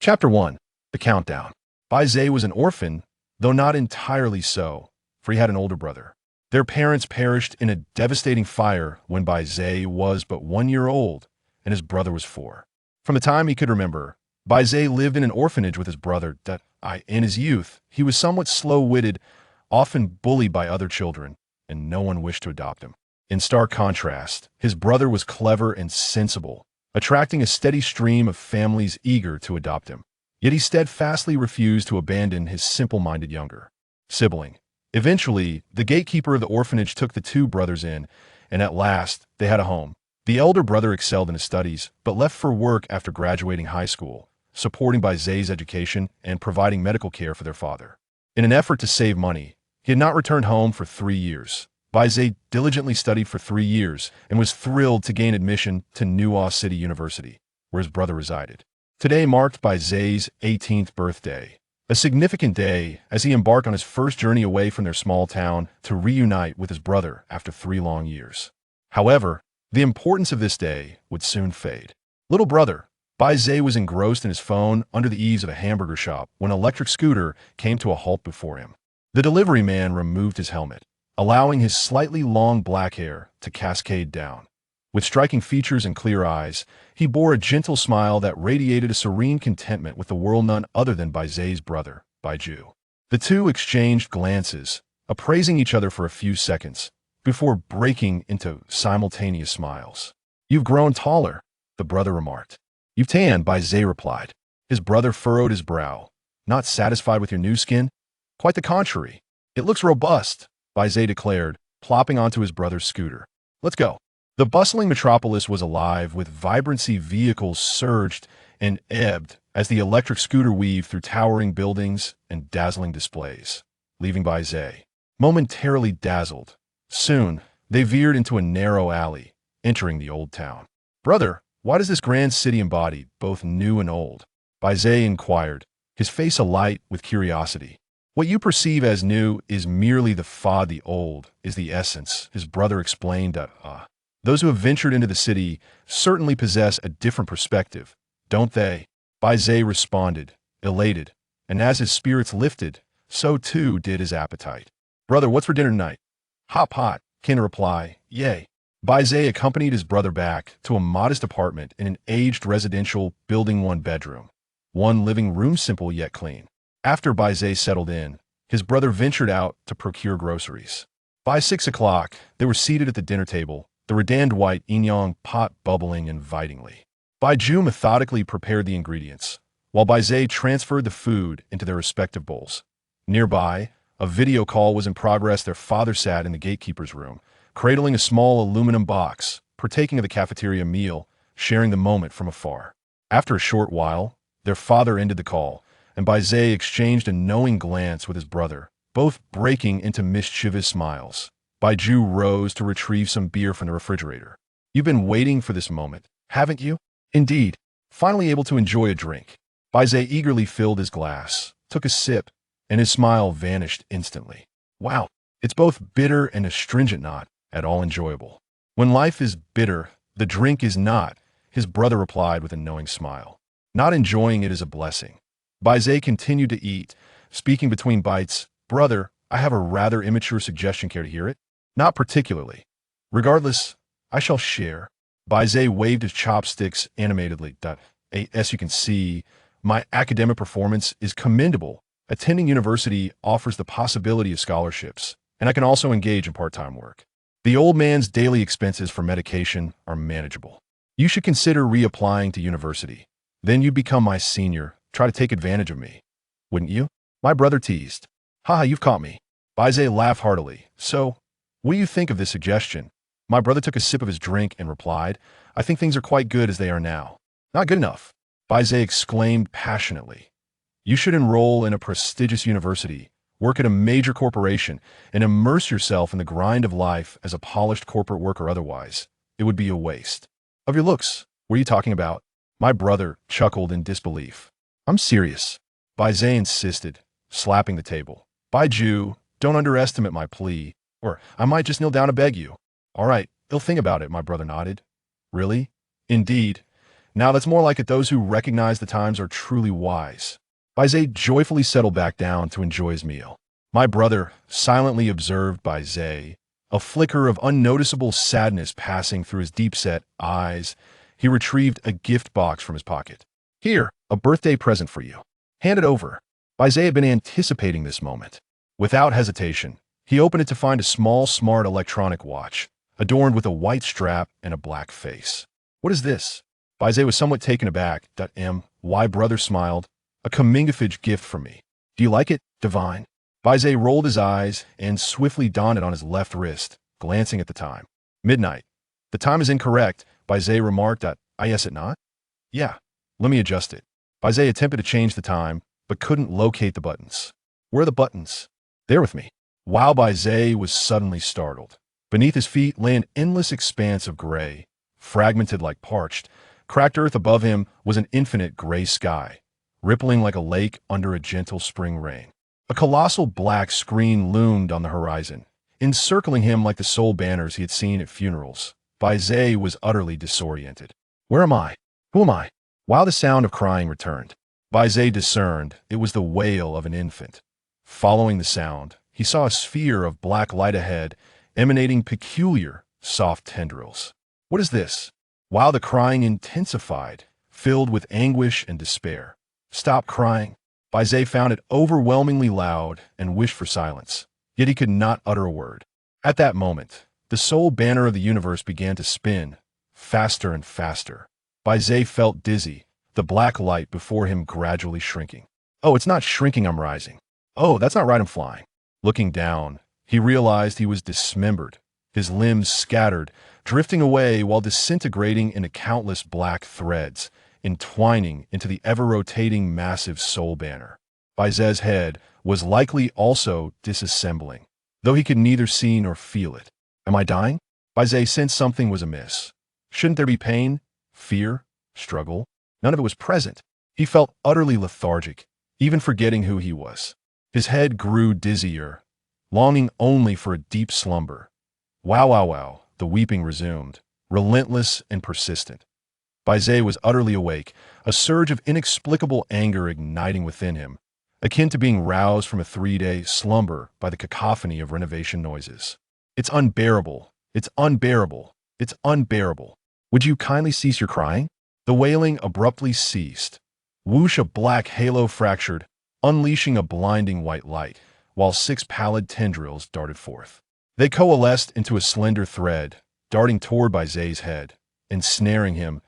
Chapter 1. The Countdown. Bai Ze was an orphan, though not entirely so, for he had an older brother. Their parents perished in a devastating fire when Bai Ze was but 1 year old, and his brother was 4. From the time he could remember, Bai Ze lived in an orphanage with his brother. In his youth, he was somewhat slow-witted, often bullied by other children, and no one wished to adopt him. In stark contrast, his brother was clever and sensible, attracting a steady stream of families eager to adopt him. Yet he steadfastly refused to abandon his simple-minded younger sibling. Eventually, the gatekeeper of the orphanage took the two brothers in, and at last, they had a home. The elder brother excelled in his studies, but left for work after graduating high school, supporting Bai Ze's education and providing medical care for their father. In an effort to save money, he had not returned home for 3 years. Bai Ze diligently studied for 3 years and was thrilled to gain admission to Nuwa City University, where his brother resided. Today marked Bai Ze's 18th birthday, a significant day as he embarked on his first journey away from their small town to reunite with his brother after 3 long years. However, the importance of this day would soon fade. Little brother, Bai Ze was engrossed in his phone under the eaves of a hamburger shop when an electric scooter came to a halt before him. The delivery man removed his helmet, allowing his slightly long black hair to cascade down. With striking features and clear eyes, he bore a gentle smile that radiated a serene contentment with the world none other than Bai Ze's brother, Bai Ze. The two exchanged glances, appraising each other for a few seconds, before breaking into simultaneous smiles. "You've grown taller," the brother remarked. "You've tanned," Bai Ze replied. His brother furrowed his brow. "Not satisfied with your new skin?" "Quite the contrary. It looks robust," Bai Ze declared, plopping onto his brother's scooter. "Let's go." The bustling metropolis was alive with vibrancy. Vehicles surged and ebbed as the electric scooter weaved through towering buildings and dazzling displays, leaving Bai Ze momentarily dazzled. Soon, they veered into a narrow alley, entering the old town. "Brother, why does this grand city embody both new and old?" Bai Ze inquired, his face alight with curiosity. "What you perceive as new is merely the fad. The old is the essence," his brother explained. Those who have ventured into the city certainly possess a different perspective, don't they?" Bai Ze responded, elated, and as his spirits lifted, so too did his appetite. "Brother, what's for dinner tonight?" "Hot pot," came the reply. "Yay." Bai Ze accompanied his brother back to a modest apartment in an aged residential building, 1 bedroom. One living room, simple yet clean. After Bai Ze settled in, his brother ventured out to procure groceries. By 6 o'clock, they were seated at the dinner table, the reddened white inyang pot bubbling invitingly. Bai Ze methodically prepared the ingredients, while Bai Ze transferred the food into their respective bowls. Nearby, a video call was in progress. Their father sat in the gatekeeper's room, cradling a small aluminum box, partaking of the cafeteria meal, sharing the moment from afar. After a short while, their father ended the call, and Bai Ze exchanged a knowing glance with his brother, both breaking into mischievous smiles. Bai Ze rose to retrieve some beer from the refrigerator. "You've been waiting for this moment, haven't you?" "Indeed." Finally able to enjoy a drink, Bai Ze eagerly filled his glass, took a sip, and his smile vanished instantly. "Wow, it's both bitter and astringent, not at all enjoyable." "When life is bitter, the drink is not," his brother replied with a knowing smile. "Not enjoying it is a blessing." Bai Ze continued to eat, speaking between bites. "Brother, I have a rather immature suggestion. Care to hear it?" "Not particularly." "Regardless, I shall share." Bai Ze waved his chopsticks animatedly. "As you can see, my academic performance is commendable. Attending university offers the possibility of scholarships, and I can also engage in part-time work. The old man's daily expenses for medication are manageable. You should consider reapplying to university. Then you'd become my senior, try to take advantage of me. Wouldn't you?" My brother teased. "Haha, you've caught me." Bai Ze laughed heartily. "So, what do you think of this suggestion?" My brother took a sip of his drink and replied, "I think things are quite good as they are now." "Not good enough," Bai Ze exclaimed passionately. "You should enroll in a prestigious university, work at a major corporation, and immerse yourself in the grind of life as a polished corporate worker. Otherwise, it would be a waste." "Of your looks, what are you talking about?" My brother chuckled in disbelief. "I'm serious," Bai Ze insisted, slapping the table. "Bai Ze, don't underestimate my plea, or I might just kneel down to beg you." "All right, I'll think about it," my brother nodded. "Really?" "Indeed. Now that's more like it. Those who recognize the times are truly wise. Bai Ze joyfully settled back down to enjoy his meal. My brother silently observed Bai Ze, a flicker of unnoticeable sadness passing through his deep-set eyes. He retrieved a gift box from his pocket. Here, a birthday present for you. Hand it over. Bai Ze had been anticipating this moment. Without hesitation, he opened it to find a small, smart electronic watch, adorned with a white strap and a black face. What is this? Bai Ze was somewhat taken aback. My brother smiled. A Kamingafage gift from me. Do you like it, Divine? Bai Ze rolled his eyes and swiftly donned it on his left wrist, glancing at the time. Midnight. The time is incorrect, Bai Ze remarked. Yes, it not? Yeah. Let me adjust it. Bai Ze attempted to change the time, but couldn't locate the buttons. Where are the buttons? There with me. Wow, Bai Ze was suddenly startled. Beneath his feet lay an endless expanse of gray, fragmented like parched. Cracked earth above him was an infinite gray sky, rippling like a lake under a gentle spring rain. A colossal black screen loomed on the horizon, encircling him like the soul banners he had seen at funerals. Bai Ze was utterly disoriented. Where am I? Who am I? While the sound of crying returned, Bai Ze discerned it was the wail of an infant. Following the sound, he saw a sphere of black light ahead, emanating peculiar, soft tendrils. What is this? While the crying intensified, filled with anguish and despair. Stop crying. Bai Ze found it overwhelmingly loud and wished for silence, yet he could not utter a word. At that moment, the sole banner of the universe began to spin, faster and faster. Bai Ze felt dizzy, the black light before him gradually shrinking. Oh, it's not shrinking, I'm rising. Oh, that's not right, I'm flying. Looking down, he realized he was dismembered, his limbs scattered, drifting away while disintegrating into countless black threads, entwining into the ever-rotating massive soul banner. Bai Ze's head was likely also disassembling, though he could neither see nor feel it. Am I dying? Bai Ze sensed something was amiss. Shouldn't there be pain, fear, struggle? None of it was present. He felt utterly lethargic, even forgetting who he was. His head grew dizzier, longing only for a deep slumber. Wow, the weeping resumed, relentless and persistent. Bai Ze was utterly awake, a surge of inexplicable anger igniting within him, akin to being roused from a 3-day slumber by the cacophony of renovation noises. It's unbearable. It's unbearable. It's unbearable. Would you kindly cease your crying? The wailing abruptly ceased. Whoosh, a black halo fractured, unleashing a blinding white light, while 6 pallid tendrils darted forth. They coalesced into a slender thread, darting toward Bai Ze's head, ensnaring him.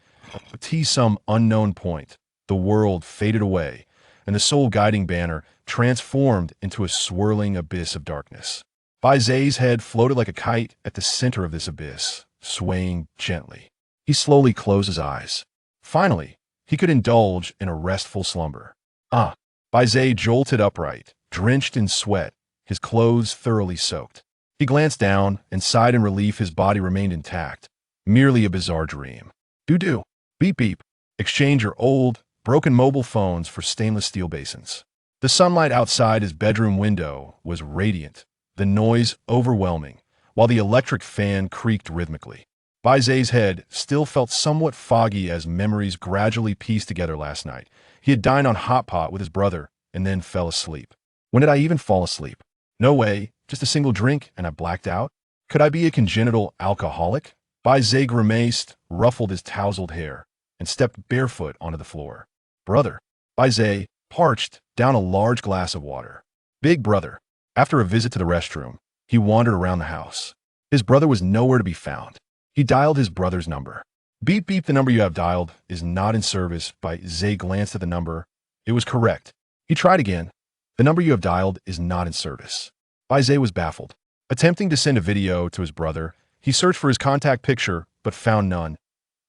At some unknown point, the world faded away, and the soul-guiding banner transformed into a swirling abyss of darkness. Bai Ze's head floated like a kite at the center of this abyss, swaying gently. He slowly closed his eyes. Finally, he could indulge in a restful slumber. Bai Ze jolted upright, drenched in sweat, his clothes thoroughly soaked. He glanced down and sighed in relief his body remained intact, merely a bizarre dream. Do-do. Beep beep. Exchange your old, broken mobile phones for stainless steel basins. The sunlight outside his bedroom window was radiant, the noise overwhelming, while the electric fan creaked rhythmically. Bai Ze's head still felt somewhat foggy as memories gradually pieced together last night. He had dined on hot pot with his brother and then fell asleep. When did I even fall asleep? No way, just a single drink and I blacked out? Could I be a congenital alcoholic? Bai Ze grimaced, ruffled his tousled hair, and stepped barefoot onto the floor. Brother. Bai Ze, parched, down a large glass of water. Big brother. After a visit to the restroom, he wandered around the house. His brother was nowhere to be found. He dialed his brother's number. Beep beep, the number you have dialed is not in service. Bai Ze glanced at the number. It was correct. He tried again. The number you have dialed is not in service. Bai Ze was baffled. Attempting to send a video to his brother, he searched for his contact picture, but found none.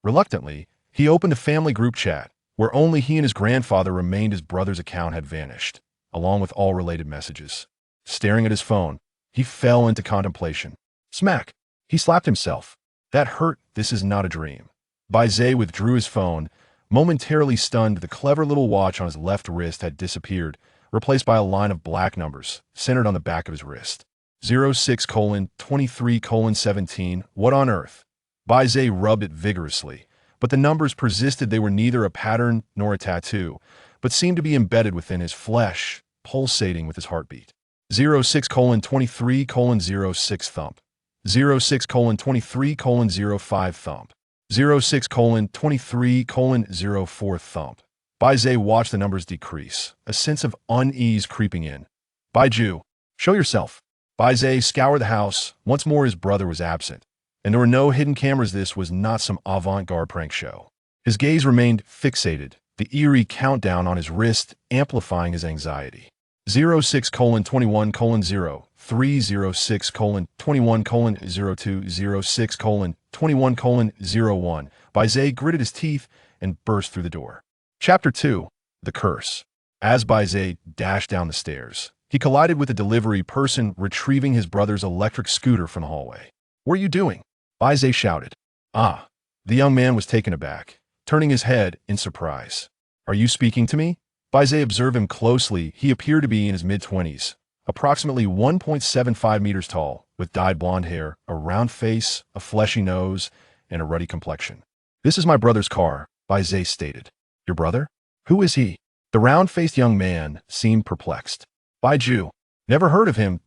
Reluctantly, he opened a family group chat, where only he and his grandfather remained. His brother's account had vanished, along with all related messages. Staring at his phone, he fell into contemplation. Smack! He slapped himself. That hurt. This is not a dream. Bai Ze withdrew his phone, momentarily stunned. The clever little watch on his left wrist had disappeared, replaced by a line of black numbers, centered on the back of his wrist. 06:23:17. What on earth? Bai Ze rubbed it vigorously, But the numbers persisted. They were neither a pattern nor a tattoo, but seemed to be embedded within his flesh, pulsating with his heartbeat. 06:23:06 thump. 06:23:05 thump. 06:23:04 thump. Bai Ze watched the numbers decrease, a sense of unease creeping in. Bai Ju, show yourself. Bai Ze scoured the house. Once more his brother was absent, and there were no hidden cameras. This was not some avant-garde prank show. His gaze remained fixated, the eerie countdown on his wrist amplifying his anxiety. 06:21:0, 306:21:02, 06:21:01. Bai Ze gritted his teeth and burst through the door. Chapter 2. The Curse. As Bai Ze dashed down the stairs, he collided with a delivery person retrieving his brother's electric scooter from the hallway. "What are you doing?" Bai Ze shouted. "Ah." The young man was taken aback, turning his head in surprise. "Are you speaking to me?" Bai Ze observed him closely. He appeared to be in his mid-20s, approximately 1.75 meters tall, with dyed blonde hair, a round face, a fleshy nose, and a ruddy complexion. "This is my brother's car," Bai Ze stated. "Your brother? Who is he?" The round-faced young man seemed perplexed. "Bai Ju. Never heard of him.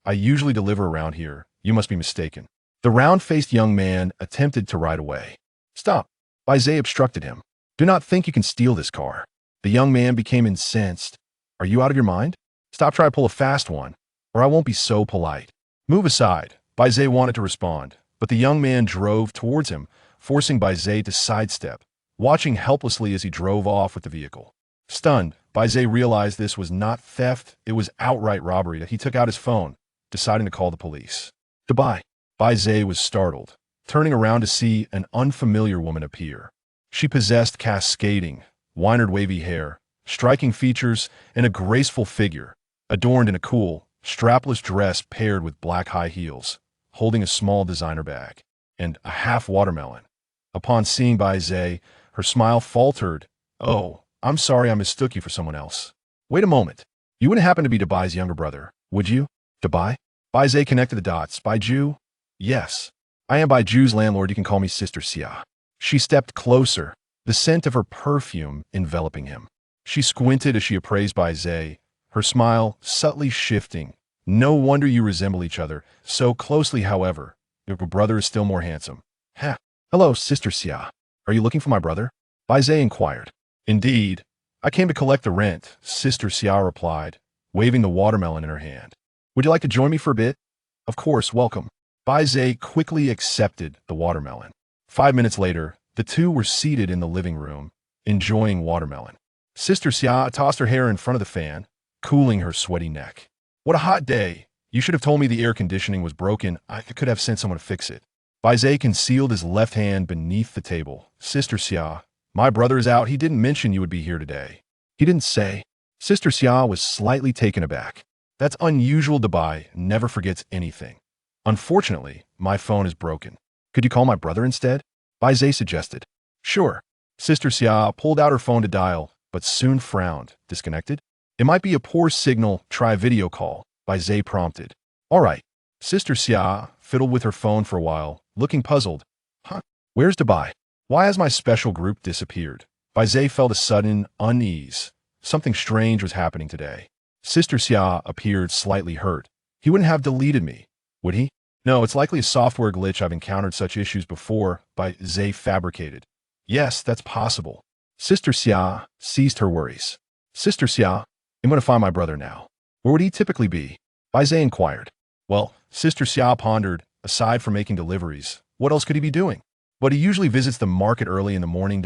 I usually deliver around here. You must be mistaken." The round-faced young man attempted to ride away. "Stop." Bai Ze obstructed him. "Do not think you can steal this car." The young man became incensed. "Are you out of your mind? Stop trying to pull a fast one, or I won't be so polite." "Move aside." Bai Ze wanted to respond, but the young man drove towards him, forcing Bai Ze to sidestep, watching helplessly as he drove off with the vehicle. Stunned, Bai Ze realized this was not theft, it was outright robbery. That he took out his phone, deciding to call the police. "Goodbye." Bai Ze was startled, turning around to see an unfamiliar woman appear. She possessed cascading, winded wavy hair, striking features, and a graceful figure, adorned in a cool, strapless dress paired with black high heels, holding a small designer bag, and a half watermelon. Upon seeing Bai Ze, her smile faltered. "Oh, I'm sorry, I mistook you for someone else." "Wait a moment. You wouldn't happen to be Debai's younger brother, would you?" "Debai?" Bai Ze connected the dots. "Bai Ju?" "Yes. I am Bai Ju's landlord. You can call me Sister Xia." She stepped closer, the scent of her perfume enveloping him. She squinted as she appraised Bai Ze, her smile subtly shifting. "No wonder you resemble each other so closely. However, your brother is still more handsome." "Heh. Hello, Sister Xia. Are you looking for my brother?" Bai Ze inquired. "Indeed. I came to collect the rent," Sister Xia replied, waving the watermelon in her hand. "Would you like to join me for a bit?" "Of course, welcome." Bai Ze quickly accepted the watermelon. 5 minutes later, the two were seated in the living room, enjoying watermelon. Sister Xia tossed her hair in front of the fan, cooling her sweaty neck. "What a hot day. You should have told me the air conditioning was broken. I could have sent someone to fix it." Bai Ze concealed his left hand beneath the table. "Sister Xia, my brother is out. He didn't mention you would be here today." "He didn't say." Sister Xia was slightly taken aback. "That's unusual. Bai never forgets anything. Unfortunately, my phone is broken. Could you call my brother instead?" Bai Ze suggested. "Sure." Sister Xia pulled out her phone to dial, but soon frowned. "Disconnected? It might be a poor signal. Try a video call," Bai Ze prompted. "All right." Sister Xia fiddled with her phone for a while, looking puzzled. "Huh? Where's Bai? Why has my special group disappeared?" Bai Ze felt a sudden unease. Something strange was happening today. Sister Xia appeared slightly hurt. "He wouldn't have deleted me, would he?" "No, it's likely a software glitch. I've encountered such issues before," Bai Ze fabricated. "Yes, that's possible." Sister Xia ceased her worries. "Sister Xia, I'm going to find my brother now. Where would he typically be?" Bai Ze inquired. "Well," Sister Xia pondered, "aside from making deliveries, what else could he be doing? But he usually visits the market early in the morning.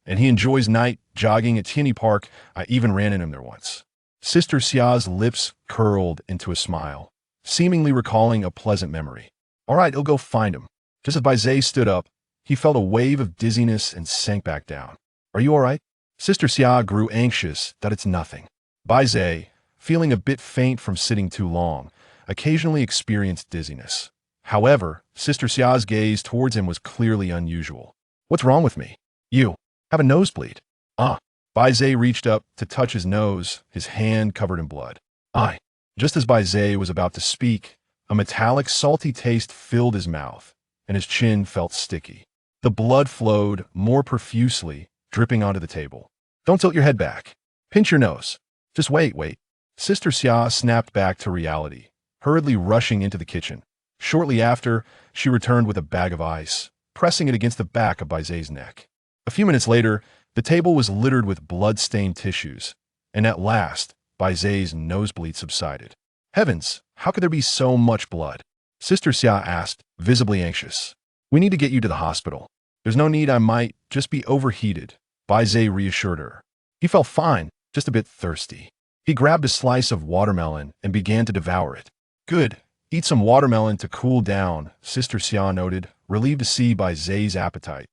And he enjoys night jogging at Tierney Park. I even ran into him there once." Sister Xia's lips curled into a smile, seemingly recalling a pleasant memory. "All right, I'll go find him." Just as Bai Ze stood up, he felt a wave of dizziness and sank back down. "Are you all right?" Sister Xia grew anxious. "That it's nothing." Bai Ze, feeling a bit faint from sitting too long, occasionally experienced dizziness. However, Sister Xia's gaze towards him was clearly unusual. "What's wrong with me?" "You have a nosebleed." "Ah." Bai Ze reached up to touch his nose, his hand covered in blood. "I." Just as Bai Ze was about to speak, a metallic, salty taste filled his mouth, and his chin felt sticky. The blood flowed more profusely, dripping onto the table. Don't tilt your head back. Pinch your nose. Just wait. Sister Xia snapped back to reality, hurriedly rushing into the kitchen. Shortly after, she returned with a bag of ice, pressing it against the back of Bai Ze's neck. A few minutes later, the table was littered with blood-stained tissues, and at last, Bai Ze's nosebleed subsided. Heavens, how could there be so much blood? Sister Xia asked, visibly anxious. We need to get you to the hospital. There's no need, I might just be overheated, Bai Ze reassured her. He felt fine, just a bit thirsty. He grabbed a slice of watermelon and began to devour it. Good. Eat some watermelon to cool down, Sister Xia noted, relieved to see Bai Ze's appetite.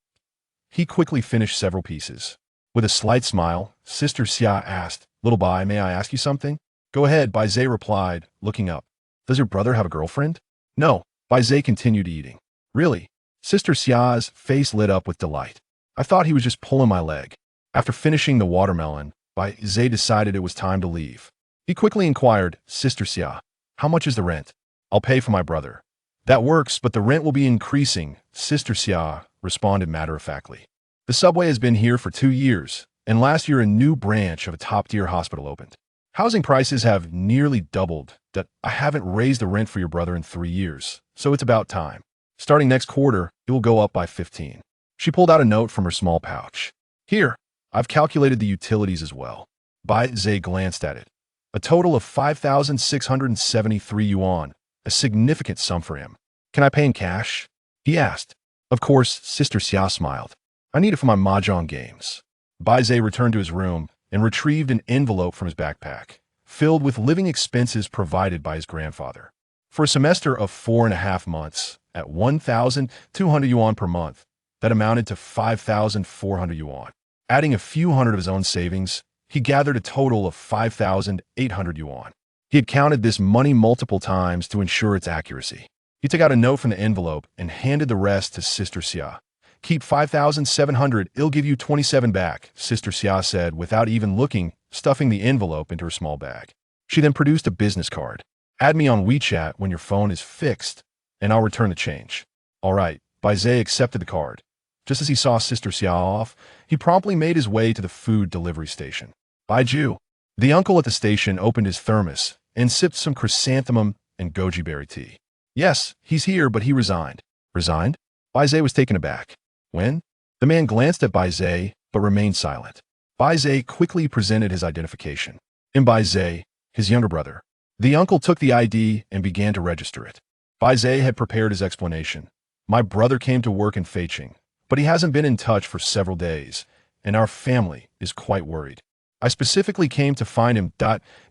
He quickly finished several pieces. With a slight smile, Sister Xia asked, Little Bai, may I ask you something? Go ahead, Bai Ze replied, looking up. Does your brother have a girlfriend? No, Bai Ze continued eating. Really? Sister Xia's face lit up with delight. I thought he was just pulling my leg. After finishing the watermelon, Bai Ze decided it was time to leave. He quickly inquired, Sister Xia, how much is the rent? I'll pay for my brother. That works, but the rent will be increasing, Sister Xia responded matter-of-factly. The subway has been here for 2 years, and last year a new branch of a top-tier hospital opened. Housing prices have nearly doubled. That I haven't raised the rent for your brother in 3 years, so it's about time. Starting next quarter, it will go up by 15. She pulled out a note from her small pouch. Here, I've calculated the utilities as well. Bai Ze glanced at it. A total of 5,673 yuan, a significant sum for him. Can I pay in cash? He asked. Of course, Sister Xia smiled. I need it for my mahjong games. Bai Ze returned to his room and retrieved an envelope from his backpack, filled with living expenses provided by his grandfather. For a semester of 4.5 months, at 1,200 yuan per month, that amounted to 5,400 yuan. Adding a few hundred of his own savings, he gathered a total of 5,800 yuan. He had counted this money multiple times to ensure its accuracy. He took out a note from the envelope and handed the rest to Sister Xia. Keep 5,700, it'll give you 27 back, Sister Xia said without even looking, stuffing the envelope into her small bag. She then produced a business card. Add me on WeChat when your phone is fixed, and I'll return the change. All right, Bai Ze accepted the card. Just as he saw Sister Xia off, he promptly made his way to the food delivery station. Bai Ju. The uncle at the station opened his thermos and sipped some chrysanthemum and goji berry tea. Yes, he's here, but he resigned. Resigned? Bai Ze was taken aback. When? The man glanced at Bai Ze, but remained silent. Bai Ze quickly presented his identification. Bai Ze, his younger brother. The uncle took the ID and began to register it. Bai Ze had prepared his explanation. My brother came to work in Feiqing, but he hasn't been in touch for several days, and our family is quite worried. I specifically came to find him.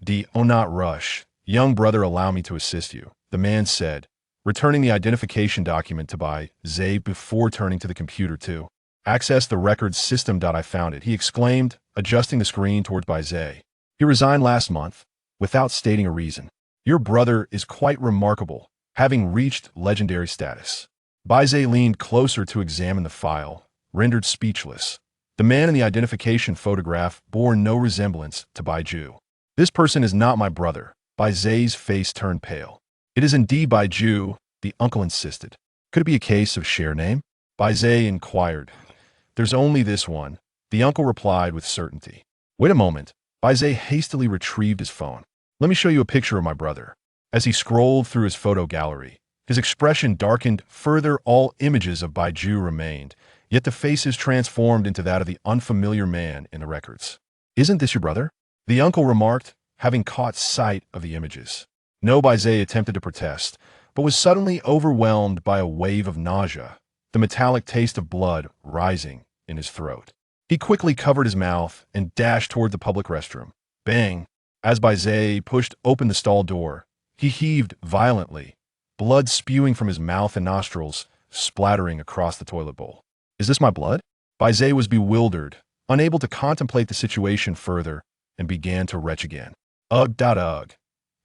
Do not rush. Young brother, allow me to assist you, the man said, returning the identification document to Bai Ze before turning to the computer too. Access the records system. I found it, he exclaimed, adjusting the screen towards Bai Ze. He resigned last month, without stating a reason. Your brother is quite remarkable, having reached legendary status. Bai Ze leaned closer to examine the file, rendered speechless. The man in the identification photograph bore no resemblance to Bai Ju. This person is not my brother. Bai Ze's face turned pale. It is indeed Bai Ju, the uncle insisted. Could it be a case of share name? Bai Ze inquired. There's only this one, the uncle replied with certainty. Wait a moment. Bai Ze hastily retrieved his phone. Let me show you a picture of my brother. As he scrolled through his photo gallery, his expression darkened further. All images of Bai Ju remained, yet the faces transformed into that of the unfamiliar man in the records. Isn't this your brother? The uncle remarked, having caught sight of the images. No, Bai Ze attempted to protest, but was suddenly overwhelmed by a wave of nausea, the metallic taste of blood rising in his throat. He quickly covered his mouth and dashed toward the public restroom. Bang! As Bai Ze pushed open the stall door, he heaved violently, blood spewing from his mouth and nostrils, splattering across the toilet bowl. Is this my blood? Bai Ze was bewildered, unable to contemplate the situation further, and began to retch again. Ugh.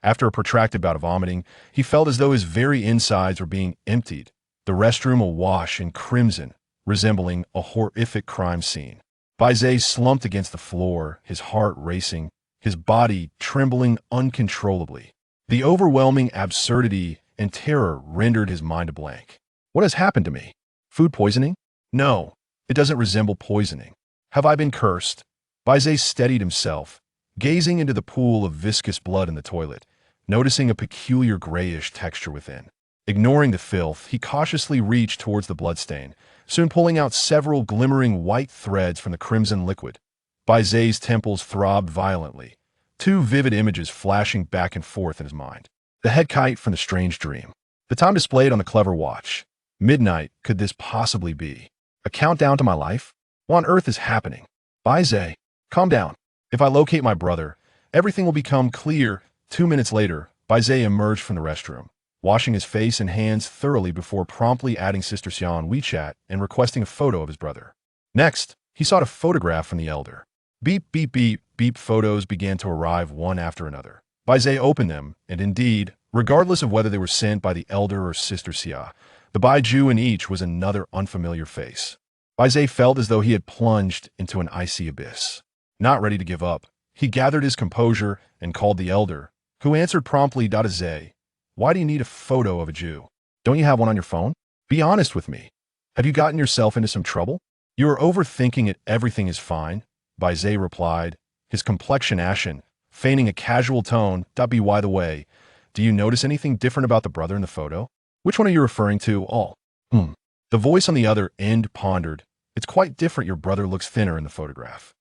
After a protracted bout of vomiting, he felt as though his very insides were being emptied, the restroom awash in crimson, resembling a horrific crime scene. Bai Ze slumped against the floor, his heart racing, his body trembling uncontrollably. The overwhelming absurdity and terror rendered his mind a blank. What has happened to me? Food poisoning? No, it doesn't resemble poisoning. Have I been cursed? Bai Ze steadied himself, gazing into the pool of viscous blood in the toilet, noticing a peculiar grayish texture within. Ignoring the filth, he cautiously reached towards the bloodstain, soon pulling out several glimmering white threads from the crimson liquid. Bai Ze's temples throbbed violently, two vivid images flashing back and forth in his mind. The head kite from the strange dream. The time displayed on the clever watch. Midnight, could this possibly be? A countdown to my life? What on earth is happening? Bai Ze, calm down. If I locate my brother, everything will become clear. 2 minutes later, Bai Ze emerged from the restroom, washing his face and hands thoroughly before promptly adding Sister Xia on WeChat and requesting a photo of his brother. Next, he sought a photograph from the elder. Beep, beep, beep, beep. Photos began to arrive one after another. Bai Ze opened them, and indeed, regardless of whether they were sent by the elder or Sister Xia, the Baiju in each was another unfamiliar face. Bai Ze felt as though he had plunged into an icy abyss. Not ready to give up, he gathered his composure and called the elder, who answered promptly. Ze, why do you need a photo of a Jew? Don't you have one on your phone? Be honest with me. Have you gotten yourself into some trouble? You are overthinking it. Everything is fine, Bai Ze replied, his complexion ashen, feigning a casual tone. By the way, do you notice anything different about the brother in the photo? Which one are you referring to? All. The voice on the other end pondered. It's quite different. Your brother looks thinner in the photograph.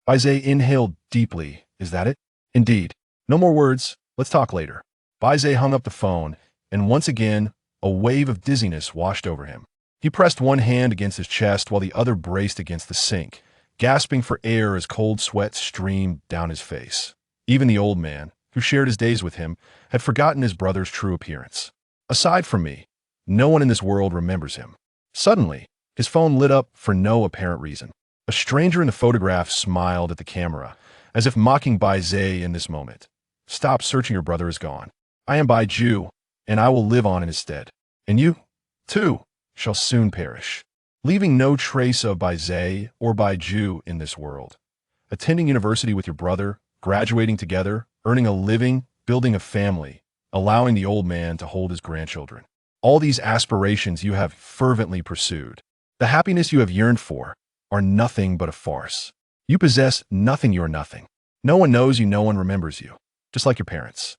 Bai Ze inhaled deeply. Is that it? Indeed. No more words. Let's talk later. Bai Ze hung up the phone, and once again, a wave of dizziness washed over him. He pressed one hand against his chest while the other braced against the sink, gasping for air as cold sweat streamed down his face. Even the old man, who shared his days with him, had forgotten his brother's true appearance. Aside from me, no one in this world remembers him. Suddenly, his phone lit up for no apparent reason. A stranger in the photograph smiled at the camera, as if mocking Bai Ze in this moment. Stop searching, your brother is gone. I am Baiju, and I will live on in his stead. And you, too, shall soon perish, leaving no trace of Bai Ze or Baiju in this world. Attending university with your brother, graduating together, earning a living, building a family, allowing the old man to hold his grandchildren. All these aspirations you have fervently pursued, the happiness you have yearned for, are nothing but a farce. You possess nothing. You are nothing. No one knows you. No one remembers you. Just like your parents.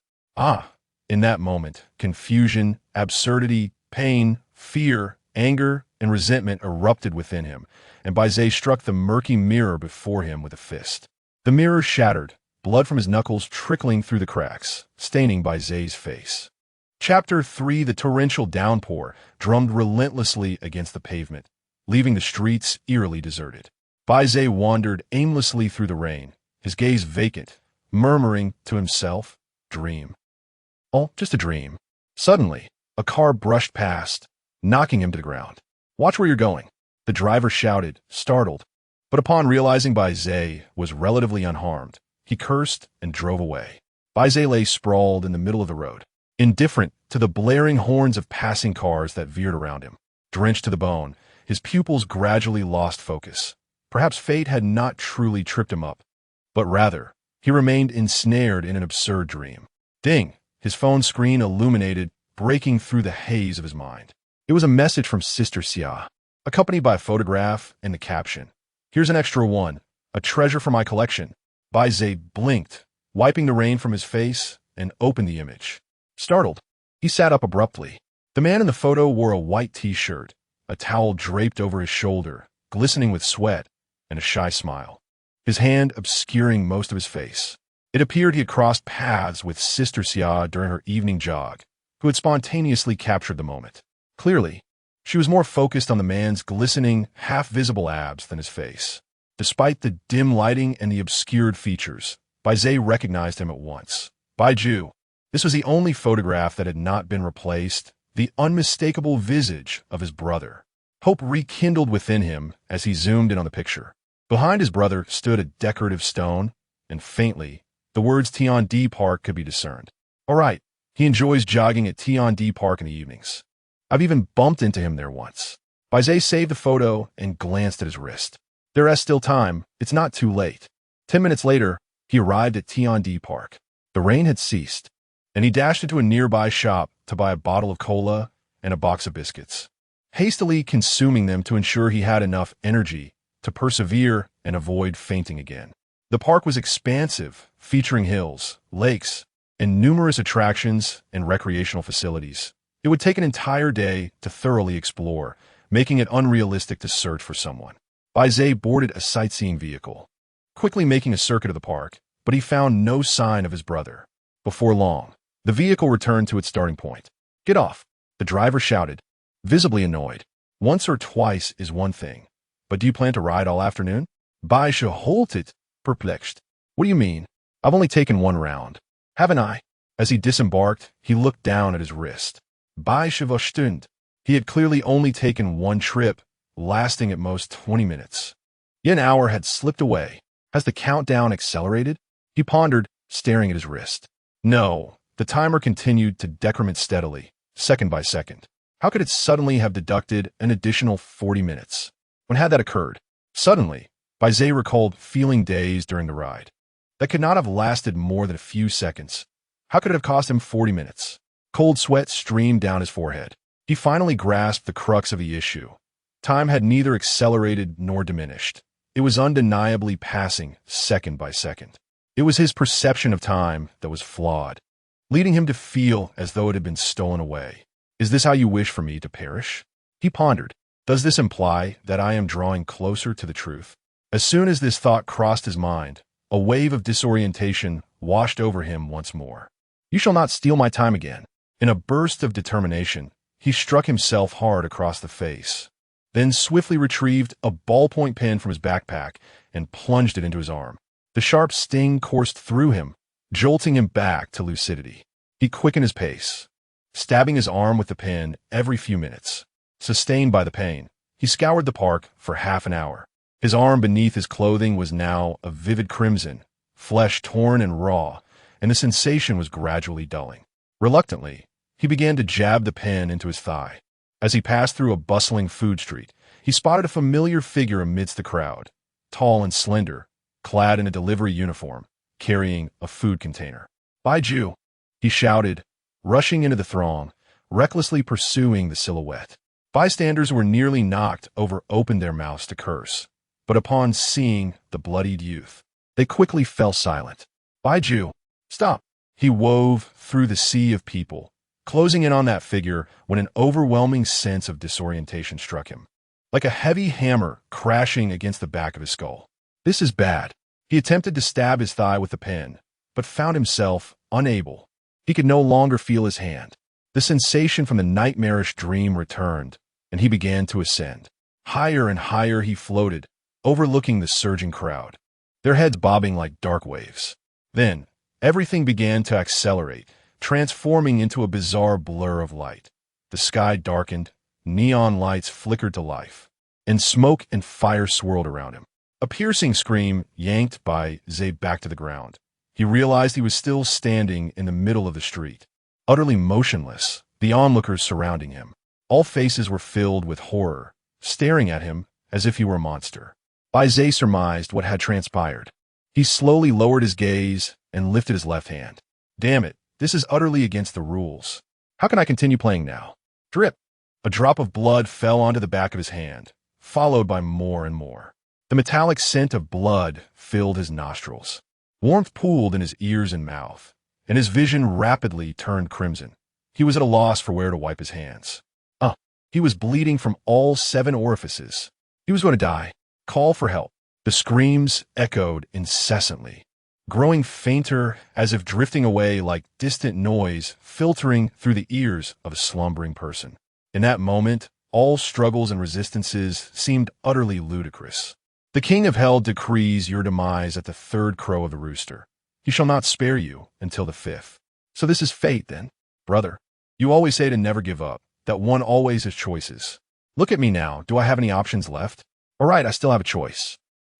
In that moment, confusion, absurdity, pain, fear, anger, and resentment erupted within him, and Bai Ze struck the murky mirror before him with a fist. The mirror shattered, blood from his knuckles trickling through the cracks, staining Bai Ze's face. Chapter 3. The torrential downpour drummed relentlessly against the pavement, leaving the streets eerily deserted. Bai Ze wandered aimlessly through the rain, his gaze vacant, murmuring to himself, dream. Oh, just a dream. Suddenly, a car brushed past, knocking him to the ground. Watch where you're going, the driver shouted, startled. But upon realizing Bai Ze was relatively unharmed, he cursed and drove away. Bai Ze lay sprawled in the middle of the road, indifferent to the blaring horns of passing cars that veered around him. Drenched to the bone, his pupils gradually lost focus. Perhaps fate had not truly tripped him up, but rather, he remained ensnared in an absurd dream. Ding! His phone screen illuminated, breaking through the haze of his mind. It was a message from Sister Xia, accompanied by a photograph and the caption, "Here's an extra one, a treasure for my collection." Bai Ze blinked, wiping the rain from his face, and opened the image. Startled, he sat up abruptly. The man in the photo wore a white t-shirt, a towel draped over his shoulder, glistening with sweat, and a shy smile, his hand obscuring most of his face. It appeared he had crossed paths with Sister Xia during her evening jog, who had spontaneously captured the moment. Clearly, she was more focused on the man's glistening, half-visible abs than his face. Despite the dim lighting and the obscured features, Bai Ze recognized him at once. Baiju. This was the only photograph that had not been replaced, the unmistakable visage of his brother. Hope rekindled within him as he zoomed in on the picture. Behind his brother stood a decorative stone, and faintly, the words Tian D Park could be discerned. All right, he enjoys jogging at Tian D Park in the evenings. I've even bumped into him there once. Bai Ze saved the photo and glanced at his wrist. There is still time. It's not too late. 10 minutes later, he arrived at Tian D Park. The rain had ceased, and he dashed into a nearby shop to buy a bottle of cola and a box of biscuits. hastily consuming them to ensure he had enough energy to persevere and avoid fainting again. The park was expansive, featuring hills, lakes, and numerous attractions and recreational facilities. It would take an entire day to thoroughly explore, making it unrealistic to search for someone. Bai Ze boarded a sightseeing vehicle, quickly making a circuit of the park, but he found no sign of his brother. Before long, the vehicle returned to its starting point. "Get off," the driver shouted, visibly annoyed. "Once or twice is one thing, but do you plan to ride all afternoon?" Bai Ze halted, perplexed. "What do you mean? I've only taken one round. Haven't I?" As he disembarked, he looked down at his wrist. Bai Ze verstund. He had clearly only taken one trip, lasting at most 20 minutes. Yet an hour had slipped away. Has the countdown accelerated? He pondered, staring at his wrist. No, the timer continued to decrement steadily, second by second. How could it suddenly have deducted an additional 40 minutes? When had that occurred? Suddenly, Bai Ze recalled feeling dazed during the ride. That could not have lasted more than a few seconds. How could it have cost him 40 minutes? Cold sweat streamed down his forehead. He finally grasped the crux of the issue. Time had neither accelerated nor diminished. It was undeniably passing second by second. It was his perception of time that was flawed, leading him to feel as though it had been stolen away. Is this how you wish for me to perish? He pondered. Does this imply that I am drawing closer to the truth? As soon as this thought crossed his mind, a wave of disorientation washed over him once more. You shall not steal my time again. In a burst of determination, he struck himself hard across the face, then swiftly retrieved a ballpoint pen from his backpack and plunged it into his arm. The sharp sting coursed through him, jolting him back to lucidity. He quickened his pace, stabbing his arm with the pen every few minutes. Sustained by the pain, he scoured the park for half an hour. His arm beneath his clothing was now a vivid crimson, flesh torn and raw, and the sensation was gradually dulling. Reluctantly, he began to jab the pen into his thigh. As he passed through a bustling food street, he spotted a familiar figure amidst the crowd, tall and slender, clad in a delivery uniform, carrying a food container. "Bai Ze!" he shouted, rushing into the throng, recklessly pursuing the silhouette. Bystanders were nearly knocked over, opened their mouths to curse, but upon seeing the bloodied youth, they quickly fell silent. "Bai Ze, stop!" He wove through the sea of people, closing in on that figure when an overwhelming sense of disorientation struck him, like a heavy hammer crashing against the back of his skull. This is bad. He attempted to stab his thigh with the pen, but found himself unable. He could no longer feel his hand. The sensation from the nightmarish dream returned, and he began to ascend. Higher and higher he floated, overlooking the surging crowd, their heads bobbing like dark waves. Then, everything began to accelerate, transforming into a bizarre blur of light. The sky darkened, neon lights flickered to life, and smoke and fire swirled around him. A piercing scream yanked Bai Ze back to the ground. He realized he was still standing in the middle of the street, utterly motionless, the onlookers surrounding him. All faces were filled with horror, staring at him as if he were a monster. Bai Ze surmised what had transpired. He slowly lowered his gaze and lifted his left hand. Damn it, this is utterly against the rules. How can I continue playing now? Drip! A drop of blood fell onto the back of his hand, followed by more and more. The metallic scent of blood filled his nostrils. Warmth pooled in his ears and mouth, and his vision rapidly turned crimson. He was at a loss for where to wipe his hands. He was bleeding from all 7 orifices. He was going to die. Call for help. The screams echoed incessantly, growing fainter as if drifting away like distant noise filtering through the ears of a slumbering person. In that moment, all struggles and resistances seemed utterly ludicrous. The King of Hell decrees your demise at the 3rd crow of the rooster. He shall not spare you until the 5th. So this is fate, then? Brother, you always say to never give up, that one always has choices. Look at me now. Do I have any options left? All right, I still have a choice.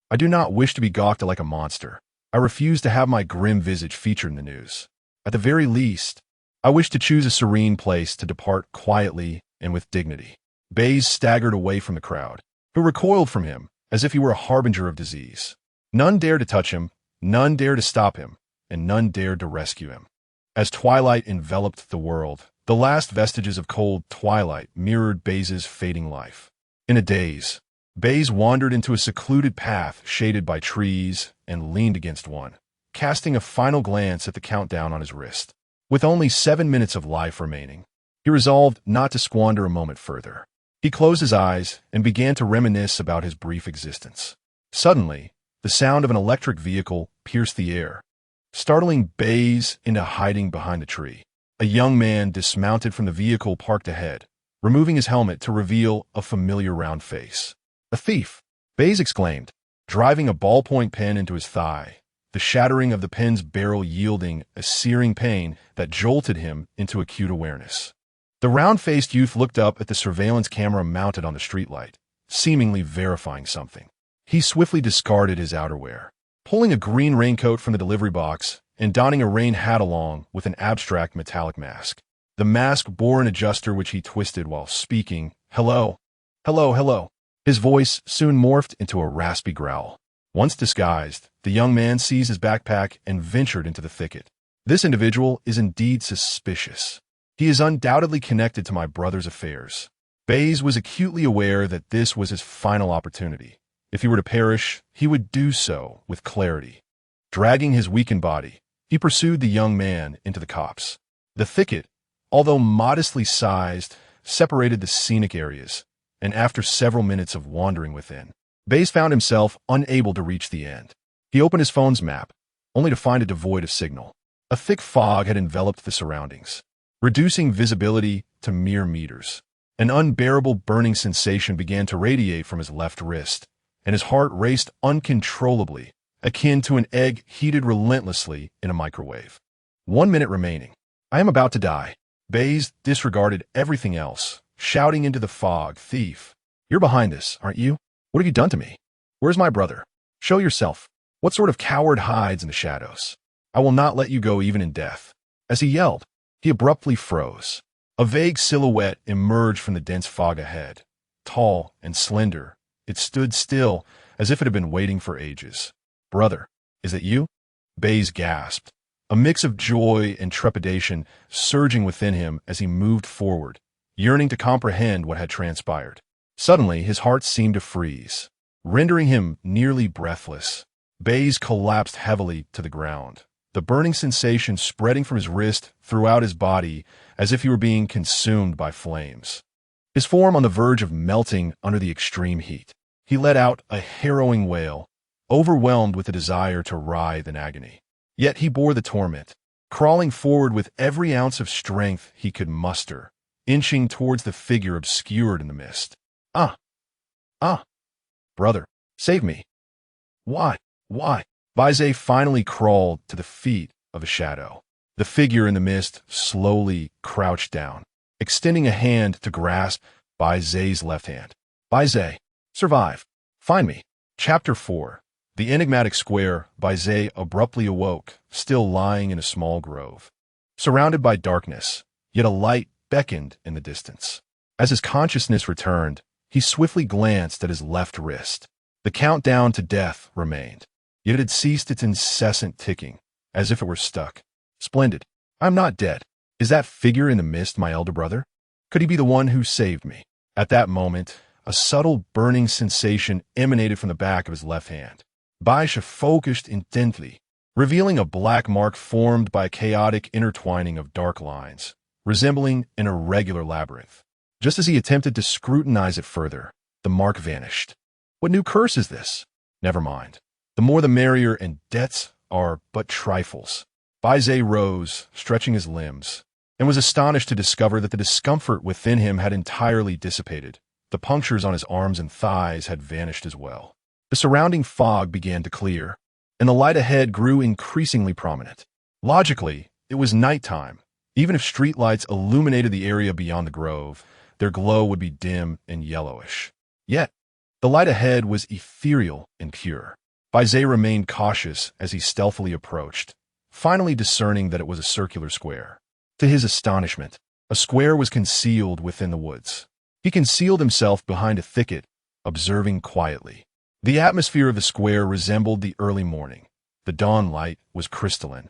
I do not wish to be gawked at like a monster. I refuse to have my grim visage featured in the news. At the very least, I wish to choose a serene place to depart quietly and with dignity. Bai Ze staggered away from the crowd, who recoiled from him as if he were a harbinger of disease. None dared to touch him, none dared to stop him, and none dared to rescue him. As twilight enveloped the world, The last vestiges of cold twilight mirrored Bai Ze's fading life. In a daze, Bai Ze wandered into a secluded path shaded by trees and leaned against one, casting a final glance at the countdown on his wrist. With only 7 minutes of life remaining, he resolved not to squander a moment further. He closed his eyes and began to reminisce about his brief existence. Suddenly, the sound of an electric vehicle pierced the air, startling Bai Ze into hiding behind a tree. A young man dismounted from the vehicle parked ahead, removing his helmet to reveal a familiar round face. "A thief!" Bai Ze exclaimed, driving a ballpoint pen into his thigh, the shattering of the pen's barrel yielding a searing pain that jolted him into acute awareness. The round-faced youth looked up at the surveillance camera mounted on the streetlight, seemingly verifying something. He swiftly discarded his outerwear, pulling a green raincoat from the delivery box and donning a rain hat along with an abstract metallic mask. The mask bore an adjuster which he twisted while speaking, "Hello, hello, hello." His voice soon morphed into a raspy growl. Once disguised, the young man seized his backpack and ventured into the thicket. "This individual is indeed suspicious. He is undoubtedly connected to my brother's affairs." Bai Ze was acutely aware that this was his final opportunity. If he were to perish, he would do so with clarity. Dragging his weakened body, he pursued the young man into the copse. The thicket, although modestly sized, separated the scenic areas, and after several minutes of wandering within, Bai Ze found himself unable to reach the end. He opened his phone's map, only to find it devoid of signal. A thick fog had enveloped the surroundings, reducing visibility to mere meters. An unbearable burning sensation began to radiate from his left wrist, and his heart raced uncontrollably, akin to an egg heated relentlessly in a microwave. 1 minute remaining. "I am about to die." Bai Ze disregarded everything else, shouting into the fog, "Thief! You're behind this, aren't you? What have you done to me? Where's my brother? Show yourself. What sort of coward hides in the shadows? I will not let you go even in death." As he yelled, he abruptly froze. A vague silhouette emerged from the dense fog ahead. Tall and slender, it stood still as if it had been waiting for ages. "Brother, is it you?" Bai Ze gasped, a mix of joy and trepidation surging within him as he moved forward, yearning to comprehend what had transpired. Suddenly, his heart seemed to freeze, rendering him nearly breathless. Bai Ze collapsed heavily to the ground, the burning sensation spreading from his wrist throughout his body as if he were being consumed by flames. His form on the verge of melting under the extreme heat. He let out a harrowing wail, overwhelmed with a desire to writhe in agony. Yet he bore the torment, crawling forward with every ounce of strength he could muster, inching towards the figure obscured in the mist. "Ah! Ah! Brother, save me!" Why? Bai Ze finally crawled to the feet of a shadow. The figure in the mist slowly crouched down, extending a hand to grasp Bai Ze's left hand. "Bai Ze, survive. Find me." Chapter 4. The enigmatic square. Bai Ze abruptly awoke, still lying in a small grove. Surrounded by darkness, yet a light beckoned in the distance. As his consciousness returned, he swiftly glanced at his left wrist. The countdown to death remained, yet it had ceased its incessant ticking, as if it were stuck. Splendid. I'm not dead. Is that figure in the mist my elder brother? Could he be the one who saved me? At that moment, a subtle burning sensation emanated from the back of his left hand. Bai Ze focused intently, revealing a black mark formed by a chaotic intertwining of dark lines, resembling an irregular labyrinth. Just as he attempted to scrutinize it further, the mark vanished. What new curse is this? Never mind. The more the merrier, and debts are but trifles. Bai Ze rose, stretching his limbs, and was astonished to discover that the discomfort within him had entirely dissipated. The punctures on his arms and thighs had vanished as well. The surrounding fog began to clear, and the light ahead grew increasingly prominent. Logically, it was nighttime. Even if streetlights illuminated the area beyond the grove, their glow would be dim and yellowish. Yet, the light ahead was ethereal and pure. Bai Ze remained cautious as he stealthily approached, finally discerning that it was a circular square. To his astonishment, a square was concealed within the woods. He concealed himself behind a thicket, observing quietly. The atmosphere of the square resembled the early morning. The dawn light was crystalline,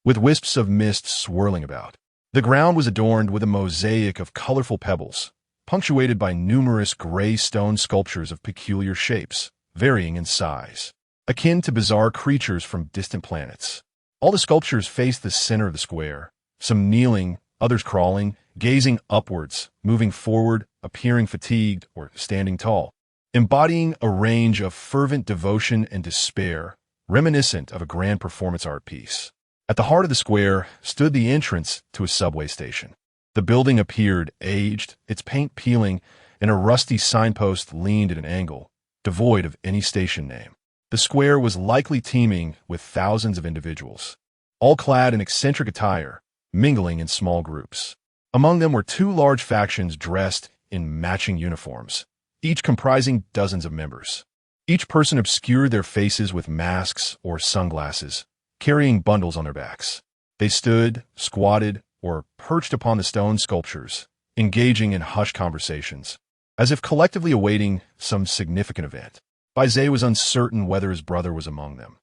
with wisps of mist swirling about. The ground was adorned with a mosaic of colorful pebbles, punctuated by numerous gray stone sculptures of peculiar shapes, varying in size, akin to bizarre creatures from distant planets. All the sculptures faced the center of the square, some kneeling, others crawling, gazing upwards, moving forward, appearing fatigued, or standing tall, embodying a range of fervent devotion and despair, reminiscent of a grand performance art piece. At the heart of the square stood the entrance to a subway station. The building appeared aged, its paint peeling, and a rusty signpost leaned at an angle, devoid of any station name. The square was likely teeming with thousands of individuals, all clad in eccentric attire, mingling in small groups. Among them were two large factions dressed in matching uniforms, each comprising dozens of members. Each person obscured their faces with masks or sunglasses, carrying bundles on their backs. They stood, squatted, or perched upon the stone sculptures, engaging in hushed conversations, as if collectively awaiting some significant event. Bai Ze was uncertain whether his brother was among them.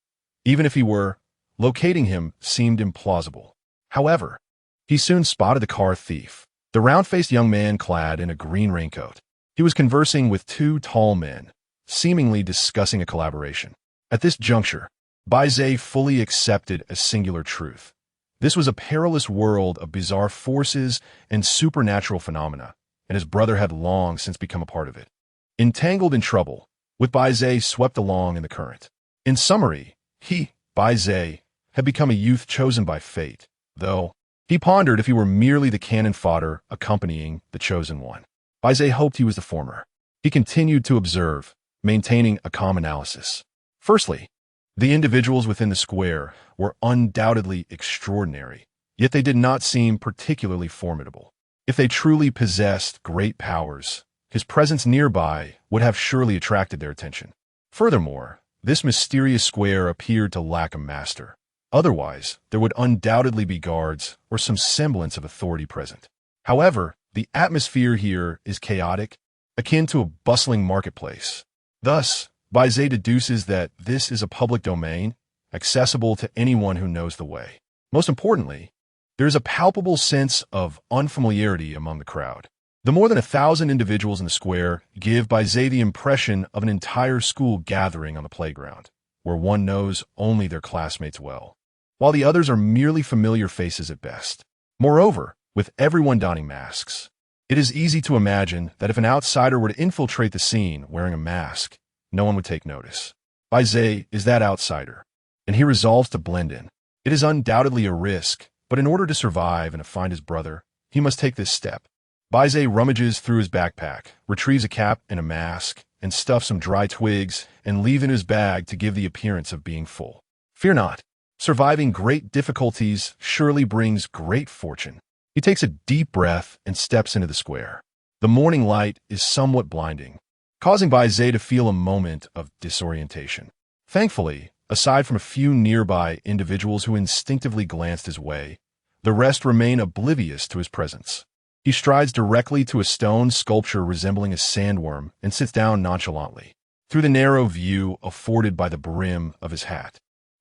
Even if he were, locating him seemed implausible. However, he soon spotted the car thief, the round-faced young man clad in a green raincoat. He was conversing with two tall men, seemingly discussing a collaboration. At this juncture, Bai Ze fully accepted a singular truth. This was a perilous world of bizarre forces and supernatural phenomena, and his brother had long since become a part of it. Entangled in trouble, with Bai Ze swept along in the current. In summary, he, Bai Ze, had become a youth chosen by fate, though he pondered if he were merely the cannon fodder accompanying the chosen one. Bai Ze hoped he was the former. He continued to observe, maintaining a calm analysis. Firstly, the individuals within the square were undoubtedly extraordinary, yet they did not seem particularly formidable. If they truly possessed great powers, his presence nearby would have surely attracted their attention. Furthermore, this mysterious square appeared to lack a master. Otherwise, there would undoubtedly be guards or some semblance of authority present. However, the atmosphere here is chaotic, akin to a bustling marketplace. Thus, Bai Ze deduces that this is a public domain, accessible to anyone who knows the way. Most importantly, there is a palpable sense of unfamiliarity among the crowd. The more than 1,000 individuals in the square give Bai Ze the impression of an entire school gathering on the playground, where one knows only their classmates well, while the others are merely familiar faces at best. Moreover, with everyone donning masks, it is easy to imagine that if an outsider were to infiltrate the scene wearing a mask, no one would take notice. Bai Ze is that outsider, and he resolves to blend in. It is undoubtedly a risk, but in order to survive and to find his brother, he must take this step. Bai Ze rummages through his backpack, retrieves a cap and a mask, and stuffs some dry twigs and leaves in his bag to give the appearance of being full. Fear not. Surviving great difficulties surely brings great fortune. He takes a deep breath and steps into the square. The morning light is somewhat blinding, causing Bai Ze to feel a moment of disorientation. Thankfully, aside from a few nearby individuals who instinctively glanced his way, the rest remain oblivious to his presence. He strides directly to a stone sculpture resembling a sandworm and sits down nonchalantly, through the narrow view afforded by the brim of his hat.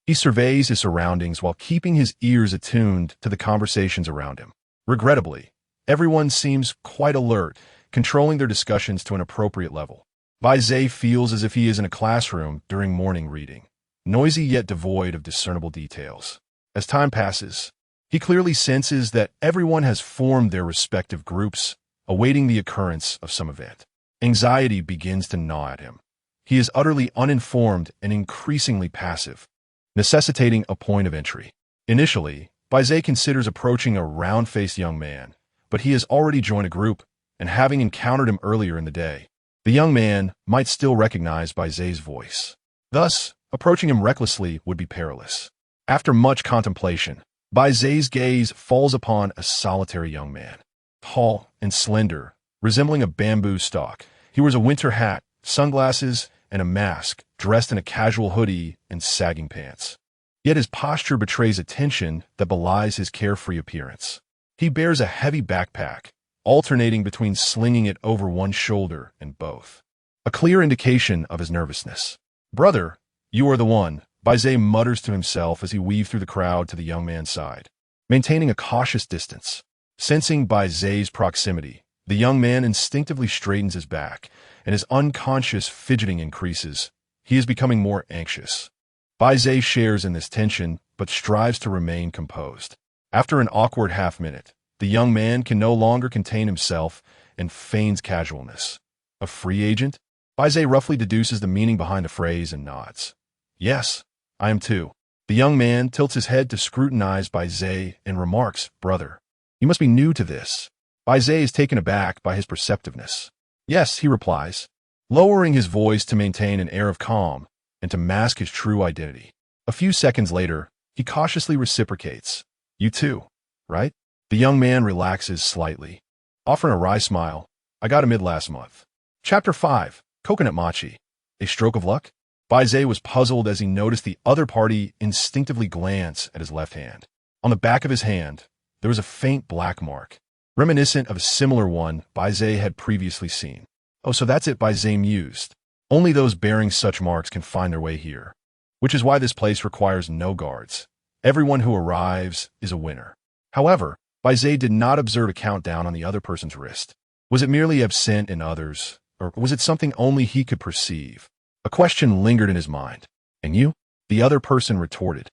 He surveys his surroundings while keeping his ears attuned to the conversations around him. Regrettably, everyone seems quite alert, controlling their discussions to an appropriate level. Bai Ze feels as if he is in a classroom during morning reading, noisy yet devoid of discernible details. As time passes, he clearly senses that everyone has formed their respective groups, awaiting the occurrence of some event. Anxiety begins to gnaw at him. He is utterly uninformed and increasingly passive, necessitating a point of entry. Initially, Bai Ze considers approaching a round-faced young man, but he has already joined a group, and having encountered him earlier in the day, the young man might still recognize Bai Ze's voice. Thus, approaching him recklessly would be perilous. After much contemplation, Bai Ze's gaze falls upon a solitary young man. Tall and slender, resembling a bamboo stalk, he wears a winter hat, sunglasses, and a mask, dressed in a casual hoodie and sagging pants. Yet his posture betrays a tension that belies his carefree appearance. He bears a heavy backpack, alternating between slinging it over one shoulder and both, a clear indication of his nervousness. "Brother, you are the one," Bai Ze mutters to himself as he weaves through the crowd to the young man's side, maintaining a cautious distance. Sensing Bai Ze's proximity, the young man instinctively straightens his back, and his unconscious fidgeting increases. He is becoming more anxious. Bai Ze shares in this tension, but strives to remain composed. After an awkward half-minute, the young man can no longer contain himself and feigns casualness. A free agent? Bai Ze roughly deduces the meaning behind the phrase and nods. Yes, I am too. The young man tilts his head to scrutinize Bai Ze and remarks, Brother, you must be new to this. Bai Ze is taken aback by his perceptiveness. Yes, he replies, lowering his voice to maintain an air of calm and to mask his true identity. A few seconds later, he cautiously reciprocates. You too, right? The young man relaxes slightly, offering a wry smile. I got a mid last month. Chapter 5, Coconut Mochi. A stroke of luck? Bai Ze was puzzled as he noticed the other party instinctively glance at his left hand. On the back of his hand, there was a faint black mark, reminiscent of a similar one Bai Ze had previously seen. Oh, so that's it, Bai Ze mused. Only those bearing such marks can find their way here, which is why this place requires no guards. Everyone who arrives is a winner. However, Bai Ze did not observe a countdown on the other person's wrist. Was it merely absent in others, or was it something only he could perceive? A question lingered in his mind. And you? The other person retorted.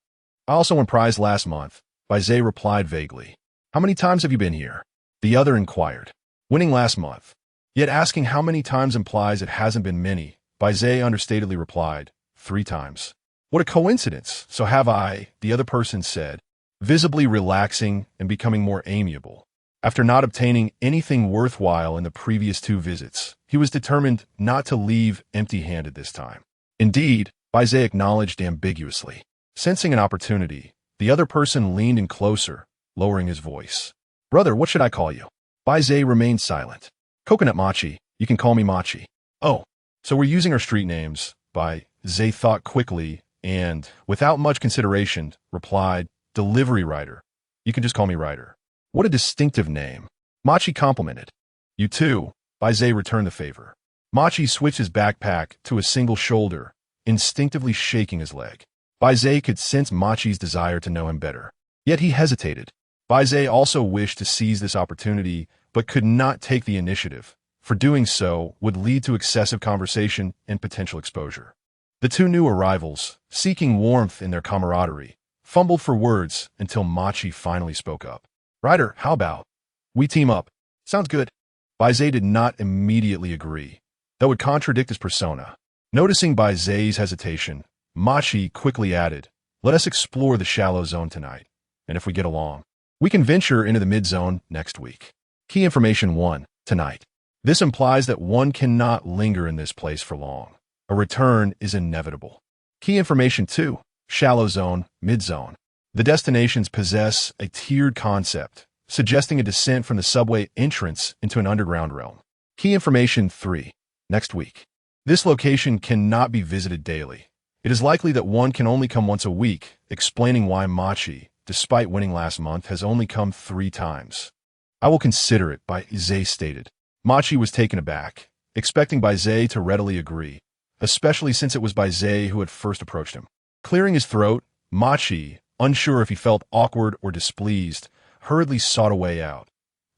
I also won prize last month. Bai Ze replied vaguely. How many times have you been here? The other inquired. Winning last month. Yet asking how many times implies it hasn't been many. Bai Ze understatedly replied, 3 times. What a coincidence. So have I, the other person said, visibly relaxing and becoming more amiable. After not obtaining anything worthwhile in the previous 2 visits, he was determined not to leave empty-handed this time. Indeed, Bai Ze acknowledged ambiguously. Sensing an opportunity, the other person leaned in closer, lowering his voice. Brother, what should I call you? Bai Ze remained silent. Coconut Mochi, you can call me Mochi. Oh, so we're using our street names. Bai Ze thought quickly and, without much consideration, replied, Delivery Rider. You can just call me Rider. What a distinctive name. Mochi complimented. You too. Bai Ze returned the favor. Mochi switched his backpack to a single shoulder, instinctively shaking his leg. Bai Ze could sense Mochi's desire to know him better. Yet he hesitated. Bai Ze also wished to seize this opportunity, but could not take the initiative, for doing so would lead to excessive conversation and potential exposure. The 2 new arrivals, seeking warmth in their camaraderie, fumbled for words until Mochi finally spoke up. Ryder, how about we team up? Sounds good. Bai Ze did not immediately agree, though it would contradict his persona. Noticing Bai Ze's hesitation, Mochi quickly added, let us explore the shallow zone tonight, and if we get along, we can venture into the mid-zone next week. Key information 1, tonight. This implies that one cannot linger in this place for long. A return is inevitable. Key information 2, shallow zone, mid-zone. The destinations possess a tiered concept, suggesting a descent from the subway entrance into an underground realm. Key information 3, next week. This location cannot be visited daily. It is likely that one can only come once a week, explaining why Mochi, despite winning last month, has only come 3 times. I will consider it, Bai Ze stated. Mochi was taken aback, expecting Bai Ze to readily agree, especially since it was Bai Ze who had first approached him. Clearing his throat, Mochi, unsure if he felt awkward or displeased, hurriedly sought a way out.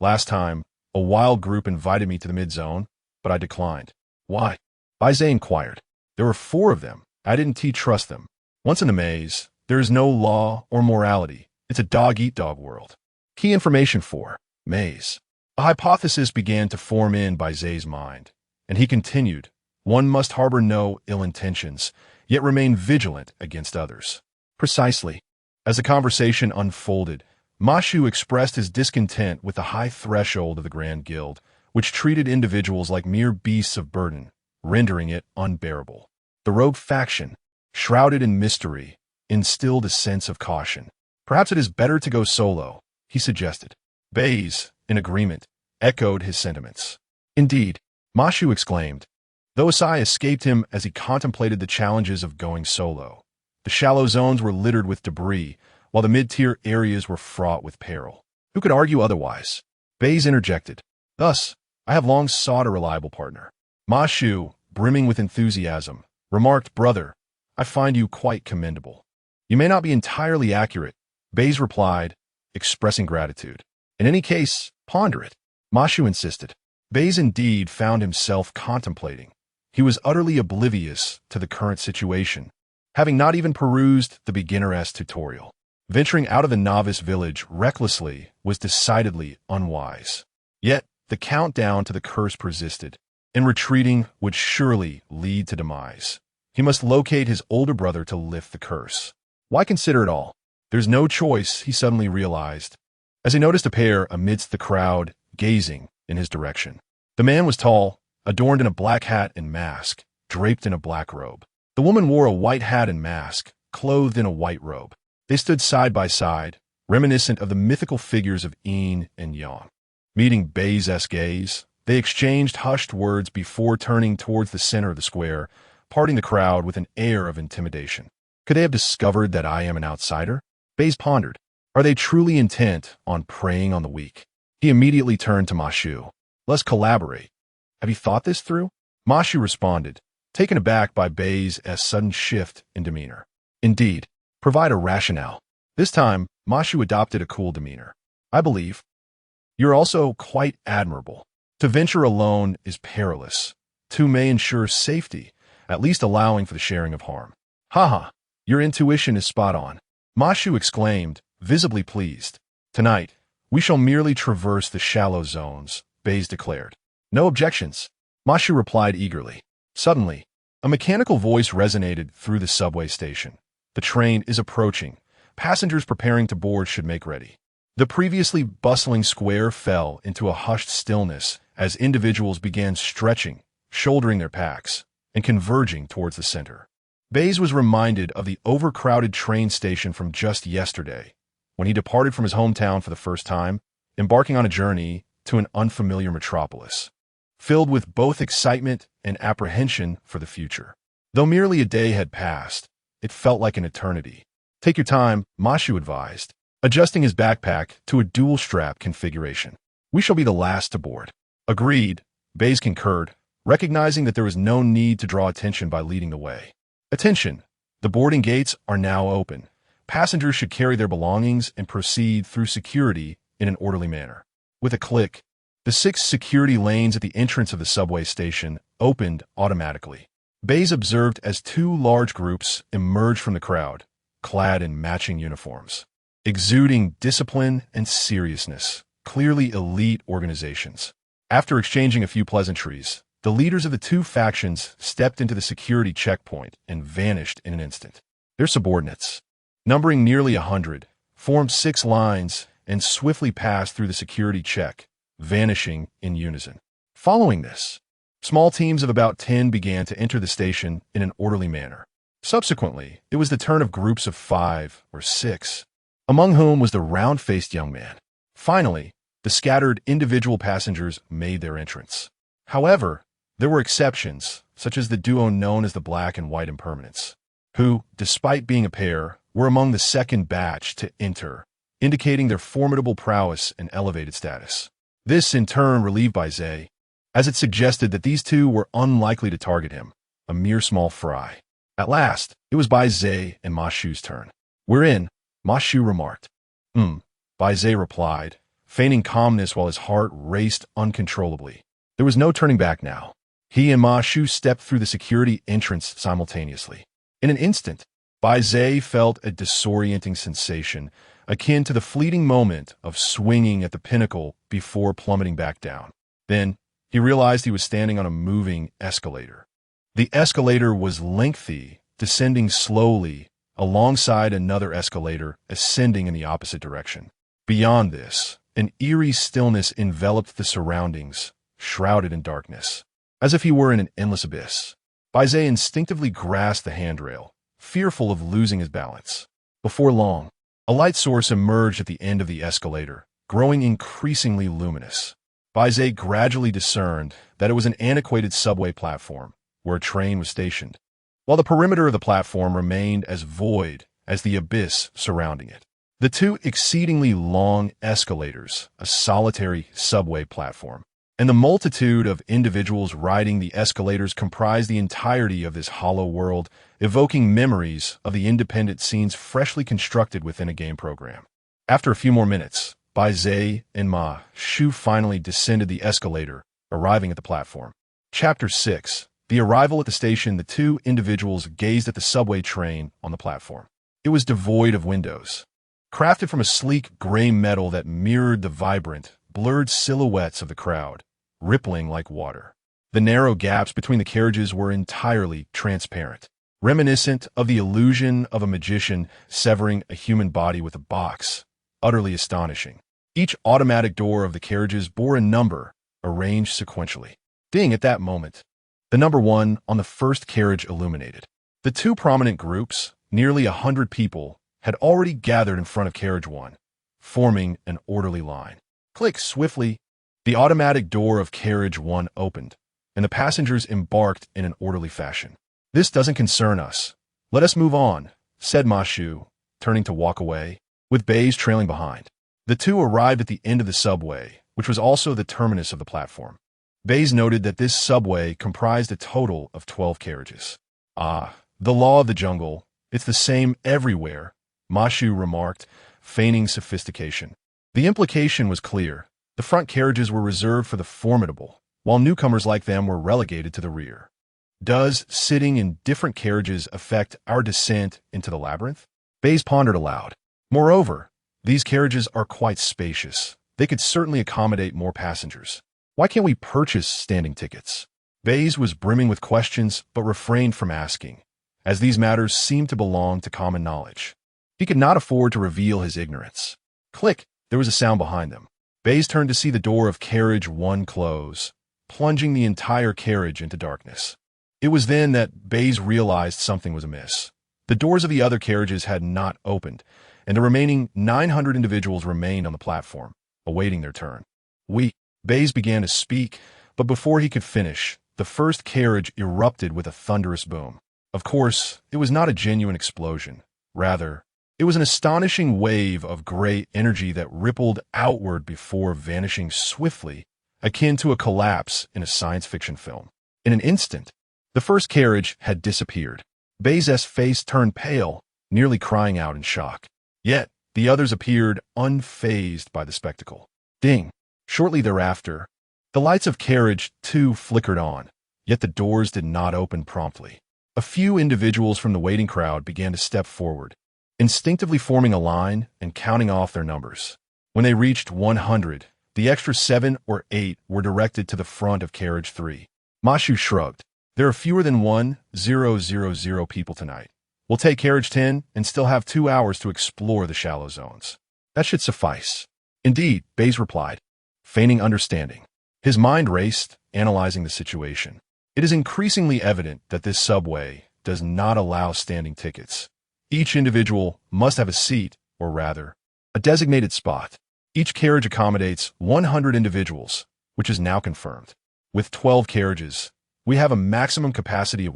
Last time, a wild group invited me to the mid-zone, but I declined. Why? Bai Ze inquired. There were 4 of them. I didn't trust them. Once in the maze, there is no law or morality. It's a dog-eat-dog world. Key information 4, maze. A hypothesis began to form in Bai Ze's mind, and he continued, one must harbor no ill intentions, yet remain vigilant against others. Precisely. As the conversation unfolded, Mashu expressed his discontent with the high threshold of the Grand Guild, which treated individuals like mere beasts of burden, rendering it unbearable. The rogue faction, shrouded in mystery, instilled a sense of caution. Perhaps it is better to go solo, he suggested. Bai Ze, in agreement, echoed his sentiments. Indeed, Mashu exclaimed, though a sigh escaped him as he contemplated the challenges of going solo. The shallow zones were littered with debris, while the mid-tier areas were fraught with peril. Who could argue otherwise? Bai Ze interjected. Thus, I have long sought a reliable partner. Mashu, brimming with enthusiasm, remarked, Brother, I find you quite commendable. You may not be entirely accurate, Bai Ze replied, expressing gratitude. In any case, ponder it. Mashu insisted. Bai Ze indeed found himself contemplating. He was utterly oblivious to the current situation, having not even perused the beginner-esque tutorial. Venturing out of the novice village recklessly was decidedly unwise. Yet, the countdown to the curse persisted, and retreating would surely lead to demise. He must locate his older brother to lift the curse. Why consider it all? There's no choice, he suddenly realized, as he noticed a pair amidst the crowd gazing in his direction. The man was tall, adorned in a black hat and mask, draped in a black robe. The woman wore a white hat and mask, clothed in a white robe. They stood side by side, reminiscent of the mythical figures of Yin and Yang. Meeting Bai Ze's gaze, they exchanged hushed words before turning towards the center of the square, parting the crowd with an air of intimidation. Could they have discovered that I am an outsider? Bai Ze pondered. Are they truly intent on preying on the weak? He immediately turned to Mashu. Let's collaborate. Have you thought this through? Mashu responded, taken aback by Bai Ze's sudden shift in demeanor. Indeed, provide a rationale. This time, Mashu adopted a cool demeanor. I believe. You're also quite admirable. To venture alone is perilous. Two may ensure safety, at least allowing for the sharing of harm. Haha, your intuition is spot on. Mashu exclaimed, visibly pleased. Tonight, we shall merely traverse the shallow zones, Bai Ze declared. No objections, Mashu replied eagerly. Suddenly, a mechanical voice resonated through the subway station. The train is approaching. Passengers preparing to board should make ready. The previously bustling square fell into a hushed stillness as individuals began stretching, shouldering their packs, and converging towards the center. Bai Ze was reminded of the overcrowded train station from just yesterday, when he departed from his hometown for the first time, embarking on a journey to an unfamiliar metropolis, filled with both excitement and apprehension for the future. Though merely a day had passed, it felt like an eternity. Take your time, Mashu advised, adjusting his backpack to a dual-strap configuration. We shall be the last to board. Agreed, Bai Ze concurred, recognizing that there was no need to draw attention by leading the way. Attention! The boarding gates are now open. Passengers should carry their belongings and proceed through security in an orderly manner. With a click, the 6 security lanes at the entrance of the subway station opened automatically. Bai Ze observed as 2 large groups emerged from the crowd, clad in matching uniforms, exuding discipline and seriousness, clearly elite organizations. After exchanging a few pleasantries, the leaders of the 2 factions stepped into the security checkpoint and vanished in an instant. Their subordinates, numbering nearly 100, formed 6 lines and swiftly passed through the security check, vanishing in unison. Following this, small teams of about 10 began to enter the station in an orderly manner. Subsequently, it was the turn of groups of 5 or 6, among whom was the round-faced young man. Finally, the scattered individual passengers made their entrance. However, there were exceptions, such as the duo known as the Black and White Impermanents, who, despite being a pair, were among the second batch to enter, indicating their formidable prowess and elevated status. This, in turn, relieved Bai Ze, as it suggested that these 2 were unlikely to target him, a mere small fry. At last, it was Bai Ze and Mashu's turn. We're in, Mashu remarked. Bai Ze replied, feigning calmness while his heart raced uncontrollably. There was no turning back now. He and Mashu stepped through the security entrance simultaneously. In an instant, Bai Ze felt a disorienting sensation akin to the fleeting moment of swinging at the pinnacle before plummeting back down. Then, he realized he was standing on a moving escalator. The escalator was lengthy, descending slowly, alongside another escalator ascending in the opposite direction. Beyond this, an eerie stillness enveloped the surroundings, shrouded in darkness, as if he were in an endless abyss. Bai Ze instinctively grasped the handrail, fearful of losing his balance. Before long, a light source emerged at the end of the escalator, growing increasingly luminous. Bai Ze gradually discerned that it was an antiquated subway platform, where a train was stationed, while the perimeter of the platform remained as void as the abyss surrounding it. The 2 exceedingly long escalators, a solitary subway platform, and the multitude of individuals riding the escalators comprised the entirety of this hollow world, evoking memories of the independent scenes freshly constructed within a game program. After a few more minutes, Bai Ze and Ma Shu finally descended the escalator, arriving at the platform. Chapter 6. The arrival at the station. The two individuals gazed at the subway train on the platform. It was devoid of windows. Crafted from a sleek gray metal that mirrored the vibrant, blurred silhouettes of the crowd, rippling like water. The narrow gaps between the carriages were entirely transparent, reminiscent of the illusion of a magician severing a human body with a box. Utterly astonishing. Each automatic door of the carriages bore a number, arranged sequentially. Ding! At that moment, the number 1 on the first carriage illuminated. The two prominent groups, nearly 100 people, had already gathered in front of carriage 1, forming an orderly line. Click! Swiftly, the automatic door of carriage 1 opened, and the passengers embarked in an orderly fashion. "This doesn't concern us. Let us move on," said Ma Shu, turning to walk away, with Bai Ze trailing behind. The two arrived at the end of the subway, which was also the terminus of the platform. Bai Ze noted that this subway comprised a total of 12 carriages. "Ah, the law of the jungle. It's the same everywhere," Ma Shu remarked, feigning sophistication. The implication was clear. The front carriages were reserved for the formidable, while newcomers like them were relegated to the rear. Does sitting in different carriages affect our descent into the labyrinth? Bai Ze pondered aloud. Moreover, these carriages are quite spacious. They could certainly accommodate more passengers. Why can't we purchase standing tickets? Bai Ze was brimming with questions, but refrained from asking, as these matters seemed to belong to common knowledge. He could not afford to reveal his ignorance. Click! There was a sound behind them. Bai Ze turned to see the door of carriage 1 close, plunging the entire carriage into darkness. It was then that Bai Ze realized something was amiss. The doors of the other carriages had not opened, and the remaining 900 individuals remained on the platform, awaiting their turn. Bai Ze began to speak, but before he could finish, the first carriage erupted with a thunderous boom. Of course, it was not a genuine explosion. Rather, it was an astonishing wave of gray energy that rippled outward before vanishing swiftly, akin to a collapse in a science fiction film. In an instant, the first carriage had disappeared. Bai Ze's face turned pale, nearly crying out in shock. Yet, the others appeared unfazed by the spectacle. Ding! Shortly thereafter, the lights of carriage 2 flickered on, yet the doors did not open promptly. A few individuals from the waiting crowd began to step forward, instinctively forming a line and counting off their numbers. When they reached 100, the extra 7 or 8 were directed to the front of carriage 3. Ma Shu shrugged. "There are fewer than 1,000 people tonight. We'll take carriage 10 and still have 2 hours to explore the shallow zones. That should suffice." "Indeed," Bai Ze replied, feigning understanding. His mind raced, analyzing the situation. It is increasingly evident that this subway does not allow standing tickets. Each individual must have a seat, or rather, a designated spot. Each carriage accommodates 100 individuals, which is now confirmed. With 12 carriages, we have a maximum capacity of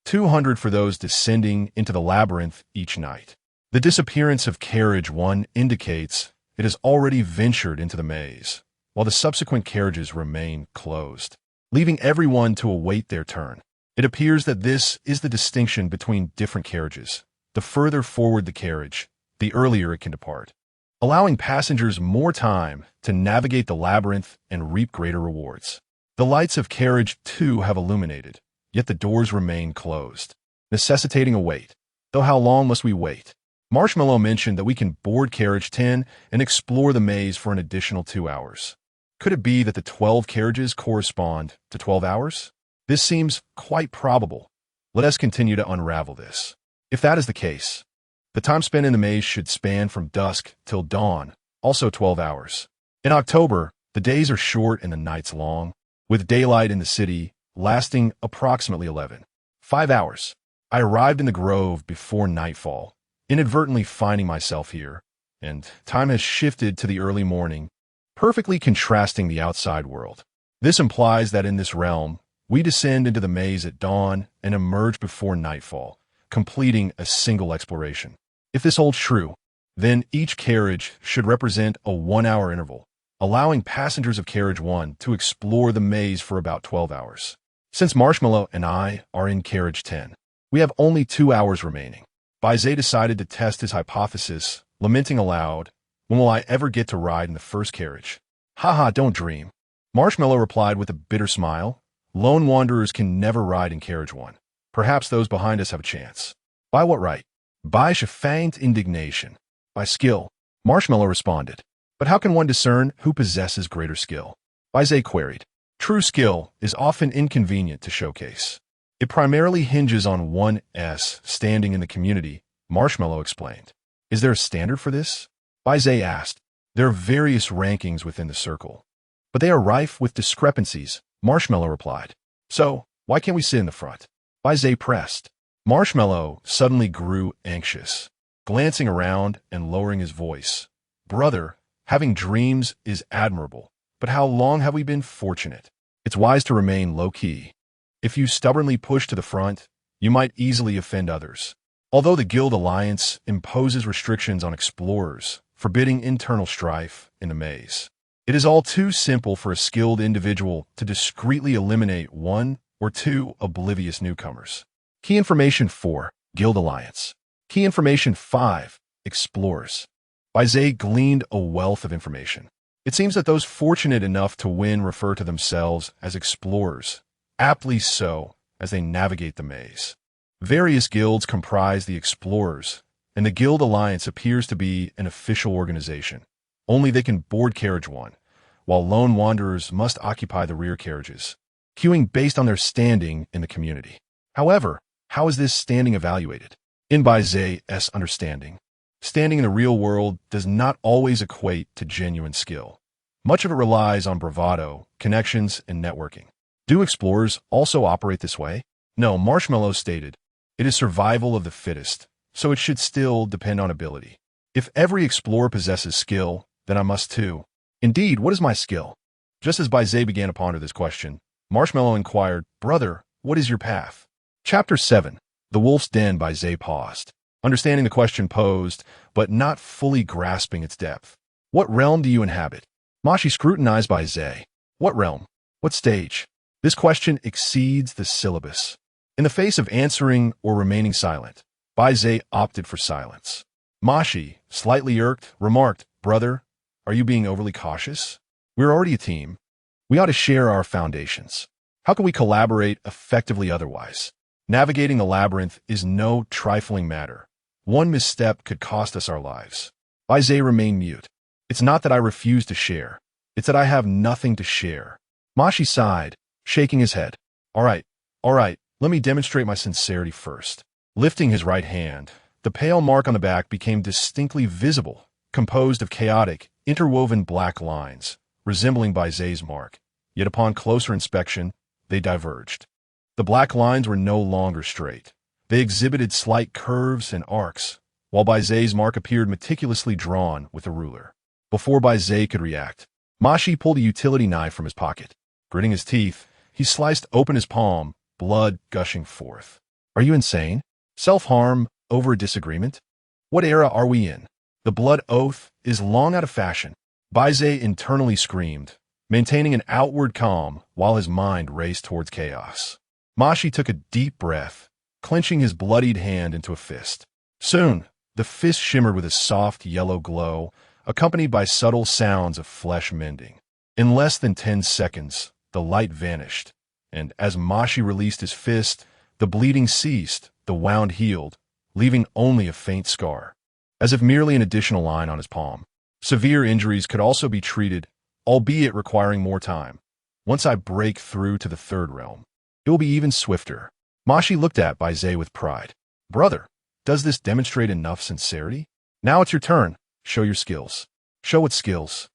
200 for those descending into the labyrinth each night. The disappearance of carriage 1 indicates it has already ventured into the maze, while the subsequent carriages remain closed, leaving everyone to await their turn. It appears that this is the distinction between different carriages. The further forward the carriage, the earlier it can depart, allowing passengers more time to navigate the labyrinth and reap greater rewards. The lights of carriage 2 have illuminated, yet the doors remain closed, necessitating a wait. Though how long must we wait? Marshmallow mentioned that we can board carriage 10 and explore the maze for an additional 2 hours. Could it be that the 12 carriages correspond to 12 hours? This seems quite probable. Let us continue to unravel this. If that is the case, the time spent in the maze should span from dusk till dawn, also 12 hours. In October, the days are short and the nights long, with daylight in the city lasting approximately 5 hours. I arrived in the grove before nightfall, inadvertently finding myself here, and time has shifted to the early morning, perfectly contrasting the outside world. This implies that in this realm, we descend into the maze at dawn and emerge before nightfall, completing a single exploration. If this holds true, then each carriage should represent a 1-hour interval, allowing passengers of carriage 1 to explore the maze for about 12 hours. Since Marshmallow and I are in carriage 10, we have only 2 hours remaining. Bai Ze decided to test his hypothesis, lamenting aloud, When will I ever get to ride in the first carriage? Haha, don't dream. Marshmallow replied with a bitter smile. Lone wanderers can never ride in carriage one. Perhaps those behind us have a chance. By what right? By feigned indignation. By skill. Marshmallow responded. But how can one discern who possesses greater skill? Bai Ze queried. True skill is often inconvenient to showcase. It primarily hinges on one's standing in the community, Marshmallow explained. Is there a standard for this? Bai Ze asked. There are various rankings within the circle, but they are rife with discrepancies, Marshmallow replied. So, why can't we sit in the front? Bai Ze pressed. Marshmallow suddenly grew anxious, glancing around and lowering his voice. Brother, having dreams is admirable, but how long have we been fortunate? It's wise to remain low-key. If you stubbornly push to the front, you might easily offend others. Although the Guild Alliance imposes restrictions on explorers, forbidding internal strife in the maze, it is all too simple for a skilled individual to discreetly eliminate one or two oblivious newcomers. Key Information 4. Guild Alliance. Key Information 5. Explorers. Bai Ze gleaned a wealth of information. It seems that those fortunate enough to win refer to themselves as explorers, aptly so, as they navigate the maze. Various guilds comprise the explorers, and the Guild Alliance appears to be an official organization. Only they can board carriage one, while lone wanderers must occupy the rear carriages, queuing based on their standing in the community. However, how is this standing evaluated? In Bai Ze's understanding, standing in the real world does not always equate to genuine skill. Much of it relies on bravado, connections, and networking. Do explorers also operate this way? No, Marshmallow stated. It is survival of the fittest, so it should still depend on ability. If every explorer possesses skill, then I must too. Indeed, what is my skill? Just as Bai Ze began to ponder this question, Marshmallow inquired, Brother, what is your path? Chapter 7. The Wolf's Den. Bai Ze paused, understanding the question posed, but not fully grasping its depth. What realm do you inhabit? Mashi scrutinized Bai Ze. What realm? What stage? This question exceeds the syllabus. In the face of answering or remaining silent, Bai Ze opted for silence. Mashi, slightly irked, remarked, Brother, are you being overly cautious? We're already a team. We ought to share our foundations. How can we collaborate effectively otherwise? Navigating the labyrinth is no trifling matter. One misstep could cost us our lives. Bai Ze remained mute. It's not that I refuse to share. It's that I have nothing to share. Mashi sighed, shaking his head. All right, let me demonstrate my sincerity first. Lifting his right hand, the pale mark on the back became distinctly visible, composed of chaotic, interwoven black lines, resembling Bai Ze's mark. Yet upon closer inspection, they diverged. The black lines were no longer straight. They exhibited slight curves and arcs, while Bai Ze's mark appeared meticulously drawn with a ruler. Before Bai Ze could react, Mashi pulled a utility knife from his pocket. Gritting his teeth, he sliced open his palm, blood gushing forth. Are you insane? Self-harm over a disagreement? What era are we in? The blood oath is long out of fashion. Bai Ze internally screamed, maintaining an outward calm while his mind raced towards chaos. Mashi took a deep breath, clenching his bloodied hand into a fist. Soon, the fist shimmered with a soft yellow glow, accompanied by subtle sounds of flesh mending. In less than 10 seconds, the light vanished, and as Mashi released his fist, the bleeding ceased, the wound healed, leaving only a faint scar, as if merely an additional line on his palm. Severe injuries could also be treated, albeit requiring more time. Once I break through to the third realm, it will be even swifter. Mashi looked at Bai Ze with pride. Brother, does this demonstrate enough sincerity? Now it's your turn. Show your skills. Show what skills?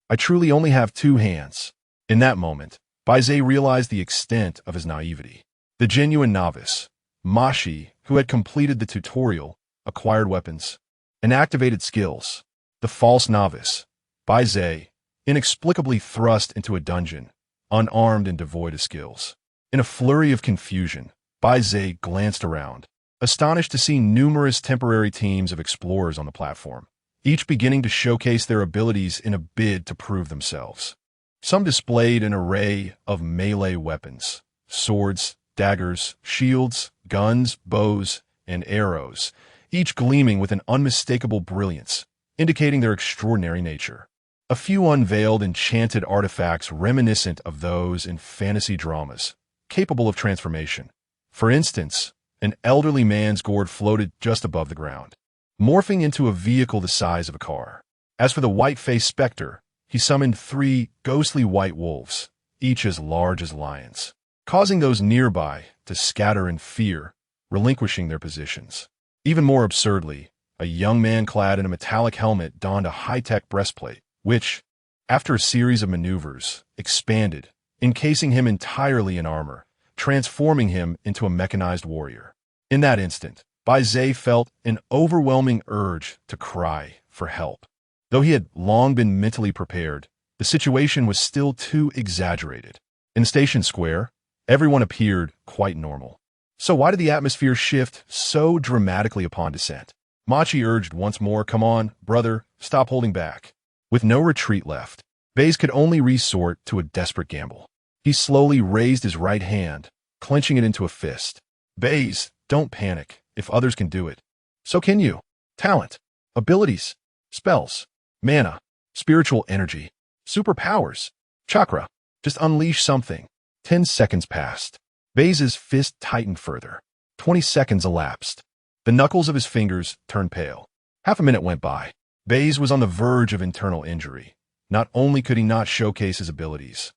I truly only have 2 hands. In that moment, Bai Ze realized the extent of his naivety. The genuine novice, Mashi, who had completed the tutorial, acquired weapons, and activated skills. The false novice, Bai Ze, inexplicably thrust into a dungeon, unarmed and devoid of skills. In a flurry of confusion, Bai Ze glanced around, astonished to see numerous temporary teams of explorers on the platform, each beginning to showcase their abilities in a bid to prove themselves. Some displayed an array of melee weapons, swords, daggers, shields, guns, bows, and arrows, each gleaming with an unmistakable brilliance, indicating their extraordinary nature. A few unveiled enchanted artifacts reminiscent of those in fantasy dramas, capable of transformation. For instance, an elderly man's gourd floated just above the ground, morphing into a vehicle the size of a car. As for the white-faced specter, he summoned 3 ghostly white wolves, each as large as lions, causing those nearby to scatter in fear, relinquishing their positions. Even more absurdly, a young man clad in a metallic helmet donned a high-tech breastplate, which, after a series of maneuvers, expanded, encasing him entirely in armor, transforming him into a mechanized warrior. In that instant, Bai Ze felt an overwhelming urge to cry for help. Though he had long been mentally prepared, the situation was still too exaggerated. In the station square, everyone appeared quite normal. So why did the atmosphere shift so dramatically upon descent? Machi urged once more, "Come on, brother, stop holding back." With no retreat left, Bai Ze could only resort to a desperate gamble. He slowly raised his right hand, clenching it into a fist. "Bai Ze, don't panic. If others can do it, so can you. Talent, abilities, spells, mana, spiritual energy, superpowers, chakra. Just unleash something." 10 seconds passed. Bai Ze's fist tightened further. 20 seconds elapsed. The knuckles of his fingers turned pale. Half a minute went by. Bai Ze was on the verge of internal injury. Not only could he not showcase his abilities,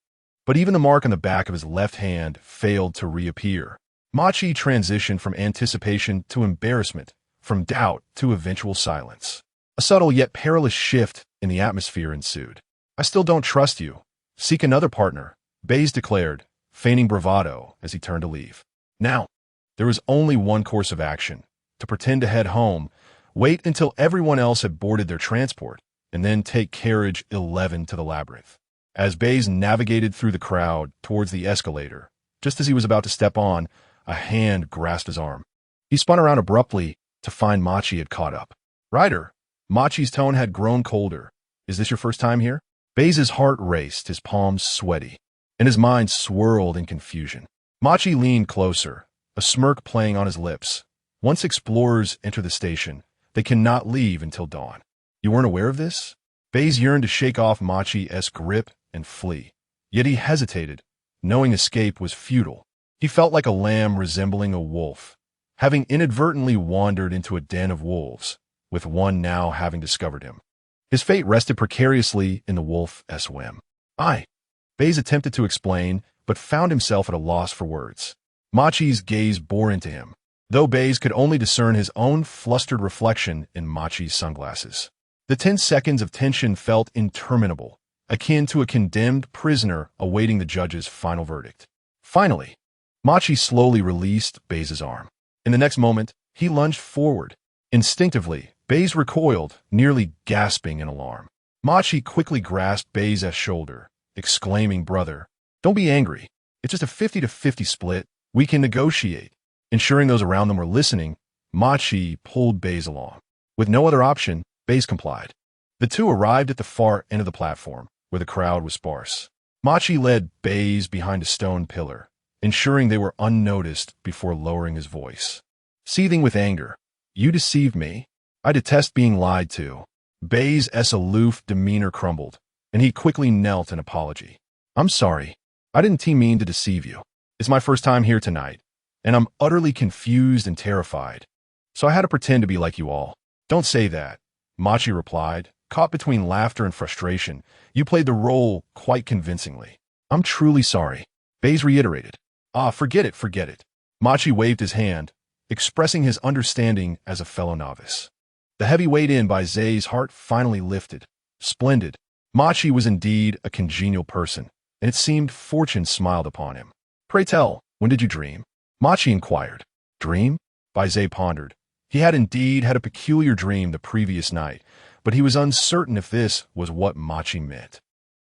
but even the mark on the back of his left hand failed to reappear. Machi transitioned from anticipation to embarrassment, from doubt to eventual silence. A subtle yet perilous shift in the atmosphere ensued. "I still don't trust you. Seek another partner," Bai Ze declared, feigning bravado as he turned to leave. Now, there was only one course of action: to pretend to head home, wait until everyone else had boarded their transport, and then take carriage 11 to the labyrinth. As Bai Ze navigated through the crowd towards the escalator, just as he was about to step on, a hand grasped his arm. He spun around abruptly to find Machi had caught up. "Rider," Machi's tone had grown colder. "Is this your first time here?" Bai Ze's heart raced, his palms sweaty, and his mind swirled in confusion. Machi leaned closer, a smirk playing on his lips. "Once explorers enter the station, they cannot leave until dawn." "You weren't aware of this?" Bai Ze yearned to shake off Machi's grip and flee. Yet he hesitated, knowing escape was futile. He felt like a lamb resembling a wolf, having inadvertently wandered into a den of wolves, with one now having discovered him. His fate rested precariously in the wolf's whim. Bai Ze attempted to explain, but found himself at a loss for words. Machi's gaze bore into him, though Bai Ze could only discern his own flustered reflection in Machi's sunglasses. The 10 seconds of tension felt interminable, akin to a condemned prisoner awaiting the judge's final verdict. Finally, Machi slowly released Bai Ze's arm. In the next moment, he lunged forward. Instinctively, Bai Ze recoiled, nearly gasping in alarm. Machi quickly grasped Bai Ze's shoulder, exclaiming, "Brother, don't be angry. It's just a 50-50 split. We can negotiate." Ensuring those around them were listening, Machi pulled Bai Ze along. With no other option, Bai Ze complied. The two arrived at the far end of the platform, where the crowd was sparse. Machi led Bai Ze behind a stone pillar, ensuring they were unnoticed before lowering his voice. Seething with anger, "You deceived me. I detest being lied to." Bai Ze's aloof demeanor crumbled, and he quickly knelt in apology. "I'm sorry. I didn't mean to deceive you. It's my first time here tonight, and I'm utterly confused and terrified. So I had to pretend to be like you all." "Don't say that," Machi replied, caught between laughter and frustration. "You played the role quite convincingly." "I'm truly sorry," Bai Ze reiterated. Forget it, forget it." Machi waved his hand, expressing his understanding as a fellow novice. The heavy weight in Bai Ze's heart finally lifted. Splendid. Machi was indeed a congenial person, and it seemed fortune smiled upon him. "Pray tell, when did you dream?" Machi inquired. "Dream?" Bai Ze pondered. He had indeed had a peculiar dream the previous night, but he was uncertain if this was what Machi meant.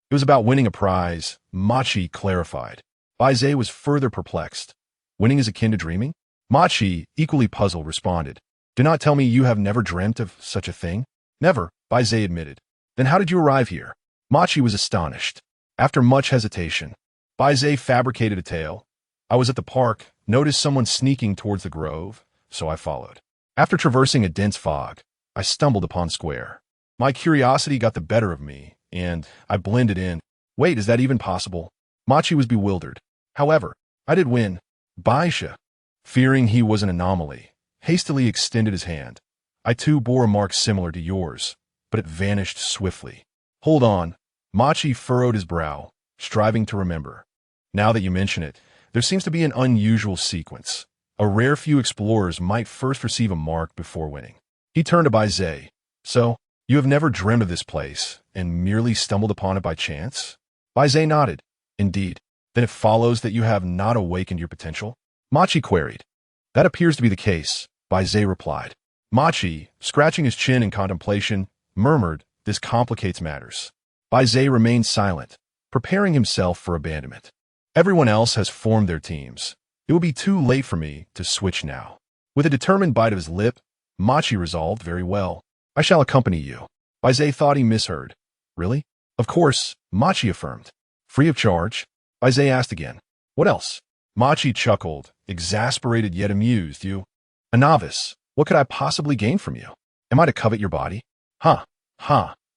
It was about winning a prize, Machi clarified. Bai Ze was further perplexed. "Winning is akin to dreaming?" Machi, equally puzzled, responded. "Do not tell me you have never dreamt of such a thing?" "Never," Bai Ze admitted. "Then how did you arrive here?" Machi was astonished. After much hesitation, Bai Ze fabricated a tale. "I was at the park, noticed someone sneaking towards the grove, so I followed. After traversing a dense fog, I stumbled upon Square. My curiosity got the better of me, and I blended in. Wait, is that even possible? Machi was bewildered. However, I did win. Bai Ze, fearing he was an anomaly, hastily extended his hand. I too bore a mark similar to yours, but it vanished swiftly. Hold on. Machi furrowed his brow, striving to remember. Now that you mention it, there seems to be an unusual sequence. A rare few explorers might first receive a mark before winning. He turned to Bai Ze. So, you have never dreamed of this place, and merely stumbled upon it by chance? Bai Ze nodded. Indeed. Then it follows that you have not awakened your potential? Machi queried. That appears to be the case, Bai Ze replied. Machi, scratching his chin in contemplation, murmured, this complicates matters. Bai Ze remained silent, preparing himself for abandonment. Everyone else has formed their teams. It will be too late for me to switch now. With a determined bite of his lip, Machi resolved, very well. I shall accompany you. Bai Ze thought he misheard. Really? Of course, Machi affirmed. Free of charge? Bai Ze asked again. What else? Machi chuckled, exasperated yet amused. You, a novice, what could I possibly gain from you? Am I to covet your body? Huh,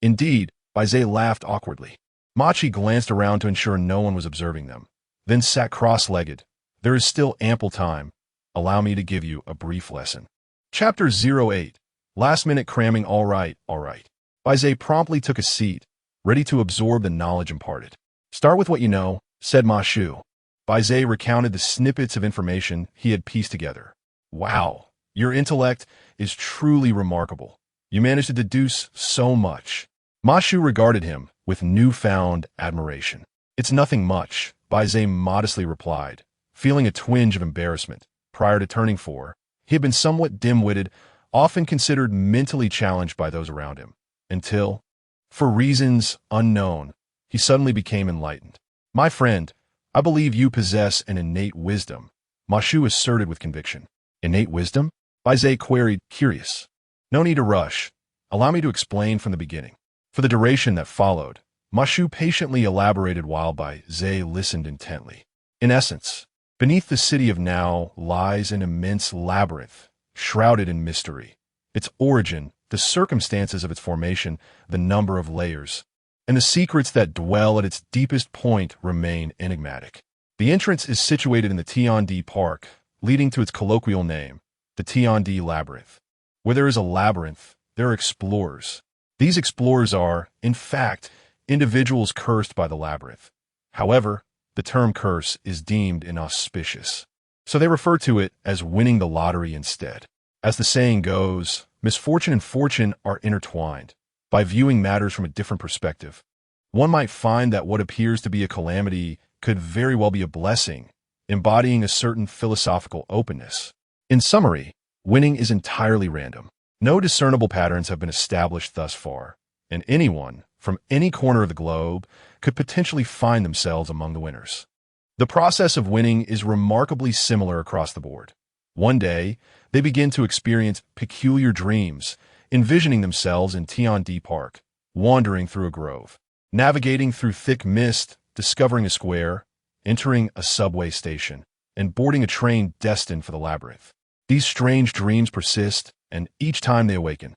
indeed, Bai Ze laughed awkwardly. Machi glanced around to ensure no one was observing them, then sat cross-legged. There is still ample time. Allow me to give you a brief lesson. Chapter 08. Last-minute cramming. All right. Bai Ze promptly took a seat, ready to absorb the knowledge imparted. Start with what you know, said Ma Shu. Bai Ze recounted the snippets of information he had pieced together. Wow, your intellect is truly remarkable. You managed to deduce so much. Ma Shu regarded him with newfound admiration. It's nothing much, Bai Ze modestly replied, feeling a twinge of embarrassment. Prior to turning 4, he had been somewhat dim-witted, often considered mentally challenged by those around him, until, for reasons unknown, he suddenly became enlightened. My friend, I believe you possess an innate wisdom, Ma Shu asserted with conviction. Innate wisdom? Bai Ze queried, curious. No need to rush. Allow me to explain from the beginning. For the duration that followed, Ma Shu patiently elaborated while Bai Ze listened intently. In essence, beneath the city of Now lies an immense labyrinth, shrouded in mystery. Its origin, the circumstances of its formation, the number of layers, and the secrets that dwell at its deepest point remain enigmatic. The entrance is situated in the Tiandi Park, leading to its colloquial name, the Tiandi Labyrinth. Where there is a labyrinth, there are explorers. These explorers are, in fact, individuals cursed by the labyrinth. However, the term curse is deemed inauspicious, so they refer to it as winning the lottery instead. As the saying goes, misfortune and fortune are intertwined. By viewing matters from a different perspective, one might find that what appears to be a calamity could very well be a blessing, embodying a certain philosophical openness. In summary, winning is entirely random. No discernible patterns have been established thus far, and anyone, from any corner of the globe, could potentially find themselves among the winners. The process of winning is remarkably similar across the board. One day, they begin to experience peculiar dreams, envisioning themselves in Tiandi Park, wandering through a grove, navigating through thick mist, discovering a square, entering a subway station, and boarding a train destined for the labyrinth. These strange dreams persist, and each time they awaken,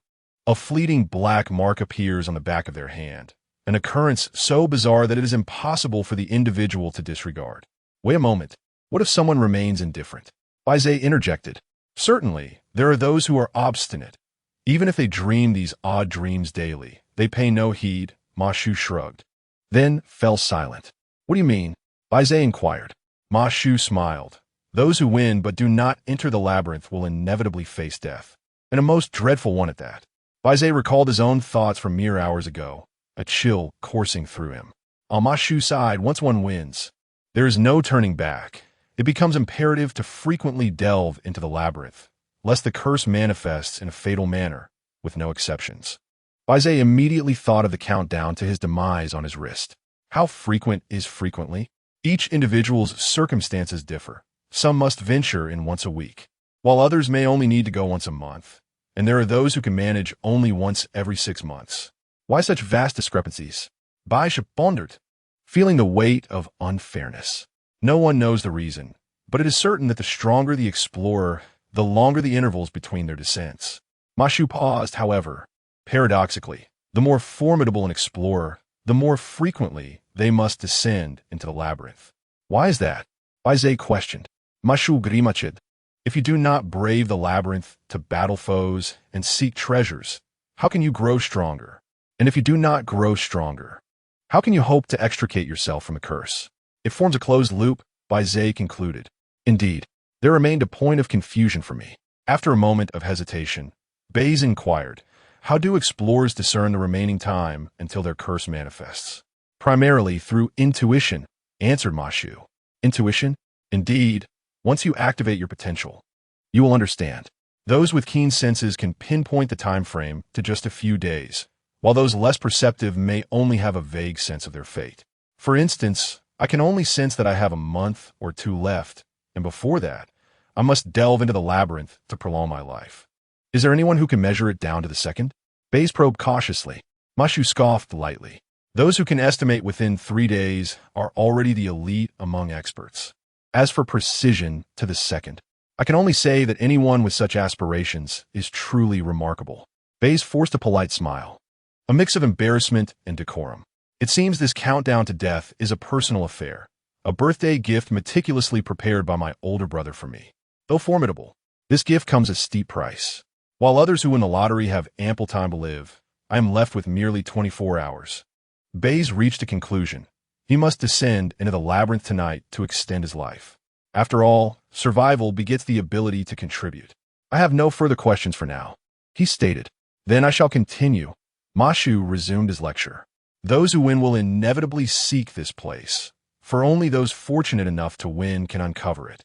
a fleeting black mark appears on the back of their hand, an occurrence so bizarre that it is impossible for the individual to disregard. Wait a moment, what if someone remains indifferent? Bai Ze interjected. Certainly, there are those who are obstinate. Even if they dream these odd dreams daily, they pay no heed. Ma Shu shrugged, then fell silent. What do you mean? Bai Ze inquired. Ma Shu smiled. Those who win but do not enter the labyrinth will inevitably face death, and a most dreadful one at that. Bai Ze recalled his own thoughts from mere hours ago, a chill coursing through him. On Ma Shu's side, once one wins, there is no turning back. It becomes imperative to frequently delve into the labyrinth, lest the curse manifests in a fatal manner, with no exceptions. Bai Ze immediately thought of the countdown to his demise on his wrist. How frequent is frequently? Each individual's circumstances differ. Some must venture in once a week, while others may only need to go once a month, and there are those who can manage only once every 6 months. Why such vast discrepancies? Bai Ze pondered, feeling the weight of unfairness. No one knows the reason, but it is certain that the stronger the explorer, the longer the intervals between their descents. Ma Shu paused, however. Paradoxically, The more formidable an explorer, the more frequently they must descend into the labyrinth. Why is that? Bai Ze questioned. Mashu grimachid. If you do not brave the labyrinth to battle foes and seek treasures, how can you grow stronger? And if you do not grow stronger, how can you hope to extricate yourself from the curse? It forms a closed loop, Bai Ze concluded. Indeed, there remained a point of confusion for me. After a moment of hesitation, Bai Ze inquired, how do explorers discern the remaining time until their curse manifests? Primarily through intuition, answered Mashu. Intuition? Indeed, once you activate your potential, you will understand. Those with keen senses can pinpoint the time frame to just a few days, while those less perceptive may only have a vague sense of their fate. For instance, I can only sense that I have a month or two left, and before that, I must delve into the labyrinth to prolong my life. Is there anyone who can measure it down to the second? Bai Ze probed cautiously. Mashu scoffed lightly. Those who can estimate within 3 days are already the elite among experts. As for precision to the second, I can only say that anyone with such aspirations is truly remarkable. Bai Ze forced a polite smile, a mix of embarrassment and decorum. It seems this countdown to death is a personal affair, a birthday gift meticulously prepared by my older brother for me. Though formidable, this gift comes at a steep price. While others who win the lottery have ample time to live, I am left with merely 24 hours. Bai Ze reached a conclusion. He must descend into the labyrinth tonight to extend his life. After all, survival begets the ability to contribute. I have no further questions for now, he stated. Then I shall continue. Mashu resumed his lecture. Those who win will inevitably seek this place, for only those fortunate enough to win can uncover it.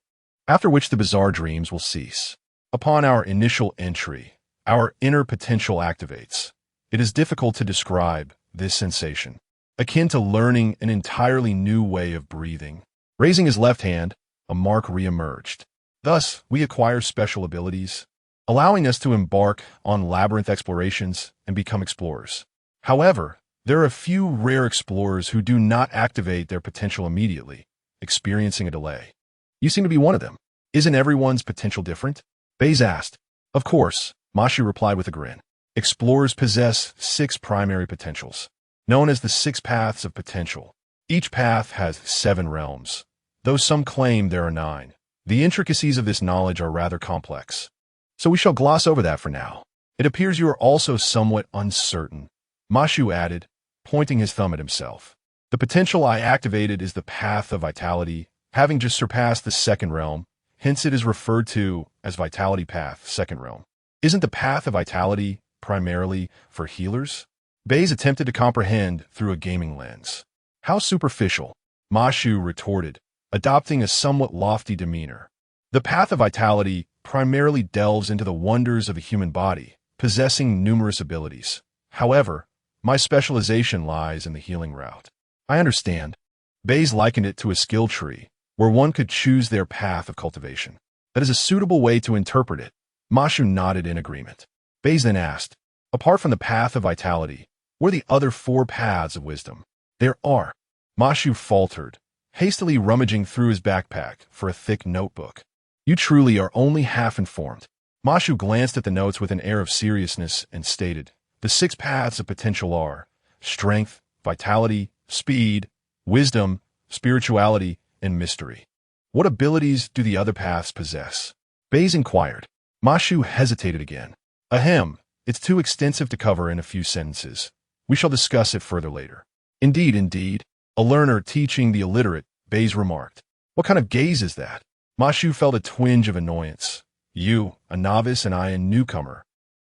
After which the bizarre dreams will cease. Upon our initial entry, our inner potential activates. It is difficult to describe this sensation, akin to learning an entirely new way of breathing. Raising his left hand, a mark re-emerged. Thus, we acquire special abilities, allowing us to embark on labyrinth explorations and become explorers. However, there are a few rare explorers who do not activate their potential immediately, experiencing a delay. You seem to be one of them. Isn't everyone's potential different? Bai Ze asked. Of course, Mashu replied with a grin. Explorers possess 6 primary potentials, known as the 6 paths of potential. Each path has 7 realms, though some claim there are 9. The intricacies of this knowledge are rather complex, so we shall gloss over that for now. It appears you are also somewhat uncertain, Mashu added, pointing his thumb at himself. The potential I activated is the path of vitality, having just surpassed the 2nd realm, hence it is referred to as Vitality Path, 2nd realm. Isn't the path of vitality primarily for healers? Bai Ze attempted to comprehend through a gaming lens. How superficial, Mashu retorted, adopting a somewhat lofty demeanor. The path of vitality primarily delves into the wonders of the human body, possessing numerous abilities. However, my specialization lies in the healing route. I understand. Bai Ze likened it to a skill tree, where one could choose their path of cultivation. That is a suitable way to interpret it. Mashu nodded in agreement. Bai Ze then asked, apart from the path of vitality, what are the other 4 paths of wisdom? There are. Mashu faltered, hastily rummaging through his backpack for a thick notebook. You truly are only half informed. Mashu glanced at the notes with an air of seriousness and stated, the 6 paths of potential are strength, vitality, speed, wisdom, spirituality, and mystery. What abilities do the other paths possess? Bai Ze inquired. Mashu hesitated again. Ahem, it's too extensive to cover in a few sentences. We shall discuss it further later. Indeed. A learner teaching the illiterate, Bai Ze remarked. What kind of gaze is that? Mashu felt a twinge of annoyance. You, a novice, and I, a newcomer,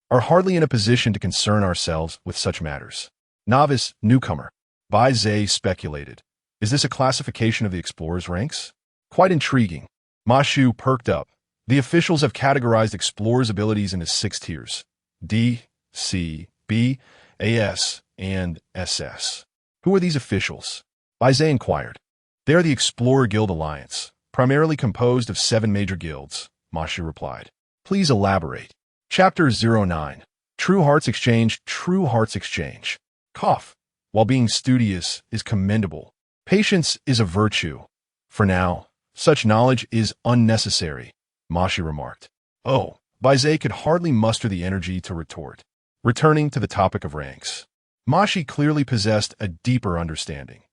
are hardly in a position to concern ourselves with such matters. Novice, newcomer. Bai Ze speculated. Is this a classification of the explorer's ranks? Quite intriguing. Mashu perked up. The officials have categorized explorers' abilities into 6 tiers. D, C, B, AS, and SS. Who are these officials? Bai Ze inquired. They are the Explorer Guild Alliance, primarily composed of 7 major guilds, Mashu replied. Please elaborate. Chapter 09. True Hearts Exchange. True Hearts Exchange. Cough. While being studious is commendable, patience is a virtue. For now, such knowledge is unnecessary, Mashu remarked. Oh, Bai Ze could hardly muster the energy to retort. Returning to the topic of ranks, Mashi clearly possessed a deeper understanding.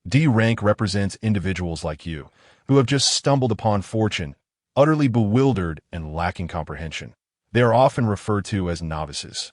D rank represents individuals like you, who have just stumbled upon fortune, utterly bewildered and lacking comprehension. They are often referred to as novices.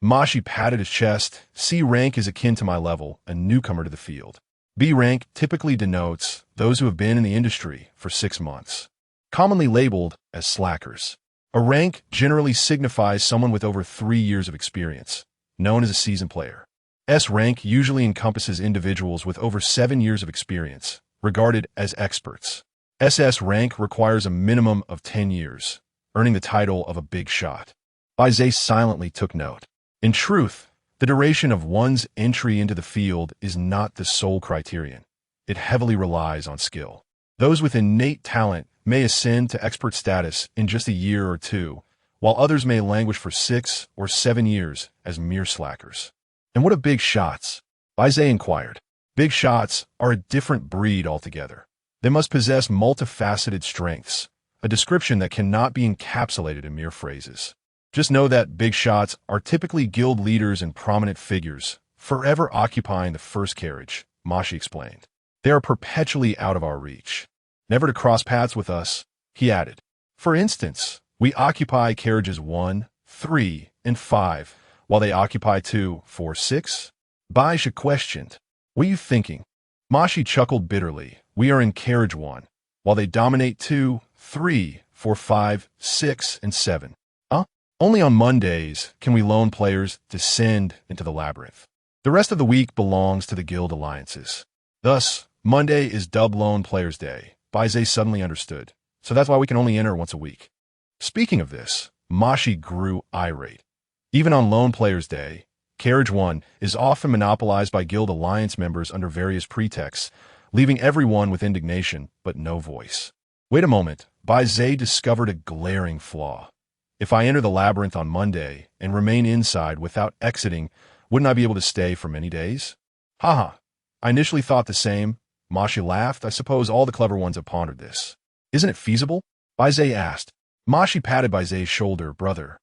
Mashi patted his chest. C rank is akin to my level, a newcomer to the field. B rank typically denotes those who have been in the industry for 6 months, commonly labeled as slackers. A rank generally signifies someone with over 3 years of experience, known as a seasoned player. S rank usually encompasses individuals with over 7 years of experience, regarded as experts. SS rank requires a minimum of 10 years, earning the title of a big shot. Bai Ze silently took note. In truth, the duration of one's entry into the field is not the sole criterion. It heavily relies on skill. Those with innate talent may ascend to expert status in just a year or two, while others may languish for 6 or 7 years as mere slackers. And what of big shots? Bai Ze inquired. Big shots are a different breed altogether. They must possess multifaceted strengths, a description that cannot be encapsulated in mere phrases. Just know that big shots are typically guild leaders and prominent figures, forever occupying the first carriage, Mashi explained. They are perpetually out of our reach. Never to cross paths with us, he added. For instance, we occupy carriages 1, 3, and 5, while they occupy 2, 4, 6? Bai Ze questioned. What are you thinking? Mashi chuckled bitterly. We are in carriage 1, while they dominate 2, 3, 4, 5, 6, and 7. Only on Mondays can we lone players descend into the labyrinth. The rest of the week belongs to the guild alliances. Thus, Monday is dubbed Lone Players' Day. Bai Ze suddenly understood. So that's why we can only enter once a week. Speaking of this, Mashi grew irate. Even on Lone Players' Day, Carriage 1 is often monopolized by guild alliance members under various pretexts, leaving everyone with indignation but no voice. Wait a moment, Bai Ze discovered a glaring flaw. If I enter the labyrinth on Monday and remain inside without exiting, wouldn't I be able to stay for many days? Haha, I initially thought the same. Mashi laughed. I suppose all the clever ones have pondered this. Isn't it feasible? Bai Ze asked. Mashi patted Bai Ze's shoulder. Brother,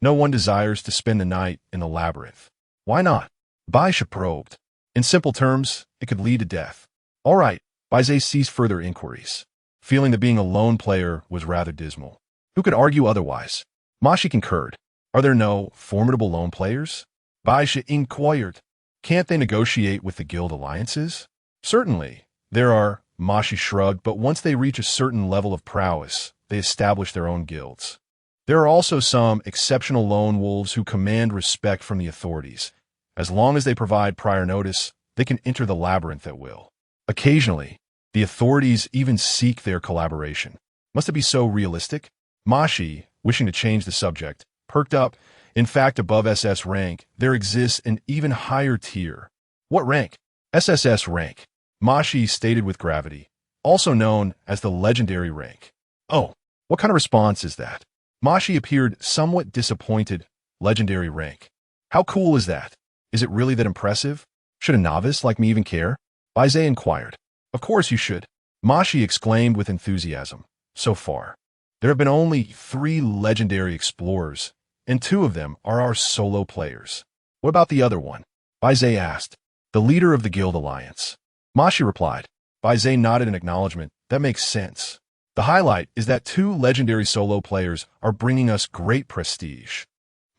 no one desires to spend the night in the labyrinth. Why not? Bai Ze probed. In simple terms, it could lead to death. All right, Bai Ze ceased further inquiries, feeling that being a lone player was rather dismal. Who could argue otherwise? Mashi concurred. Are there no formidable lone players? Bai Ze inquired. Can't they negotiate with the guild alliances? Certainly, there are, Mashi shrugged, but once they reach a certain level of prowess, they establish their own guilds. There are also some exceptional lone wolves who command respect from the authorities. As long as they provide prior notice, they can enter the labyrinth at will. Occasionally, the authorities even seek their collaboration. Must it be so realistic? Mashi, wishing to change the subject, perked up. In fact, above SS rank, there exists an even higher tier. What rank? SSS rank. Mashi stated with gravity, also known as the legendary rank. Oh, what kind of response is that? Mashi appeared somewhat disappointed. Legendary rank. How cool is that? Is it really that impressive? Should a novice like me even care? Bai Ze inquired. Of course you should. Mashi exclaimed with enthusiasm. So far, there have been only 3 legendary explorers, and 2 of them are our solo players. What about the other one? Bai Ze asked. The leader of the guild alliance. Mashi replied. Bai Ze nodded in acknowledgement. That makes sense. The highlight is that 2 legendary solo players are bringing us great prestige.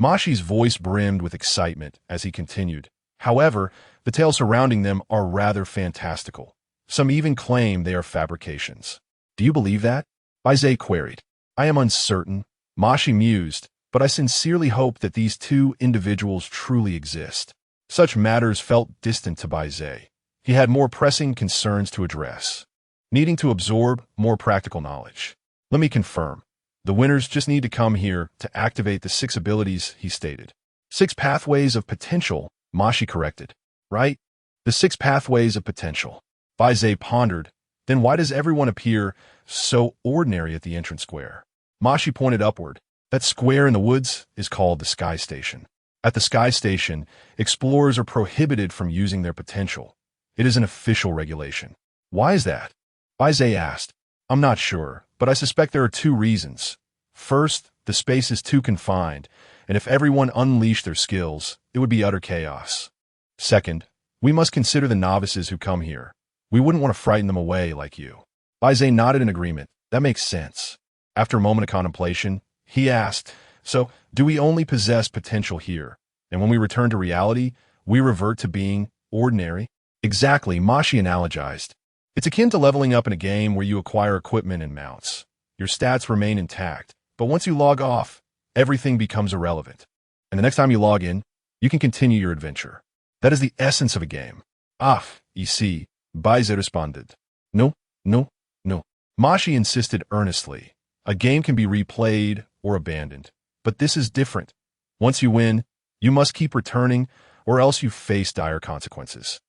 Mashi's voice brimmed with excitement as he continued. However, the tales surrounding them are rather fantastical. Some even claim they are fabrications. Do you believe that? Bai Ze queried. I am uncertain, Mashi mused, but I sincerely hope that these 2 individuals truly exist. Such matters felt distant to Bai Ze. He had more pressing concerns to address, needing to absorb more practical knowledge. Let me confirm. The winners just need to come here to activate the 6 abilities, he stated. 6 pathways of potential, Mashi corrected. Right? The 6 pathways of potential. Bai Ze pondered. Then why does everyone appear so ordinary at the entrance square? Mashi pointed upward. That square in the woods is called the Sky Station. At the Sky Station, explorers are prohibited from using their potential. It is an official regulation. Why is that? Bai Ze asked. I'm not sure, but I suspect there are 2 reasons. First, the space is too confined, and if everyone unleashed their skills, it would be utter chaos. Second, we must consider the novices who come here. We wouldn't want to frighten them away like you. Bai Ze nodded in agreement. That makes sense. After a moment of contemplation, he asked, so, do we only possess potential here? And when we return to reality, we revert to being ordinary? Exactly, Mashi analogized. It's akin to leveling up in a game where you acquire equipment and mounts. Your stats remain intact, but once you log off, everything becomes irrelevant. And the next time you log in, you can continue your adventure. That is the essence of a game. Ah, you see, Bai Ze responded. No, no, no. Mashi insisted earnestly. A game can be replayed or abandoned, but this is different. Once you win, you must keep returning, or else you face dire consequences.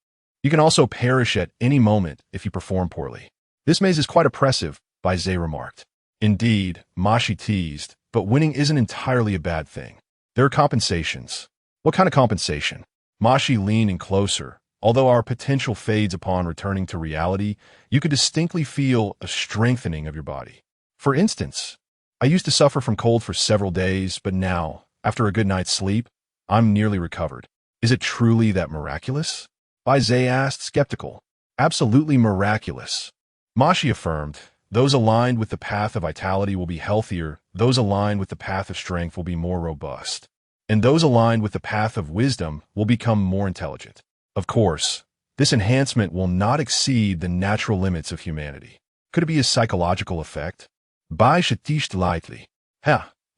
You can also perish at any moment if you perform poorly. This maze is quite oppressive, Bai Ze remarked. Indeed, Mashi teased, but winning isn't entirely a bad thing. There are compensations. What kind of compensation? Mashi leaned in closer. Although our potential fades upon returning to reality, you could distinctly feel a strengthening of your body. For instance, I used to suffer from cold for several days, but now, after a good night's sleep, I'm nearly recovered. Is it truly that miraculous? Bai Ze asked, skeptical. Absolutely miraculous. Mashi affirmed, those aligned with the path of vitality will be healthier, those aligned with the path of strength will be more robust, and those aligned with the path of wisdom will become more intelligent. Of course, this enhancement will not exceed the natural limits of humanity. Could it be a psychological effect? Bai Ze teased lightly.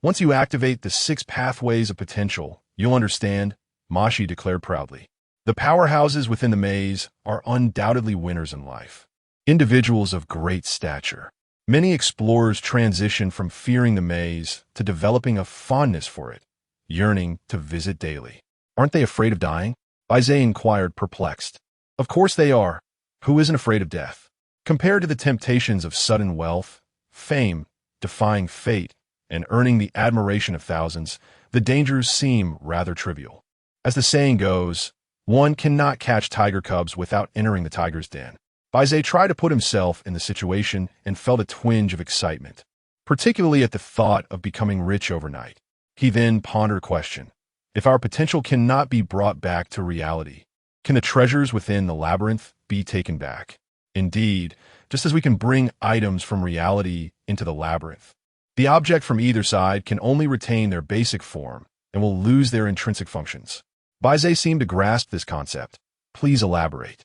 Once you activate the 6 pathways of potential, you'll understand, Mashi declared proudly. The powerhouses within the maze are undoubtedly winners in life. Individuals of great stature. Many explorers transition from fearing the maze to developing a fondness for it, yearning to visit daily. Aren't they afraid of dying? Bai Ze inquired, perplexed. Of course they are. Who isn't afraid of death? Compared to the temptations of sudden wealth, fame, defying fate, and earning the admiration of thousands, the dangers seem rather trivial. As the saying goes, one cannot catch tiger cubs without entering the tiger's den. Bai Ze tried to put himself in the situation and felt a twinge of excitement, particularly at the thought of becoming rich overnight. He then pondered a question. If our potential cannot be brought back to reality, can the treasures within the labyrinth be taken back? Indeed, just as we can bring items from reality into the labyrinth, the object from either side can only retain their basic form and will lose their intrinsic functions. Bai Ze seemed to grasp this concept. Please elaborate.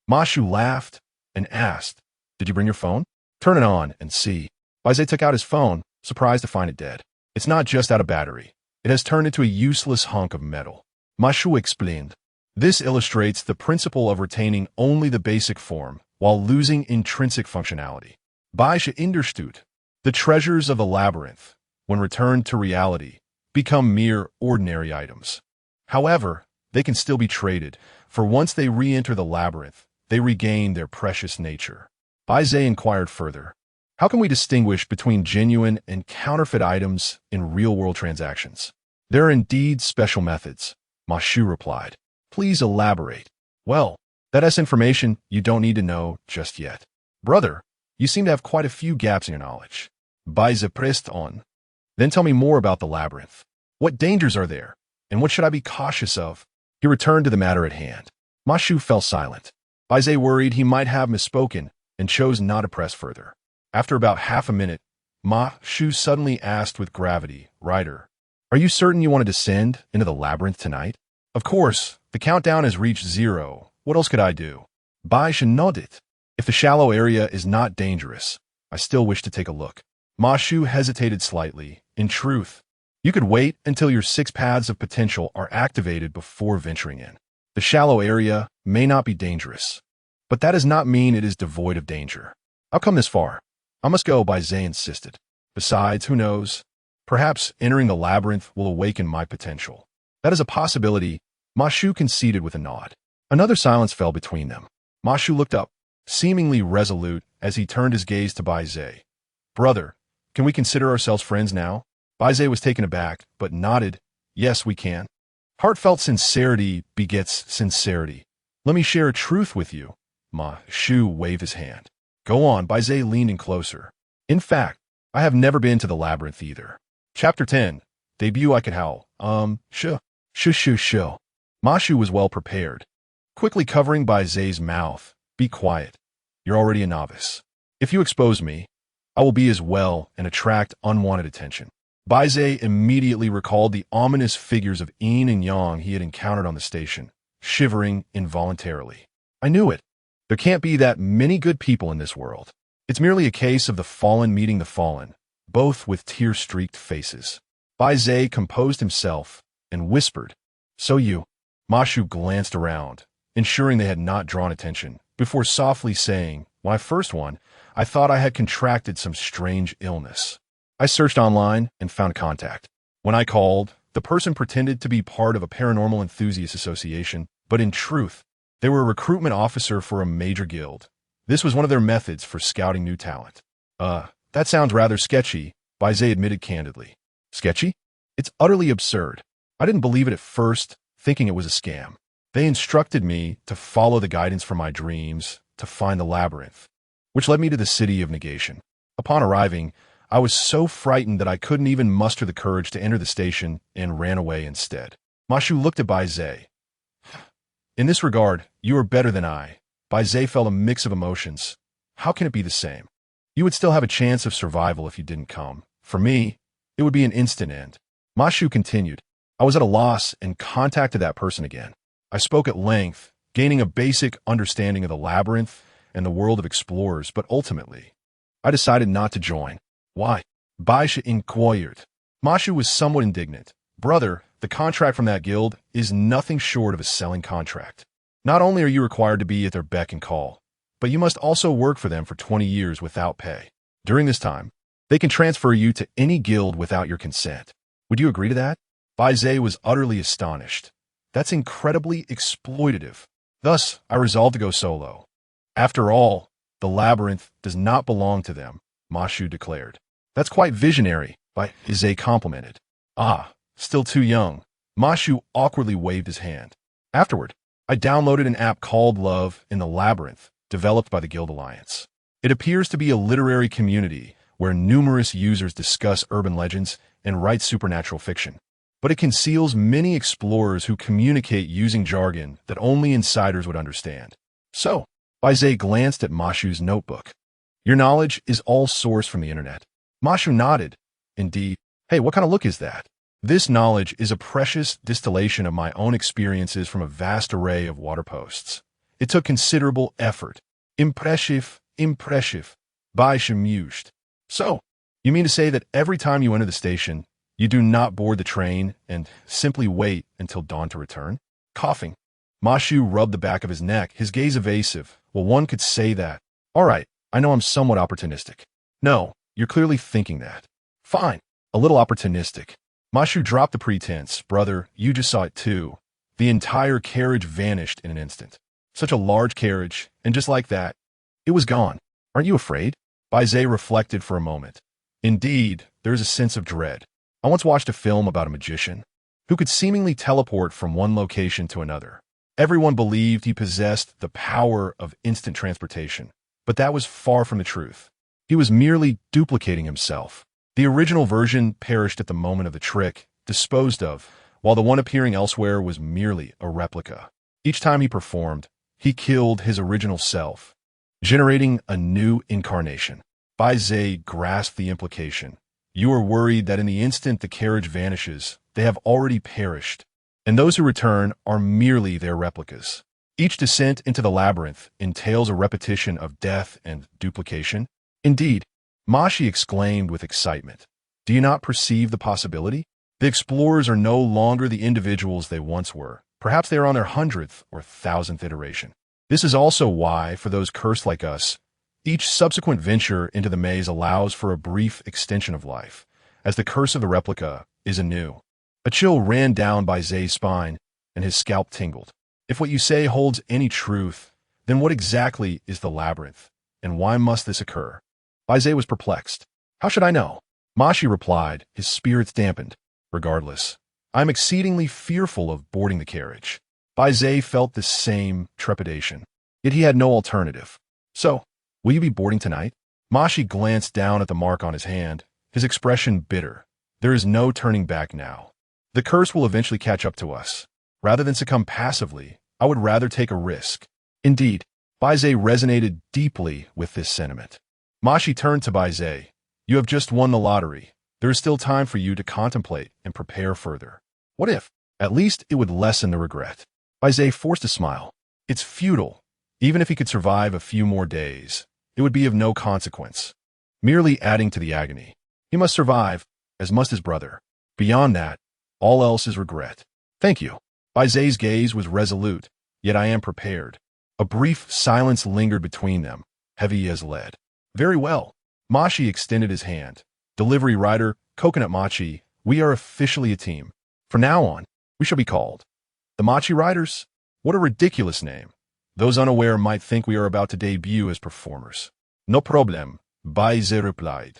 Mashu laughed and asked, did you bring your phone? Turn it on and see. Bai Ze took out his phone, surprised to find it dead. It's not just out of battery. It has turned into a useless hunk of metal. Mashu explained. This illustrates the principle of retaining only the basic form while losing intrinsic functionality. Bai Ze understood. The treasures of the labyrinth, when returned to reality, become mere ordinary items. However, they can still be traded, for once they re-enter the labyrinth, they regain their precious nature. Bai Ze inquired further. How can we distinguish between genuine and counterfeit items in real-world transactions? There are indeed special methods, Mashu replied. Please elaborate. Well, that is information you don't need to know just yet. Brother, you seem to have quite a few gaps in your knowledge. Bai Ze pressed on. Then tell me more about the labyrinth. What dangers are there, and what should I be cautious of? He returned to the matter at hand. Mashu fell silent. Bai Ze worried he might have misspoken and chose not to press further. After about half a minute, Mashu suddenly asked with gravity, Ryder, are you certain you want to descend into the labyrinth tonight? Of course, the countdown has reached 0. What else could I do? Bai Ze nodded. If the shallow area is not dangerous, I still wish to take a look. Mashu hesitated slightly. In truth, you could wait until your 6 paths of potential are activated before venturing in. The shallow area may not be dangerous, but that does not mean it is devoid of danger. I've come this far. I must go, Bai Ze insisted. Besides, who knows? Perhaps entering the labyrinth will awaken my potential. That is a possibility, Mashu conceded with a nod. Another silence fell between them. Mashu looked up, seemingly resolute as he turned his gaze to Bai Ze. Brother, can we consider ourselves friends now? Bai Ze was taken aback, but nodded. Yes, we can. Heartfelt sincerity begets sincerity. Let me share a truth with you. Mashu waved his hand. Go on, Bai Ze leaned in closer. In fact, I have never been to the labyrinth either. Chapter 10. Debut I could howl. Mashu was well prepared. quickly covering Bai Ze's mouth. Be quiet. You're already a novice. If you expose me, I will be as well and attract unwanted attention. Bai Ze immediately recalled the ominous figures of yin and yang he had encountered on the station, shivering involuntarily. I knew it. There can't be that many good people in this world. It's merely a case of the fallen meeting the fallen, both with tear-streaked faces. Bai Ze composed himself and whispered, "So you." Mashu glanced around, ensuring they had not drawn attention, before softly saying, "When I first won, I thought I had contracted some strange illness. I searched online and found contact. When I called, the person pretended to be part of a paranormal enthusiast association, but in truth, they were a recruitment officer for a major guild. This was one of their methods for scouting new talent." That sounds rather sketchy," Bai Ze admitted candidly. "Sketchy? It's utterly absurd. I didn't believe it at first, thinking it was a scam. They instructed me to follow the guidance from my dreams to find the labyrinth, which led me to the city of negation. Upon arriving, I was so frightened that I couldn't even muster the courage to enter the station and ran away instead." Mashu looked at Bai Ze. "In this regard, you are better than I." Bai Ze felt a mix of emotions. How can it be the same? You would still have a chance of survival if you didn't come. For me, it would be an instant end. Mashu continued. "I was at a loss and contacted that person again. I spoke at length, gaining a basic understanding of the labyrinth and the world of explorers, but ultimately, I decided not to join." "Why?" Bai Ze inquired. Mashu was somewhat indignant. "Brother, the contract from that guild is nothing short of a selling contract. Not only are you required to be at their beck and call, but you must also work for them for 20 years without pay. During this time, they can transfer you to any guild without your consent. Would you agree to that?" Bai Ze was utterly astonished. "That's incredibly exploitative. Thus, I resolved to go solo. After all, the labyrinth does not belong to them," Mashu declared. "That's quite visionary," Bai Ze complimented. Still too young." Mashu awkwardly waved his hand. "Afterward, I downloaded an app called Love in the Labyrinth, developed by the Guild Alliance. It appears to be a literary community where numerous users discuss urban legends and write supernatural fiction. But it conceals many explorers who communicate using jargon that only insiders would understand." "So," Bai Ze glanced at Mashu's notebook. "Your knowledge is all sourced from the internet." Mashu nodded. "Indeed. Hey, what kind of look is that?" "This knowledge is a precious distillation of my own experiences from a vast array of water posts. It took considerable effort." Impressive. Bai Ze mused. "So, you mean to say that every time you enter the station, you do not board the train and simply wait until dawn to return?" Coughing, Mashu rubbed the back of his neck, his gaze evasive. "Well, one could say that. All right, I know I'm somewhat opportunistic." "No, you're clearly thinking that." "Fine, a little opportunistic." Mashu dropped the pretense. "Brother, you just saw it too. The entire carriage vanished in an instant. Such a large carriage, and just like that, it was gone. Aren't you afraid?" Bai Ze reflected for a moment. "Indeed, there is a sense of dread. I once watched a film about a magician who could seemingly teleport from one location to another. Everyone believed he possessed the power of instant transportation, but that was far from the truth. He was merely duplicating himself. The original version perished at the moment of the trick, disposed of, while the one appearing elsewhere was merely a replica. Each time he performed, he killed his original self, generating a new incarnation." Bai Ze grasped the implication. "You are worried that in the instant the carriage vanishes, they have already perished, and those who return are merely their replicas. Each descent into the labyrinth entails a repetition of death and duplication." "Indeed," Mashu exclaimed with excitement. "Do you not perceive the possibility? The explorers are no longer the individuals they once were. Perhaps they are on their 100th or 1,000th iteration. This is also why, for those cursed like us, each subsequent venture into the maze allows for a brief extension of life, as the curse of the replica is anew." A chill ran down Bai Ze's spine, and his scalp tingled. "If what you say holds any truth, then what exactly is the labyrinth, and why must this occur?" Bai Ze was perplexed. "How should I know?" Mashu replied, his spirits dampened. "Regardless, I am exceedingly fearful of boarding the carriage." Bai Ze felt the same trepidation, yet he had no alternative. "So, will you be boarding tonight?" Mashu glanced down at the mark on his hand, his expression bitter. "There is no turning back now. The curse will eventually catch up to us. Rather than succumb passively, I would rather take a risk. Indeed, Bai Ze resonated deeply with this sentiment. Mashi turned to Bai Ze. You have just won the lottery. There is still time for you to contemplate and prepare further. What if? At least it would lessen the regret. Bai Ze forced a smile. It's futile. Even if he could survive a few more days, it would be of no consequence, merely adding to the agony. He must survive, as must his brother. Beyond that, all else is regret. Thank you. Bai Ze's gaze was resolute, yet I am prepared. A brief silence lingered between them, heavy as lead. Very well. Mashi extended his hand. Delivery rider, Coconut Machi, we are officially a team. From now on, we shall be called the Machi Riders. What a ridiculous name. Those unaware might think we are about to debut as performers. No problem, Bai Ze replied.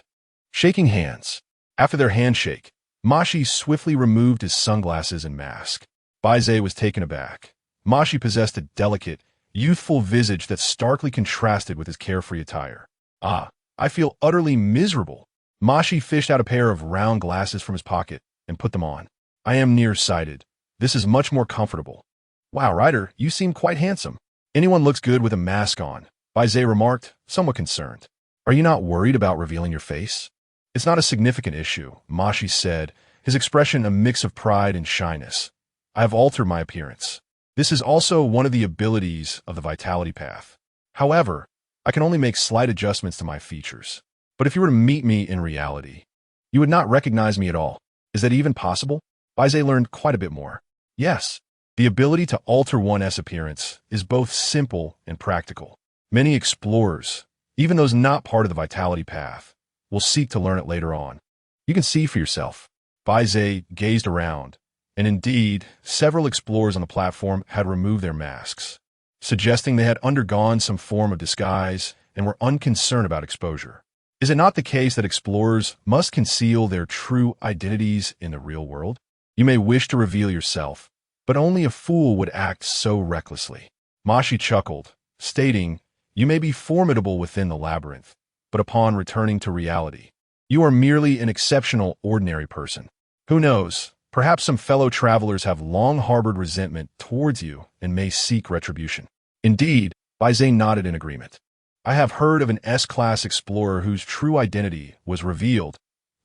Shaking hands. After their handshake, Mashi swiftly removed his sunglasses and mask. Bai Ze was taken aback. Mashi possessed a delicate, youthful visage that starkly contrasted with his carefree attire. Ah, I feel utterly miserable. Mashi fished out a pair of round glasses from his pocket and put them on. I am nearsighted. This is much more comfortable. Wow, Ryder, you seem quite handsome. Anyone looks good with a mask on, Bai Ze remarked, somewhat concerned. Are you not worried about revealing your face? It's not a significant issue, Mashi said, his expression a mix of pride and shyness. I have altered my appearance. This is also one of the abilities of the Vitality Path. However, I can only make slight adjustments to my features. But if you were to meet me in reality, you would not recognize me at all. Is that even possible? Bai Ze learned quite a bit more. Yes, the ability to alter one's appearance is both simple and practical. Many explorers, even those not part of the Vitality Path, will seek to learn it later on. You can see for yourself. Bai Ze gazed around, and indeed, several explorers on the platform had removed their masks, suggesting they had undergone some form of disguise and were unconcerned about exposure. Is it not the case that explorers must conceal their true identities in the real world? You may wish to reveal yourself, but only a fool would act so recklessly. Mashi chuckled, stating, You may be formidable within the labyrinth, but upon returning to reality, you are merely an exceptional, ordinary person. Who knows? Perhaps some fellow travelers have long harbored resentment towards you and may seek retribution. Indeed, Bai Ze nodded in agreement. I have heard of an S-class explorer whose true identity was revealed,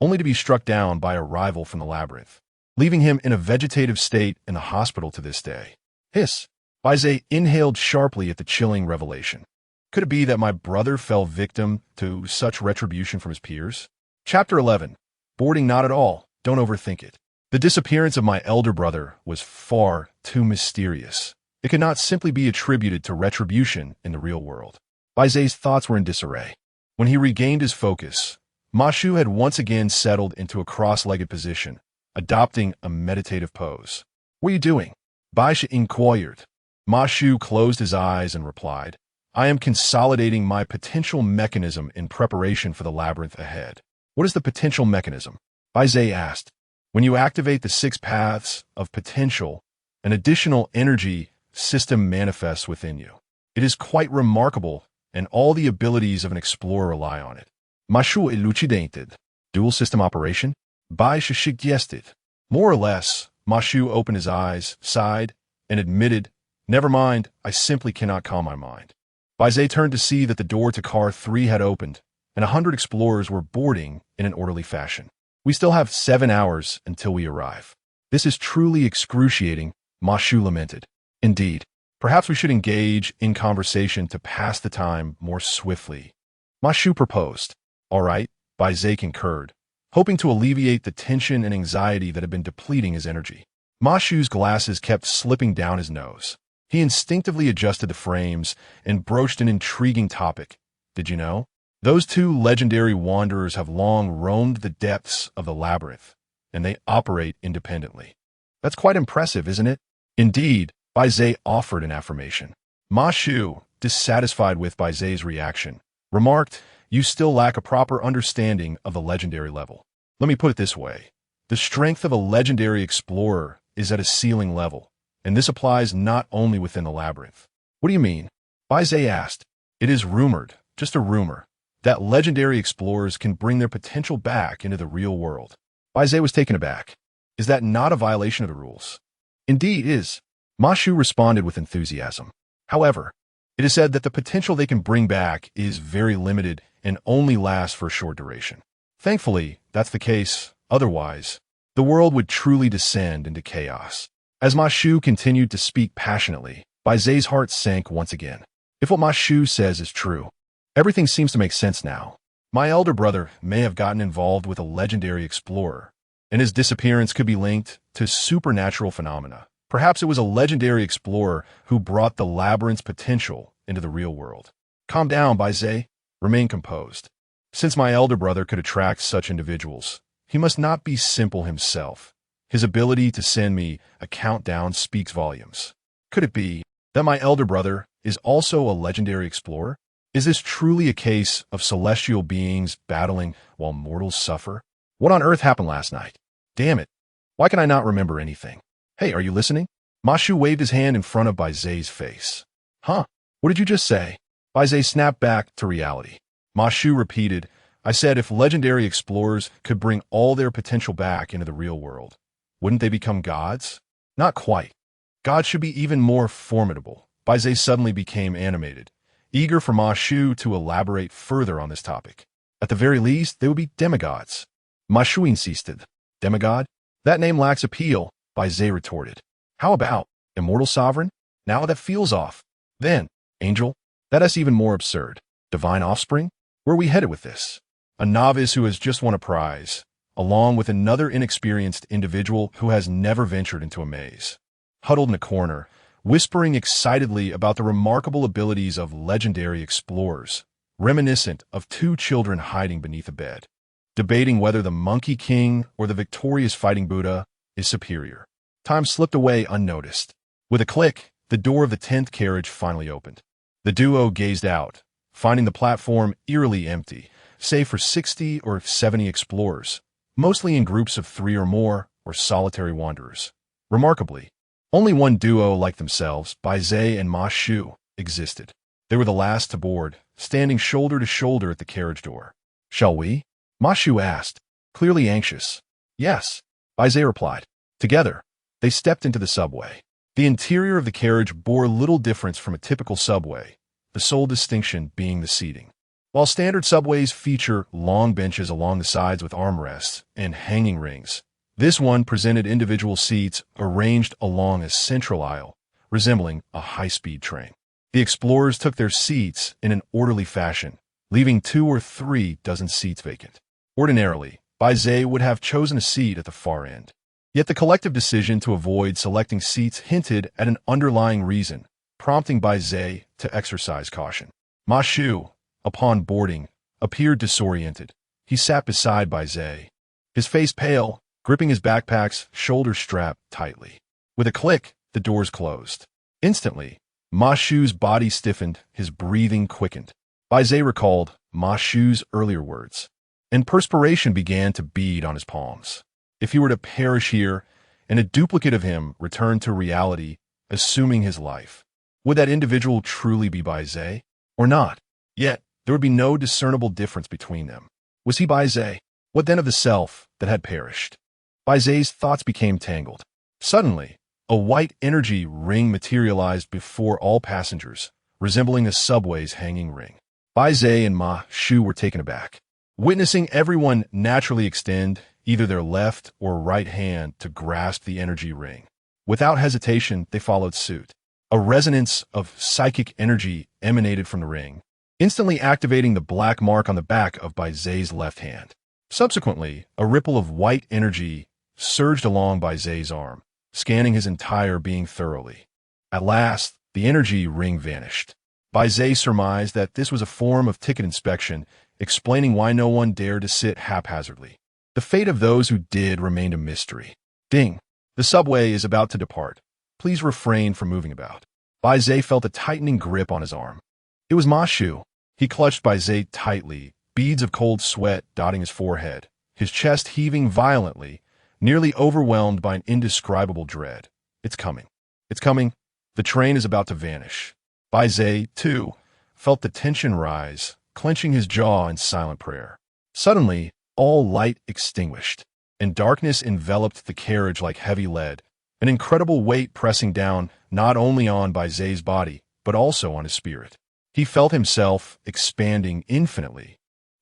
only to be struck down by a rival from the labyrinth, leaving him in a vegetative state in the hospital to this day. Hiss! Bai Ze inhaled sharply at the chilling revelation. Could it be that my brother fell victim to such retribution from his peers? Chapter 11. Boarding not at all. Don't overthink it. The disappearance of my elder brother was far too mysterious. It could not simply be attributed to retribution in the real world. Bai Ze's thoughts were in disarray. When he regained his focus, Ma Shu had once again settled into a cross-legged position, adopting a meditative pose. What are you doing? Bai Ze inquired. Ma Shu closed his eyes and replied, I am consolidating my potential mechanism in preparation for the labyrinth ahead. What is the potential mechanism? Bai Ze asked. When you activate the 6 paths of potential, an additional energy system manifests within you. It is quite remarkable, and all the abilities of an explorer rely on it. Ma Shu elucidated. Dual system operation? Bai Ze suggested. More or less, Ma Shu opened his eyes, sighed, and admitted, Never mind, I simply cannot calm my mind. Bai Ze turned to see that the door to Car 3 had opened, and 100 explorers were boarding in an orderly fashion. We still have 7 hours until we arrive. This is truly excruciating, Ma Shu lamented. Indeed, perhaps we should engage in conversation to pass the time more swiftly. Ma Shu proposed. All right, Bai Ze concurred, hoping to alleviate the tension and anxiety that had been depleting his energy. Ma Shu's glasses kept slipping down his nose. He instinctively adjusted the frames and broached an intriguing topic. Did you know? Those 2 legendary wanderers have long roamed the depths of the labyrinth, and they operate independently. That's quite impressive, isn't it? Indeed, Bai Ze offered an affirmation. Ma Shu, dissatisfied with Bai Ze's reaction, remarked, You still lack a proper understanding of the legendary level. Let me put it this way. The strength of a legendary explorer is at a ceiling level, and this applies not only within the labyrinth. What do you mean? Bai Ze asked. It is rumored, just a rumor, that legendary explorers can bring their potential back into the real world. Bai Ze was taken aback. Is that not a violation of the rules? Indeed it is. Ma Shu responded with enthusiasm. However, it is said that the potential they can bring back is very limited and only lasts for a short duration. Thankfully, that's the case. Otherwise, the world would truly descend into chaos. As Ma Shu continued to speak passionately, Bai Ze's heart sank once again. If what Ma Shu says is true, everything seems to make sense now. My elder brother may have gotten involved with a legendary explorer, and his disappearance could be linked to supernatural phenomena. Perhaps it was a legendary explorer who brought the labyrinth's potential into the real world. Calm down, Bai Ze. Remain composed. Since my elder brother could attract such individuals, he must not be simple himself. His ability to send me a countdown speaks volumes. Could it be that my elder brother is also a legendary explorer? Is this truly a case of celestial beings battling while mortals suffer? What on earth happened last night? Damn it. Why can I not remember anything? Hey, are you listening? Ma Shu waved his hand in front of Bai Ze's face. Huh? What did you just say? Bai Ze snapped back to reality. Ma Shu repeated, I said if legendary explorers could bring all their potential back into the real world, wouldn't they become gods? Not quite. Gods should be even more formidable. Bai Ze suddenly became animated, eager for Ma Shu to elaborate further on this topic. At the very least, they would be demigods. Ma Shu insisted. Demigod? That name lacks appeal, Bai Ze retorted. How about immortal sovereign? Now that feels off. Then, angel? That's even more absurd. Divine offspring? Where are we headed with this? A novice who has just won a prize, along with another inexperienced individual who has never ventured into a maze. Huddled in a corner, whispering excitedly about the remarkable abilities of legendary explorers, reminiscent of two children hiding beneath a bed, debating whether the Monkey King or the victorious Fighting Buddha is superior. Time slipped away unnoticed. With a click, the door of the 10th carriage finally opened. The duo gazed out, finding the platform eerily empty, save for 60 or 70 explorers, mostly in groups of 3 or more, or solitary wanderers. Remarkably, only one duo like themselves, Bai Ze and Ma Shu, existed. They were the last to board, standing shoulder to shoulder at the carriage door. Shall we? Ma Shu asked, clearly anxious. Yes, Bai Ze replied. Together, they stepped into the subway. The interior of the carriage bore little difference from a typical subway, the sole distinction being the seating. While standard subways feature long benches along the sides with armrests and hanging rings, this one presented individual seats arranged along a central aisle, resembling a high-speed train. The explorers took their seats in an orderly fashion, leaving 2 or 3 dozen seats vacant. Ordinarily, Bai Ze would have chosen a seat at the far end. Yet the collective decision to avoid selecting seats hinted at an underlying reason, prompting Bai Ze to exercise caution. Ma Shu, upon boarding, appeared disoriented. He sat beside Bai Ze, his face pale, gripping his backpack's shoulder strap tightly. With a click, the doors closed. Instantly, Ma Shu's body stiffened, his breathing quickened. Bai Ze recalled Ma Shu's earlier words, and perspiration began to bead on his palms. If he were to perish here, and a duplicate of him return to reality, assuming his life, would that individual truly be Bai Ze, or not? Yet, there would be no discernible difference between them. Was he Bai Ze? What then of the self that had perished? Bai Ze's thoughts became tangled. Suddenly, a white energy ring materialized before all passengers, resembling a subway's hanging ring. Bai Ze and Ma Shu were taken aback, witnessing everyone naturally extend either their left or right hand to grasp the energy ring. Without hesitation, they followed suit. A resonance of psychic energy emanated from the ring, instantly activating the black mark on the back of Bai Ze's left hand. Subsequently, a ripple of white energy surged along Bai Ze's arm, scanning his entire being thoroughly. At last, the energy ring vanished. Bai Ze surmised that this was a form of ticket inspection, explaining why no one dared to sit haphazardly. The fate of those who did remained a mystery. Ding! The subway is about to depart. Please refrain from moving about. Bai Ze felt a tightening grip on his arm. It was Ma Shu. He clutched Bai Ze tightly, beads of cold sweat dotting his forehead, his chest heaving violently, nearly overwhelmed by an indescribable dread. It's coming. It's coming. The train is about to vanish. Bai Ze, too, felt the tension rise, clenching his jaw in silent prayer. Suddenly, all light extinguished, and darkness enveloped the carriage like heavy lead, an incredible weight pressing down not only on Bai Ze's body, but also on his spirit. He felt himself expanding infinitely,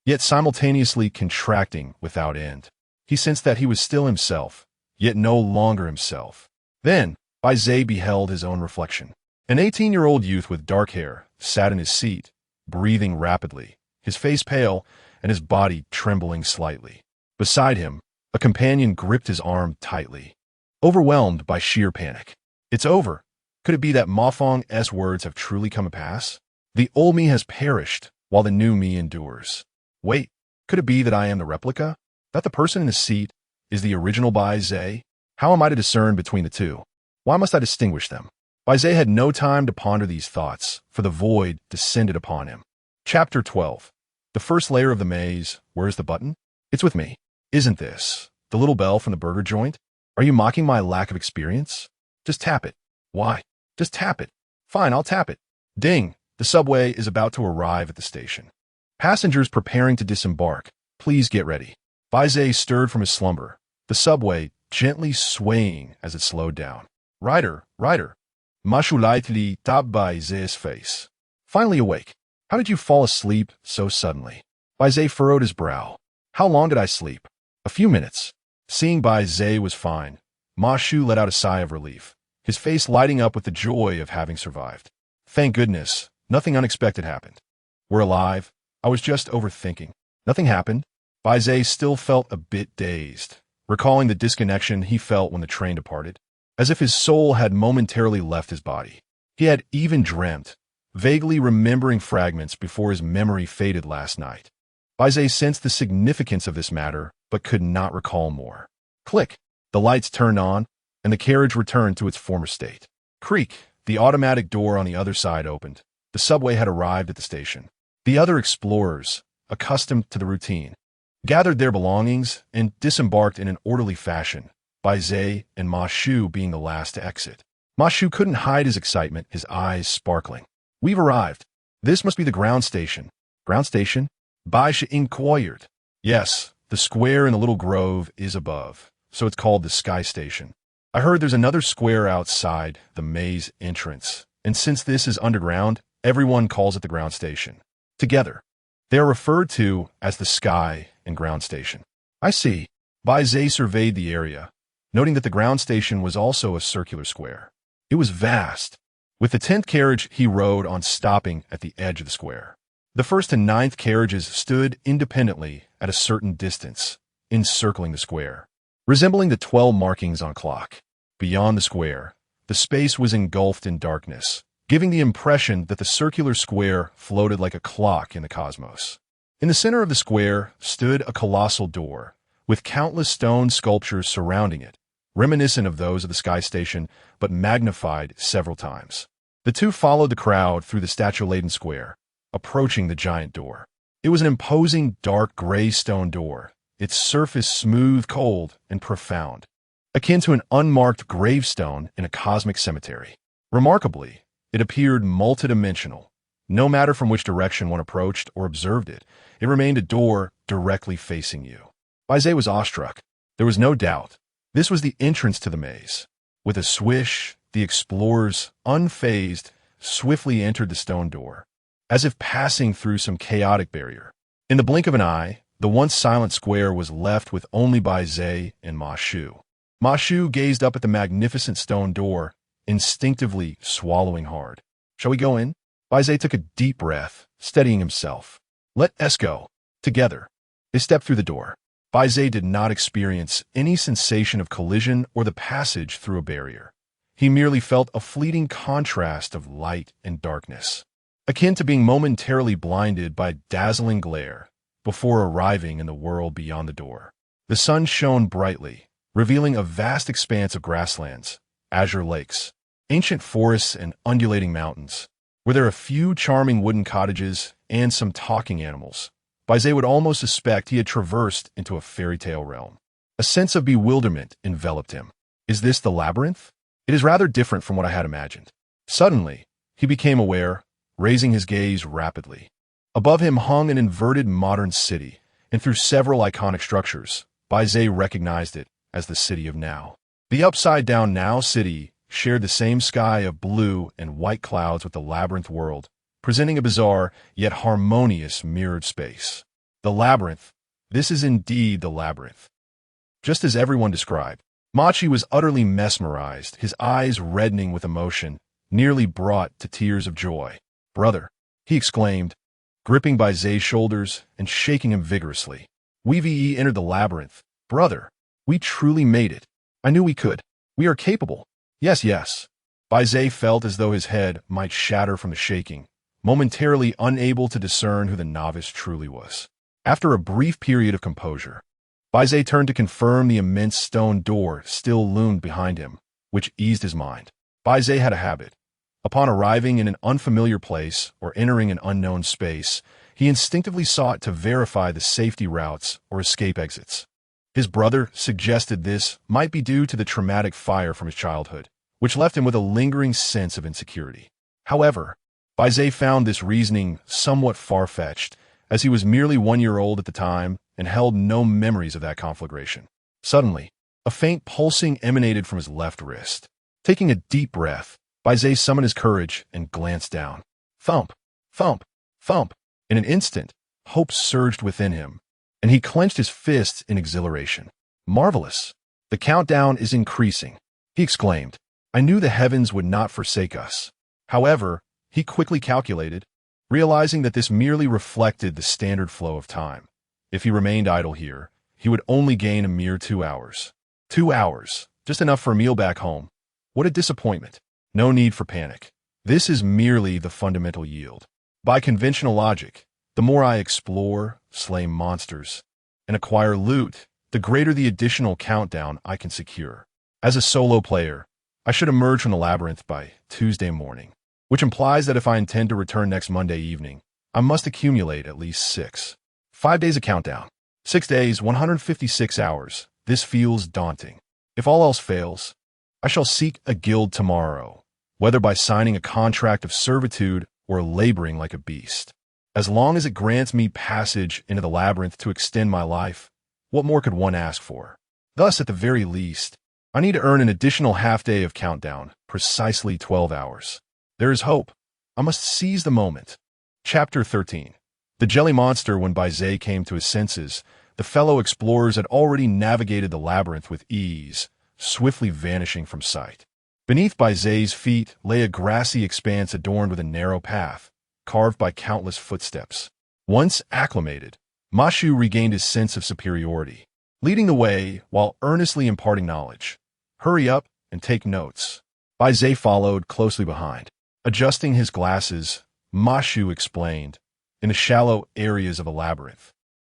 yet simultaneously contracting without end. He sensed that he was still himself, yet no longer himself. Then, Bai Ze beheld his own reflection. An 18-year-old youth with dark hair sat in his seat, breathing rapidly, his face pale and his body trembling slightly. Beside him, a companion gripped his arm tightly, overwhelmed by sheer panic. It's over. Could it be that Ma Feng's words have truly come to pass? The old me has perished, while the new me endures. Wait, could it be that I am the replica? That the person in the seat is the original Bai Ze? How am I to discern between the two? Why must I distinguish them? Bai Ze had no time to ponder these thoughts, for the void descended upon him. Chapter 12. The first layer of the maze. Where's the button? It's with me. Isn't this the little bell from the burger joint? Are you mocking my lack of experience? Just tap it. Why? Just tap it. Fine, I'll tap it. Ding! The subway is about to arrive at the station. Passengers preparing to disembark. Please get ready. Bai Ze stirred from his slumber, the subway gently swaying as it slowed down. Rider, rider. Mashu lightly tapped Bai Ze's face. Finally awake. How did you fall asleep so suddenly? Bai Ze furrowed his brow. How long did I sleep? A few minutes. Seeing Bai Ze was fine, Ma Shu let out a sigh of relief, his face lighting up with the joy of having survived. Thank goodness, nothing unexpected happened. We're alive. I was just overthinking. Nothing happened. Bai Ze still felt a bit dazed, recalling the disconnection he felt when the train departed, as if his soul had momentarily left his body. He had even dreamt, vaguely remembering fragments before his memory faded last night. Bai Ze sensed the significance of this matter, but could not recall more. Click! The lights turned on, and the carriage returned to its former state. Creak! The automatic door on the other side opened. The subway had arrived at the station. The other explorers, accustomed to the routine, gathered their belongings and disembarked in an orderly fashion, Bai Ze and Ma Shu being the last to exit. Ma Shu couldn't hide his excitement, his eyes sparkling. We've arrived. This must be the ground station. Ground station? Bai Ze inquired. Yes, the square in the little grove is above, so it's called the Sky Station. I heard there's another square outside the maze entrance, and since this is underground, everyone calls it the ground station. Together, they are referred to as the Sky and Ground Station. I see. Bai Ze surveyed the area, noting that the ground station was also a circular square. It was vast. With the 10th carriage, he rode on stopping at the edge of the square. The 1st and 9th carriages stood independently at a certain distance, encircling the square, resembling the 12 markings on a clock. Beyond the square, the space was engulfed in darkness, giving the impression that the circular square floated like a clock in the cosmos. In the center of the square stood a colossal door, with countless stone sculptures surrounding it, reminiscent of those of the Sky Station, but magnified several times. The two followed the crowd through the statue-laden square, approaching the giant door. It was an imposing dark gray stone door, its surface smooth, cold, and profound, akin to an unmarked gravestone in a cosmic cemetery. Remarkably, it appeared multidimensional. No matter from which direction one approached or observed it, it remained a door directly facing you. Bai Ze was awestruck. There was no doubt. This was the entrance to the maze. With a swish, the explorers, unfazed, swiftly entered the stone door, as if passing through some chaotic barrier. In the blink of an eye, the once silent square was left with only Bai Ze and Ma Shu. Ma Shu gazed up at the magnificent stone door, instinctively swallowing hard. Shall we go in? Bai Ze took a deep breath, steadying himself. Let us go. Together. They stepped through the door. Bai Ze did not experience any sensation of collision or the passage through a barrier. He merely felt a fleeting contrast of light and darkness, akin to being momentarily blinded by dazzling glare before arriving in the world beyond the door. The sun shone brightly, revealing a vast expanse of grasslands, azure lakes, ancient forests, and undulating mountains. Were there a few charming wooden cottages and some talking animals, Bai Ze would almost suspect he had traversed into a fairy tale realm. A sense of bewilderment enveloped him. Is this the labyrinth? It is rather different from what I had imagined. Suddenly, he became aware, raising his gaze rapidly. Above him hung an inverted modern city, and through several iconic structures, Bai Ze recognized it as the city of now. The upside-down Now city shared the same sky of blue and white clouds with the labyrinth world, presenting a bizarre yet harmonious mirrored space. The labyrinth. This is indeed the labyrinth. Just as everyone described, Machi was utterly mesmerized, his eyes reddening with emotion, nearly brought to tears of joy. "Brother," he exclaimed, gripping Bai Ze's shoulders and shaking him vigorously. "We entered the labyrinth. Brother, we truly made it. I knew we could. We are capable. Yes, yes." Bai Ze felt as though his head might shatter from the shaking, momentarily unable to discern who the novice truly was. After a brief period of composure, Bai Ze turned to confirm the immense stone door still loomed behind him, which eased his mind. Bai Ze had a habit. Upon arriving in an unfamiliar place or entering an unknown space, he instinctively sought to verify the safety routes or escape exits. His brother suggested this might be due to the traumatic fire from his childhood, which left him with a lingering sense of insecurity. However, Bai Ze found this reasoning somewhat far-fetched, as he was merely 1 year old at the time and held no memories of that conflagration. Suddenly, a faint pulsing emanated from his left wrist. Taking a deep breath, Bai Ze summoned his courage and glanced down. Thump, thump, thump. In an instant, hope surged within him, and he clenched his fists in exhilaration. "Marvelous! The countdown is increasing," he exclaimed. "I knew the heavens would not forsake us." However, he quickly calculated, realizing that this merely reflected the standard flow of time. If he remained idle here, he would only gain a mere 2 hours. 2 hours, just enough for a meal back home. What a disappointment. No need for panic. This is merely the fundamental yield. By conventional logic, the more I explore, slay monsters, and acquire loot, the greater the additional countdown I can secure. As a solo player, I should emerge from the labyrinth by Tuesday morning, which implies that if I intend to return next Monday evening, I must accumulate at least 6. 5 days of countdown. 6 days, 156 hours. This feels daunting. If all else fails, I shall seek a guild tomorrow, whether by signing a contract of servitude or laboring like a beast. As long as it grants me passage into the labyrinth to extend my life, what more could one ask for? Thus, at the very least, I need to earn an additional half-day of countdown, precisely 12 hours. There is hope. I must seize the moment. Chapter 13. The Jelly Monster. When Bai Ze came to his senses, the fellow explorers had already navigated the labyrinth with ease, swiftly vanishing from sight. Beneath Bai Ze's feet lay a grassy expanse adorned with a narrow path, carved by countless footsteps. Once acclimated, Ma Shu regained his sense of superiority, leading the way while earnestly imparting knowledge. "Hurry up and take notes." Bai Ze followed closely behind. Adjusting his glasses, Ma Shu explained, "In the shallow areas of a labyrinth,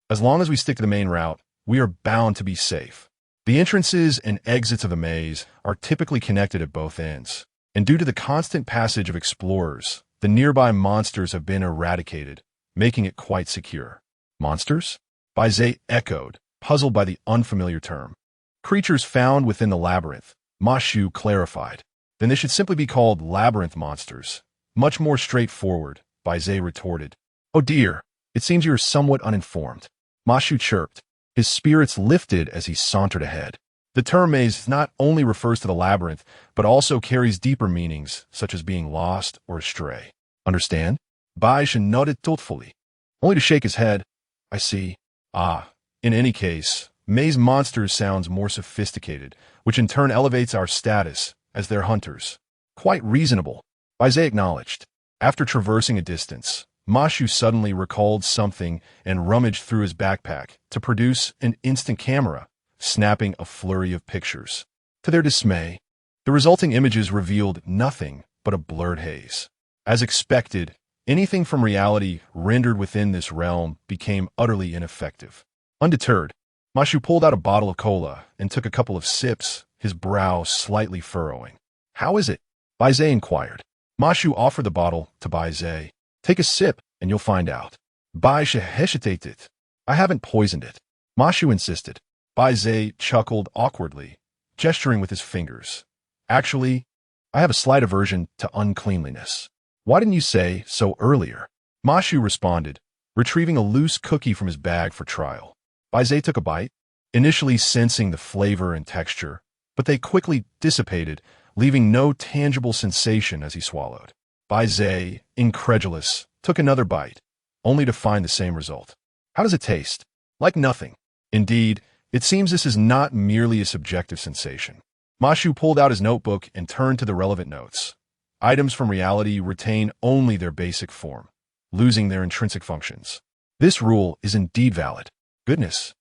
as long as we stick to the main route, we are bound to be safe. The entrances and exits of the maze are typically connected at both ends, and due to the constant passage of explorers, the nearby monsters have been eradicated, making it quite secure." "Monsters?" Bai Ze echoed, puzzled by the unfamiliar term. "Creatures found within the labyrinth," Ma Shu clarified. "Then they should simply be called labyrinth monsters. Much more straightforward," Bai Ze retorted. "Oh dear, it seems you are somewhat uninformed," Ma Shu chirped. His spirits lifted as he sauntered ahead. The term maze not only refers to the labyrinth, but also carries deeper meanings, such as being lost or astray. "Understand?" Bai Ze nodded thoughtfully, only to shake his head. "I see." "Ah, in any case, maze monsters sounds more sophisticated, which in turn elevates our status as their hunters." "Quite reasonable," Bai Ze acknowledged. After traversing a distance, Ma Shu suddenly recalled something and rummaged through his backpack to produce an instant camera, snapping a flurry of pictures. To their dismay, the resulting images revealed nothing but a blurred haze. As expected, anything from reality rendered within this realm became utterly ineffective. Undeterred, Ma Shu pulled out a bottle of cola and took a couple of sips, his brow slightly furrowing. "How is it?" Bai Ze inquired. Ma Shu offered the bottle to Bai Ze. "Take a sip, and you'll find out." Bai Ze hesitated. "I haven't poisoned it," Ma Shu insisted. Bai Ze chuckled awkwardly, gesturing with his fingers. "Actually, I have a slight aversion to uncleanliness." "Why didn't you say so earlier?" Ma Shu responded, retrieving a loose cookie from his bag for trial. Bai Ze took a bite, initially sensing the flavor and texture, but they quickly dissipated, leaving no tangible sensation as he swallowed. Bai Ze, incredulous, took another bite, only to find the same result. How does it taste? Like nothing. Indeed, it seems this is not merely a subjective sensation. Mashu pulled out his notebook and turned to the relevant notes. Items from reality retain only their basic form, losing their intrinsic functions. This rule is indeed valid. Goodness.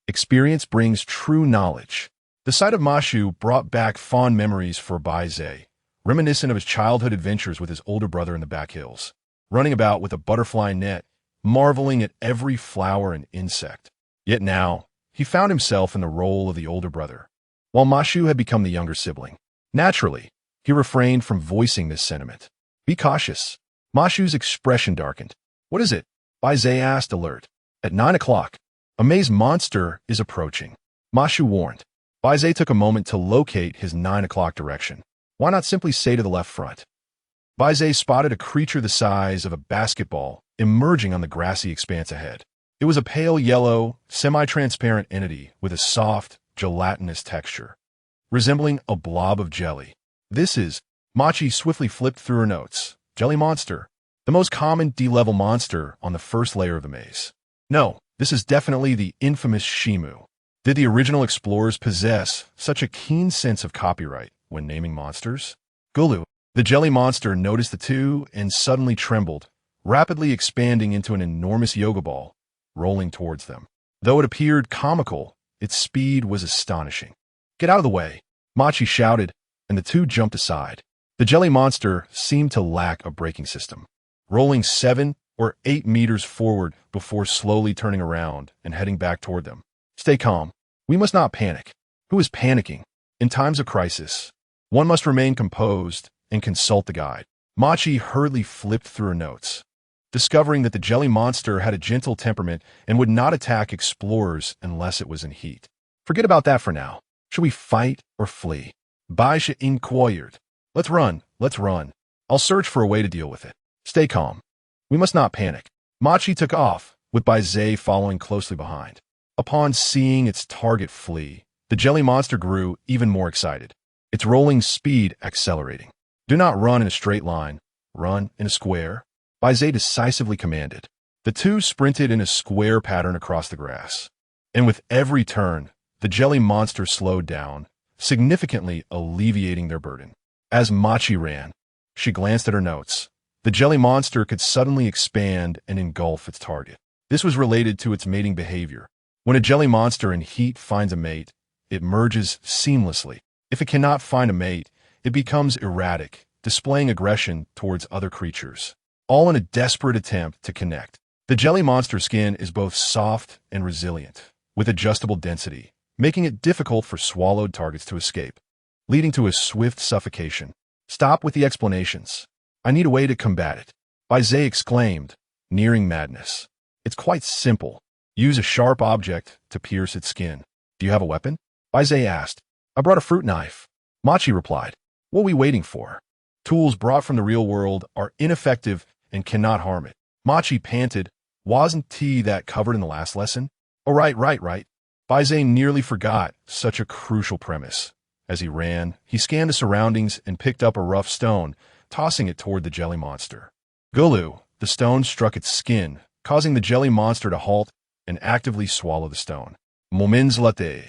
Experience brings true knowledge. The sight of Mashu brought back fond memories for Bai Ze, reminiscent of his childhood adventures with his older brother in the back hills, running about with a butterfly net, marveling at every flower and insect. Yet now, he found himself in the role of the older brother, while Mashu had become the younger sibling. Naturally, he refrained from voicing this sentiment. Be cautious. Mashu's expression darkened. What is it? Bai Ze asked, alert. At 9 o'clock, a maze monster is approaching. Mashu warned. Bai Ze took a moment to locate his 9 o'clock direction. Why not simply say to the left front? Bai Ze spotted a creature the size of a basketball emerging on the grassy expanse ahead. It was a pale yellow, semi-transparent entity with a soft, gelatinous texture, resembling a blob of jelly. This is, Machi swiftly flipped through her notes, jelly monster, the most common D-level monster on the first layer of the maze. No, this is definitely the infamous Shimu. Did the original explorers possess such a keen sense of copyright when naming monsters? Gulu, the jelly monster, noticed the two and suddenly trembled, rapidly expanding into an enormous yoga ball, rolling towards them. Though it appeared comical, its speed was astonishing. Get out of the way, Machi shouted, and the two jumped aside. The jelly monster seemed to lack a braking system, rolling 7 or 8 meters forward before slowly turning around and heading back toward them. Stay calm. We must not panic. Who is panicking? In times of crisis, one must remain composed and consult the guide. Machi hurriedly flipped through her notes, discovering that the jelly monster had a gentle temperament and would not attack explorers unless it was in heat. Forget about that for now. Should we fight or flee? Bai Ze inquired. Let's run. I'll search for a way to deal with it. Stay calm. We must not panic. Machi took off, with Bai Ze following closely behind. Upon seeing its target flee, the jelly monster grew even more excited, its rolling speed accelerating. Do not run in a straight line. Run in a square, Bai Ze decisively commanded. The two sprinted in a square pattern across the grass, and with every turn, the jelly monster slowed down, significantly alleviating their burden. As Machi ran, she glanced at her notes. The jelly monster could suddenly expand and engulf its target. This was related to its mating behavior. When a jelly monster in heat finds a mate, it merges seamlessly. If it cannot find a mate, it becomes erratic, displaying aggression towards other creatures, all in a desperate attempt to connect. The jelly monster skin is both soft and resilient, with adjustable density, making it difficult for swallowed targets to escape, leading to a swift suffocation. Stop with the explanations. I need a way to combat it, Bai Ze exclaimed, nearing madness. It's quite simple. Use a sharp object to pierce its skin. Do you have a weapon? Bai Ze asked. I brought a fruit knife. Machi replied. What are we waiting for? Tools brought from the real world are ineffective and cannot harm it. Machi panted. Wasn't tea that covered in the last lesson? Oh, right. Bai Ze nearly forgot such a crucial premise. As he ran, he scanned the surroundings and picked up a rough stone, tossing it toward the jelly monster. Gulu, the stone struck its skin, causing the jelly monster to halt and actively swallow the stone. Moments later,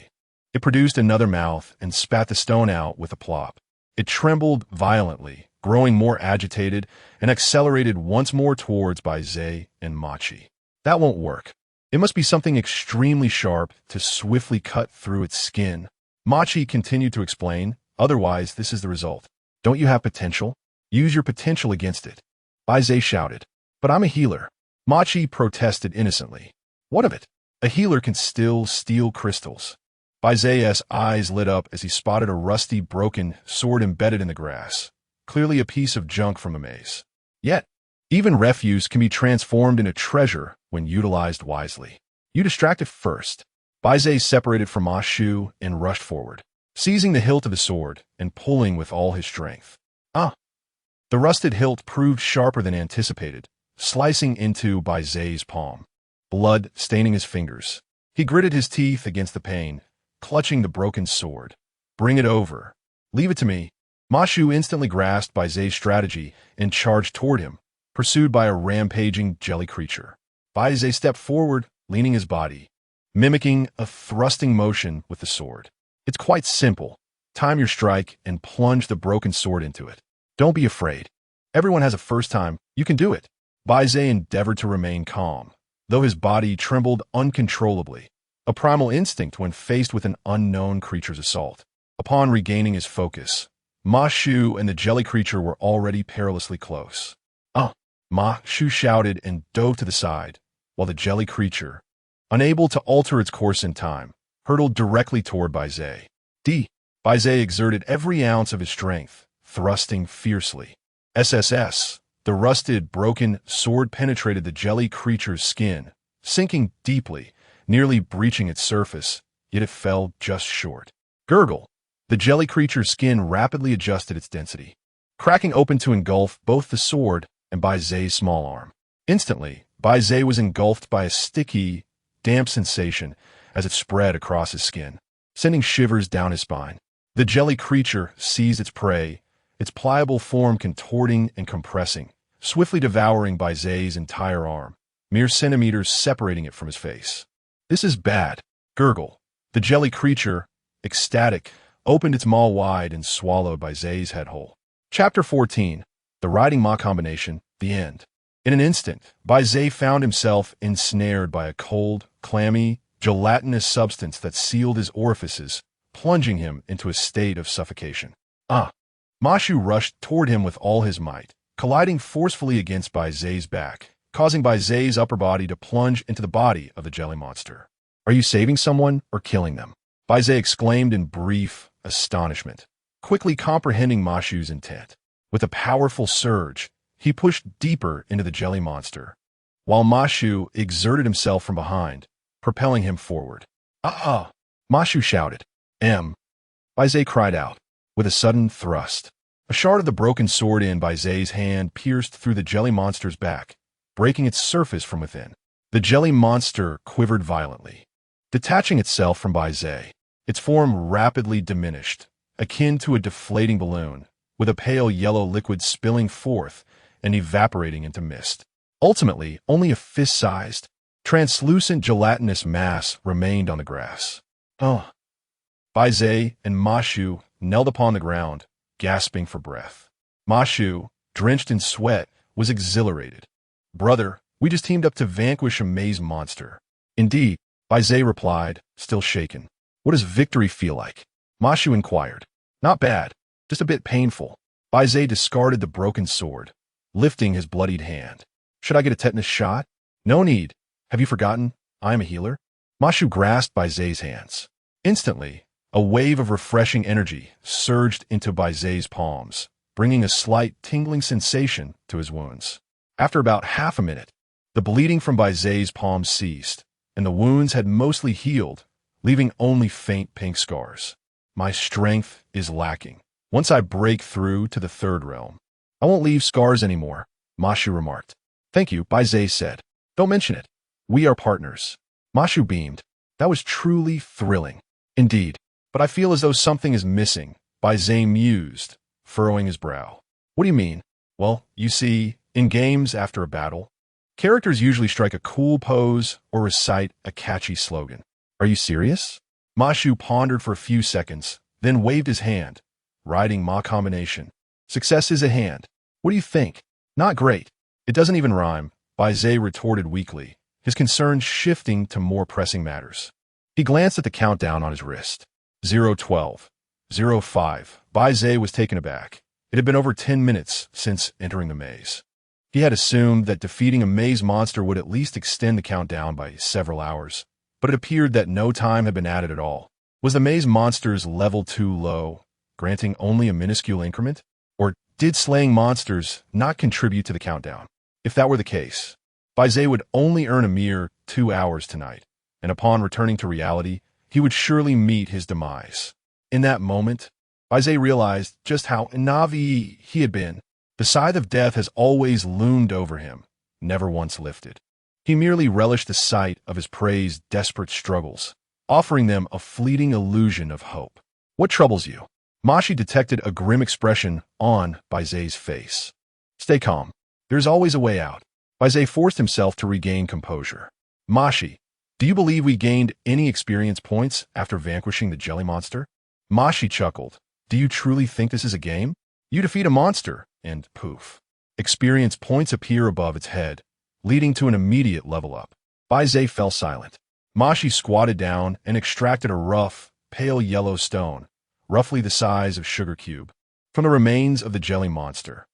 it produced another mouth and spat the stone out with a plop. It trembled violently, growing more agitated, and accelerated once more towards Bai Ze and Machi. That won't work. It must be something extremely sharp to swiftly cut through its skin. Machi continued to explain, otherwise this is the result. Don't you have potential? Use your potential against it. Bai Ze shouted. But I'm a healer. Machi protested innocently. What of it? A healer can still steal crystals. Bai Ze's eyes lit up as he spotted a rusty, broken sword embedded in the grass, clearly a piece of junk from a maze. Yet, even refuse can be transformed into treasure when utilized wisely. You distract it first. Bai Ze separated from Mashu and rushed forward, seizing the hilt of the sword and pulling with all his strength. The rusted hilt proved sharper than anticipated, slicing into Bai Ze's palm, blood staining his fingers. He gritted his teeth against the pain, clutching the broken sword, Bring it over. Leave it to me. Ma Shu instantly grasped Bai Ze's strategy and charged toward him, pursued by a rampaging jelly creature. Bai Ze stepped forward, leaning his body, mimicking a thrusting motion with the sword. It's quite simple. Time your strike and plunge the broken sword into it. Don't be afraid. Everyone has a first time. You can do it. Bai Ze endeavored to remain calm, though his body trembled uncontrollably, a primal instinct when faced with an unknown creature's assault. Upon regaining his focus, Ma Shu and the jelly creature were already perilously close. Ma Shu shouted and dove to the side, while the jelly creature, unable to alter its course in time, hurtled directly toward Bai Ze. Bai Ze exerted every ounce of his strength, thrusting fiercely. SSS, the rusted, broken sword penetrated the jelly creature's skin, sinking deeply, nearly breaching its surface, yet it fell just short. Gurgle. The jelly creature's skin rapidly adjusted its density, cracking open to engulf both the sword and Bai Ze's small arm. Instantly, Bai Ze was engulfed by a sticky, damp sensation as it spread across his skin, sending shivers down his spine. The jelly creature seized its prey, its pliable form contorting and compressing, swiftly devouring Bai Ze's entire arm, mere centimeters separating it from his face. This is bad. Gurgle. The jelly creature, ecstatic, opened its maw wide and swallowed Bai Ze's head whole. Chapter 14. The Riding Ma Combination, the End. In an instant, Bai Ze found himself ensnared by a cold, clammy, gelatinous substance that sealed his orifices, plunging him into a state of suffocation. Ma Shu rushed toward him with all his might, colliding forcefully against Bai Ze's back, causing Bai Ze's upper body to plunge into the body of the jelly monster. Are you saving someone or killing them? Bai Ze exclaimed in brief astonishment, quickly comprehending Ma Shu's intent. With a powerful surge, he pushed deeper into the jelly monster, while Ma Shu exerted himself from behind, propelling him forward. Ma Shu shouted. Bai Ze cried out, with a sudden thrust. A shard of the broken sword in Bai Ze's hand pierced through the jelly monster's back, breaking its surface from within. The jelly monster quivered violently, detaching itself from Bai Ze. Its form rapidly diminished, akin to a deflating balloon, with a pale yellow liquid spilling forth and evaporating into mist. Ultimately, only a fist-sized, translucent gelatinous mass remained on the grass. Bai Ze and Ma Shu knelt upon the ground, gasping for breath. Ma Shu, drenched in sweat, was exhilarated. Brother, we just teamed up to vanquish a maze monster. Indeed, Bai Ze replied, still shaken. What does victory feel like? Ma Shu inquired. Not bad. Just a bit painful. Bai Ze discarded the broken sword, lifting his bloodied hand. Should I get a tetanus shot? No need. Have you forgotten? I am a healer. Ma Shu grasped Bai Ze's hands. Instantly, a wave of refreshing energy surged into Bai Ze's palms, bringing a slight tingling sensation to his wounds. After about half a minute, the bleeding from Bai Ze's palms ceased, and the wounds had mostly healed, leaving only faint pink scars. My strength is lacking. Once I break through to the third realm, I won't leave scars anymore, Ma Shu remarked. Thank you, Bai Ze said. Don't mention it. We are partners. Ma Shu beamed. That was truly thrilling. Indeed, but I feel as though something is missing, Bai Ze mused, furrowing his brow. What do you mean? Well, you see, in games after a battle, characters usually strike a cool pose or recite a catchy slogan. Are you serious? Ma Shu pondered for a few seconds, then waved his hand. Riding Ma Combination. Success is at hand. What do you think? Not great. It doesn't even rhyme, Bai Ze retorted weakly, his concern shifting to more pressing matters. He glanced at the countdown on his wrist. 0:12. 0:05. Bai Ze was taken aback. It had been over 10 minutes since entering the maze. He had assumed that defeating a maze monster would at least extend the countdown by several hours, but it appeared that no time had been added at all. Was the maze monster's level too low, granting only a minuscule increment? Or did slaying monsters not contribute to the countdown? If that were the case, Bai Ze would only earn a mere 2 hours tonight, and upon returning to reality, he would surely meet his demise. In that moment, Bai Ze realized just how naive he had been. The scythe of death has always loomed over him, never once lifted. He merely relished the sight of his prey's desperate struggles, offering them a fleeting illusion of hope. What troubles you? Mashi detected a grim expression on Bai Ze's face. Stay calm. There's always a way out. Bai Ze forced himself to regain composure. Mashi, do you believe we gained any experience points after vanquishing the jelly monster? Mashi chuckled. Do you truly think this is a game? You defeat a monster, and poof. Experience points appear above its head, leading to an immediate level up. Bai Ze fell silent. Mashi squatted down and extracted a rough, pale yellow stone, roughly the size of sugar cube, from the remains of the jelly monster.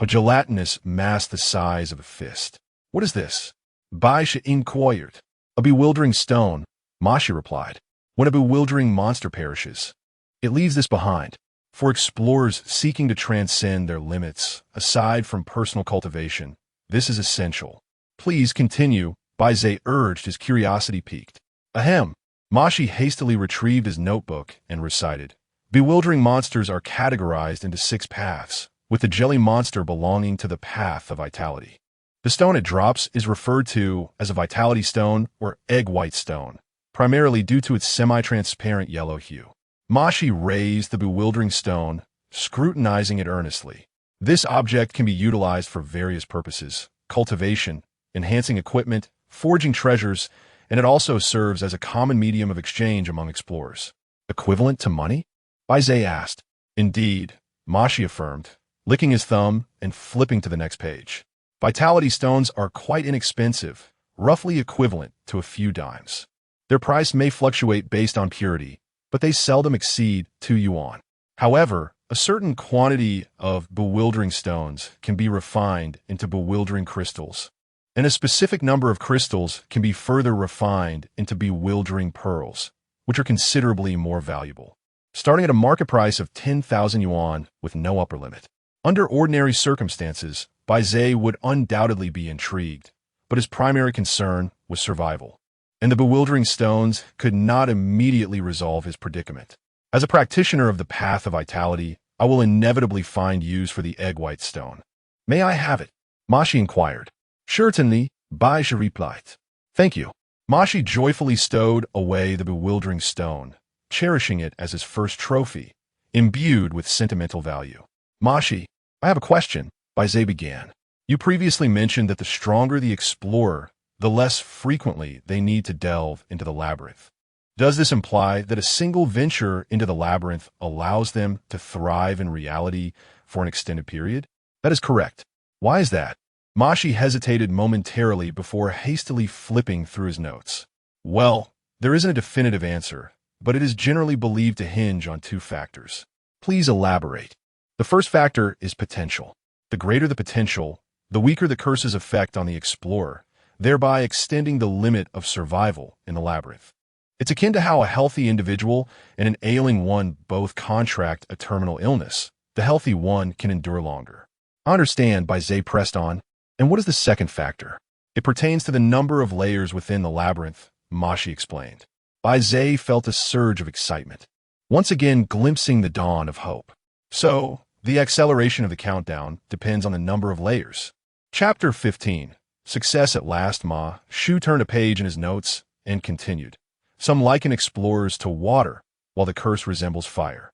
A gelatinous mass the size of a fist. What is this? Bai Ze inquired. A bewildering stone, Mashi replied. When a bewildering monster perishes, it leaves this behind. For explorers seeking to transcend their limits, aside from personal cultivation, this is essential. Please continue, Bai Ze urged, his curiosity piqued. Ahem. Mashi hastily retrieved his notebook and recited. Bewildering monsters are categorized into 6 paths, with the jelly monster belonging to the path of vitality. The stone it drops is referred to as a vitality stone or egg white stone, primarily due to its semi-transparent yellow hue. Mashi raised the bewildering stone, scrutinizing it earnestly. This object can be utilized for various purposes: cultivation, enhancing equipment, forging treasures, and it also serves as a common medium of exchange among explorers. Equivalent to money? Bai Ze asked. Indeed, Mashi affirmed, licking his thumb and flipping to the next page. Vitality stones are quite inexpensive, roughly equivalent to a few dimes. Their price may fluctuate based on purity, but they seldom exceed 2 yuan. However, a certain quantity of bewildering stones can be refined into bewildering crystals, and a specific number of crystals can be further refined into bewildering pearls, which are considerably more valuable, starting at a market price of 10,000 yuan with no upper limit. Under ordinary circumstances, Bai Ze would undoubtedly be intrigued, but his primary concern was survival, and the bewildering stones could not immediately resolve his predicament. As a practitioner of the path of vitality, I will inevitably find use for the egg white stone. May I have it? Mashi inquired. Certainly, Bai Ze replied. Thank you. Mashi joyfully stowed away the bewildering stone, cherishing it as his first trophy, imbued with sentimental value. Mashi, I have a question, Bai Ze began. You previously mentioned that the stronger the explorer, the less frequently they need to delve into the labyrinth. Does this imply that a single venture into the labyrinth allows them to thrive in reality for an extended period? That is correct. Why is that? Mashi hesitated momentarily before hastily flipping through his notes. Well, there isn't a definitive answer, but it is generally believed to hinge on 2 factors. Please elaborate. The first factor is potential. The greater the potential, the weaker the curse's effect on the explorer, thereby extending the limit of survival in the labyrinth. It's akin to how a healthy individual and an ailing one both contract a terminal illness. The healthy one can endure longer. I understand, Bai Ze pressed on. And what is the second factor? It pertains to the number of layers within the labyrinth, Mashi explained. Bai Ze felt a surge of excitement, once again glimpsing the dawn of hope. So, the acceleration of the countdown depends on the number of layers. Chapter 15. Success at last. Ma Shu turned a page in his notes and continued. Some liken explorers to water, while the curse resembles fire.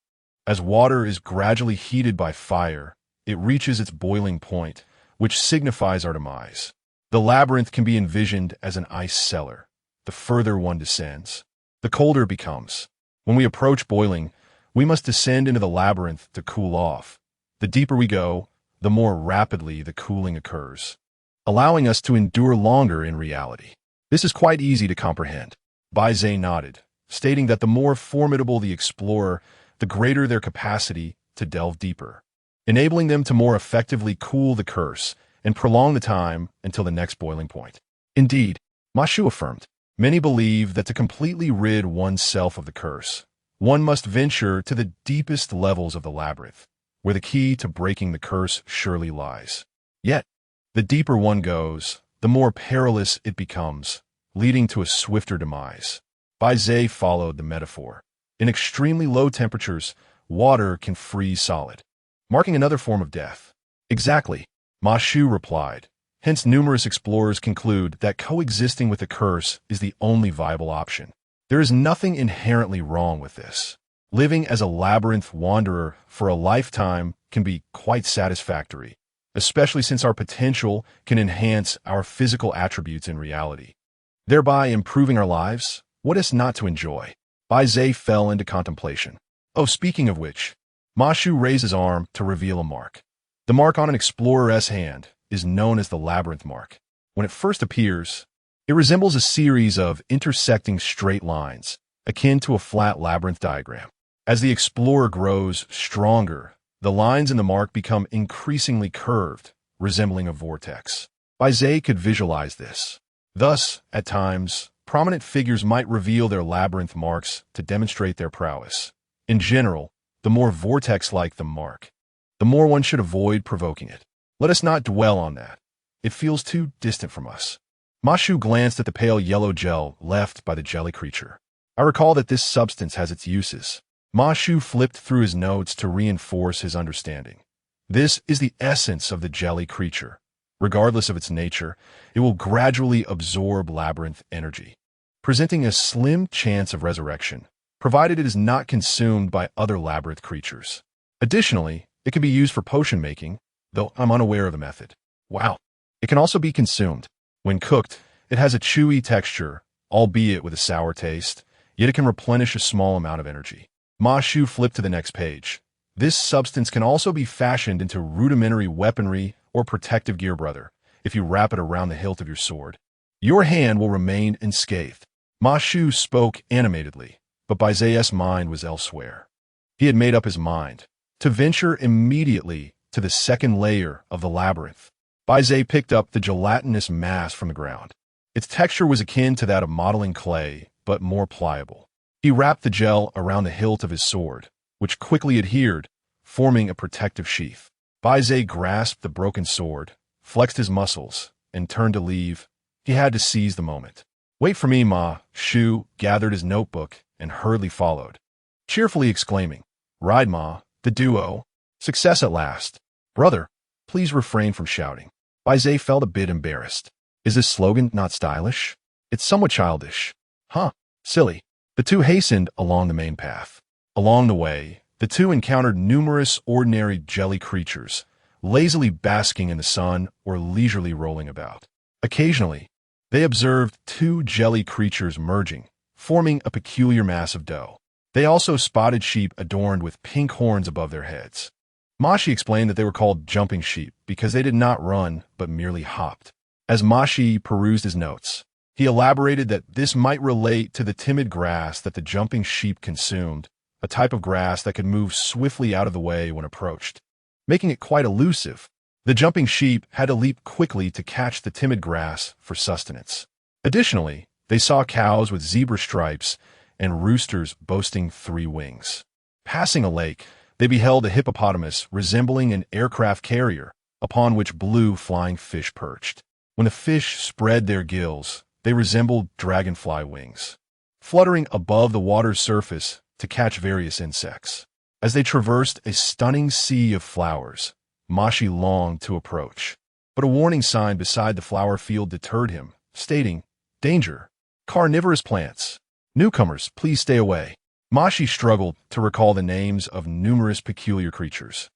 As water is gradually heated by fire, it reaches its boiling point, which signifies our demise. The labyrinth can be envisioned as an ice cellar. The further one descends, the colder it becomes. When we approach boiling, we must descend into the labyrinth to cool off. The deeper we go, the more rapidly the cooling occurs, allowing us to endure longer in reality. This is quite easy to comprehend. Bai Ze nodded, stating that the more formidable the explorer, the greater their capacity to delve deeper, enabling them to more effectively cool the curse and prolong the time until the next boiling point. Indeed, Ma Shu affirmed, many believe that to completely rid oneself of the curse, one must venture to the deepest levels of the labyrinth, where the key to breaking the curse surely lies. Yet, the deeper one goes, the more perilous it becomes, leading to a swifter demise. Bai Ze followed the metaphor. In extremely low temperatures, water can freeze solid, marking another form of death. Exactly, Ma Shu replied. Hence, numerous explorers conclude that coexisting with the curse is the only viable option. There is nothing inherently wrong with this. Living as a labyrinth wanderer for a lifetime can be quite satisfactory, especially since our potential can enhance our physical attributes in reality, thereby improving our lives. What is not to enjoy? Bai Ze fell into contemplation. Oh, speaking of which, Ma Shu raised his arm to reveal a mark. The mark on an explorer's hand is known as the labyrinth mark. When it first appears, it resembles a series of intersecting straight lines, akin to a flat labyrinth diagram. As the explorer grows stronger, the lines in the mark become increasingly curved, resembling a vortex. Bai Ze could visualize this. Thus, at times, prominent figures might reveal their labyrinth marks to demonstrate their prowess. In general, the more vortex-like the mark, the more one should avoid provoking it. Let us not dwell on that. It feels too distant from us. Ma Shu glanced at the pale yellow gel left by the jelly creature. I recall that this substance has its uses. Ma Shu flipped through his notes to reinforce his understanding. This is the essence of the jelly creature. Regardless of its nature, it will gradually absorb labyrinth energy, presenting a slim chance of resurrection, provided it is not consumed by other labyrinth creatures. Additionally, it can be used for potion making, though I'm unaware of the method. Wow. It can also be consumed. When cooked, it has a chewy texture, albeit with a sour taste, yet it can replenish a small amount of energy. Ma Shu flipped to the next page. This substance can also be fashioned into rudimentary weaponry or protective gear, brother, if you wrap it around the hilt of your sword. Your hand will remain unscathed. Ma Shu spoke animatedly, but Bai Ze's mind was elsewhere. He had made up his mind to venture immediately to the second layer of the labyrinth. Bai Ze picked up the gelatinous mass from the ground. Its texture was akin to that of modeling clay, but more pliable. He wrapped the gel around the hilt of his sword, which quickly adhered, forming a protective sheath. Bai Ze grasped the broken sword, flexed his muscles, and turned to leave. He had to seize the moment. Wait for me, Ma Shu gathered his notebook and hurriedly followed, cheerfully exclaiming, Ride, Ma, the duo. Success at last. Brother, please refrain from shouting. Bai Ze felt a bit embarrassed. Is this slogan not stylish? It's somewhat childish. Huh, silly. The two hastened along the main path. Along the way, the two encountered numerous ordinary jelly creatures, lazily basking in the sun or leisurely rolling about. Occasionally, they observed two jelly creatures merging, forming a peculiar mass of dough. They also spotted sheep adorned with pink horns above their heads. Ma Shu explained that they were called jumping sheep because they did not run but merely hopped. As Ma Shu perused his notes, he elaborated that this might relate to the timid grass that the jumping sheep consumed, a type of grass that could move swiftly out of the way when approached, making it quite elusive. The jumping sheep had to leap quickly to catch the timid grass for sustenance. Additionally, they saw cows with zebra stripes and roosters boasting 3 wings. Passing a lake, they beheld a hippopotamus resembling an aircraft carrier, upon which blue flying fish perched. When the fish spread their gills, they resembled dragonfly wings, fluttering above the water's surface to catch various insects. As they traversed a stunning sea of flowers, Ma Shu longed to approach, but a warning sign beside the flower field deterred him, stating, Danger! Carnivorous plants! Newcomers, please stay away. Ma Shu struggled to recall the names of numerous peculiar creatures,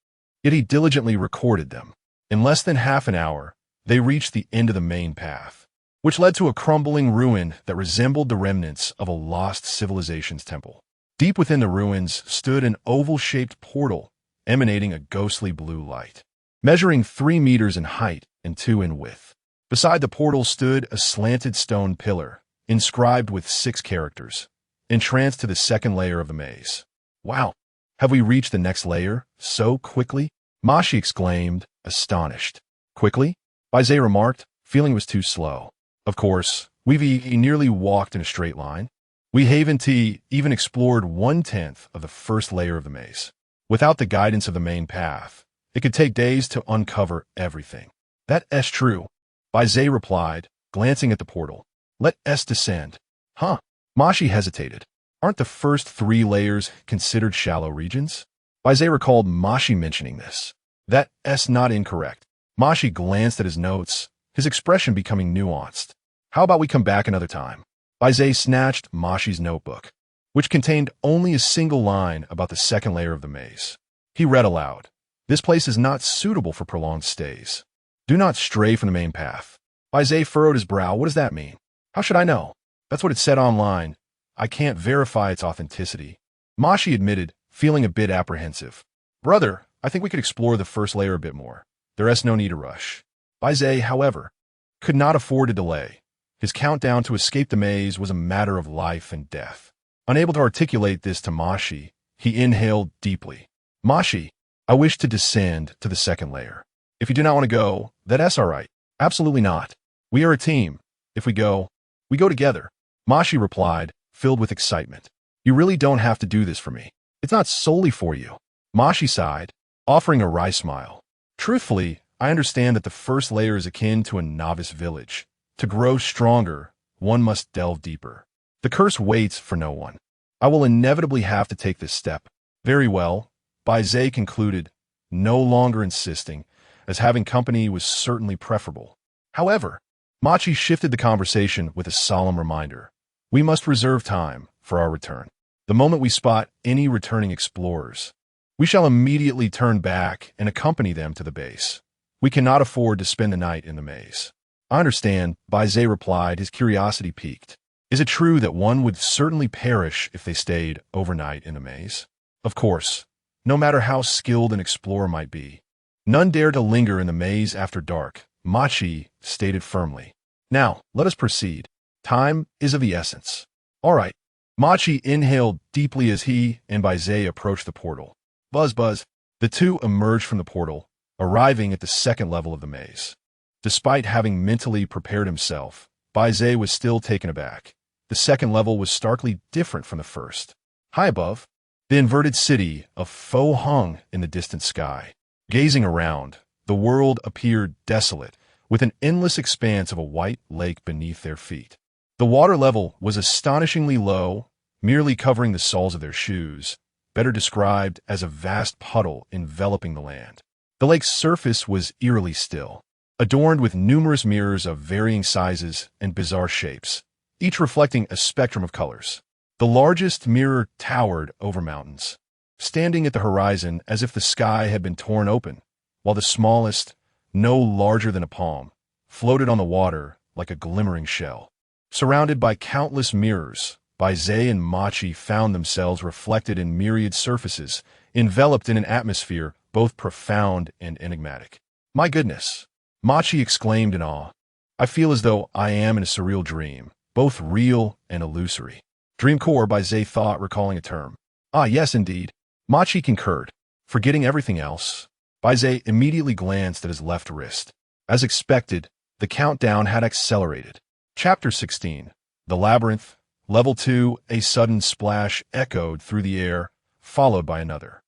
yet he diligently recorded them. In less than half an hour, they reached the end of the main path, which led to a crumbling ruin that resembled the remnants of a lost civilization's temple. Deep within the ruins stood an oval-shaped portal emanating a ghostly blue light, measuring 3 meters in height and 2 in width. Beside the portal stood a slanted stone pillar, inscribed with 6 characters, entranced to the second layer of the maze. Wow, have we reached the next layer so quickly? Ma Shu exclaimed, astonished. Quickly? Bai Ze remarked, feeling it was too slow. Of course, we've nearly walked in a straight line. We haven't even explored 1/10 of the first layer of the maze. Without the guidance of the main path, it could take days to uncover everything. That's true, Bai Ze replied, glancing at the portal. Let us descend. Huh? Ma Shu hesitated. Aren't the first 3 layers considered shallow regions? Bai Ze recalled Ma Shu mentioning this. That's not incorrect. Ma Shu glanced at his notes, his expression becoming nuanced. How about we come back another time? Bai Ze snatched Ma Shu's notebook. which contained only a single line about the second layer of the maze. He read aloud, "This place is not suitable for prolonged stays. Do not stray from the main path." Bai Ze furrowed his brow. What does that mean? How should I know? That's what it said online. I can't verify its authenticity. Mashi admitted, feeling a bit apprehensive. Brother, I think we could explore the first layer a bit more. There is no need to rush. Bai Ze, however, could not afford to delay. His countdown to escape the maze was a matter of life and death. Unable to articulate this to Mashi, he inhaled deeply. Mashi, I wish to descend to the second layer. If you do not want to go, that's all right. Absolutely not. We are a team. If we go together. Mashi replied, filled with excitement. You really don't have to do this for me. It's not solely for you. Mashi sighed, offering a wry smile. Truthfully, I understand that the first layer is akin to a novice village. To grow stronger, one must delve deeper. The curse waits for no one. I will inevitably have to take this step. Very well, Bai Ze concluded, no longer insisting, as having company was certainly preferable. However, Machi shifted the conversation with a solemn reminder. We must reserve time for our return. The moment we spot any returning explorers, we shall immediately turn back and accompany them to the base. We cannot afford to spend the night in the maze. I understand, Bai Ze replied, his curiosity piqued. Is it true that one would certainly perish if they stayed overnight in the maze? Of course, no matter how skilled an explorer might be. None dare to linger in the maze after dark, Machi stated firmly. Now, let us proceed. Time is of the essence. All right. Machi inhaled deeply as he and Bai Ze approached the portal. Buzz, buzz. The two emerged from the portal, arriving at the second level of the maze. Despite having mentally prepared himself, Bai Ze was still taken aback. The second level was starkly different from the first. High above, the inverted city of Fo hung in the distant sky. Gazing around, the world appeared desolate, with an endless expanse of a white lake beneath their feet. The water level was astonishingly low, merely covering the soles of their shoes, better described as a vast puddle enveloping the land. The lake's surface was eerily still, adorned with numerous mirrors of varying sizes and bizarre shapes, each reflecting a spectrum of colors. The largest mirror towered over mountains, standing at the horizon as if the sky had been torn open, while the smallest, no larger than a palm, floated on the water like a glimmering shell. Surrounded by countless mirrors, Bai Ze and Machi found themselves reflected in myriad surfaces, enveloped in an atmosphere both profound and enigmatic. My goodness, Machi exclaimed in awe. I feel as though I am in a surreal dream, both real and illusory. Dreamcore, Bai Ze thought, recalling a term. Ah, yes, indeed. Machi concurred. Forgetting everything else, Bai Ze immediately glanced at his left wrist. As expected, the countdown had accelerated. Chapter 16. The Labyrinth. Level 2, a sudden splash echoed through the air, followed by another.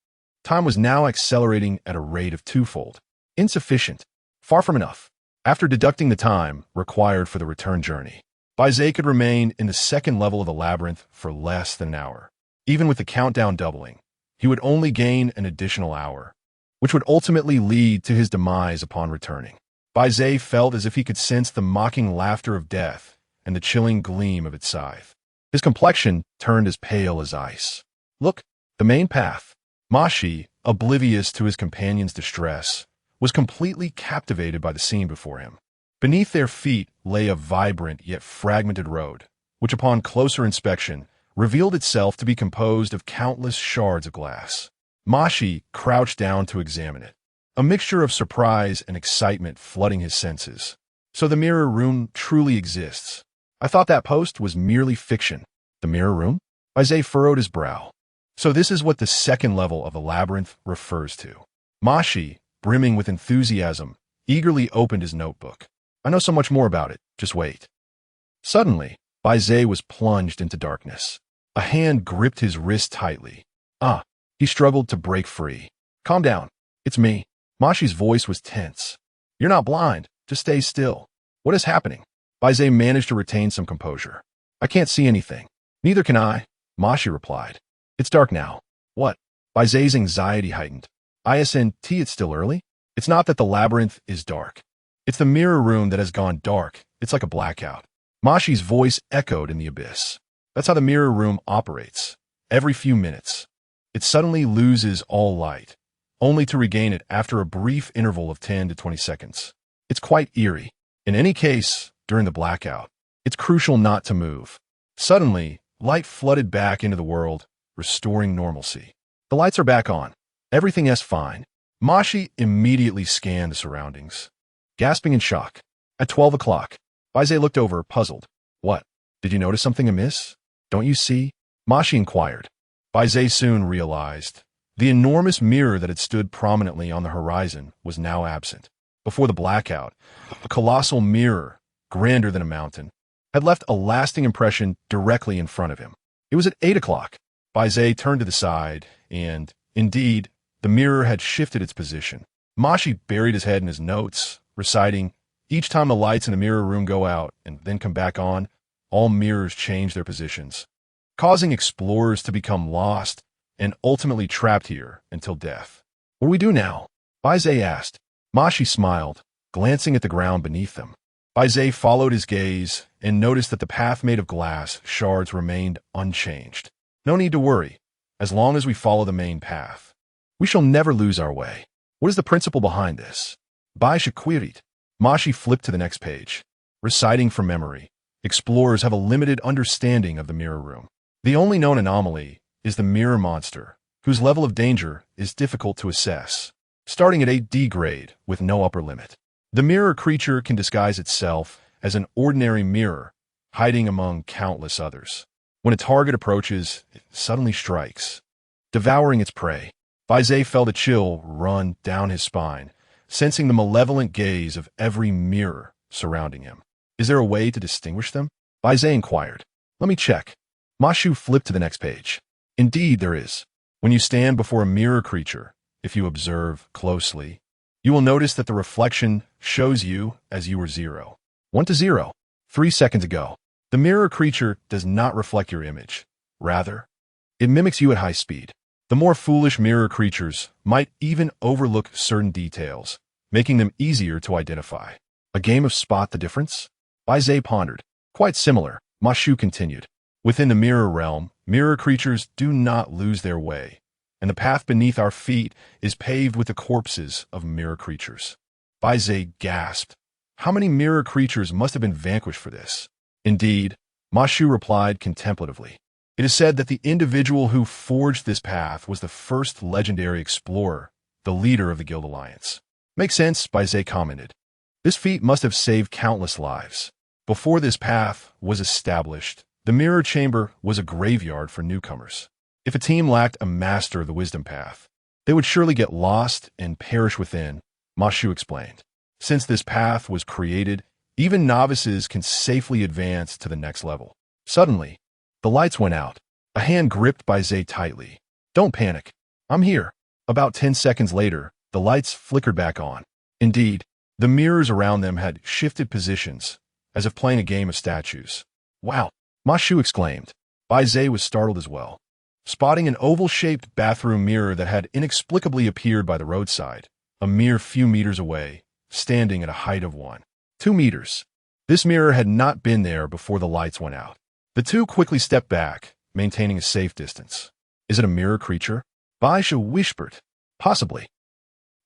Time was now accelerating at a rate of twofold. Insufficient. Far from enough. After deducting the time required for the return journey, Bai Ze could remain in the second level of the labyrinth for less than an hour. Even with the countdown doubling, he would only gain an additional hour, which would ultimately lead to his demise upon returning. Bai Ze felt as if he could sense the mocking laughter of death and the chilling gleam of its scythe. His complexion turned as pale as ice. Look, the main path. Mashi, oblivious to his companion's distress, was completely captivated by the scene before him. Beneath their feet lay a vibrant yet fragmented road, which upon closer inspection revealed itself to be composed of countless shards of glass. Mashi crouched down to examine it, a mixture of surprise and excitement flooding his senses. So the mirror room truly exists. I thought that post was merely fiction. The mirror room? Bai Ze furrowed his brow. So this is what the second level of the labyrinth refers to. Mashi, brimming with enthusiasm, eagerly opened his notebook. I know so much more about it. Just wait. Suddenly, Bai Ze was plunged into darkness. A hand gripped his wrist tightly. He struggled to break free. Calm down. It's me. Mashi's voice was tense. You're not blind. Just stay still. What is happening? Bai Ze managed to retain some composure. I can't see anything. Neither can I, Mashi replied. It's dark now. What? Bai Ze's anxiety heightened. ISNT, it's still early? It's not that the labyrinth is dark. It's the mirror room that has gone dark. It's like a blackout. Mashi's voice echoed in the abyss. That's how the mirror room operates. every few minutes. It suddenly loses all light, only to regain it after a brief interval of 10 to 20 seconds. It's quite eerie. In any case, during the blackout, it's crucial not to move. Suddenly, light flooded back into the world, restoring normalcy. The lights are back on. Everything is fine. Mashi immediately scanned the surroundings, gasping in shock. At 12 o'clock, Bai Ze looked over, puzzled. What? Did you notice something amiss? Don't you see? Mashi inquired. Bai Ze soon realized. The enormous mirror that had stood prominently on the horizon was now absent. Before the blackout, a colossal mirror, grander than a mountain, had left a lasting impression directly in front of him. It was at 8 o'clock. Bai Ze turned to the side, and, indeed, the mirror had shifted its position. Mashi buried his head in his notes, reciting, each time the lights in the mirror room go out and then come back on, all mirrors change their positions, causing explorers to become lost and ultimately trapped here until death. What do we do now? Bai Ze asked. Mashi smiled, glancing at the ground beneath them. Bai Ze followed his gaze and noticed that the path made of glass shards remained unchanged. No need to worry. As long as we follow the main path, we shall never lose our way. What is the principle behind this? Bai Ze queried. Mashi flipped to the next page. Reciting from memory, explorers have a limited understanding of the mirror room. The only known anomaly is the mirror monster, whose level of danger is difficult to assess, starting at 8D grade with no upper limit. The mirror creature can disguise itself as an ordinary mirror, hiding among countless others. When a target approaches, it suddenly strikes, devouring its prey. Bai Ze felt a chill run down his spine, sensing the malevolent gaze of every mirror surrounding him. Is there a way to distinguish them? Bai Ze inquired. Let me check. Mashi flipped to the next page. Indeed, there is. When you stand before a mirror creature, if you observe closely, you will notice that the reflection shows you as you were 0. 1 to 0. 3 seconds ago. The mirror creature does not reflect your image. Rather, it mimics you at high speed. The more foolish mirror creatures might even overlook certain details, making them easier to identify. A game of spot the difference? Bai Ze pondered. Quite similar, Mashi continued. Within the mirror realm, mirror creatures do not lose their way, and the path beneath our feet is paved with the corpses of mirror creatures. Bai Ze gasped. How many mirror creatures must have been vanquished for this? Indeed, Mashi replied contemplatively. It is said that the individual who forged this path was the first legendary explorer, the leader of the Guild Alliance. Makes sense, Bai Ze commented. This feat must have saved countless lives. Before this path was established, the Mirror Chamber was a graveyard for newcomers. If a team lacked a master of the Wisdom Path, they would surely get lost and perish within, Mashi explained. Since this path was created, even novices can safely advance to the next level. Suddenly, the lights went out. A hand gripped Bai Ze tightly. Don't panic. I'm here. About 10 seconds later, the lights flickered back on. Indeed, the mirrors around them had shifted positions, as if playing a game of statues. Wow, Mashi exclaimed. Bai Ze was startled as well, spotting an oval-shaped bathroom mirror that had inexplicably appeared by the roadside, a mere few meters away, standing at a height of 2 meters. This mirror had not been there before the lights went out. The two quickly stepped back, maintaining a safe distance. Is it a mirror creature? Bai Ze whispered. Possibly.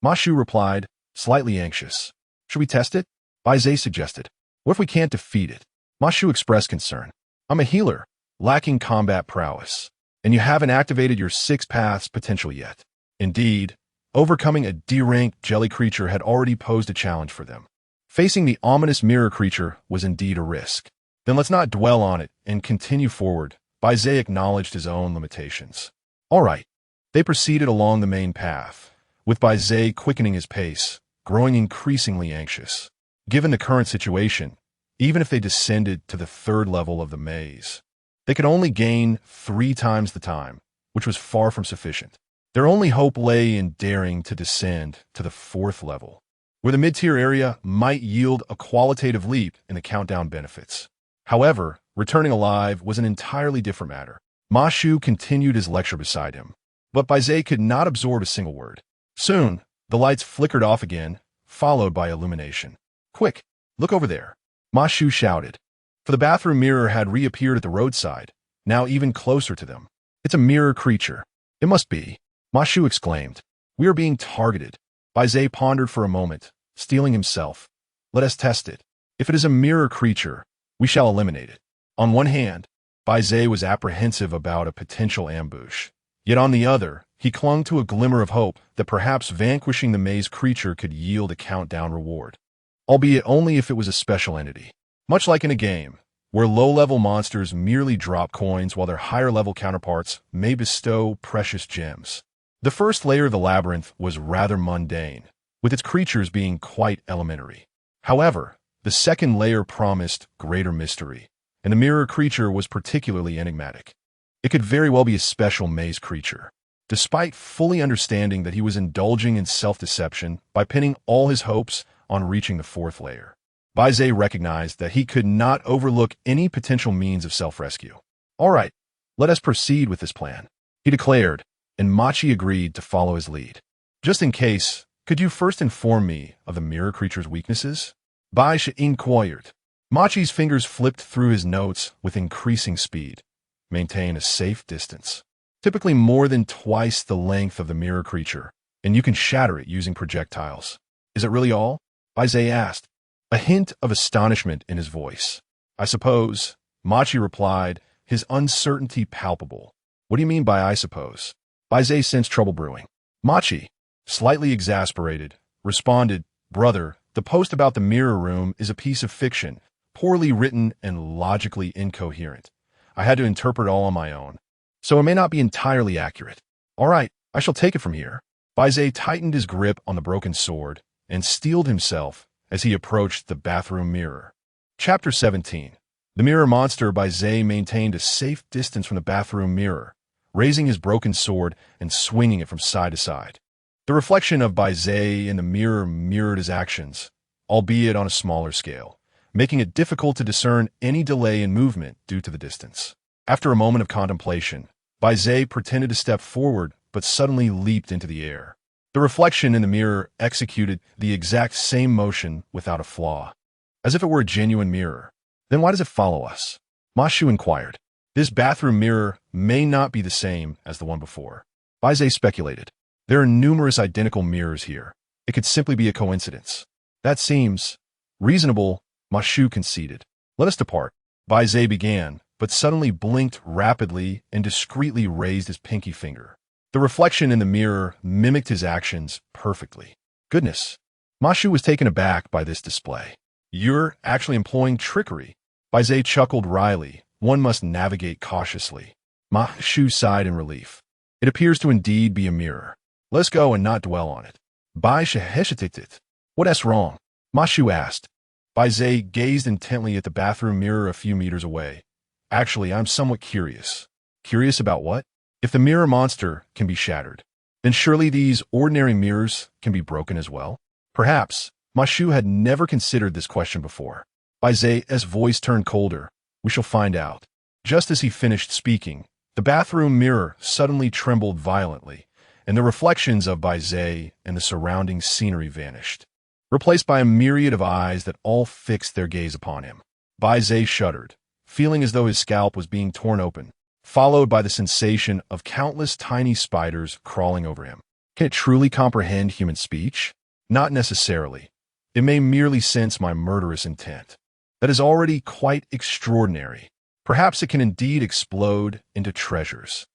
Mashi replied, slightly anxious. Should we test it? Bai Ze suggested. What if we can't defeat it? Mashi expressed concern. I'm a healer, lacking combat prowess, and you haven't activated your 6 paths potential yet. Indeed, overcoming a D-ranked jelly creature had already posed a challenge for them. Facing the ominous mirror creature was indeed a risk. Then let's not dwell on it and continue forward. Bai Ze acknowledged his own limitations. All right. They proceeded along the main path, with Bai Ze quickening his pace, growing increasingly anxious. Given the current situation, even if they descended to the 3rd level of the maze, they could only gain 3 times the time, which was far from sufficient. Their only hope lay in daring to descend to the 4th level, where the mid-tier area might yield a qualitative leap in the countdown benefits. However, returning alive was an entirely different matter. Mashi continued his lecture beside him, but Bai Ze could not absorb a single word. Soon, the lights flickered off again, followed by illumination. Quick, look over there, Mashi shouted. For the bathroom mirror had reappeared at the roadside, now even closer to them. It's a mirror creature. It must be. Ma Shu exclaimed. We are being targeted. Bai Ze pondered for a moment, steeling himself. Let us test it. If it is a mirror creature, we shall eliminate it. On one hand, Bai Ze was apprehensive about a potential ambush. Yet on the other, he clung to a glimmer of hope that perhaps vanquishing the maze creature could yield a countdown reward. Albeit only if it was a special entity. Much like in a game, where low-level monsters merely drop coins while their higher-level counterparts may bestow precious gems. The first layer of the labyrinth was rather mundane, with its creatures being quite elementary. However, the second layer promised greater mystery, and the mirror creature was particularly enigmatic. It could very well be a special maze creature. Despite fully understanding that he was indulging in self-deception by pinning all his hopes on reaching the fourth layer, Bai Ze recognized that he could not overlook any potential means of self-rescue. All right, let us proceed with this plan, he declared, and Machi agreed to follow his lead. Just in case, could you first inform me of the mirror creature's weaknesses? Bai Ze inquired. Machi's fingers flipped through his notes with increasing speed. Maintain a safe distance. Typically more than twice the length of the mirror creature, and you can shatter it using projectiles. Is it really all? Bai Ze asked, a hint of astonishment in his voice. I suppose, Machi replied, his uncertainty palpable. What do you mean by I suppose? Bai Ze sensed trouble brewing. Machi, slightly exasperated, responded, Brother, the post about the mirror room is a piece of fiction, poorly written and logically incoherent. I had to interpret all on my own, so it may not be entirely accurate. All right, I shall take it from here. Bai Ze tightened his grip on the broken sword and steeled himself as he approached the bathroom mirror. Chapter 17. The mirror monster. Bai Ze maintained a safe distance from the bathroom mirror, raising his broken sword and swinging it from side to side. The reflection of Bai Ze in the mirror mirrored his actions, albeit on a smaller scale, making it difficult to discern any delay in movement due to the distance. After a moment of contemplation, Bai Ze pretended to step forward but suddenly leaped into the air. The reflection in the mirror executed the exact same motion without a flaw, as if it were a genuine mirror. Then why does it follow us? Ma Shu inquired. This bathroom mirror may not be the same as the one before. Bai Ze speculated. There are numerous identical mirrors here. It could simply be a coincidence. That seems reasonable, Ma Shu conceded. Let us depart. Bai Ze began, but suddenly blinked rapidly and discreetly raised his pinky finger. The reflection in the mirror mimicked his actions perfectly. Goodness. Ma Shu was taken aback by this display. You're actually employing trickery. Bai Ze chuckled wryly. One must navigate cautiously. Ma Shu sighed in relief. It appears to indeed be a mirror. Let's go and not dwell on it. Bai Ze hesitated. What's wrong? Ma Shu asked. Bai Ze gazed intently at the bathroom mirror a few meters away. Actually, I'm somewhat curious. Curious about what? If the mirror monster can be shattered, then surely these ordinary mirrors can be broken as well? Perhaps. Ma Shu had never considered this question before. Bai Ze's voice turned colder. We shall find out. Just as he finished speaking, the bathroom mirror suddenly trembled violently, and the reflections of Bai Ze and the surrounding scenery vanished, replaced by a myriad of eyes that all fixed their gaze upon him. Bai Ze shuddered, feeling as though his scalp was being torn open, followed by the sensation of countless tiny spiders crawling over him. Can it truly comprehend human speech? Not necessarily. It may merely sense my murderous intent. That is already quite extraordinary. Perhaps it can indeed explode into treasures.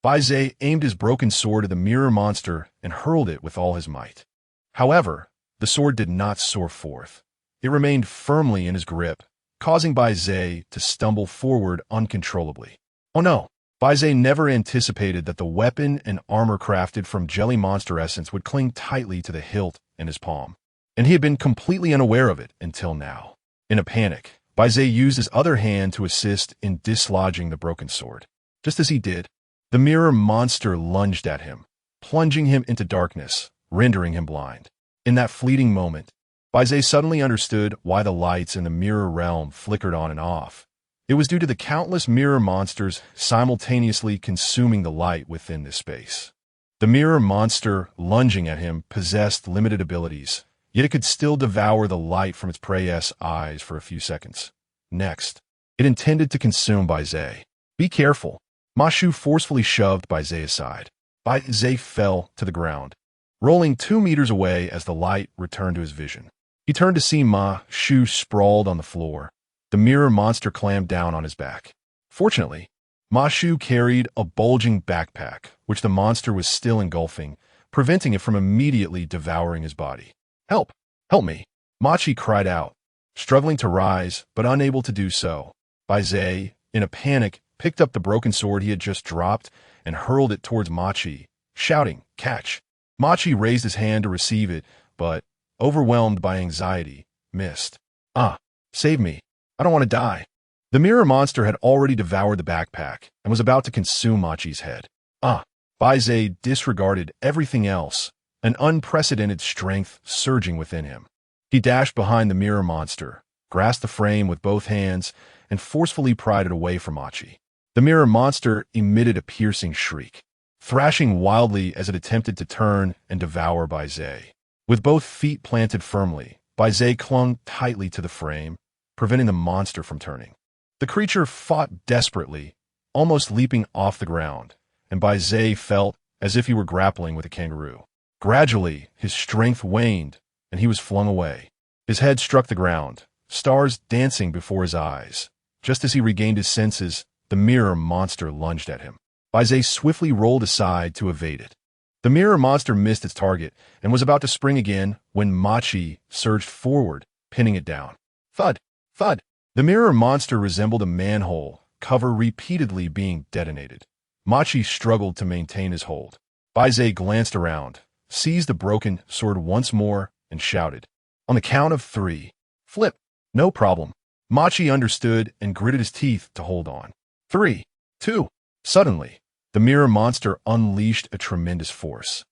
Bai Ze aimed his broken sword at the mirror monster and hurled it with all his might. However, the sword did not soar forth. It remained firmly in his grip, causing Bai Ze to stumble forward uncontrollably. Oh no! Bai Ze never anticipated that the weapon and armor crafted from jelly monster essence would cling tightly to the hilt in his palm, and he had been completely unaware of it until now. In a panic, Bai Ze used his other hand to assist in dislodging the broken sword. Just as he did, the mirror monster lunged at him, plunging him into darkness, rendering him blind. In that fleeting moment, Bai Ze suddenly understood why the lights in the mirror realm flickered on and off. It was due to the countless mirror monsters simultaneously consuming the light within this space. The mirror monster lunging at him possessed limited abilities, yet it could still devour the light from its prey's eyes for a few seconds. Next, it intended to consume Bai Ze. Be careful. Ma Shu forcefully shoved Bai Ze aside. Bai Ze fell to the ground, rolling 2 meters away as the light returned to his vision. He turned to see Ma Shu sprawled on the floor. The mirror monster clammed down on his back. Fortunately, Ma Shu carried a bulging backpack, which the monster was still engulfing, preventing it from immediately devouring his body. "Help! Help me!" Machi cried out, struggling to rise, but unable to do so. Bai Ze, in a panic, picked up the broken sword he had just dropped and hurled it towards Machi, shouting, "Catch!" Machi raised his hand to receive it, but, overwhelmed by anxiety, missed. "Ah, save me. I don't want to die." The mirror monster had already devoured the backpack and was about to consume Machi's head. "Ah!" Bai Ze disregarded everything else, an unprecedented strength surging within him. He dashed behind the mirror monster, grasped the frame with both hands, and forcefully pried it away from Machi. The mirror monster emitted a piercing shriek, thrashing wildly as it attempted to turn and devour Bai Ze. With both feet planted firmly, Bai Ze clung tightly to the frame, preventing the monster from turning. The creature fought desperately, almost leaping off the ground, and Bai Ze felt as if he were grappling with a kangaroo. Gradually, his strength waned, and he was flung away. His head struck the ground, stars dancing before his eyes. Just as he regained his senses, the mirror monster lunged at him. Bai Ze swiftly rolled aside to evade it. The mirror monster missed its target and was about to spring again when Machi surged forward, pinning it down. Thud! Thud! The mirror monster resembled a manhole cover repeatedly being detonated. Machi struggled to maintain his hold. Bai Ze glanced around, seized the broken sword once more, and shouted, "On the count of 3, flip!" "No problem." Machi understood and gritted his teeth to hold on. 3, 2. Suddenly, the mirror monster unleashed a tremendous force,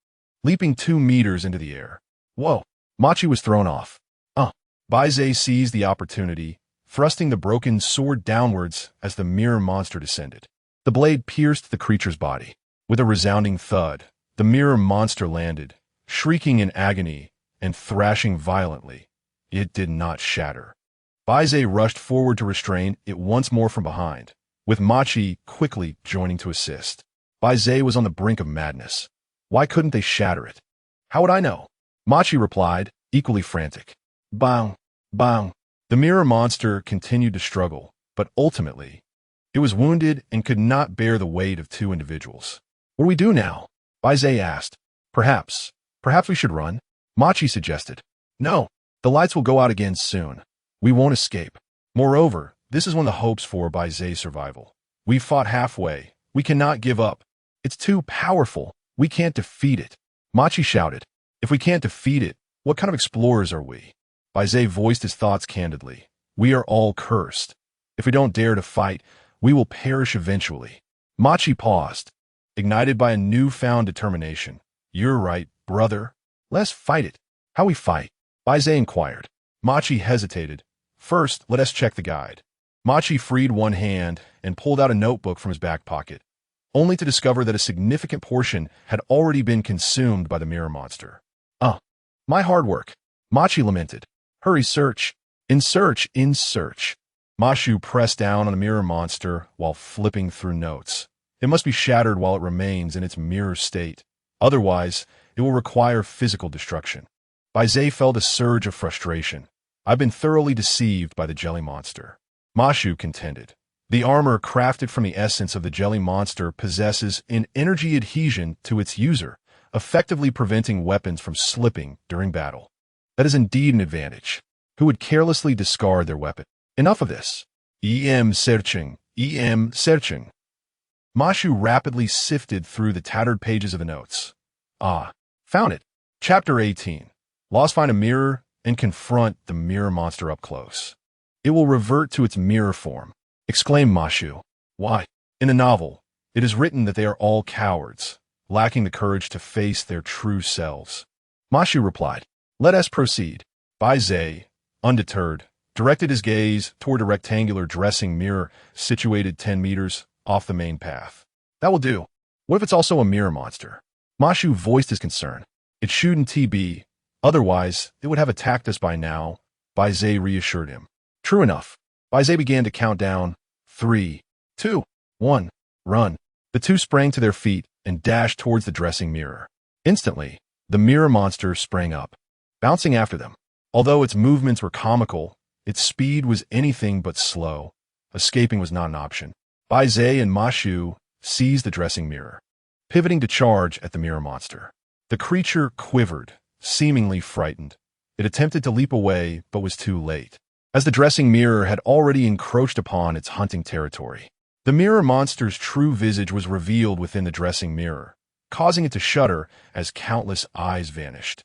leaping 2 meters into the air. Whoa! Machi was thrown off. Bai Ze seized the opportunity, thrusting the broken sword downwards as the mirror monster descended. The blade pierced the creature's body. With a resounding thud, the mirror monster landed, shrieking in agony and thrashing violently. It did not shatter. Bai Ze rushed forward to restrain it once more from behind, with Machi quickly joining to assist. Bai Ze was on the brink of madness. Why couldn't they shatter it? "How would I know?" Machi replied, equally frantic. Bang! Bang! The mirror monster continued to struggle, but ultimately, it was wounded and could not bear the weight of 2 individuals. "What do we do now?" Bai Ze asked. Perhaps we should run," Machi suggested. "No, the lights will go out again soon. We won't escape. Moreover, this is one of the hopes for Bai Ze's survival. We've fought halfway. We cannot give up. It's too powerful. We can't defeat it." Machi shouted. "If we can't defeat it, what kind of explorers are we?" Bai Ze voiced his thoughts candidly. "We are all cursed. If we don't dare to fight, we will perish eventually." Machi paused, ignited by a newfound determination. "You're right, brother. Let's fight it." "How we fight?" Bai Ze inquired. Machi hesitated. "First, let us check the guide." Machi freed one hand and pulled out a notebook from his back pocket, only to discover that a significant portion had already been consumed by the mirror monster. My hard work," Machi lamented. "Hurry, search. In search. Mashu pressed down on the mirror monster while flipping through notes. It must be shattered while it remains in its mirror state. Otherwise, it will require physical destruction. Bai Ze felt a surge of frustration. "I've been thoroughly deceived by the jelly monster," Mashu contended. "The armor crafted from the essence of the jelly monster possesses an energy adhesion to its user, effectively preventing weapons from slipping during battle. That is indeed an advantage. Who would carelessly discard their weapon? Enough of this. Searching. Mashu rapidly sifted through the tattered pages of the notes. Found it. Chapter 18. Lost find a mirror and confront the mirror monster up close. It will revert to its mirror form, exclaimed Mashu. Why? In the novel, it is written that they are all cowards, lacking the courage to face their true selves. Mashu replied, "Let us proceed." Bai Ze, undeterred, directed his gaze toward a rectangular dressing mirror situated 10 meters off the main path. "That will do. What if it's also a mirror monster?" Mashu voiced his concern. "It shouldn't be. Otherwise, it would have attacked us by now," Bai Ze reassured him. "True enough." Bai Ze began to count down. 3, 2, 1, run. The two sprang to their feet and dashed towards the dressing mirror. Instantly, the mirror monster sprang up, bouncing after them. Although its movements were comical, its speed was anything but slow. Escaping was not an option. Bai Ze and Ma Shu seized the dressing mirror, pivoting to charge at the mirror monster. The creature quivered, seemingly frightened. It attempted to leap away, but was too late, as the dressing mirror had already encroached upon its hunting territory. The mirror monster's true visage was revealed within the dressing mirror, causing it to shudder as countless eyes vanished,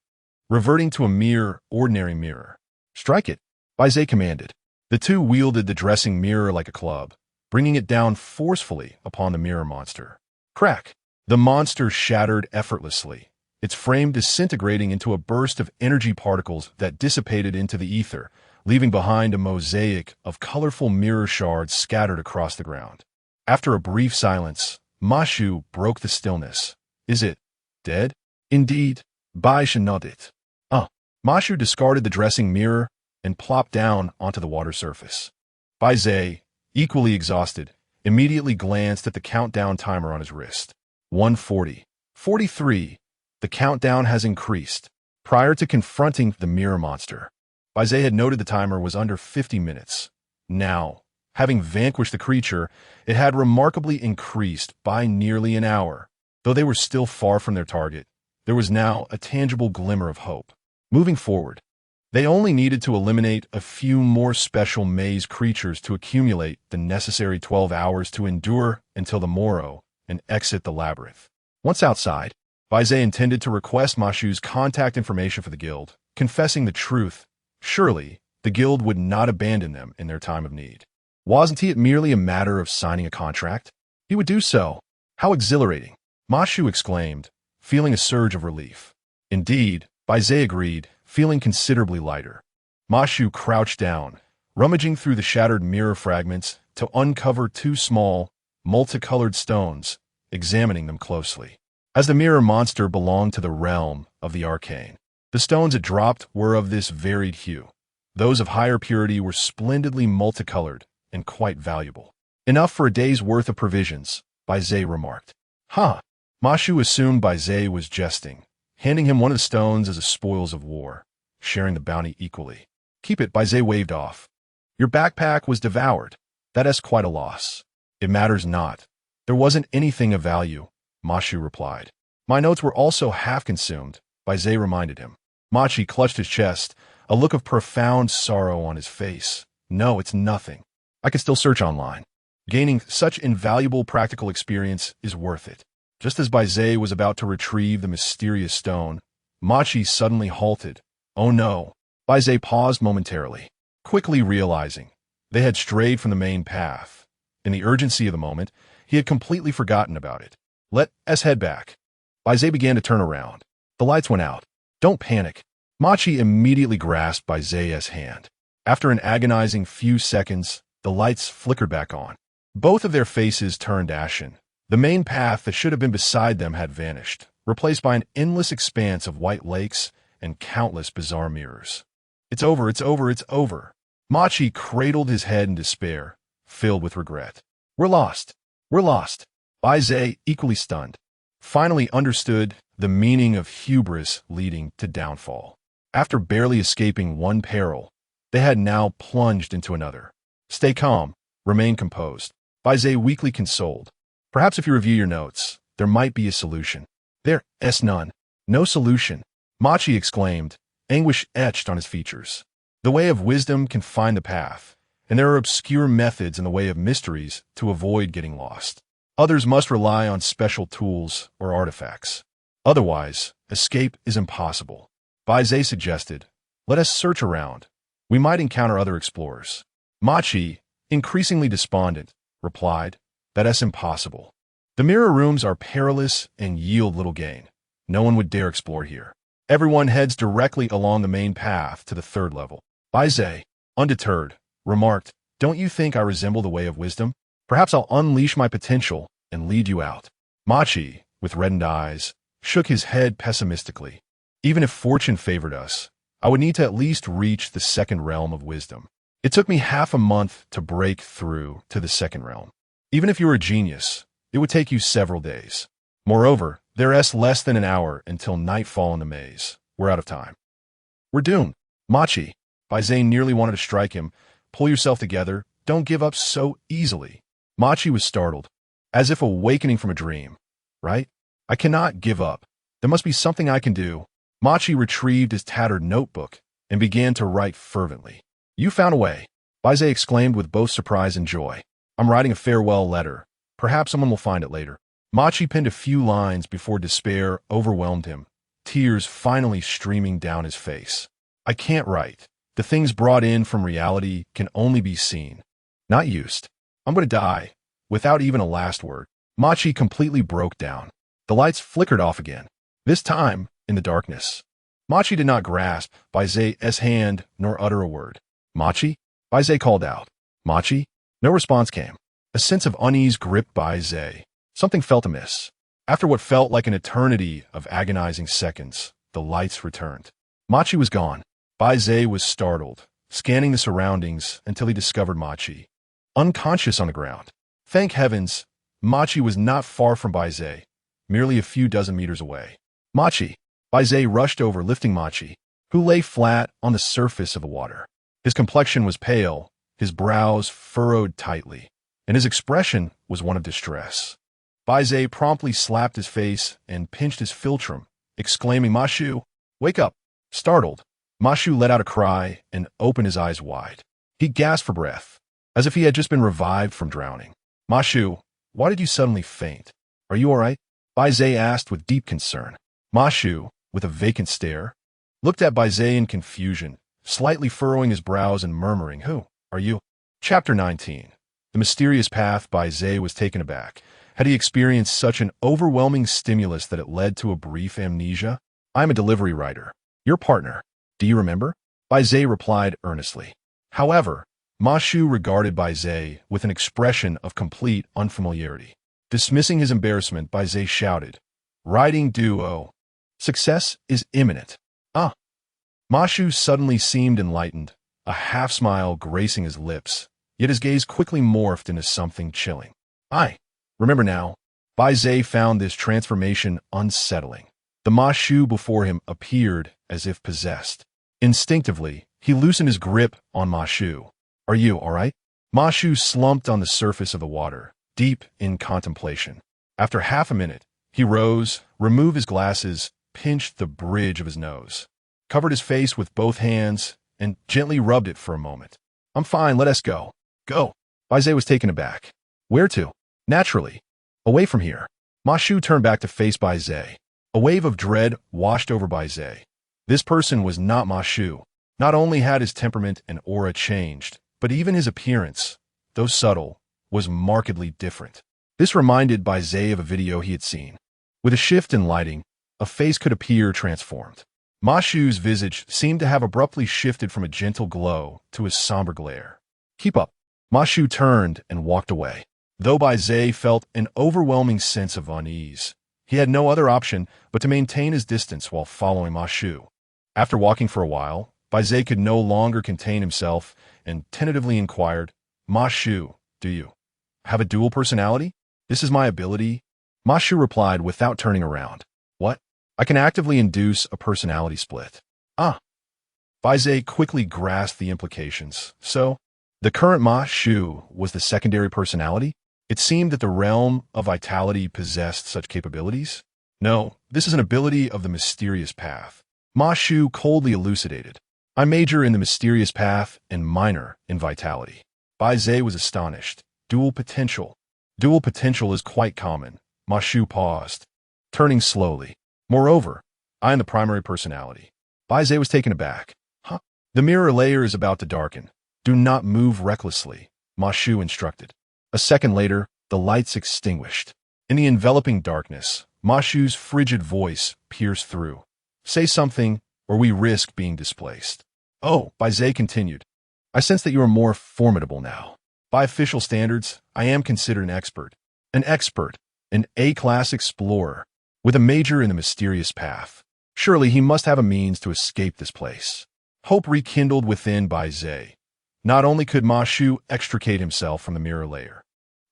reverting to a mere ordinary mirror. "Strike it," Bai Ze commanded. The two wielded the dressing mirror like a club, bringing it down forcefully upon the mirror monster. Crack! The monster shattered effortlessly, its frame disintegrating into a burst of energy particles that dissipated into the ether, leaving behind a mosaic of colorful mirror shards scattered across the ground. After a brief silence, Ma Shu broke the stillness. "Is it dead?" "Indeed," Bai Ze nodded. Ma Shu discarded the dressing mirror and plopped down onto the water surface. Bai Ze, equally exhausted, immediately glanced at the countdown timer on his wrist. 140. 43. The countdown has increased. Prior to confronting the mirror monster, Bai Ze had noted the timer was under 50 minutes. Now, having vanquished the creature, it had remarkably increased by nearly an hour. Though they were still far from their target, there was now a tangible glimmer of hope. Moving forward, they only needed to eliminate a few more special maze creatures to accumulate the necessary 12 hours to endure until the morrow and exit the labyrinth. Once outside, Bai Ze intended to request Ma Shu's contact information for the guild, confessing the truth. Surely, the guild would not abandon them in their time of need. Wasn't it merely a matter of signing a contract? He would do so. How exhilarating! Ma Shu exclaimed, feeling a surge of relief. Indeed, Bai Ze agreed, feeling considerably lighter. Ma Shu crouched down, rummaging through the shattered mirror fragments to uncover two small, multicolored stones, examining them closely. As the mirror monster belonged to the realm of the arcane, the stones it dropped were of this varied hue. Those of higher purity were splendidly multicolored and quite valuable. "Enough for a day's worth of provisions," Bai Ze remarked. "Huh." Ma Shu assumed Bai Ze was jesting, handing him one of the stones as a spoils of war, sharing the bounty equally. "Keep it," Bai Ze waved off. "Your backpack was devoured. That is quite a loss." "It matters not. There wasn't anything of value," Ma Shu replied. "My notes were also half consumed," Bai Ze reminded him. Ma Shu clutched his chest, a look of profound sorrow on his face. "No, it's nothing. I can still search online. Gaining such invaluable practical experience is worth it." Just as Bai Ze was about to retrieve the mysterious stone, Ma Shu suddenly halted. "Oh no." Bai Ze paused momentarily, quickly realizing they had strayed from the main path. In the urgency of the moment, he had completely forgotten about it. "Let's head back." Bai Ze began to turn around. The lights went out. "Don't panic." Ma Shu immediately grasped Bai Ze's hand. After an agonizing few seconds, the lights flickered back on. Both of their faces turned ashen. The main path that should have been beside them had vanished, replaced by an endless expanse of white lakes and countless bizarre mirrors. "It's over, it's over, it's over." Ma Shu cradled his head in despair, filled with regret. "We're lost. We're lost." Bai Ze, equally stunned, finally understood the meaning of hubris leading to downfall. After barely escaping one peril, they had now plunged into another. "Stay calm. Remain composed," Bai Ze weakly consoled. "Perhaps if you review your notes, there might be a solution." "There's none. No solution," Ma Shu exclaimed, anguish etched on his features. "The way of wisdom can find the path, and there are obscure methods in the way of mysteries to avoid getting lost. Others must rely on special tools or artifacts. Otherwise, escape is impossible." Bai Ze suggested, "Let us search around. We might encounter other explorers." Ma Shu, increasingly despondent, replied, "That's impossible. The mirror rooms are perilous and yield little gain. No one would dare explore here. Everyone heads directly along the main path to the third level." Bai Ze, undeterred, remarked, "Don't you think I resemble the way of wisdom? Perhaps I'll unleash my potential and lead you out." Ma Shu, with reddened eyes, shook his head pessimistically. "Even if fortune favored us, I would need to at least reach the second realm of wisdom. It took me half a month to break through to the second realm. Even if you were a genius, It would take you several days. Moreover, there's less than an hour until nightfall in the maze. We're out of time. We're doomed. Machi. Bai Ze nearly wanted to strike him. Pull yourself together. Don't give up so easily. Machi was startled, as if awakening from a dream. Right? I cannot give up. There must be something I can do. Machi retrieved his tattered notebook and began to write fervently. You found a way. Bai Ze exclaimed with both surprise and joy. I'm writing a farewell letter. Perhaps someone will find it later. Machi penned a few lines before despair overwhelmed him, tears finally streaming down his face. I can't write. The things brought in from reality can only be seen, not used. I'm going to die. Without even a last word, Machi completely broke down. The lights flickered off again, this time in the darkness. Machi did not grasp Bai Ze's hand nor utter a word. Machi? Bai Ze called out. Machi? No response came. A sense of unease gripped Bai Ze. Something felt amiss. After what felt like an eternity of agonizing seconds, the lights returned. Machi was gone. Bai Ze was startled, scanning the surroundings until he discovered Machi, unconscious on the ground. Thank heavens, Machi was not far from Bai Ze, merely a few dozen meters away. Machi! Bai Ze rushed over, lifting Machi, who lay flat on the surface of the water. His complexion was pale, his brows furrowed tightly, and his expression was one of distress. Bai Ze promptly slapped his face and pinched his philtrum, exclaiming, Mashu, wake up! Startled, Mashu let out a cry and opened his eyes wide. He gasped for breath, as if he had just been revived from drowning. Mashu, why did you suddenly faint? Are you all right? Bai Ze asked with deep concern. Mashu, with a vacant stare, looked at Bai Ze in confusion, slightly furrowing his brows and murmuring, Who are you? Chapter 19. The mysterious path. Bai Ze was taken aback. Had he experienced such an overwhelming stimulus that it led to a brief amnesia? I'm a delivery rider. Your partner. Do you remember? Bai Ze replied earnestly. However, Mashu regarded Bai Ze with an expression of complete unfamiliarity. Dismissing his embarrassment, Bai Ze shouted, Riding duo. Success is imminent. Ah. Mashu suddenly seemed enlightened, a half-smile gracing his lips, yet his gaze quickly morphed into something chilling. I remember now. Bai Ze found this transformation unsettling. The Mashu before him appeared as if possessed. Instinctively, he loosened his grip on Mashu. Are you all right? Mashu slumped on the surface of the water, deep in contemplation. After half a minute, he rose, removed his glasses, pinched the bridge of his nose, covered his face with both hands, and gently rubbed it for a moment. I'm fine, let us go. Go. Bai Ze was taken aback. Where to? Naturally. Away from here. Mashu turned back to face Bai Ze. A wave of dread washed over Bai Ze. This person was not Mashu. Not only had his temperament and aura changed, but even his appearance, though subtle, was markedly different. This reminded Bai Ze of a video he had seen. With a shift in lighting, a face could appear transformed. Mashu's visage seemed to have abruptly shifted from a gentle glow to a somber glare. Keep up. Mashu turned and walked away. Though Bai Ze felt an overwhelming sense of unease, he had no other option but to maintain his distance while following Mashu. After walking for a while, Bai Ze could no longer contain himself and tentatively inquired, Mashu, do you have a dual personality? This is my ability. Mashu replied without turning around. What? I can actively induce a personality split. Ah. Bai Ze quickly grasped the implications. So, the current Mashu was the secondary personality? It seemed that the realm of vitality possessed such capabilities. No, this is an ability of the mysterious path. Mashu coldly elucidated. I major in the mysterious path and minor in vitality. Bai Ze was astonished. Dual potential. Dual potential is quite common. Mashu paused, turning slowly. Moreover, I am the primary personality. Bai Ze was taken aback. Huh? The mirror layer is about to darken. Do not move recklessly, Mashu instructed. A second later, the lights extinguished. In the enveloping darkness, Mashu's frigid voice pierced through. Say something, or we risk being displaced. Oh, Bai Ze continued. I sense that you are more formidable now. By official standards, I am considered an expert. An A-class explorer, with a major in the mysterious path. Surely he must have a means to escape this place. Hope rekindled within Bai Ze. Not only could Mashu extricate himself from the mirror layer,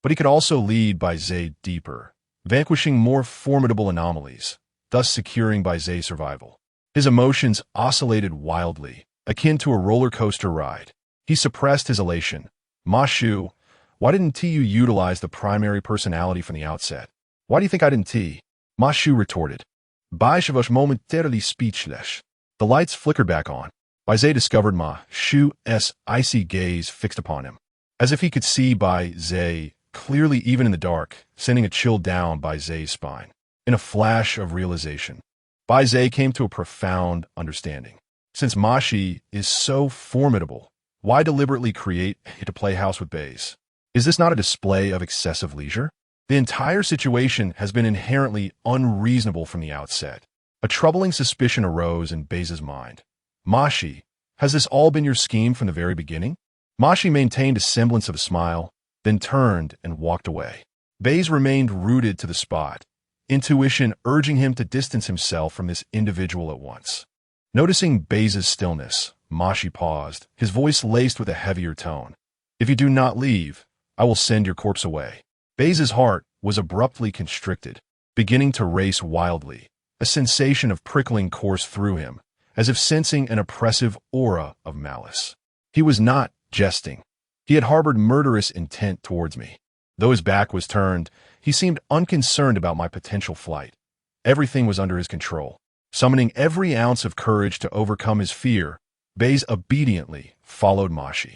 but he could also lead Bai Ze deeper, vanquishing more formidable anomalies, thus securing Bai Ze's survival. His emotions oscillated wildly, akin to a roller coaster ride. He suppressed his elation. Ma Shu, why didn't you utilize the primary personality from the outset? Why do you think I didn't? Ma Shu retorted. Bai Ze was momentarily speechless. The lights flickered back on. Bai Ze discovered Ma Shu's icy gaze fixed upon him, as if he could see Bai Ze clearly even in the dark, sending a chill down Bai Ze's spine. In a flash of realization, Bai Ze came to a profound understanding. Since Ma Shu is so formidable, why deliberately create a playhouse with bays? Is this not a display of excessive leisure? The entire situation has been inherently unreasonable from the outset. A troubling suspicion arose in Bai's mind. Ma Shu, has this all been your scheme from the very beginning? Ma Shu maintained a semblance of a smile, then turned and walked away. Bai remained rooted to the spot, intuition urging him to distance himself from this individual at once. Noticing Bai's stillness, Ma Shu paused, his voice laced with a heavier tone. If you do not leave, I will send your corpse away. Bai's heart was abruptly constricted, beginning to race wildly. A sensation of prickling coursed through him, as if sensing an oppressive aura of malice. He was not jesting. He had harbored murderous intent towards me. Though his back was turned, he seemed unconcerned about my potential flight. Everything was under his control. Summoning every ounce of courage to overcome his fear, Bai obediently followed Ma Shu.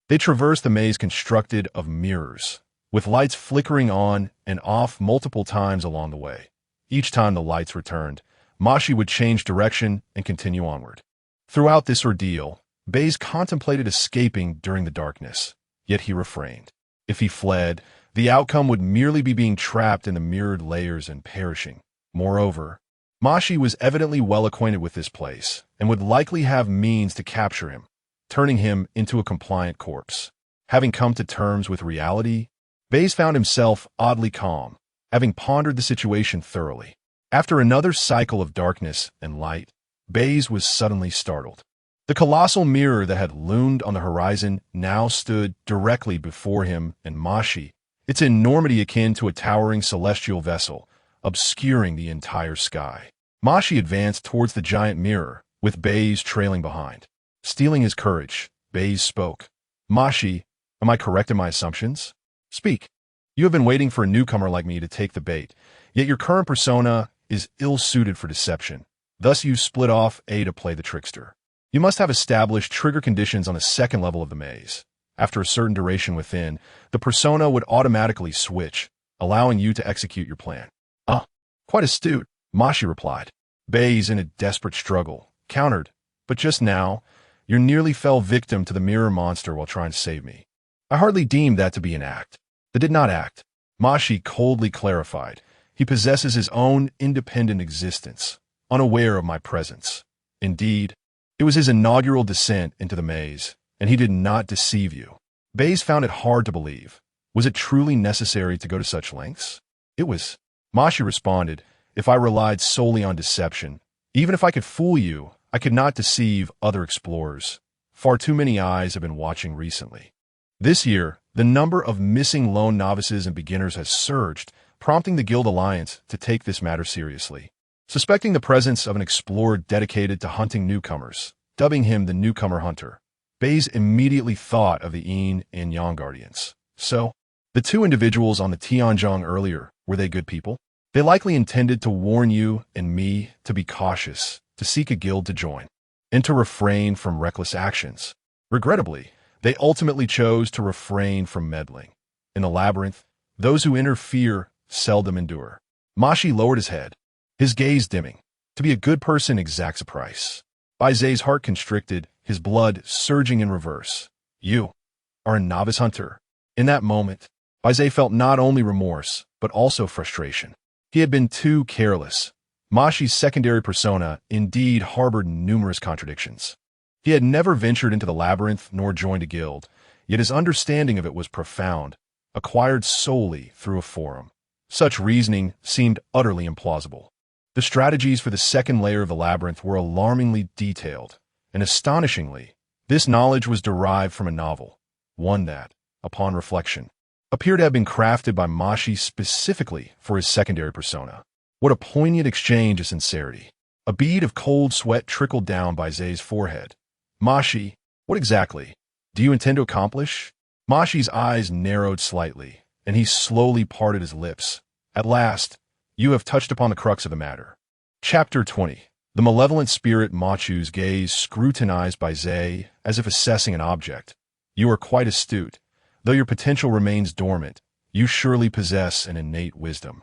They traversed the maze constructed of mirrors, with lights flickering on and off multiple times along the way. Each time the lights returned, Ma Shu would change direction and continue onward. Throughout this ordeal, Bai contemplated escaping during the darkness, yet he refrained. If he fled, the outcome would merely be being trapped in the mirrored layers and perishing. Moreover, Ma Shu was evidently well acquainted with this place and would likely have means to capture him, turning him into a compliant corpse. Having come to terms with reality, Bai found himself oddly calm, having pondered the situation thoroughly. After another cycle of darkness and light, Bai was suddenly startled. The colossal mirror that had loomed on the horizon now stood directly before him and Ma Shu, its enormity akin to a towering celestial vessel, obscuring the entire sky. Ma Shu advanced towards the giant mirror, with Bai trailing behind. Stealing his courage, Bai spoke. Ma Shu, am I correct in my assumptions? Speak. You have been waiting for a newcomer like me to take the bait, yet your current persona is ill-suited for deception. Thus you split off to play the trickster. You must have established trigger conditions on the second level of the maze. After a certain duration within, the persona would automatically switch, allowing you to execute your plan. Quite astute, Ma Shu replied. Bai's in a desperate struggle, countered, but just now, you nearly fell victim to the mirror monster while trying to save me. I hardly deemed that to be an act. That did not act. Ma Shu coldly clarified. He possesses his own independent existence, unaware of my presence. Indeed, it was his inaugural descent into the maze, and he did not deceive you. Bai found it hard to believe. Was it truly necessary to go to such lengths? It was. Ma Shu responded, if I relied solely on deception, even if I could fool you, I could not deceive other explorers. Far too many eyes have been watching recently. This year, the number of missing lone novices and beginners has surged, prompting the Guild Alliance to take this matter seriously. Suspecting the presence of an explorer dedicated to hunting newcomers, dubbing him the Newcomer Hunter, Bai immediately thought of the Yin and Yang Guardians. So, the two individuals on the Tianzhong earlier, were they good people? They likely intended to warn you and me to be cautious, to seek a guild to join, and to refrain from reckless actions. Regrettably, they ultimately chose to refrain from meddling. In the labyrinth, those who interfere seldom endure. Ma Shu lowered his head, his gaze dimming. To be a good person exacts a price. Bai Ze's heart constricted, his blood surging in reverse. You are a novice hunter. In that moment, Bai Ze felt not only remorse, but also frustration. He had been too careless. Ma Shu's secondary persona indeed harbored numerous contradictions. He had never ventured into the labyrinth nor joined a guild, yet his understanding of it was profound, acquired solely through a forum. Such reasoning seemed utterly implausible. The strategies for the second layer of the labyrinth were alarmingly detailed, and astonishingly, this knowledge was derived from a novel, one that, upon reflection, appeared to have been crafted by Mashi specifically for his secondary persona. What a poignant exchange of sincerity. A bead of cold sweat trickled down Bai Ze's forehead. Mashi, what exactly do you intend to accomplish? Mashi's eyes narrowed slightly, and he slowly parted his lips. At last, you have touched upon the crux of the matter. Chapter 20. The malevolent spirit Machu's gaze scrutinized Bai Ze as if assessing an object. You are quite astute. Though your potential remains dormant, you surely possess an innate wisdom.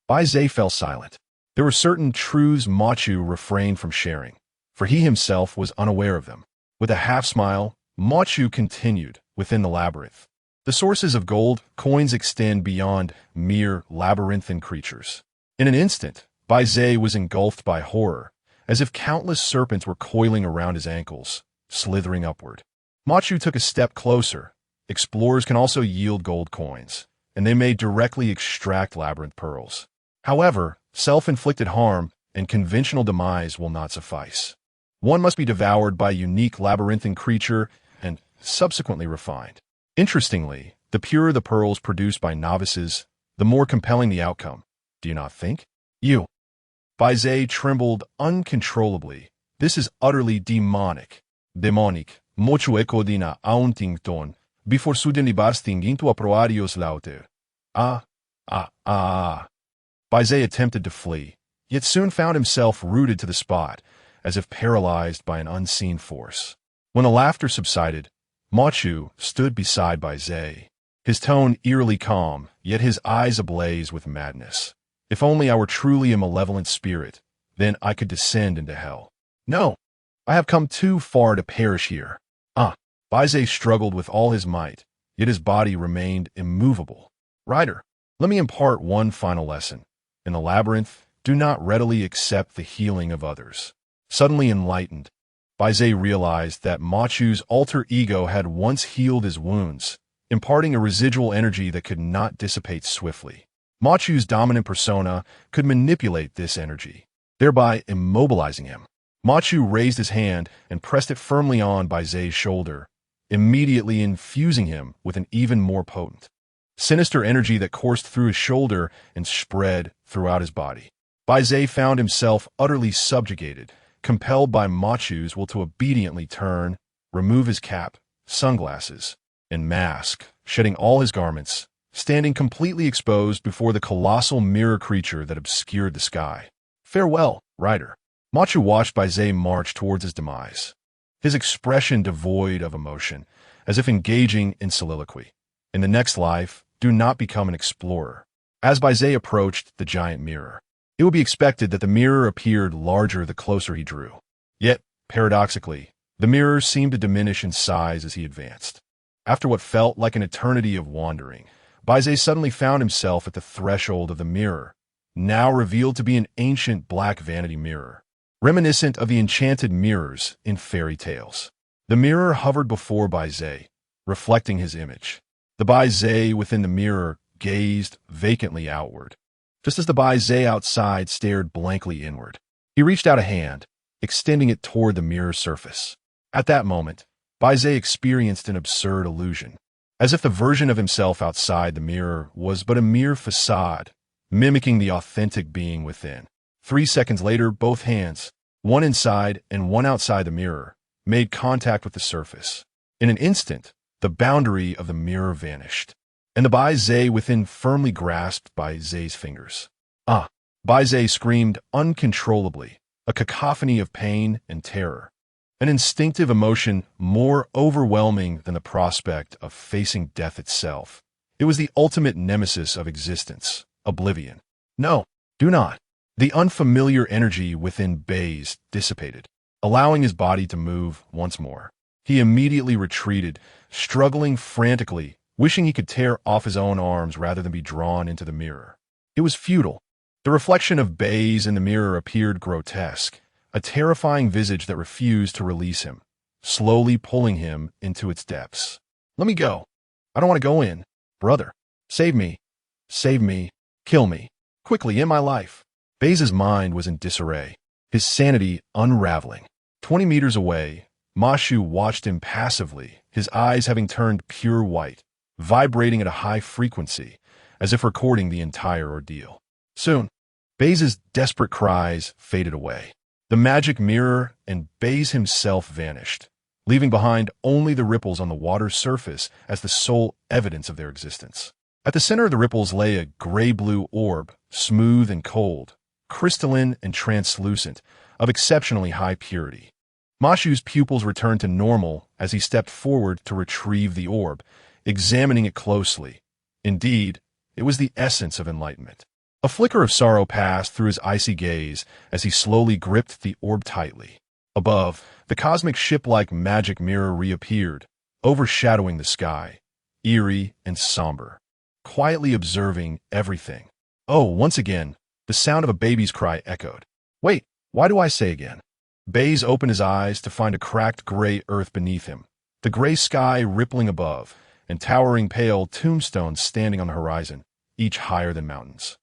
Bai Ze fell silent. There were certain truths Machu refrained from sharing, for he himself was unaware of them. With a half-smile, Machu continued, within the labyrinth. The sources of gold coins extend beyond mere labyrinthine creatures. In an instant, Bai Ze was engulfed by horror, as if countless serpents were coiling around his ankles, slithering upward. Machu took a step closer. Explorers can also yield gold coins, and they may directly extract labyrinth pearls. However, self-inflicted harm and conventional demise will not suffice. One must be devoured by a unique labyrinthine creature and subsequently refined. Interestingly, the purer the pearls produced by novices, the more compelling the outcome. Do you not think? You. Bai Ze trembled uncontrollably. This is utterly demonic. Demonic. Mochu ekodina auntington, before suddenly bursting into a proarios lauter. Bai Ze attempted to flee, yet soon found himself rooted to the spot, as if paralyzed by an unseen force. When the laughter subsided, Machu stood beside Bai Ze, his tone eerily calm, yet his eyes ablaze with madness. If only I were truly a malevolent spirit, then I could descend into hell. No, I have come too far to perish here. Bai Ze struggled with all his might, yet his body remained immovable. Rider, let me impart one final lesson. In the labyrinth, do not readily accept the healing of others. Suddenly enlightened, Bai Ze realized that Machu's alter ego had once healed his wounds, imparting a residual energy that could not dissipate swiftly. Machu's dominant persona could manipulate this energy, thereby immobilizing him. Machu raised his hand and pressed it firmly on Bai Ze's shoulder, immediately infusing him with an even more potent, sinister energy that coursed through his shoulder and spread throughout his body. Bai Ze found himself utterly subjugated, compelled by Machu's will to obediently turn, remove his cap, sunglasses, and mask, shedding all his garments, standing completely exposed before the colossal mirror creature that obscured the sky. Farewell, rider. Machu watched Bai Ze march towards his demise, his expression devoid of emotion, as if engaging in soliloquy. In the next life, do not become an explorer. As Bai Ze approached the giant mirror, it would be expected that the mirror appeared larger the closer he drew. Yet, paradoxically, the mirror seemed to diminish in size as he advanced. After what felt like an eternity of wandering, Bai Ze suddenly found himself at the threshold of the mirror, now revealed to be an ancient black vanity mirror, reminiscent of the enchanted mirrors in fairy tales. The mirror hovered before Bai Ze, reflecting his image. The Bai Ze within the mirror gazed vacantly outward, just as the Bai Ze outside stared blankly inward. He reached out a hand, extending it toward the mirror's surface. At that moment, Bai Ze experienced an absurd illusion, as if the version of himself outside the mirror was but a mere facade, mimicking the authentic being within. 3 seconds later, both hands, one inside and one outside the mirror, made contact with the surface. In an instant, the boundary of the mirror vanished, and the Bai Ze within firmly grasped Bai Ze's fingers. Bai Ze screamed uncontrollably, a cacophony of pain and terror, an instinctive emotion more overwhelming than the prospect of facing death itself. It was the ultimate nemesis of existence, oblivion. No, do not. The unfamiliar energy within Bai's dissipated, allowing his body to move once more. He immediately retreated, struggling frantically, wishing he could tear off his own arms rather than be drawn into the mirror. It was futile. The reflection of Bai's in the mirror appeared grotesque, a terrifying visage that refused to release him, slowly pulling him into its depths. Let me go. I don't want to go in. Brother, save me. Save me. Kill me. Quickly, end my life. Bai's mind was in disarray, his sanity unraveling. 20 meters away, Machu watched him passively, his eyes having turned pure white, vibrating at a high frequency, as if recording the entire ordeal. Soon, Bai Ze's desperate cries faded away. The magic mirror and Bai Ze himself vanished, leaving behind only the ripples on the water's surface as the sole evidence of their existence. At the center of the ripples lay a gray-blue orb, smooth and cold, crystalline and translucent, of exceptionally high purity. Mashu's pupils returned to normal as he stepped forward to retrieve the orb, examining it closely. Indeed, it was the essence of enlightenment. A flicker of sorrow passed through his icy gaze as he slowly gripped the orb tightly. Above, the cosmic ship-like magic mirror reappeared, overshadowing the sky, eerie and somber, quietly observing everything. Oh, once again, the sound of a baby's cry echoed. Wait, why do I say again? Bai Ze opened his eyes to find a cracked gray earth beneath him, the gray sky rippling above, and towering pale tombstones standing on the horizon, each higher than mountains,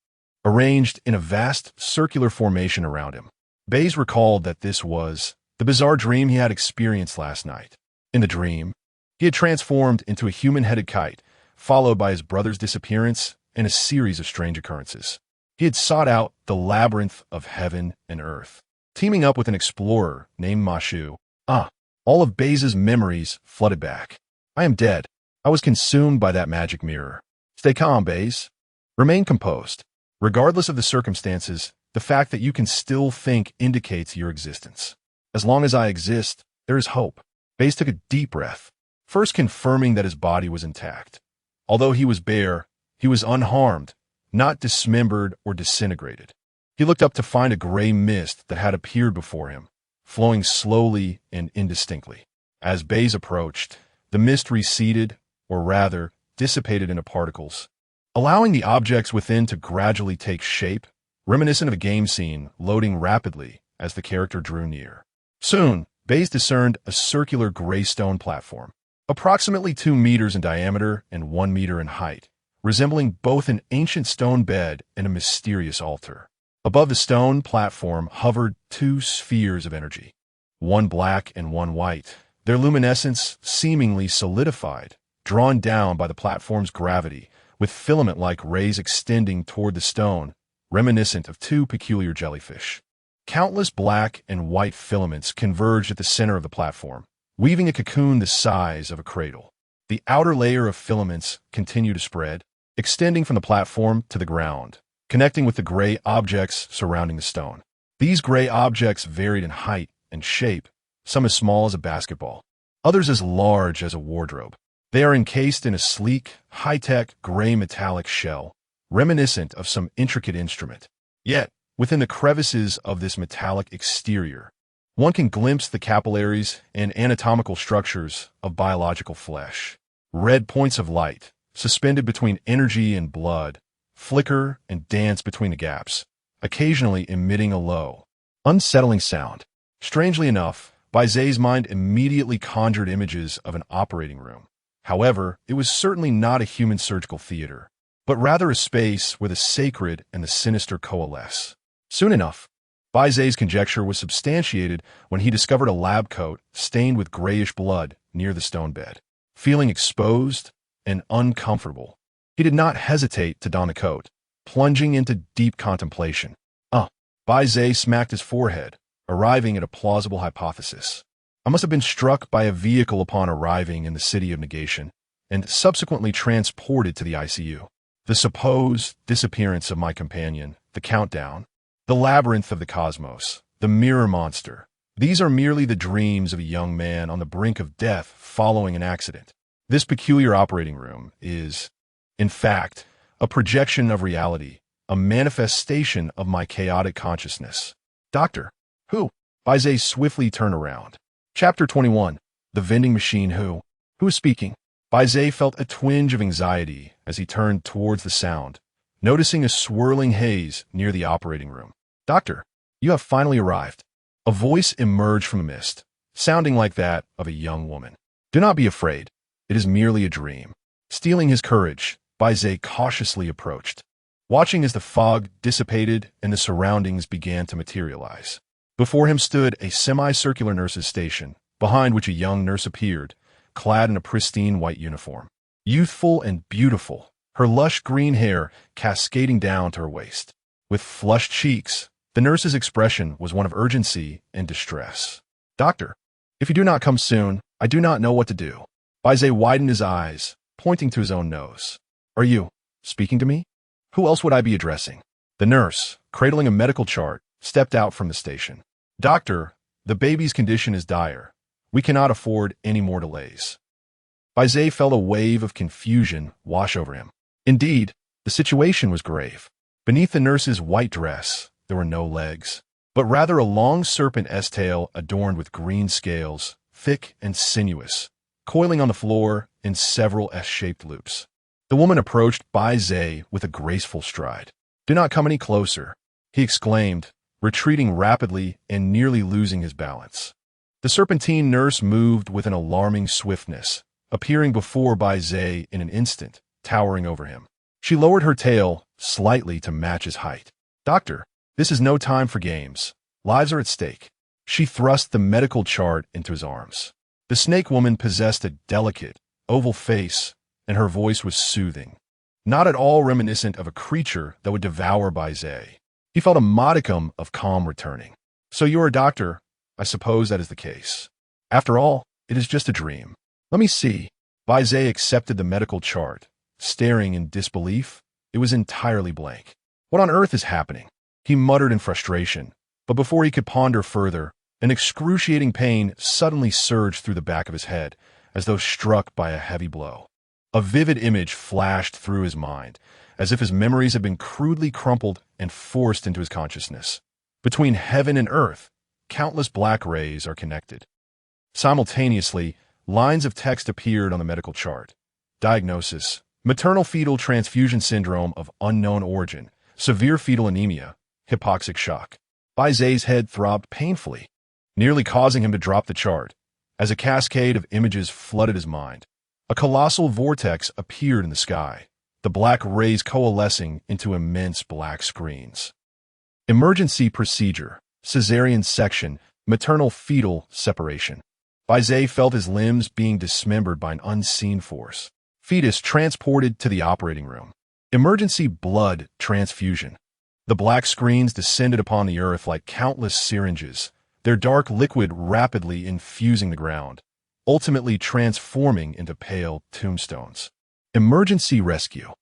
arranged in a vast circular formation around him. Bai Ze recalled that this was the bizarre dream he had experienced last night. In the dream, he had transformed into a human-headed kite, followed by his brother's disappearance and a series of strange occurrences. He had sought out the labyrinth of heaven and earth, teaming up with an explorer named Mashu. All of Bai Ze's memories flooded back. I am dead. I was consumed by that magic mirror. Stay calm, Bai Ze. Remain composed. Regardless of the circumstances, the fact that you can still think indicates your existence. As long as I exist, there is hope. Bai Ze took a deep breath, first confirming that his body was intact. Although he was bare, he was unharmed, not dismembered or disintegrated. He looked up to find a gray mist that had appeared before him, flowing slowly and indistinctly. As Bai Ze approached, the mist receded, or rather, dissipated into particles, allowing the objects within to gradually take shape, reminiscent of a game scene loading rapidly as the character drew near. Soon, Bai Ze discerned a circular gray stone platform, approximately 2 meters in diameter and 1 meter in height, resembling both an ancient stone bed and a mysterious altar. Above the stone platform hovered 2 spheres of energy, one black and one white, their luminescence seemingly solidified, drawn down by the platform's gravity, with filament-like rays extending toward the stone, reminiscent of 2 peculiar jellyfish. Countless black and white filaments converged at the center of the platform, weaving a cocoon the size of a cradle. The outer layer of filaments continued to spread, extending from the platform to the ground, connecting with the gray objects surrounding the stone. These gray objects varied in height and shape, some as small as a basketball, others as large as a wardrobe. They are encased in a sleek, high-tech gray metallic shell, reminiscent of some intricate instrument. Yet, within the crevices of this metallic exterior, one can glimpse the capillaries and anatomical structures of biological flesh. Red points of light, suspended between energy and blood, flicker and dance between the gaps, occasionally emitting a low, unsettling sound. Strangely enough, Bai Ze's mind immediately conjured images of an operating room. However, it was certainly not a human surgical theater, but rather a space where the sacred and the sinister coalesce. Soon enough, Bai Ze's conjecture was substantiated when he discovered a lab coat stained with grayish blood near the stone bed. Feeling exposed and uncomfortable, he did not hesitate to don the coat, plunging into deep contemplation. Bai Ze smacked his forehead, arriving at a plausible hypothesis. I must have been struck by a vehicle upon arriving in the city of negation, and subsequently transported to the ICU. The supposed disappearance of my companion, the countdown, the labyrinth of the cosmos, the mirror monster. These are merely the dreams of a young man on the brink of death following an accident. This peculiar operating room is, in fact, a projection of reality, a manifestation of my chaotic consciousness. Doctor, who? Bai Ze swiftly turned around. Chapter 21. The Vending Machine. Who is speaking? Bai Ze felt a twinge of anxiety as he turned towards the sound, noticing a swirling haze near the operating room. Doctor, you have finally arrived. A voice emerged from the mist, sounding like that of a young woman. Do not be afraid. It is merely a dream. Stealing his courage, Bai Ze cautiously approached, watching as the fog dissipated and the surroundings began to materialize. Before him stood a semicircular nurse's station, behind which a young nurse appeared, clad in a pristine white uniform. youthful and beautiful, her lush green hair cascading down to her waist. With flushed cheeks, the nurse's expression was one of urgency and distress. "Doctor, if you do not come soon, I do not know what to do." Bai Ze widened his eyes, pointing to his own nose. "Are you speaking to me? Who else would I be addressing?" The nurse, cradling a medical chart, stepped out from the station. "Doctor, the baby's condition is dire. We cannot afford any more delays." Bai Ze felt a wave of confusion wash over him. Indeed, the situation was grave. Beneath the nurse's white dress, there were no legs, but rather a long serpent-esque tail adorned with green scales, thick and sinuous, coiling on the floor in several S-shaped loops. The woman approached Bai Ze with a graceful stride. "Do not come any closer," he exclaimed, retreating rapidly and nearly losing his balance. The serpentine nurse moved with an alarming swiftness, appearing before Bai Ze in an instant, towering over him. She lowered her tail slightly to match his height. "Doctor, this is no time for games. Lives are at stake." She thrust the medical chart into his arms. The snake woman possessed a delicate, oval face, and her voice was soothing, not at all reminiscent of a creature that would devour Bai Ze. He felt a modicum of calm returning. "So you are a doctor? I suppose that is the case. After all, it is just a dream. Let me see." Bai Ze accepted the medical chart, staring in disbelief. It was entirely blank. "What on earth is happening?" he muttered in frustration, but before he could ponder further, an excruciating pain suddenly surged through the back of his head, as though struck by a heavy blow. A vivid image flashed through his mind, as if his memories had been crudely crumpled and forced into his consciousness. Between heaven and earth, countless black rays are connected. Simultaneously, lines of text appeared on the medical chart. Diagnosis: maternal fetal transfusion syndrome of unknown origin, severe fetal anemia, hypoxic shock. Bai Ze's head throbbed painfully, nearly causing him to drop the chart. As a cascade of images flooded his mind, a colossal vortex appeared in the sky, the black rays coalescing into immense black screens. Emergency procedure: cesarean section, maternal fetal separation. Bai Ze felt his limbs being dismembered by an unseen force. Fetus transported to the operating room. Emergency blood transfusion. The black screens descended upon the earth like countless syringes, their dark liquid rapidly infusing the ground, ultimately transforming into pale tombstones. Emergency rescue.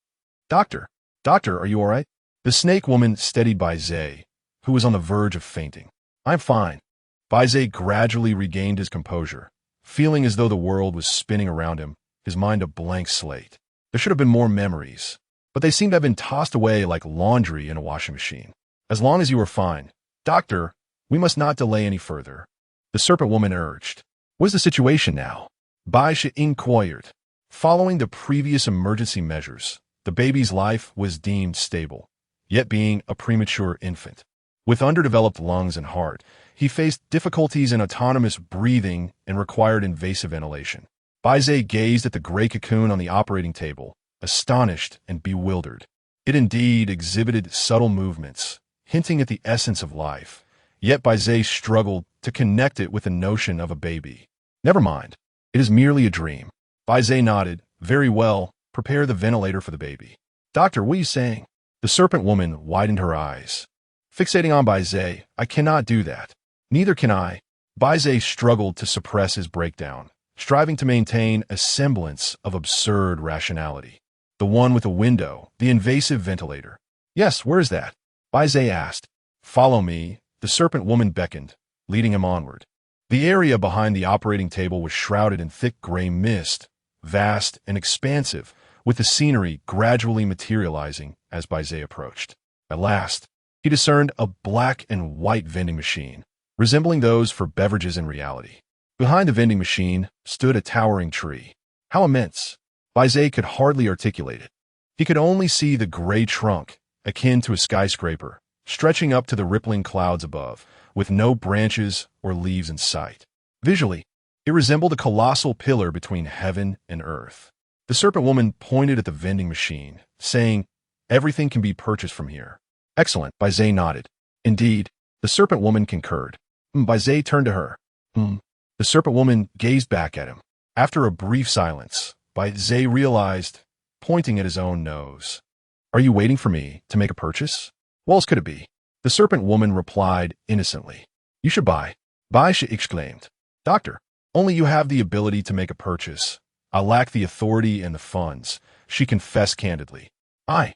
Doctor, are you all right?" The snake woman steadied Bai Ze, who was on the verge of fainting. "I'm fine." Bai Ze gradually regained his composure, feeling as though the world was spinning around him, his mind a blank slate. There should have been more memories, but they seemed to have been tossed away like laundry in a washing machine. "As long as you are fine. Doctor, we must not delay any further," the serpent woman urged. "What is the situation now?" Bai Ze inquired. Following the previous emergency measures, the baby's life was deemed stable, yet being a premature infant. With underdeveloped lungs and heart, he faced difficulties in autonomous breathing and required invasive ventilation. Bai Ze gazed at the gray cocoon on the operating table, astonished and bewildered. It indeed exhibited subtle movements, hinting at the essence of life, yet Bai Ze struggled to connect it with the notion of a baby. "Never mind. It is merely a dream." Bai Ze nodded. "Very well. Prepare the ventilator for the baby." "Doctor, what are you saying?" The serpent woman widened her eyes. Fixating on Bai Ze, "I cannot do that." "Neither can I." Bai Ze struggled to suppress his breakdown, striving to maintain a semblance of absurd rationality. "The one with a window, the invasive ventilator." "Yes, where is that?" Bai Ze asked. "Follow me." The serpent woman beckoned, leading him onward. The area behind the operating table was shrouded in thick gray mist, vast and expansive, with the scenery gradually materializing as Bai Ze approached. At last, he discerned a black and white vending machine, resembling those for beverages in reality. Behind the vending machine stood a towering tree. How immense! Bai Ze could hardly articulate it. He could only see the gray trunk, akin to a skyscraper, stretching up to the rippling clouds above, with no branches or leaves in sight. Visually, it resembled a colossal pillar between heaven and earth. The serpent woman pointed at the vending machine, saying, "Everything can be purchased from here." "Excellent," Bai Ze nodded. "Indeed," the serpent woman concurred. Bai Ze turned to her. The serpent woman gazed back at him. After a brief silence, Bai Ze realized, pointing at his own nose. Are you waiting for me to make a purchase? What else could it be? The serpent woman replied innocently. You should buy. Bai Ze exclaimed. Doctor, only you have the ability to make a purchase. I lack the authority and the funds, she confessed candidly. Bai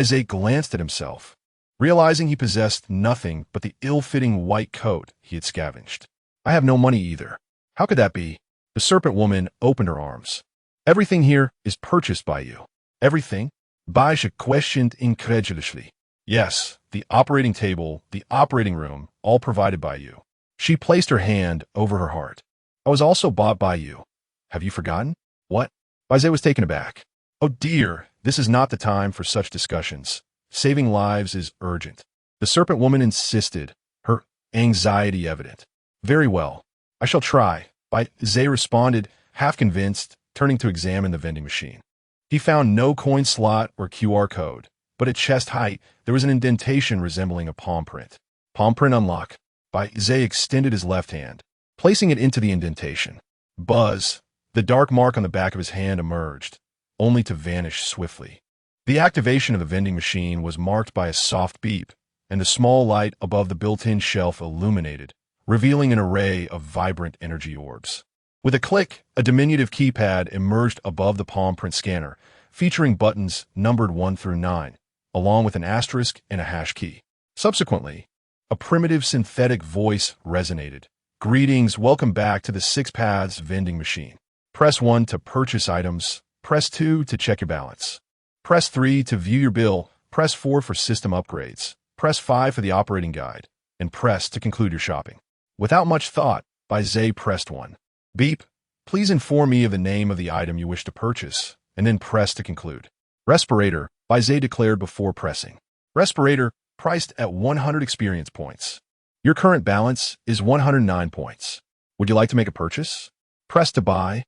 Ze glanced at himself, realizing he possessed nothing but the ill-fitting white coat he had scavenged. I have no money either. How could that be? The serpent woman opened her arms. Everything here is purchased by you. Everything? Bai Ze questioned incredulously. Yes, the operating table, the operating room, all provided by you. She placed her hand over her heart. I was also bought by you. Have you forgotten? What? Bai Ze was taken aback. Oh dear, this is not the time for such discussions. Saving lives is urgent. The serpent woman insisted, her anxiety evident. Very well. I shall try. Bai Ze responded, half convinced, turning to examine the vending machine. He found no coin slot or QR code, but at chest height, there was an indentation resembling a palm print. Palm print unlock. Bai Ze extended his left hand, placing it into the indentation. Buzz. The dark mark on the back of his hand emerged, only to vanish swiftly. The activation of the vending machine was marked by a soft beep, and the small light above the built-in shelf illuminated, revealing an array of vibrant energy orbs. With a click, a diminutive keypad emerged above the palm print scanner, featuring buttons numbered 1 through 9, along with an asterisk and a hash key. Subsequently, a primitive synthetic voice resonated. Greetings, welcome back to the 6 Paths vending machine. Press 1 to purchase items, press 2 to check your balance. Press 3 to view your bill, press 4 for system upgrades, press 5 for the operating guide, and press to conclude your shopping. Without much thought, Bai Ze pressed 1. Beep, please inform me of the name of the item you wish to purchase, and then press to conclude. Respirator, Bai Ze declared before pressing. Respirator, priced at 100 experience points. Your current balance is 109 points. Would you like to make a purchase? Press to buy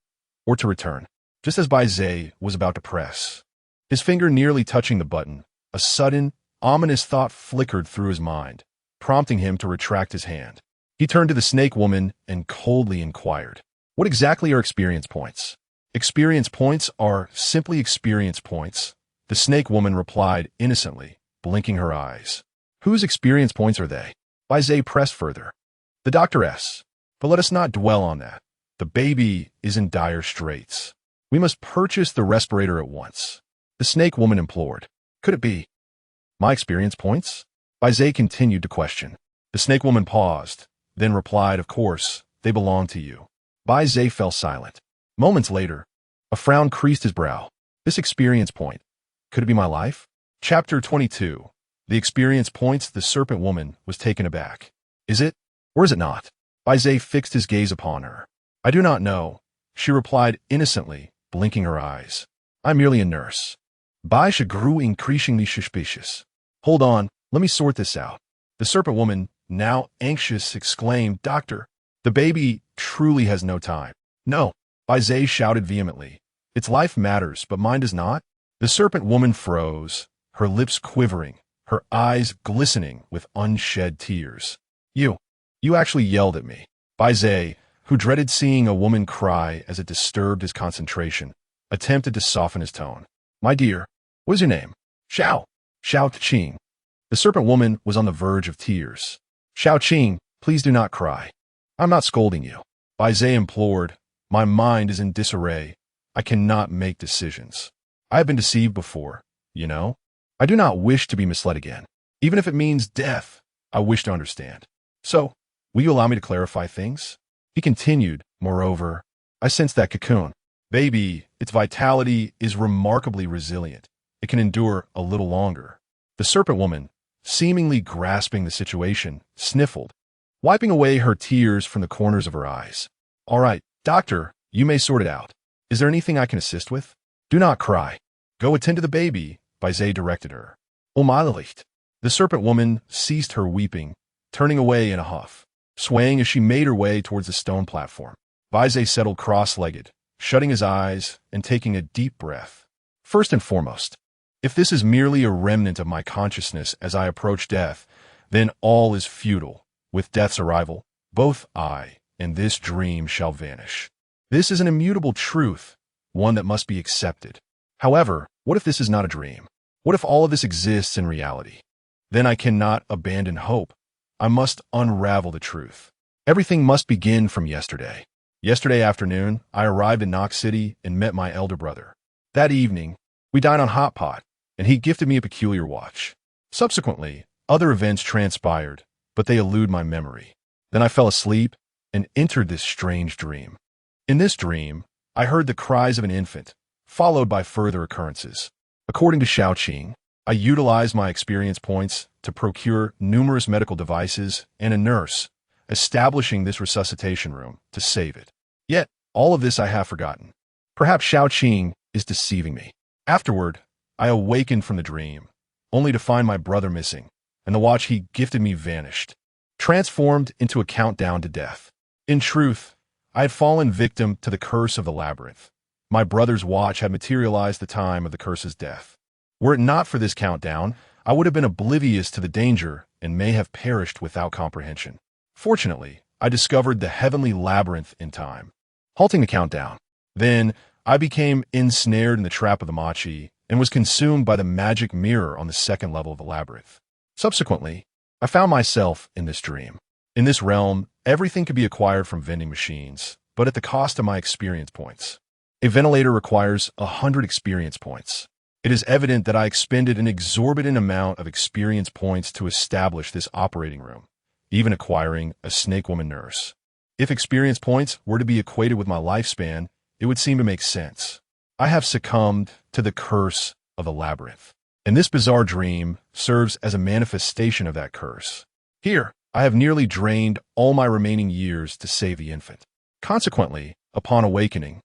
or to return. Just as Bai Ze was about to press, his finger nearly touching the button, a sudden, ominous thought flickered through his mind, prompting him to retract his hand. He turned to the snake woman and coldly inquired, what exactly are experience points? Experience points are simply experience points, the snake woman replied innocently, blinking her eyes. Whose experience points are they? Bai Ze pressed further. The doctoress. But let us not dwell on that. The baby is in dire straits. We must purchase the respirator at once. The snake woman implored. Could it be my experience points? Bai Ze continued to question. The snake woman paused, then replied, of course, they belong to you. Bai Ze fell silent. Moments later, a frown creased his brow. This experience point. Could it be my life? Chapter 22. The experience points. The serpent woman was taken aback. Is it, or is it not? Bai Ze fixed his gaze upon her. I do not know, she replied innocently, blinking her eyes. I'm merely a nurse. Bai Ze grew increasingly suspicious. Hold on, let me sort this out. The serpent woman, now anxious, exclaimed, Doctor, the baby truly has no time. No, Bai Ze shouted vehemently. Its life matters, but mine does not. The serpent woman froze, her lips quivering, her eyes glistening with unshed tears. You actually yelled at me. Bai Ze, who dreaded seeing a woman cry as it disturbed his concentration, attempted to soften his tone. My dear, what is your name? Xiao Qing. The serpent woman was on the verge of tears. Xiao Qing, please do not cry. I'm not scolding you. Bai Ze implored. My mind is in disarray. I cannot make decisions. I have been deceived before, you know. I do not wish to be misled again. Even if it means death, I wish to understand. So, will you allow me to clarify things? He continued, moreover, I sense that cocoon. Baby, its vitality is remarkably resilient. It can endure a little longer. The serpent woman, seemingly grasping the situation, sniffled, wiping away her tears from the corners of her eyes. All right, doctor, you may sort it out. Is there anything I can assist with? Do not cry. Go attend to the baby, Bai Ze directed her. Oh my licht. The serpent woman ceased her weeping, turning away in a huff, swaying as she made her way towards the stone platform. Bai Ze settled cross-legged, shutting his eyes and taking a deep breath. First and foremost, if this is merely a remnant of my consciousness as I approach death, then all is futile. With death's arrival, both I and this dream shall vanish. This is an immutable truth, one that must be accepted. However, what if this is not a dream? What if all of this exists in reality? Then I cannot abandon hope. I must unravel the truth. Everything must begin from yesterday. Yesterday afternoon, I arrived in Knox City and met my elder brother. That evening, we dined on Hot Pot, and he gifted me a peculiar watch. Subsequently, other events transpired, but they elude my memory. Then I fell asleep and entered this strange dream. In this dream, I heard the cries of an infant, followed by further occurrences. According to Xiaoqing, I utilized my experience points to procure numerous medical devices and a nurse, establishing this resuscitation room to save it. Yet, all of this I have forgotten. Perhaps Xiaoqing is deceiving me. Afterward, I awakened from the dream, only to find my brother missing, and the watch he gifted me vanished, transformed into a countdown to death. In truth, I had fallen victim to the curse of the labyrinth. My brother's watch had materialized the time of the curse's death. Were it not for this countdown, I would have been oblivious to the danger and may have perished without comprehension. Fortunately, I discovered the heavenly labyrinth in time, halting the countdown. Then, I became ensnared in the trap of the Machi and was consumed by the magic mirror on the second level of the labyrinth. Subsequently, I found myself in this dream. In this realm, everything could be acquired from vending machines, but at the cost of my experience points. A ventilator requires 100 experience points. It is evident that I expended an exorbitant amount of experience points to establish this operating room, even acquiring a snake woman nurse. If experience points were to be equated with my lifespan, it would seem to make sense. I have succumbed to the curse of the labyrinth, and this bizarre dream serves as a manifestation of that curse. Here, I have nearly drained all my remaining years to save the infant. Consequently, upon awakening,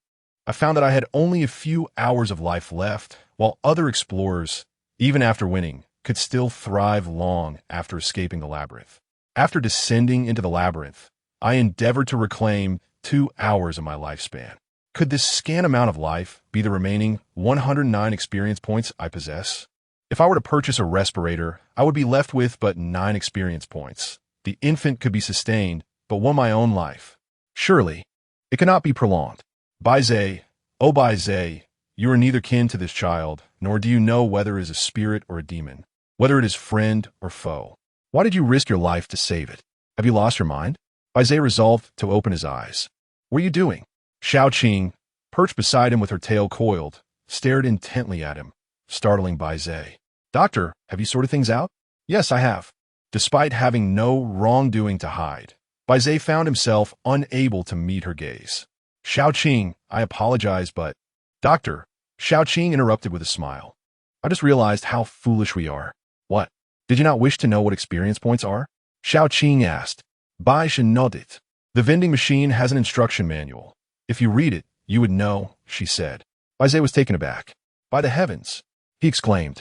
I found that I had only a few hours of life left, while other explorers, even after winning, could still thrive long after escaping the labyrinth. After descending into the labyrinth, I endeavored to reclaim 2 hours of my lifespan. Could this scant amount of life be the remaining 109 experience points I possess? If I were to purchase a respirator, I would be left with but 9 experience points. The infant could be sustained, but won my own life. Surely, it cannot be prolonged. Bai Ze, oh Bai Ze, you are neither kin to this child, nor do you know whether it is a spirit or a demon, whether it is friend or foe. Why did you risk your life to save it? Have you lost your mind? Bai Ze resolved to open his eyes. What are you doing? Xiaoqing, perched beside him with her tail coiled, stared intently at him, startling Bai Ze. Doctor, have you sorted things out? Yes, I have. Despite having no wrongdoing to hide, Bai Ze found himself unable to meet her gaze. Xiaoqing, I apologize, but... Doctor, Xiaoqing interrupted with a smile. I just realized how foolish we are. What? Did you not wish to know what experience points are? Xiaoqing asked. Bai Ze nodded. The vending machine has an instruction manual. If you read it, you would know, she said. Bai Ze was taken aback. By the heavens, he exclaimed.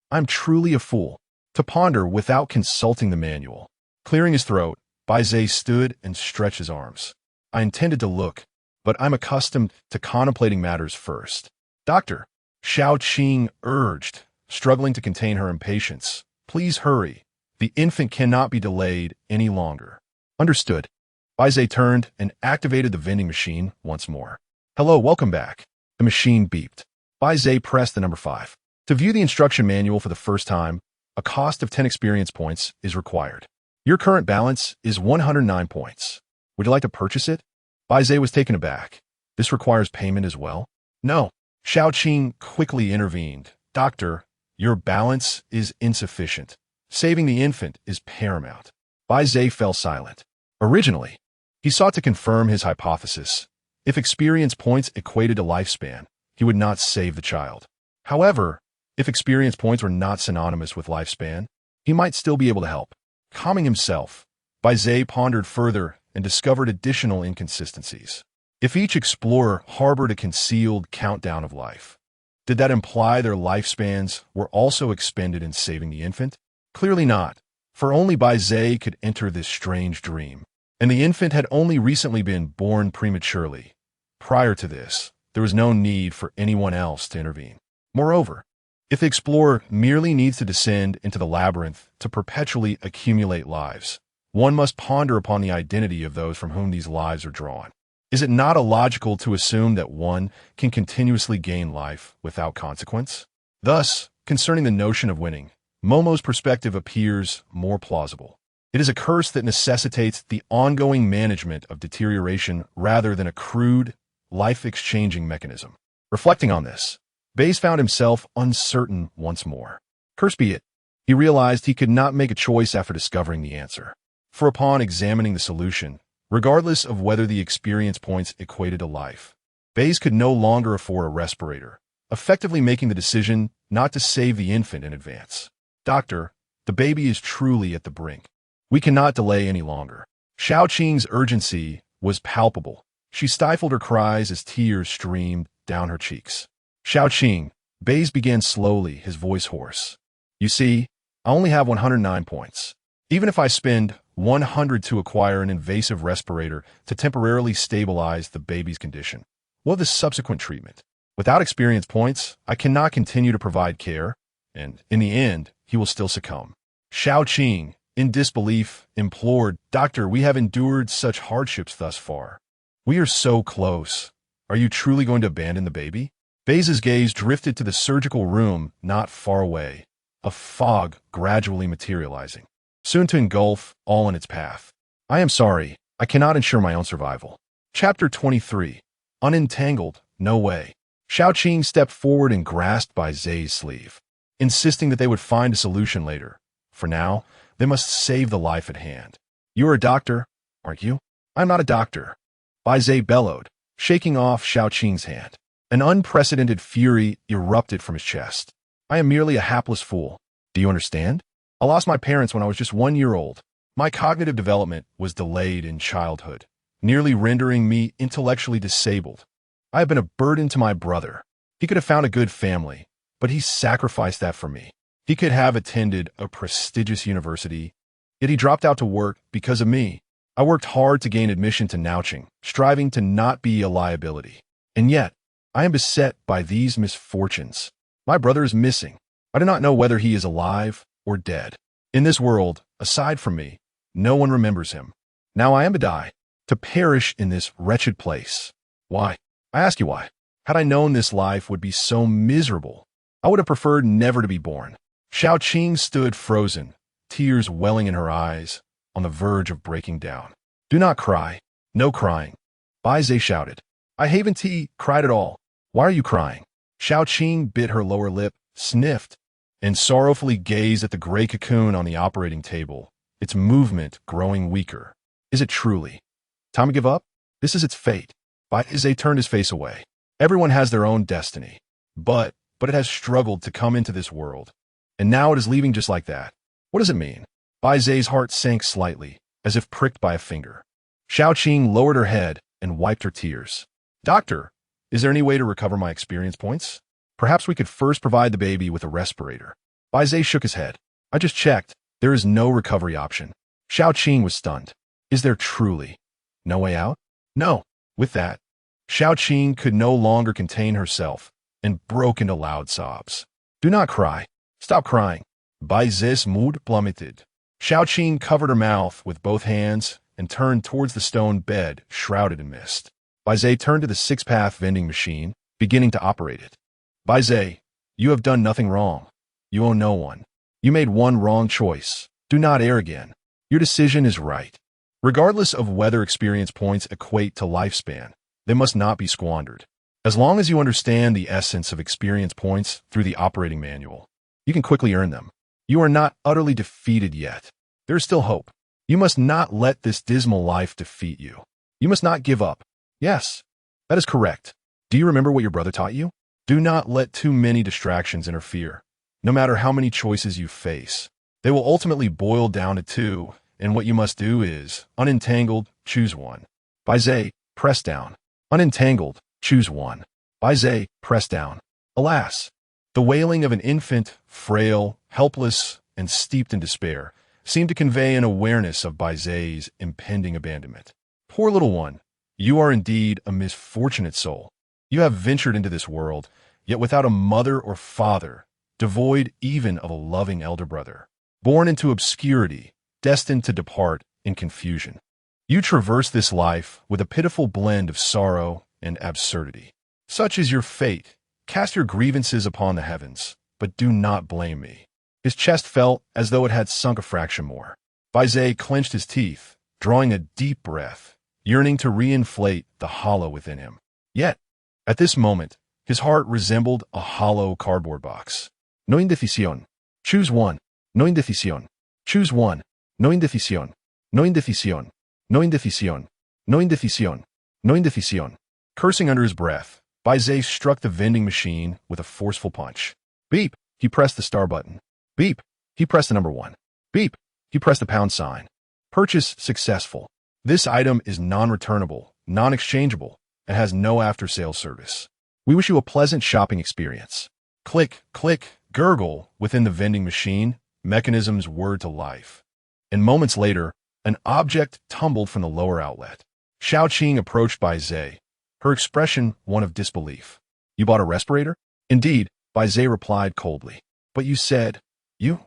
I'm truly a fool. To ponder without consulting the manual. Clearing his throat, Bai Ze stood and stretched his arms. I intended to look, but I'm accustomed to contemplating matters first. Doctor, Xiaoqing urged, struggling to contain her impatience. Please hurry. The infant cannot be delayed any longer. Understood. Bai Ze turned and activated the vending machine once more. Hello, welcome back. The machine beeped. Bai Ze pressed the number 5. To view the instruction manual for the first time, a cost of 10 experience points is required. Your current balance is 109 points. Would you like to purchase it? Bai Ze was taken aback. This requires payment as well? No. Xiaoqing quickly intervened. Doctor, your balance is insufficient. Saving the infant is paramount. Bai Ze fell silent. Originally, he sought to confirm his hypothesis. If experience points equated to lifespan, he would not save the child. However, if experience points were not synonymous with lifespan, he might still be able to help. Calming himself, Bai Ze pondered further and discovered additional inconsistencies. If each explorer harbored a concealed countdown of life, did that imply their lifespans were also expended in saving the infant? Clearly not, for only Bai Ze could enter this strange dream, and the infant had only recently been born prematurely. Prior to this, there was no need for anyone else to intervene. Moreover, if the explorer merely needs to descend into the labyrinth to perpetually accumulate lives, one must ponder upon the identity of those from whom these lives are drawn. Is it not illogical to assume that one can continuously gain life without consequence? Thus, concerning the notion of winning, Momo's perspective appears more plausible. It is a curse that necessitates the ongoing management of deterioration rather than a crude, life-exchanging mechanism. Reflecting on this, Bai Ze found himself uncertain once more. Curse be it, he realized he could not make a choice after discovering the answer. For upon examining the solution, regardless of whether the experience points equated to life, Bai Ze could no longer afford a respirator, effectively making the decision not to save the infant in advance. Doctor, the baby is truly at the brink. We cannot delay any longer. Xiao Qing's urgency was palpable. She stifled her cries as tears streamed down her cheeks. Xiao Qing, Bai Ze began slowly, his voice hoarse. You see, I only have 109 points. Even if I spend 100 to acquire an invasive respirator to temporarily stabilize the baby's condition, what of the subsequent treatment? Without experience points, I cannot continue to provide care, and in the end, he will still succumb. Xiao Qing, in disbelief, implored, Doctor, we have endured such hardships thus far. We are so close. Are you truly going to abandon the baby? Bai Ze's gaze drifted to the surgical room not far away, a fog gradually materializing, soon to engulf all in its path. I am sorry, I cannot ensure my own survival. Chapter 23. Unentangled, no way. Xiao Qing stepped forward and grasped Bai Ze's sleeve, insisting that they would find a solution later. For now, they must save the life at hand. You are a doctor, aren't you? I'm not a doctor. Bai Ze bellowed, shaking off Xiao Qing's hand. An unprecedented fury erupted from his chest. I am merely a hapless fool. Do you understand? I lost my parents when I was just 1 year old. My cognitive development was delayed in childhood, nearly rendering me intellectually disabled. I have been a burden to my brother. He could have found a good family, but he sacrificed that for me. He could have attended a prestigious university, yet he dropped out to work because of me. I worked hard to gain admission to Nauching, striving to not be a liability. And yet, I am beset by these misfortunes. My brother is missing. I do not know whether he is alive or dead. In this world, aside from me, no one remembers him. Now I am to die, to perish in this wretched place. Why? I ask you why. Had I known this life would be so miserable, I would have preferred never to be born. Xiao Qing stood frozen, tears welling in her eyes, on the verge of breaking down. Do not cry. No crying. Bai Ze shouted. I haven't cried at all. Why are you crying? Xiao Qing bit her lower lip, sniffed, and sorrowfully gazed at the gray cocoon on the operating table, its movement growing weaker. Is it truly time to give up? This is its fate. Bai Ze turned his face away. Everyone has their own destiny, but it has struggled to come into this world, and now it is leaving just like that. What does it mean? Bai Ze's heart sank slightly, as if pricked by a finger. Xiao Qing lowered her head and wiped her tears. Doctor, is there any way to recover my experience points? Perhaps we could first provide the baby with a respirator. Bai Ze shook his head. I just checked. There is no recovery option. Xiao Qing was stunned. Is there truly no way out? No. With that, Xiao Qing could no longer contain herself and broke into loud sobs. Do not cry. Stop crying. Bai Ze's mood plummeted. Xiao Qing covered her mouth with both hands and turned towards the stone bed shrouded in mist. Bai Ze turned to the six-path vending machine, beginning to operate it. Bai Ze, you have done nothing wrong. You owe no one. You made one wrong choice. Do not err again. Your decision is right. Regardless of whether experience points equate to lifespan, they must not be squandered. As long as you understand the essence of experience points through the operating manual, you can quickly earn them. You are not utterly defeated yet. There is still hope. You must not let this dismal life defeat you. You must not give up. Yes, that is correct. Do you remember what your brother taught you? Do not let too many distractions interfere. No matter how many choices you face, they will ultimately boil down to two, and what you must do is, unentangled, choose one. Bai Ze, press down. Unentangled, choose one. Bai Ze, press down. Alas, the wailing of an infant, frail, helpless, and steeped in despair, seemed to convey an awareness of Bai Ze's impending abandonment. Poor little one, you are indeed a misfortunate soul. You have ventured into this world, yet without a mother or father, devoid even of a loving elder brother, born into obscurity, destined to depart in confusion. You traverse this life with a pitiful blend of sorrow and absurdity. Such is your fate. Cast your grievances upon the heavens, but do not blame me. His chest felt as though it had sunk a fraction more. Bai Ze clenched his teeth, drawing a deep breath, yearning to reinflate the hollow within him. Yet, at this moment, his heart resembled a hollow cardboard box. No indecisión. Choose one. No indecisión. Choose one. No indecisión. No indecisión. No indecisión. No indecisión. No indecisión. Cursing under his breath, Bai Ze struck the vending machine with a forceful punch. Beep. He pressed the star button. Beep. He pressed the number 1. Beep. He pressed the pound sign. Purchase successful. This item is non-returnable, non-exchangeable, and has no after-sales service. We wish you a pleasant shopping experience. Click, click, gurgle within the vending machine, mechanisms whirred to life. And moments later, an object tumbled from the lower outlet. Xiaoqing approached Bai Ze, her expression one of disbelief. You bought a respirator? Indeed, Bai Ze replied coldly. But you said, you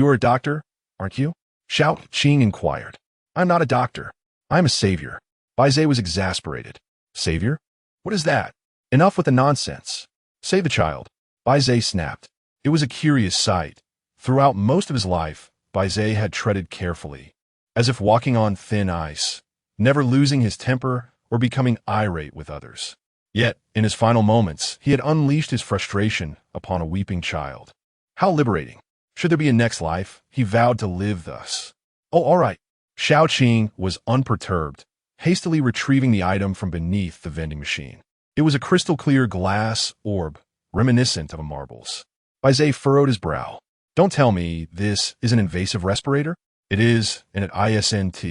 are a doctor, aren't you? Xiaoqing inquired. I'm not a doctor. I'm a savior. Bai Ze was exasperated. Savior? What is that? Enough with the nonsense. Save a child. Bai Ze snapped. It was a curious sight. Throughout most of his life, Bai Ze had treaded carefully, as if walking on thin ice, never losing his temper or becoming irate with others. Yet, in his final moments, he had unleashed his frustration upon a weeping child. How liberating. Should there be a next life, he vowed to live thus. Oh, all right. Xiaoqing was unperturbed, hastily retrieving the item from beneath the vending machine. It was a crystal-clear glass orb, reminiscent of a marble's. Bai Ze furrowed his brow. Don't tell me this is an invasive respirator? It is, and it isn't.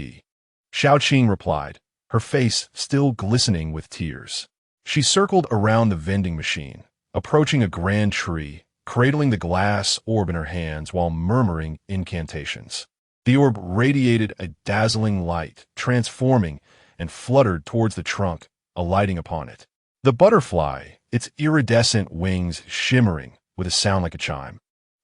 Xiaoqing replied, her face still glistening with tears. She circled around the vending machine, approaching a grand tree, cradling the glass orb in her hands while murmuring incantations. The orb radiated a dazzling light, transforming, and fluttered towards the trunk, alighting upon it. The butterfly, its iridescent wings shimmering with a sound like a chime,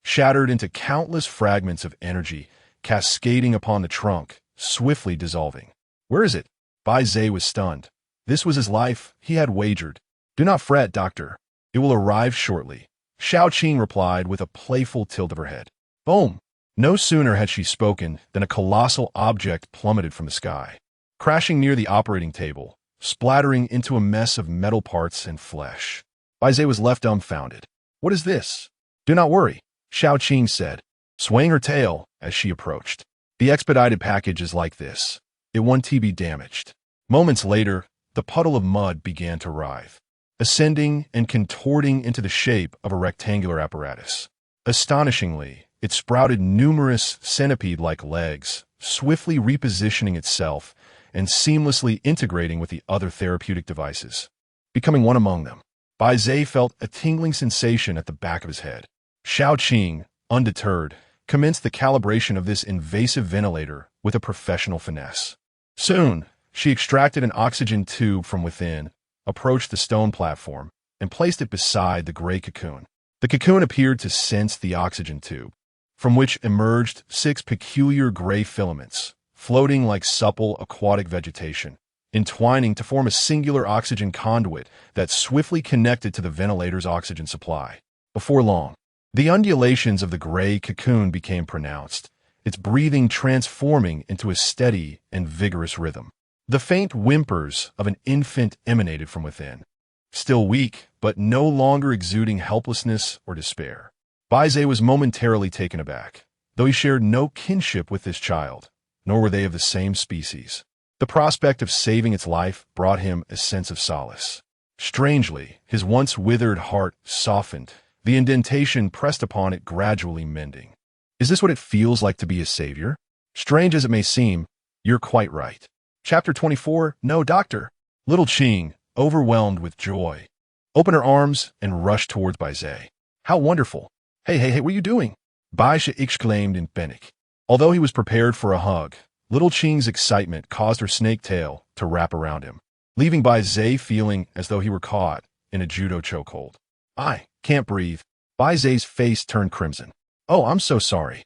shattered into countless fragments of energy, cascading upon the trunk, swiftly dissolving. Where is it? Bai Ze was stunned. This was his life, he had wagered. Do not fret, doctor. It will arrive shortly. Xiaoqing replied with a playful tilt of her head. Boom! No sooner had she spoken than a colossal object plummeted from the sky, crashing near the operating table, splattering into a mess of metal parts and flesh. Bai Ze was left dumbfounded. What is this? Do not worry, Xiaoqing said, swaying her tail as she approached. The expedited package is like this. It won't be damaged. Moments later, the puddle of mud began to writhe, ascending and contorting into the shape of a rectangular apparatus. Astonishingly, it sprouted numerous centipede-like legs, swiftly repositioning itself and seamlessly integrating with the other therapeutic devices, becoming one among them. Bai Ze felt a tingling sensation at the back of his head. Xiaoqing, undeterred, commenced the calibration of this invasive ventilator with a professional finesse. Soon, she extracted an oxygen tube from within, approached the stone platform, and placed it beside the gray cocoon. The cocoon appeared to sense the oxygen tube, from which emerged 6 peculiar gray filaments, floating like supple aquatic vegetation, entwining to form a singular oxygen conduit that swiftly connected to the ventilator's oxygen supply. Before long, the undulations of the gray cocoon became pronounced, its breathing transforming into a steady and vigorous rhythm. The faint whimpers of an infant emanated from within, still weak, but no longer exuding helplessness or despair. Bai Ze was momentarily taken aback, though he shared no kinship with this child, nor were they of the same species. The prospect of saving its life brought him a sense of solace. Strangely, his once withered heart softened, the indentation pressed upon it gradually mending. Is this what it feels like to be a savior? Strange as it may seem, you're quite right. Chapter 24, No Doctor. Little Qing, overwhelmed with joy, opened her arms and rushed towards Bai Ze. How wonderful! Hey, what are you doing? Bai Ze exclaimed in panic. Although he was prepared for a hug, little Qing's excitement caused her snake tail to wrap around him, leaving Bai Ze feeling as though he were caught in a judo chokehold. I can't breathe. Bai Ze's face turned crimson. Oh, I'm so sorry.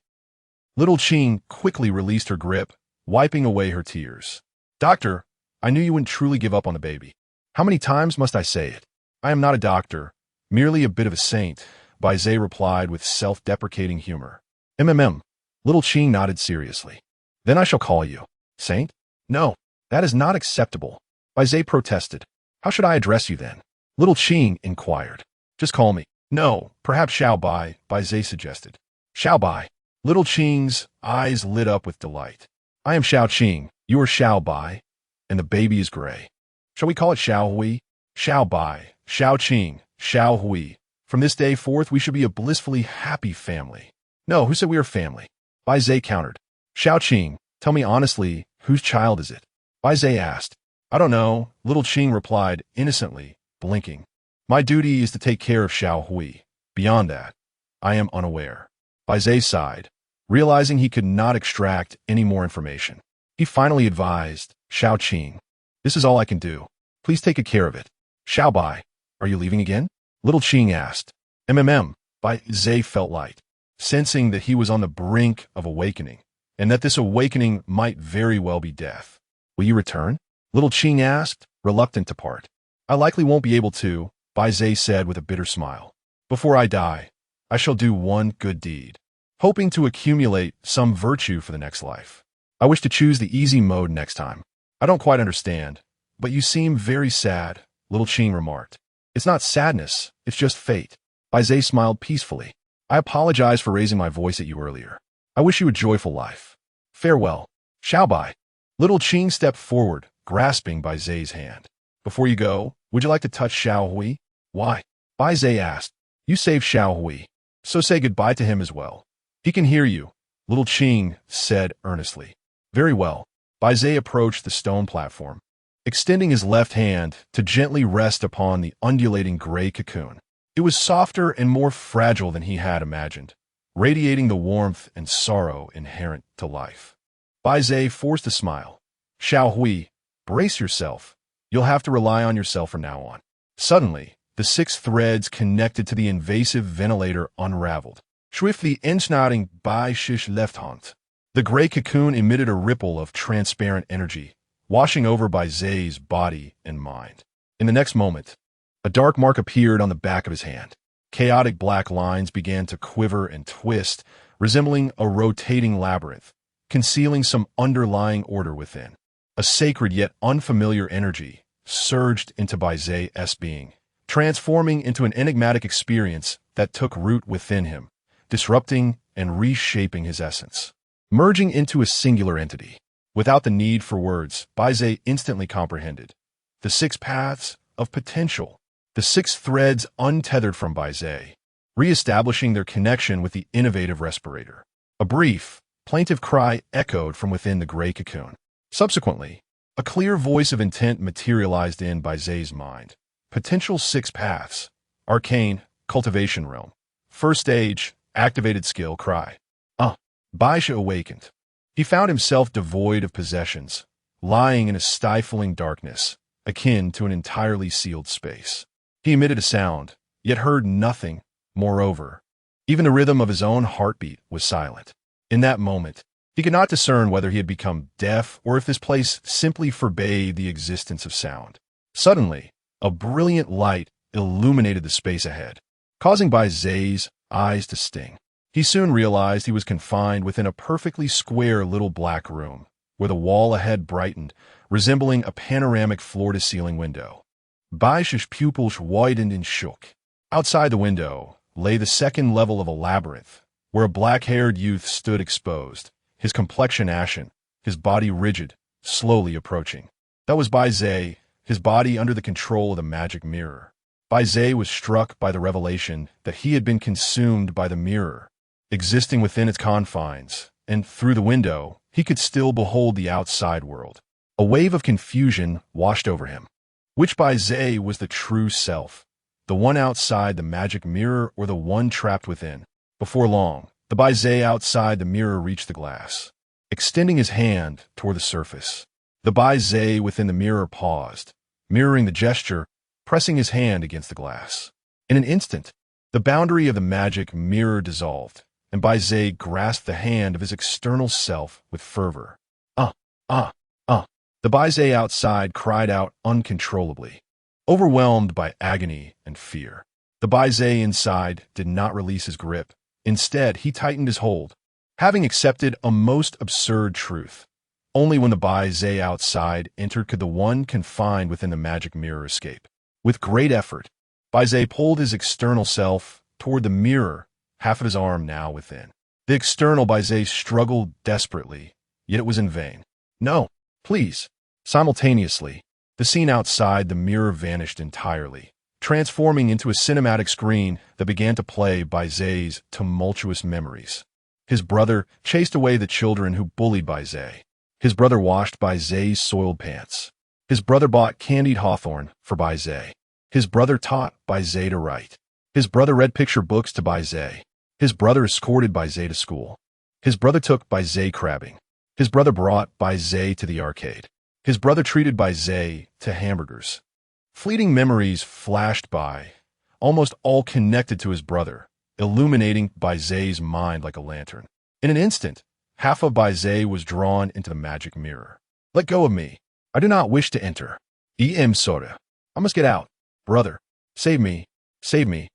Little Qing quickly released her grip, wiping away her tears. Doctor, I knew you wouldn't truly give up on the baby. How many times must I say it? I am not a doctor, merely a bit of a saint, Bai Ze replied with self-deprecating humor. Little Ching nodded seriously. Then I shall call you Saint? No, that is not acceptable, Bai Ze protested. How should I address you then? Little Ching inquired. Just call me. No, perhaps Xiao Bai, Bai Ze suggested. Xiao Bai. Little Ching's eyes lit up with delight. I am Xiao Qing, you are Xiao Bai, and the baby is gray. Shall we call it Xiao Hui? Xiao Bai, Xiao Qing, Xiao Hui. From this day forth, we should be a blissfully happy family. No, who said we are family? Bai Ze countered. Xiao Qing, tell me honestly, whose child is it? Bai Ze asked. I don't know, Little Qing replied innocently, blinking. My duty is to take care of Xiao Hui. Beyond that, I am unaware. Bai Ze sighed, realizing he could not extract any more information. He finally advised, Xiao Qing, this is all I can do. Please take care of it. Xiao Bai, are you leaving again? Little Qing asked. Bai Ze felt light, sensing that he was on the brink of awakening, and that this awakening might very well be death. Will you return? Little Qing asked, reluctant to part. I likely won't be able to, Bai Ze said with a bitter smile. Before I die, I shall do one good deed, hoping to accumulate some virtue for the next life. I wish to choose the easy mode next time. I don't quite understand, but you seem very sad, Little Qing remarked. It's not sadness, it's just fate. Bai Ze smiled peacefully. I apologize for raising my voice at you earlier. I wish you a joyful life. Farewell. Xiao Bai. Little Qing stepped forward, grasping Bai Ze's hand. Before you go, would you like to touch Xiao Hui? Why? Bai Ze asked. You saved Xiao Hui, so say goodbye to him as well. He can hear you, Little Qing said earnestly. Very well. Bai Ze approached the stone platform, extending his left hand to gently rest upon the undulating gray cocoon. It was softer and more fragile than he had imagined, radiating the warmth and sorrow inherent to life. Bai Ze forced a smile. Xiao Hui, brace yourself. You'll have to rely on yourself from now on. Suddenly, the 6 threads connected to the invasive ventilator unraveled. Swiftly ensnaring Bai Shish left hand. The gray cocoon emitted a ripple of transparent energy, washing over Bai Ze's body and mind. In the next moment, a dark mark appeared on the back of his hand. Chaotic black lines began to quiver and twist, resembling a rotating labyrinth, concealing some underlying order within. A sacred yet unfamiliar energy surged into Bai Ze's being, transforming into an enigmatic experience that took root within him, disrupting and reshaping his essence. Merging into a singular entity. Without the need for words, Bai Ze instantly comprehended. The 6 paths of potential. The 6 threads untethered from Bai Ze, re-establishing their connection with the innovative respirator. A brief, plaintive cry echoed from within the gray cocoon. Subsequently, a clear voice of intent materialized in Bai Ze's mind. Potential 6 paths. Arcane, cultivation realm. First stage, activated skill, cry. Bai Ze awakened. He found himself devoid of possessions, lying in a stifling darkness, akin to an entirely sealed space. He emitted a sound, yet heard nothing. Moreover, even the rhythm of his own heartbeat was silent. In that moment, he could not discern whether he had become deaf or if this place simply forbade the existence of sound. Suddenly, a brilliant light illuminated the space ahead, causing Bai Ze's eyes to sting. He soon realized he was confined within a perfectly square little black room, where the wall ahead brightened, resembling a panoramic floor-to-ceiling window. Bai Ze's pupils widened and shook. Outside the window lay the second level of a labyrinth, where a black-haired youth stood exposed, his complexion ashen, his body rigid, slowly approaching. That was Bai Ze, his body under the control of the magic mirror. Bai Ze was struck by the revelation that he had been consumed by the mirror, existing within its confines, and through the window, he could still behold the outside world. A wave of confusion washed over him. Which Bai Ze was the true self? The one outside the magic mirror or the one trapped within? Before long, the Bai Ze outside the mirror reached the glass, extending his hand toward the surface. The Bai Ze within the mirror paused, mirroring the gesture, pressing his hand against the glass. In an instant, the boundary of the magic mirror dissolved, and Bai Ze grasped the hand of his external self with fervor. The Bai Ze outside cried out uncontrollably, overwhelmed by agony and fear. The Bai Ze inside did not release his grip. Instead, he tightened his hold, having accepted a most absurd truth. Only when the Bai Ze outside entered could the one confined within the magic mirror escape. With great effort, Bai Ze pulled his external self toward the mirror, half of his arm now within. The external Bai Ze struggled desperately, yet it was in vain. No, please. Simultaneously, the scene outside the mirror vanished entirely, transforming into a cinematic screen that began to play Bai Ze's tumultuous memories. His brother chased away the children who bullied Bai Ze. His brother washed Bai Ze's soiled pants. His brother bought candied hawthorn for Bai Ze. His brother taught Bai Ze to write. His brother read picture books to Bai Ze. His brother escorted Bai Ze to school. His brother took Bai Ze crabbing. His brother brought Bai Ze to the arcade. His brother treated Bai Ze to hamburgers. Fleeting memories flashed by, almost all connected to his brother, illuminating Bai Ze's mind like a lantern. In an instant, half of Bai Ze was drawn into the magic mirror. Let go of me. I do not wish to enter. Soda. I must get out. Brother, save me. Save me.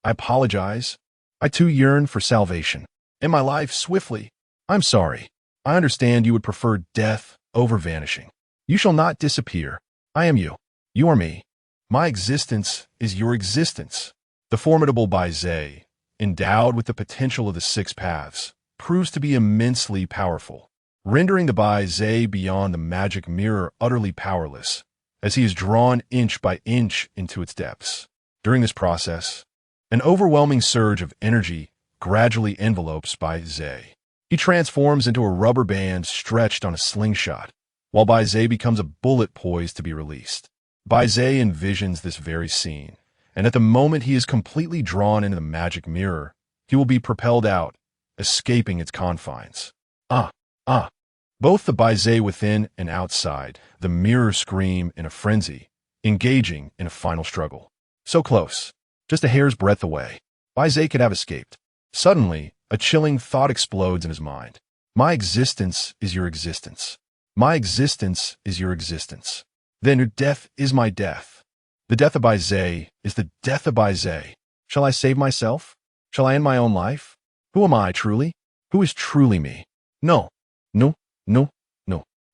I apologize. I too yearn for salvation. In my life, swiftly. I'm sorry. I understand you would prefer death over vanishing. You shall not disappear. I am you. You are me. My existence is your existence. The formidable Bai Ze, endowed with the potential of the six paths, proves to be immensely powerful, rendering the Bai Ze beyond the magic mirror utterly powerless, as he is drawn inch by inch into its depths. During this process, an overwhelming surge of energy gradually envelopes Bai Ze. He transforms into a rubber band stretched on a slingshot, while Bai Ze becomes a bullet poised to be released. Bai Ze envisions this very scene, and at the moment he is completely drawn into the magic mirror, he will be propelled out, escaping its confines. Both the Bai Ze within and outside, the mirror scream in a frenzy, engaging in a final struggle. So close, just a hair's breadth away. Bai Ze could have escaped. Suddenly, a chilling thought explodes in his mind. My existence is your existence. My existence is your existence. Then your death is my death. The death of Bai Ze is the death of Bai Ze. Shall I save myself? Shall I end my own life? Who am I truly? Who is truly me? No.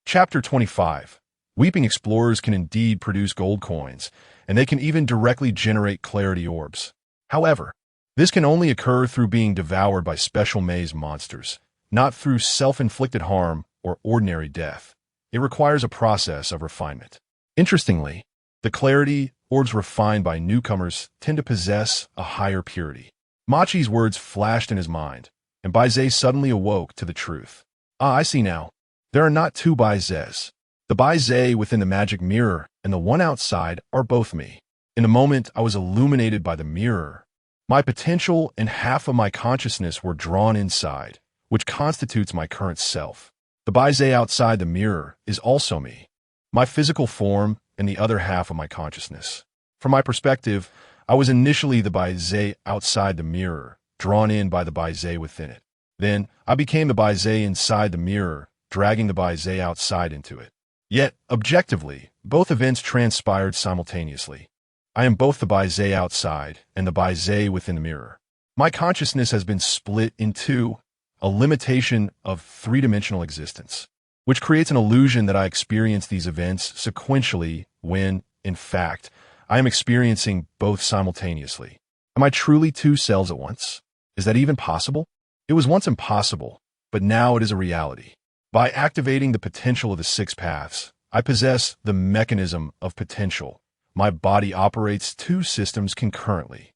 Chapter 25. Weeping explorers can indeed produce gold coins, and they can even directly generate clarity orbs. However, this can only occur through being devoured by special maze monsters, not through self-inflicted harm or ordinary death. It requires a process of refinement. Interestingly, the clarity orbs refined by newcomers tend to possess a higher purity. Machi's words flashed in his mind, and Bai Ze suddenly awoke to the truth. I see now. There are not two Bai Zes. The Bai Ze within the magic mirror and the one outside are both me. In a moment, I was illuminated by the mirror. My potential and half of my consciousness were drawn inside, which constitutes my current self. The Bai Ze outside the mirror is also me, my physical form and the other half of my consciousness. From my perspective, I was initially the Bai Ze outside the mirror, drawn in by the Bai Ze within it. Then, I became the Bai Ze inside the mirror, dragging the Bai Ze outside into it. Yet, objectively, both events transpired simultaneously. I am both the Bai Ze outside and the Bai Ze within the mirror. My consciousness has been split in two, a limitation of three-dimensional existence, which creates an illusion that I experience these events sequentially when, in fact, I am experiencing both simultaneously. Am I truly two selves at once? Is that even possible? It was once impossible, but now it is a reality. By activating the potential of the six paths, I possess the mechanism of potential. My body operates two systems concurrently.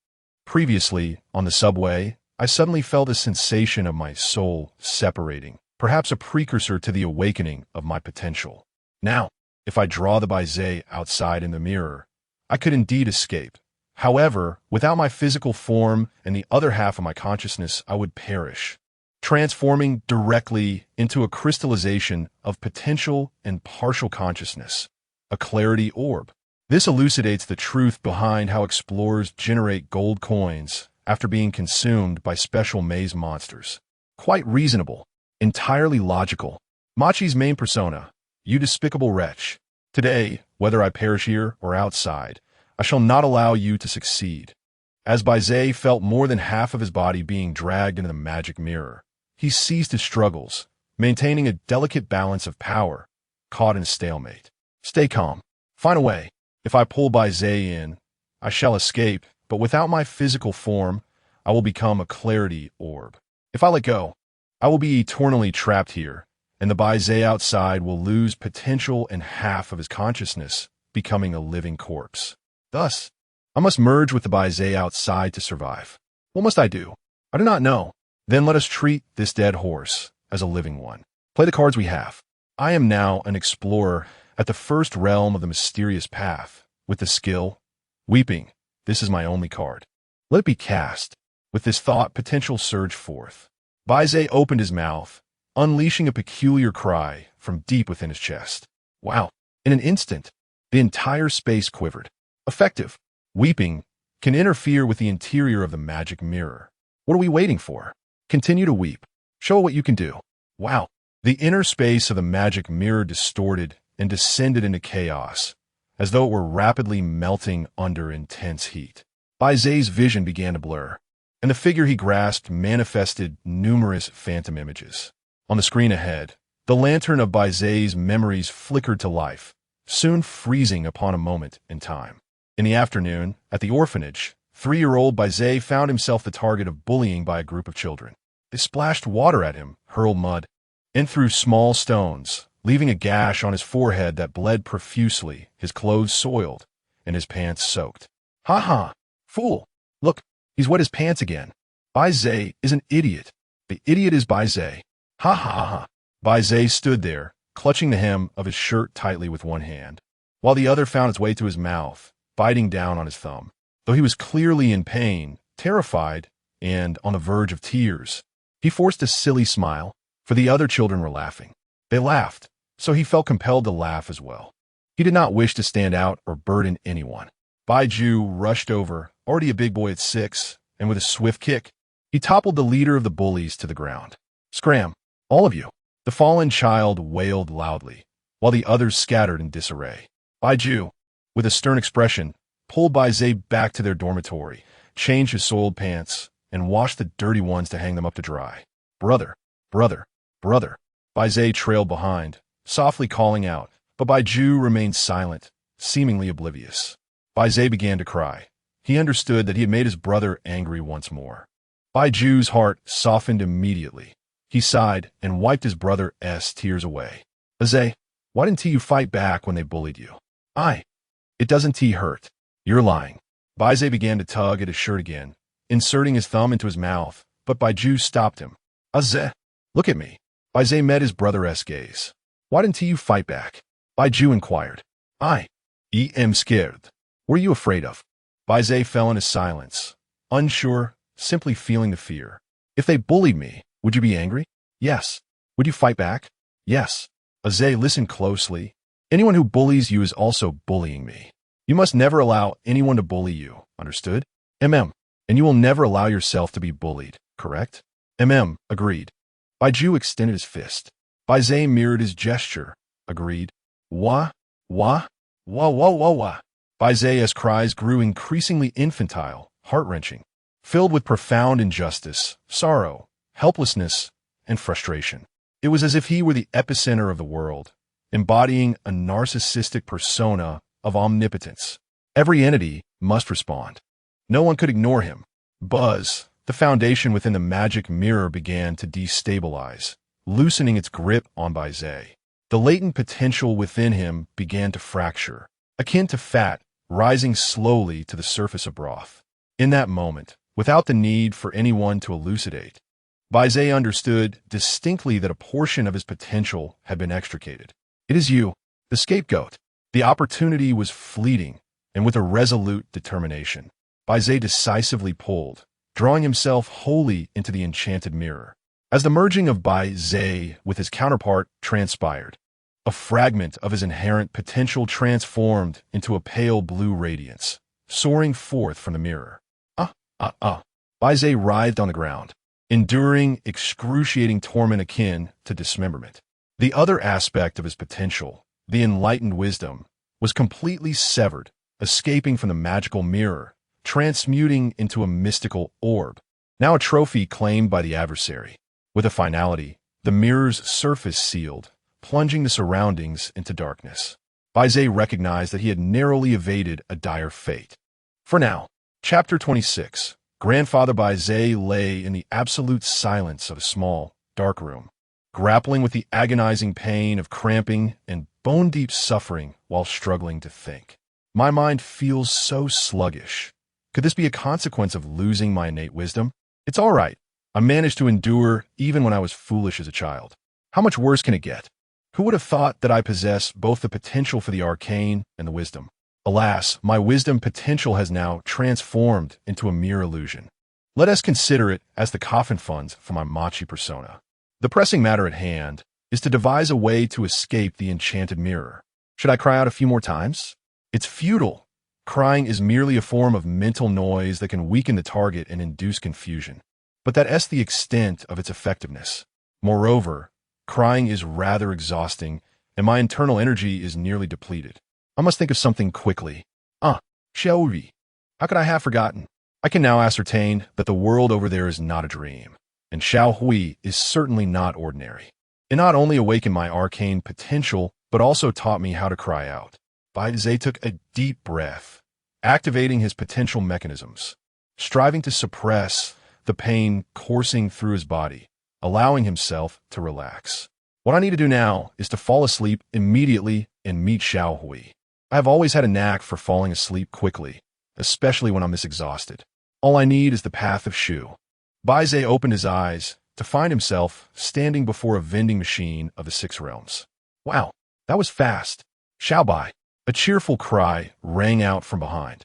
Previously, on the subway, I suddenly felt a sensation of my soul separating, perhaps a precursor to the awakening of my potential. Now, if I draw the Bai Ze outside in the mirror, I could indeed escape. However, without my physical form and the other half of my consciousness, I would perish, transforming directly into a crystallization of potential and partial consciousness, a clarity orb. This elucidates the truth behind how explorers generate gold coins after being consumed by special maze monsters. Quite reasonable, entirely logical. Machi's main persona, You despicable wretch. Today, whether I perish here or outside, I shall not allow you to succeed. As Bai Ze felt more than half of his body being dragged into the magic mirror, he ceased his struggles, maintaining a delicate balance of power, caught in a stalemate. Stay calm. Find a way. If I pull Bai Ze in, I shall escape, but without my physical form, I will become a clarity orb. If I let go, I will be eternally trapped here, and the Bai Ze outside will lose potential and half of his consciousness, becoming a living corpse. Thus, I must merge with the Bai Ze outside to survive. What must I do? I do not know. Then let us treat this dead horse as a living one. Play the cards we have. I am now an explorer at the first realm of the mysterious path, with the skill, weeping. This is my only card. Let it be cast. With this thought, potential surged forth. Bai Ze opened his mouth, unleashing a peculiar cry from deep within his chest. Wow! In an instant, the entire space quivered. Effective. Weeping can interfere with the interior of the magic mirror. What are we waiting for? Continue to weep. Show what you can do. Wow! The inner space of the magic mirror distorted and descended into chaos, as though it were rapidly melting under intense heat. Bai Ze's vision began to blur, and the figure he grasped manifested numerous phantom images. On the screen ahead, the lantern of Bai Ze's memories flickered to life, soon freezing upon a moment in time. In the afternoon, at the orphanage, 3-year-old Bai Ze found himself the target of bullying by a group of children. They splashed water at him, hurled mud, and threw small stones, leaving a gash on his forehead that bled profusely, his clothes soiled, and his pants soaked. Ha ha! Fool! Look, he's wet his pants again. Bai Ze is an idiot. The idiot is Bai Ze. Ha ha ha! Bai Ze stood there, clutching the hem of his shirt tightly with one hand, while the other found its way to his mouth, biting down on his thumb. Though he was clearly in pain, terrified, and on the verge of tears, he forced a silly smile, for the other children were laughing. They laughed, so he felt compelled to laugh as well. He did not wish to stand out or burden anyone. Bai Ze rushed over, already a big boy at 6, and with a swift kick, he toppled the leader of the bullies to the ground. Scram! All of you! The fallen child wailed loudly, while the others scattered in disarray. Bai Ze, with a stern expression, pulled Bai Ze back to their dormitory, changed his soiled pants, and washed the dirty ones to hang them up to dry. Brother! Brother! Brother! Bai Ze trailed behind, softly calling out, but Bai Ze remained silent, seemingly oblivious. Bai Ze began to cry. He understood that he had made his brother angry once more. Bai Ze's heart softened immediately. He sighed and wiped his brother's tears away. Ze, why didn't you fight back when they bullied you? It doesn't hurt. You're lying. Bai Ze began to tug at his shirt again, inserting his thumb into his mouth, but Bai Ze stopped him. Ze, look at me. Bai Ze met his brother's gaze. Why didn't you fight back? Bai Ze inquired. I am scared. What are you afraid of? Bai Ze fell into silence, unsure, simply feeling the fear. If they bullied me, would you be angry? Yes. Would you fight back? Yes. Ze, listen closely. Anyone who bullies you is also bullying me. You must never allow anyone to bully you, understood? And you will never allow yourself to be bullied, correct? Agreed. Bai Ze extended his fist. Bai Ze mirrored his gesture, agreed. Wah. Bai Ze's cries grew increasingly infantile, heart-wrenching, filled with profound injustice, sorrow, helplessness, and frustration. It was as if he were the epicenter of the world, embodying a narcissistic persona of omnipotence. Every entity must respond. No one could ignore him. Buzz, the foundation within the magic mirror, began to destabilize, loosening its grip on Bai Ze. The latent potential within him began to fracture, akin to fat rising slowly to the surface of broth. In that moment, without the need for anyone to elucidate, Bai Ze understood distinctly that a portion of his potential had been extricated. It is you, the scapegoat. The opportunity was fleeting, and with a resolute determination, Bai Ze decisively pulled, drawing himself wholly into the enchanted mirror. As the merging of Bai Ze with his counterpart transpired, a fragment of his inherent potential transformed into a pale blue radiance, soaring forth from the mirror. Bai Ze writhed on the ground, enduring excruciating torment akin to dismemberment. The other aspect of his potential, the enlightened wisdom, was completely severed, escaping from the magical mirror, transmuting into a mystical orb, now a trophy claimed by the adversary. With a finality, the mirror's surface sealed, plunging the surroundings into darkness. Bai Ze recognized that he had narrowly evaded a dire fate. For now, Chapter 26. Grandfather Bai Ze lay in the absolute silence of a small, dark room, grappling with the agonizing pain of cramping and bone-deep suffering while struggling to think. My mind feels so sluggish. Could this be a consequence of losing my innate wisdom? It's all right. I managed to endure even when I was foolish as a child. How much worse can it get? Who would have thought that I possess both the potential for the arcane and the wisdom? Alas, my wisdom potential has now transformed into a mere illusion. Let us consider it as the coffin funds for my Machi persona. The pressing matter at hand is to devise a way to escape the enchanted mirror. Should I cry out a few more times? It's futile. Crying is merely a form of mental noise that can weaken the target and induce confusion. But that's the extent of its effectiveness. Moreover, crying is rather exhausting, and my internal energy is nearly depleted. I must think of something quickly. Xiaohui. How could I have forgotten? I can now ascertain that the world over there is not a dream, and Xiaohui is certainly not ordinary. It not only awakened my arcane potential, but also taught me how to cry out. Bai Ze took a deep breath, activating his potential mechanisms, striving to suppress the pain coursing through his body, allowing himself to relax. What I need to do now is to fall asleep immediately and meet Xiaohui. I have always had a knack for falling asleep quickly, especially when I'm this exhausted. All I need is the path of Shu. Bai Ze opened his eyes to find himself standing before a vending machine of the Six Realms. Wow, that was fast. Xiaobai. A cheerful cry rang out from behind.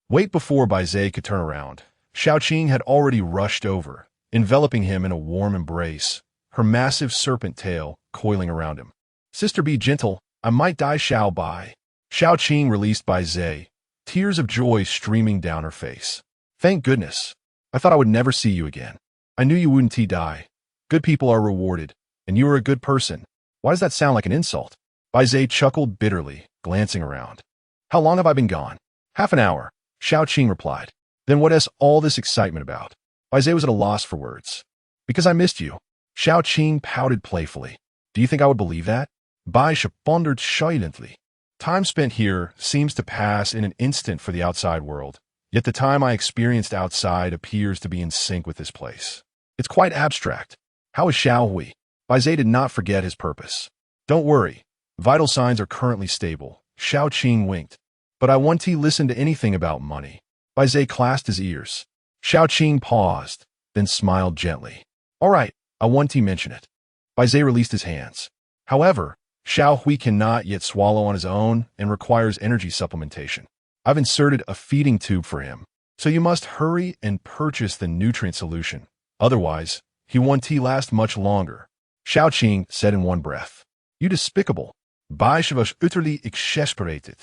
Wait, before Bai Ze could turn around, Xiaoqing had already rushed over, enveloping him in a warm embrace, her massive serpent tail coiling around him. Sister, be gentle. I might die, Xiaobai. Xiaoqing released Bai Ze, tears of joy streaming down her face. Thank goodness. I thought I would never see you again. I knew you wouldn't die. Good people are rewarded, and you are a good person. Why does that sound like an insult? Bai Ze chuckled bitterly, glancing around. How long have I been gone? Half an hour, Xiaoqing replied. Then what is all this excitement about? Bai Ze was at a loss for words. Because I missed you. Xiaoqing pouted playfully. Do you think I would believe that? Bai Ze pondered silently. Time spent here seems to pass in an instant for the outside world, yet the time I experienced outside appears to be in sync with this place. It's quite abstract. How is Xiaohui? Bai Ze did not forget his purpose. Don't worry. Vital signs are currently stable. Xiaoqing winked. But I won't listen to anything about money. Bai Ze clasped his ears. Xiaoqing paused, then smiled gently. All right, I won't mention it. Bai Ze released his hands. However, Xiaohui cannot yet swallow on his own and requires energy supplementation. I've inserted a feeding tube for him, so you must hurry and purchase the nutrient solution. Otherwise, he won't last much longer. Xiaoqing said in one breath. You despicable. Bai Ze was utterly exasperated.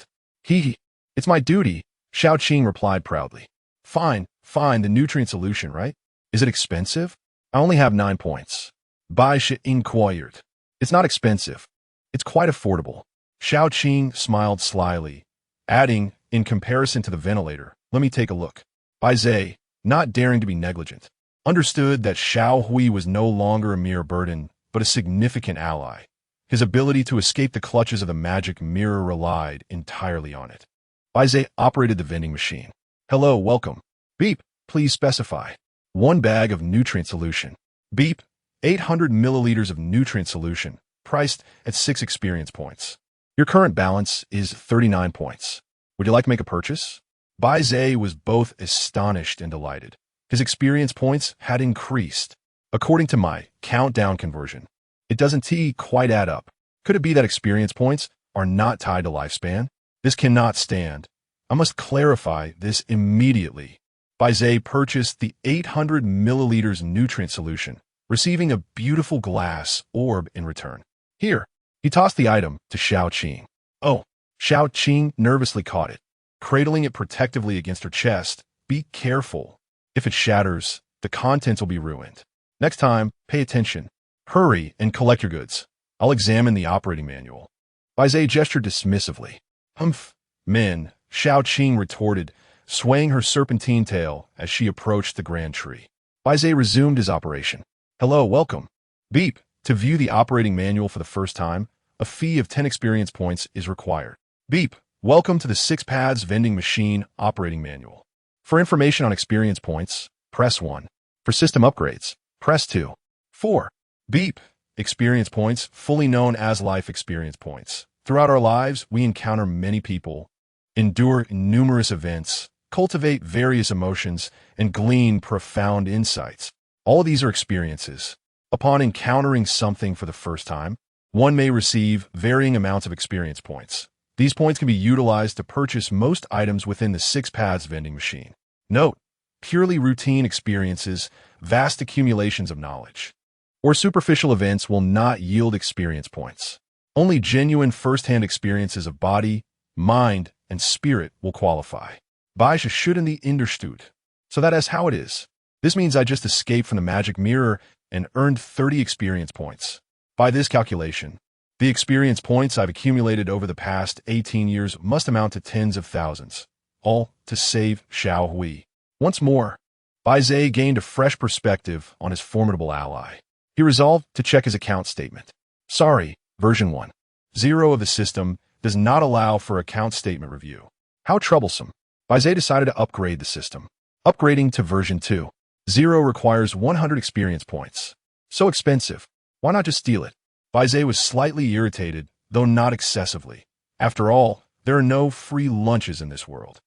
It's my duty, Xiaoqing replied proudly. Fine, the nutrient solution, right? Is it expensive? I only have 9 points. Bai Ze inquired. It's not expensive. It's quite affordable. Xiaoqing smiled slyly, adding, in comparison to the ventilator, let me take a look. Bai Ze, not daring to be negligent, understood that Xiaohui was no longer a mere burden, but a significant ally. His ability to escape the clutches of the magic mirror relied entirely on it. Bai Ze operated the vending machine. Hello, welcome. Beep, please specify. 1 bag of nutrient solution. Beep, 800 milliliters of nutrient solution, priced at 6 experience points. Your current balance is 39 points. Would you like to make a purchase? Bai Ze was both astonished and delighted. His experience points had increased. According to my countdown conversion, it doesn't quite add up. Could it be that experience points are not tied to lifespan? This cannot stand. I must clarify this immediately. Bai Ze purchased the 800 milliliters nutrient solution, receiving a beautiful glass orb in return. Here, he tossed the item to Xiaoqing. Oh, Xiaoqing nervously caught it, cradling it protectively against her chest. Be careful. If it shatters, the contents will be ruined. Next time, pay attention. Hurry and collect your goods. I'll examine the operating manual. Bai Ze gestured dismissively. Humph, men, Xiao Qing retorted, swaying her serpentine tail as she approached the grand tree. Bai Ze resumed his operation. Hello, welcome. Beep. To view the operating manual for the first time, a fee of 10 experience points is required. Beep. Welcome to the 6 Paths Vending Machine Operating Manual. For information on experience points, press 1. For system upgrades, press 2. 4. Beep. Experience points, fully known as life experience points. Throughout our lives, we encounter many people, endure numerous events, cultivate various emotions, and glean profound insights. All of these are experiences. Upon encountering something for the first time, one may receive varying amounts of experience points. These points can be utilized to purchase most items within the 6 Paths vending machine. Note, purely routine experiences, vast accumulations of knowledge, or superficial events will not yield experience points. Only genuine first-hand experiences of body, mind, and spirit will qualify. Bai Ze should in the understood. So that is how it is. This means I just escaped from the magic mirror and earned 30 experience points. By this calculation, the experience points I've accumulated over the past 18 years must amount to tens of thousands, all to save Xiao Hui. Once more, Bai Ze gained a fresh perspective on his formidable ally. He resolved to check his account statement. Sorry, version 1.0 of the system does not allow for account statement review. How troublesome. Bai Ze decided to upgrade the system. Upgrading to version 2.0 requires 100 experience points. So expensive. Why not just steal it? Bai Ze was slightly irritated, though not excessively. After all, there are no free lunches in this world.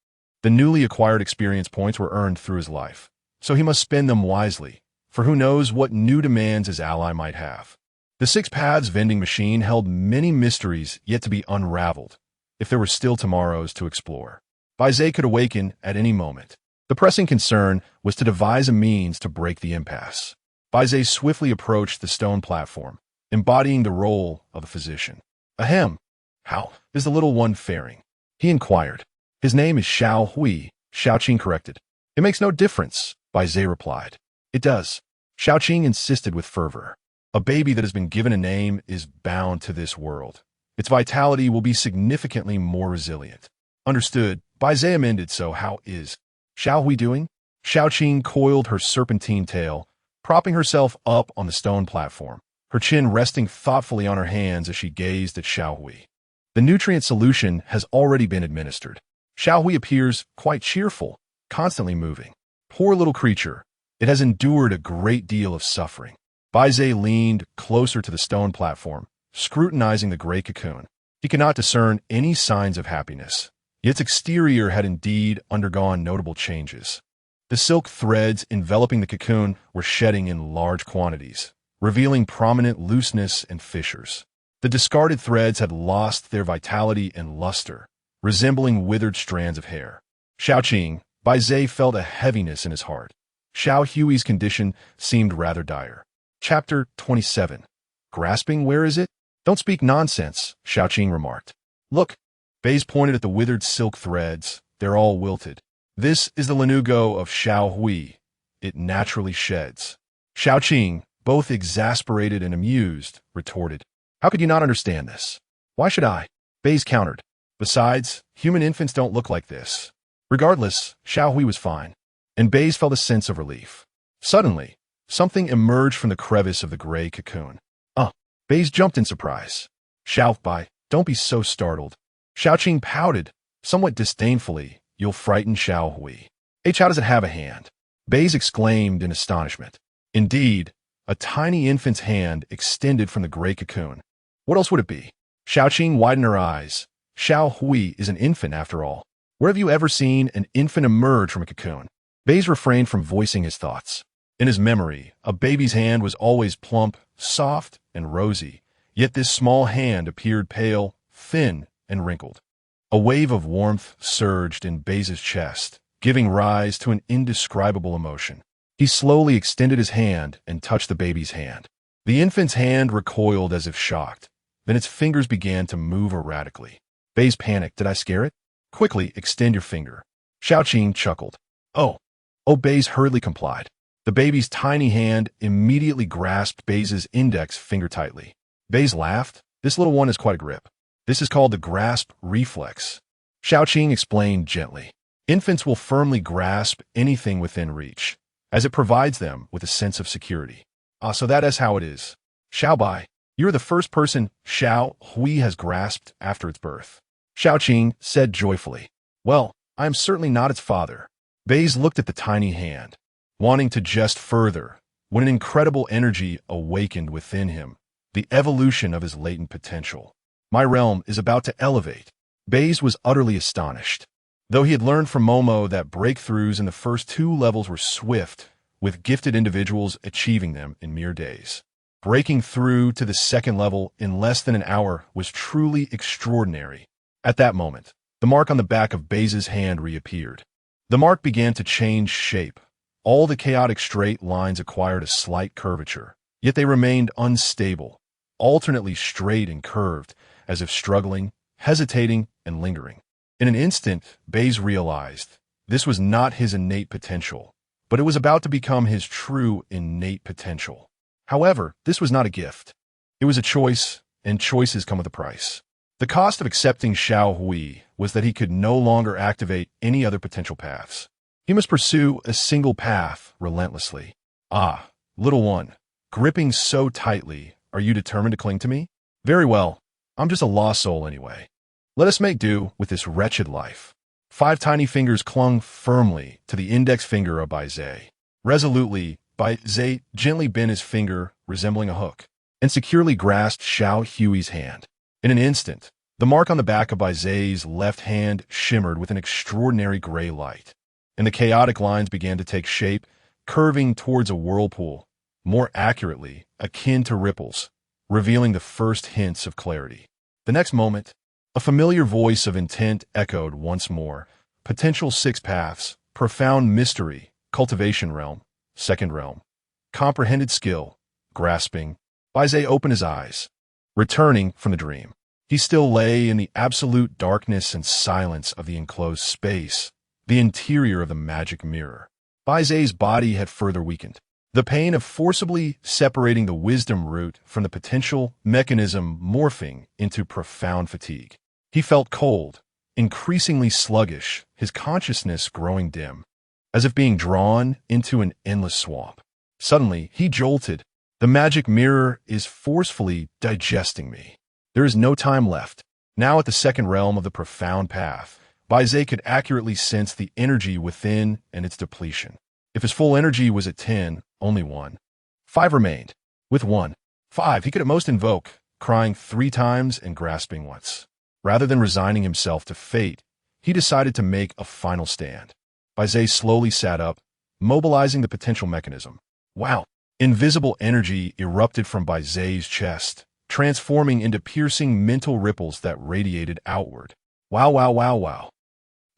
The newly acquired experience points were earned through his life, so he must spend them wisely, for who knows what new demands his ally might have. The 6 Paths vending machine held many mysteries yet to be unraveled, if there were still tomorrows to explore. Bai Ze could awaken at any moment. The pressing concern was to devise a means to break the impasse. Bai Ze swiftly approached the stone platform, embodying the role of the physician. Ahem. How is the little one faring? He inquired. His name is Xiao Hui, Xiao Qing corrected. It makes no difference, Bai Ze replied. It does. Xiao Qing insisted with fervor. A baby that has been given a name is bound to this world. Its vitality will be significantly more resilient. Understood. Bai Ze amended. So how is Xiao Hui doing? Xiao Qing coiled her serpentine tail, propping herself up on the stone platform, her chin resting thoughtfully on her hands as she gazed at Xiao Hui. The nutrient solution has already been administered. Xiao Hui appears quite cheerful, constantly moving. Poor little creature. It has endured a great deal of suffering. Bai Ze leaned closer to the stone platform, scrutinizing the gray cocoon. He could not discern any signs of happiness, yet its exterior had indeed undergone notable changes. The silk threads enveloping the cocoon were shedding in large quantities, revealing prominent looseness and fissures. The discarded threads had lost their vitality and luster, resembling withered strands of hair. Xiao Qing, Bai Ze felt a heaviness in his heart. Xiao Hui's condition seemed rather dire. Chapter 27. Grasping, where is it? Don't speak nonsense, Xiao Qing remarked. Look. Bai Ze pointed at the withered silk threads. They're all wilted. This is the lanugo of Xiao Hui. It naturally sheds. Xiao Qing, both exasperated and amused, retorted. How could you not understand this? Why should I? Bai Ze countered. Besides, human infants don't look like this. Regardless, Xiao Hui was fine, and Bai Ze felt a sense of relief. Suddenly, something emerged from the crevice of the gray cocoon. Bai Ze jumped in surprise. Xiao Bai, don't be so startled. Xiao Qing pouted, somewhat disdainfully. You'll frighten Xiao Hui. How does it have a hand? Bai Ze exclaimed in astonishment. Indeed, a tiny infant's hand extended from the gray cocoon. What else would it be? Xiao Qing widened her eyes. Xiao Hui is an infant after all. Where have you ever seen an infant emerge from a cocoon? Bai Ze refrained from voicing his thoughts. In his memory, a baby's hand was always plump, soft, and rosy, yet this small hand appeared pale, thin, and wrinkled. A wave of warmth surged in Bai Ze's chest, giving rise to an indescribable emotion. He slowly extended his hand and touched the baby's hand. The infant's hand recoiled as if shocked. Then its fingers began to move erratically. Bai Ze panicked. Did I scare it? Quickly, extend your finger. Xiao Qing chuckled. Oh. Bai Ze hurriedly complied. The baby's tiny hand immediately grasped Bai Ze's index finger tightly. Baze laughed. This little one is quite a grip. This is called the grasp reflex. Xiaoqing explained gently. Infants will firmly grasp anything within reach, as it provides them with a sense of security. So that is how it is. Xiaobai, you are the first person Xiao Hui has grasped after its birth. Xiaoqing said joyfully. Well, I am certainly not its father. Baze looked at the tiny hand, wanting to jest further, when an incredible energy awakened within him, the evolution of his latent potential. My realm is about to elevate. Baze was utterly astonished. Though he had learned from Momo that breakthroughs in the first 2 levels were swift, with gifted individuals achieving them in mere days. Breaking through to the 2nd level in less than an hour was truly extraordinary. At that moment, the mark on the back of Baze's hand reappeared. The mark began to change shape. All the chaotic straight lines acquired a slight curvature, yet they remained unstable, alternately straight and curved, as if struggling, hesitating, and lingering. In an instant, Baze realized this was not his innate potential, but it was about to become his true innate potential. However, this was not a gift. It was a choice, and choices come with a price. The cost of accepting Xiao Hui was that he could no longer activate any other potential paths. He must pursue a single path relentlessly. Ah, little one, gripping so tightly, are you determined to cling to me? Very well, I'm just a lost soul anyway. Let us make do with this wretched life. 5 tiny fingers clung firmly to the index finger of Bai Ze. Resolutely, Bai Ze gently bent his finger, resembling a hook, and securely grasped Xiao Hui's hand. In an instant, the mark on the back of Bai Ze's left hand shimmered with an extraordinary gray light, and the chaotic lines began to take shape, curving towards a whirlpool, more accurately, akin to ripples, revealing the first hints of clarity. The next moment, a familiar voice of intent echoed once more. Potential 6 paths, profound mystery, cultivation realm, 2nd realm, comprehended skill, grasping. Bai Ze opened his eyes, returning from the dream. He still lay in the absolute darkness and silence of the enclosed space, the interior of the magic mirror. Bai Ze's body had further weakened. The pain of forcibly separating the wisdom root from the potential mechanism morphing into profound fatigue. He felt cold, increasingly sluggish, his consciousness growing dim, as if being drawn into an endless swamp. Suddenly, he jolted. The magic mirror is forcefully digesting me. There is no time left. Now at the 2nd realm of the profound path, Bai Ze could accurately sense the energy within and its depletion. If his full energy was at 10, only 1. 5 remained. With 1, 5 he could at most invoke, crying 3 times and grasping once. Rather than resigning himself to fate, he decided to make a final stand. Bai Ze slowly sat up, mobilizing the potential mechanism. Wow! Invisible energy erupted from Bai Ze's chest, transforming into piercing mental ripples that radiated outward. Wow, wow, wow, wow.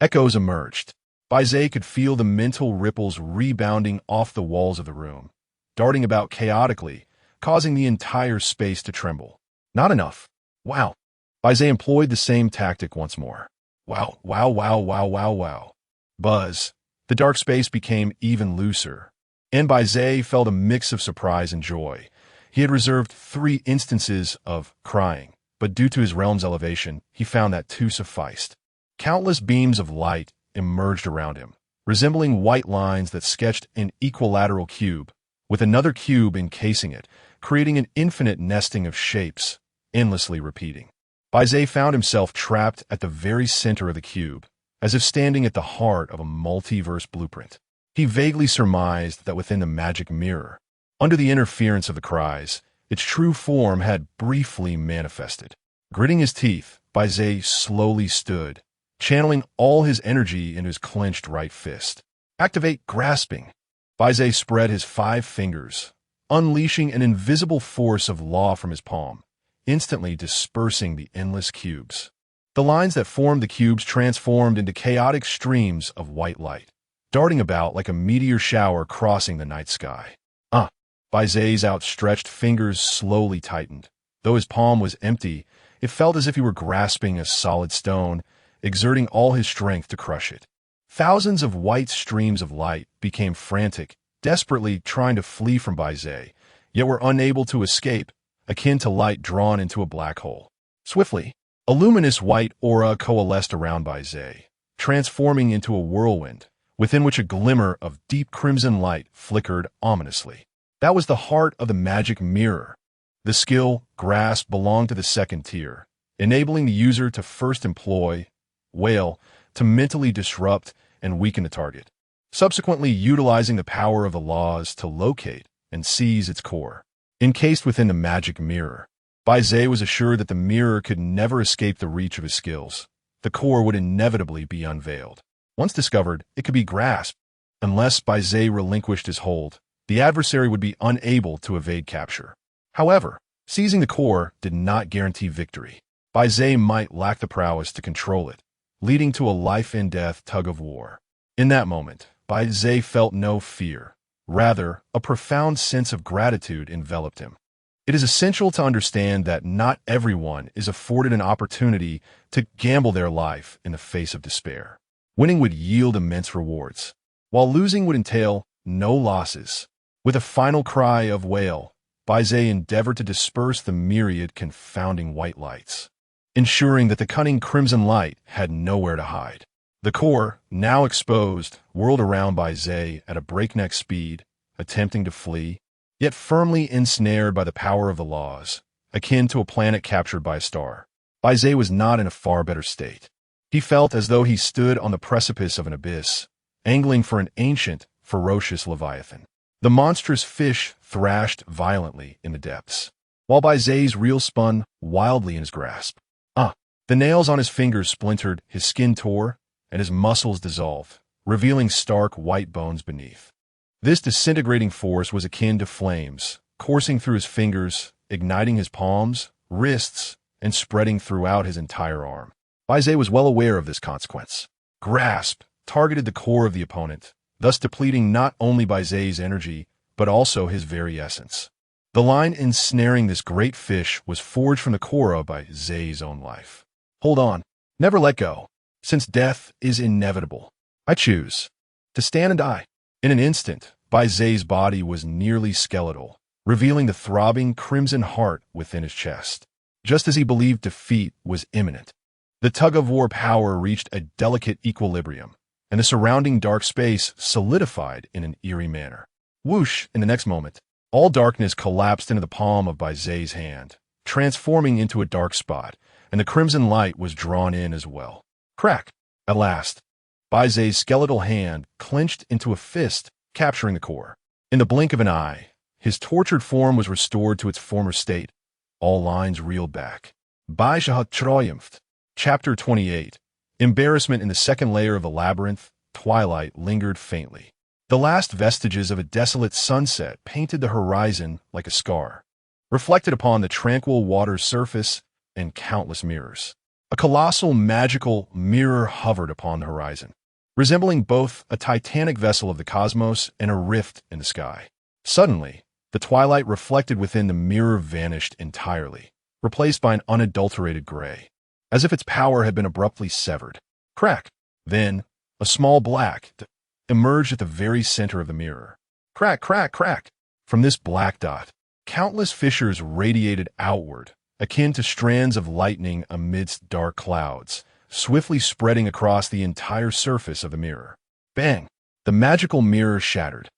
Echoes emerged. Bai Ze could feel the mental ripples rebounding off the walls of the room, darting about chaotically, causing the entire space to tremble. Not enough. Wow. Bai Ze employed the same tactic once more. Wow, wow, wow, wow, wow, wow. Buzz. The dark space became even looser, and Bai Ze felt a mix of surprise and joy. He had reserved 3 instances of crying, but due to his realm's elevation, he found that 2 sufficed. Countless beams of light emerged around him, resembling white lines that sketched an equilateral cube, with another cube encasing it, creating an infinite nesting of shapes, endlessly repeating. Bai Ze found himself trapped at the very center of the cube, as if standing at the heart of a multiverse blueprint. He vaguely surmised that within the magic mirror, under the interference of the cries, its true form had briefly manifested. Gritting his teeth, Bai Ze slowly stood, channeling all his energy into his clenched right fist. Activate grasping. Bai Ze spread his 5 fingers, unleashing an invisible force of law from his palm, instantly dispersing the endless cubes. The lines that formed the cubes transformed into chaotic streams of white light, darting about like a meteor shower crossing the night sky. Bai Ze's outstretched fingers slowly tightened. Though his palm was empty, it felt as if he were grasping a solid stone, exerting all his strength to crush it. Thousands of white streams of light became frantic, desperately trying to flee from Bai Ze, yet were unable to escape, akin to light drawn into a black hole. Swiftly, a luminous white aura coalesced around Bai Ze, transforming into a whirlwind, within which a glimmer of deep crimson light flickered ominously. That was the heart of the magic mirror. The skill, grasp, belonged to the second tier, enabling the user to first employ, wail, to mentally disrupt and weaken the target, subsequently utilizing the power of the laws to locate and seize its core. Encased within the magic mirror, Bai Ze was assured that the mirror could never escape the reach of his skills. The core would inevitably be unveiled. Once discovered, it could be grasped. Unless Bai Ze relinquished his hold, the adversary would be unable to evade capture. However, seizing the core did not guarantee victory. Bai Ze might lack the prowess to control it, leading to a life-and-death tug-of-war. In that moment, Bai Ze felt no fear. Rather, a profound sense of gratitude enveloped him. It is essential to understand that not everyone is afforded an opportunity to gamble their life in the face of despair. Winning would yield immense rewards, while losing would entail no losses. With a final cry of wail, Bai Ze endeavored to disperse the myriad confounding white lights, ensuring that the cunning crimson light had nowhere to hide. The core, now exposed, whirled around Bai Ze at a breakneck speed, attempting to flee, yet firmly ensnared by the power of the laws, akin to a planet captured by a star. Bai Ze was not in a far better state. He felt as though he stood on the precipice of an abyss, angling for an ancient, ferocious leviathan. The monstrous fish thrashed violently in the depths, while Bai Ze's reel spun wildly in his grasp. The nails on his fingers splintered, his skin tore, and his muscles dissolved, revealing stark white bones beneath. This disintegrating force was akin to flames, coursing through his fingers, igniting his palms, wrists, and spreading throughout his entire arm. Bai Ze was well aware of this consequence. Grasp targeted the core of the opponent, thus depleting not only Bai Ze's energy, but also his very essence. The line ensnaring this great fish was forged from the core of Bai Ze's own life. Hold on. Never let go. Since death is inevitable, I choose to stand and die. In an instant, Bai Ze's body was nearly skeletal, revealing the throbbing crimson heart within his chest. Just as he believed defeat was imminent, the tug-of-war power reached a delicate equilibrium, and the surrounding dark space solidified in an eerie manner. Whoosh! In the next moment, all darkness collapsed into the palm of Bai Ze's hand, transforming into a dark spot, and the crimson light was drawn in as well. Crack! At last, Bai Ze's skeletal hand clenched into a fist, capturing the core. In the blink of an eye, his tortured form was restored to its former state. All lines reeled back. Bai Ze had triumphed. Chapter 28. Embarrassment in the second layer of the labyrinth, twilight lingered faintly. The last vestiges of a desolate sunset painted the horizon like a scar, reflected upon the tranquil water's surface and countless mirrors. A colossal magical mirror hovered upon the horizon, resembling both a titanic vessel of the cosmos and a rift in the sky. Suddenly, the twilight reflected within the mirror vanished entirely, replaced by an unadulterated gray, as if its power had been abruptly severed. Crack! Then, a small black emerged at the very center of the mirror. Crack, crack, crack! From this black dot, countless fissures radiated outward, akin to strands of lightning amidst dark clouds, swiftly spreading across the entire surface of the mirror. Bang! The magical mirror shattered,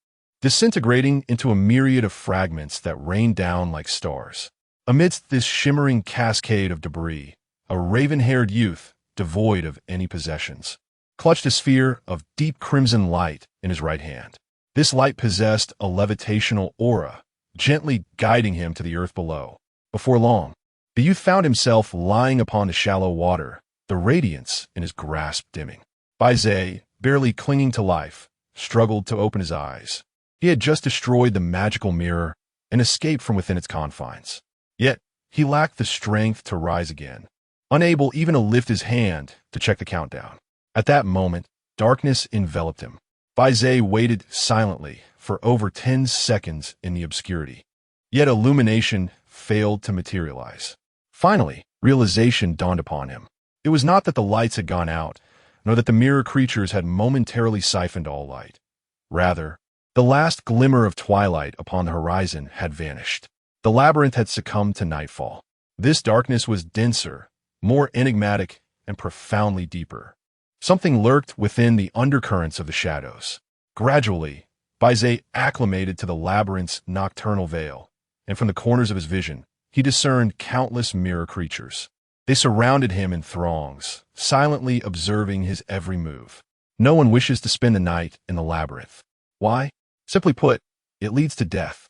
disintegrating into a myriad of fragments that rained down like stars. Amidst this shimmering cascade of debris, a raven-haired youth, devoid of any possessions, clutched a sphere of deep crimson light in his right hand. This light possessed a levitational aura, gently guiding him to the earth below. Before long, the youth found himself lying upon the shallow water, the radiance in his grasp dimming. Bai Ze, barely clinging to life, struggled to open his eyes. He had just destroyed the magical mirror and escaped from within its confines. Yet, he lacked the strength to rise again, unable even to lift his hand to check the countdown. At that moment, darkness enveloped him. Bai Ze waited silently for over 10 seconds in the obscurity. Yet illumination failed to materialize. Finally, realization dawned upon him. It was not that the lights had gone out, nor that the mirror creatures had momentarily siphoned all light. Rather, the last glimmer of twilight upon the horizon had vanished. The labyrinth had succumbed to nightfall. This darkness was denser, more enigmatic, and profoundly deeper. Something lurked within the undercurrents of the shadows. Gradually, Bai Ze acclimated to the labyrinth's nocturnal veil, and from the corners of his vision, he discerned countless mirror creatures. They surrounded him in throngs, silently observing his every move. No one wishes to spend the night in the labyrinth. Why? Simply put, it leads to death.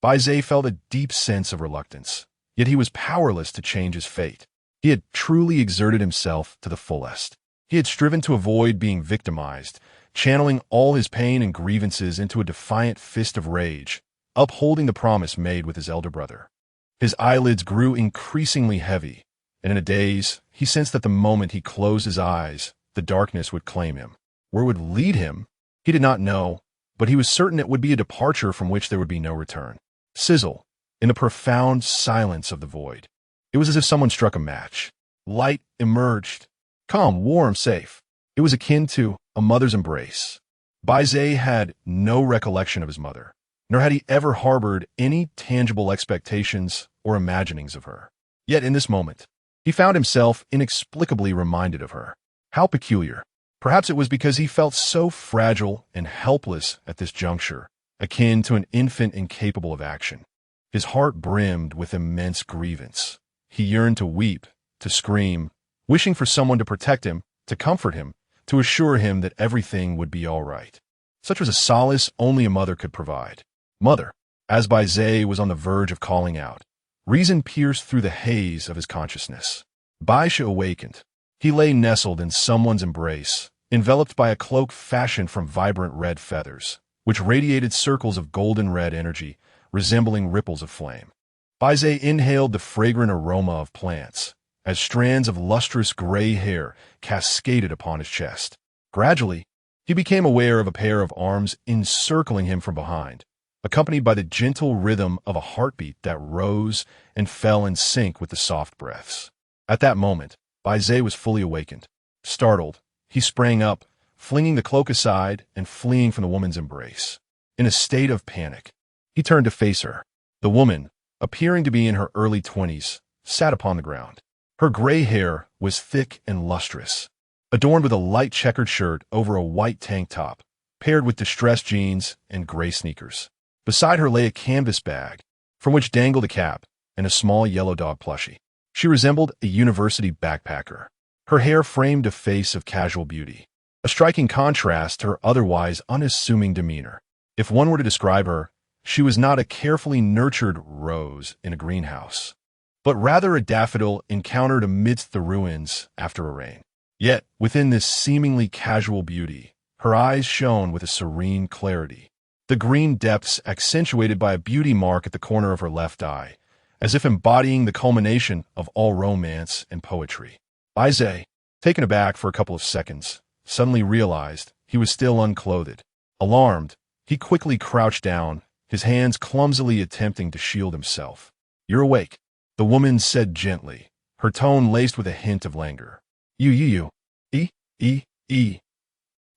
Bai Ze felt a deep sense of reluctance, yet he was powerless to change his fate. He had truly exerted himself to the fullest. He had striven to avoid being victimized, channeling all his pain and grievances into a defiant fist of rage, upholding the promise made with his elder brother. His eyelids grew increasingly heavy, and in a daze, he sensed that the moment he closed his eyes, the darkness would claim him. Where it would lead him, he did not know, but he was certain it would be a departure from which there would be no return. Sizzle, in the profound silence of the void. It was as if someone struck a match. Light emerged. Calm, warm, safe. It was akin to a mother's embrace. Bai Ze had no recollection of his mother, nor had he ever harbored any tangible expectations or imaginings of her. Yet in this moment, he found himself inexplicably reminded of her. How peculiar. Perhaps it was because he felt so fragile and helpless at this juncture, akin to an infant incapable of action. His heart brimmed with immense grievance. He yearned to weep, to scream, wishing for someone to protect him, to comfort him, to assure him that everything would be all right. Such was a solace only a mother could provide. Mother, as Bai Ze was on the verge of calling out, reason pierced through the haze of his consciousness. Bai Ze awakened. He lay nestled in someone's embrace, enveloped by a cloak fashioned from vibrant red feathers, which radiated circles of golden red energy, resembling ripples of flame. Bai Ze inhaled the fragrant aroma of plants, as strands of lustrous gray hair cascaded upon his chest. Gradually, he became aware of a pair of arms encircling him from behind, accompanied by the gentle rhythm of a heartbeat that rose and fell in sync with the soft breaths. At that moment, Bai Ze was fully awakened. Startled, he sprang up, flinging the cloak aside and fleeing from the woman's embrace. In a state of panic, he turned to face her. The woman, appearing to be in her early 20s, sat upon the ground. Her gray hair was thick and lustrous, adorned with a light checkered shirt over a white tank top, paired with distressed jeans and gray sneakers. Beside her lay a canvas bag, from which dangled a cap and a small yellow dog plushie. She resembled a university backpacker. Her hair framed a face of casual beauty, a striking contrast to her otherwise unassuming demeanor. If one were to describe her, she was not a carefully nurtured rose in a greenhouse, but rather a daffodil encountered amidst the ruins after a rain. Yet, within this seemingly casual beauty, her eyes shone with a serene clarity, the green depths accentuated by a beauty mark at the corner of her left eye, as if embodying the culmination of all romance and poetry. Bai Ze, taken aback for a couple of seconds, suddenly realized he was still unclothed. Alarmed, he quickly crouched down, his hands clumsily attempting to shield himself. "You're awake," the woman said gently, her tone laced with a hint of languor. You.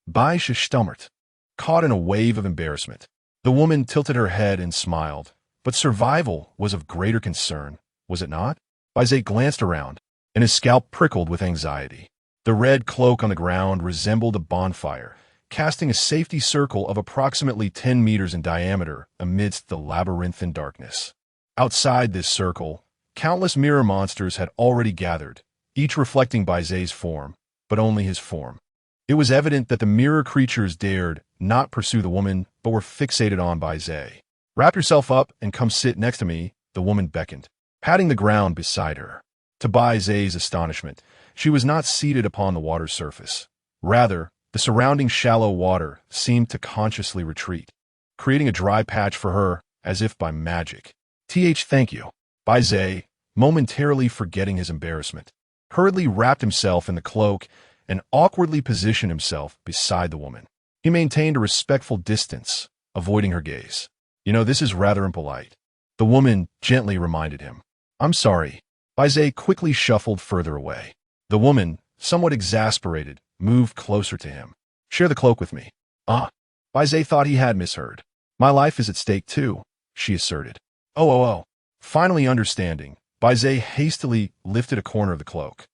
Bai Ze stammered, caught in a wave of embarrassment. The woman tilted her head and smiled, but survival was of greater concern, was it not? Bai Ze glanced around, and his scalp prickled with anxiety. The red cloak on the ground resembled a bonfire, casting a safety circle of approximately 10 meters in diameter amidst the labyrinthine darkness. Outside this circle, countless mirror monsters had already gathered, each reflecting Bai Ze's form, but only his form. It was evident that the mirror creatures dared not pursue the woman, but were fixated on Bai Ze. "Wrap yourself up and come sit next to me," the woman beckoned, patting the ground beside her. To Bai Ze's astonishment, she was not seated upon the water's surface. Rather, the surrounding shallow water seemed to consciously retreat, creating a dry patch for her as if by magic. Thank you." Bai Ze, momentarily forgetting his embarrassment, hurriedly wrapped himself in the cloak and awkwardly positioned himself beside the woman. He maintained a respectful distance, avoiding her gaze. This is rather impolite," the woman gently reminded him. "I'm sorry." Bai Ze quickly shuffled further away. The woman, somewhat exasperated, moved closer to him. "Share the cloak with me." Bai Ze thought he had misheard. "My life is at stake too," she asserted. Oh. Finally understanding, Bai Ze hastily lifted a corner of the cloak.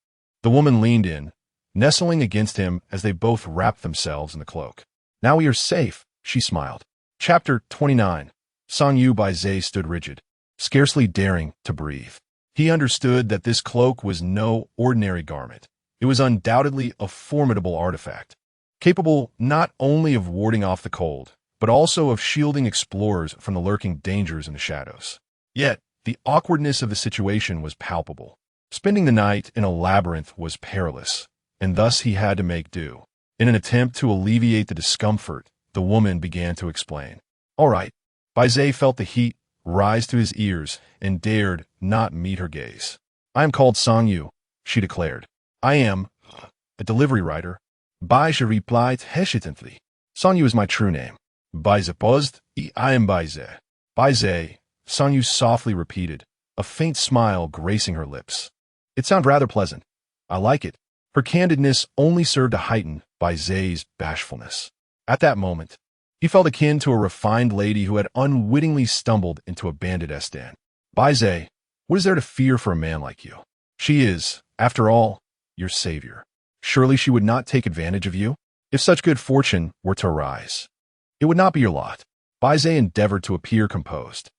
The woman leaned in, nestling against him as they both wrapped themselves in the cloak. Now we are safe, she smiled. Chapter 29. Song Yu. Bai Ze stood rigid, scarcely daring to breathe. He understood that this cloak was no ordinary garment. It was undoubtedly a formidable artifact, capable not only of warding off the cold, but also of shielding explorers from the lurking dangers in the shadows. Yet, the awkwardness of the situation was palpable. Spending the night in a labyrinth was perilous, and thus he had to make do. In an attempt to alleviate the discomfort, the woman began to explain. All right. Bai Ze felt the heat rise to his ears and dared not meet her gaze. I am called Song Yu, she declared. I am a delivery rider. Bai Ze replied hesitantly. Song Yu is my true name. Bai Ze paused. I am Bai Ze. Bai Ze, Song Yu softly repeated, a faint smile gracing her lips. It sounds rather pleasant. I like it. Her candidness only served to heighten Bai Ze's bashfulness. At that moment, he felt akin to a refined lady who had unwittingly stumbled into a bandit stand. Bai Ze, what is there to fear for a man like you? She is, after all, your savior. Surely she would not take advantage of you? If such good fortune were to arise, it would not be your lot. Bai Ze endeavored to appear composed.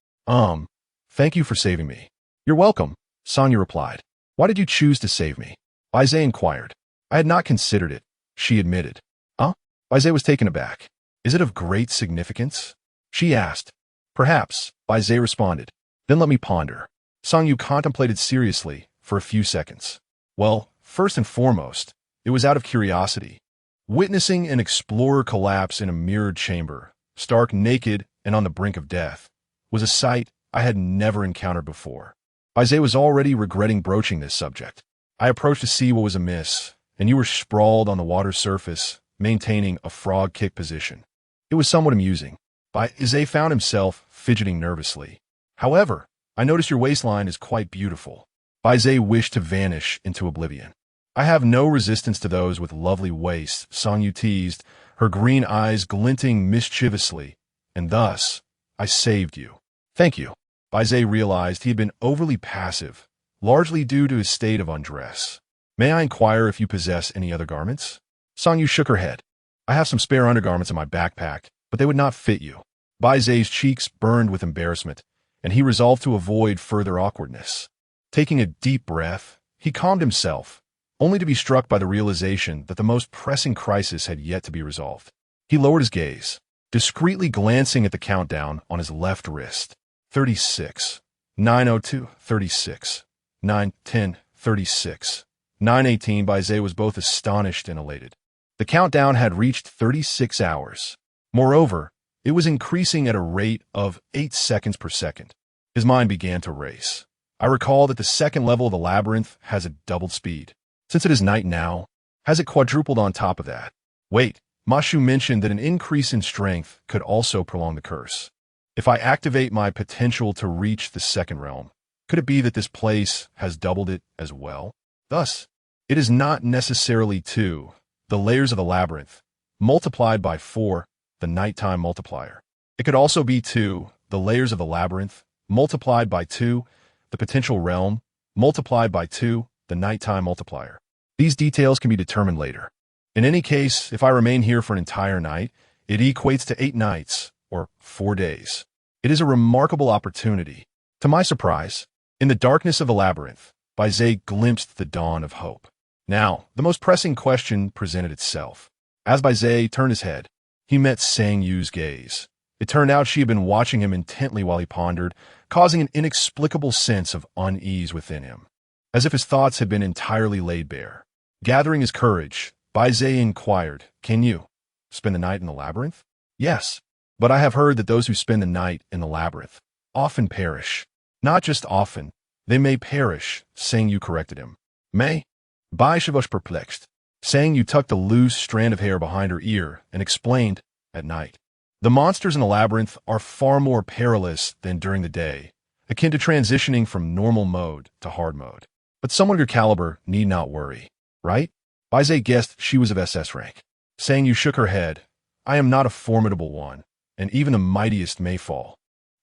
Thank you for saving me. You're welcome, Sonya replied. Why did you choose to save me? Bai Ze inquired. I had not considered it, she admitted. Bai Ze was taken aback. Is it of great significance? She asked. Perhaps, Bai Ze responded. Then let me ponder. Song Yu contemplated seriously for a few seconds. Well, first and foremost, it was out of curiosity. Witnessing an explorer collapse in a mirrored chamber, stark naked and on the brink of death, was a sight I had never encountered before. Bai Ze was already regretting broaching this subject. I approached to see what was amiss, and you were sprawled on the water's surface, maintaining a frog kick position. It was somewhat amusing. Bai Ze found himself fidgeting nervously. However, I noticed your waistline is quite beautiful. Bai Ze wished to vanish into oblivion. I have no resistance to those with lovely waists, Song Yu teased, her green eyes glinting mischievously, and thus, I saved you. Thank you. Bai Ze realized he had been overly passive, largely due to his state of undress. May I inquire if you possess any other garments? Song Yu shook her head. I have some spare undergarments in my backpack, but they would not fit you. Bai Ze's cheeks burned with embarrassment, and he resolved to avoid further awkwardness. Taking a deep breath, he calmed himself, only to be struck by the realization that the most pressing crisis had yet to be resolved. He lowered his gaze, discreetly glancing at the countdown on his left wrist. 36, 9:02, 36, 9:10, 36, 9:18. Bai Ze was both astonished and elated. The countdown had reached 36 hours. Moreover, it was increasing at a rate of 8 seconds per second. His mind began to race. I recall that the second level of the labyrinth has a doubled speed. Since it is night now, has it quadrupled on top of that? Wait, Mashu mentioned that an increase in strength could also prolong the curse. If I activate my potential to reach the second realm, could it be that this place has doubled it as well? Thus, it is not necessarily 2, the layers of the labyrinth, multiplied by 4, the nighttime multiplier. It could also be 2, the layers of the labyrinth, multiplied by 2, the potential realm, multiplied by 2, the nighttime multiplier. These details can be determined later. In any case, if I remain here for an entire night, it equates to 8 nights, or 4 days. It is a remarkable opportunity. To my surprise, in the darkness of the labyrinth, Bai Ze glimpsed the dawn of hope. Now, the most pressing question presented itself. As Bai Ze turned his head, he met Sang Yu's gaze. It turned out she had been watching him intently while he pondered, causing an inexplicable sense of unease within him, as if his thoughts had been entirely laid bare. Gathering his courage, Bai Ze inquired, Can you spend the night in the labyrinth? Yes, but I have heard that those who spend the night in the labyrinth often perish. Not just often, they may perish, Sang Yu corrected him. May? Bai Ze was perplexed. Sang Yu tucked a loose strand of hair behind her ear and explained, at night. The monsters in the labyrinth are far more perilous than during the day, akin to transitioning from normal mode to hard mode. But someone of your caliber need not worry, right? Bai Ze guessed she was of SS rank. Sang Yu shook her head. I am not a formidable one, and even the mightiest may fall.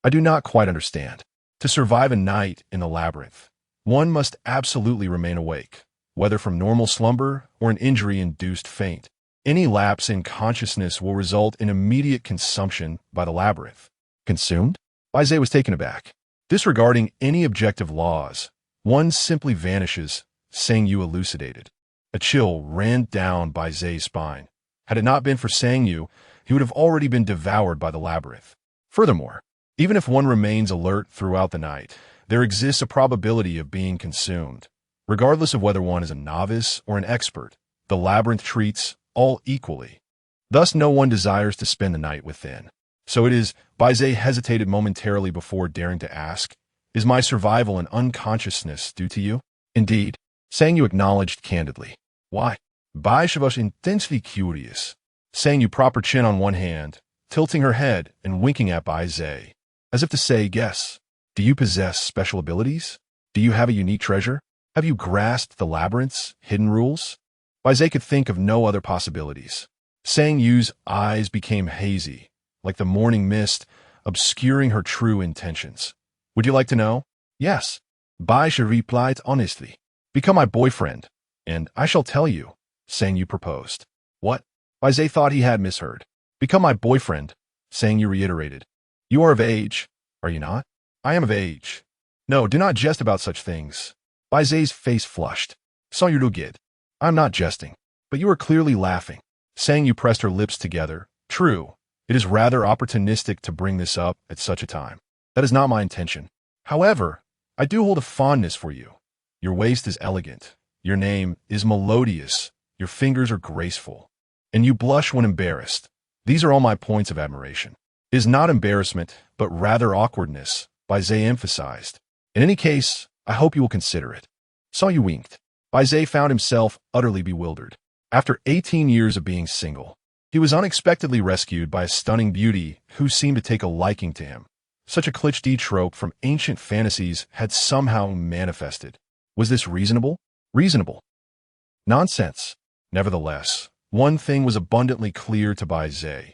I do not quite understand. To survive a night in the labyrinth, one must absolutely remain awake, whether from normal slumber or an injury-induced faint. Any lapse in consciousness will result in immediate consumption by the labyrinth. Consumed? Bai Ze was taken aback. Disregarding any objective laws, one simply vanishes, Sang Yu elucidated. A chill ran down Bai Ze's spine. Had it not been for Sang Yu, he would have already been devoured by the labyrinth. Furthermore, even if one remains alert throughout the night, there exists a probability of being consumed. Regardless of whether one is a novice or an expert, the labyrinth treats all equally. Thus, no one desires to spend the night within. So it is, Bai Ze hesitated momentarily before daring to ask, is my survival and unconsciousness due to you? Indeed, Sang Yu acknowledged candidly. Why? Bai Ze was intensely curious. Sang Yu propped her chin on one hand, tilting her head and winking at Bai Ze, as if to say, guess, do you possess special abilities? Do you have a unique treasure? Have you grasped the labyrinth's hidden rules? Bai Ze could think of no other possibilities. Sang Yu's eyes became hazy, like the morning mist, obscuring her true intentions. Would you like to know? Yes. Bai Ze replied honestly. Become my boyfriend, and I shall tell you, Sang Yu proposed. What? Bai Ze thought he had misheard. Become my boyfriend, Sang Yu reiterated. You are of age, are you not? I am of age. No, do not jest about such things. Bai Ze's face flushed. Sang Yu did. I am not jesting, but you are clearly laughing. Sang Yu pressed her lips together. True, it is rather opportunistic to bring this up at such a time. That is not my intention. However, I do hold a fondness for you. Your waist is elegant. Your name is melodious. Your fingers are graceful. And you blush when embarrassed. These are all my points of admiration. It is not embarrassment, but rather awkwardness, Bai Ze emphasized. In any case, I hope you will consider it. Sang Yu winked. Bai Ze found himself utterly bewildered. After 18 years of being single, he was unexpectedly rescued by a stunning beauty who seemed to take a liking to him. Such a cliché trope from ancient fantasies had somehow manifested. Was this reasonable? Reasonable. Nonsense. Nevertheless, one thing was abundantly clear to Bai Ze.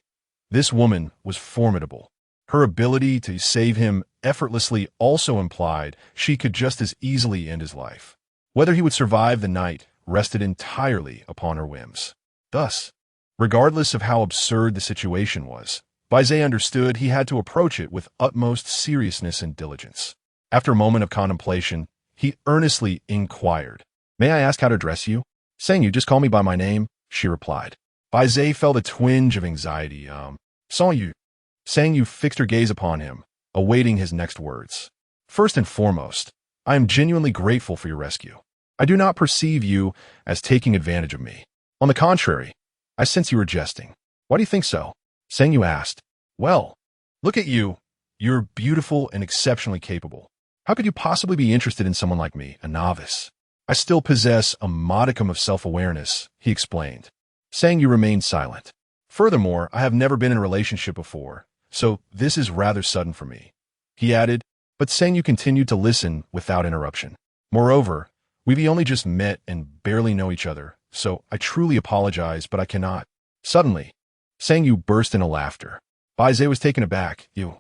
This woman was formidable. Her ability to save him effortlessly also implied she could just as easily end his life. Whether he would survive the night rested entirely upon her whims. Thus, regardless of how absurd the situation was, Bai Ze understood he had to approach it with utmost seriousness and diligence. After a moment of contemplation, he earnestly inquired, May I ask how to address you? Sang Yu, just call me by my name, she replied. Bai Ze felt a twinge of anxiety. Sang Yu. Sang Yu fixed her gaze upon him, awaiting his next words. First and foremost, I am genuinely grateful for your rescue. I do not perceive you as taking advantage of me. On the contrary, I sense you are jesting. Why do you think so? Sang Yu asked. Well, look at you. You're beautiful and exceptionally capable. How could you possibly be interested in someone like me, a novice? I still possess a modicum of self-awareness, he explained. Sang Yu remained silent. Furthermore, I have never been in a relationship before, so this is rather sudden for me, he added, but Sang Yu continued to listen without interruption. Moreover, we've only just met and barely know each other, so I truly apologize, but I cannot. Suddenly, Sang Yu burst into laughter. Bai Ze was taken aback. You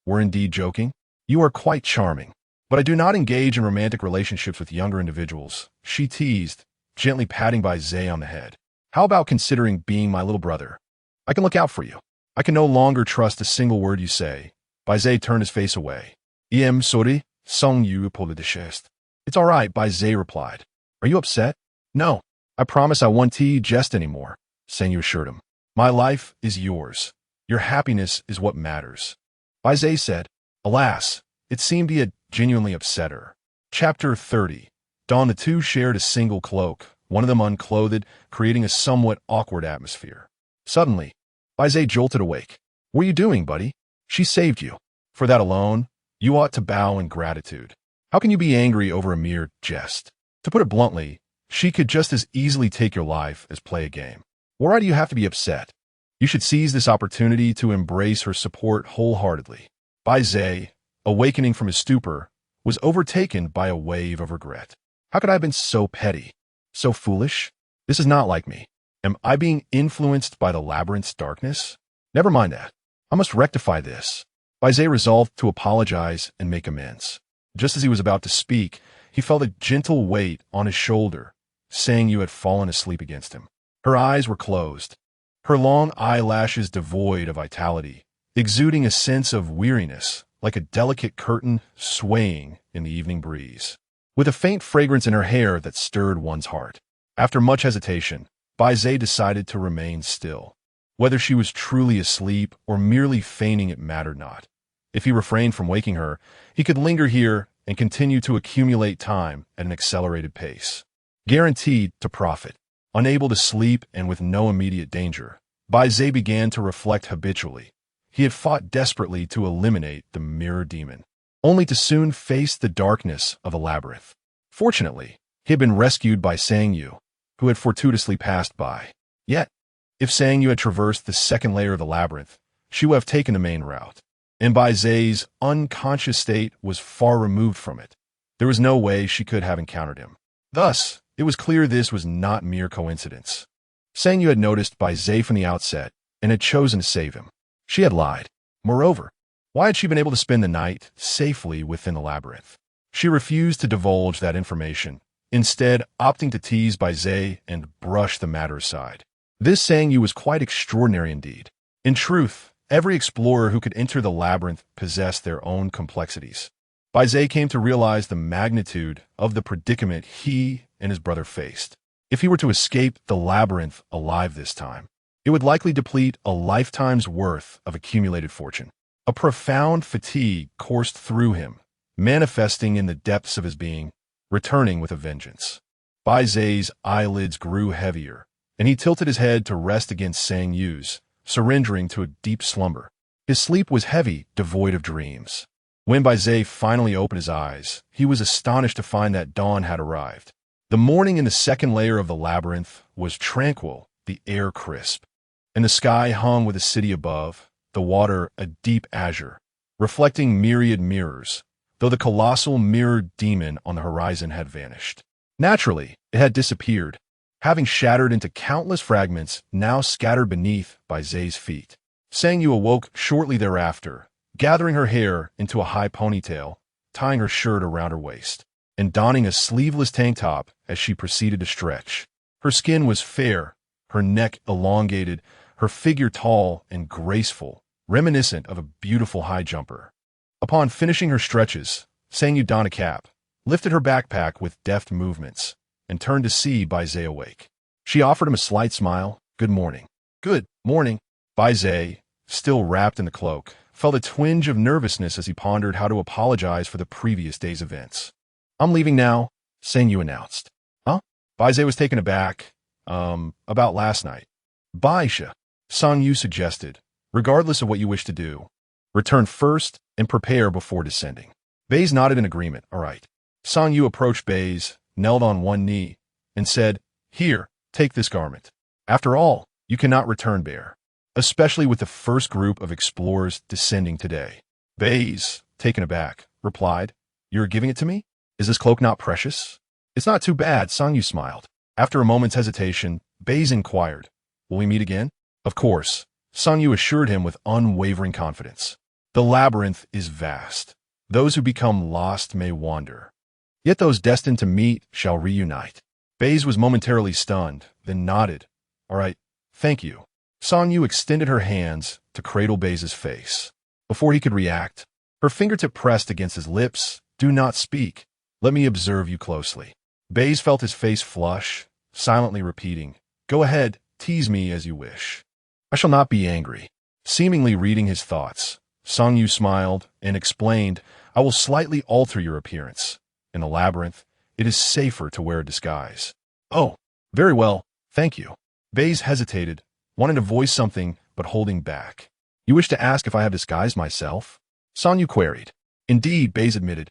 were indeed joking? You are quite charming. But I do not engage in romantic relationships with younger individuals, she teased, gently patting Bai Ze on the head. How about considering being my little brother? I can look out for you. I can no longer trust a single word you say. Bai Ze turned his face away. Sorry, Sang Yu pulled the chest. It's all right, Bai Ze replied. Are you upset? No. I promise I won't jest anymore, Sang Yu assured him. My life is yours. Your happiness is what matters. Bai Ze said. Alas, it seemed he had genuinely upset her. Chapter 30. Dawn. The two shared a single cloak, one of them unclothed, creating a somewhat awkward atmosphere. Suddenly, Bai Ze jolted awake. What are you doing, buddy? She saved you. For that alone, you ought to bow in gratitude. How can you be angry over a mere jest? To put it bluntly, she could just as easily take your life as play a game. Why do you have to be upset? You should seize this opportunity to embrace her support wholeheartedly. Bai Ze, awakening from his stupor, was overtaken by a wave of regret. How could I have been so petty? So foolish? This is not like me. Am I being influenced by the labyrinth's darkness? Never mind that. I must rectify this. Bai Ze resolved to apologize and make amends. Just as he was about to speak, he felt a gentle weight on his shoulder, saying you had fallen asleep against him. Her eyes were closed, her long eyelashes devoid of vitality, exuding a sense of weariness, like a delicate curtain swaying in the evening breeze, with a faint fragrance in her hair that stirred one's heart. After much hesitation, Bai Ze decided to remain still. Whether she was truly asleep or merely feigning it mattered not. If he refrained from waking her, he could linger here and continue to accumulate time at an accelerated pace. Guaranteed to profit. Unable to sleep and with no immediate danger, Bai Ze began to reflect habitually. He had fought desperately to eliminate the mirror demon, only to soon face the darkness of a labyrinth. Fortunately, he had been rescued by Sangyu, who had fortuitously passed by. Yet, if Sangyu had traversed the second layer of the labyrinth, she would have taken the main route. And Bai Ze's unconscious state was far removed from it. There was no way she could have encountered him. Thus, it was clear this was not mere coincidence. Sangyu had noticed Bai Ze from the outset and had chosen to save him. She had lied. Moreover, why had she been able to spend the night safely within the labyrinth? She refused to divulge that information, instead opting to tease Bai Ze and brush the matter aside. This Sangyu was quite extraordinary indeed. In truth, every explorer who could enter the labyrinth possessed their own complexities. Bai Ze came to realize the magnitude of the predicament he and his brother faced. If he were to escape the labyrinth alive this time, it would likely deplete a lifetime's worth of accumulated fortune. A profound fatigue coursed through him, manifesting in the depths of his being, returning with a vengeance. Bai Ze's eyelids grew heavier, and he tilted his head to rest against Sangyu's, surrendering to a deep slumber. His sleep was heavy, devoid of dreams. When Bai Ze finally opened his eyes, he was astonished to find that dawn had arrived. The morning in the second layer of the labyrinth was tranquil, the air crisp, and the sky hung with the city above, the water a deep azure, reflecting myriad mirrors, though the colossal mirrored demon on the horizon had vanished. Naturally, it had disappeared, having shattered into countless fragments now scattered beneath Bai Ze's feet. Sangyu awoke shortly thereafter, gathering her hair into a high ponytail, tying her shirt around her waist, and donning a sleeveless tank top as she proceeded to stretch. Her skin was fair, her neck elongated, her figure tall and graceful, reminiscent of a beautiful high jumper. Upon finishing her stretches, Sangyu donned a cap, lifted her backpack with deft movements, and turned to see Bai Ze awake. She offered him a slight smile. "Good morning." "Good morning." Bai Ze, still wrapped in the cloak, felt a twinge of nervousness as he pondered how to apologize for the previous day's events. "I'm leaving now," Sangyu announced. "Huh?" Bai Ze was taken aback. About last night." "Bai Ze," Sangyu suggested, "regardless of what you wish to do, return first and prepare before descending." Baze nodded in agreement. "All right." Sangyu approached Baze, knelt on one knee, and said, "Here, take this garment. After all, you cannot return bare, especially with the first group of explorers descending today." Baze, taken aback, replied, "You're giving it to me? Is this cloak not precious?" "It's not too bad," Sangyu smiled. After a moment's hesitation, Baze inquired, "Will we meet again?" "Of course," Sangyu assured him with unwavering confidence. "The labyrinth is vast. Those who become lost may wander. Yet those destined to meet shall reunite." Baze was momentarily stunned, then nodded. "All right, thank you." Sangyu extended her hands to cradle Baze's face. Before he could react, her fingertip pressed against his lips. "Do not speak. Let me observe you closely." Baze felt his face flush, silently repeating, "Go ahead, tease me as you wish. I shall not be angry." Seemingly reading his thoughts, Sangyu smiled and explained, "I will slightly alter your appearance. In the labyrinth, it is safer to wear a disguise." "Oh, very well, thank you." Baze hesitated, wanting to voice something but holding back. "You wish to ask if I have disguised myself?" Sangyu queried. "Indeed," Baze admitted,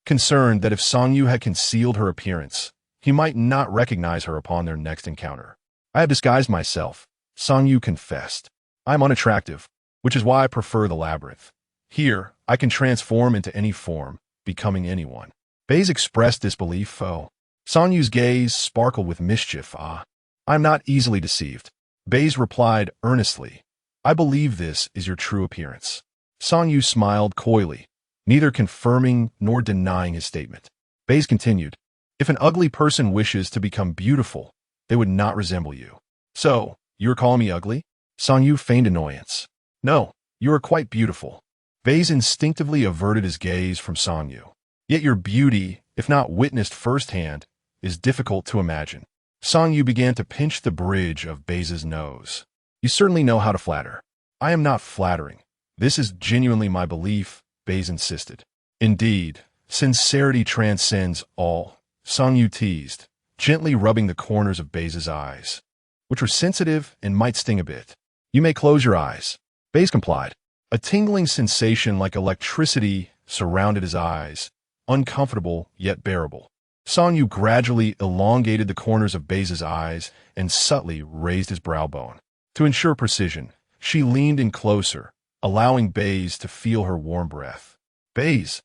concerned that if Sangyu had concealed her appearance, he might not recognize her upon their next encounter. "I have disguised myself," Sangyu confessed. "I am unattractive, which is why I prefer the labyrinth. Here, I can transform into any form, becoming anyone." Baze expressed disbelief. "Oh." Sangyu's gaze sparkled with mischief. "Ah, I am not easily deceived." Baze replied earnestly, "I believe this is your true appearance." Song Yu smiled coyly, neither confirming nor denying his statement. Bai Ze continued, if an ugly person wishes to become beautiful, they would not resemble you. So, you are calling me ugly? Song Yu feigned annoyance. No, you are quite beautiful. Bai Ze instinctively averted his gaze from Song Yu. Yet your beauty, if not witnessed firsthand, is difficult to imagine. Song Yu began to pinch the bridge of Bai Ze's nose. You certainly know how to flatter. I am not flattering. This is genuinely my belief, Bai Ze insisted. Indeed, sincerity transcends all, Song Yu teased, gently rubbing the corners of Bai Ze's eyes, which were sensitive and might sting a bit. You may close your eyes. Bai Ze complied. A tingling sensation like electricity surrounded his eyes, uncomfortable yet bearable. Song Yu gradually elongated the corners of Bai Ze's eyes and subtly raised his brow bone. To ensure precision, she leaned in closer, allowing Bai Ze to feel her warm breath. Bai Ze,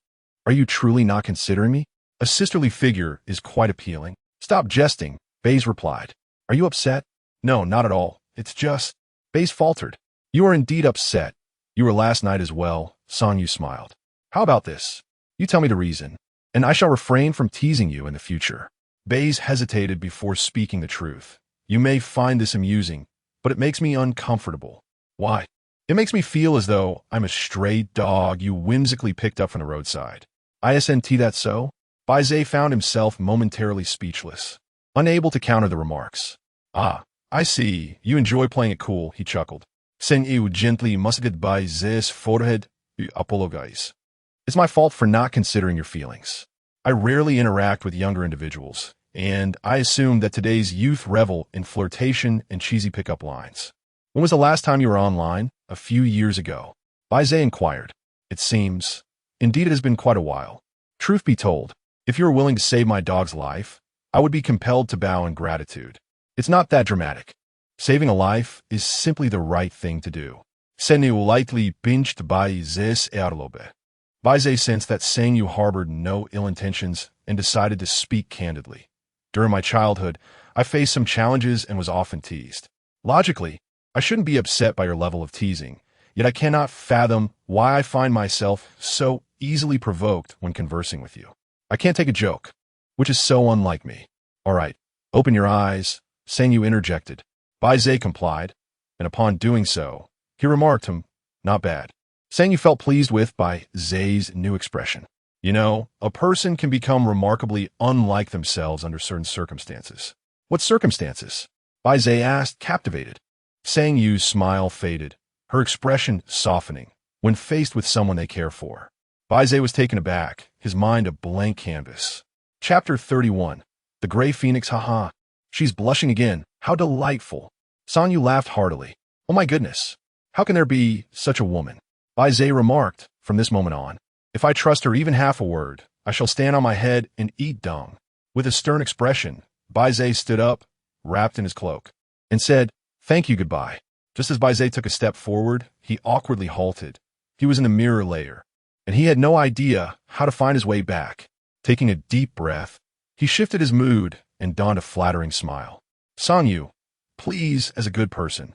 are you truly not considering me? A sisterly figure is quite appealing. Stop jesting, Bai Ze replied. Are you upset? No, not at all. It's just... Bai Ze faltered. You are indeed upset. You were last night as well, Song Yu smiled. How about this? You tell me the reason, and I shall refrain from teasing you in the future. Bai Ze hesitated before speaking the truth. You may find this amusing, but it makes me uncomfortable. Why? It makes me feel as though I'm a stray dog you whimsically picked up from the roadside. Isn't that so? Bai Ze found himself momentarily speechless, unable to counter the remarks. Ah, I see. You enjoy playing it cool, he chuckled. Seng Yu gently musked Bai Ze's forehead. Apologize. It's my fault for not considering your feelings. I rarely interact with younger individuals, and I assume that today's youth revel in flirtation and cheesy pickup lines. When was the last time you were online? A few years ago. Bai Ze inquired. It seems. Indeed, it has been quite a while. Truth be told, if you were willing to save my dog's life, I would be compelled to bow in gratitude. It's not that dramatic. Saving a life is simply the right thing to do. Seng Yu lightly pinched Bai Ze's earlobe. Bai Ze sensed that Seng Yu harbored no ill intentions and decided to speak candidly. During my childhood, I faced some challenges and was often teased. Logically, I shouldn't be upset by your level of teasing, yet I cannot fathom why I find myself so easily provoked when conversing with you. I can't take a joke, which is so unlike me. All right, open your eyes, Seng Yu interjected. Bai Ze complied, and upon doing so, he remarked not bad. Seng Yu felt pleased with Bai Ze's new expression. You know, a person can become remarkably unlike themselves under certain circumstances. What circumstances? Bai Ze asked, captivated. Seng Yu's smile faded, her expression softening, when faced with someone they care for. Bai Ze was taken aback, his mind a blank canvas. Chapter 31. The Gray Phoenix, haha. She's blushing again. How delightful. Song Yu laughed heartily. Oh my goodness. How can there be such a woman? Bai Ze remarked, from this moment on, if I trust her even half a word, I shall stand on my head and eat dung. With a stern expression, Bai Ze stood up, wrapped in his cloak, and said, thank you, goodbye. Just as Bai Ze took a step forward, he awkwardly halted. He was in the mirror layer, and he had no idea how to find his way back. Taking a deep breath, he shifted his mood and donned a flattering smile. Song Yu, please, as a good person,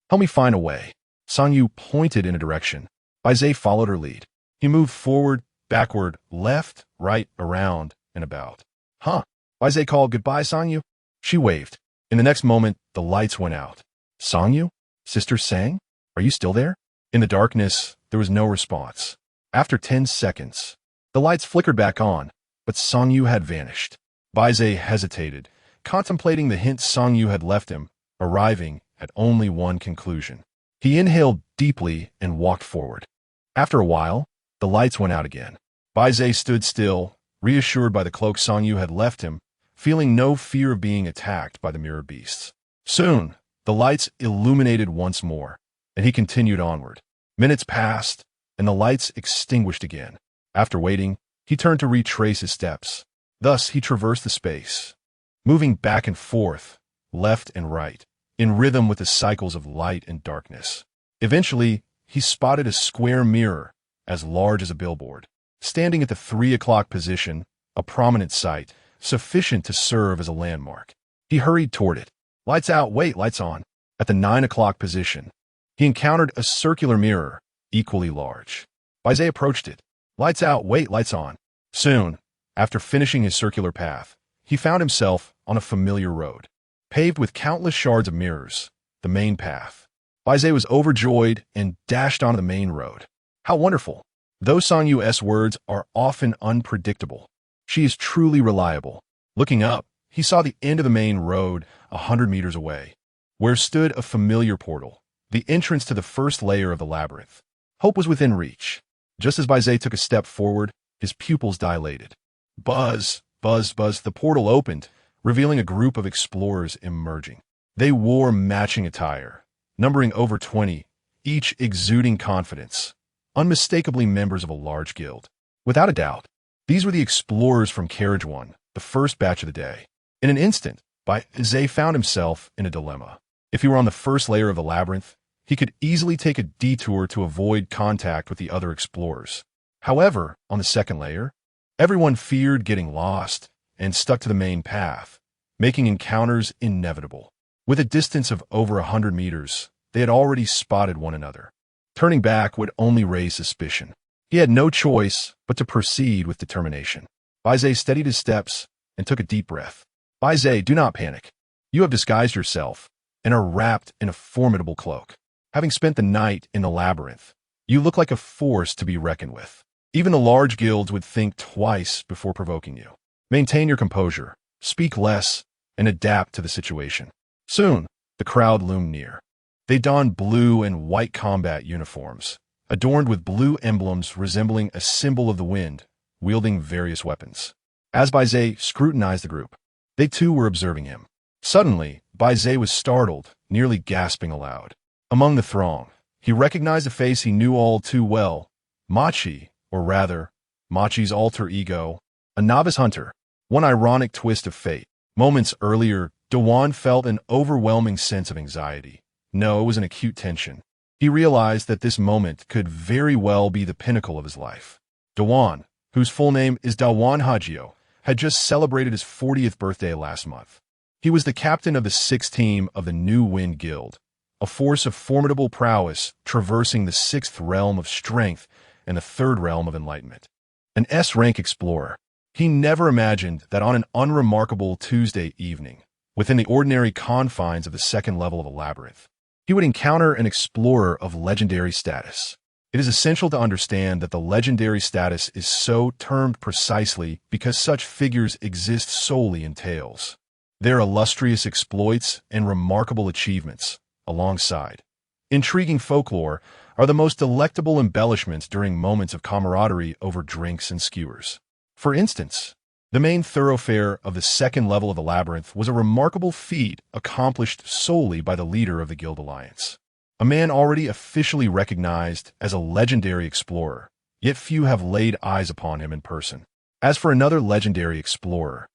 help me find a way. Song Yu pointed in a direction. Bai Ze followed her lead. He moved forward, backward, left, right, around, and about. Huh? Bai Ze called, goodbye, Song Yu. She waved. In the next moment, the lights went out. Song Yu? Sister Sang? Are you still there? In the darkness, there was no response. After 10 seconds, the lights flickered back on, but Song Yu had vanished. Bai Ze hesitated, contemplating the hint Song Yu had left him, arriving at only one conclusion. He inhaled deeply and walked forward. After a while, the lights went out again. Bai Ze stood still, reassured by the cloak Song Yu had left him, feeling no fear of being attacked by the mirror beasts. Soon, the lights illuminated once more, and he continued onward. Minutes passed, and the lights extinguished again. After waiting, he turned to retrace his steps. Thus, he traversed the space, moving back and forth, left and right, in rhythm with the cycles of light and darkness. Eventually, he spotted a square mirror, as large as a billboard, standing at the 3 o'clock position, a prominent site, sufficient to serve as a landmark. He hurried toward it. Lights out, wait, lights on. At the 9 o'clock position, he encountered a circular mirror, equally large. Bai Ze approached it. Lights out, wait, lights on. Soon, after finishing his circular path, he found himself on a familiar road, paved with countless shards of mirrors, the main path. Bai Ze was overjoyed and dashed onto the main road. How wonderful! Those Song Yu's words are often unpredictable. She is truly reliable. Looking up, he saw the end of the main road 100 meters away, where stood a familiar portal, the entrance to the first layer of the labyrinth. Hope was within reach. Just as Bai Ze took a step forward, his pupils dilated. Buzz, buzz, buzz, the portal opened, revealing a group of explorers emerging. They wore matching attire, numbering over 20, each exuding confidence, unmistakably members of a large guild. Without a doubt, these were the explorers from Carriage 1, the first batch of the day. In an instant, Bai Ze found himself in a dilemma. If he were on the first layer of the labyrinth, he could easily take a detour to avoid contact with the other explorers. However, on the second layer, everyone feared getting lost and stuck to the main path, making encounters inevitable. With a distance of over 100 meters, they had already spotted one another. Turning back would only raise suspicion. He had no choice but to proceed with determination. Bai Ze steadied his steps and took a deep breath. Bai Ze, do not panic. You have disguised yourself and are wrapped in a formidable cloak. Having spent the night in the labyrinth, you look like a force to be reckoned with. Even the large guilds would think twice before provoking you. Maintain your composure, speak less, and adapt to the situation. Soon, the crowd loomed near. They donned blue and white combat uniforms, adorned with blue emblems resembling a symbol of the wind, wielding various weapons. As Bai Ze scrutinized the group, they too were observing him. Suddenly, Bai Ze was startled, nearly gasping aloud. Among the throng, he recognized a face he knew all too well, Machi, or rather, Machi's alter ego, a novice hunter. One ironic twist of fate. Moments earlier, Dawan felt an overwhelming sense of anxiety. No, it was an acute tension. He realized that this moment could very well be the pinnacle of his life. Dawan, whose full name is Dawan Hajio, had just celebrated his 40th birthday last month. He was the captain of the 6th team of the New Wind Guild, a force of formidable prowess traversing the 6th realm of strength and the 3rd realm of enlightenment. An S-rank explorer. He never imagined that on an unremarkable Tuesday evening, within the ordinary confines of the 2nd level of a labyrinth, he would encounter an explorer of legendary status. It is essential to understand that the legendary status is so termed precisely because such figures exist solely in tales. Their illustrious exploits and remarkable achievements, alongside intriguing folklore, are the most delectable embellishments during moments of camaraderie over drinks and skewers. For instance, the main thoroughfare of the 2nd level of the labyrinth was a remarkable feat accomplished solely by the leader of the Guild Alliance, a man already officially recognized as a legendary explorer, yet few have laid eyes upon him in person. As for another legendary explorer,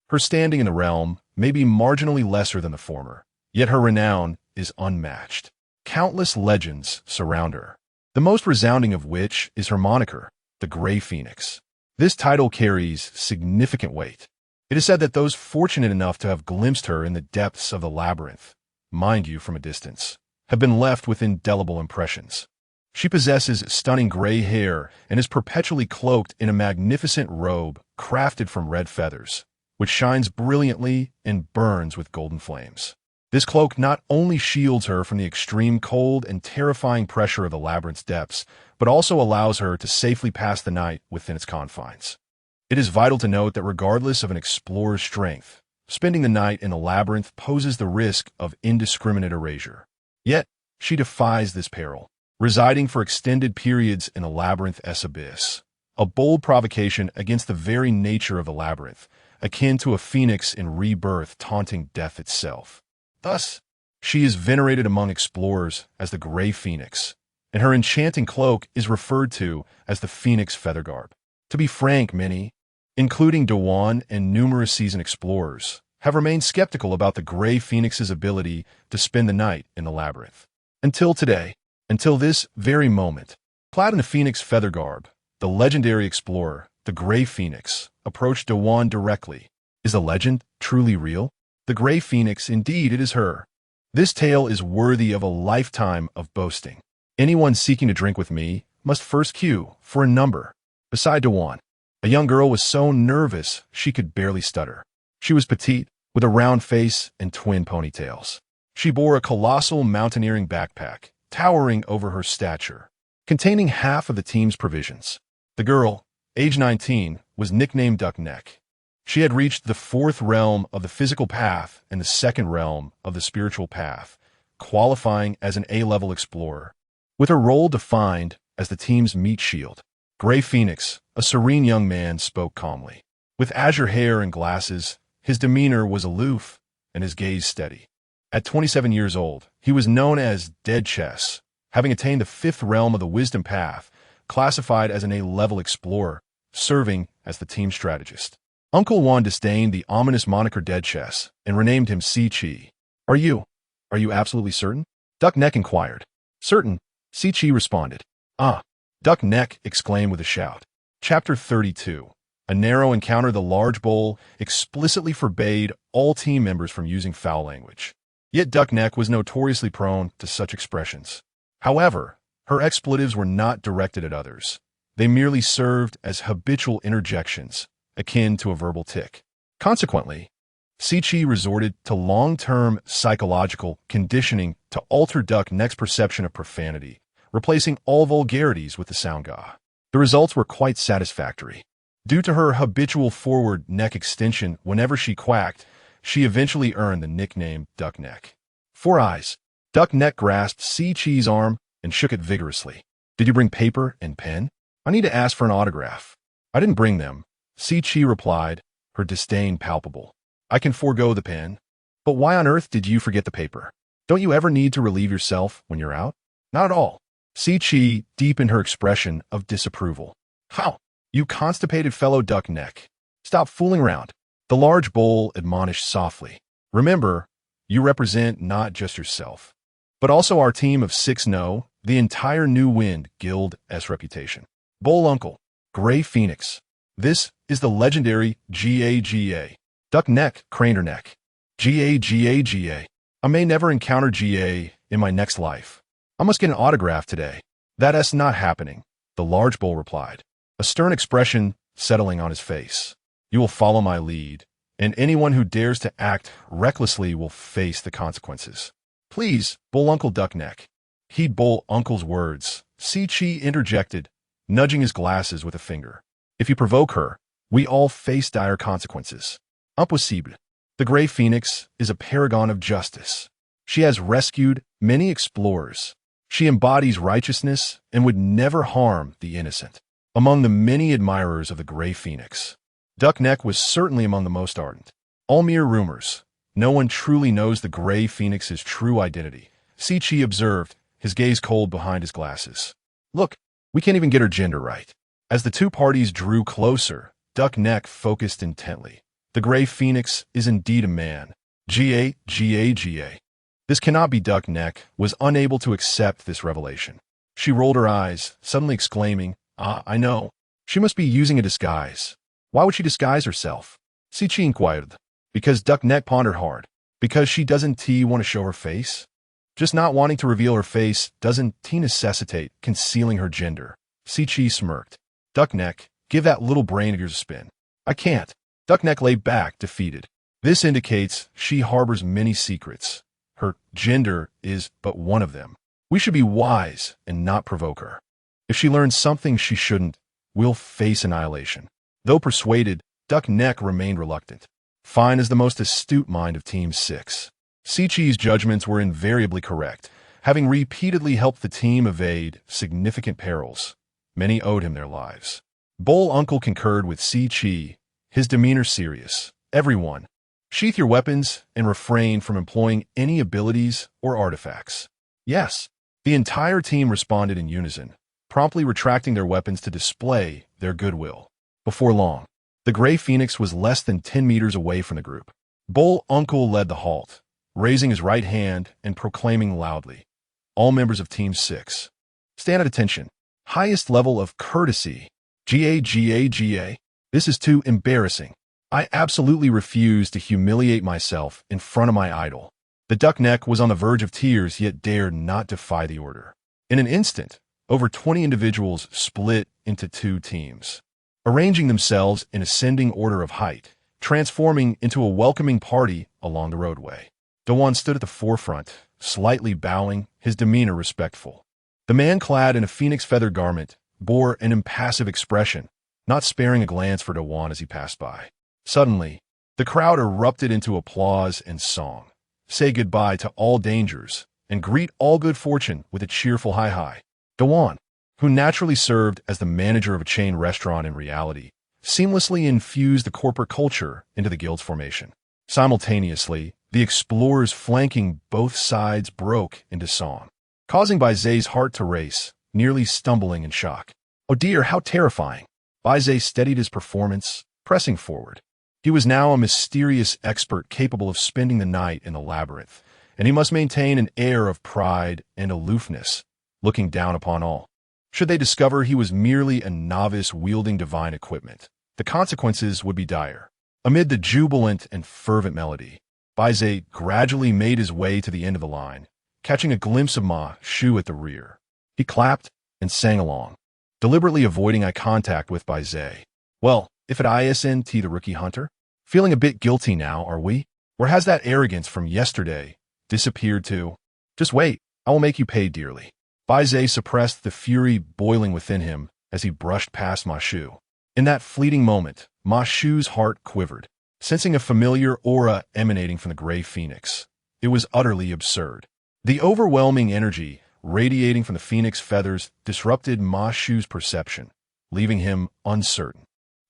her standing in the realm may be marginally lesser than the former, yet her renown is unmatched. Countless legends surround her, the most resounding of which is her moniker, the Gray Phoenix. This title carries significant weight. It is said that those fortunate enough to have glimpsed her in the depths of the labyrinth, mind you from a distance, have been left with indelible impressions. She possesses stunning gray hair and is perpetually cloaked in a magnificent robe crafted from red feathers, which shines brilliantly and burns with golden flames. This cloak not only shields her from the extreme cold and terrifying pressure of the labyrinth's depths, but also allows her to safely pass the night within its confines. It is vital to note that regardless of an explorer's strength, spending the night in the labyrinth poses the risk of indiscriminate erasure. Yet, she defies this peril, residing for extended periods in the labyrinth's abyss, a bold provocation against the very nature of the labyrinth, akin to a phoenix in rebirth taunting death itself. Thus, she is venerated among explorers as the Gray Phoenix, and her enchanting cloak is referred to as the Phoenix Feather Garb. To be frank, many, including Dawan and numerous seasoned explorers, have remained skeptical about the Gray Phoenix's ability to spend the night in the labyrinth. Until today, until this very moment, clad in the Phoenix Feather Garb, the legendary explorer, the Gray Phoenix, approached Dawan directly. Is the legend truly real? The Gray Phoenix, indeed, it is her. This tale is worthy of a lifetime of boasting. Anyone seeking to drink with me must first queue for a number. Beside Dewan, a young girl was so nervous she could barely stutter. She was petite, with a round face and twin ponytails. She bore a colossal mountaineering backpack, towering over her stature, containing half of the team's provisions. The girl, age 19, was nicknamed Duck Neck. She had reached the fourth realm of the physical path and the second realm of the spiritual path, qualifying as an A-level explorer. With her role defined as the team's meat shield, Gray Phoenix, a serene young man, spoke calmly. With azure hair and glasses, his demeanor was aloof and his gaze steady. At 27 years old, he was known as Dead Chess, having attained the fifth realm of the wisdom path, classified as an A-level explorer, serving as the team strategist. Uncle Juan disdained the ominous moniker Dead Chess and renamed him Si-Chi. Are you absolutely certain? Duck Neck inquired. Certain, Si-Chi responded. Ah, Duck Neck exclaimed with a shout. Chapter 32. A narrow encounter. The large bowl explicitly forbade all team members from using foul language. Yet Duck Neck was notoriously prone to such expressions. However, her expletives were not directed at others. They merely served as habitual interjections, akin to a verbal tic. Consequently, Si-Chi resorted to long-term psychological conditioning to alter Duck Neck's perception of profanity, replacing all vulgarities with the sound ga. The results were quite satisfactory. Due to her habitual forward neck extension whenever she quacked, she eventually earned the nickname Duck Neck. Four eyes. Duck Neck grasped Si-Chi's arm and shook it vigorously. Did you bring paper and pen? I need to ask for an autograph. I didn't bring them, Si-Chi replied, her disdain palpable. I can forego the pen. But why on earth did you forget the paper? Don't you ever need to relieve yourself when you're out? Not at all. Si-Chi deepened her expression of disapproval. How? You constipated fellow Duck Neck. Stop fooling around. The large bowl admonished softly. Remember, you represent not just yourself, but also our team of 6 No, the entire New Wind Guild-S reputation. Bowl Uncle, Gray Phoenix. This is the legendary GA. Duck Neck craned her neck. GA. I may never encounter GA in my next life. I must get an autograph today. That's not happening, the large bowl replied, a stern expression settling on his face. You will follow my lead, and anyone who dares to act recklessly will face the consequences. Please, Bull Uncle Duck Neck. Heed Bull Uncle's words, Si-Chi interjected, nudging his glasses with a finger. If you provoke her, we all face dire consequences. Impossible. The Gray Phoenix is a paragon of justice. She has rescued many explorers. She embodies righteousness and would never harm the innocent. Among the many admirers of the Gray Phoenix, Duck Neck was certainly among the most ardent. All mere rumors. No one truly knows the Gray Phoenix's true identity. Si-Chi observed, his gaze cold behind his glasses. Look, we can't even get her gender right. As the two parties drew closer, Duck Neck focused intently. The Gray Phoenix is indeed a man. GA. This cannot be. Duck Neck was unable to accept this revelation. She rolled her eyes, suddenly exclaiming, Ah, I know. She must be using a disguise. Why would she disguise herself? Si-Chi inquired. Because Duck Neck pondered hard. Because she doesn't want to show her face? Just not wanting to reveal her face doesn't necessitate concealing her gender. Si-Chi smirked. Duck Neck, give that little brain of yours a spin. I can't. Duck Neck lay back, defeated. This indicates she harbors many secrets. Her gender is but one of them. We should be wise and not provoke her. If she learns something she shouldn't, we'll face annihilation. Though persuaded, Duck Neck remained reluctant. Fine as the most astute mind of Team 6. Si-Chi's judgments were invariably correct, having repeatedly helped the team evade significant perils. Many owed him their lives. Bull Uncle concurred with Si-Chi, his demeanor serious. Everyone, sheath your weapons and refrain from employing any abilities or artifacts. Yes, the entire team responded in unison, promptly retracting their weapons to display their goodwill. Before long, the Gray Phoenix was less than 10 meters away from the group. Bull Uncle led the halt, raising his right hand and proclaiming loudly, all members of Team 6, stand at attention. Highest level of courtesy. GA. This is too embarrassing. I absolutely refuse to humiliate myself in front of my idol. The Duck Neck was on the verge of tears, yet dared not defy the order. In an instant, Over 20 individuals split into two teams, arranging themselves in ascending order of height, transforming into a welcoming party along the roadway. Dawan stood at the forefront, slightly bowing, his demeanor respectful. The man clad in a phoenix feather garment bore an impassive expression, not sparing a glance for Dawan as he passed by. Suddenly, the crowd erupted into applause and song. Say goodbye to all dangers and greet all good fortune with a cheerful hi-hi. Dawan, who naturally served as the manager of a chain restaurant in reality, seamlessly infused the corporate culture into the guild's formation. Simultaneously, the explorers flanking both sides broke into song, causing Bai Ze's heart to race, nearly stumbling in shock. Oh dear, how terrifying! Bai Ze steadied his performance, pressing forward. He was now a mysterious expert capable of spending the night in the labyrinth, and he must maintain an air of pride and aloofness, looking down upon all. Should they discover he was merely a novice wielding divine equipment, the consequences would be dire. Amid the jubilant and fervent melody, Bai Ze gradually made his way to the end of the line, catching a glimpse of Ma Shu at the rear. He clapped and sang along, deliberately avoiding eye contact with Bai Ze. Well, if at ISNT the rookie hunter? Feeling a bit guilty now, are we? Or has that arrogance from yesterday disappeared too? Just wait, I will make you pay dearly. Bai Ze suppressed the fury boiling within him as he brushed past Ma Shu. In that fleeting moment, Ma Shu's heart quivered, sensing a familiar aura emanating from the gray phoenix. It was utterly absurd. The overwhelming energy radiating from the phoenix feathers disrupted Ma Shu's perception, leaving him uncertain.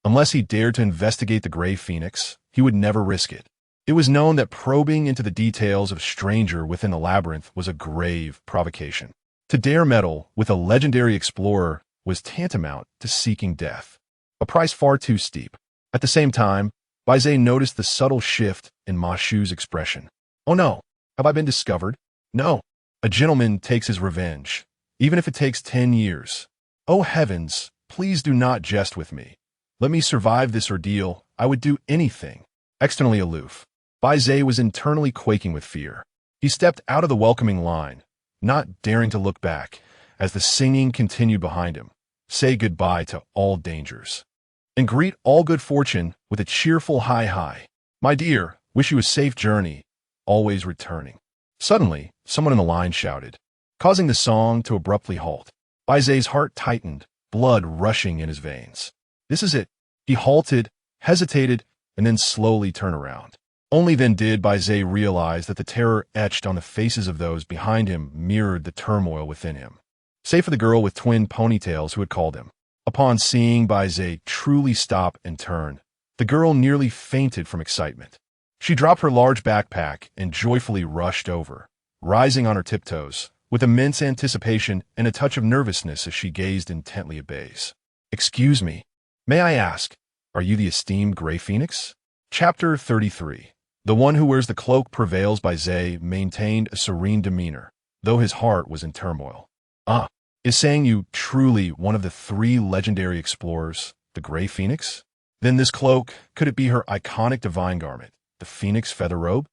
Unless he dared to investigate the gray phoenix, he would never risk it. It was known that probing into the details of a stranger within the labyrinth was a grave provocation. To dare meddle with a legendary explorer was tantamount to seeking death, a price far too steep. At the same time, Bai Ze noticed the subtle shift in Ma Shu's expression. Oh no, have I been discovered? No. A gentleman takes his revenge, even if it takes 10 years. Oh heavens, please do not jest with me. Let me survive this ordeal. I would do anything. Externally aloof, Bai Ze was internally quaking with fear. He stepped out of the welcoming line, not daring to look back, as the singing continued behind him. Say goodbye to all dangers, and greet all good fortune with a cheerful hi-hi. My dear, wish you a safe journey, always returning. Suddenly, someone in the line shouted, causing the song to abruptly halt. Bai Ze's heart tightened, blood rushing in his veins. This is it. He halted, hesitated, and then slowly turned around. Only then did Bai Ze realize that the terror etched on the faces of those behind him mirrored the turmoil within him. Save for the girl with twin ponytails who had called him. Upon seeing Bai Ze truly stop and turn, the girl nearly fainted from excitement. She dropped her large backpack and joyfully rushed over, rising on her tiptoes, with immense anticipation and a touch of nervousness as she gazed intently at Bai Ze. Excuse me, may I ask, are you the esteemed Gray Phoenix? Chapter 33. The one who wears the cloak prevails. Bai Ze maintained a serene demeanor, though his heart was in turmoil. Ah, is saying you truly one of the 3 legendary explorers, the Gray Phoenix? Then this cloak, could it be her iconic divine garment, the Phoenix feather robe?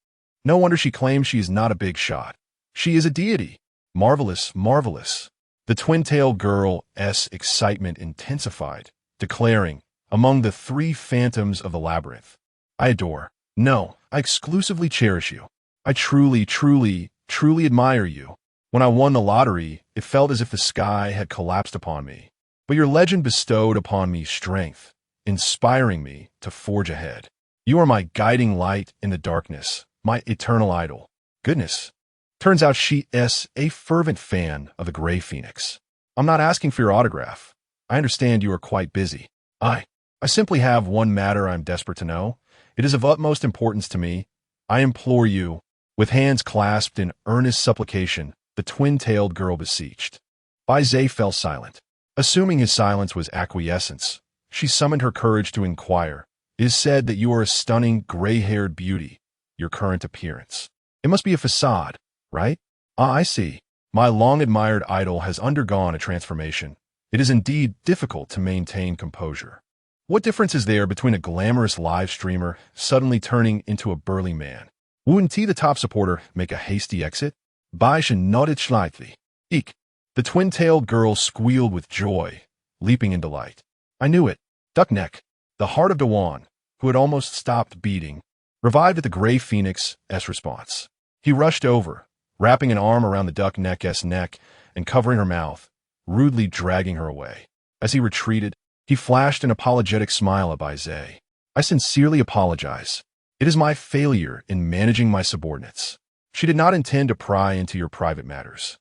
No wonder she claims she is not a big shot. She is a deity. Marvelous, marvelous. The twin-tailed girl's excitement intensified, declaring, among the 3 phantoms of the labyrinth, I adore. No, I exclusively cherish you. I truly, truly, truly admire you. When I won the lottery, it felt as if the sky had collapsed upon me. But your legend bestowed upon me strength, inspiring me to forge ahead. You are my guiding light in the darkness, my eternal idol. Goodness. Turns out she is a fervent fan of the Gray Phoenix. I'm not asking for your autograph. I understand you are quite busy. I simply have one matter I'm desperate to know. It is of utmost importance to me. I implore you. With hands clasped in earnest supplication, the twin-tailed girl beseeched. Bai Ze fell silent. Assuming his silence was acquiescence, she summoned her courage to inquire. It is said that you are a stunning, gray-haired beauty, your current appearance. It must be a facade, right? Ah, I see. My long-admired idol has undergone a transformation. It is indeed difficult to maintain composure. What difference is there between a glamorous live streamer suddenly turning into a burly man? Wouldn't the top supporter make a hasty exit? Bai should nodded slightly. Eek. The twin-tailed girl squealed with joy, leaping in delight. I knew it. Duckneck, the heart of Dewan, who had almost stopped beating, revived at the gray phoenix's response. He rushed over, wrapping an arm around the duckneck's neck and covering her mouth, rudely dragging her away. As he retreated, he flashed an apologetic smile at Bai Ze. I sincerely apologize. It is my failure in managing my subordinates. She did not intend to pry into your private matters.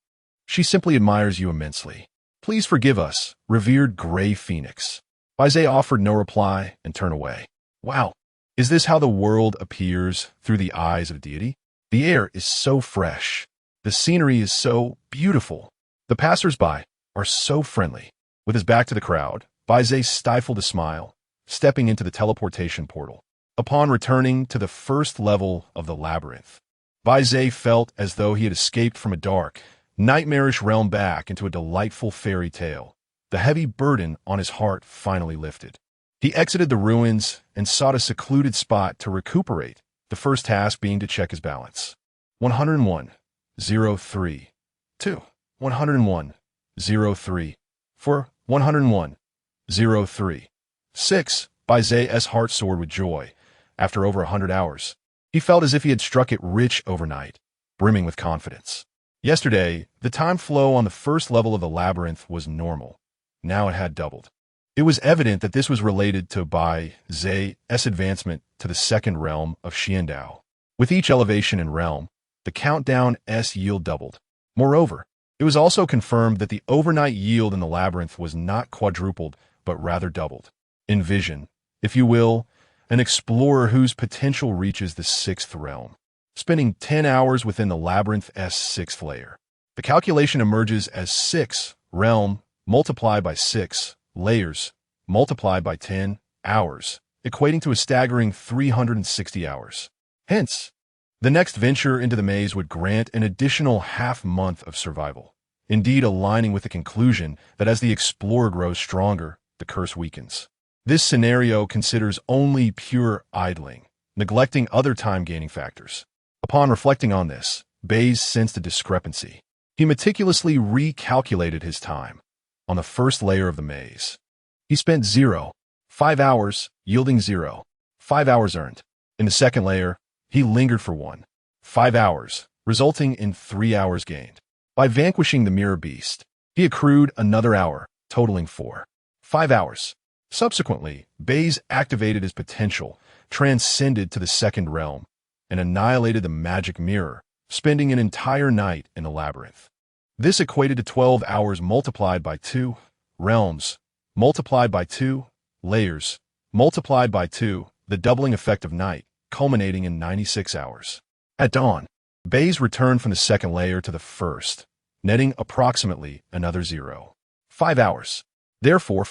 She simply admires you immensely. Please forgive us, revered gray phoenix. Bai Ze offered no reply and turned away. Wow, is this how the world appears through the eyes of deity? The air is so fresh. The scenery is so beautiful. The passers-by are so friendly. With his back to the crowd, Bai Ze stifled a smile, stepping into the teleportation portal. Upon returning to the first level of the labyrinth, Bai Ze felt as though he had escaped from a dark, nightmarish realm back into a delightful fairy tale. The heavy burden on his heart finally lifted. He exited the ruins and sought a secluded spot to recuperate, the first task being to check his balance. 101, 03, 2, 101, 03, 4, 101, 03, 6. Bai Ze's heart soared with joy. After over 100 hours, he felt as if he had struck it rich overnight, brimming with confidence. Yesterday, the time flow on the first level of the labyrinth was normal. Now it had doubled. It was evident that this was related to Bai Ze's advancement to the second realm of Xiandao. With each elevation in realm, the countdown's yield doubled. Moreover, it was also confirmed that the overnight yield in the labyrinth was not quadrupled, but rather doubled. Envision, if you will, an explorer whose potential reaches the sixth realm, spending 10 hours within the labyrinth's sixth layer. The calculation emerges as 6 realm multiplied by 6 layers multiplied by 10 hours, equating to a staggering 360 hours. Hence, the next venture into the maze would grant an additional half-month of survival, indeed aligning with the conclusion that as the explorer grows stronger, the curse weakens. This scenario considers only pure idling, neglecting other time-gaining factors. Upon reflecting on this, Bai sensed a discrepancy. He meticulously recalculated his time. On the first layer of the maze, he spent 5 hours, yielding 5 hours earned. In the second layer, he lingered for 5 hours, resulting in 3 hours gained. By vanquishing the mirror beast, he accrued another hour, totaling 5 hours. Subsequently, Bai activated his potential, transcended to the second realm, and annihilated the magic mirror, spending an entire night in the labyrinth. This equated to 12 hours multiplied by 2 realms, multiplied by 2 layers, multiplied by 2, the doubling effect of night, culminating in 96 hours. At dawn, Bai returned from the second layer to the first, netting approximately another 5 hours. Therefore,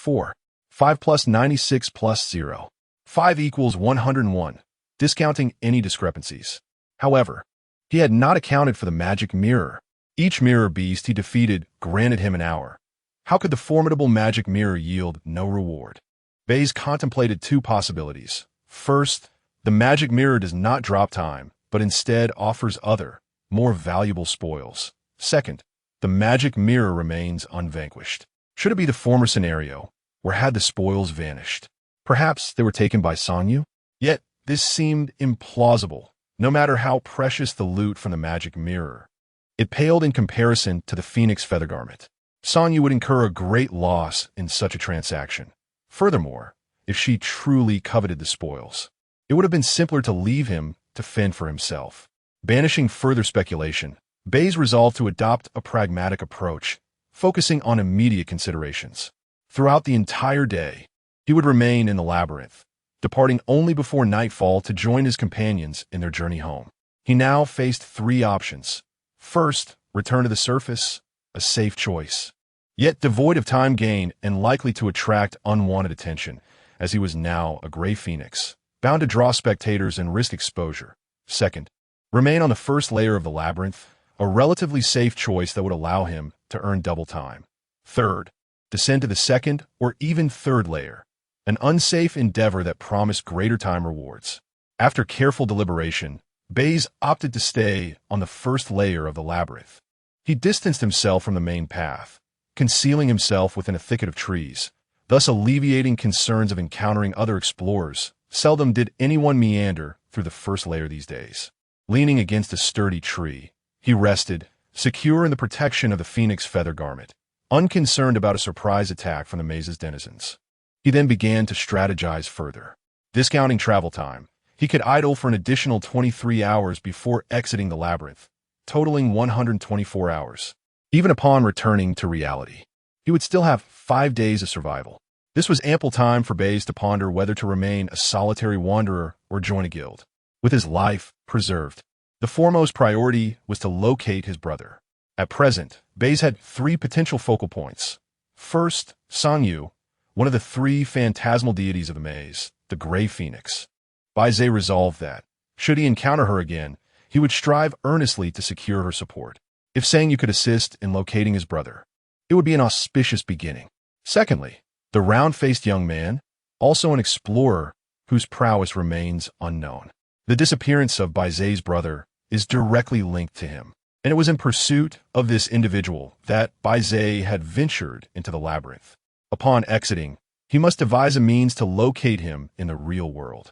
5 plus 96 plus 5 equals 101, discounting any discrepancies. However, he had not accounted for the magic mirror. Each mirror beast he defeated granted him an hour. How could the formidable magic mirror yield no reward? Bai contemplated 2 possibilities. First, the magic mirror does not drop time, but instead offers other, more valuable spoils. Second, the magic mirror remains unvanquished. Should it be the former scenario, where had the spoils vanished? Perhaps they were taken by Sanyu? Yet, this seemed implausible, no matter how precious the loot from the magic mirror. It paled in comparison to the phoenix feather garment. Sanyu would incur a great loss in such a transaction. Furthermore, if she truly coveted the spoils, it would have been simpler to leave him to fend for himself. Banishing further speculation, Bai resolved to adopt a pragmatic approach, focusing on immediate considerations. Throughout the entire day, he would remain in the labyrinth, departing only before nightfall to join his companions in their journey home. He now faced 3 options. First, return to the surface, a safe choice, yet devoid of time gain and likely to attract unwanted attention, as he was now a gray phoenix, bound to draw spectators and risk exposure. Second, remain on the first layer of the labyrinth, a relatively safe choice that would allow him to earn double time. Third, descend to the second or even third layer, an unsafe endeavor that promised greater time rewards. After careful deliberation, Bai opted to stay on the first layer of the labyrinth. He distanced himself from the main path, concealing himself within a thicket of trees, thus alleviating concerns of encountering other explorers. Seldom did anyone meander through the first layer these days. Leaning against a sturdy tree, he rested, secure in the protection of the phoenix feather garment, unconcerned about a surprise attack from the maze's denizens. He then began to strategize further. Discounting travel time, he could idle for an additional 23 hours before exiting the labyrinth, totaling 124 hours. Even upon returning to reality, he would still have 5 days of survival. This was ample time for Bai Ze to ponder whether to remain a solitary wanderer or join a guild. With his life preserved, the foremost priority was to locate his brother. At present, Bai Ze had 3 potential focal points. First, Sangyu, one of the 3 phantasmal deities of the maze, the Gray Phoenix. Bai Ze resolved that, should he encounter her again, he would strive earnestly to secure her support. If Sangyu could assist in locating his brother, it would be an auspicious beginning. Secondly, the round-faced young man, also an explorer whose prowess remains unknown. The disappearance of Bai Ze's brother is directly linked to him, and it was in pursuit of this individual that Bai Ze had ventured into the labyrinth. Upon exiting, he must devise a means to locate him in the real world.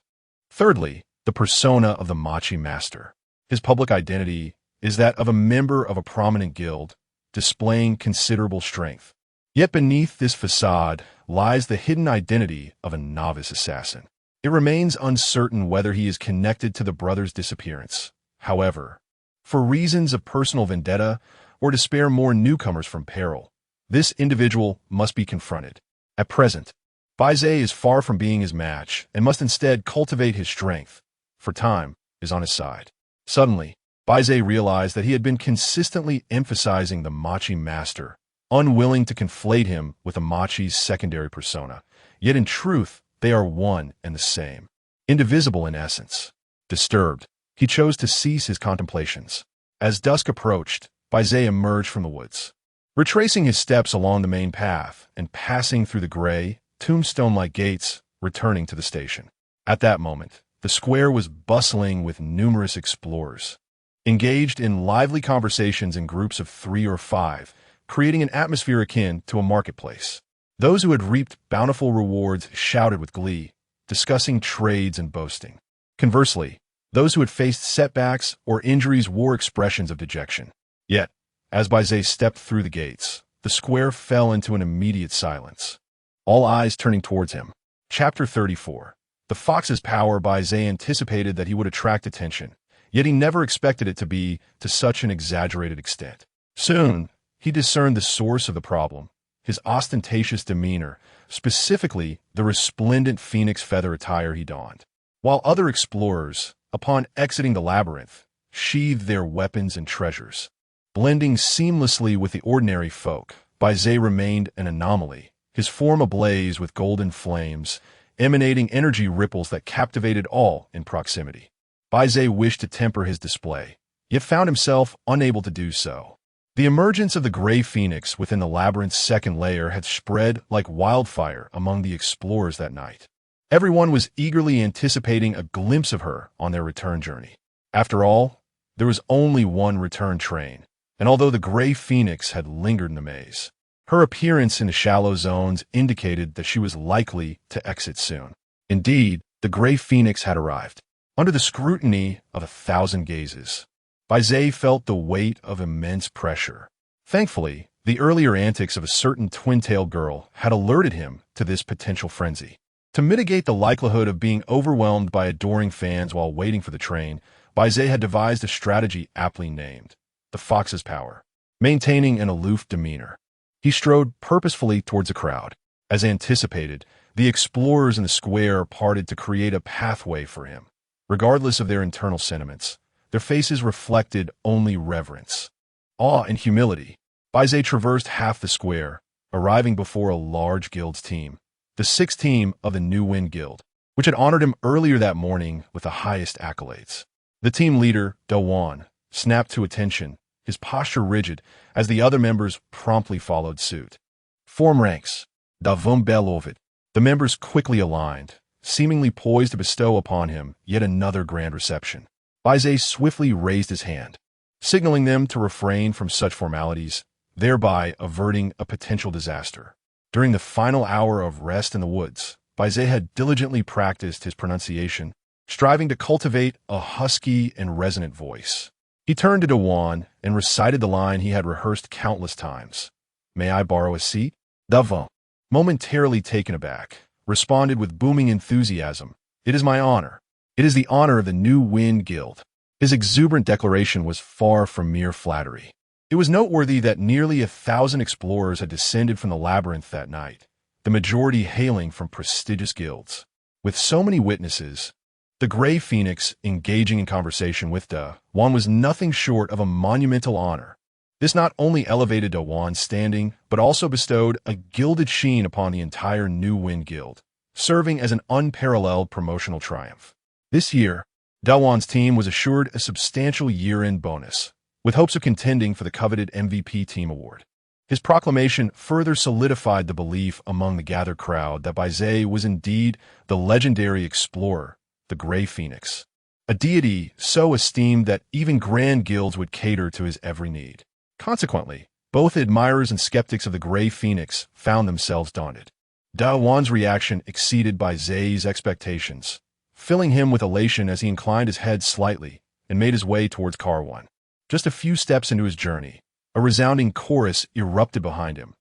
Thirdly, the persona of the Machi Master. His public identity is that of a member of a prominent guild, displaying considerable strength. Yet beneath this facade lies the hidden identity of a novice assassin. It remains uncertain whether he is connected to the brother's disappearance. However, for reasons of personal vendetta or to spare more newcomers from peril, this individual must be confronted. At present, Bai Ze is far from being his match and must instead cultivate his strength, for time is on his side. Suddenly, Bai Ze realized that he had been consistently emphasizing the Machi Master, unwilling to conflate him with a Machi's secondary persona. Yet in truth, they are one and the same, indivisible in essence. Disturbed, he chose to cease his contemplations. As dusk approached, Bai Ze emerged from the woods. Retracing his steps along the main path and passing through the gray, tombstone-like gates, returning to the station. At that moment, the square was bustling with numerous explorers, engaged in lively conversations in groups of 3 or 5, creating an atmosphere akin to a marketplace. Those who had reaped bountiful rewards shouted with glee, discussing trades and boasting. Conversely, those who had faced setbacks or injuries wore expressions of dejection. Yet, as Bai Ze stepped through the gates, the square fell into an immediate silence, all eyes turning towards him. Chapter 34. The Fox's Power. Bai Ze anticipated that he would attract attention, yet he never expected it to be to such an exaggerated extent. Soon, he discerned the source of the problem, his ostentatious demeanor, specifically the resplendent phoenix feather attire he donned. While other explorers, upon exiting the labyrinth, sheathed their weapons and treasures. Blending seamlessly with the ordinary folk, Bai Ze remained an anomaly, his form ablaze with golden flames, emanating energy ripples that captivated all in proximity. Bai Ze wished to temper his display, yet found himself unable to do so. The emergence of the Gray Phoenix within the labyrinth's second layer had spread like wildfire among the explorers that night. Everyone was eagerly anticipating a glimpse of her on their return journey. After all, there was only one return train, and although the Gray Phoenix had lingered in the maze, her appearance in the shallow zones indicated that she was likely to exit soon. Indeed, the Gray Phoenix had arrived. Under the scrutiny of 1,000 gazes, Bai Ze felt the weight of immense pressure. Thankfully, the earlier antics of a certain twin-tailed girl had alerted him to this potential frenzy. To mitigate the likelihood of being overwhelmed by adoring fans while waiting for the train, Bai Ze had devised a strategy aptly named the Fox's Power. Maintaining an aloof demeanor, he strode purposefully towards the crowd. As anticipated, the explorers in the square parted to create a pathway for him. Regardless of their internal sentiments, their faces reflected only reverence, awe, and humility. Bai Ze traversed half the square, arriving before a large guild's team, the 6th team of the New Wind Guild, which had honored him earlier that morning with the highest accolades. The team leader, Dawan, snapped to attention, his posture rigid, as the other members promptly followed suit. Form ranks. Davum Belovid. The members quickly aligned, seemingly poised to bestow upon him yet another grand reception. Bai Ze swiftly raised his hand. signaling them to refrain from such formalities, thereby averting a potential disaster. During the final hour of rest in the woods, Bai Ze had diligently practiced his pronunciation, striving to cultivate a husky and resonant voice. He turned to Dawan and recited the line he had rehearsed countless times. "May I borrow a seat?" Dawan, momentarily taken aback, responded with booming enthusiasm. "It is my honor. It is the honor of the New Wind Guild." His exuberant declaration was far from mere flattery. It was noteworthy that nearly 1,000 explorers had descended from the labyrinth that night, the majority hailing from prestigious guilds. With so many witnesses, the Gray Phoenix engaging in conversation with Dawan was nothing short of a monumental honor. This not only elevated Dawan's standing, but also bestowed a gilded sheen upon the entire New Wind Guild, serving as an unparalleled promotional triumph. This year, Dawan's team was assured a substantial year-end bonus, with hopes of contending for the coveted MVP Team Award. His proclamation further solidified the belief among the gathered crowd that Bai Ze was indeed the legendary explorer, the Gray Phoenix, a deity so esteemed that even grand guilds would cater to his every need. Consequently, both admirers and skeptics of the Gray Phoenix found themselves daunted. Dawan's reaction exceeded Bai Ze's expectations, filling him with elation as he inclined his head slightly and made his way towards Karwan. Just a few steps into his journey, a resounding chorus erupted behind him.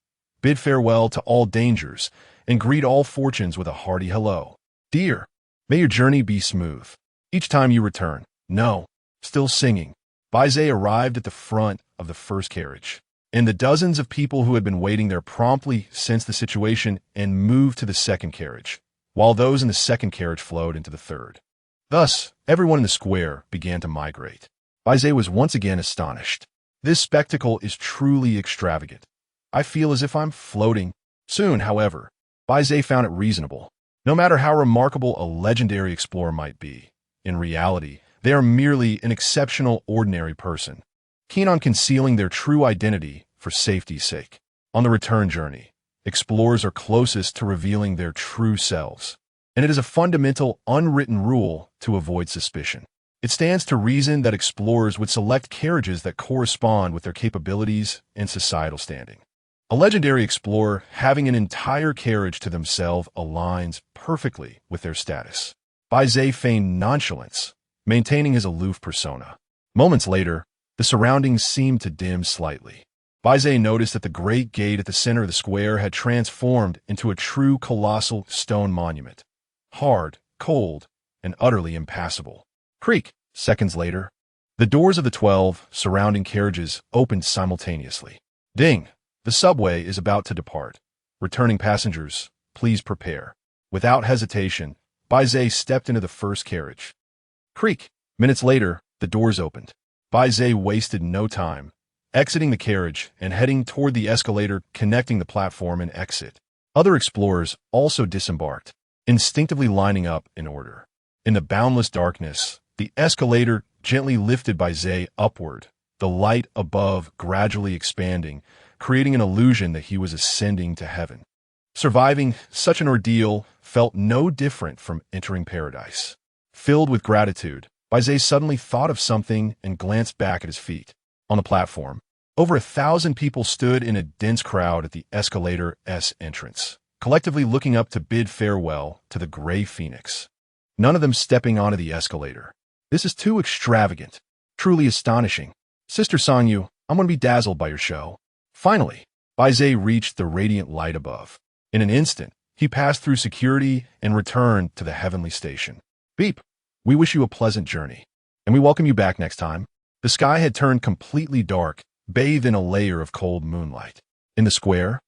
"Bid farewell to all dangers and greet all fortunes with a hearty hello. Dear, may your journey be smooth. Each time you return." No, still singing, Bai Ze arrived at the front of the first carriage, and the dozens of people who had been waiting there promptly sensed the situation and moved to the second carriage, while those in the second carriage flowed into the third. Thus, everyone in the square began to migrate. Bai Ze was once again astonished. "This spectacle is truly extravagant. I feel as if I'm floating." Soon, however, Bai Ze found it reasonable. No matter how remarkable a legendary explorer might be, in reality, they are merely an exceptional ordinary person, keen on concealing their true identity for safety's sake. On the return journey, explorers are closest to revealing their true selves, and it is a fundamental, unwritten rule to avoid suspicion. It stands to reason that explorers would select carriages that correspond with their capabilities and societal standing. A legendary explorer having an entire carriage to themselves aligns perfectly with their status. Bai Ze feigned nonchalance, maintaining his aloof persona. Moments later, the surroundings seemed to dim slightly. Bai Ze noticed that the great gate at the center of the square had transformed into a true colossal stone monument. Hard, cold, and utterly impassable. Creak! Seconds later, the doors of the 12 surrounding carriages opened simultaneously. Ding! The subway is about to depart. Returning passengers, please prepare. Without hesitation, Bai Ze stepped into the first carriage. Creak! Minutes later, the doors opened. Bai Ze wasted no time, exiting the carriage and heading toward the escalator connecting the platform and exit. Other explorers also disembarked, instinctively lining up in order. In the boundless darkness, the escalator gently lifted Bai Ze upward, the light above gradually expanding, creating an illusion that he was ascending to heaven. Surviving such an ordeal felt no different from entering paradise. Filled with gratitude, Bai Ze suddenly thought of something and glanced back at his feet. On the platform, over 1,000 people stood in a dense crowd at the escalator's entrance, collectively looking up to bid farewell to the Gray Phoenix. None of them stepping onto the escalator. "This is too extravagant. Truly astonishing. Sister Sangyu, I'm going to be dazzled by your show." Finally, Bai Ze reached the radiant light above. In an instant, he passed through security and returned to the heavenly station. "Beep, we wish you a pleasant journey, and we welcome you back next time." The sky had turned completely dark, bathed in a layer of cold moonlight. In the square,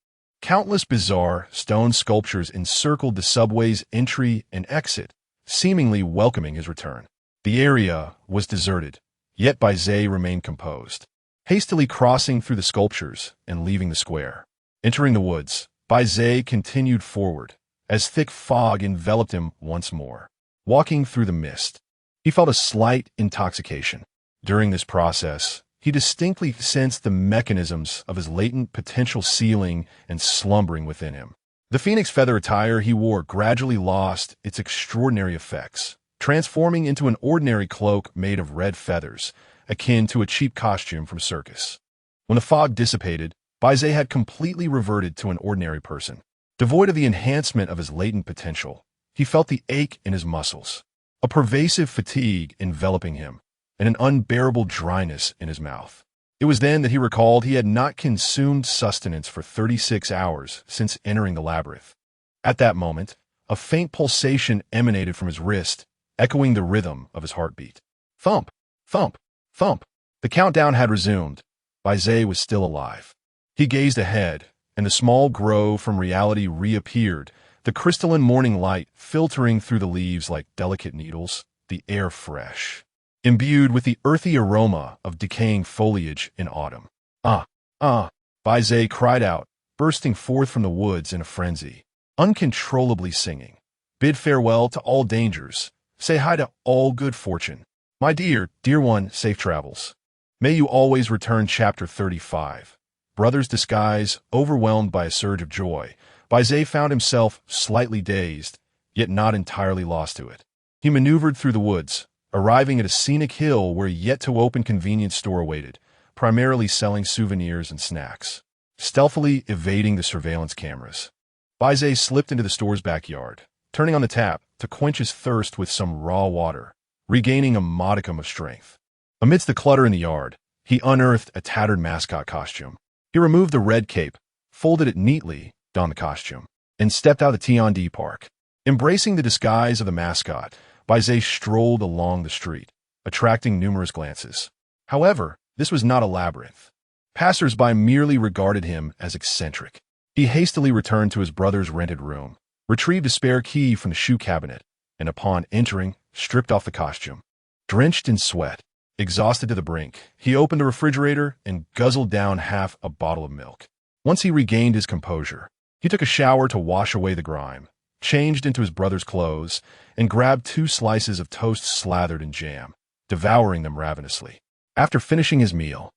countless bizarre stone sculptures encircled the subway's entry and exit, seemingly welcoming his return. The area was deserted, yet Bai Ze remained composed, hastily crossing through the sculptures and leaving the square. Entering the woods, Bai Ze continued forward, as thick fog enveloped him once more. Walking through the mist, he felt a slight intoxication. During this process, he distinctly sensed the mechanisms of his latent potential sealing and slumbering within him. The phoenix feather attire he wore gradually lost its extraordinary effects, transforming into an ordinary cloak made of red feathers, akin to a cheap costume from a circus. When the fog dissipated, Bai Ze had completely reverted to an ordinary person. Devoid of the enhancement of his latent potential, he felt the ache in his muscles, a pervasive fatigue enveloping him, and an unbearable dryness in his mouth. It was then that he recalled he had not consumed sustenance for 36 hours since entering the labyrinth. At that moment, a faint pulsation emanated from his wrist, echoing the rhythm of his heartbeat. Thump, thump, thump. The countdown had resumed. Bai Ze was still alive. He gazed ahead, and the small grove from reality reappeared, the crystalline morning light filtering through the leaves like delicate needles, the air fresh, imbued with the earthy aroma of decaying foliage in autumn. Bai Ze cried out, bursting forth from the woods in a frenzy, uncontrollably singing. Bid farewell to all dangers. Say hi to all good fortune. My dear one, safe travels. May you always return. Chapter 35. Brother's disguise. Overwhelmed by a surge of joy, Bai Ze found himself slightly dazed, yet not entirely lost to it. He maneuvered through the woods, arriving at a scenic hill where a yet-to-open convenience store awaited, primarily selling souvenirs and snacks. Stealthily evading the surveillance cameras, Bai Ze slipped into the store's backyard, turning on the tap to quench his thirst with some raw water, regaining a modicum of strength. Amidst the clutter in the yard, he unearthed a tattered mascot costume. He removed the red cape, folded it neatly, donned the costume, and stepped out of the T&D park. Embracing the disguise of the mascot, Bai Ze strolled along the street, attracting numerous glances. However, this was not a labyrinth. Passers-by merely regarded him as eccentric. He hastily returned to his brother's rented room, retrieved a spare key from the shoe cabinet, and upon entering, stripped off the costume. Drenched in sweat, exhausted to the brink, he opened the refrigerator and guzzled down half a bottle of milk. Once he regained his composure, he took a shower to wash away the grime, changed into his brother's clothes, and grabbed 2 slices of toast slathered in jam, devouring them ravenously. After finishing his meal,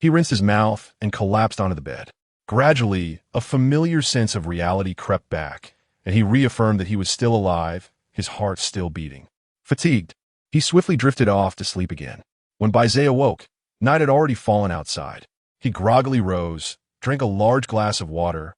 he rinsed his mouth and collapsed onto the bed. Gradually, a familiar sense of reality crept back, and he reaffirmed that he was still alive, his heart still beating. Fatigued, he swiftly drifted off to sleep again. When Bai Ze awoke, night had already fallen outside. He groggily rose, drank a large glass of water,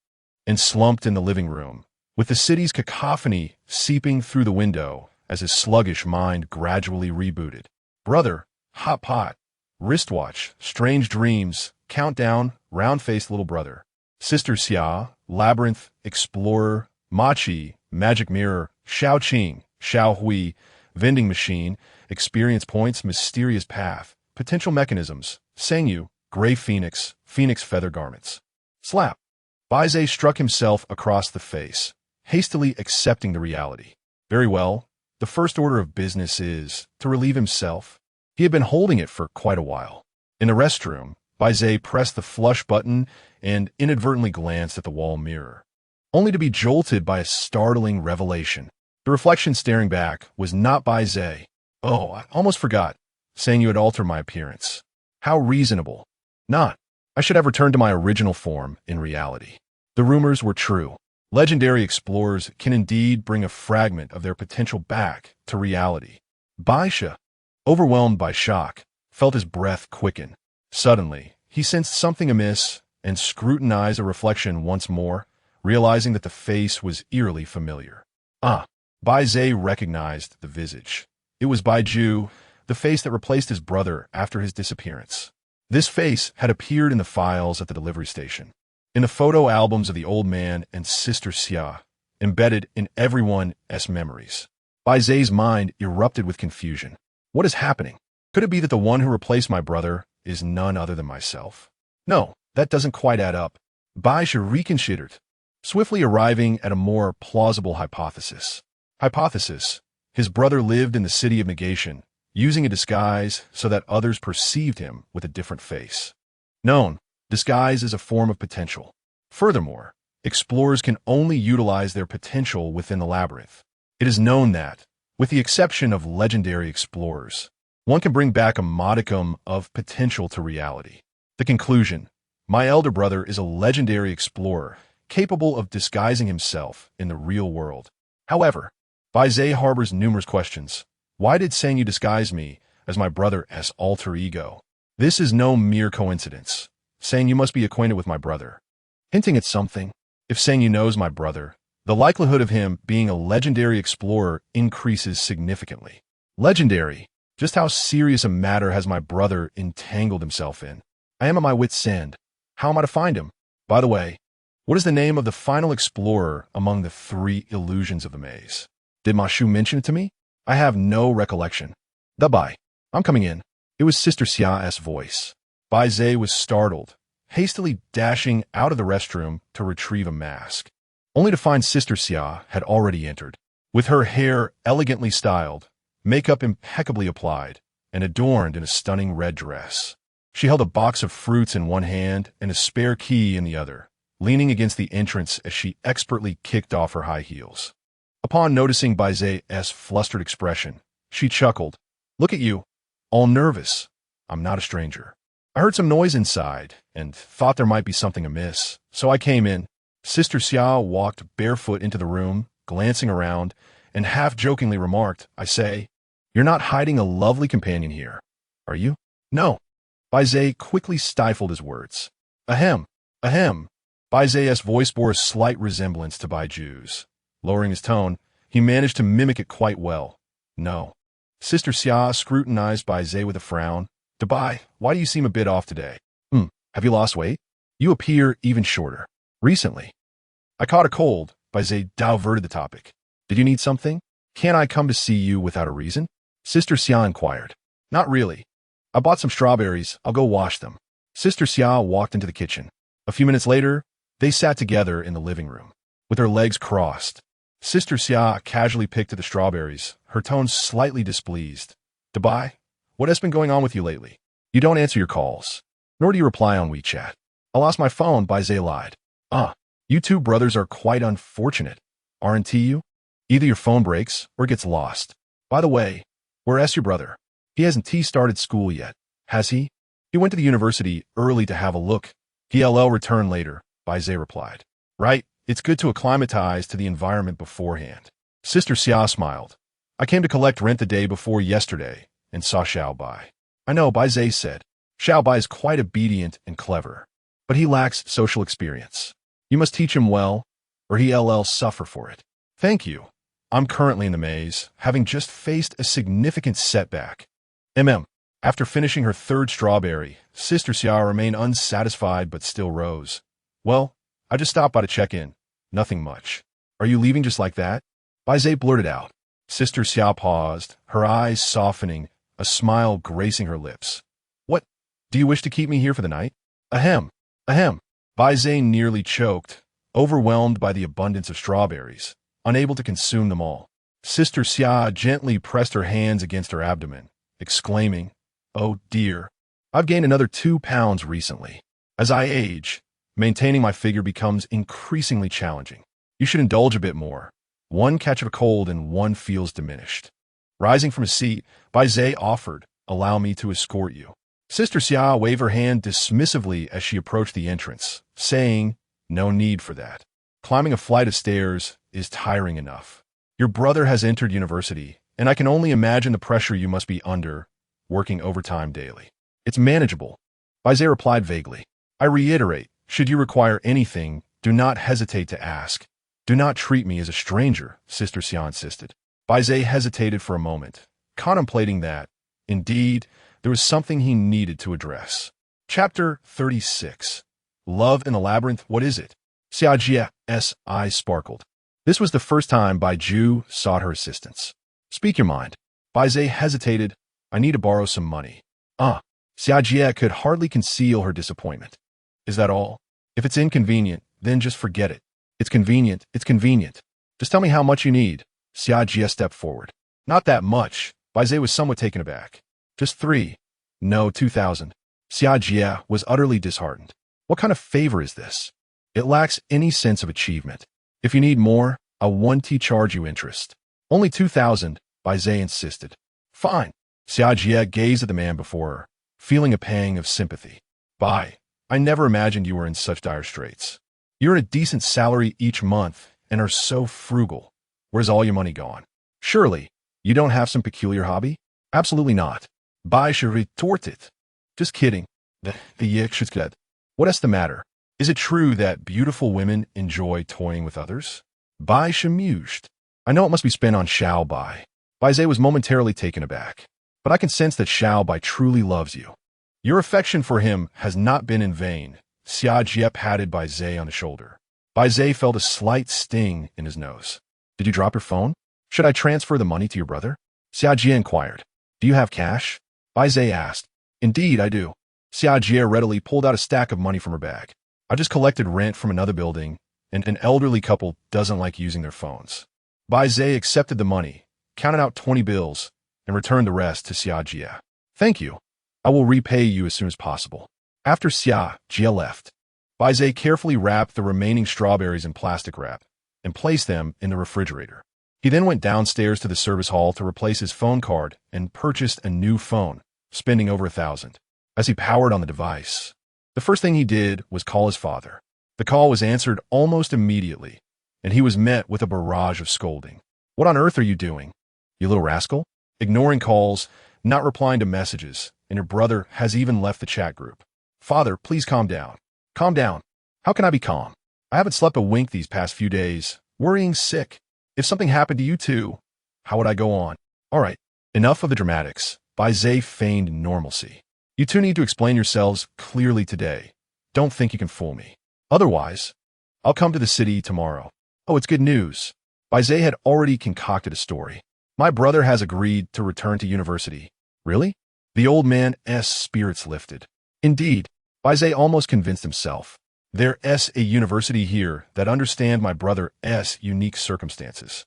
and slumped in the living room, with the city's cacophony seeping through the window as his sluggish mind gradually rebooted. Brother, hot pot, wristwatch, strange dreams, countdown, round-faced little brother. Sister Xia, labyrinth, explorer, Machi, magic mirror, Xiao-Qing, Xiao-Hui, vending machine, experience points, mysterious path, potential mechanisms, Sangyu, gray phoenix, phoenix feather garments. Slap. Bai Ze struck himself across the face, hastily accepting the reality. Very well, the first order of business is to relieve himself. He had been holding it for quite a while. In the restroom, Bai Ze pressed the flush button and inadvertently glanced at the wall mirror, only to be jolted by a startling revelation. The reflection staring back was not Bai Ze. Oh, I almost forgot, saying you had altered my appearance. How reasonable. Not. I should have returned to my original form in reality. The rumors were true. Legendary explorers can indeed bring a fragment of their potential back to reality. Bai Ze, overwhelmed by shock, felt his breath quicken. Suddenly, he sensed something amiss and scrutinized the reflection once more, realizing that the face was eerily familiar. Bai Ze recognized the visage. It was Bai Ju, the face that replaced his brother after his disappearance. This face had appeared in the files at the delivery station, in the photo albums of the old man and Sister Xia, embedded in everyone's memories. Bai Ze's mind erupted with confusion. What is happening? Could it be that the one who replaced my brother is none other than myself? No, that doesn't quite add up. Bai Ze reconsidered, swiftly arriving at a more plausible hypothesis. His brother lived in the city of negation, using a disguise so that others perceived him with a different face. Known, disguise is a form of potential. Furthermore, explorers can only utilize their potential within the labyrinth. It is known that, with the exception of legendary explorers, one can bring back a modicum of potential to reality. The conclusion: my elder brother is a legendary explorer, capable of disguising himself in the real world. However, Bai Ze harbors numerous questions. Why did Sangyu disguise me, as my brother's alter ego. This is no mere coincidence. Saying you must be acquainted with my brother. Hinting at something. If saying you knows my brother, the likelihood of him being a legendary explorer increases significantly. Legendary. Just how serious a matter has my brother entangled himself in? I am at my wit's end. How am I to find him? By the way, what is the name of the final explorer among the 3 illusions of the maze? Did Mashu mention it to me? I have no recollection. Bai, I'm coming in. It was Sister Xia's voice. Bai Ze was startled, hastily dashing out of the restroom to retrieve a mask, only to find Sister Xia had already entered. With her hair elegantly styled, makeup impeccably applied, and adorned in a stunning red dress. She held a box of fruits in one hand and a spare key in the other, leaning against the entrance as she expertly kicked off her high heels. Upon noticing Bai Ze's flustered expression, she chuckled. Look at you, all nervous. I'm not a stranger. I heard some noise inside and thought there might be something amiss, so I came in. Sister Xia walked barefoot into the room, glancing around, and half-jokingly remarked, I say, you're not hiding a lovely companion here, are you? No. Bai Ze quickly stifled his words. Ahem, ahem. Bai Ze's voice bore a slight resemblance to Bai Ju's. Lowering his tone, he managed to mimic it quite well. No. Sister Xia scrutinized Bai Ze with a frown. Bai, why do you seem a bit off today? Have you lost weight? You appear even shorter. Recently. I caught a cold. Bai Ze diverted the topic. Did you need something? Can't I come to see you without a reason? Sister Xia inquired. Not really. I bought some strawberries. I'll go wash them. Sister Xia walked into the kitchen. A few minutes later, they sat together in the living room, with their legs crossed. Sister Xia casually picked at the strawberries, her tone slightly displeased. Bai, what has been going on with you lately? You don't answer your calls, nor do you reply on WeChat. I lost my phone, Bai Ze lied. You 2 brothers are quite unfortunate, aren't you? Either your phone breaks or gets lost. By the way, where's your brother? He hasn't started school yet, has he? He went to the university early to have a look. He'll return later, Bai Ze replied. Right, it's good to acclimatize to the environment beforehand. Sister Xia smiled. I came to collect rent the day before yesterday and saw Xiao Bai. I know, Bai Ze said. Xiao Bai is quite obedient and clever, but he lacks social experience. You must teach him well, or he'll suffer for it. Thank you. I'm currently in the maze, having just faced a significant setback. After finishing her 3rd strawberry, Sister Xia remained unsatisfied but still rose. Well, I just stopped by to check in. Nothing much. Are you leaving just like that? Bai Ze blurted out. Sister Xia paused, her eyes softening, a smile gracing her lips. What? Do you wish to keep me here for the night? Ahem. Bai Ze nearly choked, overwhelmed by the abundance of strawberries, unable to consume them all. Sister Xia gently pressed her hands against her abdomen, exclaiming, Oh dear, I've gained another 2 pounds recently. As I age, maintaining my figure becomes increasingly challenging. You should indulge a bit more. One catch of a cold and one feels diminished. Rising from his seat, Bai Ze offered, Allow me to escort you. Sister Xia waved her hand dismissively as she approached the entrance, saying, No need for that. Climbing a flight of stairs is tiring enough. Your brother has entered university, and I can only imagine the pressure you must be under, working overtime daily. It's manageable. Bai Ze replied vaguely. I reiterate, should you require anything, do not hesitate to ask. Do not treat me as a stranger, Sister Xia insisted. Bai Ze hesitated for a moment, contemplating that, indeed, there was something he needed to address. Chapter 36. Love in the Labyrinth, what is it? Xia Jia's eyes sparkled. This was the first time Bai Ju sought her assistance. Speak your mind. Bai Ze hesitated. I need to borrow some money. Xia Jia could hardly conceal her disappointment. Is that all? If it's inconvenient, then just forget it. It's convenient. Just tell me how much you need. Xia Jia stepped forward. Not that much. Bai Ze was somewhat taken aback. Just 3. No, 2,000. Xia Jia was utterly disheartened. What kind of favor is this? It lacks any sense of achievement. If you need more, I'll 1T charge you interest. Only 2,000, Bai Ze insisted. Fine. Xia Jia gazed at the man before her, feeling a pang of sympathy. Bai, I never imagined you were in such dire straits. You're in a decent salary each month and are so frugal. Where's all your money gone? Surely, you don't have some peculiar hobby? Absolutely not. Bai Ze retorted. Just kidding. The Yik. What's the matter? Is it true that beautiful women enjoy toying with others? Bai Ze mused. I know it must be spent on Xiao Bai. Bai Ze was momentarily taken aback. But I can sense that Xiao Bai truly loves you. Your affection for him has not been in vain. Xia Jie patted Bai Ze on the shoulder. Bai Ze felt a slight sting in his nose. Did you drop your phone? Should I transfer the money to your brother? Xia Jie inquired. Do you have cash? Bai Ze asked. Indeed, I do. Xia Jie readily pulled out a stack of money from her bag. I just collected rent from another building, and an elderly couple doesn't like using their phones. Bai Ze accepted the money, counted out 20 bills, and returned the rest to Xia Jie. Thank you. I will repay you as soon as possible. After Xia Jie left, Bai Ze carefully wrapped the remaining strawberries in plastic wrap and placed them in the refrigerator. He then went downstairs to the service hall to replace his phone card and purchased a new phone, spending over $1,000. As he powered on the device, the first thing he did was call his father. The call was answered almost immediately, and he was met with a barrage of scolding. What on earth are you doing, you little rascal? Ignoring calls, not replying to messages, and your brother has even left the chat group. Father, please calm down. Calm down. How can I be calm? I haven't slept a wink these past few days, worrying sick. If something happened to you too, how would I go on? All right, enough of the dramatics. Bai Ze feigned normalcy. You two need to explain yourselves clearly today. Don't think you can fool me. Otherwise, I'll come to the city tomorrow. Oh, it's good news. Bai Ze had already concocted a story. My brother has agreed to return to university. Really? The old man's spirits lifted. Indeed, Bai Ze almost convinced himself. There's a university here that understands my brother's unique circumstances.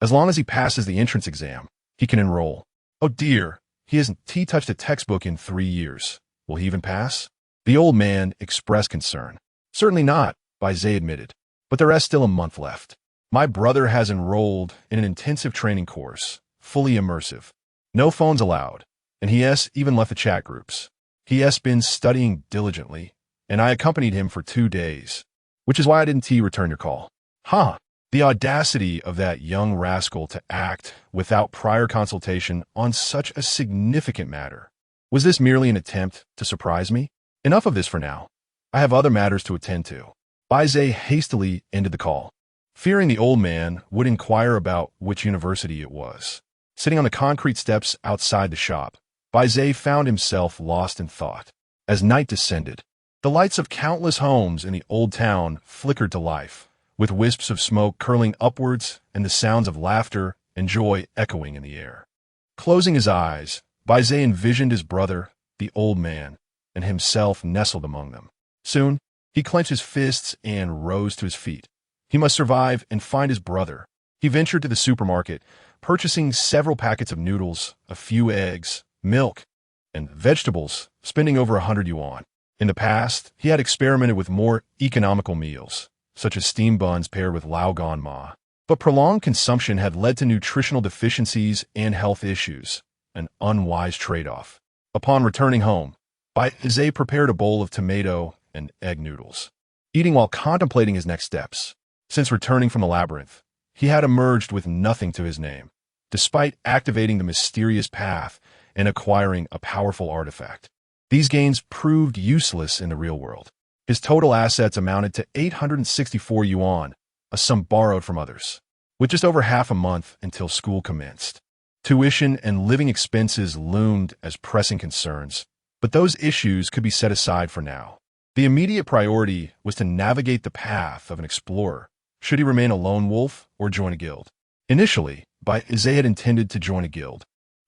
As long as he passes the entrance exam, he can enroll. Oh dear, he hasn't touched a textbook in 3 years. Will he even pass? The old man expressed concern. Certainly not, Bai Ze admitted. But there's still a month left. My brother has enrolled in an intensive training course, fully immersive. No phones allowed, and he has even left the chat groups. He has been studying diligently, and I accompanied him for 2 days, which is why I didn't return your call. Huh, the audacity of that young rascal to act without prior consultation on such a significant matter. Was this merely an attempt to surprise me? Enough of this for now. I have other matters to attend to. Bai Ze hastily ended the call, fearing the old man would inquire about which university it was. Sitting on the concrete steps outside the shop, Bai Ze found himself lost in thought. As night descended, the lights of countless homes in the old town flickered to life, with wisps of smoke curling upwards and the sounds of laughter and joy echoing in the air. Closing his eyes, Bai Ze envisioned his brother, the old man, and himself nestled among them. Soon, he clenched his fists and rose to his feet. He must survive and find his brother. He ventured to the supermarket, purchasing several packets of noodles, a few eggs, milk, and vegetables, spending over 100 yuan. In the past, he had experimented with more economical meals, such as steamed buns paired with lao gan ma. But prolonged consumption had led to nutritional deficiencies and health issues, an unwise trade-off. Upon returning home, Bai Ze prepared a bowl of tomato and egg noodles, eating while contemplating his next steps. Since returning from the labyrinth, he had emerged with nothing to his name, despite activating the mysterious path and acquiring a powerful artifact. These gains proved useless in the real world. His total assets amounted to 864 yuan, a sum borrowed from others, with just over half a month until school commenced. Tuition and living expenses loomed as pressing concerns, but those issues could be set aside for now. The immediate priority was to navigate the path of an explorer, should he remain a lone wolf or join a guild. Initially, Bai Ze had intended to join a guild,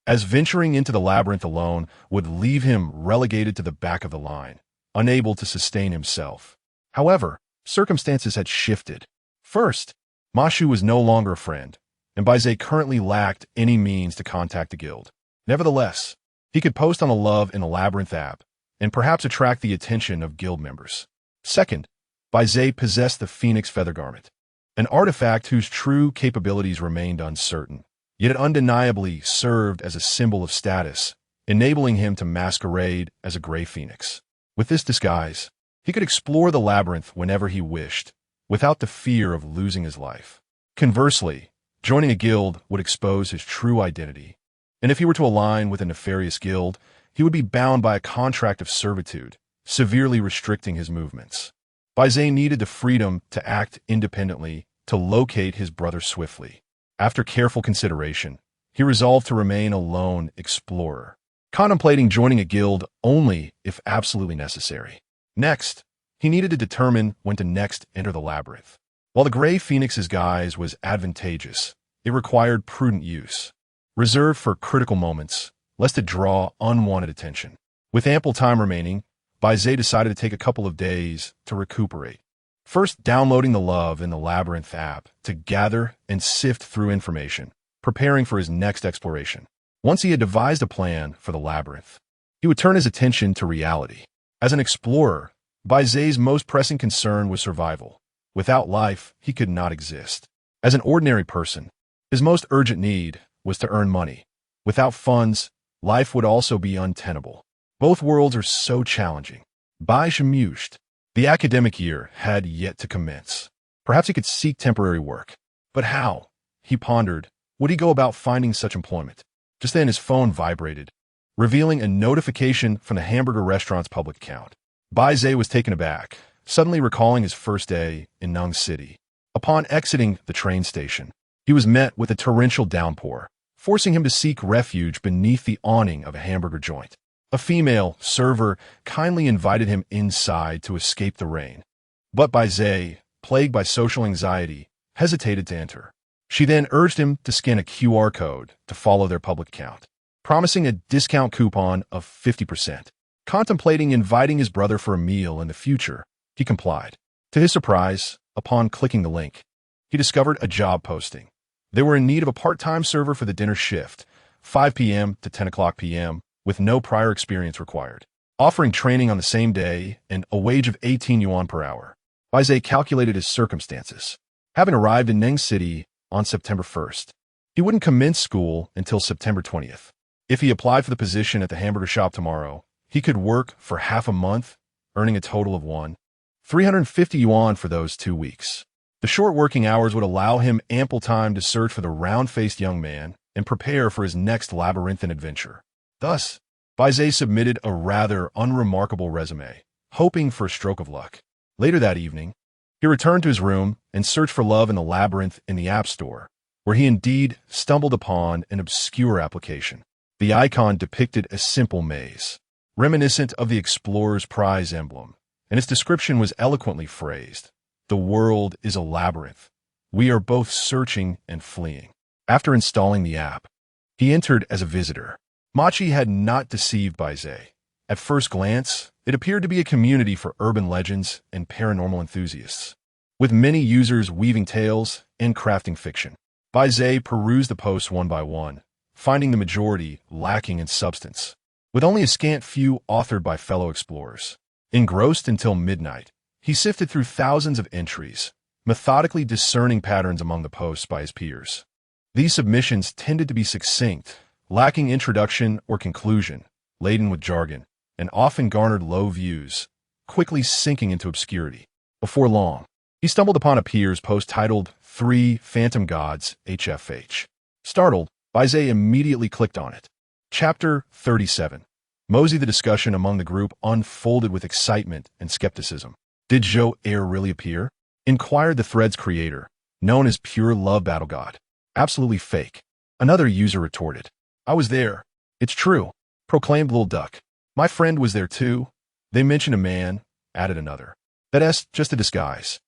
as venturing into the labyrinth alone would leave him relegated to the back of the line, unable to sustain himself. However, circumstances had shifted. First, Ma Shu was no longer a friend, and Bai Ze currently lacked any means to contact the guild. Nevertheless, he could post on the Love in the Labyrinth app, and perhaps attract the attention of guild members. Second, Bai Ze possessed the Phoenix Feather Garment, an artifact whose true capabilities remained uncertain, yet it undeniably served as a symbol of status, enabling him to masquerade as a gray phoenix. With this disguise, he could explore the labyrinth whenever he wished, without the fear of losing his life. Conversely, joining a guild would expose his true identity, And if he were to align with a nefarious guild, he would be bound by a contract of servitude, severely restricting his movements. Bai Ze needed the freedom to act independently, to locate his brother swiftly. After careful consideration, he resolved to remain a lone explorer, contemplating joining a guild only if absolutely necessary. Next, he needed to determine when to next enter the labyrinth. While the Gray Phoenix's guise was advantageous, it required prudent use, reserved for critical moments, lest it draw unwanted attention. With ample time remaining, Bai Ze decided to take a couple of days to recuperate. First, downloading the Love in the Labyrinth app to gather and sift through information, preparing for his next exploration. Once he had devised a plan for the labyrinth, he would turn his attention to reality. As an explorer, Bai Ze's most pressing concern was survival. Without life, he could not exist. As an ordinary person, his most urgent need was to earn money. Without funds, life would also be untenable. Both worlds are so challenging. Bai Ze mused. The academic year had yet to commence. Perhaps he could seek temporary work. But how? He pondered. Would he go about finding such employment? Just then his phone vibrated, revealing a notification from the hamburger restaurant's public account. Bai Ze was taken aback, suddenly recalling his first day in Nung City. Upon exiting the train station, he was met with a torrential downpour, forcing him to seek refuge beneath the awning of a hamburger joint. A female server kindly invited him inside to escape the rain. But Bai Ze, plagued by social anxiety, hesitated to enter. She then urged him to scan a QR code to follow their public account, promising a discount coupon of 50%. Contemplating inviting his brother for a meal in the future, he complied. To his surprise, upon clicking the link, he discovered a job posting. They were in need of a part-time server for the dinner shift, 5 p.m. to 10 o'clock p.m., with no prior experience required, offering training on the same day and a wage of 18 yuan per hour. Bai Ze calculated his circumstances. Having arrived in Neng City on September 1st, he wouldn't commence school until September 20th. If he applied for the position at the hamburger shop tomorrow, he could work for half a month, earning a total of 350 yuan for those 2 weeks. The short working hours would allow him ample time to search for the round-faced young man and prepare for his next labyrinthine adventure. Thus, Bai Ze submitted a rather unremarkable resume, hoping for a stroke of luck. Later that evening, he returned to his room and searched for love in the labyrinth in the App Store, where he indeed stumbled upon an obscure application. The icon depicted a simple maze, reminiscent of the explorer's prize emblem, and its description was eloquently phrased. The world is a labyrinth. We are both searching and fleeing. After installing the app, he entered as a visitor. Machi had not deceived Bai Ze. At first glance, it appeared to be a community for urban legends and paranormal enthusiasts, with many users weaving tales and crafting fiction. Bai Ze perused the posts one by one, finding the majority lacking in substance, with only a scant few authored by fellow explorers. Engrossed until midnight, he sifted through thousands of entries, methodically discerning patterns among the posts by his peers. These submissions tended to be succinct, lacking introduction or conclusion, laden with jargon, and often garnered low views, quickly sinking into obscurity. Before long, he stumbled upon a peer's post titled 3 Phantom Gods HFH. Startled, Bai Ze immediately clicked on it. Chapter 37. Mosey. The discussion among the group unfolded with excitement and skepticism. Did Zhou Air really appear? Inquired the thread's creator, known as Pure Love Battle God. Absolutely fake. Another user retorted. I was there. It's true, proclaimed Little Duck. My friend was there too. They mentioned a man, added another. That's just a disguise.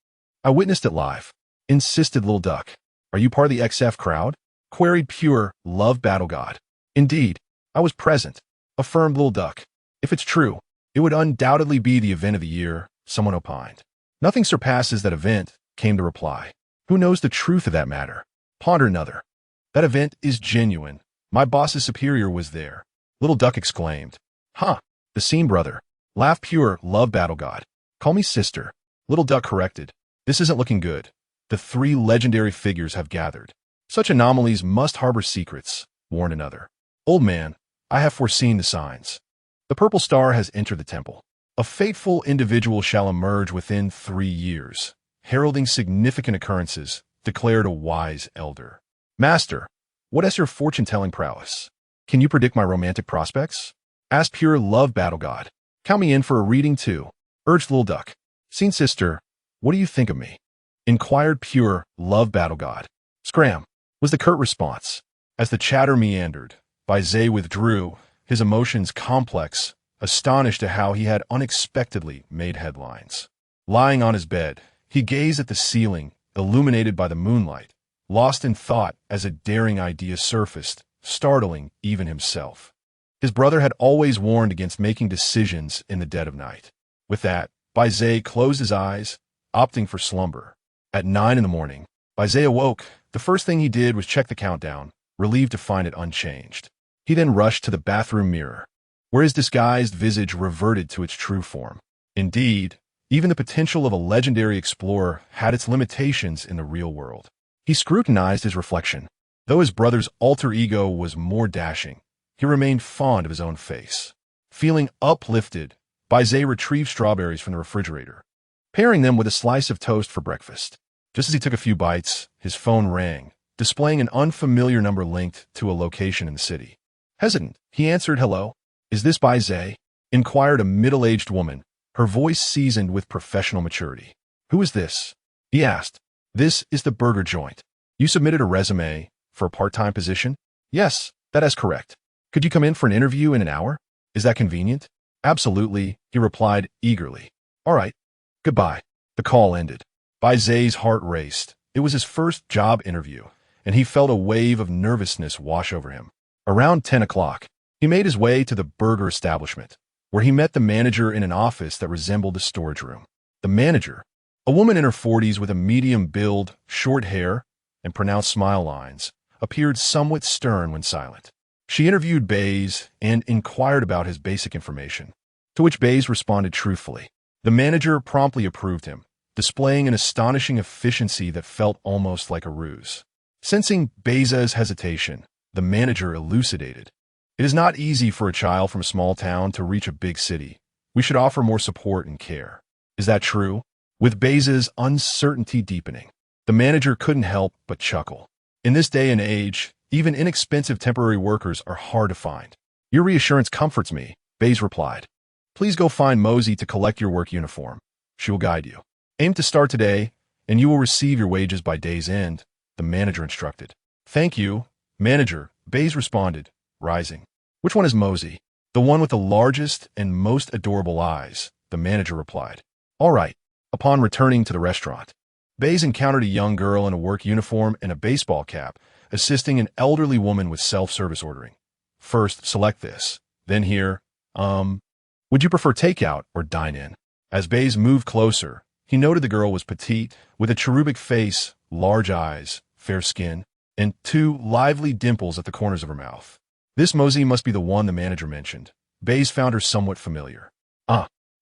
I witnessed it live, insisted Little Duck. Are you part of the XF crowd? Queried Pure Love Battle God. Indeed, I was present, affirmed Little Duck. If it's true, it would undoubtedly be the event of the year, someone opined. Nothing surpasses that event, came the reply. Who knows the truth of that matter? Pondered another. That event is genuine. My boss's superior was there. Little Duck exclaimed. Huh, the scene brother. Laughed Pure Love Battle God. Call me sister. Little Duck corrected. This isn't looking good. The 3 legendary figures have gathered. Such anomalies must harbor secrets, warned another. Old man, I have foreseen the signs. The purple star has entered the temple. A fateful individual shall emerge within 3 years, heralding significant occurrences, declared a wise elder. Master, what is your fortune-telling prowess? Can you predict my romantic prospects? Asked Pure Love Battle God. Count me in for a reading too, urged Lil Duck. Scene Sister, what do you think of me? Inquired Pure Love Battle God. Scram, was the curt response. As the chatter meandered, Bai Ze withdrew, his emotions complex, astonished at how he had unexpectedly made headlines. Lying on his bed, he gazed at the ceiling, illuminated by the moonlight, lost in thought as a daring idea surfaced, startling even himself. His brother had always warned against making decisions in the dead of night. With that, Bai Ze closed his eyes, opting for slumber. At 9 in the morning, Bai Ze awoke. The first thing he did was check the countdown, relieved to find it unchanged. He then rushed to the bathroom mirror, where his disguised visage reverted to its true form. Indeed, even the potential of a legendary explorer had its limitations in the real world. He scrutinized his reflection. Though his brother's alter ego was more dashing, he remained fond of his own face. Feeling uplifted, Bai Ze retrieved strawberries from the refrigerator, pairing them with a slice of toast for breakfast. Just as he took a few bites, his phone rang, displaying an unfamiliar number linked to a location in the city. Hesitant, he answered, "Hello? Is this Bai Ze?" Inquired a middle-aged woman, her voice seasoned with professional maturity. "Who is this?" he asked. "This is the burger joint. You submitted a resume for a part-time position?" "Yes, that is correct. Could you come in for an interview in an hour? Is that convenient?" "Absolutely," he replied eagerly. "All right. Goodbye." The call ended. Bai Ze's heart raced. It was his first job interview, and he felt a wave of nervousness wash over him. Around 10 o'clock, he made his way to the burger establishment, where he met the manager in an office that resembled a storage room. The manager, a woman in her 40s with a medium build, short hair, and pronounced smile lines, appeared somewhat stern when silent. She interviewed Bai Ze and inquired about his basic information, to which Bai Ze responded truthfully. The manager promptly approved him, displaying an astonishing efficiency that felt almost like a ruse. Sensing Bai Ze's hesitation, the manager elucidated. "It is not easy for a child from a small town to reach a big city. We should offer more support and care." "Is that true?" With Bai Ze's uncertainty deepening, the manager couldn't help but chuckle. "In this day and age, even inexpensive temporary workers are hard to find." "Your reassurance comforts me," Bai Ze replied. "Please go find Mosey to collect your work uniform. She will guide you. Aim to start today, and you will receive your wages by day's end," the manager instructed. "Thank you, manager," Bai Ze responded, rising. "Which one is Mosey?" "The one with the largest and most adorable eyes," the manager replied. "All right." Upon returning to the restaurant, Bai Ze encountered a young girl in a work uniform and a baseball cap, assisting an elderly woman with self-service ordering. "First, select this. Then here, would you prefer takeout or dine-in?" As Bai Ze moved closer, he noted the girl was petite, with a cherubic face, large eyes, fair skin, and 2 lively dimples at the corners of her mouth. "This Mosey must be the one the manager mentioned." Bai Ze found her somewhat familiar.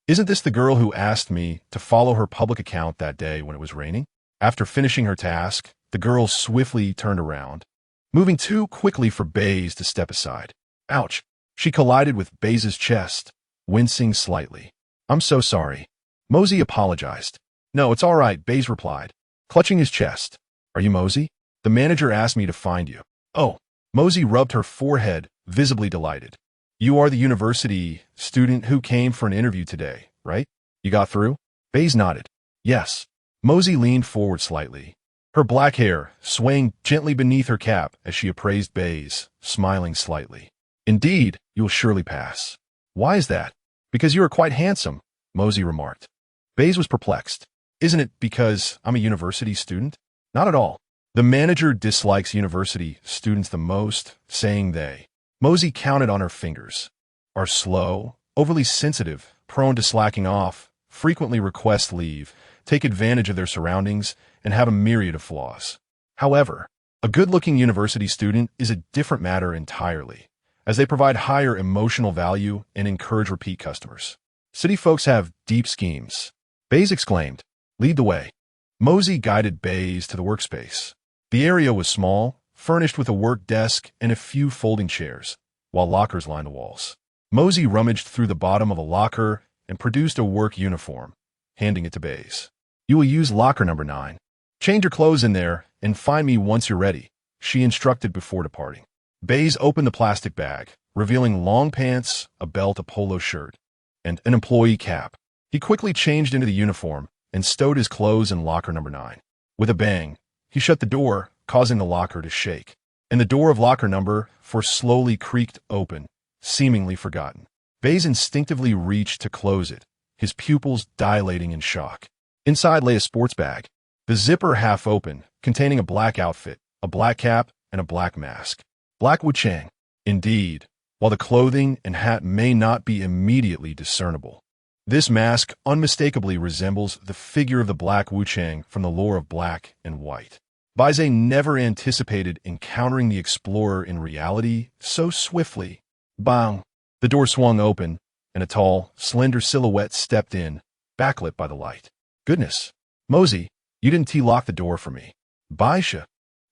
Isn't this the girl who asked me to follow her public account that day when it was raining?" After finishing her task, the girl swiftly turned around, moving too quickly for Bai Ze to step aside. Ouch! She collided with Bai Ze's chest, wincing slightly. "I'm so sorry." Mosey apologized. "No, it's all right," Bai Ze replied, clutching his chest. "Are you Mosey? The manager asked me to find you." "Oh." Mosey rubbed her forehead, visibly delighted. "You are the university student who came for an interview today, right? You got through?" Bai Ze nodded. "Yes." Mosey leaned forward slightly, her black hair swaying gently beneath her cap as she appraised Bai Ze, smiling slightly. "Indeed, you will surely pass." "Why is that?" "Because you are quite handsome," Mosey remarked. Bai Ze was perplexed. "Isn't it because I'm a university student?" "Not at all. The manager dislikes university students the most, saying they." Mosey counted on her fingers. "Are slow, overly sensitive, prone to slacking off, frequently request leave, take advantage of their surroundings, and have a myriad of flaws. However, a good-looking university student is a different matter entirely, as they provide higher emotional value and encourage repeat customers. City folks have deep schemes." Bai Ze exclaimed. "Lead the way." Mosey guided Bai Ze to the workspace. The area was small, furnished with a work desk and a few folding chairs, while lockers lined the walls. Mosey rummaged through the bottom of a locker and produced a work uniform, handing it to Bai Ze. "You will use locker number 9. Change your clothes in there and find me once you're ready," she instructed before departing. Bai Ze opened the plastic bag, revealing long pants, a belt, a polo shirt, and an employee cap. He quickly changed into the uniform and stowed his clothes in locker number 9. With a bang, he shut the door, causing the locker to shake, and the door of locker number 4 slowly creaked open, seemingly forgotten. Bai Ze instinctively reached to close it, his pupils dilating in shock. Inside lay a sports bag, the zipper half open, containing a black outfit, a black cap, and a black mask. Black Wu Chang. Indeed, while the clothing and hat may not be immediately discernible, this mask unmistakably resembles the figure of the Black Wu Chang from the lore of Black and White. Bai Ze never anticipated encountering the explorer in reality so swiftly. Bang! The door swung open, and a tall, slender silhouette stepped in, backlit by the light. Goodness, Mosey, you didn't lock the door for me. Bai Ze,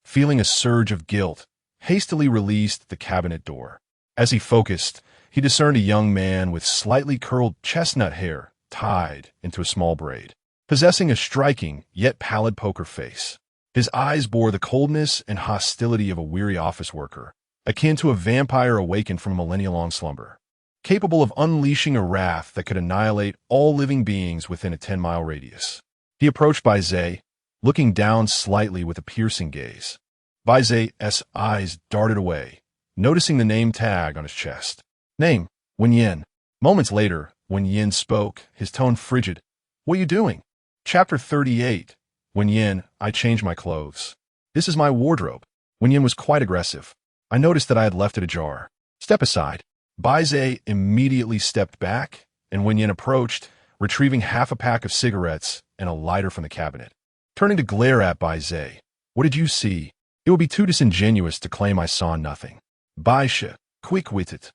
feeling a surge of guilt, hastily released the cabinet door. As he focused, he discerned a young man with slightly curled chestnut hair tied into a small braid, possessing a striking yet pallid poker face. His eyes bore the coldness and hostility of a weary office worker, akin to a vampire awakened from a millennia-long slumber, capable of unleashing a wrath that could annihilate all living beings within a 10-mile radius. He approached Bai Ze, looking down slightly with a piercing gaze. Bai Ze's eyes darted away, noticing the name tag on his chest. Name, Wen Yin. Moments later, Wen Yin spoke, his tone frigid. What are you doing? Chapter 38. Wen Yin, I changed my clothes. This is my wardrobe. Wen Yin was quite aggressive. I noticed that I had left it ajar. Step aside. Bai Ze immediately stepped back, and Wen Yin approached, retrieving half a pack of cigarettes and a lighter from the cabinet. Turning to glare at Bai Ze, what did you see? It would be too disingenuous to claim I saw nothing. Bai Ze, quick-witted,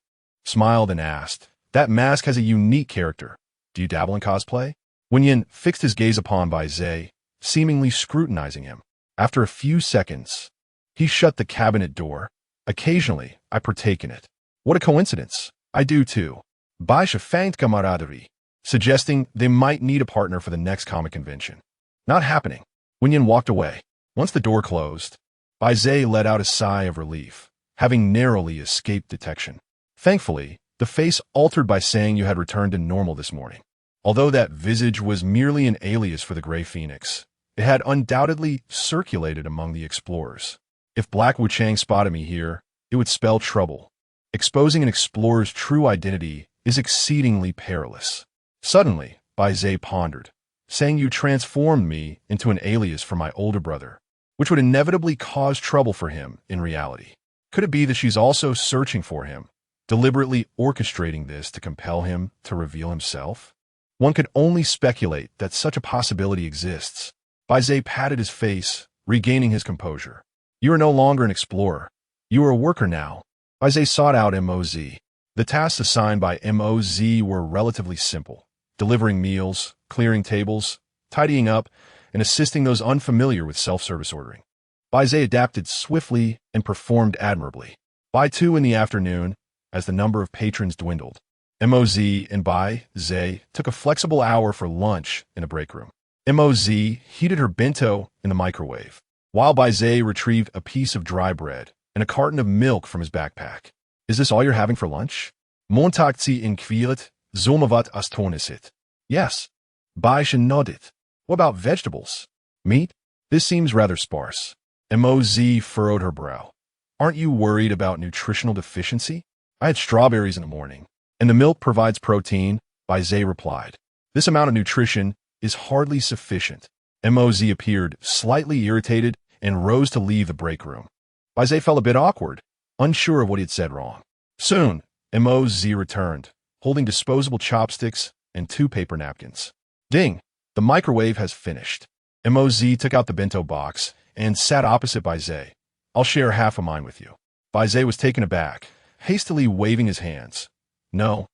smiled and asked, that mask has a unique character. Do you dabble in cosplay? Wen Yin fixed his gaze upon Bai Ze, seemingly scrutinizing him. After a few seconds, he shut the cabinet door. Occasionally, I partake in it. What a coincidence. I do too. Bai Ze feigned camaraderie, suggesting they might need a partner for the next comic convention. Not happening. Wen Yin walked away. Once the door closed, Bai Ze let out a sigh of relief, having narrowly escaped detection. Thankfully, the face altered by saying you had returned to normal this morning. Although that visage was merely an alias for the Gray Phoenix, it had undoubtedly circulated among the explorers. If Black Wu Chang spotted me here, it would spell trouble. Exposing an explorer's true identity is exceedingly perilous. Suddenly, Bai Ze pondered, saying you transformed me into an alias for my older brother, which would inevitably cause trouble for him in reality. Could it be that she's also searching for him, deliberately orchestrating this to compel him to reveal himself? One could only speculate that such a possibility exists. Bai Ze patted his face, regaining his composure. You are no longer an explorer. You are a worker now. Bai Ze sought out Moz. The tasks assigned by Moz were relatively simple: delivering meals, clearing tables, tidying up, and assisting those unfamiliar with self-service ordering. Bai Ze adapted swiftly and performed admirably. By 2 in the afternoon, as the number of patrons dwindled, Moz and Bai Ze took a flexible hour for lunch in a break room. Moz heated her bento in the microwave, while Bai Ze retrieved a piece of dry bread and a carton of milk from his backpack. Is this all you're having for lunch? Montagt sie in kwilet, zomavat astonisit. Yes. Bai Ze nodded. What about vegetables? Meat? This seems rather sparse. Moz furrowed her brow. Aren't you worried about nutritional deficiency? I had strawberries in the morning, and the milk provides protein, Bai Ze replied. This amount of nutrition is hardly sufficient. Moz appeared slightly irritated and rose to leave the break room. Bai Ze felt a bit awkward, unsure of what he had said wrong. Soon, Moz returned, holding disposable chopsticks and 2 paper napkins. Ding! The microwave has finished. Moz took out the bento box and sat opposite Bai Ze. I'll share half of mine with you. Bai Ze was taken aback, hastily waving his hands. No,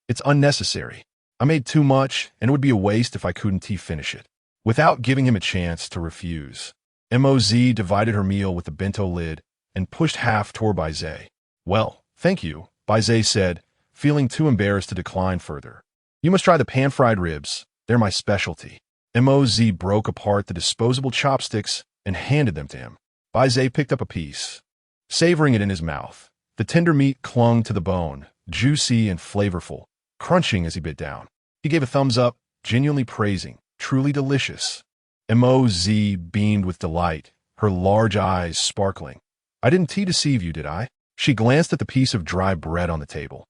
it's unnecessary. I made too much, and it would be a waste if I couldn't finish it. Without giving him a chance to refuse, Moz divided her meal with the bento lid and pushed half toward Bai Ze. Well, thank you, Bai Ze said, feeling too embarrassed to decline further. You must try the pan-fried ribs. They're my specialty. Moz broke apart the disposable chopsticks and handed them to him. Bai Ze picked up a piece. savoring it in his mouth. The tender meat clung to the bone, juicy and flavorful, crunching as he bit down. He gave a thumbs up, genuinely praising, truly delicious. Mo-Zi beamed with delight, her large eyes sparkling. I didn't deceive you, did I? She glanced at the piece of dry bread on the table.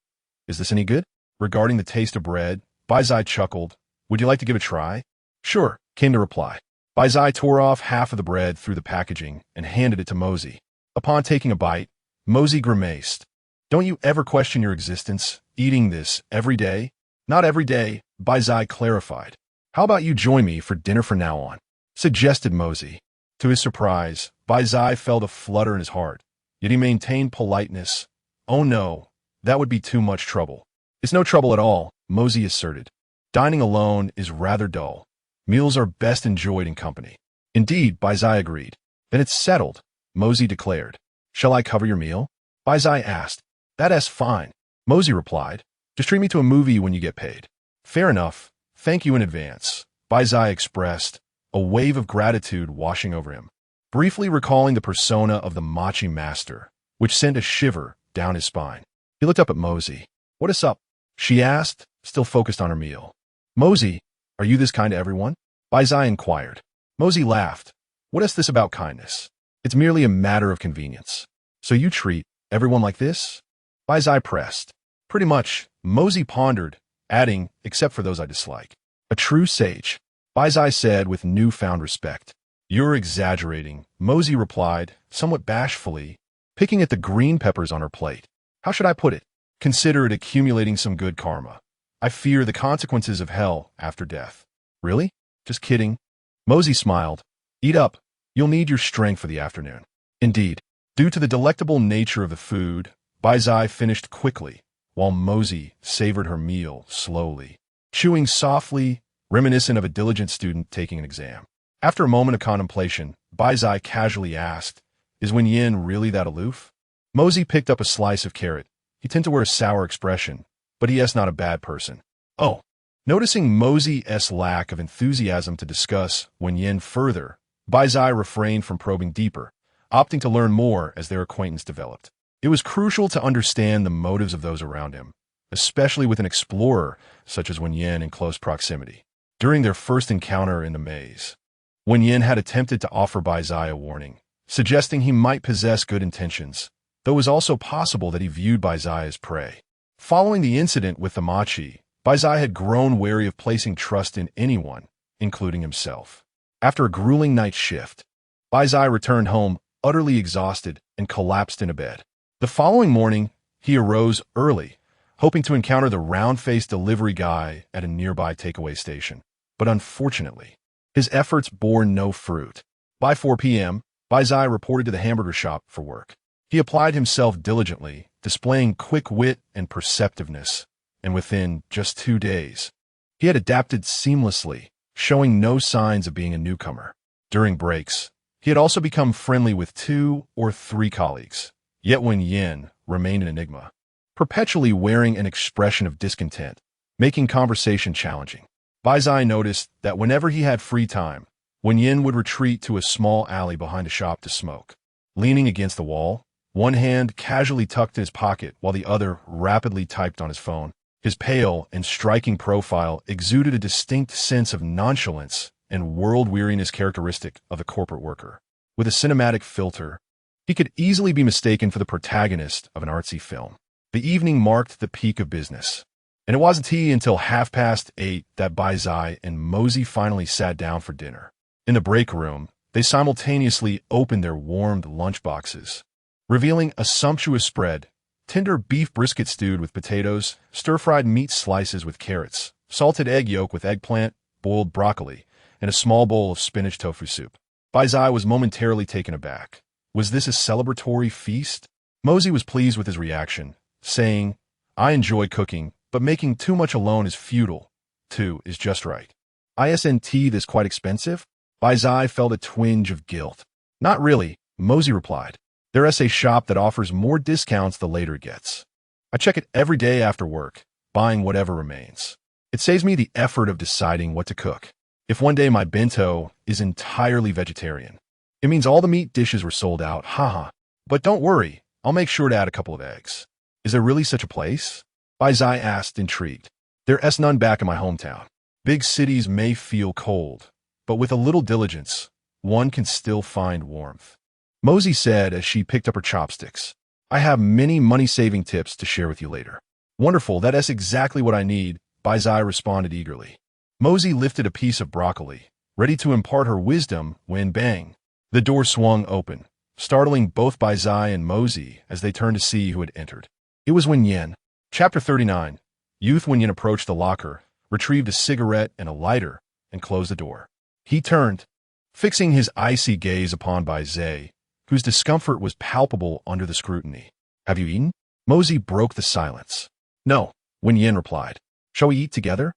Is this any good? Regarding the taste of bread, Bai Ze chuckled. Would you like to give it a try? Sure, came the reply. Bai Ze tore off half of the bread through the packaging and handed it to Mo-Zi. Upon taking a bite, Mo-Zi grimaced. Don't you ever question your existence, eating this every day? Not every day, Bai Ze clarified. How about you join me for dinner from now on? Suggested Mo-Zi. To his surprise, Bai Ze felt a flutter in his heart, yet he maintained politeness. Oh no, that would be too much trouble. It's no trouble at all, Mo-Zi asserted. Dining alone is rather dull. Meals are best enjoyed in company. Indeed, Bai Ze agreed. Then it's settled, Mo-Zi declared. Shall I cover your meal? Bai Ze asked. That's fine, Mo-Zi replied. Just treat me to a movie when you get paid. Fair enough. Thank you in advance, Bai Ze expressed, a wave of gratitude washing over him, briefly recalling the persona of the machi master, which sent a shiver down his spine. He looked up at Mo-Zi. What is up? She asked, still focused on her meal. Mo-Zi, are you this kind to everyone? Bai Ze inquired. Mo-Zi laughed. What is this about kindness? It's merely a matter of convenience. So you treat everyone like this? Bai Ze pressed. Pretty much, Mo-Zi pondered, adding, except for those I dislike. A true sage, Bai Ze said with newfound respect. You're exaggerating, Mo-Zi replied, somewhat bashfully, picking at the green peppers on her plate. How should I put it? Consider it accumulating some good karma. I fear the consequences of hell after death. Really? Just kidding. Mo-Zi smiled. Eat up. You'll need your strength for the afternoon. Indeed, due to the delectable nature of the food, Bai Ze finished quickly, while Mo-Zi savored her meal slowly, chewing softly, reminiscent of a diligent student taking an exam. After a moment of contemplation, Bai Ze casually asked, Is Wen Yin really that aloof? Mo-Zi picked up a slice of carrot. He tended to wear a sour expression, but he is not a bad person. Oh. Noticing Mo-Zi's lack of enthusiasm to discuss Wen Yin further, Bai Ze refrained from probing deeper, opting to learn more as their acquaintance developed. It was crucial to understand the motives of those around him, especially with an explorer such as Wen Yin in close proximity. During their first encounter in the maze, Wen Yin had attempted to offer Bai Ze a warning, suggesting he might possess good intentions, though it was also possible that he viewed Bai Ze as prey. Following the incident with the machi, Bai Ze had grown wary of placing trust in anyone, including himself. After a grueling night shift, Bai Ze returned home utterly exhausted and collapsed in a bed. The following morning, he arose early, hoping to encounter the round-faced delivery guy at a nearby takeaway station. But unfortunately, his efforts bore no fruit. By 4 p.m., Bai Ze reported to the hamburger shop for work. He applied himself diligently, displaying quick wit and perceptiveness, and within just 2 days, he had adapted seamlessly, showing no signs of being a newcomer. During breaks, he had also become friendly with 2 or 3 colleagues. Yet Wen Yin remained an enigma, perpetually wearing an expression of discontent, making conversation challenging. Bai Ze noticed that whenever he had free time, Wen Yin would retreat to a small alley behind a shop to smoke. Leaning against the wall, one hand casually tucked in his pocket while the other rapidly typed on his phone. His pale and striking profile exuded a distinct sense of nonchalance and world-weariness characteristic of the corporate worker. With a cinematic filter, he could easily be mistaken for the protagonist of an artsy film. The evening marked the peak of business, and it wasn't until 8:30 that Bai Ze and Mo-Zi finally sat down for dinner. In the break room, they simultaneously opened their warmed lunchboxes, revealing a sumptuous spread: tender beef brisket stewed with potatoes, stir-fried meat slices with carrots, salted egg yolk with eggplant, boiled broccoli, and a small bowl of spinach tofu soup. Bai Ze was momentarily taken aback. Was this a celebratory feast? Mo-Zi was pleased with his reaction, saying, I enjoy cooking, but making too much alone is futile. 2 is just right. Isn't this quite expensive? Bai Ze felt a twinge of guilt. Not really, Mo-Zi replied. There is a shop that offers more discounts the later it gets. I check it every day after work, buying whatever remains. It saves me the effort of deciding what to cook. If one day my bento is entirely vegetarian, it means all the meat dishes were sold out, haha. But don't worry, I'll make sure to add a couple of eggs. Is there really such a place? Bai Ze asked, intrigued. There's none back in my hometown. Big cities may feel cold, but with a little diligence, one can still find warmth. Mosey said as she picked up her chopsticks. I have many money-saving tips to share with you later. Wonderful, that's exactly what I need, Bai Ze responded eagerly. Mosey lifted a piece of broccoli, ready to impart her wisdom when bang, the door swung open, startling both Bai Ze and Mosey as they turned to see who had entered. It was Wen Yin. Chapter 39. Youth Wen Yin approached the locker, retrieved a cigarette and a lighter, and closed the door. He turned, fixing his icy gaze upon Bai Ze, whose discomfort was palpable under the scrutiny. Have you eaten? Mosey broke the silence. No, Wen Yin replied. Shall we eat together?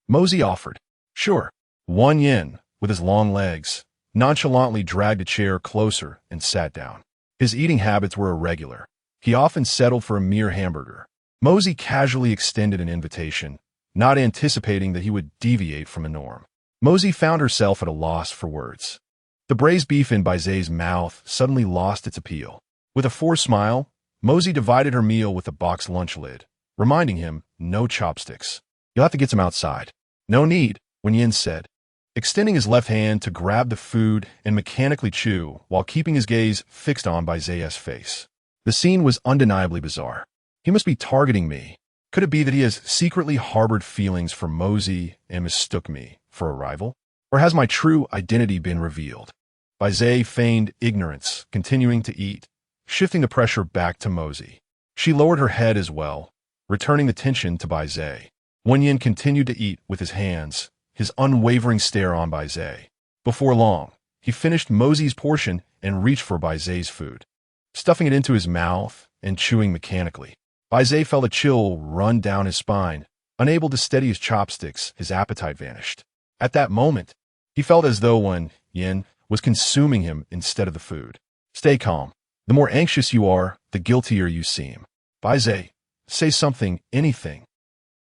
Mosey offered. Sure. Wen Yin, with his long legs, nonchalantly dragged a chair closer and sat down. His eating habits were irregular. He often settled for a mere hamburger. Mosey casually extended an invitation, not anticipating that he would deviate from the norm. Mosey found herself at a loss for words. The braised beef in Bai Ze's mouth suddenly lost its appeal. With a forced smile, Mosey divided her meal with a box lunch lid, reminding him, no chopsticks. You'll have to get some outside. No need, Wen Yin said, extending his left hand to grab the food and mechanically chew while keeping his gaze fixed on Bai Ze's face. The scene was undeniably bizarre. He must be targeting me. Could it be that he has secretly harbored feelings for Mosey and mistook me for a rival? Or has my true identity been revealed? Bai Ze feigned ignorance, continuing to eat, shifting the pressure back to Mosey. She lowered her head as well, returning the tension to Bai Ze. Wen Yin continued to eat with his hands, his unwavering stare on Bai Ze. Before long, he finished Mosey's portion and reached for Bai Ze's food, stuffing it into his mouth and chewing mechanically. Bai Ze felt a chill run down his spine. Unable to steady his chopsticks, his appetite vanished. At that moment, he felt as though Wen Yin was consuming him instead of the food. Stay calm. The more anxious you are, the guiltier you seem. Bai Ze, say something, anything.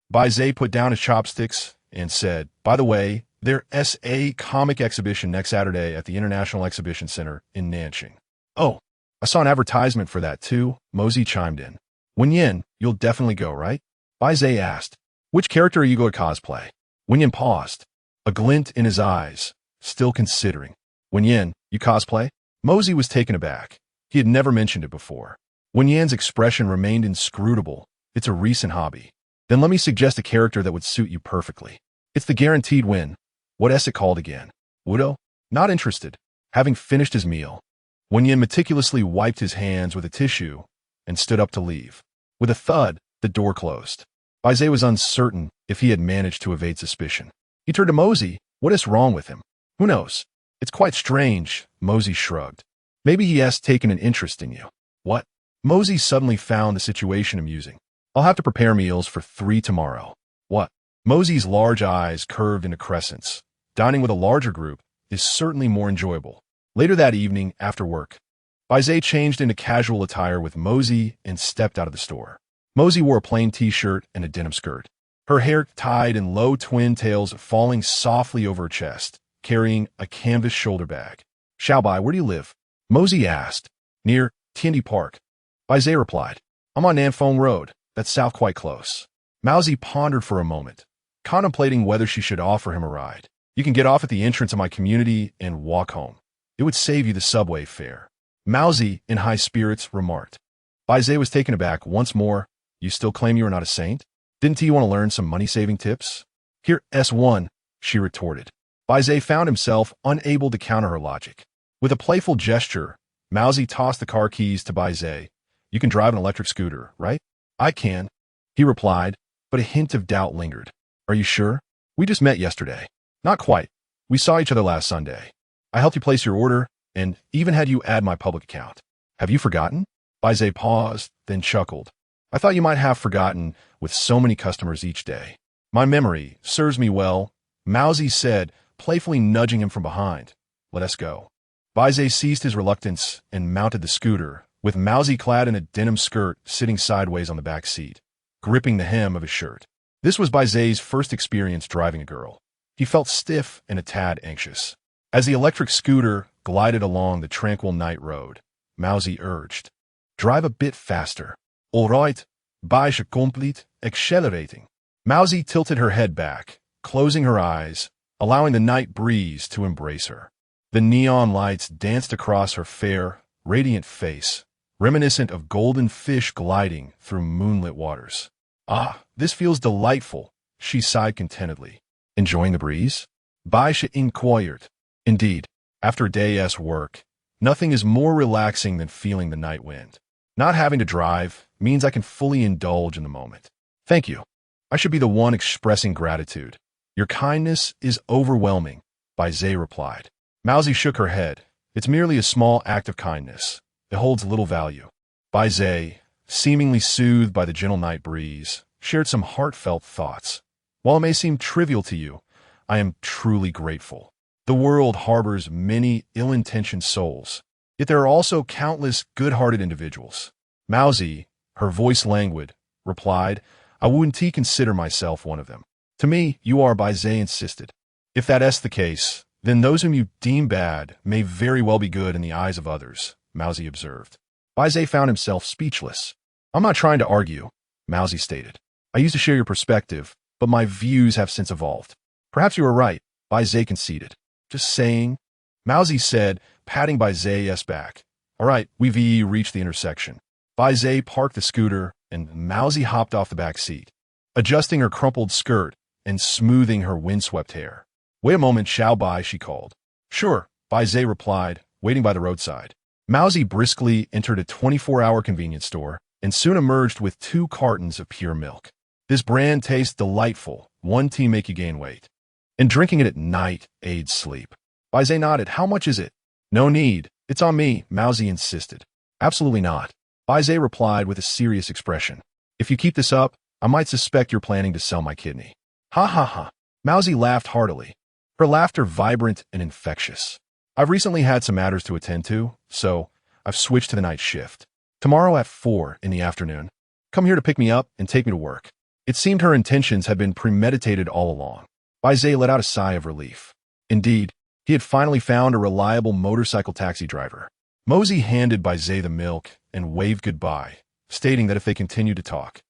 Bai Ze put down his chopsticks and said, by the way, there's a comic exhibition next Saturday at the International Exhibition Center in Nanjing. Oh, I saw an advertisement for that too, Mosey chimed in. Wen Yin, you'll definitely go, right? Bai Ze asked. Which character are you going to cosplay? Wen Yin paused, a glint in his eyes, still considering. Wen Yin, you cosplay? Mosey was taken aback. He had never mentioned it before. Wen Yin's expression remained inscrutable. It's a recent hobby. Then let me suggest a character that would suit you perfectly. It's the guaranteed win. What's it called again? Wudo? Not interested. Having finished his meal, Wen Yin meticulously wiped his hands with a tissue and stood up to leave. With a thud, the door closed. Bai Ze was uncertain if he had managed to evade suspicion. He turned to Mosey. What is wrong with him? Who knows? It's quite strange, Mosey shrugged. Maybe he has taken an interest in you. What? Mosey suddenly found the situation amusing. I'll have to prepare meals for 3 tomorrow. What? Mosey's large eyes curved into crescents. Dining with a larger group is certainly more enjoyable. Later that evening, after work, Bai Ze changed into casual attire with Mosey and stepped out of the store. Mosey wore a plain t-shirt and a denim skirt, her hair tied in low twin tails falling softly over her chest, carrying a canvas shoulder bag. Bai, where do you live? Mosey asked. Near Tiandi Park. Bai Ze replied. I'm on Nanfeng Road. That's south quite close. Mosey pondered for a moment, contemplating whether she should offer him a ride. You can get off at the entrance of my community and walk home. It would save you the subway fare. Mosey, in high spirits, remarked. Bai Ze was taken aback once more. You still claim you are not a saint? Didn't you want to learn some money-saving tips? Here, S1, she retorted. Bai Ze found himself unable to counter her logic. With a playful gesture, Mosey tossed the car keys to Bai Ze. You can drive an electric scooter, right? I can, he replied, but a hint of doubt lingered. Are you sure? We just met yesterday. Not quite. We saw each other last Sunday. I helped you place your order and even had you add my public account. Have you forgotten? Bai Ze paused, then chuckled. I thought you might have forgotten with so many customers each day. My memory serves me well, Mosey said, playfully nudging him from behind. Let us go. Bai Ze ceased his reluctance and mounted the scooter, with Mosey clad in a denim skirt sitting sideways on the back seat, gripping the hem of his shirt. This was Bai Ze's first experience driving a girl. He felt stiff and a tad anxious. As the electric scooter glided along the tranquil night road, Mao Ze urged. Drive a bit faster. All right, Bai Ze complete, accelerating. Mao Ze tilted her head back, closing her eyes, allowing the night breeze to embrace her. The neon lights danced across her fair, radiant face, reminiscent of golden fish gliding through moonlit waters. Ah, this feels delightful, she sighed contentedly. Enjoying the breeze? Bai Ze inquired. Indeed, after a day's work, nothing is more relaxing than feeling the night wind. Not having to drive means I can fully indulge in the moment. Thank you. I should be the one expressing gratitude. Your kindness is overwhelming, Bai Ze replied. Mao Ze shook her head. It's merely a small act of kindness. It holds little value. Bai Ze, seemingly soothed by the gentle night breeze, shared some heartfelt thoughts. While it may seem trivial to you, I am truly grateful. The world harbors many ill-intentioned souls, yet there are also countless good-hearted individuals. Mao Ze, her voice languid, replied, I wouldn't consider myself one of them. To me, you are, Bai Ze insisted. If that's the case, then those whom you deem bad may very well be good in the eyes of others, Mao Ze observed. Bai Ze found himself speechless. I'm not trying to argue, Mao Ze stated. I used to share your perspective, but my views have since evolved. Perhaps you are right, Bai Ze conceded. Just saying, Mao Ze said, patting Bai Ze's back. All right, we've reached the intersection. Bai Ze parked the scooter, and Mao Ze hopped off the back seat, adjusting her crumpled skirt and smoothing her windswept hair. Wait a moment, Xiao Bai, she called. Sure, Bai Ze replied, waiting by the roadside. Mao Ze briskly entered a 24-hour convenience store and soon emerged with 2 cartons of pure milk. This brand tastes delightful. 1 tea make you gain weight. And drinking it at night aids sleep. Bai Ze nodded. How much is it? No need. It's on me, Mao Ze insisted. Absolutely not. Bai Ze replied with a serious expression. If you keep this up, I might suspect you're planning to sell my kidney. Ha ha ha. Mao Ze laughed heartily, her laughter vibrant and infectious. I've recently had some matters to attend to, so I've switched to the night shift. Tomorrow at 4 in the afternoon, come here to pick me up and take me to work. It seemed her intentions had been premeditated all along. Bai Ze let out a sigh of relief. Indeed, he had finally found a reliable motorcycle taxi driver. Mao Ze handed Bai Ze the milk and waved goodbye, stating that if they continued to talk,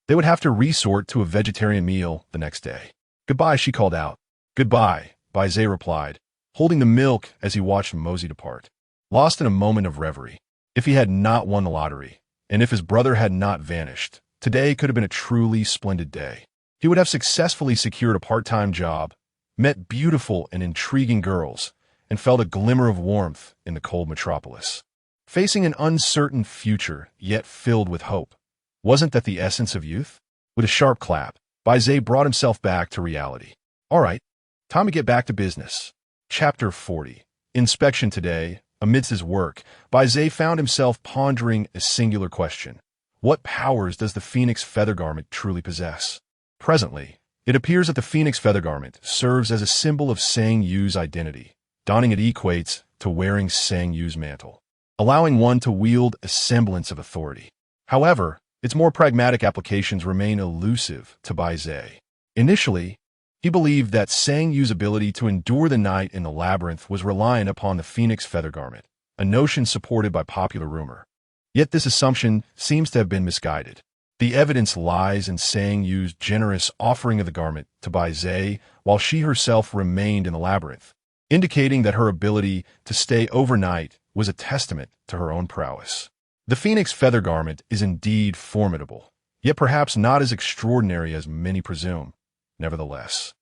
they would have to resort to a vegetarian meal the next day. Goodbye, she called out. Goodbye, Bai Ze replied, holding the milk as he watched Mao Ze depart. Lost in a moment of reverie. If he had not won the lottery, and if his brother had not vanished, today could have been a truly splendid day. He would have successfully secured a part-time job, met beautiful and intriguing girls, and felt a glimmer of warmth in the cold metropolis. Facing an uncertain future, yet filled with hope. Wasn't that the essence of youth? With a sharp clap, Bai Ze brought himself back to reality. All right, time to get back to business. Chapter 40. Inspection today. Amidst his work, Bai Ze found himself pondering a singular question. What powers does the phoenix feather garment truly possess? Presently, it appears that the phoenix feather garment serves as a symbol of Sang Yu's identity. Donning it equates to wearing Sang Yu's mantle, allowing one to wield a semblance of authority. However, its more pragmatic applications remain elusive to Bai Ze. Initially, he believed that Sang Yu's ability to endure the night in the labyrinth was reliant upon the phoenix feather garment, a notion supported by popular rumor. Yet this assumption seems to have been misguided. The evidence lies in Sang Yu's generous offering of the garment to Bai Ze while she herself remained in the labyrinth, indicating that her ability to stay overnight was a testament to her own prowess. The phoenix feather garment is indeed formidable, yet perhaps not as extraordinary as many presume. Nevertheless,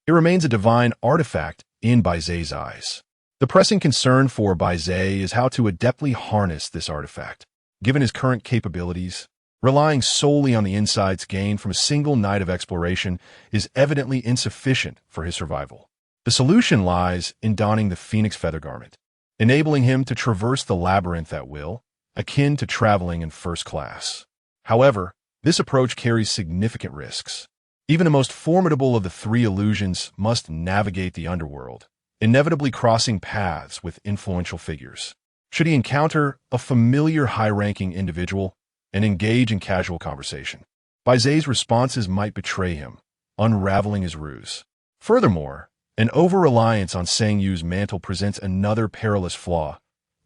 it remains a divine artifact in Bai Ze's eyes. The pressing concern for Bai Ze is how to adeptly harness this artifact. Given his current capabilities, relying solely on the insights gained from a single night of exploration is evidently insufficient for his survival. The solution lies in donning the phoenix feather garment, enabling him to traverse the labyrinth at will, akin to traveling in first class. However, this approach carries significant risks. Even the most formidable of the 3 illusions must navigate the underworld, inevitably crossing paths with influential figures. Should he encounter a familiar high-ranking individual and engage in casual conversation, Bai Ze's responses might betray him, unraveling his ruse. Furthermore, an over-reliance on Sang Yu's mantle presents another perilous flaw.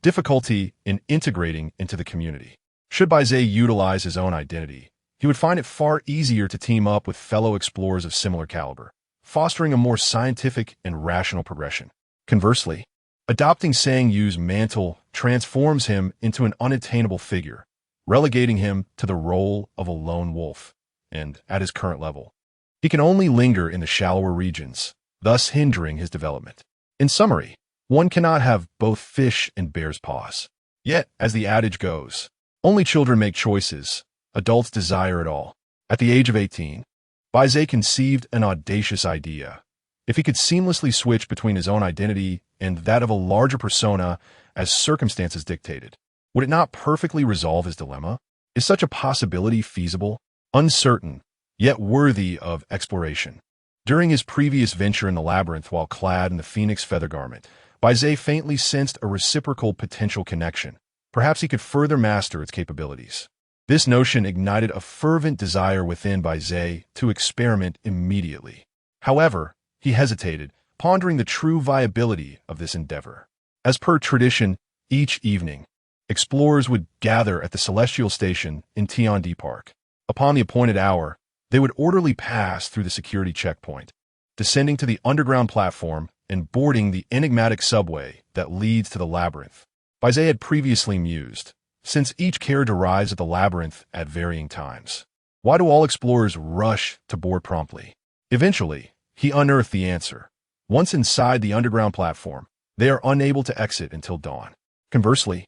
difficulty in integrating into the community. Should Bai Ze utilize his own identity, he would find it far easier to team up with fellow explorers of similar caliber, fostering a more scientific and rational progression. Conversely, adopting Sang Yu's mantle transforms him into an unattainable figure, relegating him to the role of a lone wolf, and, at his current level, he can only linger in the shallower regions, thus hindering his development. In summary, one cannot have both fish and bear's paws. Yet, as the adage goes, only children make choices, adults desire it all. At the age of 18, Bai Ze conceived an audacious idea. If he could seamlessly switch between his own identity and that of a larger persona as circumstances dictated, would it not perfectly resolve his dilemma? Is such a possibility feasible? Uncertain, yet worthy of exploration. During his previous venture in the labyrinth while clad in the phoenix feather garment, Bai Ze faintly sensed a reciprocal potential connection. Perhaps he could further master its capabilities. This notion ignited a fervent desire within Bai Ze to experiment immediately. However, he hesitated, pondering the true viability of this endeavor. As per tradition, each evening, explorers would gather at the Celestial Station in Tiandi Park. Upon the appointed hour, they would orderly pass through the security checkpoint, descending to the underground platform and boarding the enigmatic subway that leads to the labyrinth. Bai Ze had previously mused, since each carriage arrives at the labyrinth at varying times, why do all explorers rush to board promptly? Eventually, he unearthed the answer. Once inside the underground platform, they are unable to exit until dawn. Conversely,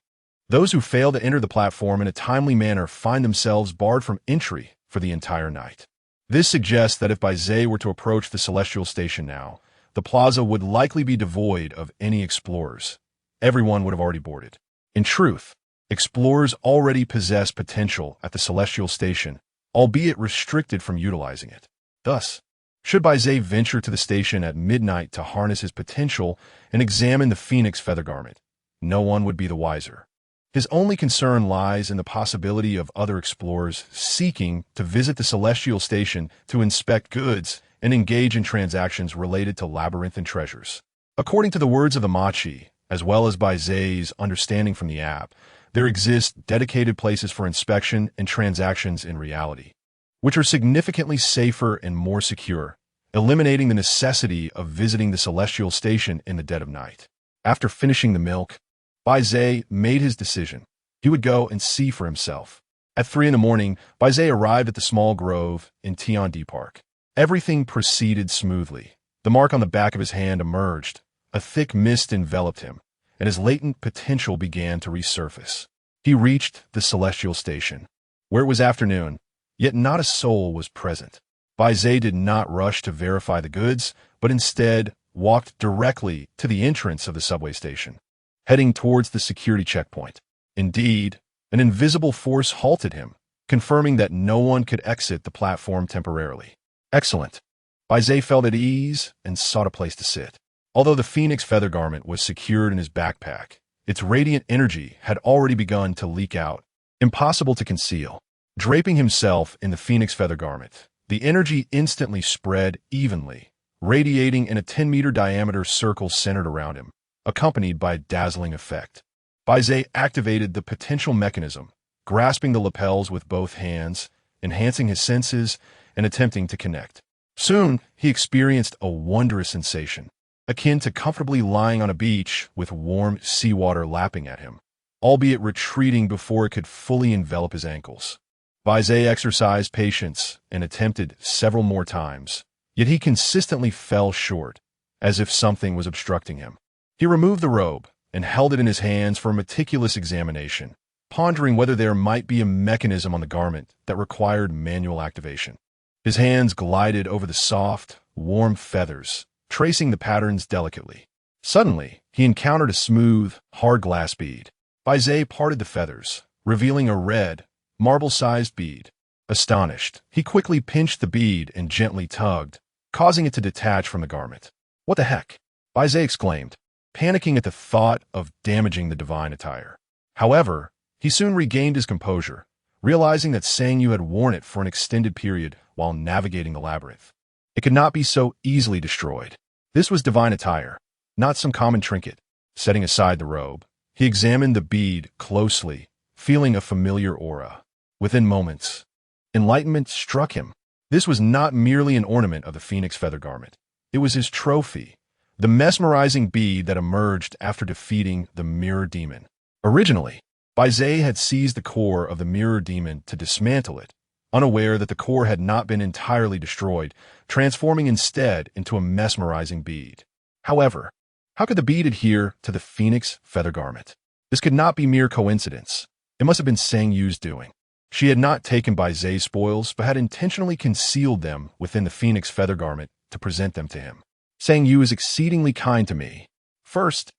those who fail to enter the platform in a timely manner find themselves barred from entry for the entire night. This suggests that if Bai Ze were to approach the Celestial Station now, the plaza would likely be devoid of any explorers. Everyone would have already boarded. In truth, explorers already possess potential at the Celestial Station, albeit restricted from utilizing it. Thus, should Bai Ze venture to the station at midnight to harness his potential and examine the phoenix feather garment, no one would be the wiser. His only concern lies in the possibility of other explorers seeking to visit the Celestial Station to inspect goods and engage in transactions related to labyrinthine treasures. According to the words of the Machi, as well as Bai Ze's understanding from the app, there exist dedicated places for inspection and transactions in reality, which are significantly safer and more secure, eliminating the necessity of visiting the Celestial Station in the dead of night. After finishing the milk, Bai Ze made his decision. He would go and see for himself. At 3 a.m, Bai Ze arrived at the small grove in Tiandi Park. Everything proceeded smoothly. The mark on the back of his hand emerged. A thick mist enveloped him, and his latent potential began to resurface. He reached the Celestial Station, where it was afternoon, yet not a soul was present. Bai Ze did not rush to verify the goods, but instead walked directly to the entrance of the subway station, heading towards the security checkpoint. Indeed, an invisible force halted him, confirming that no one could exit the platform temporarily. Excellent. Bai Ze felt at ease and sought a place to sit. Although the phoenix feather garment was secured in his backpack, its radiant energy had already begun to leak out, impossible to conceal. Draping himself in the phoenix feather garment, the energy instantly spread evenly, radiating in a 10-meter diameter circle centered around him, accompanied by a dazzling effect. Bai Ze activated the potential mechanism, grasping the lapels with both hands, enhancing his senses, and attempting to connect. Soon, he experienced a wondrous sensation, akin to comfortably lying on a beach with warm seawater lapping at him, albeit retreating before it could fully envelop his ankles. Bai Ze exercised patience and attempted several more times, yet he consistently fell short, as if something was obstructing him. He removed the robe and held it in his hands for a meticulous examination, pondering whether there might be a mechanism on the garment that required manual activation. His hands glided over the soft, warm feathers, tracing the patterns delicately. Suddenly, he encountered a smooth, hard glass bead. Bai Ze parted the feathers, revealing a red, marble-sized bead. Astonished, he quickly pinched the bead and gently tugged, causing it to detach from the garment. "What the heck?" Bai Ze exclaimed, panicking at the thought of damaging the divine attire. However, he soon regained his composure, realizing that Sang Yu had worn it for an extended period while navigating the labyrinth. It could not be so easily destroyed. This was divine attire, not some common trinket. Setting aside the robe, He examined the bead closely, feeling a familiar aura. Within moments, enlightenment struck him. This was not merely an ornament of the phoenix feather garment. It was his trophy, the mesmerizing bead that emerged after defeating the mirror demon. Originally, Bai Ze had seized the core of the mirror demon to dismantle it, unaware that the core had not been entirely destroyed, transforming instead into a mesmerizing bead. However, how could the bead adhere to the phoenix feather garment? This could not be mere coincidence. It must have been Sang Yu's doing. She had not taken Bai Ze's spoils, but had intentionally concealed them within the phoenix feather garment to present them to him. Sang Yu is exceedingly kind to me. First,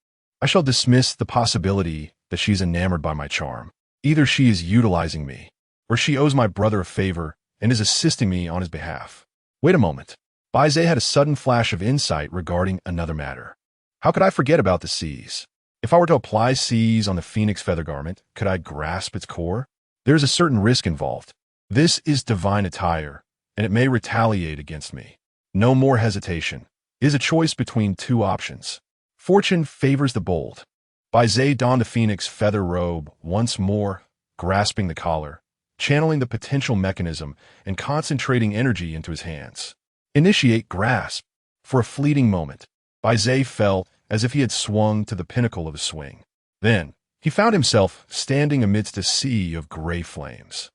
I shall dismiss the possibility that she's enamored by my charm. Either she is utilizing me, or she owes my brother a favor and is assisting me on his behalf. Wait a moment. Bai Ze had a sudden flash of insight regarding another matter. How could I forget about the C's? If I were to apply C's on the phoenix feather garment, could I grasp its core? There is a certain risk involved. This is divine attire, and it may retaliate against me. No more hesitation. It is a choice between two options. Fortune favors the bold. Bai Ze donned the phoenix feather robe once more, grasping the collar, channeling the potential mechanism, and concentrating energy into his hands. Initiate grasp. For a fleeting moment, Bai Ze felt as if he had swung to the pinnacle of a swing. Then, he found himself standing amidst a sea of gray flames.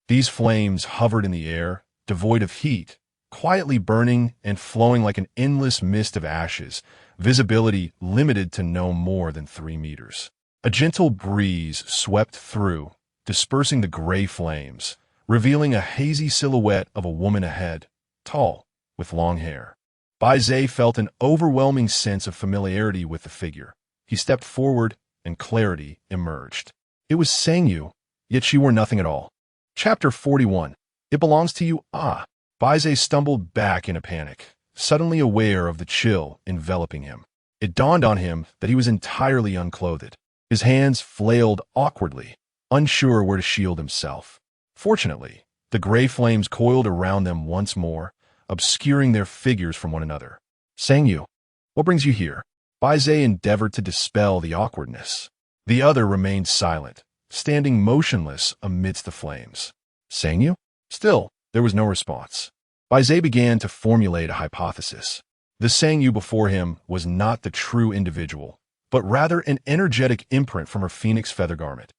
These flames hovered in the air, devoid of heat, quietly burning and flowing like an endless mist of ashes, visibility limited to no more than 3 meters. A gentle breeze swept through, dispersing the gray flames, revealing a hazy silhouette of a woman ahead, tall, with long hair. Bai Ze felt an overwhelming sense of familiarity with the figure. He stepped forward, and clarity emerged. It was Sang Yu, yet she wore nothing at all. Chapter 41. It belongs to you, ah. Bai Ze stumbled back in a panic, suddenly aware of the chill enveloping him. It dawned on him that he was entirely unclothed. His hands flailed awkwardly, unsure where to shield himself. Fortunately, the gray flames coiled around them once more, obscuring their figures from one another. Sang Yu, what brings you here? Bai Ze endeavored to dispel the awkwardness. The other remained silent, standing motionless amidst the flames. Sang Yu? Still, there was no response. Bai Ze began to formulate a hypothesis. The Sang Yu before him was not the true individual, but rather an energetic imprint from her phoenix feather garment.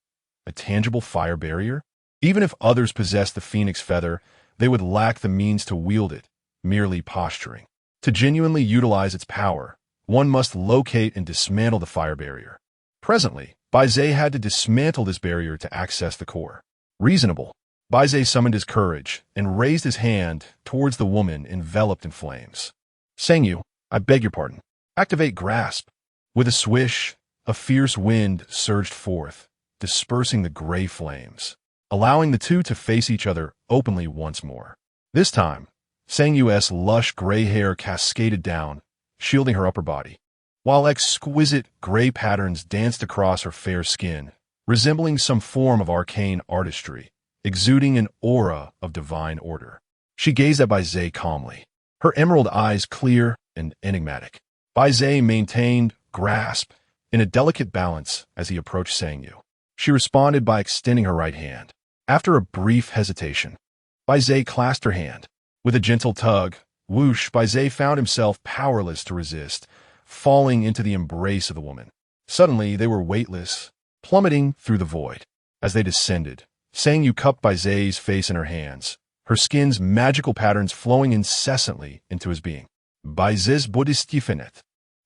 A tangible fire barrier? Even if others possessed the phoenix feather, they would lack the means to wield it, merely posturing. To genuinely utilize its power, one must locate and dismantle the fire barrier. Presently, Bai Ze had to dismantle this barrier to access the core. Reasonable. Bai Ze summoned his courage and raised his hand towards the woman enveloped in flames. Sang Yu, I beg your pardon. Activate grasp. With a swish, a fierce wind surged forth, dispersing the gray flames, allowing the two to face each other openly once more. This time, Sang Yu's lush gray hair cascaded down, shielding her upper body, while exquisite gray patterns danced across her fair skin, resembling some form of arcane artistry, exuding an aura of divine order. She gazed at Bai Ze calmly, her emerald eyes clear and enigmatic. Bai Ze maintained grasp in a delicate balance as he approached Sang Yu. She responded by extending her right hand. After a brief hesitation, Bai Ze clasped her hand. With a gentle tug, whoosh, Bai Ze found himself powerless to resist, falling into the embrace of the woman. Suddenly, they were weightless, plummeting through the void. As they descended, Sang Yu cupped Bai Ze's face in her hands, her skin's magical patterns flowing incessantly into his being. Bai Ze's Bodhistifanet.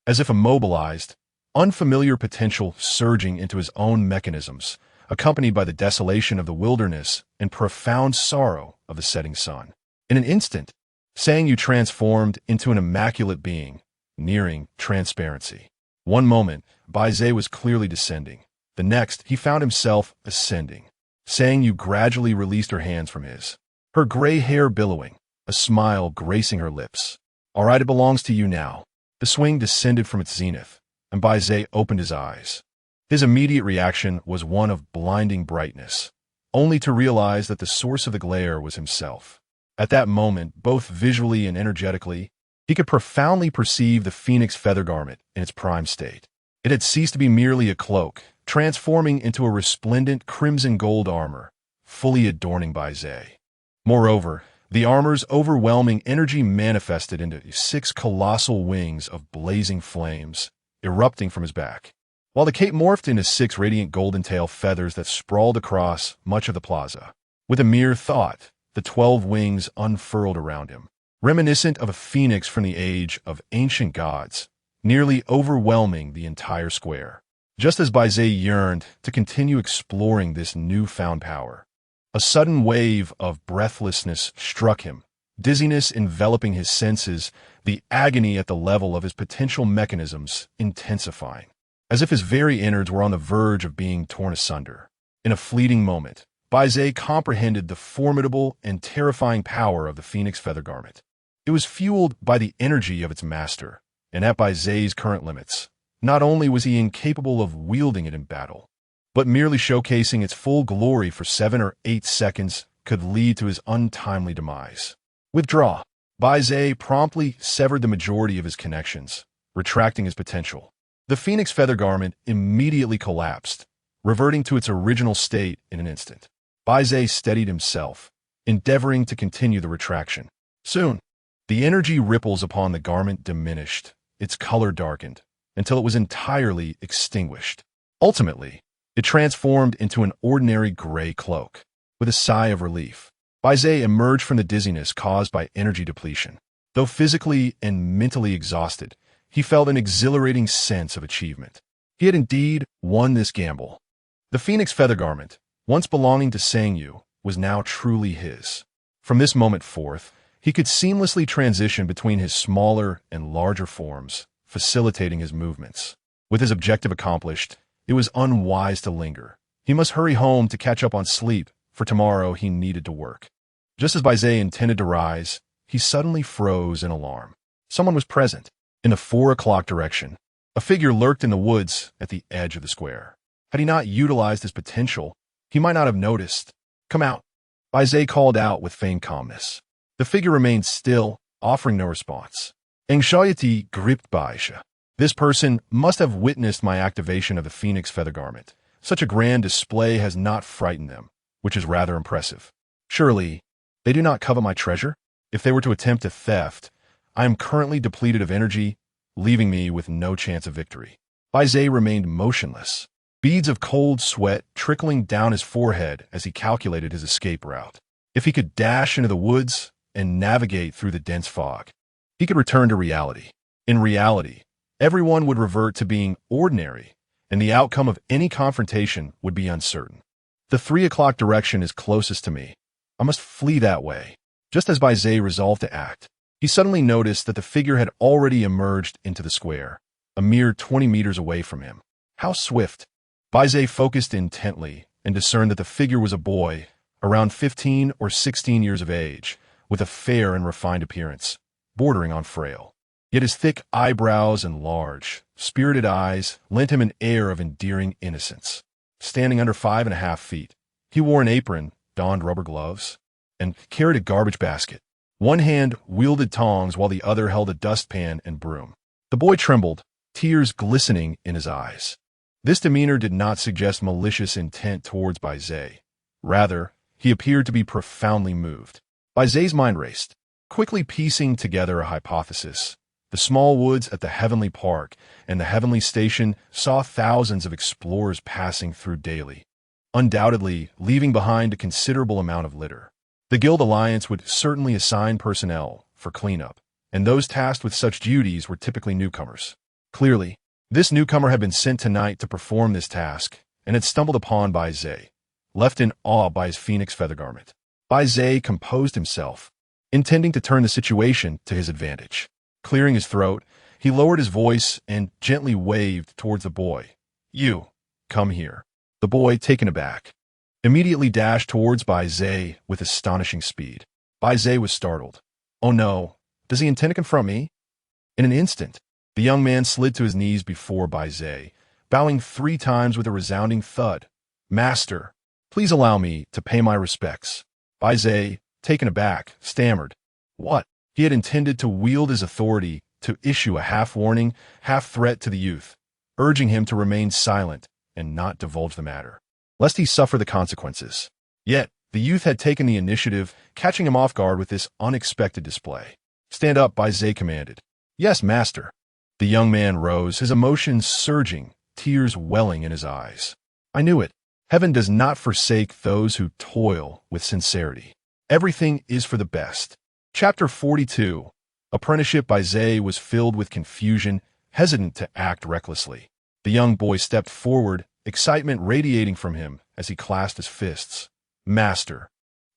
As if immobilized, unfamiliar potential surging into his own mechanisms, accompanied by the desolation of the wilderness and profound sorrow of the setting sun. In an instant, Sang Yu transformed into an immaculate being, nearing transparency. One moment, Bai Ze was clearly descending. The next, he found himself ascending. Sang Yu gradually released her hands from his, her gray hair billowing, a smile gracing her lips. All right, it belongs to you now. The swing descended from its zenith, and Bai Ze opened his eyes. His immediate reaction was one of blinding brightness, only to realize that the source of the glare was himself. At that moment, both visually and energetically, he could profoundly perceive the phoenix feather garment in its prime state. It had ceased to be merely a cloak, transforming into a resplendent crimson gold armor, fully adorning Bai Ze. Moreover, the armor's overwhelming energy manifested into 6 colossal wings of blazing flames, erupting from his back, while the cape morphed into 6 radiant golden tail feathers that sprawled across much of the plaza. With a mere thought, the 12 wings unfurled around him, reminiscent of a phoenix from the age of ancient gods, nearly overwhelming the entire square. Just as Bai Ze yearned to continue exploring this newfound power, a sudden wave of breathlessness struck him, dizziness enveloping his senses, the agony at the level of his potential mechanisms intensifying, as if his very innards were on the verge of being torn asunder. In a fleeting moment, Bai Ze comprehended the formidable and terrifying power of the Phoenix Feather Garment. It was fueled by the energy of its master, and at Bai Ze's current limits, not only was he incapable of wielding it in battle, but merely showcasing its full glory for 7 or 8 seconds could lead to his untimely demise. Withdraw. Bai Ze promptly severed the majority of his connections, retracting his potential. The Phoenix Feather Garment immediately collapsed, reverting to its original state in an instant. Bai Ze steadied himself, endeavoring to continue the retraction. Soon, the energy ripples upon the garment diminished, its color darkened, until it was entirely extinguished. Ultimately, it transformed into an ordinary gray cloak. With a sigh of relief, Bai Ze emerged from the dizziness caused by energy depletion. Though physically and mentally exhausted, he felt an exhilarating sense of achievement. He had indeed won this gamble. The Phoenix Feather Garment, once belonging to Sangyu, was now truly his. From this moment forth, he could seamlessly transition between his smaller and larger forms, facilitating his movements. With his objective accomplished, it was unwise to linger. He must hurry home to catch up on sleep, for tomorrow he needed to work. Just as Bai Ze intended to rise, he suddenly froze in alarm. Someone was present. In the 4 o'clock direction, a figure lurked in the woods at the edge of the square. Had he not utilized his potential, he might not have noticed. "Come out," Bai Ze called out with feigned calmness. The figure remained still, offering no response. Anxiety gripped Bai Ze. This person must have witnessed my activation of the Phoenix Feather Garment. Such a grand display has not frightened them, which is rather impressive. Surely, they do not covet my treasure? If they were to attempt a theft, I am currently depleted of energy, leaving me with no chance of victory. Bai Ze remained motionless, beads of cold sweat trickling down his forehead as he calculated his escape route. If he could dash into the woods and navigate through the dense fog, he could return to reality. In reality, everyone would revert to being ordinary, and the outcome of any confrontation would be uncertain. The 3 o'clock direction is closest to me. I must flee that way. Just as Bai Ze resolved to act, he suddenly noticed that the figure had already emerged into the square, a mere 20 meters away from him. How swift! Bai Ze focused intently and discerned that the figure was a boy, around 15 or 16 years of age, with a fair and refined appearance, bordering on frail. Yet his thick eyebrows and large, spirited eyes lent him an air of endearing innocence. Standing under 5.5 feet, he wore an apron, donned rubber gloves, and carried a garbage basket. One hand wielded tongs while the other held a dustpan and broom. The boy trembled, tears glistening in his eyes. This demeanor did not suggest malicious intent towards Bai Ze. Rather, he appeared to be profoundly moved. Bai Ze's mind raced, quickly piecing together a hypothesis. The small woods at the Heavenly Park and the Heavenly Station saw thousands of explorers passing through daily, undoubtedly leaving behind a considerable amount of litter. The Guild Alliance would certainly assign personnel for cleanup, and those tasked with such duties were typically newcomers. Clearly, this newcomer had been sent tonight to perform this task and had stumbled upon Bai Ze, left in awe by his Phoenix Feather Garment. Bai Ze composed himself, intending to turn the situation to his advantage. Clearing his throat, he lowered his voice and gently waved towards the boy. "You, come here." The boy, taken aback, immediately dashed towards Bai Ze with astonishing speed. Bai Ze was startled. Oh no, does he intend to confront me? In an instant, the young man slid to his knees before Bai Ze, bowing 3 times with a resounding thud. "Master, please allow me to pay my respects." Bai Ze, taken aback, stammered. What? He had intended to wield his authority to issue a half-warning, half-threat to the youth, urging him to remain silent and not divulge the matter, lest he suffer the consequences. Yet, the youth had taken the initiative, catching him off guard with this unexpected display. "Stand up," Bai Ze commanded. "Yes, master." The young man rose, his emotions surging, tears welling in his eyes. "I knew it. Heaven does not forsake those who toil with sincerity. Everything is for the best." Chapter 42. Apprenticeship. Bai Ze was filled with confusion, hesitant to act recklessly. The young boy stepped forward, excitement radiating from him as he clasped his fists. "Master,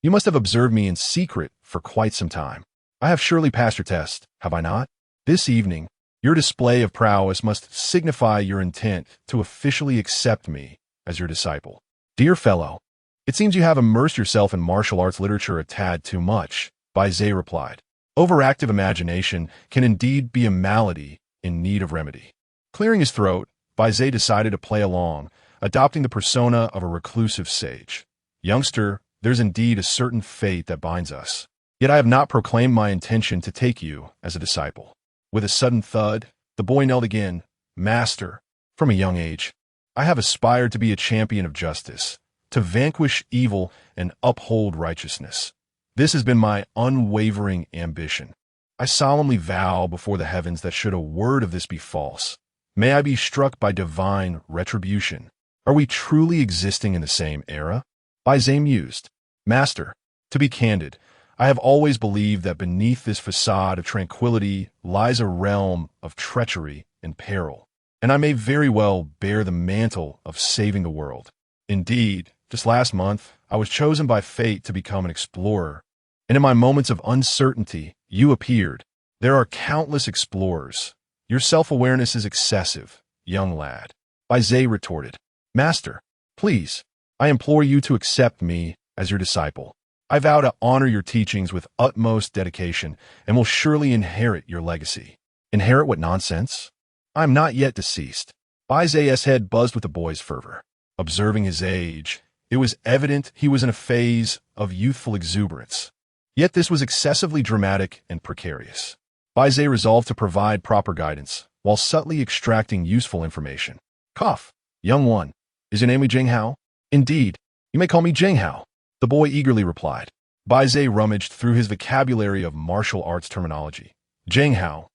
you must have observed me in secret for quite some time. I have surely passed your test, have I not? This evening, your display of prowess must signify your intent to officially accept me as your disciple." "Dear fellow, it seems you have immersed yourself in martial arts literature a tad too much," Bai Ze replied. "Overactive imagination can indeed be a malady in need of remedy." Clearing his throat, Bai Ze decided to play along, adopting the persona of a reclusive sage. "Youngster, there's indeed a certain fate that binds us. Yet I have not proclaimed my intention to take you as a disciple." With a sudden thud, the boy knelt again. "Master, from a young age, I have aspired to be a champion of justice, to vanquish evil and uphold righteousness. This has been my unwavering ambition. I solemnly vow before the heavens that should a word of this be false, may I be struck by divine retribution. Are we truly existing in the same era?" Bai Ze mused. "Master, to be candid, I have always believed that beneath this facade of tranquility lies a realm of treachery and peril, and I may very well bear the mantle of saving the world. Indeed, just last month, I was chosen by fate to become an explorer, and in my moments of uncertainty, you appeared. There are countless explorers. Your self-awareness is excessive, young lad." Bai Ze retorted. "Master, please, I implore you to accept me as your disciple. I vow to honor your teachings with utmost dedication and will surely inherit your legacy." "Inherit what nonsense? I am not yet deceased." Bai Ze's head buzzed with the boy's fervor. Observing his age, it was evident he was in a phase of youthful exuberance. Yet this was excessively dramatic and precarious. Bai Ze resolved to provide proper guidance, while subtly extracting useful information. "Cough, young one, is your name Jing Hao?" "Indeed, you may call me Jing Hao," the boy eagerly replied. Bai Ze rummaged through his vocabulary of martial arts terminology. "Jing Hao,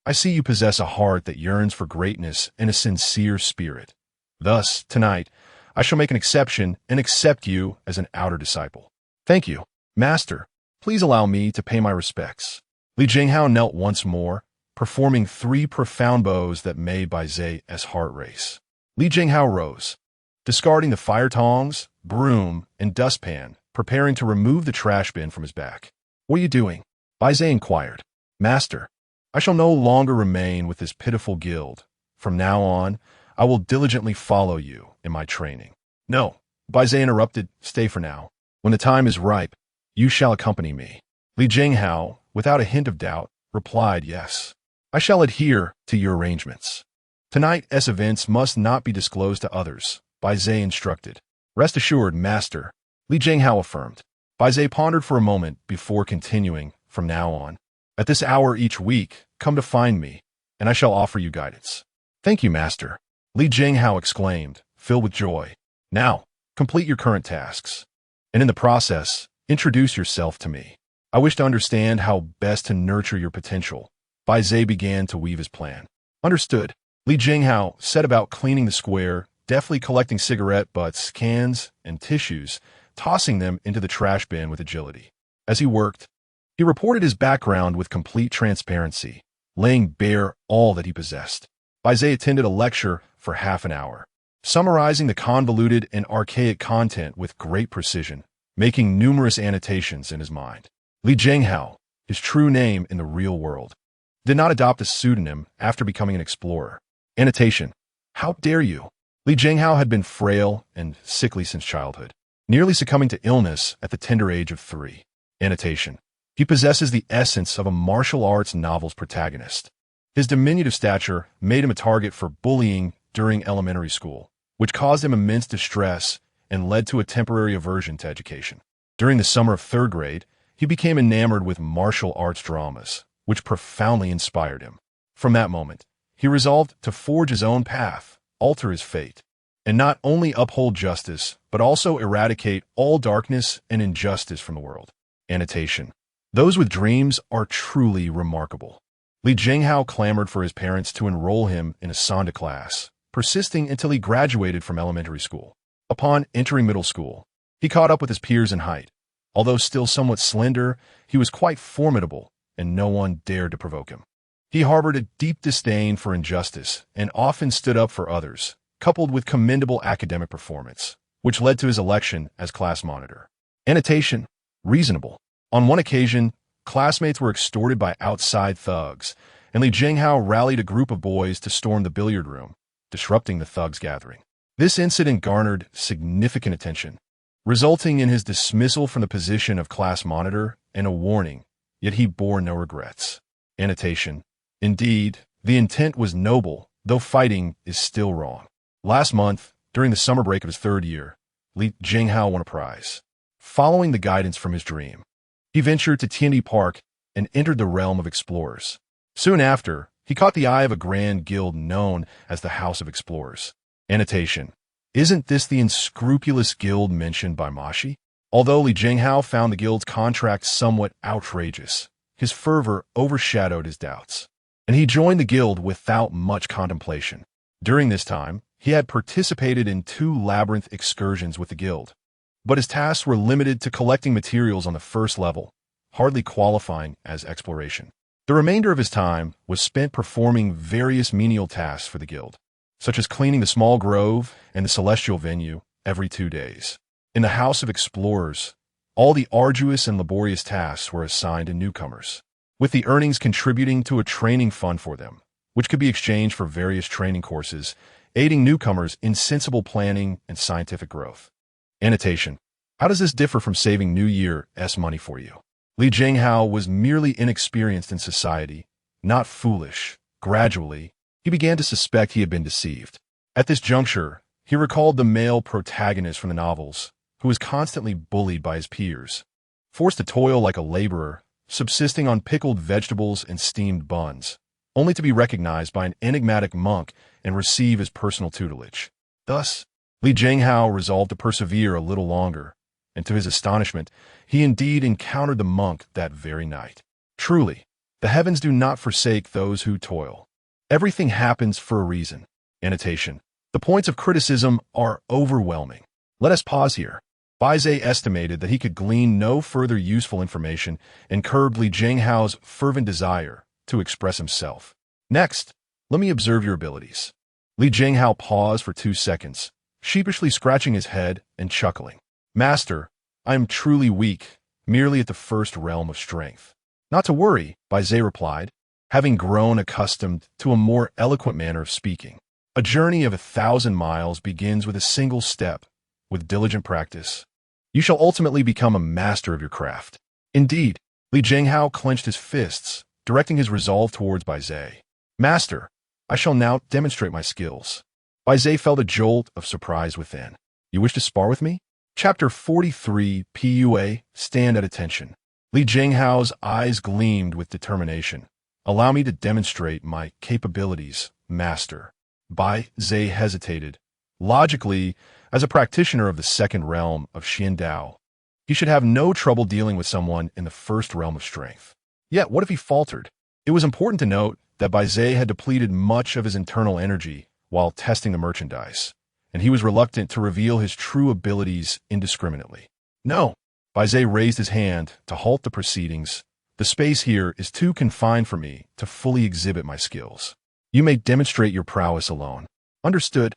I see you possess a heart that yearns for greatness and a sincere spirit. Thus, tonight, I shall make an exception and accept you as an outer disciple." "Thank you, master. Please allow me to pay my respects." Li Jinghao knelt once more, performing 3 profound bows that made Bai Ze's heart race. Li Jinghao rose, discarding the fire tongs, broom, and dustpan, preparing to remove the trash bin from his back. "What are you doing?" Bai Ze inquired. "Master, I shall no longer remain with this pitiful guild. From now on, I will diligently follow you in my training." "No," Bai Ze interrupted, "stay for now. When the time is ripe, you shall accompany me." Li Jinghao, without a hint of doubt, replied, "Yes. I shall adhere to your arrangements." "Tonight's events must not be disclosed to others," Bai Ze instructed. "Rest assured, master," Li Jinghao affirmed. Bai Ze pondered for a moment before continuing, "From now on, at this hour each week, come to find me, and I shall offer you guidance." "Thank you, master," Li Jinghao exclaimed, filled with joy. "Now, complete your current tasks, and in the process, introduce yourself to me. I wish to understand how best to nurture your potential." Bai Ze began to weave his plan. "Understood." Li Jinghao set about cleaning the square, deftly collecting cigarette butts, cans, and tissues, tossing them into the trash bin with agility. As he worked, he reported his background with complete transparency, laying bare all that he possessed. Bai Ze attended a lecture for half an hour, summarizing the convoluted and archaic content with great precision, making numerous annotations in his mind. Li Jinghao, his true name in the real world, did not adopt a pseudonym after becoming an explorer. Annotation: "How dare you?" Li Jinghao had been frail and sickly since childhood, nearly succumbing to illness at the tender age of 3. Annotation: "He possesses the essence of a martial arts novel's protagonist." His diminutive stature made him a target for bullying during elementary school, which caused him immense distress and led to a temporary aversion to education. During the summer of 3rd grade, he became enamored with martial arts dramas, which profoundly inspired him. From that moment, he resolved to forge his own path, alter his fate. and not only uphold justice, but also eradicate all darkness and injustice from the world. Annotation. Those with dreams are truly remarkable. Li Jinghao clamored for his parents to enroll him in a Sanda class, persisting until he graduated from elementary school. Upon entering middle school, he caught up with his peers in height. Although still somewhat slender, he was quite formidable, and no one dared to provoke him. He harbored a deep disdain for injustice and often stood up for others, coupled with commendable academic performance, which led to his election as class monitor. Annotation. Reasonable. On one occasion, classmates were extorted by outside thugs, and Li Jinghao rallied a group of boys to storm the billiard room, disrupting the thugs' gathering. This incident garnered significant attention, resulting in his dismissal from the position of class monitor and a warning, yet he bore no regrets. Annotation. Indeed, the intent was noble, though fighting is still wrong. Last month, during the summer break of his third year, Li Jinghao won a prize. Following the guidance from his dream, he ventured to Tiandi Park and entered the realm of explorers. Soon after, he caught the eye of a grand guild known as the House of Explorers. Annotation. Isn't this the unscrupulous guild mentioned by Mashi? Although Li Jinghao found the guild's contract somewhat outrageous, his fervor overshadowed his doubts, and he joined the guild without much contemplation. During this time, he had participated in 2 labyrinth excursions with the guild, but his tasks were limited to collecting materials on the first level, hardly qualifying as exploration. The remainder of his time was spent performing various menial tasks for the guild, such as cleaning the small grove and the celestial venue every 2 days. In the House of Explorers, all the arduous and laborious tasks were assigned to newcomers, with the earnings contributing to a training fund for them, which could be exchanged for various training courses, aiding newcomers in sensible planning and scientific growth. Annotation. How does this differ from saving New Year's money for you? Li Jinghao was merely inexperienced in society, not foolish. Gradually, he began to suspect he had been deceived. At this juncture, he recalled the male protagonist from the novels, who was constantly bullied by his peers, forced to toil like a laborer, subsisting on pickled vegetables and steamed buns, only to be recognized by an enigmatic monk and receive his personal tutelage. Thus, Li Jinghao resolved to persevere a little longer, and to his astonishment, he indeed encountered the monk that very night. Truly, the heavens do not forsake those who toil. Everything happens for a reason. Annotation. The points of criticism are overwhelming. Let us pause here. Bai Ze estimated that he could glean no further useful information and curbed Li Jinghao's fervent desire to express himself. Next, let me observe your abilities. Li Jinghao paused for 2 seconds, sheepishly scratching his head and chuckling. Master, I am truly weak, merely at the first realm of strength. Not to worry, Bai Ze replied, having grown accustomed to a more eloquent manner of speaking. A journey of 1,000 miles begins with a single step. With diligent practice, you shall ultimately become a master of your craft. Indeed, Li Jinghao clenched his fists, directing his resolve towards Bai Ze. Master, I shall now demonstrate my skills. Bai Ze felt a jolt of surprise within. You wish to spar with me? Chapter 43 PUA, Stand at Attention. Li Jinghao's eyes gleamed with determination. Allow me to demonstrate my capabilities, master. Bai Ze hesitated. Logically, as a practitioner of the second realm of Xiandao, he should have no trouble dealing with someone in the first realm of strength. Yet, what if he faltered? It was important to note that Bai Ze had depleted much of his internal energy while testing the merchandise, and he was reluctant to reveal his true abilities indiscriminately. No, Bai Ze raised his hand to halt the proceedings. The space here is too confined for me to fully exhibit my skills. You may demonstrate your prowess alone. Understood.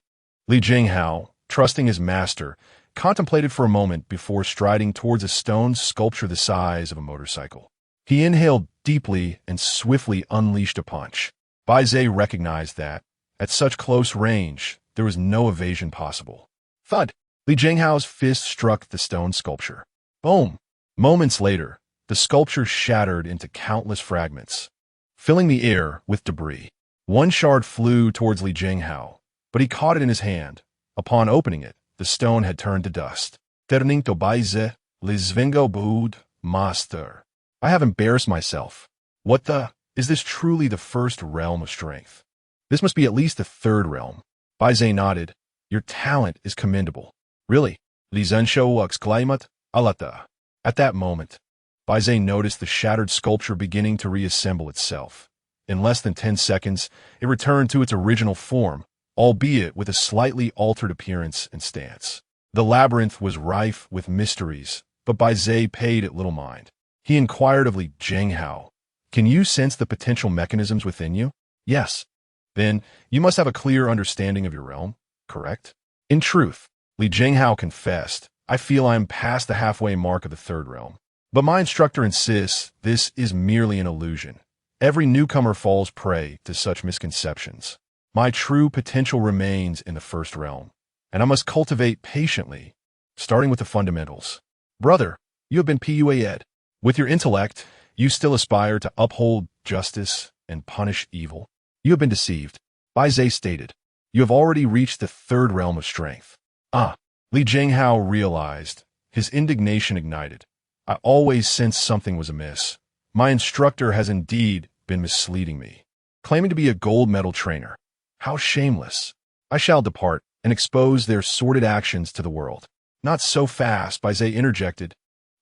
Li Jinghao, trusting his master, contemplated for a moment before striding towards a stone sculpture the size of a motorcycle. He inhaled deeply and swiftly unleashed a punch. Bai Ze recognized that, at such close range, there was no evasion possible. Thud! Li Jinghao's fist struck the stone sculpture. Boom! Moments later, the sculpture shattered into countless fragments, filling the air with debris. One shard flew towards Li Jinghao, but he caught it in his hand. Upon opening it, the stone had turned to dust. Turning to Bai Ze, Li Zvingo booed, Master. I have embarrassed myself. What the? Is this truly the first realm of strength? This must be at least the third realm. Bai Ze nodded. Your talent is commendable. Really? Li Zensho exclaimed, Alata. At that moment, Bai Ze noticed the shattered sculpture beginning to reassemble itself. In less than 10 seconds, it returned to its original form, albeit with a slightly altered appearance and stance. The labyrinth was rife with mysteries, but Bai Ze paid it little mind. He inquired of Li Jinghao, "Can you sense the potential mechanisms within you?" "Yes." "Then you must have a clear understanding of your realm, correct?" In truth, Li Jinghao confessed, "I feel I am past the halfway mark of the third realm. But my instructor insists this is merely an illusion. Every newcomer falls prey to such misconceptions. My true potential remains in the first realm, and I must cultivate patiently, starting with the fundamentals." "Brother, you have been PUA'd. With your intellect, you still aspire to uphold justice and punish evil. You have been deceived," Bai Ze stated. "You have already reached the third realm of strength." "Ah," Li Jinghao realized. His indignation ignited. "I always sensed something was amiss. My instructor has indeed been misleading me, claiming to be a gold medal trainer. How shameless. I shall depart and expose their sordid actions to the world." "Not so fast," Bai Ze interjected.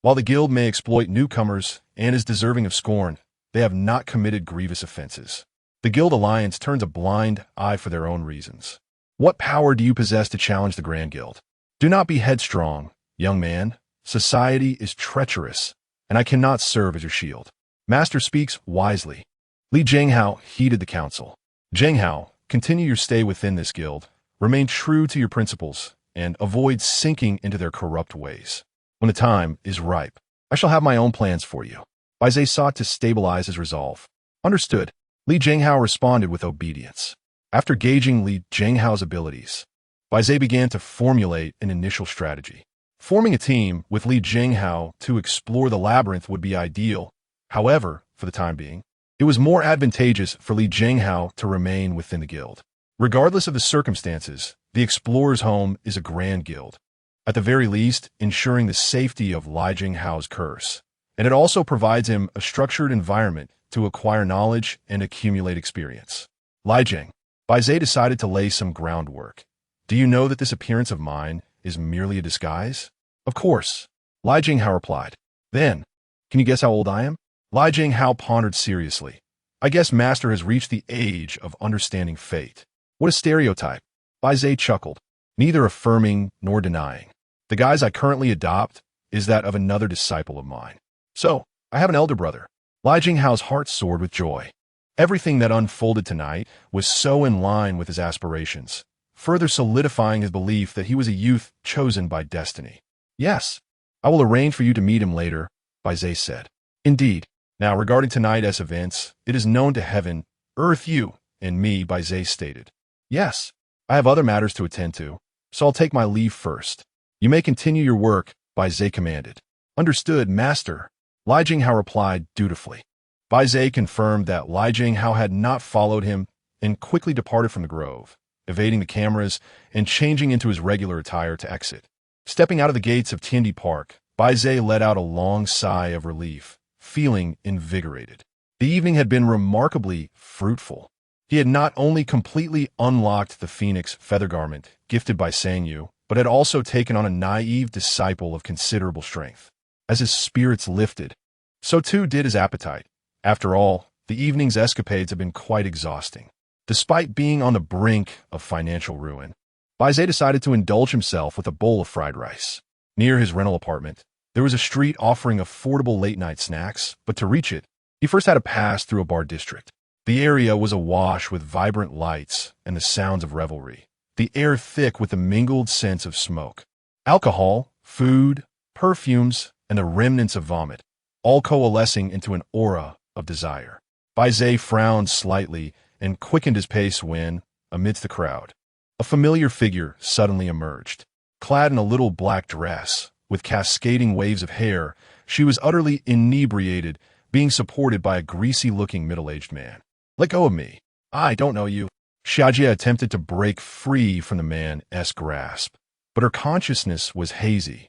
"While the guild may exploit newcomers and is deserving of scorn, they have not committed grievous offenses. The guild alliance turns a blind eye for their own reasons. What power do you possess to challenge the Grand Guild? Do not be headstrong, young man. Society is treacherous, and I cannot serve as your shield." "Master speaks wisely." Li Jinghao heeded the counsel. "Jinghao, continue your stay within this guild, remain true to your principles, and avoid sinking into their corrupt ways. When the time is ripe, I shall have my own plans for you." Bai Ze sought to stabilize his resolve. "Understood." Li Jinghao responded with obedience. After gauging Li Jinghao's abilities, Bai Ze began to formulate an initial strategy. Forming a team with Li Jinghao to explore the labyrinth would be ideal. However, for the time being, it was more advantageous for Li Jinghao to remain within the guild. Regardless of the circumstances, the Explorer's Home is a grand guild, at the very least ensuring the safety of Li Jinghao's curse, and it also provides him a structured environment to acquire knowledge and accumulate experience. "Li Jing," Bai Ze decided to lay some groundwork. "Do you know that this appearance of mine is merely a disguise?" "Of course," Li Jinghao replied. "Then, can you guess how old I am?" Li Jinghao pondered seriously. "I guess Master has reached the age of understanding fate." "What a stereotype." Bai Ze chuckled, neither affirming nor denying. "The guise I currently adopt is that of another disciple of mine. So, I have an elder brother." Li Jinghao's heart soared with joy. Everything that unfolded tonight was so in line with his aspirations, further solidifying his belief that he was a youth chosen by destiny. "Yes, I will arrange for you to meet him later," Bai Ze said. "Indeed. Now, regarding tonight's events, it is known to heaven, earth, you, and me," Bai Ze stated. "Yes, I have other matters to attend to, so I'll take my leave first." "You may continue your work," Bai Ze commanded. "Understood, Master," Li Jinghao replied dutifully. Bai Ze confirmed that Li Jinghao had not followed him and quickly departed from the grove, evading the cameras and changing into his regular attire to exit. Stepping out of the gates of Tiandi Park, Bai Ze let out a long sigh of relief, feeling invigorated. The evening had been remarkably fruitful. He had not only completely unlocked the Phoenix feather garment gifted by Sangyu, but had also taken on a naive disciple of considerable strength. As his spirits lifted, so too did his appetite. After all, the evening's escapades had been quite exhausting. Despite being on the brink of financial ruin, Bai Ze decided to indulge himself with a bowl of fried rice. Near his rental apartment, there was a street offering affordable late-night snacks, but to reach it, he first had to pass through a bar district. The area was awash with vibrant lights and the sounds of revelry, the air thick with the mingled scents of smoke. Alcohol, food, perfumes, and the remnants of vomit, all coalescing into an aura of desire. Bai Ze frowned slightly and quickened his pace when, amidst the crowd, a familiar figure suddenly emerged. Clad in a little black dress, with cascading waves of hair, she was utterly inebriated, being supported by a greasy-looking middle-aged man. "Let go of me. I don't know you." Xiajie attempted to break free from the man's grasp, but her consciousness was hazy,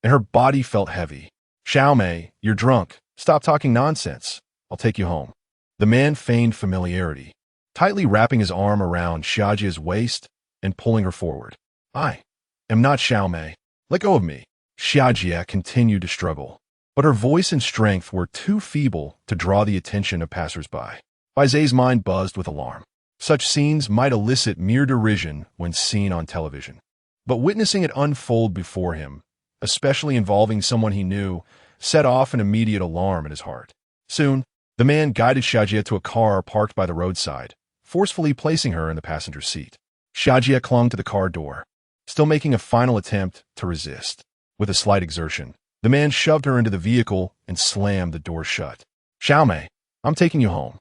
and her body felt heavy. "Xiaomei, you're drunk. Stop talking nonsense. I'll take you home." The man feigned familiarity, tightly wrapping his arm around Xiajie's waist and pulling her forward. I am not Xiaomei. Let go of me. Xiajie continued to struggle, but her voice and strength were too feeble to draw the attention of passers-by. Bai Ze's mind buzzed with alarm. Such scenes might elicit mere derision when seen on television, but witnessing it unfold before him, especially involving someone he knew, set off an immediate alarm in his heart. Soon, the man guided Xiajie to a car parked by the roadside, forcefully placing her in the passenger seat. Xiajie clung to the car door, still making a final attempt to resist. With a slight exertion, the man shoved her into the vehicle and slammed the door shut. Xiaomei, I'm taking you home,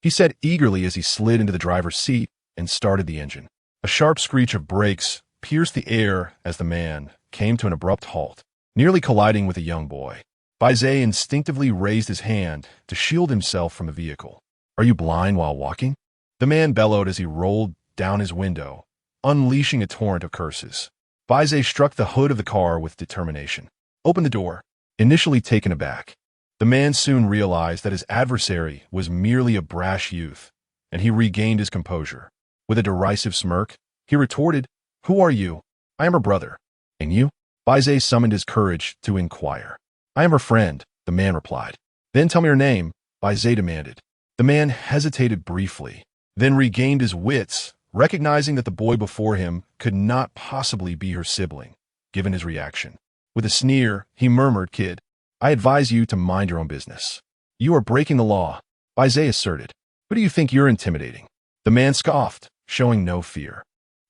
he said eagerly as he slid into the driver's seat and started the engine. A sharp screech of brakes pierced the air as the man came to an abrupt halt, nearly colliding with a young boy. Bai Ze instinctively raised his hand to shield himself from the vehicle. Are you blind while walking? The man bellowed as he rolled down his window, unleashing a torrent of curses. Bai Ze struck the hood of the car with determination. Open the door. Initially taken aback, the man soon realized that his adversary was merely a brash youth, and he regained his composure. With a derisive smirk, he retorted, Who are you? I am her brother. And you? Bai Ze summoned his courage to inquire. I am her friend, the man replied. Then tell me her name, Bai Ze demanded. The man hesitated briefly, then regained his wits, recognizing that the boy before him could not possibly be her sibling, given his reaction. With a sneer, he murmured, Kid, I advise you to mind your own business. You are breaking the law, Bai Ze asserted. Who do you think you're intimidating? The man scoffed, showing no fear.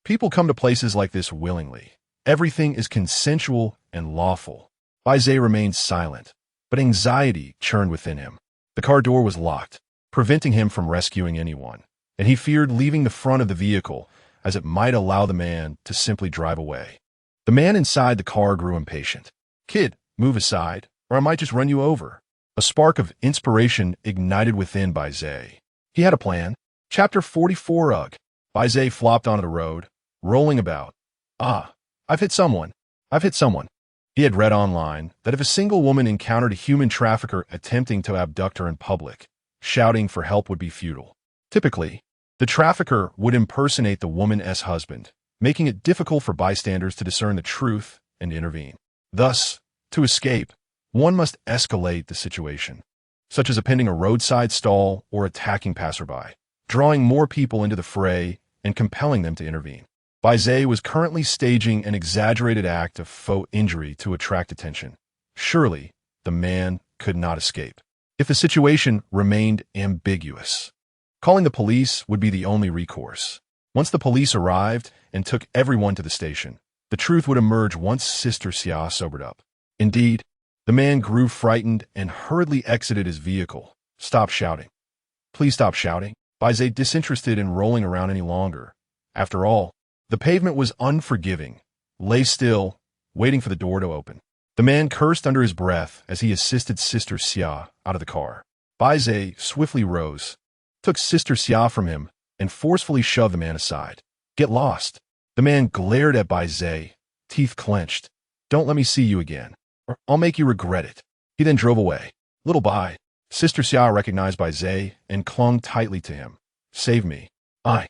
People come to places like this willingly. Everything is consensual and lawful. Bai Ze remained silent, but anxiety churned within him. The car door was locked, preventing him from rescuing anyone, and he feared leaving the front of the vehicle as it might allow the man to simply drive away. The man inside the car grew impatient. Kid, move aside, or I might just run you over. A spark of inspiration ignited within Bai Ze. He had a plan. Chapter 44 Ugh. Bai Ze flopped onto the road, rolling about. I've hit someone. I've hit someone. He had read online that if a single woman encountered a human trafficker attempting to abduct her in public, shouting for help would be futile. Typically, the trafficker would impersonate the woman's husband, making it difficult for bystanders to discern the truth and intervene. Thus, to escape, one must escalate the situation, such as appending a roadside stall or attacking passerby, drawing more people into the fray and compelling them to intervene. Bai Ze was currently staging an exaggerated act of faux injury to attract attention. Surely, the man could not escape. If the situation remained ambiguous, calling the police would be the only recourse. Once the police arrived and took everyone to the station, the truth would emerge once Sister Xia sobered up. Indeed, the man grew frightened and hurriedly exited his vehicle. Stop shouting. Please stop shouting. Bai Ze disinterested in rolling around any longer. After all, the pavement was unforgiving. Lay still, waiting for the door to open. The man cursed under his breath as he assisted Sister Xia out of the car. Bai Ze swiftly rose, took Sister Xia from him, and forcefully shoved the man aside. Get lost. The man glared at Bai Ze, teeth clenched. Don't let me see you again, or I'll make you regret it. He then drove away. Little Bai. Sister Xia recognized Bai Ze and clung tightly to him. Save me. I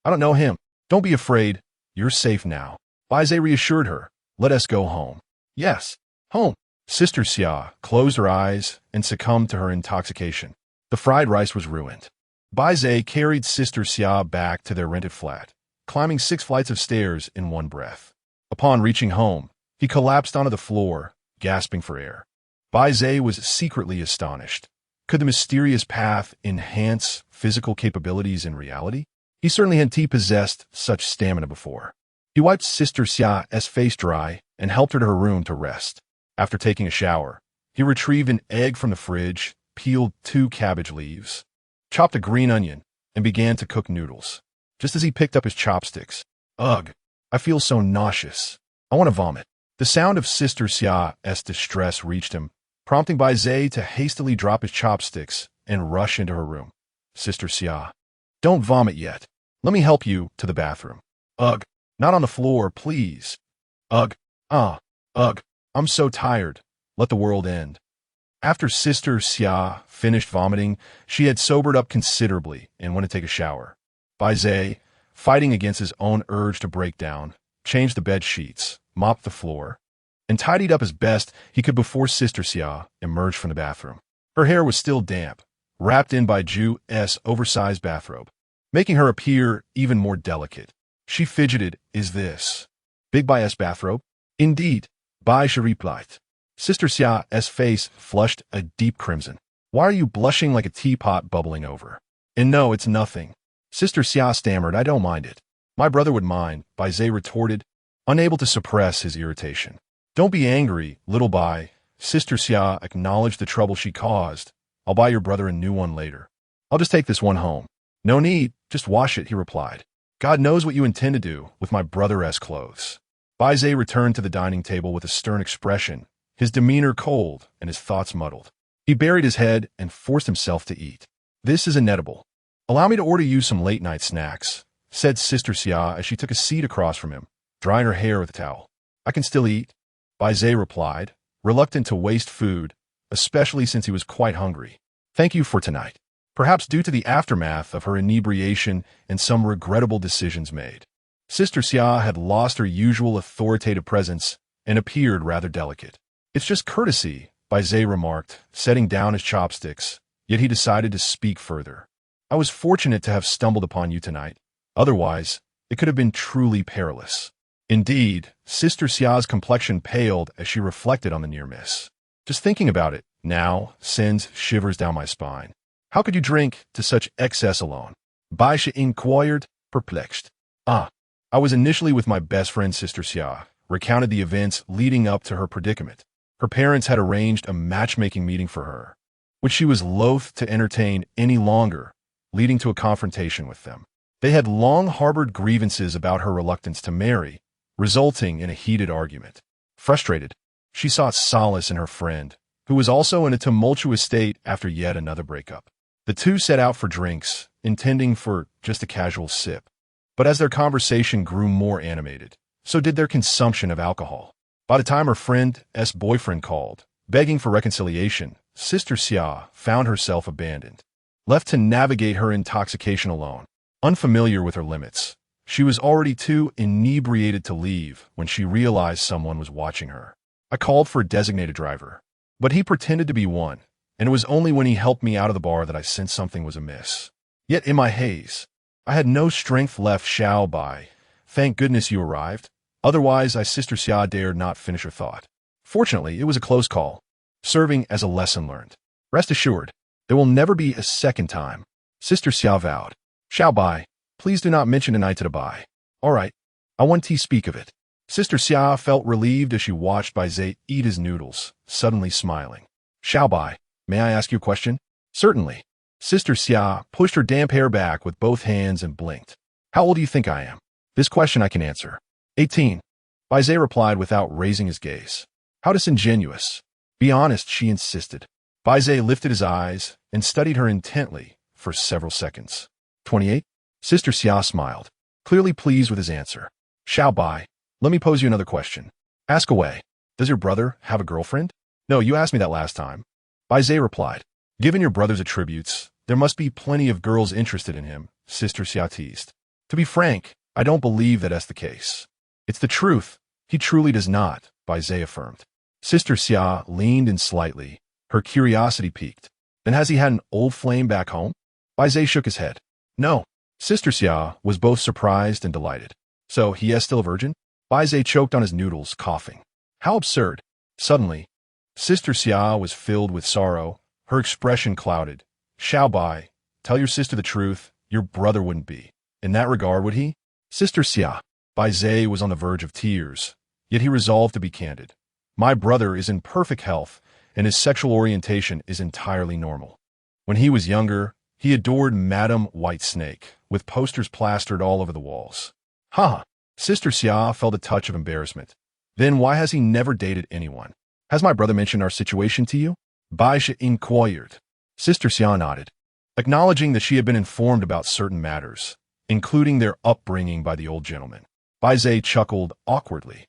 don't know him. Don't be afraid. You're safe now. Bai Ze reassured her. Let us go home. Yes, home. Sister Xia closed her eyes and succumbed to her intoxication. The fried rice was ruined. Bai Ze carried Sister Xia back to their rented flat, climbing 6 flights of stairs in one breath. Upon reaching home, he collapsed onto the floor, gasping for air. Bai Ze was secretly astonished. Could the mysterious path enhance physical capabilities in reality? He certainly hadn't possessed such stamina before. He wiped Sister Xia's face dry and helped her to her room to rest. After taking a shower, he retrieved an egg from the fridge, peeled 2 cabbage leaves, chopped a green onion, and began to cook noodles. Just as he picked up his chopsticks, ugh, I feel so nauseous. I want to vomit. The sound of Sister Xia's distress reached him, prompting Bai Ze to hastily drop his chopsticks and rush into her room. Sister Xia, don't vomit yet. Let me help you to the bathroom. Ugh, not on the floor, please. Ugh, ugh, I'm so tired. Let the world end. After Sister Xia finished vomiting, she had sobered up considerably and went to take a shower. Bai Ze, fighting against his own urge to break down, changed the bed sheets, mopped the floor, and tidied up as best he could before Sister Xia emerged from the bathroom. Her hair was still damp, wrapped in Bai Ze's oversized bathrobe, making her appear even more delicate. She fidgeted. Is this Big Bai's bathrobe? Indeed, Bai Ze replied. Sister Xia's face flushed a deep crimson. Why are you blushing like a teapot bubbling over? And no, it's nothing. Sister Xia stammered. I don't mind it. My brother would mind, Bai Ze retorted, unable to suppress his irritation. Don't be angry, little Bai. Sister Xia acknowledged the trouble she caused. I'll buy your brother a new one later. I'll just take this one home. No need, just wash it, he replied. God knows what you intend to do with my brother's clothes. Bai Ze returned to the dining table with a stern expression, his demeanor cold and his thoughts muddled. He buried his head and forced himself to eat. This is inedible. Allow me to order you some late-night snacks, said Sister Xia as she took a seat across from him, drying her hair with a towel. I can still eat, Bai Ze replied, reluctant to waste food, especially since he was quite hungry. Thank you for tonight. Perhaps due to the aftermath of her inebriation and some regrettable decisions made. Sister Xia had lost her usual authoritative presence and appeared rather delicate. It's just courtesy, Bai Ze remarked, setting down his chopsticks, yet he decided to speak further. I was fortunate to have stumbled upon you tonight. Otherwise, it could have been truly perilous. Indeed, Sister Xia's complexion paled as she reflected on the near miss. Just thinking about it now sends shivers down my spine. How could you drink to such excess alone? Bai Ze inquired, perplexed. I was initially with my best friend Sister Xia, recounted the events leading up to her predicament. Her parents had arranged a matchmaking meeting for her, which she was loath to entertain any longer, leading to a confrontation with them. They had long harbored grievances about her reluctance to marry, resulting in a heated argument. Frustrated, she sought solace in her friend, who was also in a tumultuous state after yet another breakup. The two set out for drinks, intending for just a casual sip. But as their conversation grew more animated, so did their consumption of alcohol. By the time her friend's boyfriend called, begging for reconciliation, Sister Xia found herself abandoned, left to navigate her intoxication alone. Unfamiliar with her limits, she was already too inebriated to leave when she realized someone was watching her. I called for a designated driver, but he pretended to be one, and it was only when he helped me out of the bar that I sensed something was amiss. Yet in my haze, I had no strength left. Xiao Bai, thank goodness you arrived. Otherwise, Sister Xia dared not finish her thought. Fortunately, it was a close call, serving as a lesson learned. Rest assured, there will never be a second time, Sister Xia vowed. Xiao Bai, please do not mention tonight to the Bai. All right, I won't speak of it. Sister Xia felt relieved as she watched Bai Ze eat his noodles, suddenly smiling. Xiao Bai, may I ask you a question? Certainly. Sister Xia pushed her damp hair back with both hands and blinked. How old do you think I am? This question I can answer. 18. Bai Ze replied without raising his gaze. How disingenuous. Be honest, she insisted. Bai Ze lifted his eyes and studied her intently for several seconds. 28. Sister Xia smiled, clearly pleased with his answer. Xiao Bai, let me pose you another question. Ask away. Does your brother have a girlfriend? No, you asked me that last time. Bai Ze replied. Given your brother's attributes, there must be plenty of girls interested in him, Sister Xia teased. To be frank, I don't believe that's the case. It's the truth. He truly does not, Bai Ze affirmed. Sister Xia leaned in slightly, her curiosity piqued. Then has he had an old flame back home? Bai Ze shook his head. No. Sister Xia was both surprised and delighted. So he is still a virgin? Bai Ze choked on his noodles, coughing. How absurd. Suddenly, Sister Xia was filled with sorrow, her expression clouded. Xiao Bai, tell your sister the truth, your brother wouldn't be. In that regard, would he? Sister Xia. Bai Ze was on the verge of tears, yet he resolved to be candid. My brother is in perfect health, and his sexual orientation is entirely normal. When he was younger, he adored Madame Whitesnake, with posters plastered all over the walls. Ha! Sister Xia felt a touch of embarrassment. Then why has he never dated anyone? Has my brother mentioned our situation to you? Bai Ze inquired. Sister Xia nodded, acknowledging that she had been informed about certain matters, including their upbringing by the old gentleman. Bai Ze chuckled awkwardly.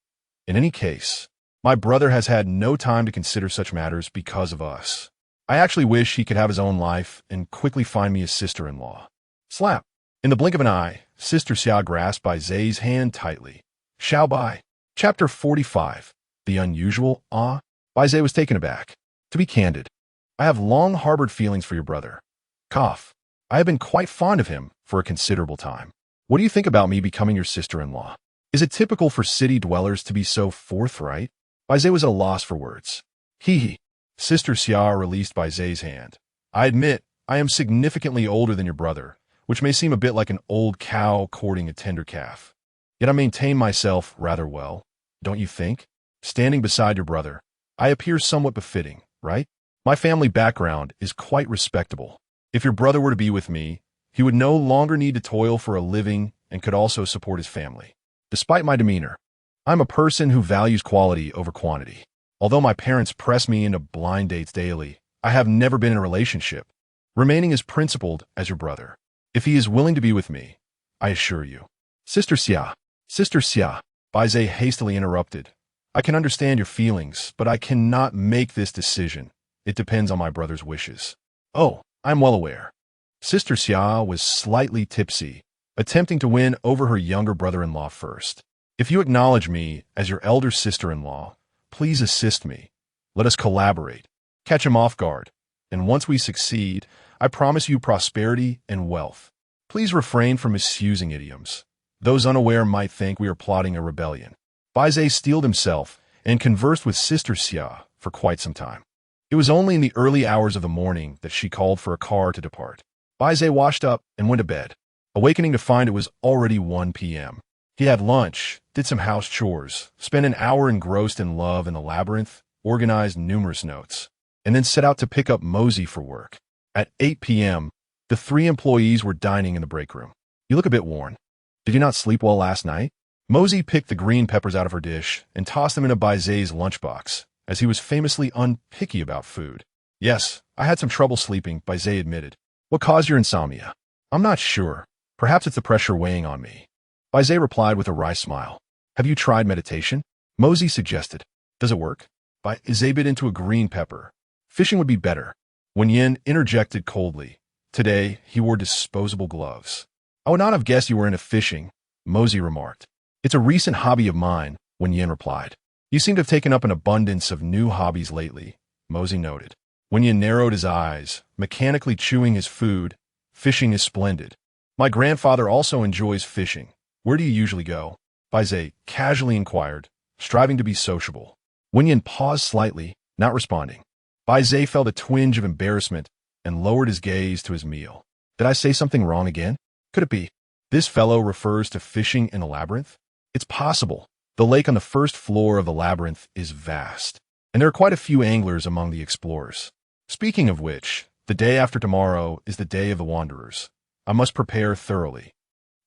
In any case, my brother has had no time to consider such matters because of us. I actually wish he could have his own life and quickly find me a sister-in-law. Slap. In the blink of an eye, Sister Xia grasped Bai Ze's hand tightly. Xiao Bai. Chapter 45. The Unusual. Bai Ze was taken aback. To be candid, I have long harbored feelings for your brother. Cough. I have been quite fond of him for a considerable time. What do you think about me becoming your sister-in-law? Is it typical for city dwellers to be so forthright? Bai Ze was at a loss for words. Hee hee. Sister Xia released Bai Ze's hand. I admit, I am significantly older than your brother, which may seem a bit like an old cow courting a tender calf. Yet I maintain myself rather well, don't you think? Standing beside your brother, I appear somewhat befitting, right? My family background is quite respectable. If your brother were to be with me, he would no longer need to toil for a living and could also support his family. Despite my demeanor, I'm a person who values quality over quantity. Although my parents press me into blind dates daily, I have never been in a relationship, remaining as principled as your brother. If he is willing to be with me, I assure you. Sister Xia, Bai Ze hastily interrupted. I can understand your feelings, but I cannot make this decision. It depends on my brother's wishes. Oh, I'm well aware. Sister Xia was slightly tipsy, attempting to win over her younger brother-in-law first. If you acknowledge me as your elder sister-in-law, please assist me. Let us collaborate. Catch him off guard. And once we succeed, I promise you prosperity and wealth. Please refrain from misusing idioms. Those unaware might think we are plotting a rebellion. Bai Ze steeled himself and conversed with Sister Xia for quite some time. It was only in the early hours of the morning that she called for a car to depart. Bai Ze washed up and went to bed, awakening to find it was already 1 p.m. He had lunch, did some house chores, spent an hour engrossed in love in the labyrinth, organized numerous notes, and then set out to pick up Mosey for work. At 8 p.m., the 3 employees were dining in the break room. You look a bit worn. Did you not sleep well last night? Mosey picked the green peppers out of her dish and tossed them into Bai Ze's lunchbox, as he was famously unpicky about food. Yes, I had some trouble sleeping, Bai Ze admitted. What caused your insomnia? I'm not sure. Perhaps it's the pressure weighing on me. Bai Ze replied with a wry smile. Have you tried meditation? Mosey suggested. Does it work? Bai Ze bit into a green pepper. Fishing would be better. Wen Yin interjected coldly. Today, he wore disposable gloves. I would not have guessed you were into fishing, Mosey remarked. It's a recent hobby of mine, Wen Yin replied. You seem to have taken up an abundance of new hobbies lately, Mosey noted. Wen Yin narrowed his eyes, mechanically chewing his food. Fishing is splendid. My grandfather also enjoys fishing. Where do you usually go? Bai Ze casually inquired, striving to be sociable. Wen Yin paused slightly, not responding. Bai Ze felt a twinge of embarrassment and lowered his gaze to his meal. Did I say something wrong again? Could it be? This fellow refers to fishing in a labyrinth? It's possible. The lake on the first floor of the labyrinth is vast, and there are quite a few anglers among the explorers. Speaking of which, the day after tomorrow is the day of the wanderers. I must prepare thoroughly.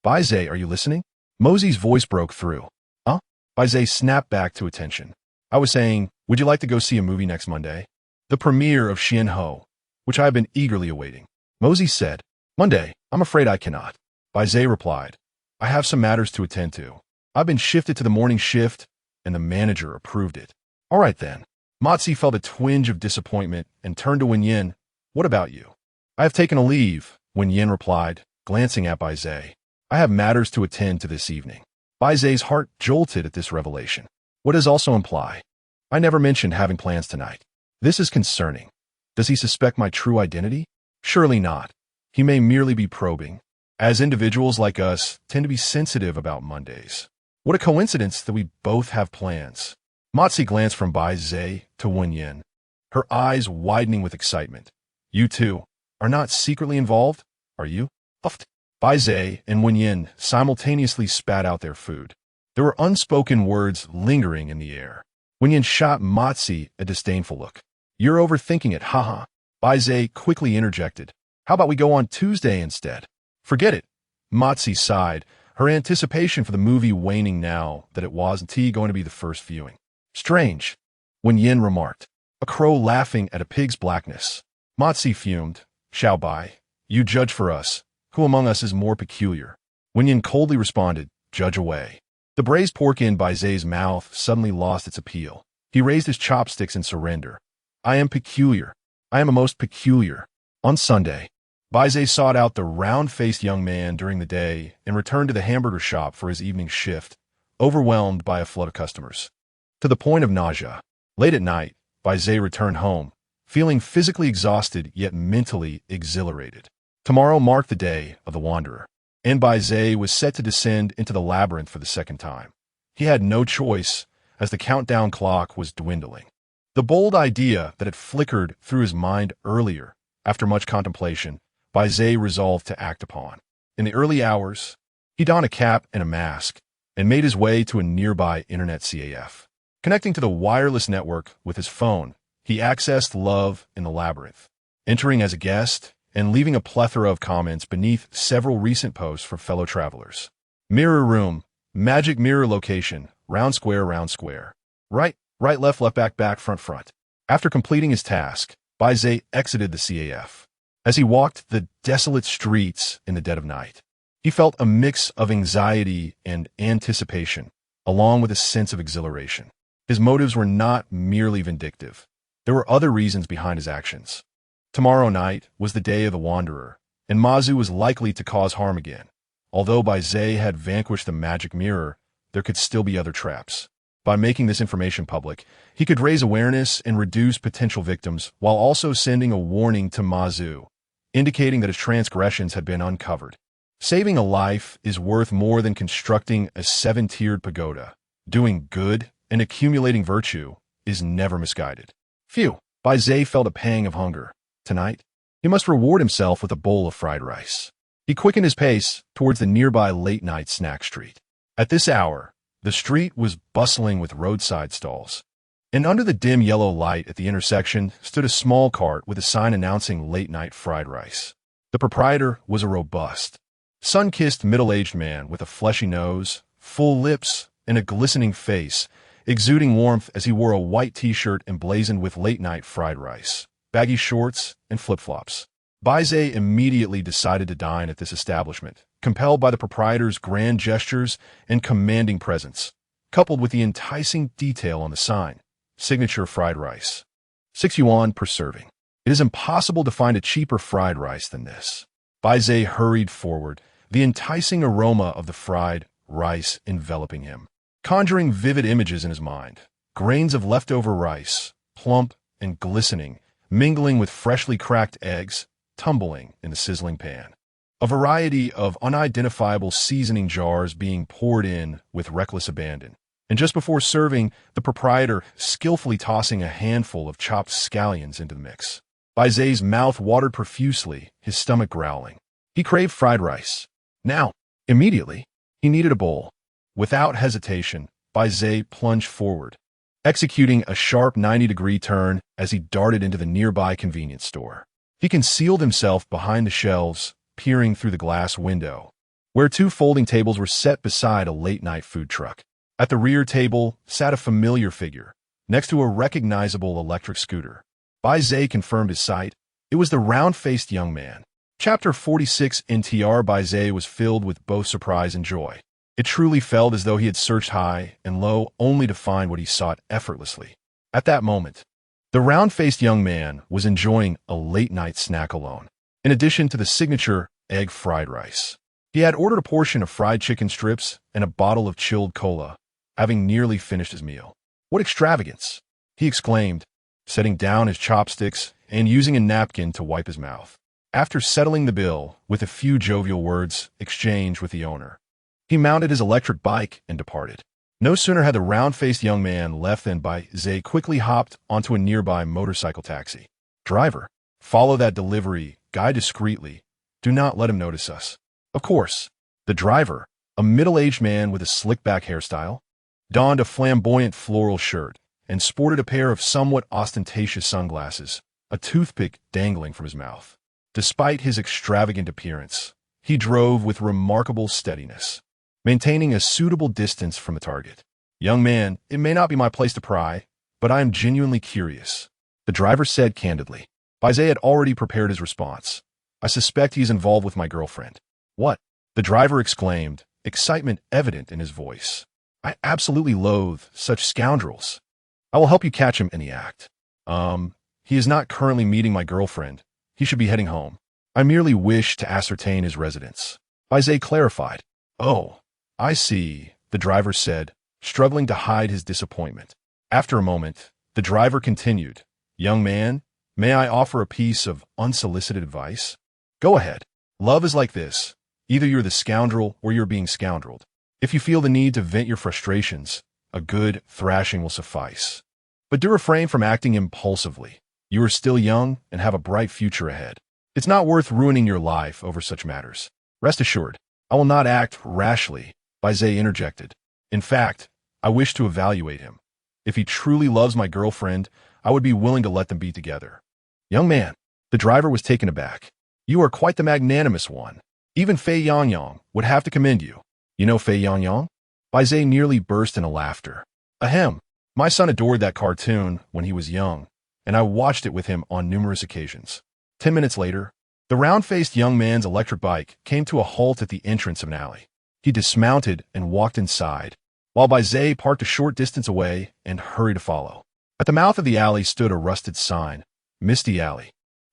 Bai Ze, are you listening? Mosey's voice broke through. Huh? Bai Ze snapped back to attention. I was saying, would you like to go see a movie next Monday? The premiere of Xian Ho, which I have been eagerly awaiting. Mosey said, Monday, I'm afraid I cannot. Bai Ze replied, I have some matters to attend to. I've been shifted to the morning shift, and the manager approved it. All right then. Motzi felt a twinge of disappointment and turned to Wen Yin. What about you? I have taken a leave, Wen Yin replied, glancing at Bai Ze. I have matters to attend to this evening. Bai Ze's heart jolted at this revelation. What does also imply? I never mentioned having plans tonight. This is concerning. Does he suspect my true identity? Surely not. He may merely be probing, as individuals like us tend to be sensitive about Mondays. What a coincidence that we both have plans. Motzi glanced from Bai Ze to Wen Yin, her eyes widening with excitement. You two are not secretly involved, are you? Uffed. Bai Ze and Wen Yin simultaneously spat out their food. There were unspoken words lingering in the air. Wen Yin shot Motzi a disdainful look. You're overthinking it, haha. Bai Ze quickly interjected. How about we go on Tuesday instead? Forget it. Motzi sighed, her anticipation for the movie waning now that it wasn't going to be the first viewing. Strange, Wen Yin remarked, a crow laughing at a pig's blackness. Motzi fumed. Xiao Bai, you judge for us. Who among us is more peculiar? Wen Yin coldly responded, judge away. The braised pork in Bai Ze's mouth suddenly lost its appeal. He raised his chopsticks in surrender. I am peculiar. I am a most peculiar. On Sunday, Bai Ze sought out the round-faced young man during the day and returned to the hamburger shop for his evening shift, overwhelmed by a flood of customers, to the point of nausea. Late at night, Bai Ze returned home, feeling physically exhausted yet mentally exhilarated. Tomorrow marked the day of the Wanderer, and Bai Ze was set to descend into the labyrinth for the second time. He had no choice, as the countdown clock was dwindling. The bold idea that had flickered through his mind earlier, after much contemplation, Bai Ze resolved to act upon. In the early hours, he donned a cap and a mask and made his way to a nearby internet CAF. Connecting to the wireless network with his phone, he accessed Love in the Labyrinth, entering as a guest and leaving a plethora of comments beneath several recent posts from fellow travelers. Mirror room, magic mirror location, round square, round square. Right, left, back, front. After completing his task, Bai Ze exited the CAF. As he walked the desolate streets in the dead of night, he felt a mix of anxiety and anticipation, along with a sense of exhilaration. His motives were not merely vindictive. There were other reasons behind his actions. Tomorrow night was the day of the Wanderer, and Mazu was likely to cause harm again. Although Bai Ze had vanquished the magic mirror, there could still be other traps. By making this information public, he could raise awareness and reduce potential victims while also sending a warning to Mazu, indicating that his transgressions had been uncovered. Saving a life is worth more than constructing a 7-tiered pagoda. Doing good and accumulating virtue is never misguided. Phew, Bai Ze felt a pang of hunger. Tonight, he must reward himself with a bowl of fried rice. He quickened his pace towards the nearby late-night snack street. At this hour, the street was bustling with roadside stalls, and under the dim yellow light at the intersection stood a small cart with a sign announcing late-night fried rice. The proprietor was a robust, sun-kissed middle-aged man with a fleshy nose, full lips, and a glistening face, exuding warmth as he wore a white t-shirt emblazoned with late-night fried rice, baggy shorts, and flip-flops. Bai Ze immediately decided to dine at this establishment, compelled by the proprietor's grand gestures and commanding presence, coupled with the enticing detail on the sign, signature fried rice. 6 yuan per serving. It is impossible to find a cheaper fried rice than this. Bai Ze hurried forward, the enticing aroma of the fried rice enveloping him, conjuring vivid images in his mind. Grains of leftover rice, plump and glistening, mingling with freshly cracked eggs, tumbling in the sizzling pan. A variety of unidentifiable seasoning jars being poured in with reckless abandon. And just before serving, the proprietor skillfully tossing a handful of chopped scallions into the mix. Bai Ze's mouth watered profusely, his stomach growling. He craved fried rice. Now, immediately, he needed a bowl. Without hesitation, Bai Ze plunged forward, executing a sharp 90-degree turn as he darted into the nearby convenience store. He concealed himself behind the shelves, peering through the glass window, where 2 folding tables were set beside a late-night food truck. At the rear table sat a familiar figure, next to a recognizable electric scooter. Bai Ze confirmed his sight. It was the round-faced young man. Chapter 46 NTR. Bai Ze was filled with both surprise and joy. It truly felt as though he had searched high and low only to find what he sought effortlessly. At that moment, the round-faced young man was enjoying a late-night snack alone, in addition to the signature egg fried rice. He had ordered a portion of fried chicken strips and a bottle of chilled cola, having nearly finished his meal. "What extravagance!" he exclaimed, setting down his chopsticks and using a napkin to wipe his mouth. After settling the bill with a few jovial words exchanged with the owner, he mounted his electric bike and departed. No sooner had the round-faced young man left than Bai Ze quickly hopped onto a nearby motorcycle taxi. "Driver, follow that delivery guy discreetly. Do not let him notice us." Of course, the driver, a middle-aged man with a slick-back hairstyle, donned a flamboyant floral shirt and sported a pair of somewhat ostentatious sunglasses, a toothpick dangling from his mouth. Despite his extravagant appearance, he drove with remarkable steadiness, maintaining a suitable distance from the target. "Young man, it may not be my place to pry, but I am genuinely curious," the driver said candidly. Bai Ze had already prepared his response. "I suspect he's involved with my girlfriend." "What?" the driver exclaimed, excitement evident in his voice. "I absolutely loathe such scoundrels. I will help you catch him in the act." He is not currently meeting my girlfriend. He should be heading home. I merely wish to ascertain his residence." Bai Ze clarified. "Oh, I see," the driver said, struggling to hide his disappointment. After a moment, the driver continued, "Young man, may I offer a piece of unsolicited advice? Go ahead. Love is like this. Either you're the scoundrel or you're being scoundreled. If you feel the need to vent your frustrations, a good thrashing will suffice. But do refrain from acting impulsively. You are still young and have a bright future ahead. It's not worth ruining your life over such matters. Rest assured, I will not act rashly," Bai Ze interjected. "In fact, I wish to evaluate him. If he truly loves my girlfriend, I would be willing to let them be together." "Young man," the driver was taken aback. "You are quite the magnanimous one. Even Fei Yangyang would have to commend you. You know Fei Yangyang?" Bai Ze nearly burst into laughter. "Ahem. My son adored that cartoon when he was young, and I watched it with him on numerous occasions." 10 minutes later, the round-faced young man's electric bike came to a halt at the entrance of an alley. He dismounted and walked inside, while Bai Ze parked a short distance away and hurried to follow. At the mouth of the alley stood a rusted sign, "Misty Alley."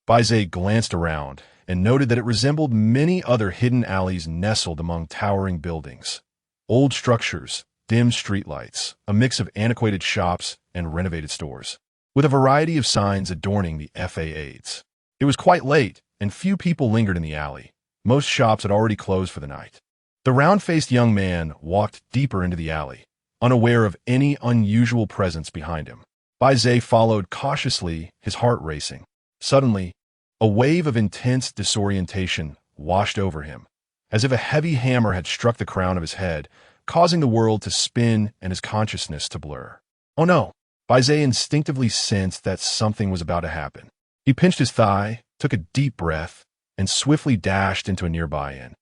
Bai Ze glanced around and noted that it resembled many other hidden alleys nestled among towering buildings. Old structures, dim streetlights, a mix of antiquated shops and renovated stores, with a variety of signs adorning the facades. It was quite late, and few people lingered in the alley. Most shops had already closed for the night. The round-faced young man walked deeper into the alley, unaware of any unusual presence behind him. Bai Ze followed cautiously, his heart racing. Suddenly, a wave of intense disorientation washed over him, as if a heavy hammer had struck the crown of his head, causing the world to spin and his consciousness to blur. Oh no! Bai Ze instinctively sensed that something was about to happen. He pinched his thigh, took a deep breath, and swiftly dashed into a nearby inn,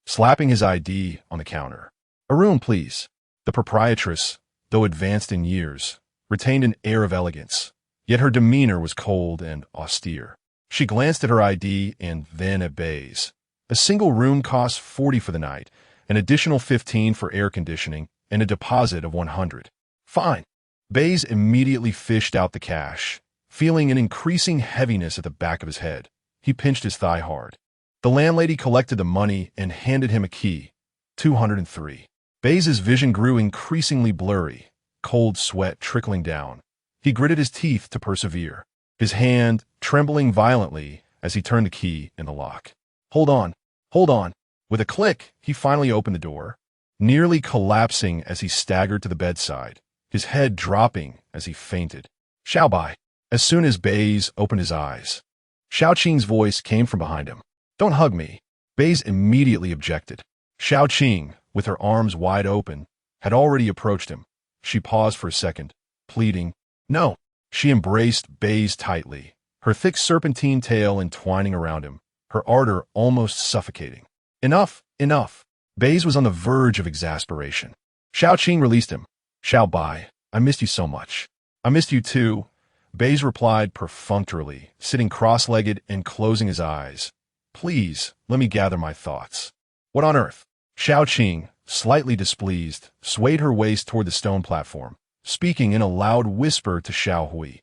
slapping his ID on the counter. "A room, please." The proprietress, though advanced in years, retained an air of elegance, yet her demeanor was cold and austere. She glanced at her ID and then at Bai's. A single room cost 40 for the night, an additional 15 for air conditioning, and a deposit of 100. "Fine." Bai's immediately fished out the cash, feeling an increasing heaviness at the back of his head. He pinched his thigh hard. The landlady collected the money and handed him a key. 203. Bai's vision grew increasingly blurry, cold sweat trickling down. He gritted his teeth to persevere, his hand trembling violently as he turned the key in the lock. Hold on. With a click, he finally opened the door, nearly collapsing as he staggered to the bedside, his head dropping as he fainted. "Xiao Bai." As soon as Bai's opened his eyes, Xiao Qing's voice came from behind him. "Don't hug me." Bai's immediately objected. Xiao Qing, with her arms wide open, had already approached him. She paused for a second, pleading, "No." She embraced Bai's tightly, her thick serpentine tail entwining around him, her ardor almost suffocating. Enough. Bai's was on the verge of exasperation. Xiao Qing released him. "Xiao Bai, I missed you so much." "I missed you too," Bai's replied perfunctorily, sitting cross-legged and closing his eyes. "Please, let me gather my thoughts." "What on earth?" Xiao Qing, slightly displeased, swayed her waist toward the stone platform, speaking in a loud whisper to Xiao Hui.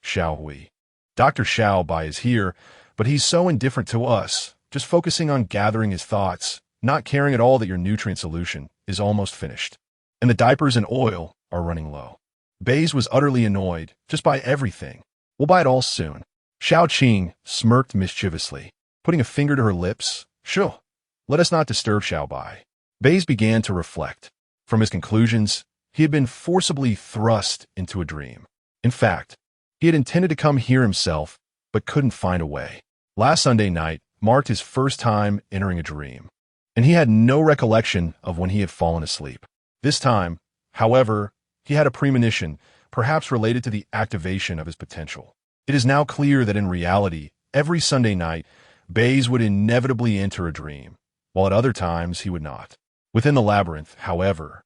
"Xiao Hui. Dr. Xiao Bai is here, but he's so indifferent to us, just focusing on gathering his thoughts, not caring at all that your nutrient solution is almost finished. And the diapers and oil are running low." Bai's was utterly annoyed, just by everything. "We'll buy it all soon." Xiao Qing smirked mischievously, putting a finger to her lips. "Sure. Let us not disturb Xiao Bai." Bai's began to reflect. From his conclusions, he had been forcibly thrust into a dream. In fact, he had intended to come here himself, but couldn't find a way. Last Sunday night marked his first time entering a dream, and he had no recollection of when he had fallen asleep. This time, however, he had a premonition, perhaps related to the activation of his potential. It is now clear that in reality, every Sunday night, Bai's would inevitably enter a dream, while at other times he would not. Within the labyrinth, however,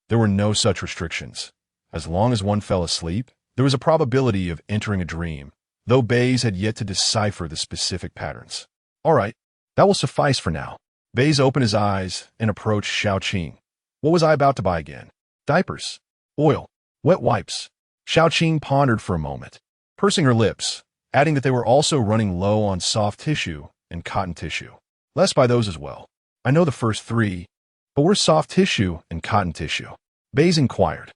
there were no such restrictions. As long as one fell asleep, there was a probability of entering a dream, though Bai's had yet to decipher the specific patterns. "All right, that will suffice for now." Bai's opened his eyes and approached Xiao Qing. "What was I about to buy again?" "Diapers. Oil. Wet wipes." Xiao Qing pondered for a moment, pursing her lips, adding that they were also running low on soft tissue and cotton tissue. "Let's buy those as well. I know the first three, but where's soft tissue and cotton tissue?" Bai Ze inquired.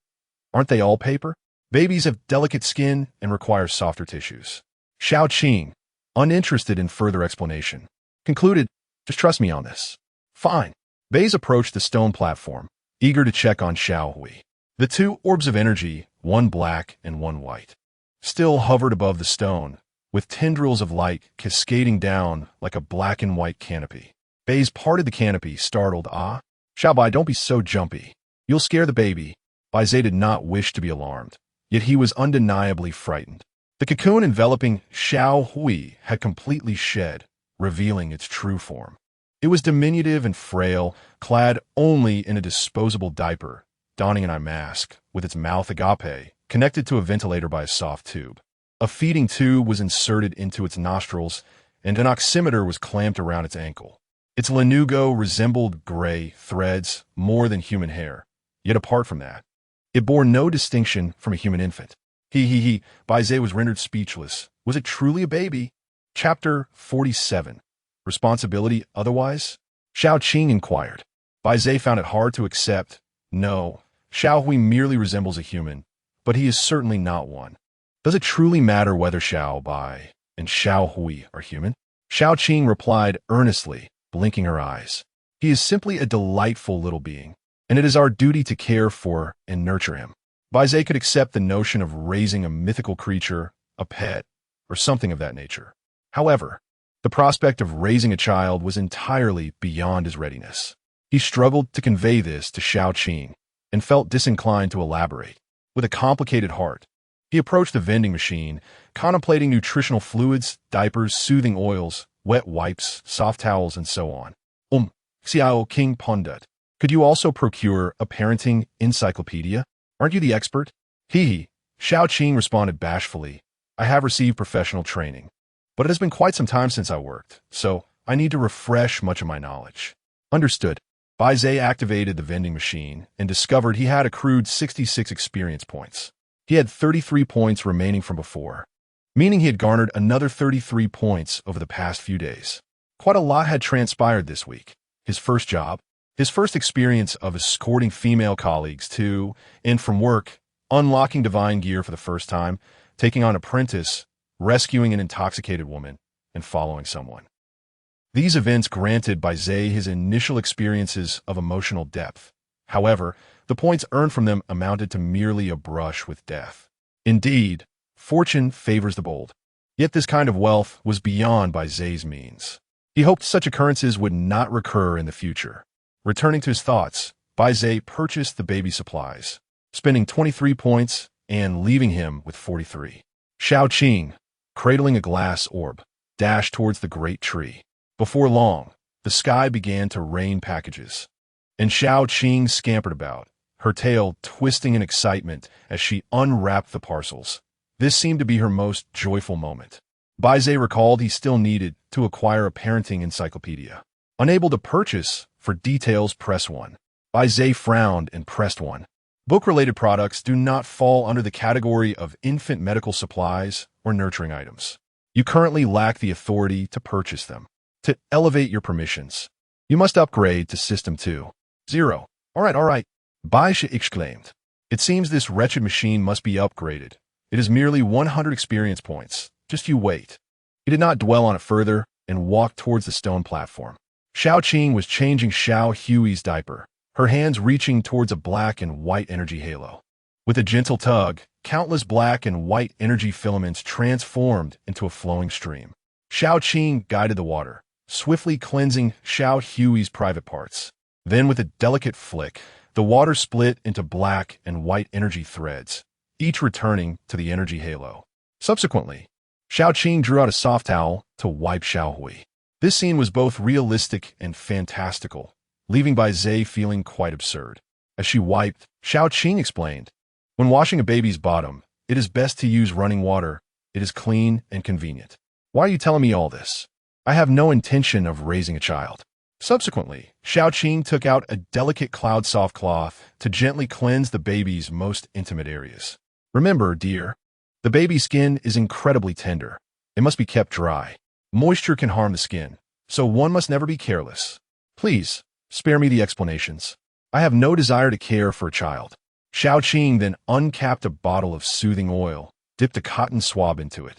Aren't they all paper? Babies have delicate skin and require softer tissues. Xiao Qing, uninterested in further explanation, concluded, just trust me on this. Fine. Bai Ze approached the stone platform, eager to check on Xiao Hui. The two orbs of energy, one black and one white, still hovered above the stone, with tendrils of light cascading down like a black and white canopy. Bai Ze parted the canopy, startled. Ah, Xiao Bai, don't be so jumpy. You'll scare the baby. Bai Ze did not wish to be alarmed, yet he was undeniably frightened. The cocoon enveloping Xiao Hui had completely shed, revealing its true form. It was diminutive and frail, clad only in a disposable diaper, donning an eye mask, with its mouth agape, connected to a ventilator by a soft tube. A feeding tube was inserted into its nostrils, and an oximeter was clamped around its ankle. Its lanugo resembled gray threads more than human hair, yet apart from that, it bore no distinction from a human infant. Bai Ze was rendered speechless. Was it truly a baby? Chapter 47. Responsibility otherwise? Xiao Qing inquired. Bai Ze found it hard to accept. No, Xiao Hui merely resembles a human, but he is certainly not one. Does it truly matter whether Xiao Bai and Xiao Hui are human? Xiao Qing replied earnestly, blinking her eyes. He is simply a delightful little being, and it is our duty to care for and nurture him. Bai Ze could accept the notion of raising a mythical creature, a pet, or something of that nature. However, the prospect of raising a child was entirely beyond his readiness. He struggled to convey this to Xiao Qing and felt disinclined to elaborate. With a complicated heart, he approached the vending machine, contemplating nutritional fluids, diapers, soothing oils, wet wipes, soft towels, and so on. Xiao King Pondut, could you also procure a parenting encyclopedia? Aren't you the expert? Xiao Qing responded bashfully. I have received professional training, but it has been quite some time since I worked, so I need to refresh much of my knowledge. Understood. Bai Ze activated the vending machine and discovered he had accrued 66 experience points. He had 33 points remaining from before, meaning he had garnered another 33 points over the past few days. Quite a lot had transpired this week. His first job, his first experience of escorting female colleagues to and from work, unlocking divine gear for the first time, taking on apprentice, rescuing an intoxicated woman, and following someone. These events granted Bai Ze his initial experiences of emotional depth. However, the points earned from them amounted to merely a brush with death. Indeed, fortune favors the bold. Yet this kind of wealth was beyond Bai Ze's means. He hoped such occurrences would not recur in the future. Returning to his thoughts, Bai Ze purchased the baby supplies, spending 23 points and leaving him with 43. Xiao Qing, cradling a glass orb, dashed towards the great tree. Before long, the sky began to rain packages, and Xiao Qing scampered about, her tail twisting in excitement as she unwrapped the parcels. This seemed to be her most joyful moment. Bai Ze recalled he still needed to acquire a parenting encyclopedia. Unable to purchase, for details press 1. Bai Ze frowned and pressed 1. Book-related products do not fall under the category of infant medical supplies or nurturing items. You currently lack the authority to purchase them. To elevate your permissions, you must upgrade to System 2. 0. All right, Bai Ze exclaimed. It seems this wretched machine must be upgraded. It is merely 100 experience points. Just you wait. He did not dwell on it further and walked towards the stone platform. Xiao Qing was changing Xiao Hui's diaper, her hands reaching towards a black and white energy halo. With a gentle tug, countless black and white energy filaments transformed into a flowing stream. Xiao Qing guided the water, swiftly cleansing Xiao Hui's private parts. Then with a delicate flick, the water split into black and white energy threads, each returning to the energy halo. Subsequently, Xiao Qing drew out a soft towel to wipe Xiao Hui. This scene was both realistic and fantastical, leaving Bai Ze feeling quite absurd. As she wiped, Xiao Qing explained, when washing a baby's bottom, it is best to use running water. It is clean and convenient. Why are you telling me all this? I have no intention of raising a child. Subsequently, Xiao Qing took out a delicate cloud-soft cloth to gently cleanse the baby's most intimate areas. Remember, dear, the baby's skin is incredibly tender. It must be kept dry. Moisture can harm the skin, so one must never be careless. Please, spare me the explanations. I have no desire to care for a child. Xiao Qing then uncapped a bottle of soothing oil, dipped a cotton swab into it,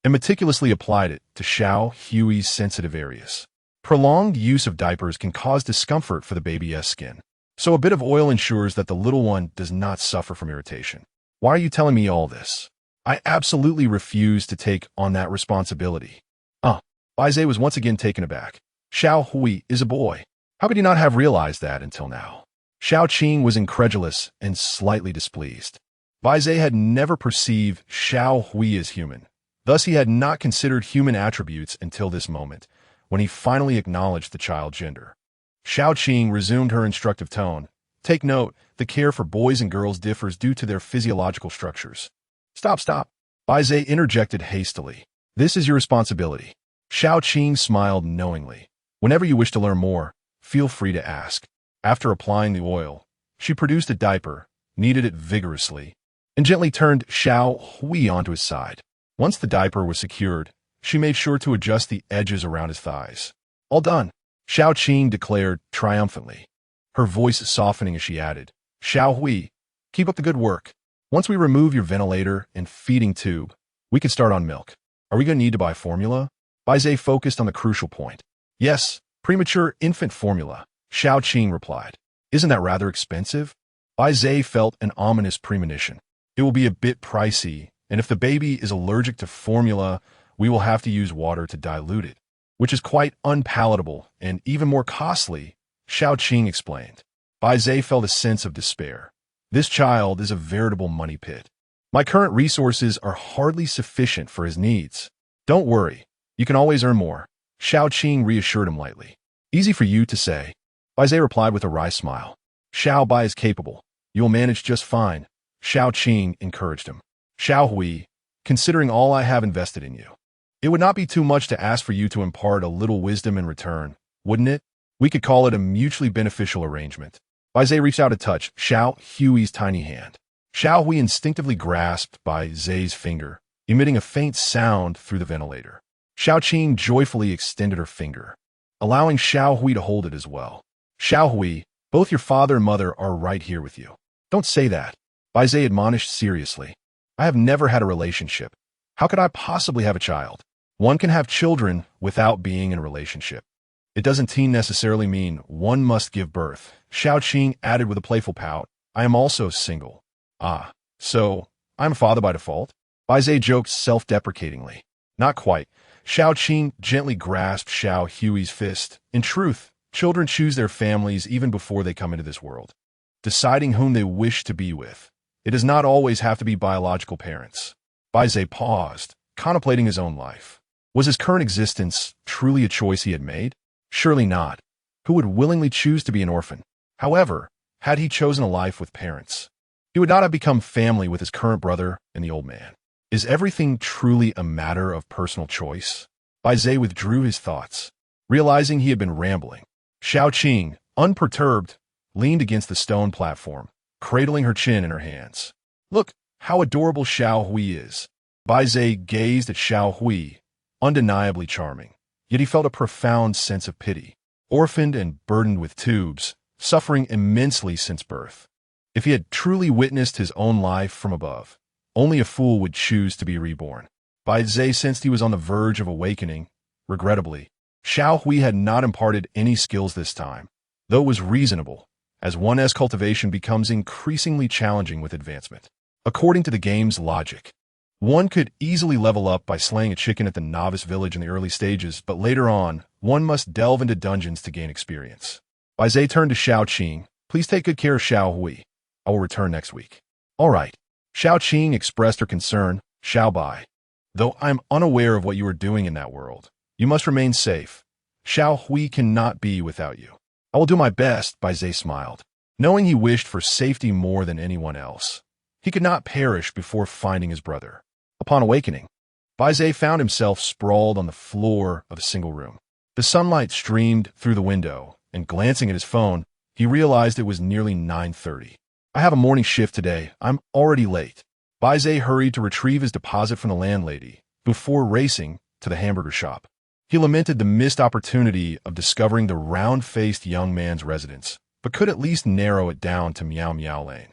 and meticulously applied it to Xiao Hui's sensitive areas. Prolonged use of diapers can cause discomfort for the baby's skin, so a bit of oil ensures that the little one does not suffer from irritation. Why are you telling me all this? I absolutely refuse to take on that responsibility. Bai Ze was once again taken aback. Xiao Hui is a boy. How could he not have realized that until now? Xiao Qing was incredulous and slightly displeased. Bai Ze had never perceived Xiao Hui as human. Thus, he had not considered human attributes until this moment, when he finally acknowledged the child's gender. Xiao Qing resumed her instructive tone. Take note, the care for boys and girls differs due to their physiological structures. Stop. Bai Ze interjected hastily. This is your responsibility. Xiao Qing smiled knowingly. Whenever you wish to learn more, feel free to ask. After applying the oil, she produced a diaper, kneaded it vigorously, and gently turned Xiao Hui onto his side. Once the diaper was secured, she made sure to adjust the edges around his thighs. All done, Xiao Qing declared triumphantly, her voice softening as she added, Xiao Hui, keep up the good work. Once we remove your ventilator and feeding tube, we can start on milk. Are we going to need to buy formula? Bai Ze focused on the crucial point. Yes, premature infant formula, Xiao Qing replied. Isn't that rather expensive? Bai Ze felt an ominous premonition. It will be a bit pricey, and if the baby is allergic to formula, we will have to use water to dilute it, which is quite unpalatable and even more costly, Xiao Qing explained. Bai Ze felt a sense of despair. This child is a veritable money pit. My current resources are hardly sufficient for his needs. Don't worry, you can always earn more, Xiao Qing reassured him lightly. Easy for you to say, Bai Ze replied with a wry smile. Xiao Bai is capable. You will manage just fine, Xiao Qing encouraged him. Xiao Hui, considering all I have invested in you, it would not be too much to ask for you to impart a little wisdom in return, wouldn't it? We could call it a mutually beneficial arrangement. Bai Ze reached out to touch Xiao Hui's tiny hand. Xiao Hui instinctively grasped Bai Ze's finger, emitting a faint sound through the ventilator. Xiao Qing joyfully extended her finger, allowing Xiao Hui to hold it as well. Xiao Hui, both your father and mother are right here with you. Don't say that, Bai Ze admonished seriously. I have never had a relationship. How could I possibly have a child? One can have children without being in a relationship. It doesn't necessarily mean one must give birth, Xiao Qing added with a playful pout. I am also single. So I'm a father by default? Bai Ze joked self-deprecatingly. Not quite. Xiao Qing gently grasped Xiao Hui's fist. In truth, children choose their families even before they come into this world, deciding whom they wish to be with. It does not always have to be biological parents. Bai Ze paused, contemplating his own life. Was his current existence truly a choice he had made? Surely not. Who would willingly choose to be an orphan? However, had he chosen a life with parents, he would not have become family with his current brother and the old man. Is everything truly a matter of personal choice? Bai Ze withdrew his thoughts, realizing he had been rambling. Xiao Qing, unperturbed, leaned against the stone platform, cradling her chin in her hands. Look, how adorable Xiao Hui is. Bai Ze gazed at Xiao Hui, undeniably charming, yet he felt a profound sense of pity. Orphaned and burdened with tubes, suffering immensely since birth. If he had truly witnessed his own life from above, only a fool would choose to be reborn. Bai Ze sensed he was on the verge of awakening. Regrettably, Xiao Hui had not imparted any skills this time, though it was reasonable, as one's cultivation becomes increasingly challenging with advancement. According to the game's logic, one could easily level up by slaying a chicken at the novice village in the early stages, but later on, one must delve into dungeons to gain experience. Bai Ze turned to Xiao Qing. Please take good care of Xiao Hui. I will return next week. All right. Xiao Qing expressed her concern. Xiao Bai, though I am unaware of what you are doing in that world, you must remain safe. Xiao Hui cannot be without you. I will do my best, Bai Ze smiled, knowing he wished for safety more than anyone else. He could not perish before finding his brother. Upon awakening, Bai Ze found himself sprawled on the floor of a single room. The sunlight streamed through the window, and glancing at his phone, he realized it was nearly 9:30. I have a morning shift today. I'm already late. Bai Ze hurried to retrieve his deposit from the landlady before racing to the hamburger shop. He lamented the missed opportunity of discovering the round-faced young man's residence, but could at least narrow it down to Meow Meow Lane.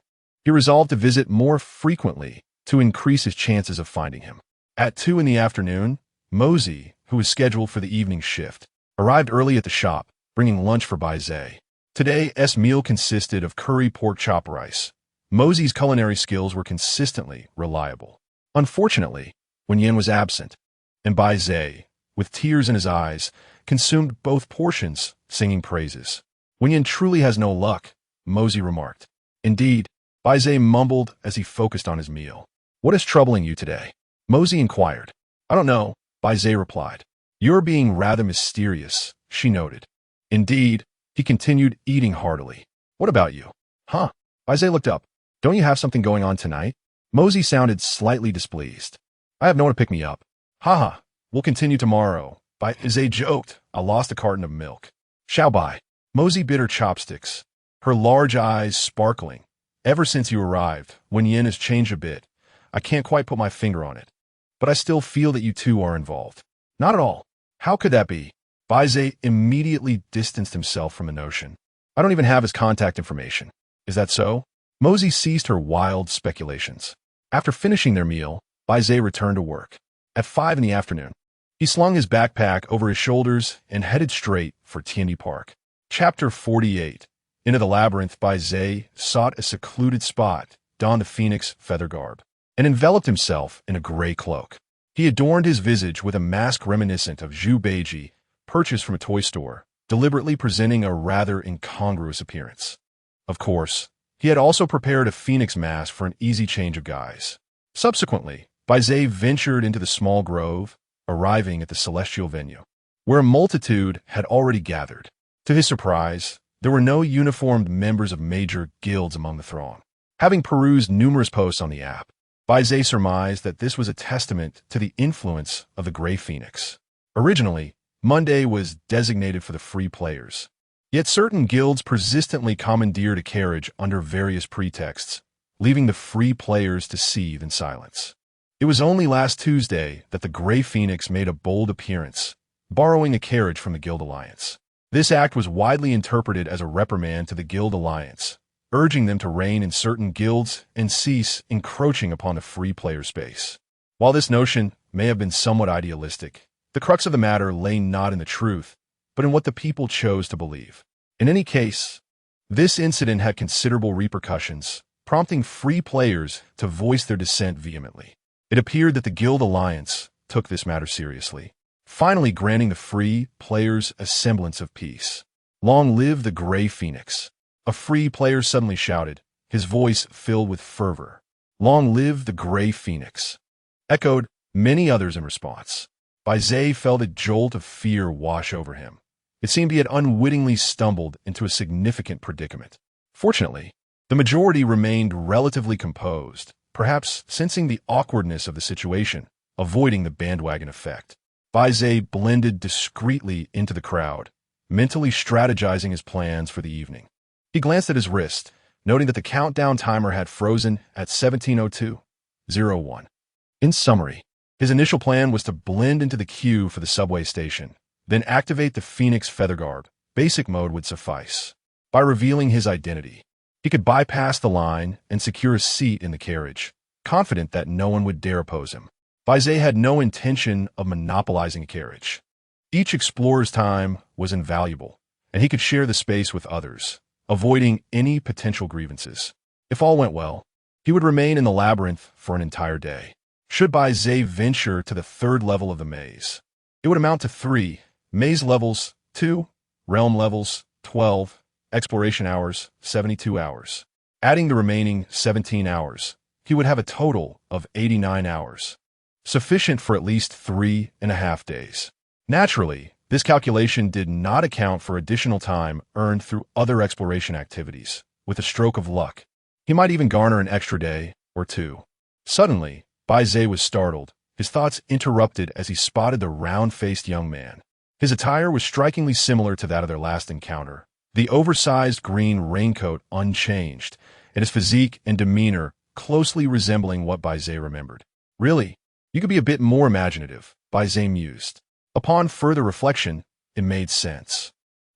He resolved to visit more frequently to increase his chances of finding him. At 2 in the afternoon, Mosey, who was scheduled for the evening shift, arrived early at the shop, bringing lunch for Bai Ze. Today's meal consisted of curry pork chop rice. Mosey's culinary skills were consistently reliable. Unfortunately, when Yin was absent, and Bai Ze, with tears in his eyes, consumed both portions, singing praises. When Yin truly has no luck, Mosey remarked. Indeed, Bai Ze mumbled as he focused on his meal. What is troubling you today? Mosey inquired. I don't know, Bai Ze replied. You're being rather mysterious, she noted. Indeed, he continued eating heartily. What about you? Huh? Bai Ze looked up. Don't you have something going on tonight? Mosey sounded slightly displeased. I have no one to pick me up. Haha, we'll continue tomorrow. Bai Ze joked. I lost a carton of milk. Shall Bai. Mosey bit her chopsticks, her large eyes sparkling. Ever since you arrived, when Yin has changed a bit, I can't quite put my finger on it. But I still feel that you two are involved. Not at all. How could that be? Bai Ze immediately distanced himself from the notion. I don't even have his contact information. Is that so? Mosey ceased her wild speculations. After finishing their meal, Bai Ze returned to work. At 5 in the afternoon, he slung his backpack over his shoulders and headed straight for Tiandi Park. Chapter 48. Into the labyrinth, Bai Ze sought a secluded spot, donned the phoenix feather garb, and enveloped himself in a gray cloak. He adorned his visage with a mask reminiscent of Zhu Beiji, purchased from a toy store, deliberately presenting a rather incongruous appearance. Of course, he had also prepared a phoenix mask for an easy change of guise. Subsequently, Bai Ze ventured into the small grove, arriving at the celestial venue, where a multitude had already gathered. To his surprise, there were no uniformed members of major guilds among the throng. Having perused numerous posts on the app, Bai Ze surmised that this was a testament to the influence of the Gray Phoenix. Originally, Monday was designated for the free players. Yet certain guilds persistently commandeered a carriage under various pretexts, leaving the free players to seethe in silence. It was only last Tuesday that the Gray Phoenix made a bold appearance, borrowing a carriage from the Guild Alliance. This act was widely interpreted as a reprimand to the Guild Alliance, urging them to reign in certain guilds and cease encroaching upon the free player space. While this notion may have been somewhat idealistic, the crux of the matter lay not in the truth, but in what the people chose to believe. In any case, this incident had considerable repercussions, prompting free players to voice their dissent vehemently. It appeared that the Guild Alliance took this matter seriously, finally granting the free players a semblance of peace. Long live the Gray Phoenix! A free player suddenly shouted, his voice filled with fervor. Long live the Gray Phoenix! Echoed many others in response. Bai Ze felt a jolt of fear wash over him. It seemed he had unwittingly stumbled into a significant predicament. Fortunately, the majority remained relatively composed, perhaps sensing the awkwardness of the situation, avoiding the bandwagon effect. Bai Ze blended discreetly into the crowd, mentally strategizing his plans for the evening. He glanced at his wrist, noting that the countdown timer had frozen at 17:02:01. In summary, his initial plan was to blend into the queue for the subway station, then activate the Phoenix feather garb. Basic mode would suffice. By revealing his identity, he could bypass the line and secure a seat in the carriage, confident that no one would dare oppose him. Bai Ze had no intention of monopolizing a carriage. Each explorer's time was invaluable, and he could share the space with others, avoiding any potential grievances. If all went well, he would remain in the labyrinth for an entire day. Should Bai Ze venture to the third level of the maze, it would amount to 3 maze levels, 2 realm levels, 12 exploration hours, 72 hours. Adding the remaining 17 hours, he would have a total of 89 hours, sufficient for at least 3.5 days. Naturally, this calculation did not account for additional time earned through other exploration activities. With a stroke of luck, he might even garner an extra day or 2. Suddenly, Bai Ze was startled, his thoughts interrupted as he spotted the round-faced young man. His attire was strikingly similar to that of their last encounter, the oversized green raincoat unchanged, and his physique and demeanor closely resembling what Bai Ze remembered. Really, you could be a bit more imaginative, Bai Ze mused. Upon further reflection, it made sense.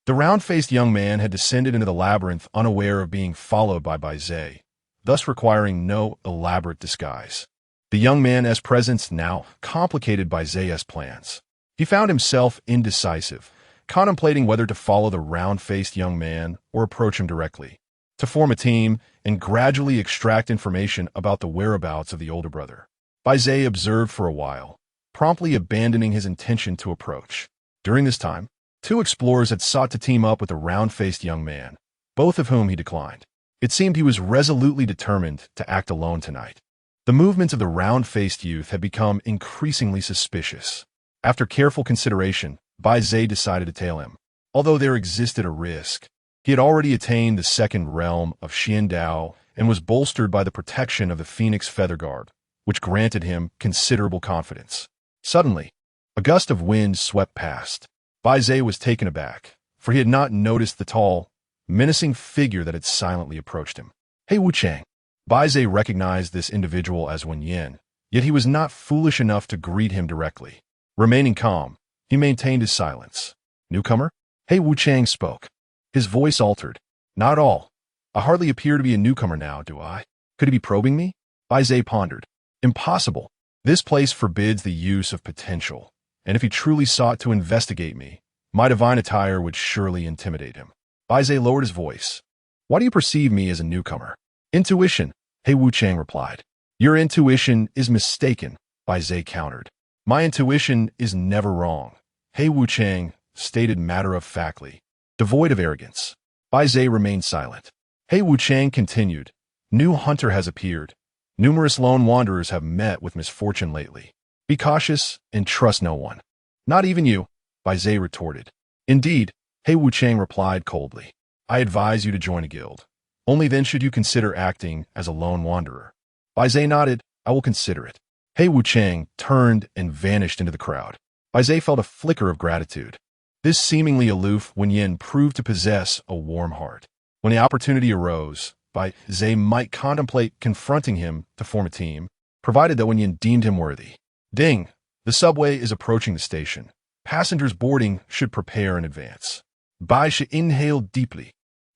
The round-faced young man had descended into the labyrinth unaware of being followed by Bai Ze, thus requiring no elaborate disguise. The young man's presence now complicated Bai Ze's plans. He found himself indecisive, contemplating whether to follow the round-faced young man or approach him directly, to form a team and gradually extract information about the whereabouts of the older brother. Bai Ze observed for a while, promptly abandoning his intention to approach. During this time, two explorers had sought to team up with the round-faced young man, both of whom he declined. It seemed he was resolutely determined to act alone tonight. The movements of the round-faced youth had become increasingly suspicious. After careful consideration, Bai Ze decided to tail him. Although there existed a risk, he had already attained the second realm of Xian Dao and was bolstered by the protection of the Phoenix Feather Guard, which granted him considerable confidence. Suddenly, a gust of wind swept past. Bai Ze was taken aback, for he had not noticed the tall, menacing figure that had silently approached him. "Hey, Wu Chang." Bai Ze recognized this individual as Wen Yin, yet he was not foolish enough to greet him directly. Remaining calm, he maintained his silence. "Newcomer?" Hey Wu Chang spoke. His voice altered. "Not at all. I hardly appear to be a newcomer now, do I? Could he be probing me?" Bai Ze pondered. "Impossible. This place forbids the use of potential, and if he truly sought to investigate me, my divine attire would surely intimidate him." Bai Ze lowered his voice. "Why do you perceive me as a newcomer?" "Intuition," He Wu Chang replied. "Your intuition is mistaken," Bai Ze countered. "My intuition is never wrong," He Wu Chang stated matter-of-factly, devoid of arrogance. Bai Ze remained silent. He Wu Chang continued. "New hunter has appeared. Numerous lone wanderers have met with misfortune lately. Be cautious and trust no one." "Not even you," Bai Ze retorted. "Indeed," He Wu Chang replied coldly. "I advise you to join a guild. Only then should you consider acting as a lone wanderer." Bai Ze nodded. "I will consider it." He Wu Chang turned and vanished into the crowd. Bai Ze felt a flicker of gratitude. This seemingly aloof Wen Yin proved to possess a warm heart. When the opportunity arose, Bai Ze might contemplate confronting him to form a team, provided that Wen Yin deemed him worthy. Ding! The subway is approaching the station. Passengers boarding should prepare in advance. Bai Ze inhaled deeply.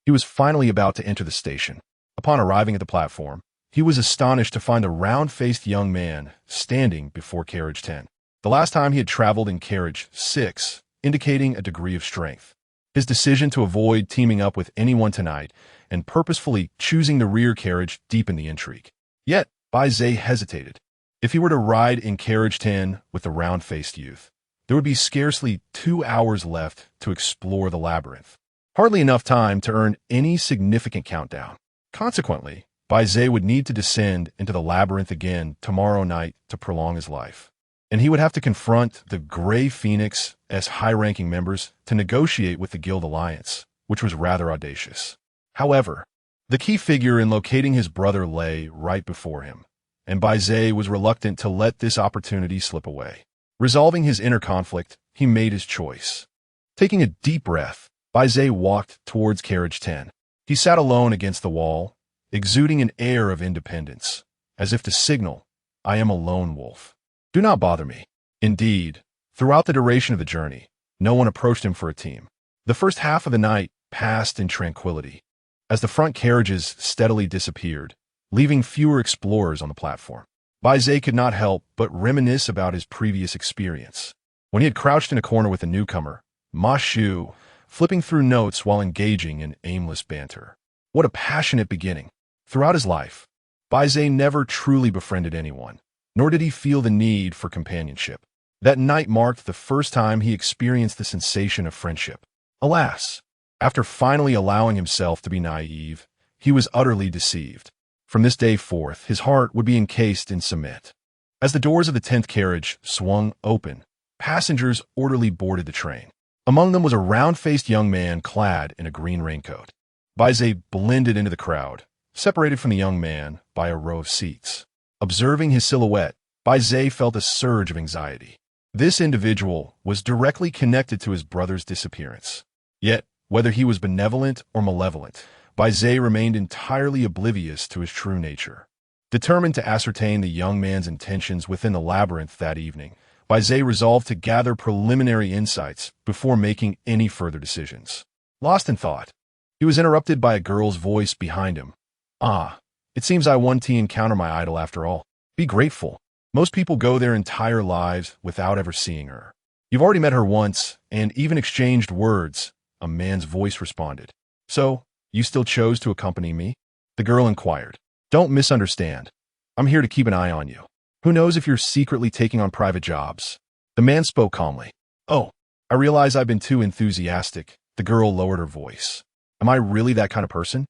He was finally about to enter the station. Upon arriving at the platform, he was astonished to find a round-faced young man standing before carriage 10. The last time he had traveled in carriage 6, indicating a degree of strength. His decision to avoid teaming up with anyone tonight and purposefully choosing the rear carriage deepened the intrigue. Yet, Bai Ze hesitated. If he were to ride in carriage 10 with the round-faced youth, there would be scarcely 2 hours left to explore the labyrinth. Hardly enough time to earn any significant countdown. Consequently, Bai Ze would need to descend into the labyrinth again tomorrow night to prolong his life. And he would have to confront the Gray Phoenix as high-ranking members to negotiate with the Guild Alliance, which was rather audacious. However, the key figure in locating his brother lay right before him, and Bai Ze was reluctant to let this opportunity slip away. Resolving his inner conflict, he made his choice. Taking a deep breath, Bai Ze walked towards carriage 10. He sat alone against the wall, exuding an air of independence, as if to signal, "I am a lone wolf. Do not bother me." Indeed, throughout the duration of the journey, no one approached him for a team. The first half of the night passed in tranquility, as the front carriages steadily disappeared, leaving fewer explorers on the platform. Bai Ze could not help but reminisce about his previous experience, when he had crouched in a corner with a newcomer, Ma Shu, flipping through notes while engaging in aimless banter. What a passionate beginning. Throughout his life, Bai Ze never truly befriended anyone, nor did he feel the need for companionship. That night marked the first time he experienced the sensation of friendship. Alas, after finally allowing himself to be naive, he was utterly deceived. From this day forth, his heart would be encased in cement. As the doors of the 10th carriage swung open, passengers orderly boarded the train. Among them was a round-faced young man clad in a green raincoat. Bai Ze blended into the crowd, separated from the young man by a row of seats. Observing his silhouette, Bai Ze felt a surge of anxiety. This individual was directly connected to his brother's disappearance. Yet, whether he was benevolent or malevolent, Bai Ze remained entirely oblivious to his true nature. Determined to ascertain the young man's intentions within the labyrinth that evening, Bai Ze resolved to gather preliminary insights before making any further decisions. Lost in thought, he was interrupted by a girl's voice behind him. "Ah, It seems I won to encounter my idol after all. Be grateful. Most people go their entire lives without ever seeing her. You've already met her once, and even exchanged words, a man's voice responded. So, you still chose to accompany me? The girl inquired. Don't misunderstand. I'm here to keep an eye on you. Who knows if you're secretly taking on private jobs? The man spoke calmly. Oh, I realize I've been too enthusiastic. The girl lowered her voice. Am I really that kind of person?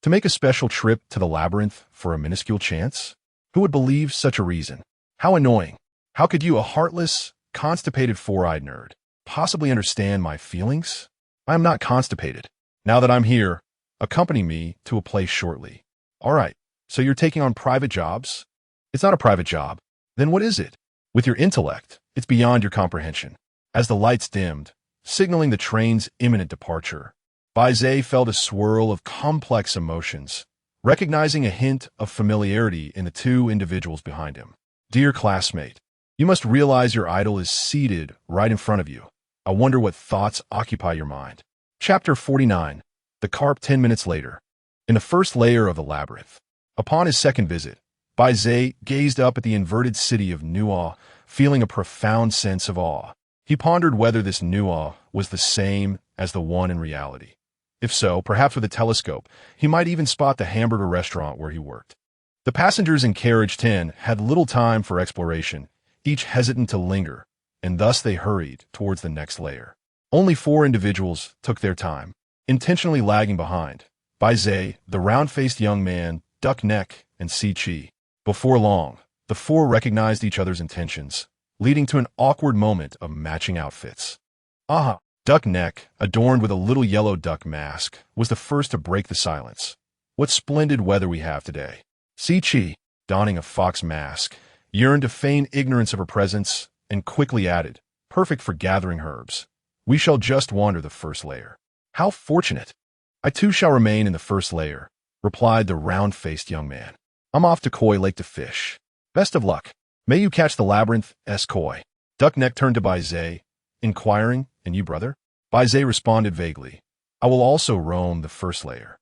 To make a special trip to the labyrinth for a minuscule chance? Who would believe such a reason? How annoying. How could you, a heartless, constipated four-eyed nerd, possibly understand my feelings? I am not constipated. Now that I'm here, accompany me to a place shortly. All right, so you're taking on private jobs? It's not a private job. Then what is it? With your intellect, it's beyond your comprehension. As the lights dimmed, signaling the train's imminent departure, Bai Ze felt a swirl of complex emotions, recognizing a hint of familiarity in the two individuals behind him. Dear classmate, you must realize your idol is seated right in front of you. I wonder what thoughts occupy your mind. Chapter 49. The Carp 10 minutes later. In the first layer of the labyrinth. Upon his second visit, Bai Ze gazed up at the inverted city of Nua, feeling a profound sense of awe. He pondered whether this Nua was the same as the one in reality. If so, perhaps with a telescope, he might even spot the hamburger restaurant where he worked. The passengers in Carriage 10 had little time for exploration, each hesitant to linger, and thus they hurried towards the next layer. Only 4 individuals took their time, intentionally lagging behind. Bai Ze, the round-faced young man, Duck Neck, and Si Chi. Before long, the 4 recognized each other's intentions, leading to an awkward moment of matching outfits. Aha! Duck Neck, adorned with a little yellow duck mask, was the first to break the silence. What splendid weather we have today. Si Chi, donning a fox mask, yearned to feign ignorance of her presence, and quickly added, perfect for gathering herbs. We shall just wander the first layer. How fortunate! I too shall remain in the first layer, replied the round-faced young man. I'm off to Koi Lake to fish. Best of luck. May you catch the labyrinth, Koi. Duck Neck turned to Bai Ze, inquiring, and you, brother? Bai Ze responded vaguely. I will also roam the first layer.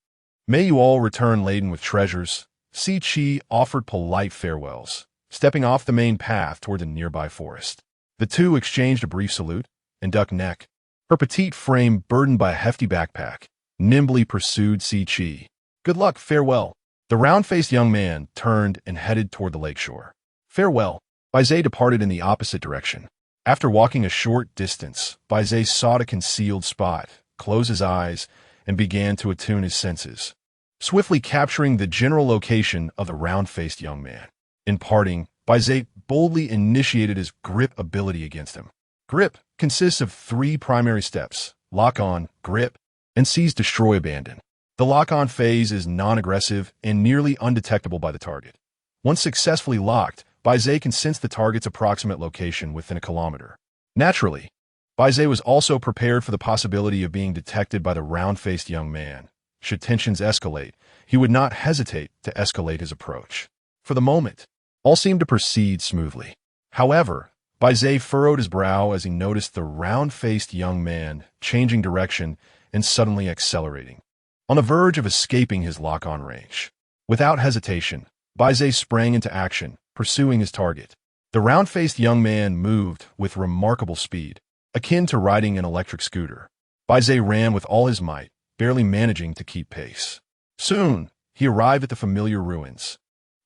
May you all return laden with treasures. Si Chi offered polite farewells, stepping off the main path toward the nearby forest. The two exchanged a brief salute, and Duck Neck, her petite frame burdened by a hefty backpack, nimbly pursued Si Chi. Good luck, farewell. The round-faced young man turned and headed toward the lakeshore. Farewell. Bai Ze departed in the opposite direction. After walking a short distance, Bai Ze sought a concealed spot, closed his eyes, and began to attune his senses, swiftly capturing the general location of the round-faced young man. In parting, Bai Ze boldly initiated his grip ability against him. Grip consists of 3 primary steps: lock-on, grip, and seize, destroy, abandon. The lock-on phase is non-aggressive and nearly undetectable by the target. Once successfully locked, Bai Ze can sense the target's approximate location within a kilometer. Naturally, Bai Ze was also prepared for the possibility of being detected by the round-faced young man. Should tensions escalate, he would not hesitate to escalate his approach. For the moment, all seemed to proceed smoothly. However, Bai Ze furrowed his brow as he noticed the round-faced young man changing direction and suddenly accelerating, on the verge of escaping his lock-on range. Without hesitation, Bai Ze sprang into action, pursuing his target. The round-faced young man moved with remarkable speed, akin to riding an electric scooter. Bai Ze ran with all his might, barely managing to keep pace. Soon, he arrived at the familiar ruins.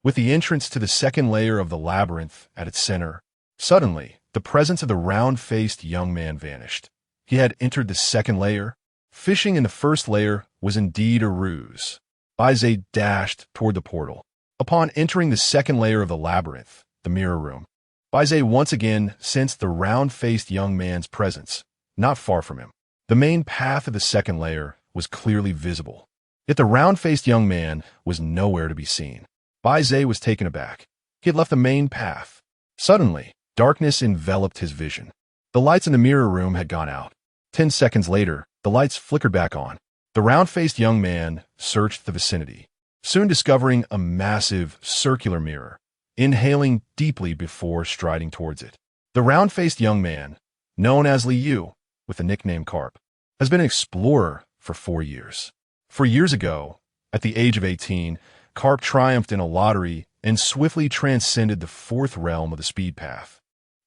With the entrance to the second layer of the labyrinth at its center, suddenly, the presence of the round-faced young man vanished. He had entered the second layer. Fishing in the first layer was indeed a ruse. Bai Ze dashed toward the portal. Upon entering the second layer of the labyrinth, the mirror room, Bai Ze once again sensed the round-faced young man's presence, not far from him. The main path of the second layer was clearly visible, yet the round-faced young man was nowhere to be seen. Bai Ze was taken aback. He had left the main path. Suddenly, darkness enveloped his vision. The lights in the mirror room had gone out. 10 seconds later, the lights flickered back on. The round-faced young man searched the vicinity, soon discovering a massive circular mirror, inhaling deeply before striding towards it. The round-faced young man, known as Liu, with the nickname Carp, has been an explorer for 4 years. 4 years ago, at the age of 18, Carp triumphed in a lottery and swiftly transcended the fourth realm of the speed path,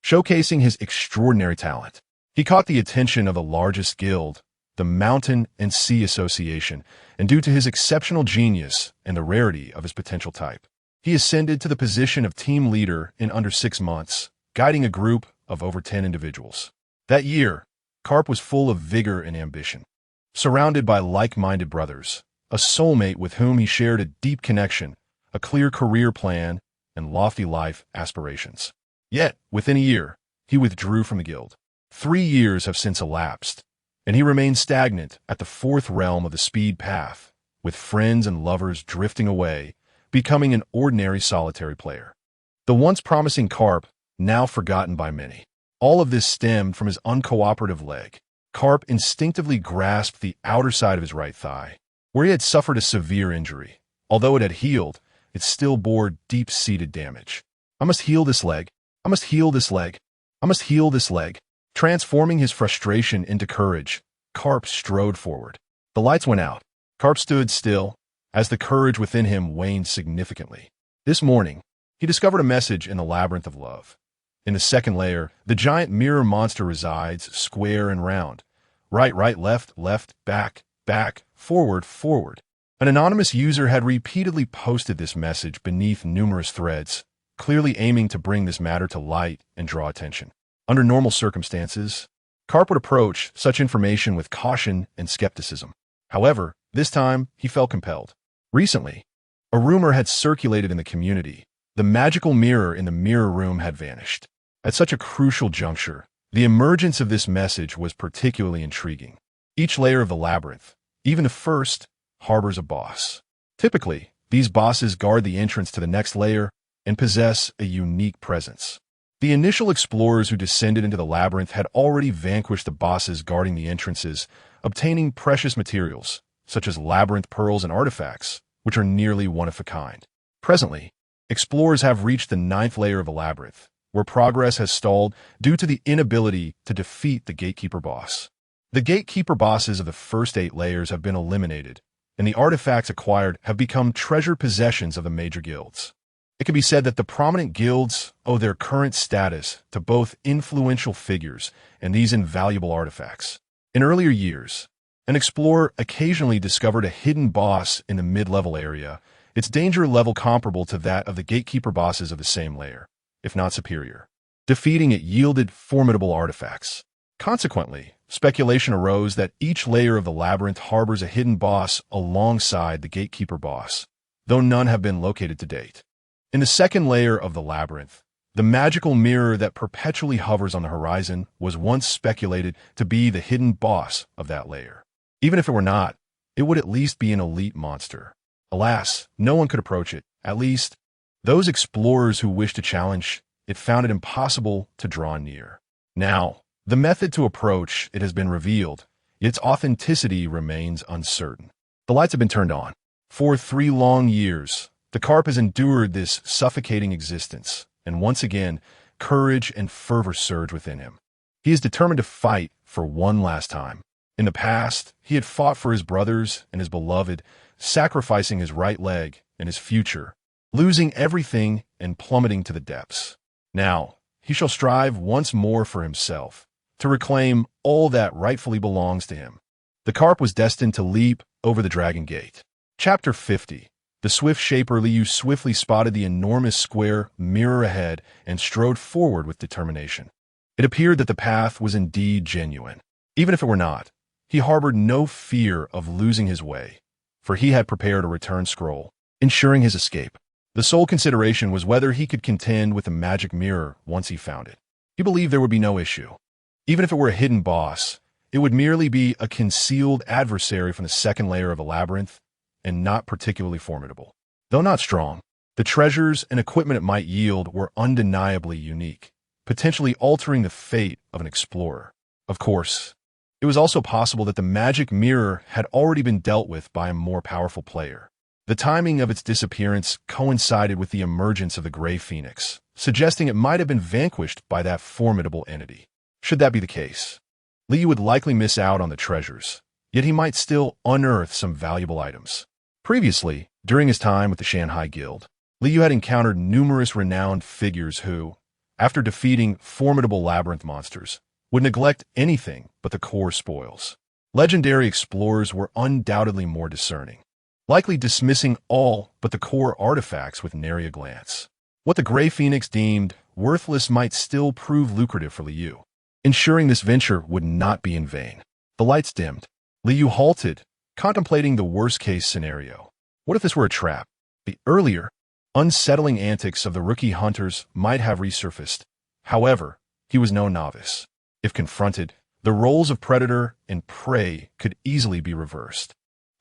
showcasing his extraordinary talent. He caught the attention of the largest guild, the Mountain and Sea Association, and due to his exceptional genius and the rarity of his potential type, he ascended to the position of team leader in under 6 months, guiding a group of over 10 individuals. That year, Carp was full of vigor and ambition. Surrounded by like-minded brothers, a soulmate with whom he shared a deep connection, a clear career plan, and lofty life aspirations. Yet, within a year, he withdrew from the guild. 3 years have since elapsed, and he remains stagnant at the fourth realm of the speed path, with friends and lovers drifting away, becoming an ordinary solitary player. The once promising Carp, now forgotten by many. All of this stemmed from his uncooperative leg. Carp instinctively grasped the outer side of his right thigh, where he had suffered a severe injury. Although it had healed, it still bore deep-seated damage. I must heal this leg. I must heal this leg. I must heal this leg. Transforming his frustration into courage, Carp strode forward. The lights went out. Carp stood still, as the courage within him waned significantly. This morning, he discovered a message in the labyrinth of love. In the second layer, the giant mirror monster resides, square and round. Right, left, back, forward. An anonymous user had repeatedly posted this message beneath numerous threads, clearly aiming to bring this matter to light and draw attention. Under normal circumstances, Carp would approach such information with caution and skepticism. However, this time, he felt compelled. Recently, a rumor had circulated in the community. The magical mirror in the mirror room had vanished. At such a crucial juncture, the emergence of this message was particularly intriguing. Each layer of the labyrinth, even the first, harbors a boss. Typically, these bosses guard the entrance to the next layer and possess a unique presence. The initial explorers who descended into the labyrinth had already vanquished the bosses guarding the entrances, obtaining precious materials, such as labyrinth pearls and artifacts, which are nearly one of a kind. Presently, explorers have reached the 9th layer of the labyrinth, where progress has stalled due to the inability to defeat the gatekeeper boss. The gatekeeper bosses of the first 8 layers have been eliminated, and the artifacts acquired have become treasured possessions of the major guilds. It can be said that the prominent guilds owe their current status to both influential figures and these invaluable artifacts. In earlier years, an explorer occasionally discovered a hidden boss in the mid-level area, its danger level comparable to that of the gatekeeper bosses of the same layer, if not superior. Defeating it yielded formidable artifacts. Consequently, speculation arose that each layer of the labyrinth harbors a hidden boss alongside the gatekeeper boss, though none have been located to date. In the second layer of the labyrinth, the magical mirror that perpetually hovers on the horizon was once speculated to be the hidden boss of that layer. Even if it were not, it would at least be an elite monster. Alas, no one could approach it. At least, those explorers who wished to challenge it found it impossible to draw near. Now, the method to approach it has been revealed, yet its authenticity remains uncertain. The lights have been turned on. For 3 long years, the Carp has endured this suffocating existence, and once again, courage and fervor surge within him. He is determined to fight for one last time. In the past, he had fought for his brothers and his beloved, sacrificing his right leg and his future, losing everything and plummeting to the depths. Now, he shall strive once more for himself, to reclaim all that rightfully belongs to him. The Carp was destined to leap over the Dragon Gate. Chapter 50. The swift shaper Liu swiftly spotted the enormous square mirror ahead and strode forward with determination. It appeared that the path was indeed genuine. Even if it were not, he harbored no fear of losing his way, for he had prepared a return scroll, ensuring his escape. The sole consideration was whether he could contend with the magic mirror once he found it. He believed there would be no issue. Even if it were a hidden boss, it would merely be a concealed adversary from the second layer of a labyrinth, and not particularly formidable. Though not strong, the treasures and equipment it might yield were undeniably unique, potentially altering the fate of an explorer. Of course, it was also possible that the magic mirror had already been dealt with by a more powerful player. The timing of its disappearance coincided with the emergence of the Gray Phoenix, suggesting it might have been vanquished by that formidable entity. Should that be the case, Li would likely miss out on the treasures, yet he might still unearth some valuable items. Previously, During his time with the Shanghai Guild, Liu had encountered numerous renowned figures who, after defeating formidable labyrinth monsters, would neglect anything but the core spoils. Legendary explorers were undoubtedly more discerning, likely dismissing all but the core artifacts with nary a glance. What the Gray Phoenix deemed worthless might still prove lucrative for Liu, ensuring this venture would not be in vain. The lights dimmed. Liu halted, contemplating the worst-case scenario. What if this were a trap? The earlier, unsettling antics of the rookie hunters might have resurfaced. However, he was no novice. If confronted, the roles of predator and prey could easily be reversed.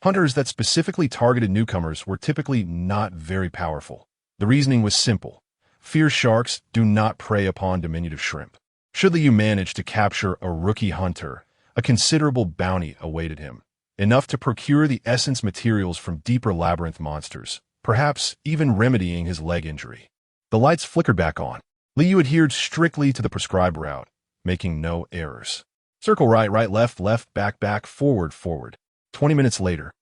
Hunters that specifically targeted newcomers were typically not very powerful. The reasoning was simple. Fierce sharks do not prey upon diminutive shrimp. Should Liu manage to capture a rookie hunter, a considerable bounty awaited him, enough to procure the essence materials from deeper labyrinth monsters, perhaps even remedying his leg injury. The lights flickered back on. Liu adhered strictly to the prescribed route, making no errors. Circle right, right, left, left, back, back, forward, forward. 20 minutes later,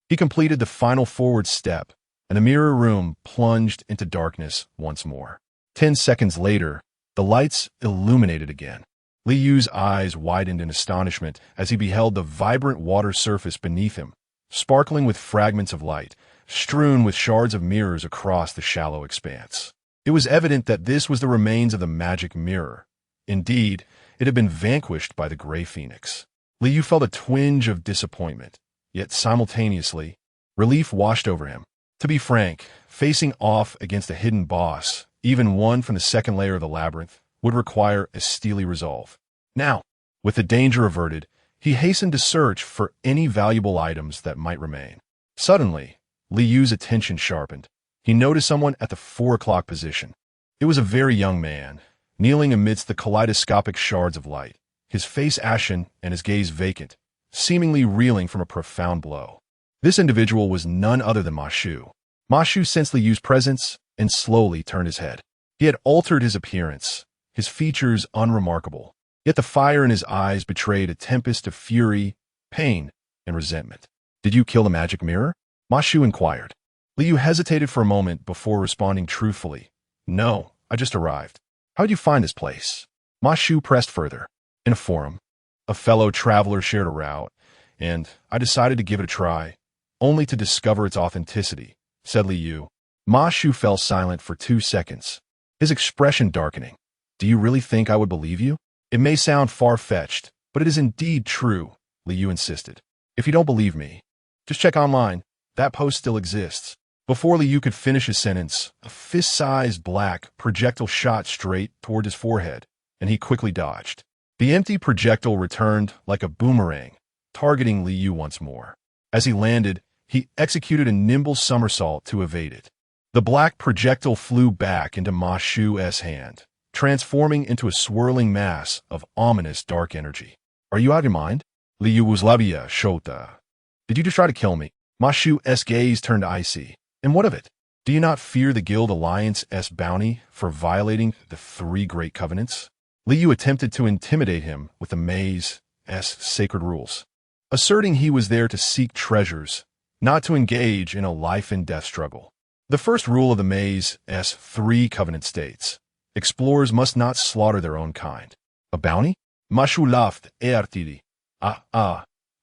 he completed the final forward step, and the mirror room plunged into darkness once more. 10 seconds later, the lights illuminated again. Liu's eyes widened in astonishment as he beheld the vibrant water surface beneath him, sparkling with fragments of light, strewn with shards of mirrors across the shallow expanse. It was evident that this was the remains of the magic mirror. Indeed, it had been vanquished by the Gray Phoenix. Liu felt a twinge of disappointment, yet simultaneously, relief washed over him. To be frank, facing off against a hidden boss, even one from the second layer of the labyrinth, would require a steely resolve. Now, with the danger averted, he hastened to search for any valuable items that might remain. Suddenly, Liu's attention sharpened. He noticed someone at the 4 o'clock position. It was a very young man, kneeling amidst the kaleidoscopic shards of light, his face ashen and his gaze vacant, seemingly reeling from a profound blow. This individual was none other than Ma Shu. Ma Shu sensed Liu's presence and slowly turned his head. He had altered his appearance, his features unremarkable, yet the fire in his eyes betrayed a tempest of fury, pain, and resentment. "Did you kill the magic mirror?" Ma Shu inquired. Liu hesitated for a moment before responding truthfully. "No, I just arrived." "How'd you find this place?" Ma Shu pressed further. "In a forum. A fellow traveler shared a route, and I decided to give it a try, only to discover its authenticity," said Liu. Ma Shu fell silent for 2 seconds, his expression darkening. "Do you really think I would believe you?" "It may sound far-fetched, but it is indeed true," Liu insisted. "If you don't believe me, just check online. That post still exists." Before Liu could finish his sentence, a fist-sized black projectile shot straight toward his forehead, and he quickly dodged. The empty projectile returned like a boomerang, targeting Liu once more. As he landed, he executed a nimble somersault to evade it. The black projectile flew back into Ma Shu's hand, transforming into a swirling mass of ominous dark energy. "Are you out of your mind?" Liu was labia shota. "Did you just try to kill me?" Ma Shu's gaze turned icy. "And what of it? Do you not fear the Guild Alliance's bounty for violating the 3 Great Covenants?" Liu attempted to intimidate him with the Maze's sacred rules, asserting he was there to seek treasures, not to engage in a life-and-death struggle. The first rule of the Maze's 3 Covenant states, explorers must not slaughter their own kind. "A bounty?" Ma Shu laughed artidi.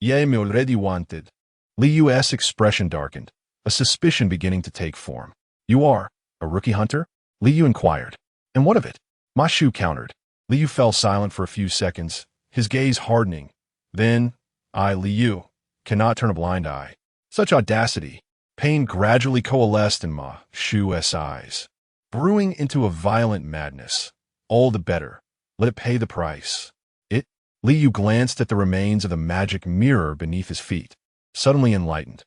Yeah, me already wanted." Liu's expression darkened, a suspicion beginning to take form. "You are a rookie hunter?" Liu inquired. "And what of it?" Ma Shu countered. Liu fell silent for a few seconds, his gaze hardening. Then, Liu, cannot turn a blind eye. Such audacity. Pain gradually coalesced in Ma Shu's eyes, brewing into a violent madness. All the better. Let it pay the price. Liu glanced at the remains of the magic mirror beneath his feet, suddenly enlightened.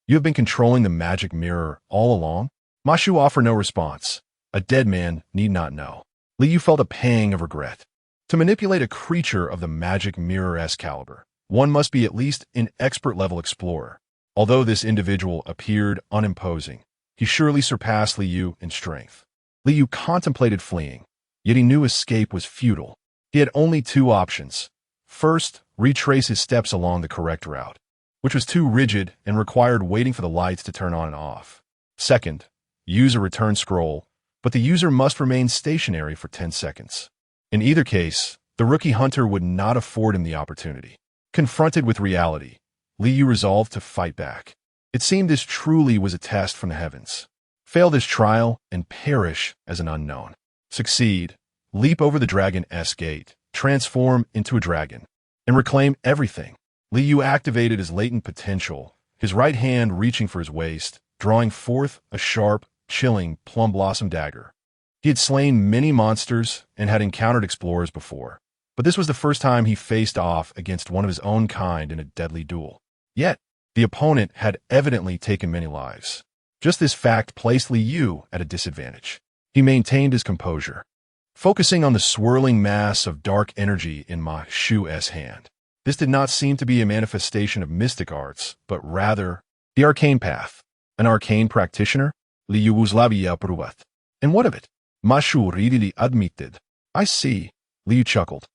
"You have been controlling the magic mirror all along?" Ma Shu offered no response. A dead man need not know. Liu felt a pang of regret. To manipulate a creature of the magic mirror's caliber, one must be at least an expert-level explorer. Although this individual appeared unimposing, he surely surpassed Liu in strength. Liu contemplated fleeing, yet he knew escape was futile. He had only 2 options. First, retrace his steps along the correct route, which was too rigid and required waiting for the lights to turn on and off. Second, use a return scroll, but the user must remain stationary for 10 seconds. In either case, the rookie hunter would not afford him the opportunity. Confronted with reality, Liu resolved to fight back. It seemed this truly was a test from the heavens. Fail this trial and perish as an unknown. Succeed, leap over the dragon-esque gate, transform into a dragon, and reclaim everything. Liu activated his latent potential, his right hand reaching for his waist, drawing forth a sharp, chilling plum blossom dagger. He had slain many monsters and had encountered explorers before, but this was the first time he faced off against one of his own kind in a deadly duel. Yet, the opponent had evidently taken many lives. Just this fact placed Liu at a disadvantage. He maintained his composure, focusing on the swirling mass of dark energy in Ma Shu's hand. This did not seem to be a manifestation of mystic arts, but rather the arcane path. An arcane practitioner? Liu Uzlavia Pruvat. And what of it? Ma Shu readily admitted. I see. Liu chuckled.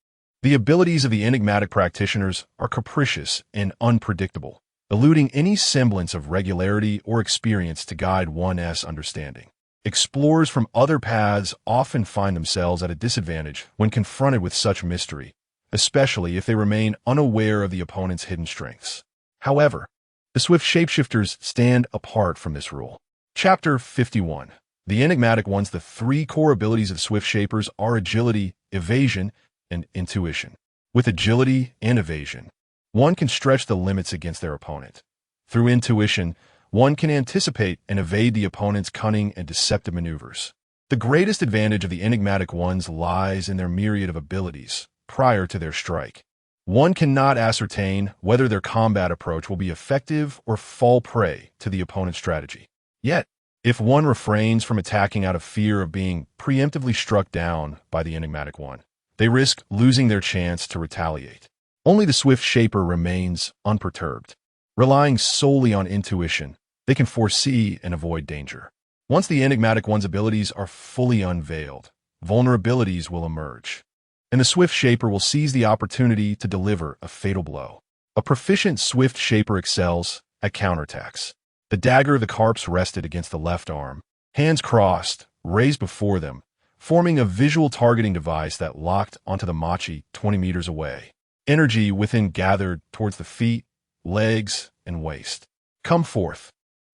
The abilities of the enigmatic practitioners are capricious and unpredictable, eluding any semblance of regularity or experience to guide one's understanding. Explorers from other paths often find themselves at a disadvantage when confronted with such mystery, especially if they remain unaware of the opponent's hidden strengths. However, the swift shapeshifters stand apart from this rule. Chapter 51. The enigmatic ones. The three core abilities of swift shapers are agility, evasion, and intuition. With agility and evasion, one can stretch the limits against their opponent. Through intuition, one can anticipate and evade the opponent's cunning and deceptive maneuvers. The greatest advantage of the enigmatic ones lies in their myriad of abilities prior to their strike. One cannot ascertain whether their combat approach will be effective or fall prey to the opponent's strategy. Yet, if one refrains from attacking out of fear of being preemptively struck down by the enigmatic one, they risk losing their chance to retaliate. Only the swift shaper remains unperturbed. Relying solely on intuition, they can foresee and avoid danger. Once the enigmatic one's abilities are fully unveiled, vulnerabilities will emerge, and the swift shaper will seize the opportunity to deliver a fatal blow. A proficient swift shaper excels at counterattacks. The dagger of the Carps rested against the left arm, hands crossed, raised before them, forming a visual targeting device that locked onto the machi 20 meters away. Energy within gathered towards the feet, legs, and waist. Come forth.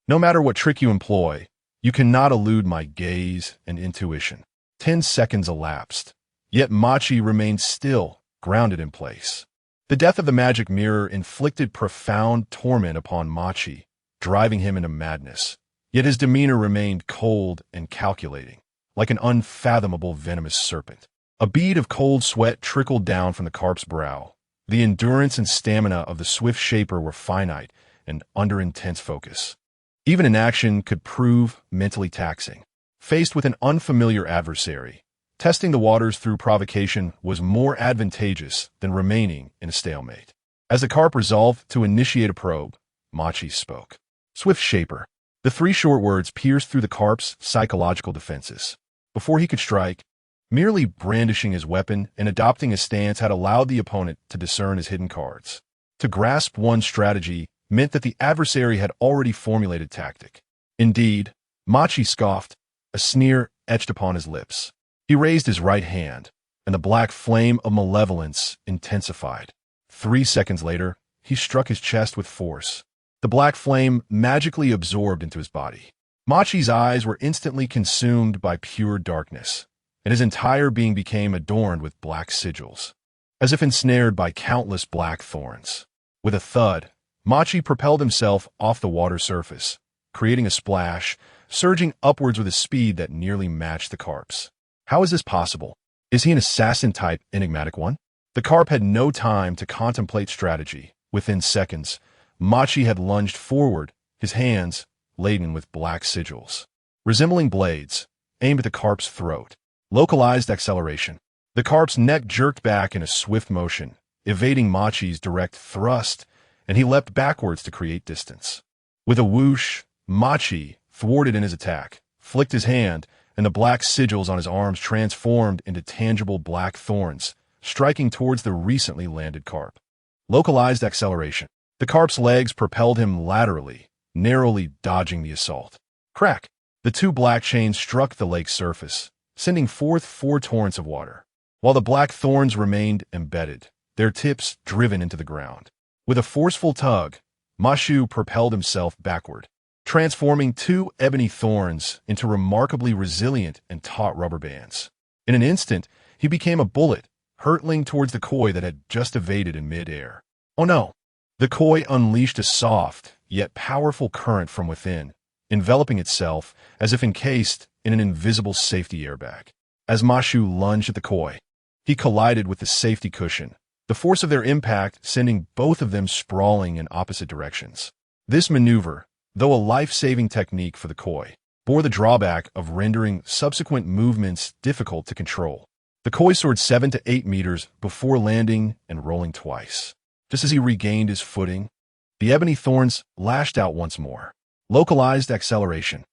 No matter what trick you employ, you cannot elude my gaze and intuition. 10 seconds elapsed, yet Machi remained still, grounded in place. The death of the magic mirror inflicted profound torment upon Machi, driving him into madness. Yet his demeanor remained cold and calculating, like an unfathomable venomous serpent. A bead of cold sweat trickled down from the Carp's brow. The endurance and stamina of the swift shaper were finite and under intense focus. Even inaction could prove mentally taxing. Faced with an unfamiliar adversary, testing the waters through provocation was more advantageous than remaining in a stalemate. As the Carp resolved to initiate a probe, Machi spoke. Swift shaper. The three short words pierced through the Carp's psychological defenses. Before he could strike, merely brandishing his weapon and adopting a stance had allowed the opponent to discern his hidden cards. To grasp one's strategy meant that the adversary had already formulated tactic. Indeed, Machi scoffed, a sneer etched upon his lips. He raised his right hand, and the black flame of malevolence intensified. 3 seconds later, he struck his chest with force. The black flame magically absorbed into his body. Machi's eyes were instantly consumed by pure darkness, and his entire being became adorned with black sigils, as if ensnared by countless black thorns. With a thud, Machi propelled himself off the water surface, creating a splash, surging upwards with a speed that nearly matched the Carp's. How is this possible? Is he an assassin-type enigmatic one? The Carp had no time to contemplate strategy. Within seconds, Machi had lunged forward, his hands laden with black sigils, resembling blades, aimed at the Carp's throat. Localized acceleration. The Carp's neck jerked back in a swift motion, evading Machi's direct thrust, and he leapt backwards to create distance. With a whoosh, Machi, thwarted in his attack, flicked his hand, and the black sigils on his arms transformed into tangible black thorns, striking towards the recently landed Carp. Localized acceleration. The Carp's legs propelled him laterally, narrowly dodging the assault. Crack! The two black chains struck the lake's surface, sending forth 4 torrents of water, while the black thorns remained embedded, their tips driven into the ground. With a forceful tug, Mashu propelled himself backward, transforming 2 ebony thorns into remarkably resilient and taut rubber bands. In an instant, he became a bullet, hurtling towards the koi that had just evaded in mid-air. Oh no! The koi unleashed a soft, yet powerful current from within, enveloping itself as if encased in an invisible safety airbag. As Mashu lunged at the koi, he collided with the safety cushion, the force of their impact sending both of them sprawling in opposite directions. This maneuver, though a life-saving technique for the koi, bore the drawback of rendering subsequent movements difficult to control. The koi soared 7 to 8 meters before landing and rolling twice. Just as he regained his footing, the ebony thorns lashed out once more. Localized acceleration.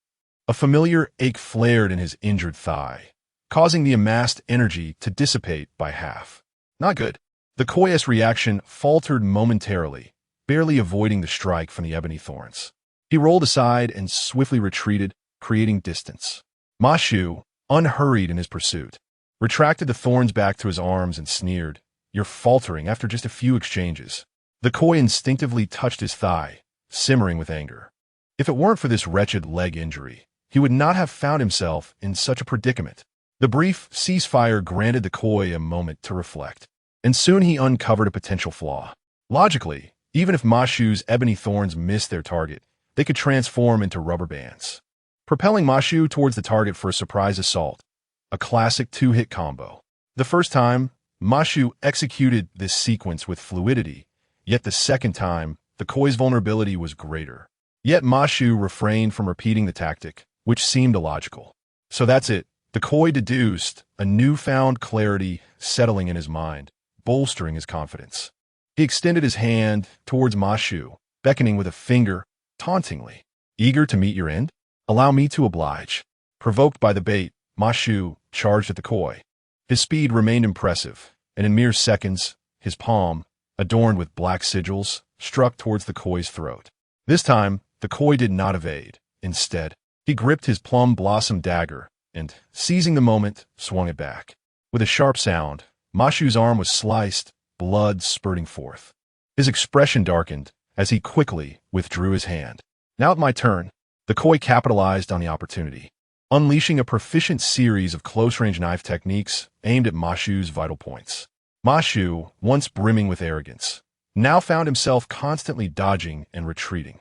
A familiar ache flared in his injured thigh, causing the amassed energy to dissipate by half. Not good. The koi's reaction faltered momentarily, barely avoiding the strike from the ebony thorns. He rolled aside and swiftly retreated, creating distance. Mashu, unhurried in his pursuit, retracted the thorns back to his arms and sneered, "You're faltering after just a few exchanges." The koi instinctively touched his thigh, simmering with anger. If it weren't for this wretched leg injury, he would not have found himself in such a predicament. The brief ceasefire granted the koi a moment to reflect, and soon he uncovered a potential flaw. Logically, even if Mashu's ebony thorns missed their target, they could transform into rubber bands, propelling Mashu towards the target for a surprise assault, a classic 2-hit combo. The first time, Mashu executed this sequence with fluidity, yet the second time, the koi's vulnerability was greater. Yet Mashu refrained from repeating the tactic, which seemed illogical. So that's it. The koi deduced, a newfound clarity settling in his mind, bolstering his confidence. He extended his hand towards Mashu, beckoning with a finger, tauntingly. "Eager to meet your end? Allow me to oblige." Provoked by the bait, Mashu charged at the koi. His speed remained impressive, and in mere seconds, his palm, adorned with black sigils, struck towards the koi's throat. This time, the koi did not evade. Instead, he gripped his plum blossom dagger and, seizing the moment, swung it back. With a sharp sound, Mashu's arm was sliced, blood spurting forth. His expression darkened as he quickly withdrew his hand. "Now it's my turn." The koi capitalized on the opportunity, unleashing a proficient series of close-range knife techniques aimed at Mashu's vital points. Mashu, once brimming with arrogance, now found himself constantly dodging and retreating.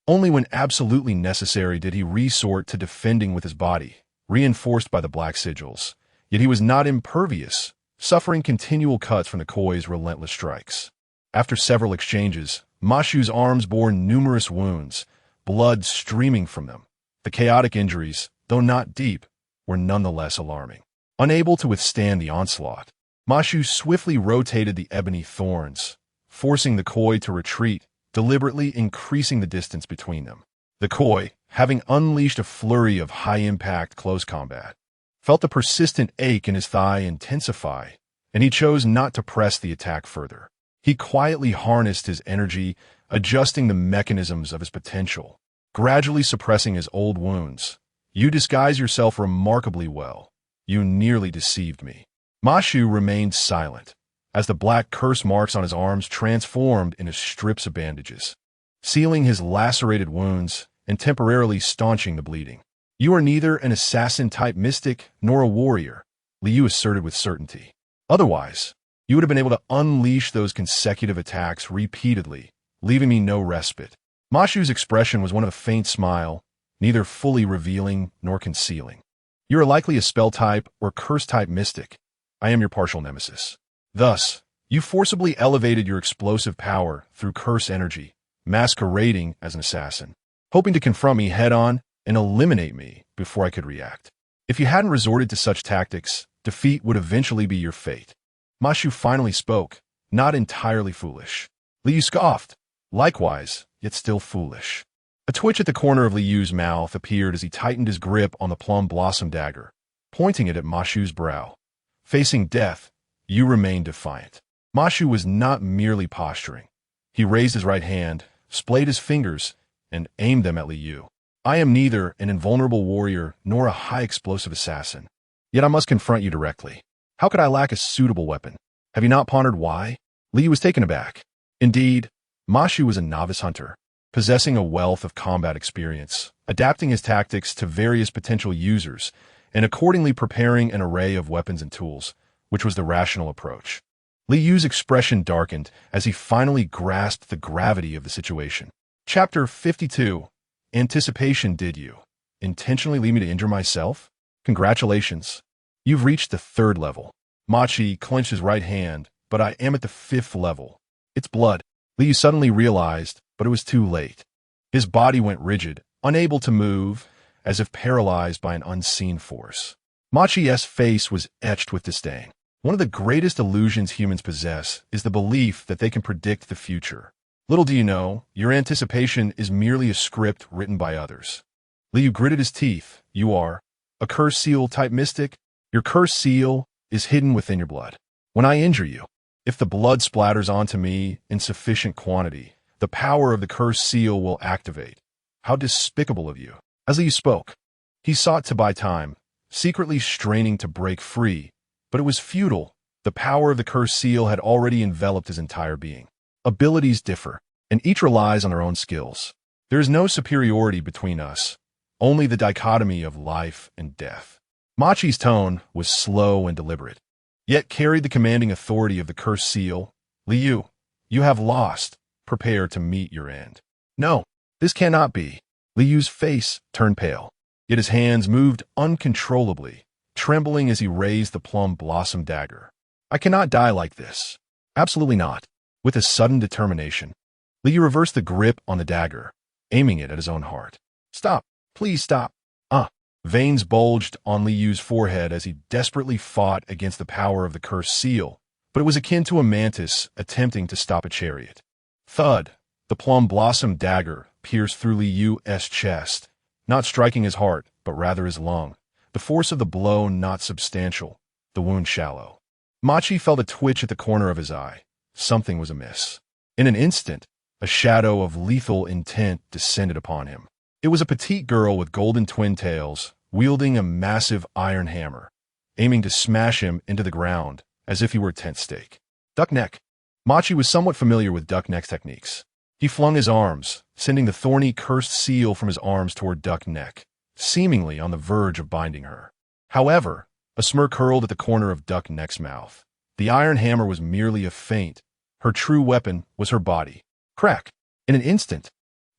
Only when absolutely necessary did he resort to defending with his body, reinforced by the black sigils. Yet he was not impervious, suffering continual cuts from the koi's relentless strikes. After several exchanges, Mashu's arms bore numerous wounds, blood streaming from them. The chaotic injuries, though not deep, were nonetheless alarming. Unable to withstand the onslaught, Mashu swiftly rotated the ebony thorns, forcing the koi to retreat, deliberately increasing the distance between them. The koi, having unleashed a flurry of high-impact close combat, felt the persistent ache in his thigh intensify, and he chose not to press the attack further. He quietly harnessed his energy, adjusting the mechanisms of his potential, gradually suppressing his old wounds. "You disguise yourself remarkably well. You nearly deceived me." Mashu remained silent, as the black curse marks on his arms transformed into strips of bandages, sealing his lacerated wounds and temporarily staunching the bleeding. "You are neither an assassin-type mystic nor a warrior," Liu asserted with certainty. "Otherwise, you would have been able to unleash those consecutive attacks repeatedly, leaving me no respite." Mashu's expression was one of a faint smile, neither fully revealing nor concealing. "You are likely a spell-type or curse-type mystic. I am your partial nemesis. Thus, you forcibly elevated your explosive power through curse energy, masquerading as an assassin, hoping to confront me head-on and eliminate me before I could react. If you hadn't resorted to such tactics, defeat would eventually be your fate." Mashu finally spoke, not entirely foolish. Liu scoffed, likewise, yet still foolish. A twitch at the corner of Liu's mouth appeared as he tightened his grip on the plum blossom dagger, pointing it at Mashu's brow. Facing death, you remained defiant. Mashu was not merely posturing. He raised his right hand, splayed his fingers, and aimed them at Liu. I am neither an invulnerable warrior nor a high-explosive assassin. Yet I must confront you directly. How could I lack a suitable weapon? Have you not pondered why? Li was taken aback. Indeed, Ma Xu was a novice hunter, possessing a wealth of combat experience, adapting his tactics to various potential users, and accordingly preparing an array of weapons and tools, which was the rational approach. Li Yu's expression darkened as he finally grasped the gravity of the situation. Chapter 52. Anticipation. Did you intentionally leave me to injure myself? Congratulations. You've reached the 3rd level. Machi clenched his right hand, but I am at the 5th level. It's blood. Li Yu suddenly realized, but it was too late. His body went rigid, unable to move, as if paralyzed by an unseen force. Machi's face was etched with disdain. One of the greatest illusions humans possess is the belief that they can predict the future. Little do you know, your anticipation is merely a script written by others. Li Yu gritted his teeth. You are a cursed seal-type mystic. Your cursed seal is hidden within your blood. When I injure you, if the blood splatters onto me in sufficient quantity, the power of the cursed seal will activate. How despicable of you. As Li Yu spoke, he sought to buy time, secretly straining to break free, but it was futile. The power of the cursed seal had already enveloped his entire being. Abilities differ, and each relies on their own skills. There is no superiority between us, only the dichotomy of life and death. Machi's tone was slow and deliberate, yet carried the commanding authority of the cursed seal. Li Yu, you have lost. Prepare to meet your end. No, this cannot be. Li Yu's face turned pale, yet his hands moved uncontrollably, trembling as he raised the plum blossom dagger. I cannot die like this. Absolutely not. With a sudden determination, Li Yu reversed the grip on the dagger, aiming it at his own heart. Stop. Please stop. Veins bulged on Li Yu's forehead as he desperately fought against the power of the cursed seal, but it was akin to a mantis attempting to stop a chariot. Thud. The plum blossom dagger pierced through Li Yu's chest, not striking his heart, but rather his lung. The force of the blow not substantial, the wound shallow. Machi felt a twitch at the corner of his eye. Something was amiss. In an instant, a shadow of lethal intent descended upon him. It was a petite girl with golden twin tails, wielding a massive iron hammer, aiming to smash him into the ground as if he were a tent stake. Duck neck. Machi was somewhat familiar with duck neck techniques. He flung his arms, sending the thorny, cursed seal from his arms toward Duck Neck, seemingly on the verge of binding her. However, a smirk curled at the corner of Duck Neck's mouth. The iron hammer was merely a feint. Her true weapon was her body. Crack! In an instant,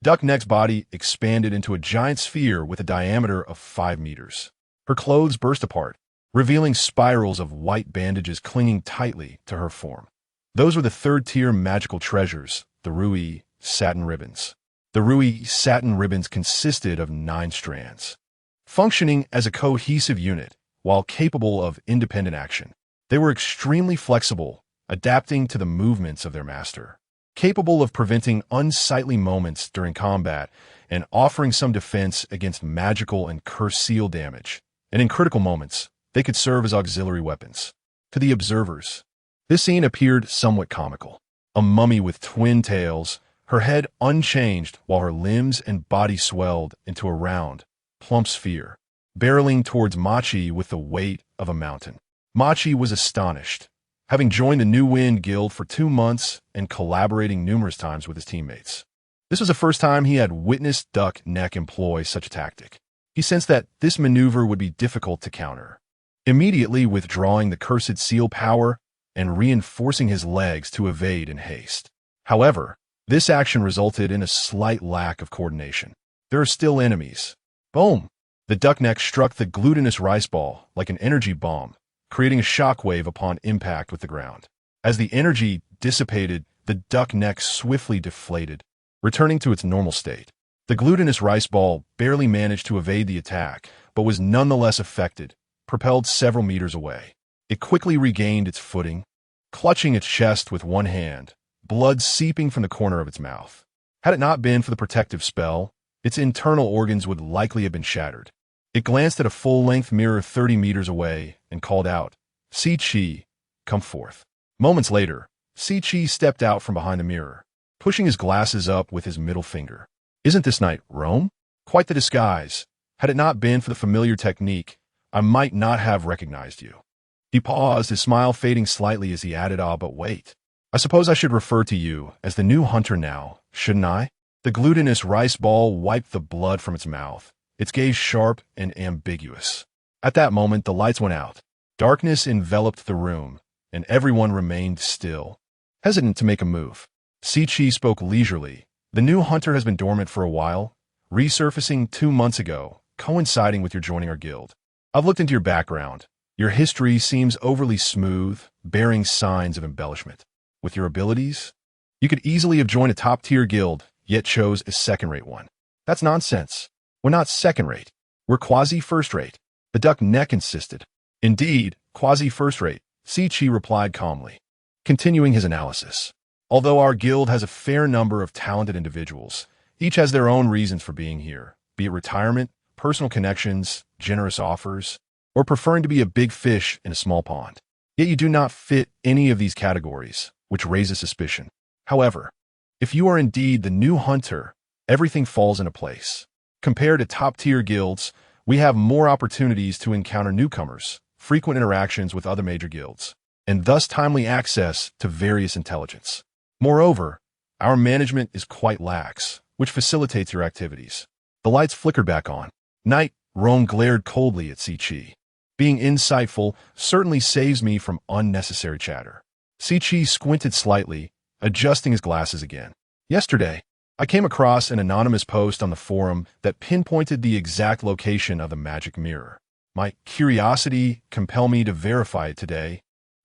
Duck Neck's body expanded into a giant sphere with a diameter of 5 meters. Her clothes burst apart, revealing spirals of white bandages clinging tightly to her form. Those were the 3rd-tier magical treasures, the Rui satin ribbons. The Rui satin ribbons consisted of 9 strands, functioning as a cohesive unit while capable of independent action. They were extremely flexible, adapting to the movements of their master, capable of preventing unsightly moments during combat and offering some defense against magical and cursed seal damage. And in critical moments, they could serve as auxiliary weapons. To the observers, this scene appeared somewhat comical. A mummy with twin tails, her head unchanged while her limbs and body swelled into a round, plump sphere, barreling towards Machi with the weight of a mountain. Machi was astonished, having joined the New Wind Guild for 2 months and collaborating numerous times with his teammates. This was the first time he had witnessed Duck Neck employ such a tactic. He sensed that this maneuver would be difficult to counter. Immediately withdrawing the cursed seal power and reinforcing his legs to evade in haste. However, this action resulted in a slight lack of coordination. There are still enemies. Boom! The Duck Neck struck the glutinous rice ball like an energy bomb, creating a shockwave upon impact with the ground. As the energy dissipated, the Duck Neck swiftly deflated, returning to its normal state. The glutinous rice ball barely managed to evade the attack, but was nonetheless affected, propelled several meters away. It quickly regained its footing, clutching its chest with one hand, blood seeping from the corner of its mouth. Had it not been for the protective spell, its internal organs would likely have been shattered. It glanced at a full-length mirror 30 meters away and called out, "Si Chi, come forth." Moments later, Si Chi stepped out from behind the mirror, pushing his glasses up with his middle finger. "Isn't this night Rome?" Quite the disguise. Had it not been for the familiar technique, I might not have recognized you. He paused, his smile fading slightly as he added, "Ah, but wait. I suppose I should refer to you as the new hunter now, shouldn't I?" The glutinous rice ball wiped the blood from its mouth, its gaze sharp and ambiguous. At that moment, the lights went out. Darkness enveloped the room, and everyone remained still, hesitant to make a move. Si-Chi spoke leisurely. "The new hunter has been dormant for a while, resurfacing 2 months ago, coinciding with your joining our guild. I've looked into your background. Your history seems overly smooth, bearing signs of embellishment. With your abilities, you could easily have joined a top-tier guild, yet chose a second-rate one." "That's nonsense. We're not second-rate. We're quasi-first-rate," the duck neck insisted. "Indeed, quasi-first-rate," Si-Chi replied calmly, continuing his analysis. "Although our guild has a fair number of talented individuals, each has their own reasons for being here, be it retirement, personal connections, generous offers, or preferring to be a big fish in a small pond. Yet you do not fit any of these categories, which raises suspicion. However, if you are indeed the new hunter, everything falls into place. Compared to top-tier guilds, we have more opportunities to encounter newcomers, frequent interactions with other major guilds, and thus timely access to various intelligence. Moreover, our management is quite lax, which facilitates your activities." The lights flickered back on. "Knight," Rome glared coldly at Si-Chi. "Being insightful certainly saves me from unnecessary chatter." Si-Chi squinted slightly, adjusting his glasses again. "Yesterday, I came across an anonymous post on the forum that pinpointed the exact location of the magic mirror. My curiosity compelled me to verify it today,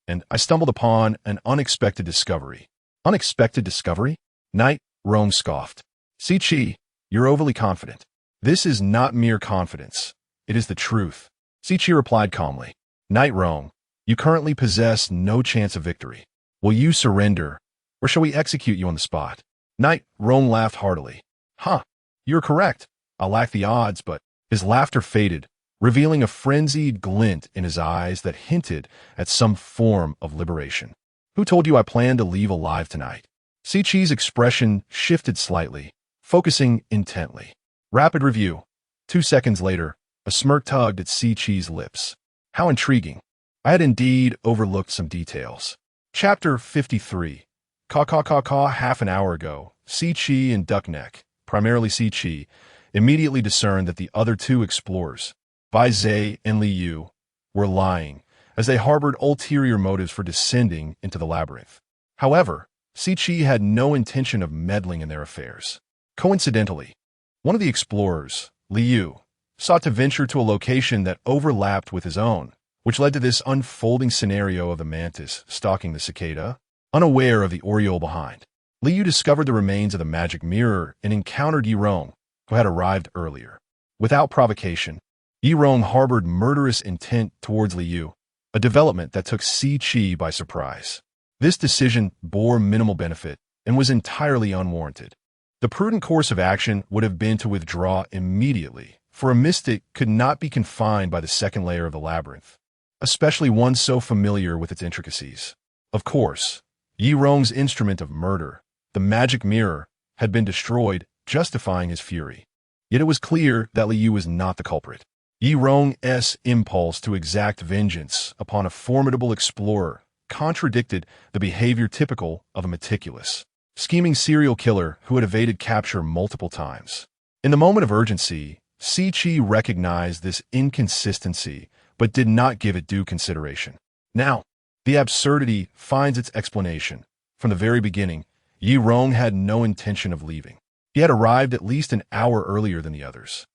and I stumbled upon an unexpected discovery." "Unexpected discovery?" Knight, Rome scoffed. "Si-Chi, you're overly confident." "This is not mere confidence. It is the truth," Si-Chi replied calmly. "Knight Rome, you currently possess no chance of victory. Will you surrender, or shall we execute you on the spot?" Knight Rome laughed heartily. "Huh, you're correct. I lack the odds," but his laughter faded, revealing a frenzied glint in his eyes that hinted at some form of liberation. "Who told you I plan to leave alive tonight?" Si-Chi's expression shifted slightly, focusing intently. Rapid review. 2 seconds later, a smirk tugged at Si-Chi's lips. "How intriguing. I had indeed overlooked some details." Chapter 53. Caw. Half an hour ago, Si-Chi and Duckneck, primarily Si-Chi, immediately discerned that the other 2 explorers, Bai Ze and Liu, were lying, as they harbored ulterior motives for descending into the labyrinth. However, Si-Chi had no intention of meddling in their affairs. Coincidentally, one of the explorers, Liu, sought to venture to a location that overlapped with his own, which led to this unfolding scenario of the mantis stalking the cicada, unaware of the oriole behind. Liu discovered the remains of the magic mirror and encountered Yirong, who had arrived earlier. Without provocation, Yirong harbored murderous intent towards Liu, a development that took Si-Chi by surprise. This decision bore minimal benefit and was entirely unwarranted. The prudent course of action would have been to withdraw immediately, for a mystic could not be confined by the second layer of the labyrinth, especially one so familiar with its intricacies. Of course, Yirong's instrument of murder, the magic mirror, had been destroyed, justifying his fury. Yet it was clear that Liu was not the culprit. Yirong's impulse to exact vengeance upon a formidable explorer contradicted the behavior typical of a meticulous, scheming serial killer who had evaded capture multiple times. In the moment of urgency, Si-Chi recognized this inconsistency but did not give it due consideration. Now, the absurdity finds its explanation. From the very beginning, Yirong had no intention of leaving. He had arrived at least an hour earlier than the others,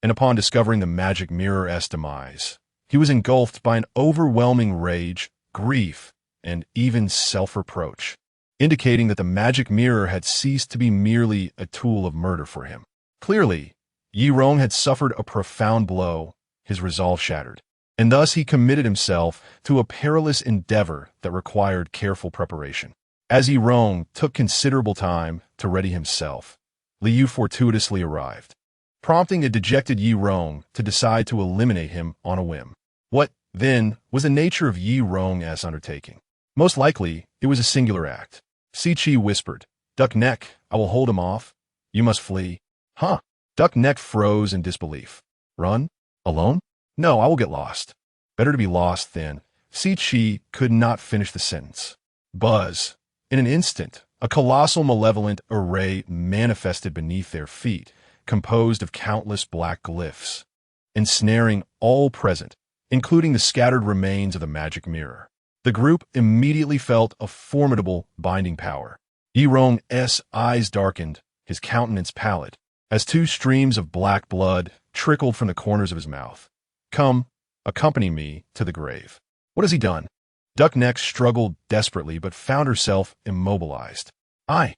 and upon discovering the magic mirror's demise, he was engulfed by an overwhelming rage, grief, and even self-reproach, indicating that the magic mirror had ceased to be merely a tool of murder for him. Clearly, Yirong had suffered a profound blow, his resolve shattered, and thus he committed himself to a perilous endeavor that required careful preparation. As Yirong took considerable time to ready himself, Liu fortuitously arrived, prompting a dejected Yirong to decide to eliminate him on a whim. What, then, was the nature of Yirong's undertaking? Most likely, it was a singular act. Si-Chi whispered, "Duck Neck, I will hold him off. You must flee." "Huh, Duck Neck froze in disbelief. Run? Alone? No, I will get lost. Better to be lost than. Si could not finish the sentence. Buzz. In an instant, a colossal malevolent array manifested beneath their feet, composed of countless black glyphs, ensnaring all present, including the scattered remains of the magic mirror. The group immediately felt a formidable binding power. Yirong's eyes darkened, his countenance pallid, as two streams of black blood trickled from the corners of his mouth. Come, accompany me to the grave. What has he done? Duckneck struggled desperately but found herself immobilized. I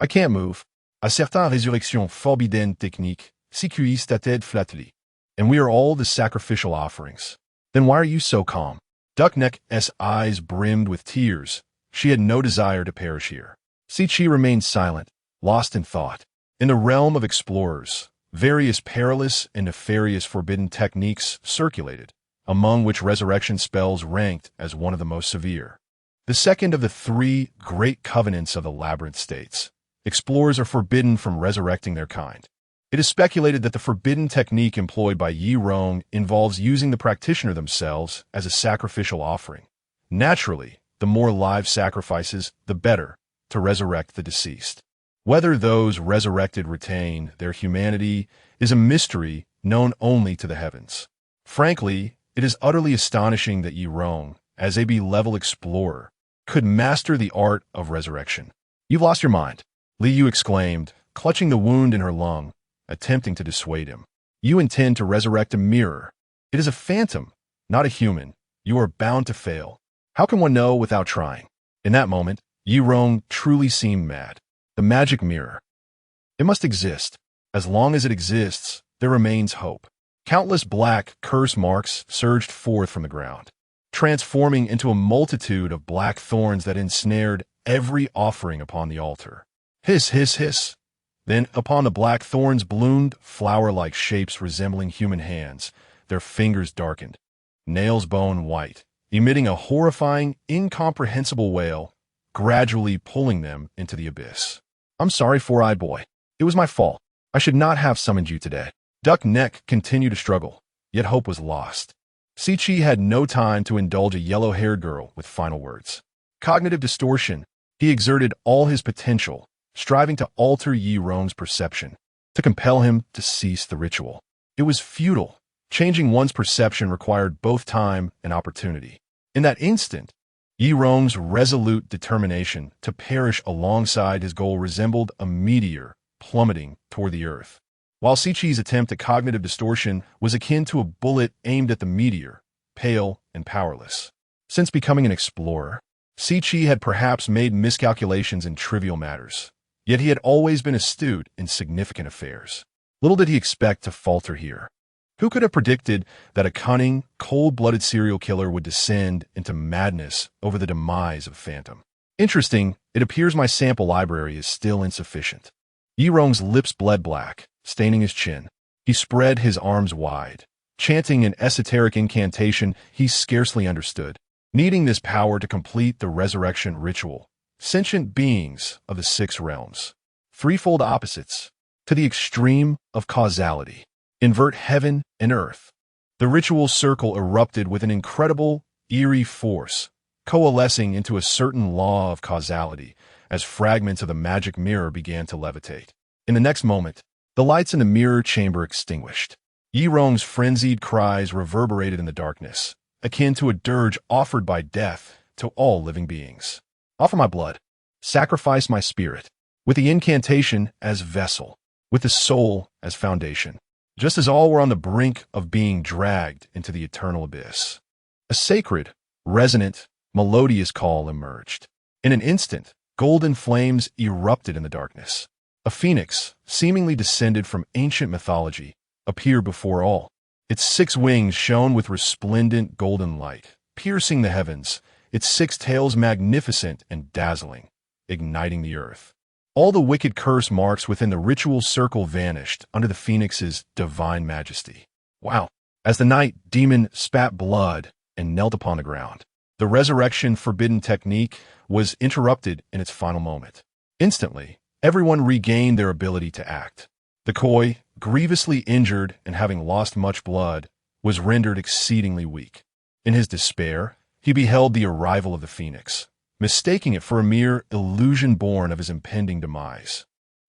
can't move. A certaine résurrection forbidden technique, si cuis ta tête flatterie. And we are all the sacrificial offerings. Then why are you so calm? Duckneck's eyes brimmed with tears. She had no desire to perish here. Si remained silent, lost in thought. In the realm of explorers, various perilous and nefarious forbidden techniques circulated, among which resurrection spells ranked as one of the most severe. The second of the three great covenants of the labyrinth states. Explorers are forbidden from resurrecting their kind. It is speculated that the forbidden technique employed by Yirong involves using the practitioner themselves as a sacrificial offering. Naturally, the more live sacrifices, the better, to resurrect the deceased. Whether those resurrected retain their humanity is a mystery known only to the heavens. Frankly, it is utterly astonishing that Yirong, as a B-level explorer, could master the art of resurrection. You've lost your mind, Liu exclaimed, clutching the wound in her lung, attempting to dissuade him. You intend to resurrect a mirror. It is a phantom, not a human. You are bound to fail. How can one know without trying? In that moment, Yirong truly seemed mad. The magic mirror. It must exist. As long as it exists, there remains hope. Countless black curse marks surged forth from the ground, transforming into a multitude of black thorns that ensnared every offering upon the altar. Hiss, hiss, hiss. Then upon the black thorns bloomed flower-like shapes resembling human hands, their fingers darkened, nails bone white, emitting a horrifying, incomprehensible wail, gradually pulling them into the abyss. I'm sorry, Four-Eyed Boy. It was my fault. I should not have summoned you today. Duck Neck continued to struggle, yet hope was lost. Si had no time to indulge a yellow-haired girl with final words. Cognitive distortion. He exerted all his potential, striving to alter Yirong's perception, to compel him to cease the ritual. It was futile. Changing one's perception required both time and opportunity. In that instant, Yirong's resolute determination to perish alongside his goal resembled a meteor plummeting toward the earth, while Sichi's attempt at cognitive distortion was akin to a bullet aimed at the meteor, pale and powerless. Since becoming an explorer, Sichi had perhaps made miscalculations in trivial matters, yet he had always been astute in significant affairs. Little did he expect to falter here. Who could have predicted that a cunning, cold-blooded serial killer would descend into madness over the demise of Phantom? Interesting, it appears my sample library is still insufficient. Yirong's lips bled black, staining his chin. He spread his arms wide, chanting an esoteric incantation he scarcely understood, needing this power to complete the resurrection ritual. Sentient beings of the six realms, threefold opposites, to the extreme of causality, invert heaven and earth. The ritual circle erupted with an incredible, eerie force, coalescing into a certain law of causality as fragments of the magic mirror began to levitate. In the next moment, the lights in the mirror chamber extinguished. Yirong's frenzied cries reverberated in the darkness, akin to a dirge offered by death to all living beings. Offer my blood. Sacrifice my spirit, with the incantation as vessel, with the soul as foundation. Just as all were on the brink of being dragged into the eternal abyss, a sacred, resonant, melodious call emerged. In an instant, golden flames erupted in the darkness. A phoenix, seemingly descended from ancient mythology, appeared before all. Its 6 wings shone with resplendent golden light, piercing the heavens, its 6 tails magnificent and dazzling, igniting the earth. All the wicked curse marks within the ritual circle vanished under the phoenix's divine majesty. Wow! As the night demon spat blood and knelt upon the ground, the resurrection forbidden technique was interrupted in its final moment. Instantly, everyone regained their ability to act. The koi, grievously injured and having lost much blood, was rendered exceedingly weak. In his despair, he beheld the arrival of the phoenix, mistaking it for a mere illusion born of his impending demise.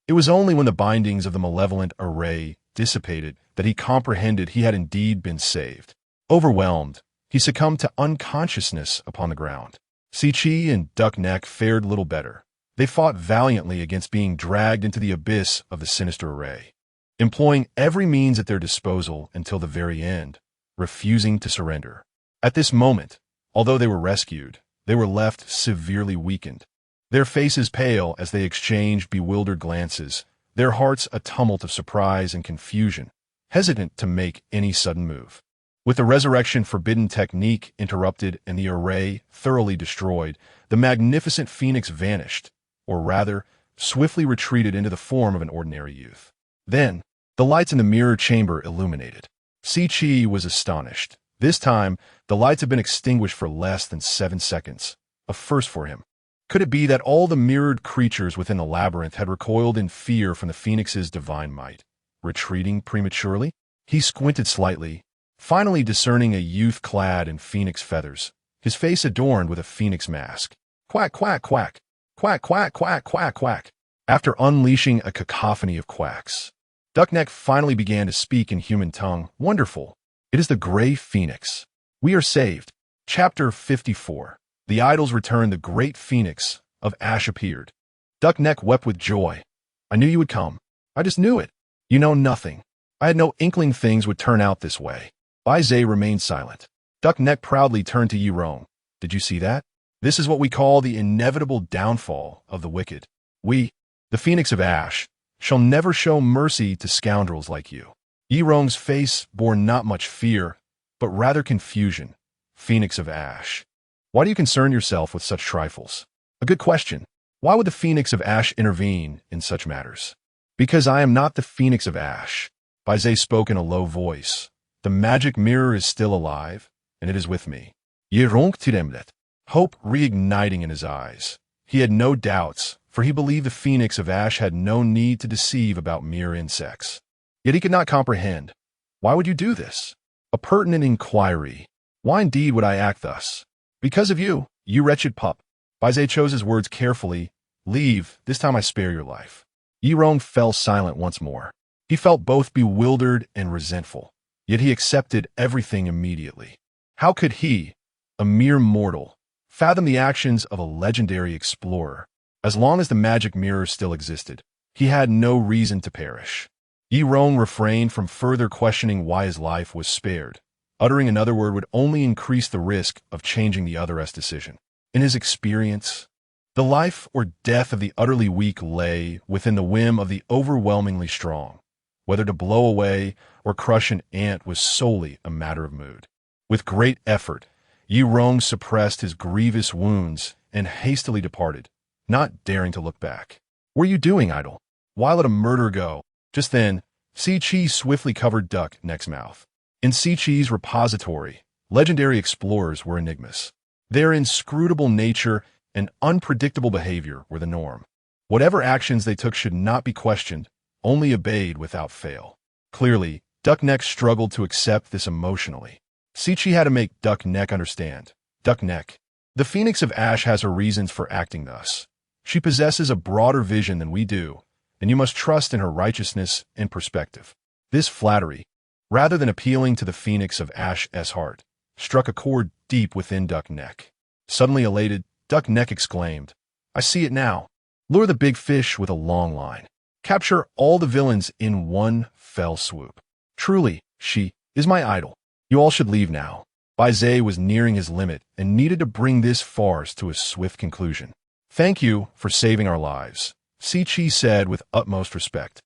It was only when the bindings of the malevolent array dissipated that he comprehended he had indeed been saved. Overwhelmed, he succumbed to unconsciousness upon the ground. Si-Chi and Duck Neck fared little better. They fought valiantly against being dragged into the abyss of the sinister array, employing every means at their disposal until the very end, refusing to surrender. At this moment, although they were rescued, they were left severely weakened. Their faces pale as they exchanged bewildered glances, their hearts a tumult of surprise and confusion, hesitant to make any sudden move. With the resurrection forbidden technique interrupted and the array thoroughly destroyed, the magnificent phoenix vanished, or rather, swiftly retreated into the form of an ordinary youth. Then, the lights in the mirror chamber illuminated. Si-Chi was astonished. This time, the lights had been extinguished for less than 7 seconds, a first for him. Could it be that all the mirrored creatures within the labyrinth had recoiled in fear from the phoenix's divine might, retreating prematurely? He squinted slightly, finally discerning a youth clad in phoenix feathers, his face adorned with a phoenix mask. Quack, quack, quack. Quack, quack, quack, quack, quack. After unleashing a cacophony of quacks, Duckneck finally began to speak in human tongue. Wonderful. It is the Gray Phoenix. We are saved. Chapter 54. The idols returned. The great phoenix of ash appeared. Duckneck wept with joy. I knew you would come. I just knew it. You know nothing. I had no inkling things would turn out this way. Bai Ze remained silent. Duckneck proudly turned to Yi Rong. Did you see that? This is what we call the inevitable downfall of the wicked. We, the Phoenix of Ash, shall never show mercy to scoundrels like you. Yi Rong's face bore not much fear, but rather confusion. Phoenix of Ash. Why do you concern yourself with such trifles? A good question. Why would the Phoenix of Ash intervene in such matters? Because I am not the Phoenix of Ash. Bai Ze spoke in a low voice. The magic mirror is still alive, and it is with me. Yi Rong tiremlet. Hope reigniting in his eyes. He had no doubts, for he believed the Phoenix of Ash had no need to deceive about mere insects. Yet he could not comprehend. Why would you do this? A pertinent inquiry. Why indeed would I act thus? Because of you, you wretched pup. Bai Ze chose his words carefully. Leave, this time I spare your life. Yi Rong fell silent once more. He felt both bewildered and resentful, yet he accepted everything immediately. How could he, a mere mortal, fathom the actions of a legendary explorer? As long as the magic mirror still existed, he had no reason to perish. Yi Rong refrained from further questioning why his life was spared. Uttering another word would only increase the risk of changing the other's decision. In his experience, the life or death of the utterly weak lay within the whim of the overwhelmingly strong. Whether to blow away or crush an ant was solely a matter of mood. With great effort, Yi Rong suppressed his grievous wounds and hastily departed, not daring to look back. What are you doing, idol? Why let a murder go? Just then, Si-Chi swiftly covered Duck Neck's mouth. In Si-Chi's repository, legendary explorers were enigmas. Their inscrutable nature and unpredictable behavior were the norm. Whatever actions they took should not be questioned, only obeyed without fail. Clearly, Duck Neck struggled to accept this emotionally. Si-Chi had to make Duck Neck understand. Duck Neck, the Phoenix of Ash has her reasons for acting thus. She possesses a broader vision than we do, and you must trust in her righteousness and perspective. This flattery, rather than appealing to the Phoenix of Ash's heart, struck a chord deep within Duck Neck. Suddenly elated, Duck Neck exclaimed, I see it now. Lure the big fish with a long line. Capture all the villains in one fell swoop. Truly, she is my idol. You all should leave now. Bai Ze was nearing his limit and needed to bring this farce to a swift conclusion. Thank you for saving our lives, Si-Chi said with utmost respect,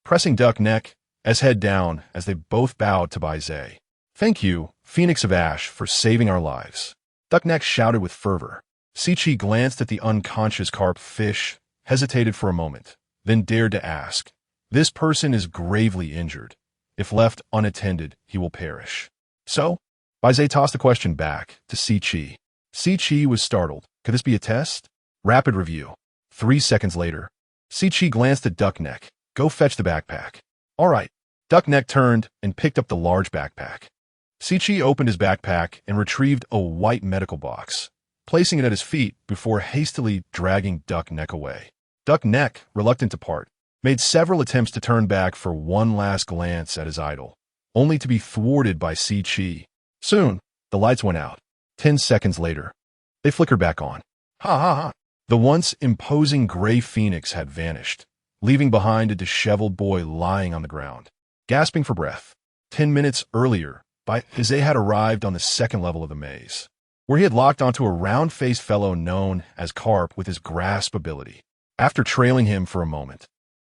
pressing Duck Neck as head down as they both bowed to Bai Ze. Thank you, Phoenix of Ash, for saving our lives. Duck Neck shouted with fervor. Si-Chi glanced at the unconscious carp fish, hesitated for a moment, then dared to ask, This person is gravely injured. If left unattended, he will perish. So? Bai Ze tossed the question back to Si-Chi. Si-Chi was startled. Could this be a test? Rapid review. 3 seconds later, Si-Chi glanced at Duck Neck. Go fetch the backpack. All right. Duck Neck turned and picked up the large backpack. Si-Chi opened his backpack and retrieved a white medical box, placing it at his feet before hastily dragging Duck Neck away. Duck Neck, reluctant to part, made several attempts to turn back for one last glance at his idol, only to be thwarted by Si-Chi. Soon, the lights went out. 10 seconds later, they flickered back on. Ha ha ha! The once imposing gray phoenix had vanished, leaving behind a disheveled boy lying on the ground, gasping for breath. 10 minutes earlier, Bai Ze had arrived on the second level of the maze, where he had locked onto a round-faced fellow known as Carp with his grasp ability. After trailing him for a moment,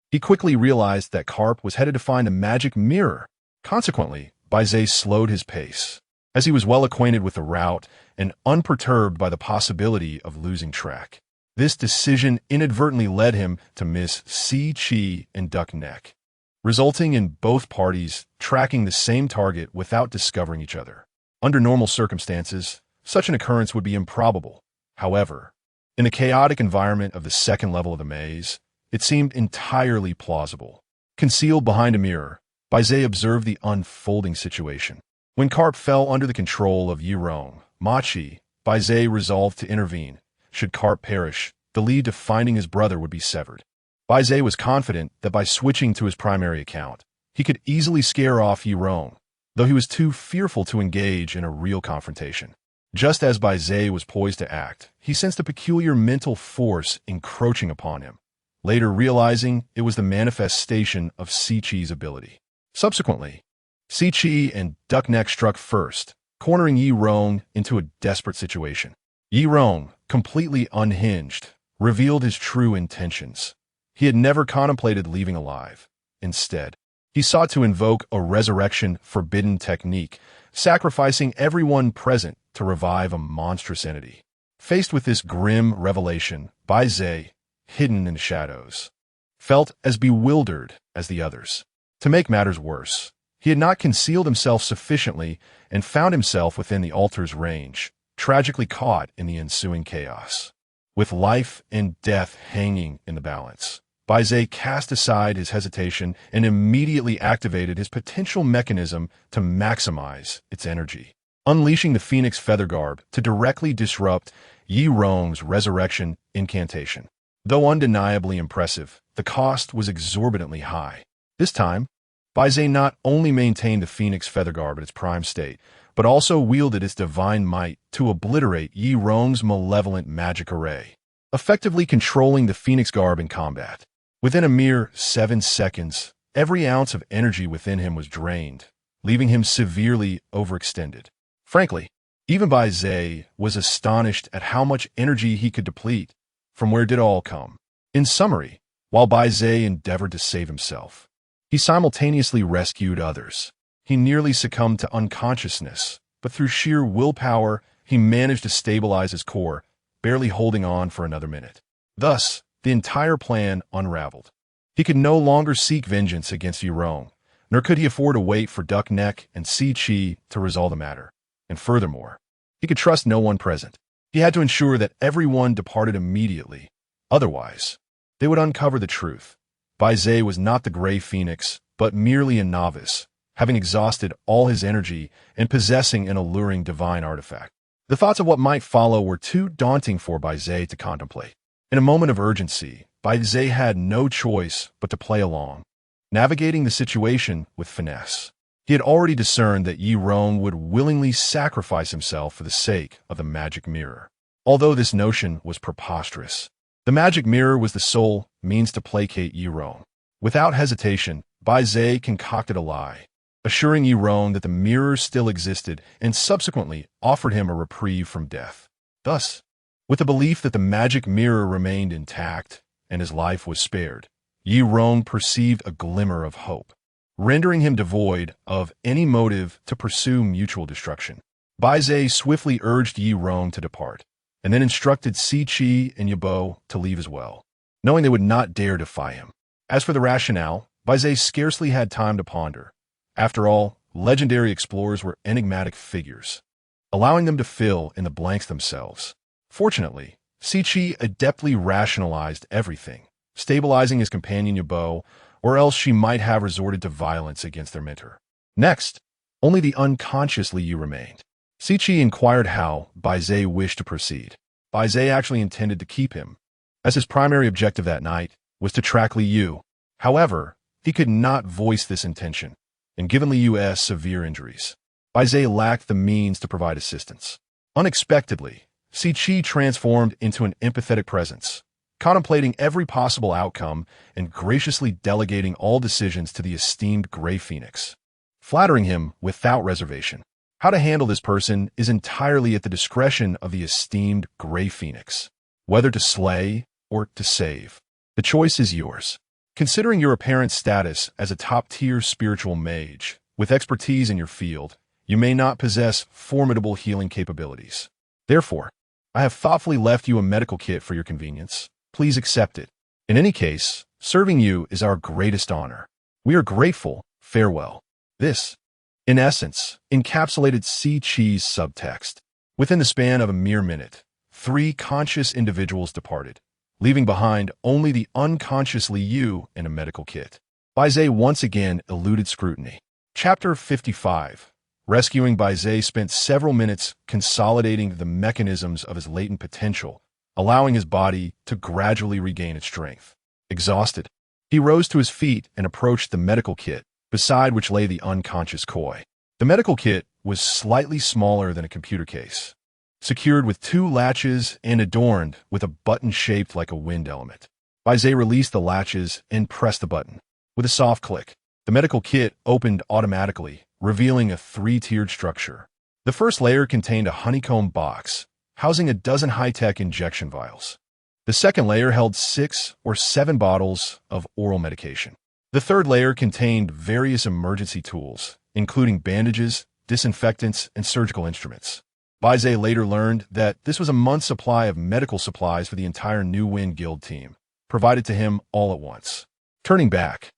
he quickly realized that Carp was headed to find a magic mirror. Consequently, Bai Ze slowed his pace, as he was well acquainted with the route and unperturbed by the possibility of losing track. This decision inadvertently led him to miss Si-Chi and Duck Neck, resulting in both parties tracking the same target without discovering each other. Under normal circumstances, such an occurrence would be improbable. However, in the chaotic environment of the second level of the maze, it seemed entirely plausible. Concealed behind a mirror, Bai Ze observed the unfolding situation. When Carp fell under the control of Yirong, Machi, Bai Ze resolved to intervene. Should Carp perish, the lead to finding his brother would be severed. Bai Ze was confident that by switching to his primary account, he could easily scare off Yirong, though he was too fearful to engage in a real confrontation. Just as Bai Ze was poised to act, he sensed a peculiar mental force encroaching upon him, later realizing it was the manifestation of Si-Chi's ability. Subsequently, Si-Chi and Duck Neck struck first, cornering Yirong into a desperate situation. Yirong, completely unhinged, revealed his true intentions. He had never contemplated leaving alive. Instead, he sought to invoke a resurrection forbidden technique, sacrificing everyone present to revive a monstrous entity. Faced with this grim revelation, Bai Ze, hidden in the shadows, felt as bewildered as the others. To make matters worse, he had not concealed himself sufficiently and found himself within the altar's range, tragically caught in the ensuing chaos. With life and death hanging in the balance, Bai Ze cast aside his hesitation and immediately activated his potential mechanism to maximize its energy, unleashing the Phoenix Feather Garb to directly disrupt Yirong's resurrection incantation. Though undeniably impressive, the cost was exorbitantly high. This time, Bai Ze not only maintained the Phoenix Feather Garb at its prime state, but also wielded its divine might to obliterate Yirong's malevolent magic array, effectively controlling the Phoenix Garb in combat. Within a mere 7 seconds, every ounce of energy within him was drained, leaving him severely overextended. Frankly, even Bai Ze was astonished at how much energy he could deplete. From where did it all come? In summary, while Bai Ze endeavored to save himself, he simultaneously rescued others. He nearly succumbed to unconsciousness, but through sheer willpower, he managed to stabilize his core, barely holding on for another minute. Thus, the entire plan unraveled. He could no longer seek vengeance against Yirong, nor could he afford to wait for Duck Neck and Si-Chi to resolve the matter. And furthermore, he could trust no one present. He had to ensure that everyone departed immediately. Otherwise, they would uncover the truth. Bai Ze was not the Gray Phoenix, but merely a novice, having exhausted all his energy and possessing an alluring divine artifact. The thoughts of what might follow were too daunting for Bai Ze to contemplate. In a moment of urgency, Bai Ze had no choice but to play along, navigating the situation with finesse. He had already discerned that Yirong would willingly sacrifice himself for the sake of the magic mirror. Although this notion was preposterous, the magic mirror was the sole means to placate Yirong. Without hesitation, Bai Ze concocted a lie, assuring Yirong that the mirror still existed and subsequently offered him a reprieve from death. Thus, with the belief that the magic mirror remained intact and his life was spared, Yirong perceived a glimmer of hope, rendering him devoid of any motive to pursue mutual destruction. Bai Ze swiftly urged Yirong to depart, and then instructed Si-Chi and Yabo to leave as well, knowing they would not dare defy him. As for the rationale, Bai Ze scarcely had time to ponder. After all, legendary explorers were enigmatic figures, allowing them to fill in the blanks themselves. Fortunately, Si-Chi adeptly rationalized everything, stabilizing his companion Yabo or else she might have resorted to violence against their mentor. Next, only the unconscious Liu remained. Siqi inquired how Bai Ze wished to proceed. Bai Ze actually intended to keep him, as his primary objective that night was to track Liu. However, he could not voice this intention, and given Liu's severe injuries, Bai Ze lacked the means to provide assistance. Unexpectedly, Siqi transformed into an empathetic presence, contemplating every possible outcome and graciously delegating all decisions to the esteemed Gray Phoenix, flattering him without reservation. How to handle this person is entirely at the discretion of the esteemed Gray Phoenix, whether to slay or to save. The choice is yours. Considering your apparent status as a top-tier spiritual mage with expertise in your field, you may not possess formidable healing capabilities. Therefore, I have thoughtfully left you a medical kit for your convenience. Please accept it. In any case, serving you is our greatest honor. We are grateful. Farewell. This, in essence, encapsulated Siqi's subtext. Within the span of a mere minute, 3 conscious individuals departed, leaving behind only the unconscious Liu and a medical kit. Bai Ze once again eluded scrutiny. Chapter 55. Rescuing Bai Ze spent several minutes consolidating the mechanisms of his latent potential, allowing his body to gradually regain its strength. Exhausted, he rose to his feet and approached the medical kit, beside which lay the unconscious Koi. The medical kit was slightly smaller than a computer case, secured with 2 latches and adorned with a button shaped like a wind element. Bai Ze released the latches and pressed the button. With a soft click, the medical kit opened automatically, revealing a 3-tiered structure. The first layer contained a honeycomb box, housing a dozen high-tech injection vials. The second layer held 6 or 7 bottles of oral medication. The third layer contained various emergency tools, including bandages, disinfectants, and surgical instruments. Bai Ze later learned that this was a month's supply of medical supplies for the entire New Wind Guild team, provided to him all at once. Turning back,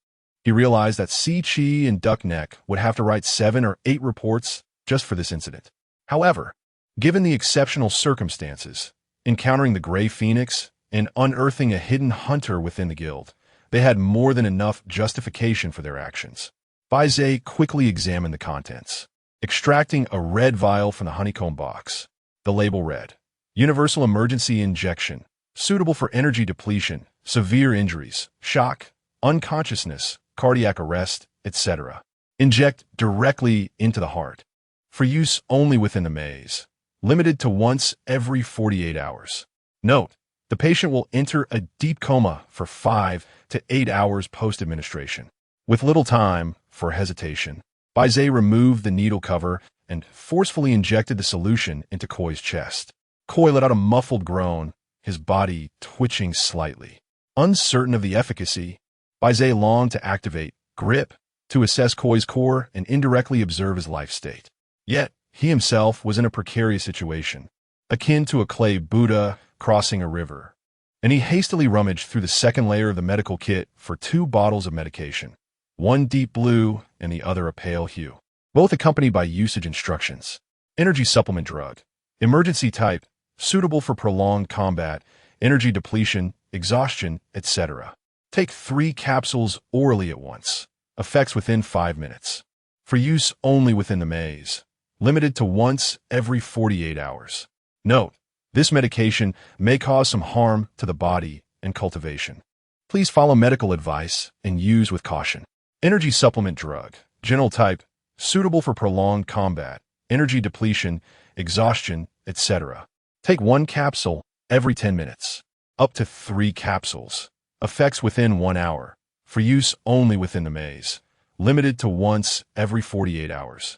he realized that Siqi and Duckneck would have to write 7 or 8 reports just for this incident. However, given the exceptional circumstances, encountering the Gray Phoenix and unearthing a hidden hunter within the guild, they had more than enough justification for their actions. Bai Ze quickly examined the contents, extracting a red vial from the honeycomb box. The label read, Universal Emergency Injection, suitable for energy depletion, severe injuries, shock, unconsciousness, cardiac arrest, etc. Inject directly into the heart. For use only within the maze. Limited to once every 48 hours. Note, the patient will enter a deep coma for 5 to 8 hours post-administration. With little time for hesitation, Bai Ze removed the needle cover and forcefully injected the solution into Koi's chest. Koi let out a muffled groan, his body twitching slightly. Uncertain of the efficacy, Bai Ze longed to activate Grip to assess Koi's core and indirectly observe his life state. Yet, he himself was in a precarious situation, akin to a clay Buddha crossing a river, and he hastily rummaged through the second layer of the medical kit for 2 bottles of medication, one deep blue and the other a pale hue, both accompanied by usage instructions. Energy supplement drug, emergency type, suitable for prolonged combat, energy depletion, exhaustion, etc. Take 3 capsules orally at once. Effects within 5 minutes. For use only within the maze. Limited to once every 48 hours. Note, this medication may cause some harm to the body and cultivation. Please follow medical advice and use with caution. Energy supplement drug, general type, suitable for prolonged combat, energy depletion, exhaustion, etc. Take 1 capsule every 10 minutes. Up to 3 capsules. Effects within 1 hour. For use only within the maze. Limited to once every 48 hours.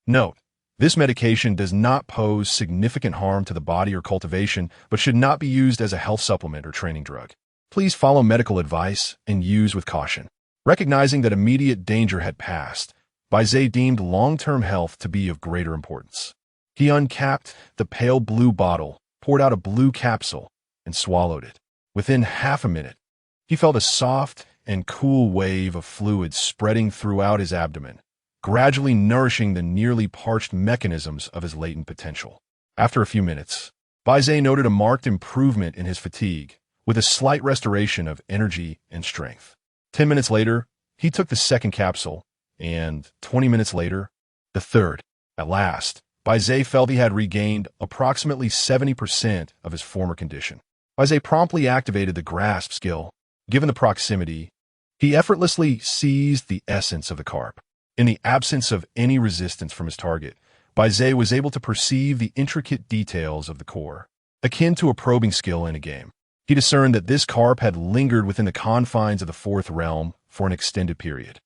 Note, this medication does not pose significant harm to the body or cultivation, but should not be used as a health supplement or training drug. Please follow medical advice and use with caution. Recognizing that immediate danger had passed, Bai Ze deemed long-term health to be of greater importance. He uncapped the pale blue bottle, poured out a blue capsule, and swallowed it. Within half a minute, he felt a soft and cool wave of fluid spreading throughout his abdomen, gradually nourishing the nearly parched mechanisms of his latent potential. After a few minutes, Bai Ze noted a marked improvement in his fatigue, with a slight restoration of energy and strength. 10 minutes later, He took the second capsule, and 20 minutes later, the third. At last, Bai Ze felt he had regained approximately 70% of his former condition. Bai Ze promptly activated the grasp skill. Given the proximity, he effortlessly seized the essence of the carp. In the absence of any resistance from his target, Bai Ze was able to perceive the intricate details of the core. Akin to a probing skill in a game, he discerned that this carp had lingered within the confines of the fourth realm for an extended period.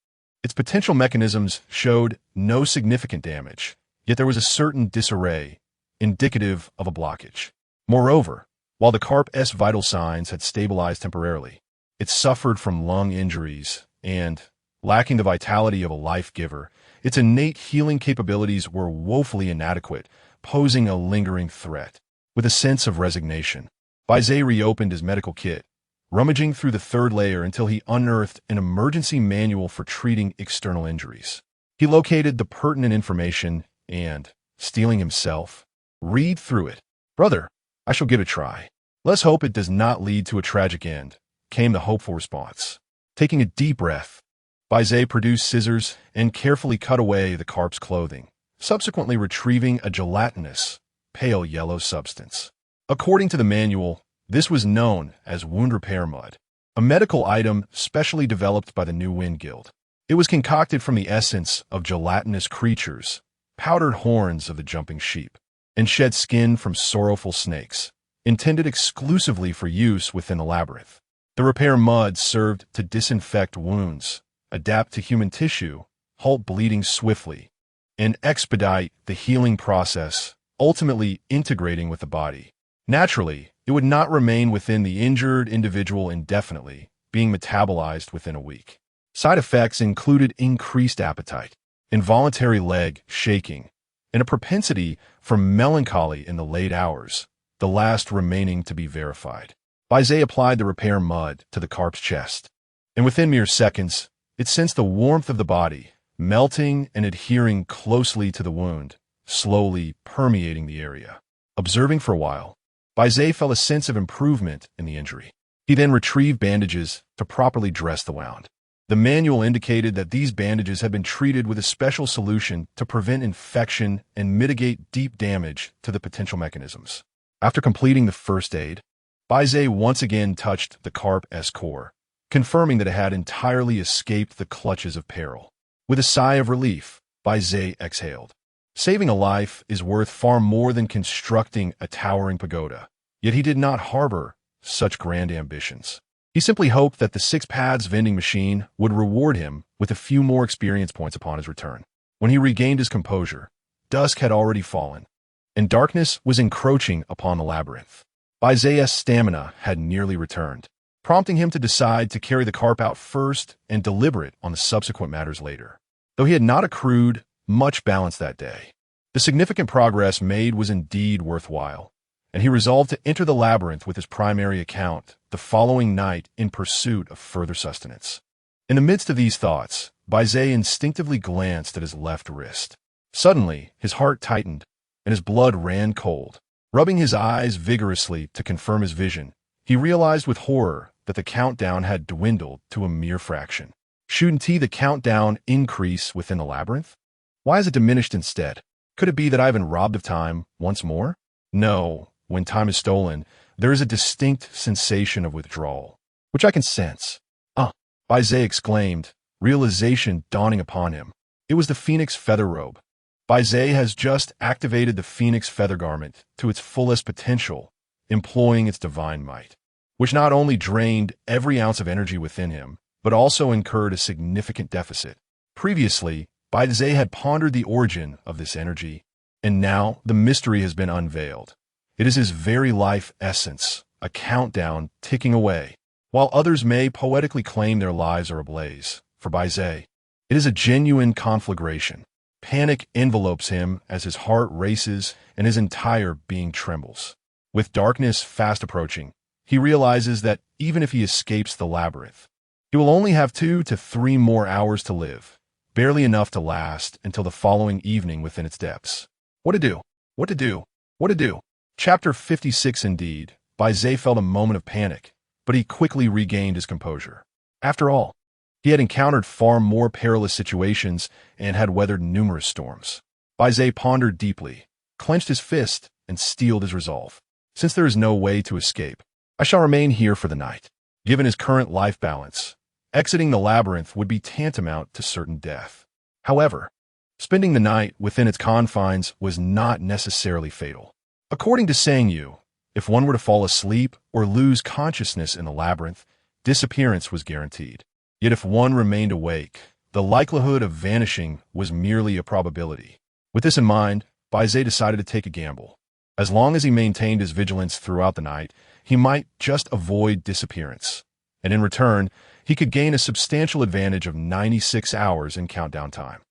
Its potential mechanisms showed no significant damage, yet there was a certain disarray, indicative of a blockage. Moreover, while the carp's vital signs had stabilized temporarily, it suffered from lung injuries and, lacking the vitality of a life giver, its innate healing capabilities were woefully inadequate, posing a lingering threat. With a sense of resignation, Bai Ze reopened his medical kit, rummaging through the third layer until he unearthed an emergency manual for treating external injuries. He located the pertinent information and, steeling himself, read through it. "Brother, I shall give it a try. Let's hope it does not lead to a tragic end," came the hopeful response. Taking a deep breath, Bai Ze produced scissors and carefully cut away the carp's clothing, subsequently retrieving a gelatinous, pale yellow substance. According to the manual, this was known as wound repair mud, a medical item specially developed by the New Wind Guild. It was concocted from the essence of gelatinous creatures, powdered horns of the jumping sheep, and shed skin from sorrowful snakes, intended exclusively for use within the labyrinth. The repair mud served to disinfect wounds, adapt to human tissue, halt bleeding swiftly, and expedite the healing process, ultimately integrating with the body. Naturally, it would not remain within the injured individual indefinitely, being metabolized within a week. Side effects included increased appetite, involuntary leg shaking, and a propensity for melancholy in the late hours, the last remaining to be verified. Bai Ze applied the repair mud to the carp's chest, and within mere seconds, it sensed the warmth of the body, melting and adhering closely to the wound, slowly permeating the area. Observing for a while, Bai Ze felt a sense of improvement in the injury. He then retrieved bandages to properly dress the wound. The manual indicated that these bandages had been treated with a special solution to prevent infection and mitigate deep damage to the potential mechanisms. After completing the first aid, Bai Ze once again touched the carp's core, confirming that it had entirely escaped the clutches of peril. With a sigh of relief, Bai Ze exhaled. Saving a life is worth far more than constructing a towering pagoda, yet he did not harbor such grand ambitions. He simply hoped that the Six Paths vending machine would reward him with a few more experience points upon his return. When he regained his composure, dusk had already fallen, and darkness was encroaching upon the labyrinth. Bai Ze's stamina had nearly returned, prompting him to decide to carry the carp out first and deliberate on the subsequent matters later. Though he had not accrued much balance that day, the significant progress made was indeed worthwhile, and he resolved to enter the labyrinth with his primary account the following night in pursuit of further sustenance. In the midst of these thoughts, Bai Ze instinctively glanced at his left wrist. Suddenly, his heart tightened, and his blood ran cold. Rubbing his eyes vigorously to confirm his vision, he realized with horror that the countdown had dwindled to a mere fraction. Shouldn't the countdown increase within the labyrinth? Why has it diminished instead? Could it be that I've been robbed of time once more? No, when time is stolen, there is a distinct sensation of withdrawal, which I can sense. Bai Ze exclaimed, realization dawning upon him. It was the Phoenix feather robe. Bai Ze has just activated the Phoenix feather garment to its fullest potential, employing its divine might, which not only drained every ounce of energy within him, but also incurred a significant deficit. Previously, Bai Ze had pondered the origin of this energy, and now the mystery has been unveiled. It is his very life essence, a countdown ticking away. While others may poetically claim their lives are ablaze, for Bai Ze, it is a genuine conflagration. Panic envelopes him as his heart races and his entire being trembles. With darkness fast approaching, he realizes that even if he escapes the labyrinth, he will only have 2 to 3 more hours to live, barely enough to last until the following evening within its depths. What to do? What to do? What to do? Chapter 56 indeed. Bai Ze felt a moment of panic, but he quickly regained his composure. After all, He had encountered far more perilous situations and had weathered numerous storms. Bai Ze pondered deeply, clenched his fist, and steeled his resolve. Since there is no way to escape, I shall remain here for the night. Given his current life balance, exiting the labyrinth would be tantamount to certain death. However, spending the night within its confines was not necessarily fatal. According to Sang Yu, if one were to fall asleep or lose consciousness in the labyrinth, disappearance was guaranteed. Yet if one remained awake, the likelihood of vanishing was merely a probability. With this in mind, Bai Ze decided to take a gamble. As long as he maintained his vigilance throughout the night, he might just avoid disappearance. And in return, he could gain a substantial advantage of 96 hours in countdown time.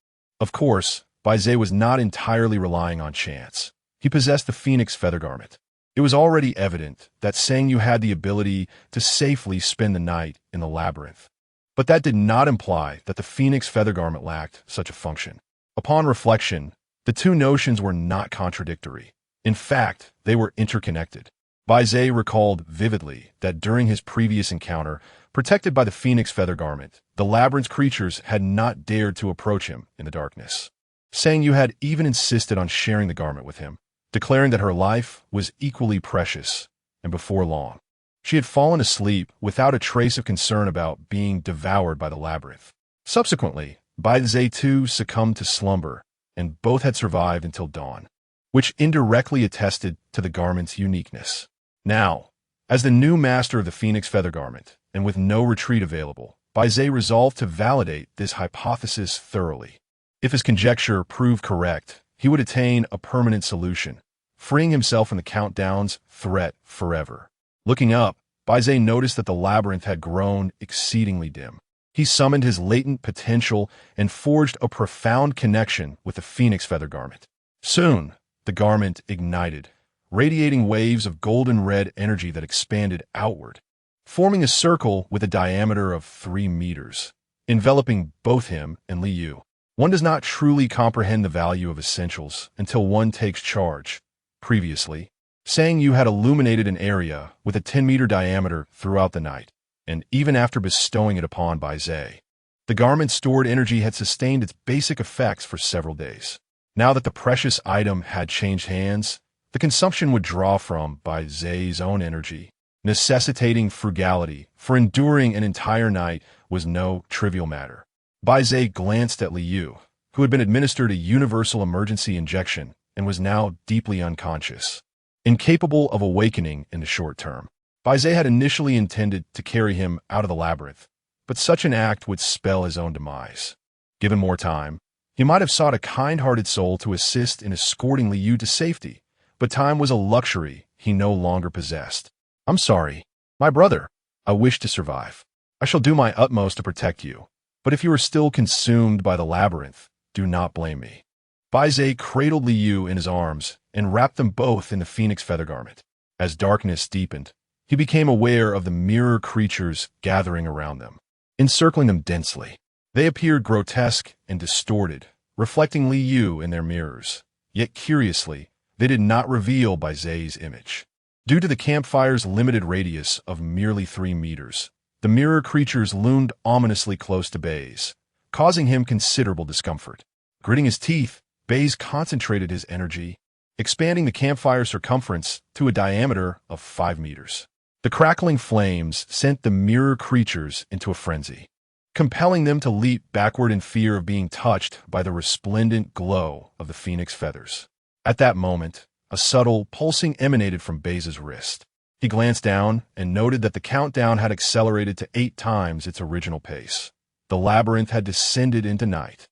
Of course, Bai Ze was not entirely relying on chance. He possessed the Phoenix Feather Garment. It was already evident that Sang Yu had the ability to safely spend the night in the labyrinth. But that did not imply that the Phoenix Feather Garment lacked such a function. Upon reflection, the two notions were not contradictory. In fact, they were interconnected. Bai Ze recalled vividly that during his previous encounter, protected by the Phoenix Feather Garment, the labyrinth's creatures had not dared to approach him in the darkness. Sang Yu had even insisted on sharing the garment with him, declaring that her life was equally precious, and before long, she had fallen asleep without a trace of concern about being devoured by the labyrinth. Subsequently, Bai Ze too succumbed to slumber, and both had survived until dawn, which indirectly attested to the garment's uniqueness. Now, as the new master of the Phoenix Feather Garment, and with no retreat available, Bai Ze resolved to validate this hypothesis thoroughly. If his conjecture proved correct, he would attain a permanent solution, freeing himself from the countdown's threat forever. Looking up, Bai Ze noticed that the labyrinth had grown exceedingly dim. He summoned his latent potential and forged a profound connection with the Phoenix Feather Garment. Soon, the garment ignited, radiating waves of golden red energy that expanded outward, forming a circle with a diameter of 3 meters, enveloping both him and Li Yu. One does not truly comprehend the value of essentials until one takes charge. Previously, Sang Yu had illuminated an area with a 10-meter diameter throughout the night, and even after bestowing it upon Bai Ze, the garment's stored energy had sustained its basic effects for several days. Now that the precious item had changed hands, the consumption would draw from Bai Ze's own energy, necessitating frugality, for enduring an entire night was no trivial matter. Bai Ze glanced at Li Yu, who had been administered a universal emergency injection and was now deeply unconscious, incapable of awakening in the short term. Bai Ze had initially intended to carry him out of the labyrinth, but such an act would spell his own demise. Given more time, he might have sought a kind-hearted soul to assist in escorting Li Yu to safety, but time was a luxury he no longer possessed. "I'm sorry, my brother. I wish to survive. I shall do my utmost to protect you, but if you are still consumed by the labyrinth, do not blame me." Bai Ze cradled Li Yu in his arms and wrapped them both in the Phoenix Feather Garment. As darkness deepened, he became aware of the mirror creatures gathering around them, encircling them densely. They appeared grotesque and distorted, reflecting Li Yu in their mirrors. Yet curiously, they did not reveal Bai Ze's image. Due to the campfire's limited radius of merely 3 meters, the mirror creatures loomed ominously close to Bai's, causing him considerable discomfort. Gritting his teeth, Bai's concentrated his energy, expanding the campfire's circumference to a diameter of 5 meters. The crackling flames sent the mirror creatures into a frenzy, compelling them to leap backward in fear of being touched by the resplendent glow of the phoenix feathers. At that moment, a subtle pulsing emanated from Bai's wrist. He glanced down and noted that the countdown had accelerated to 8 times its original pace. The labyrinth had descended into night.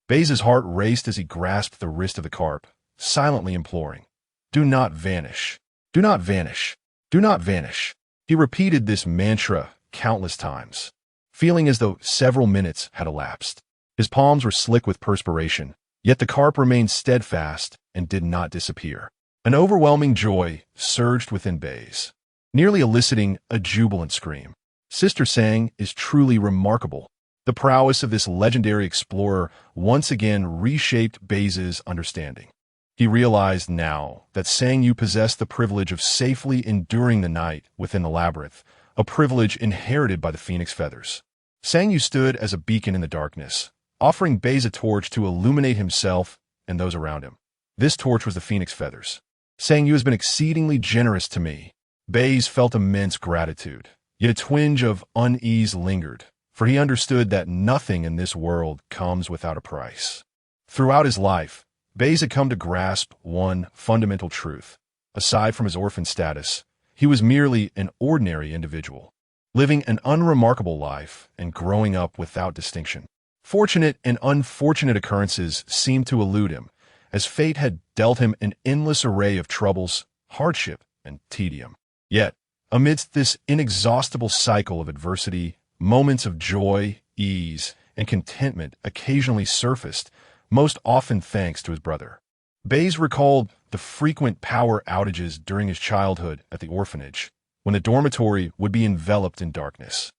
Bai's heart raced as he grasped the wrist of the carp, silently imploring, "Do not vanish. Do not vanish. Do not vanish." He repeated this mantra countless times, feeling as though several minutes had elapsed. His palms were slick with perspiration, yet the carp remained steadfast and did not disappear. An overwhelming joy surged within Bai's, nearly eliciting a jubilant scream. Sister Sang is truly remarkable. The prowess of this legendary explorer once again reshaped Bai's understanding. He realized now that Sang Yu possessed the privilege of safely enduring the night within the labyrinth, a privilege inherited by the phoenix feathers. Sang Yu stood as a beacon in the darkness, offering Bai Ze a torch to illuminate himself and those around him. This torch was the phoenix feathers. Sang Yu has been exceedingly generous to me. Bai Ze felt immense gratitude, yet a twinge of unease lingered, for he understood that nothing in this world comes without a price. Throughout his life, Bai Ze had come to grasp one fundamental truth. Aside from his orphan status, he was merely an ordinary individual, living an unremarkable life and growing up without distinction. Fortunate and unfortunate occurrences seemed to elude him, as fate had dealt him an endless array of troubles, hardship, and tedium. Yet, amidst this inexhaustible cycle of adversity, moments of joy, ease, and contentment occasionally surfaced, most often thanks to his brother. Bai Ze recalled the frequent power outages during his childhood at the orphanage, when the dormitory would be enveloped in darkness,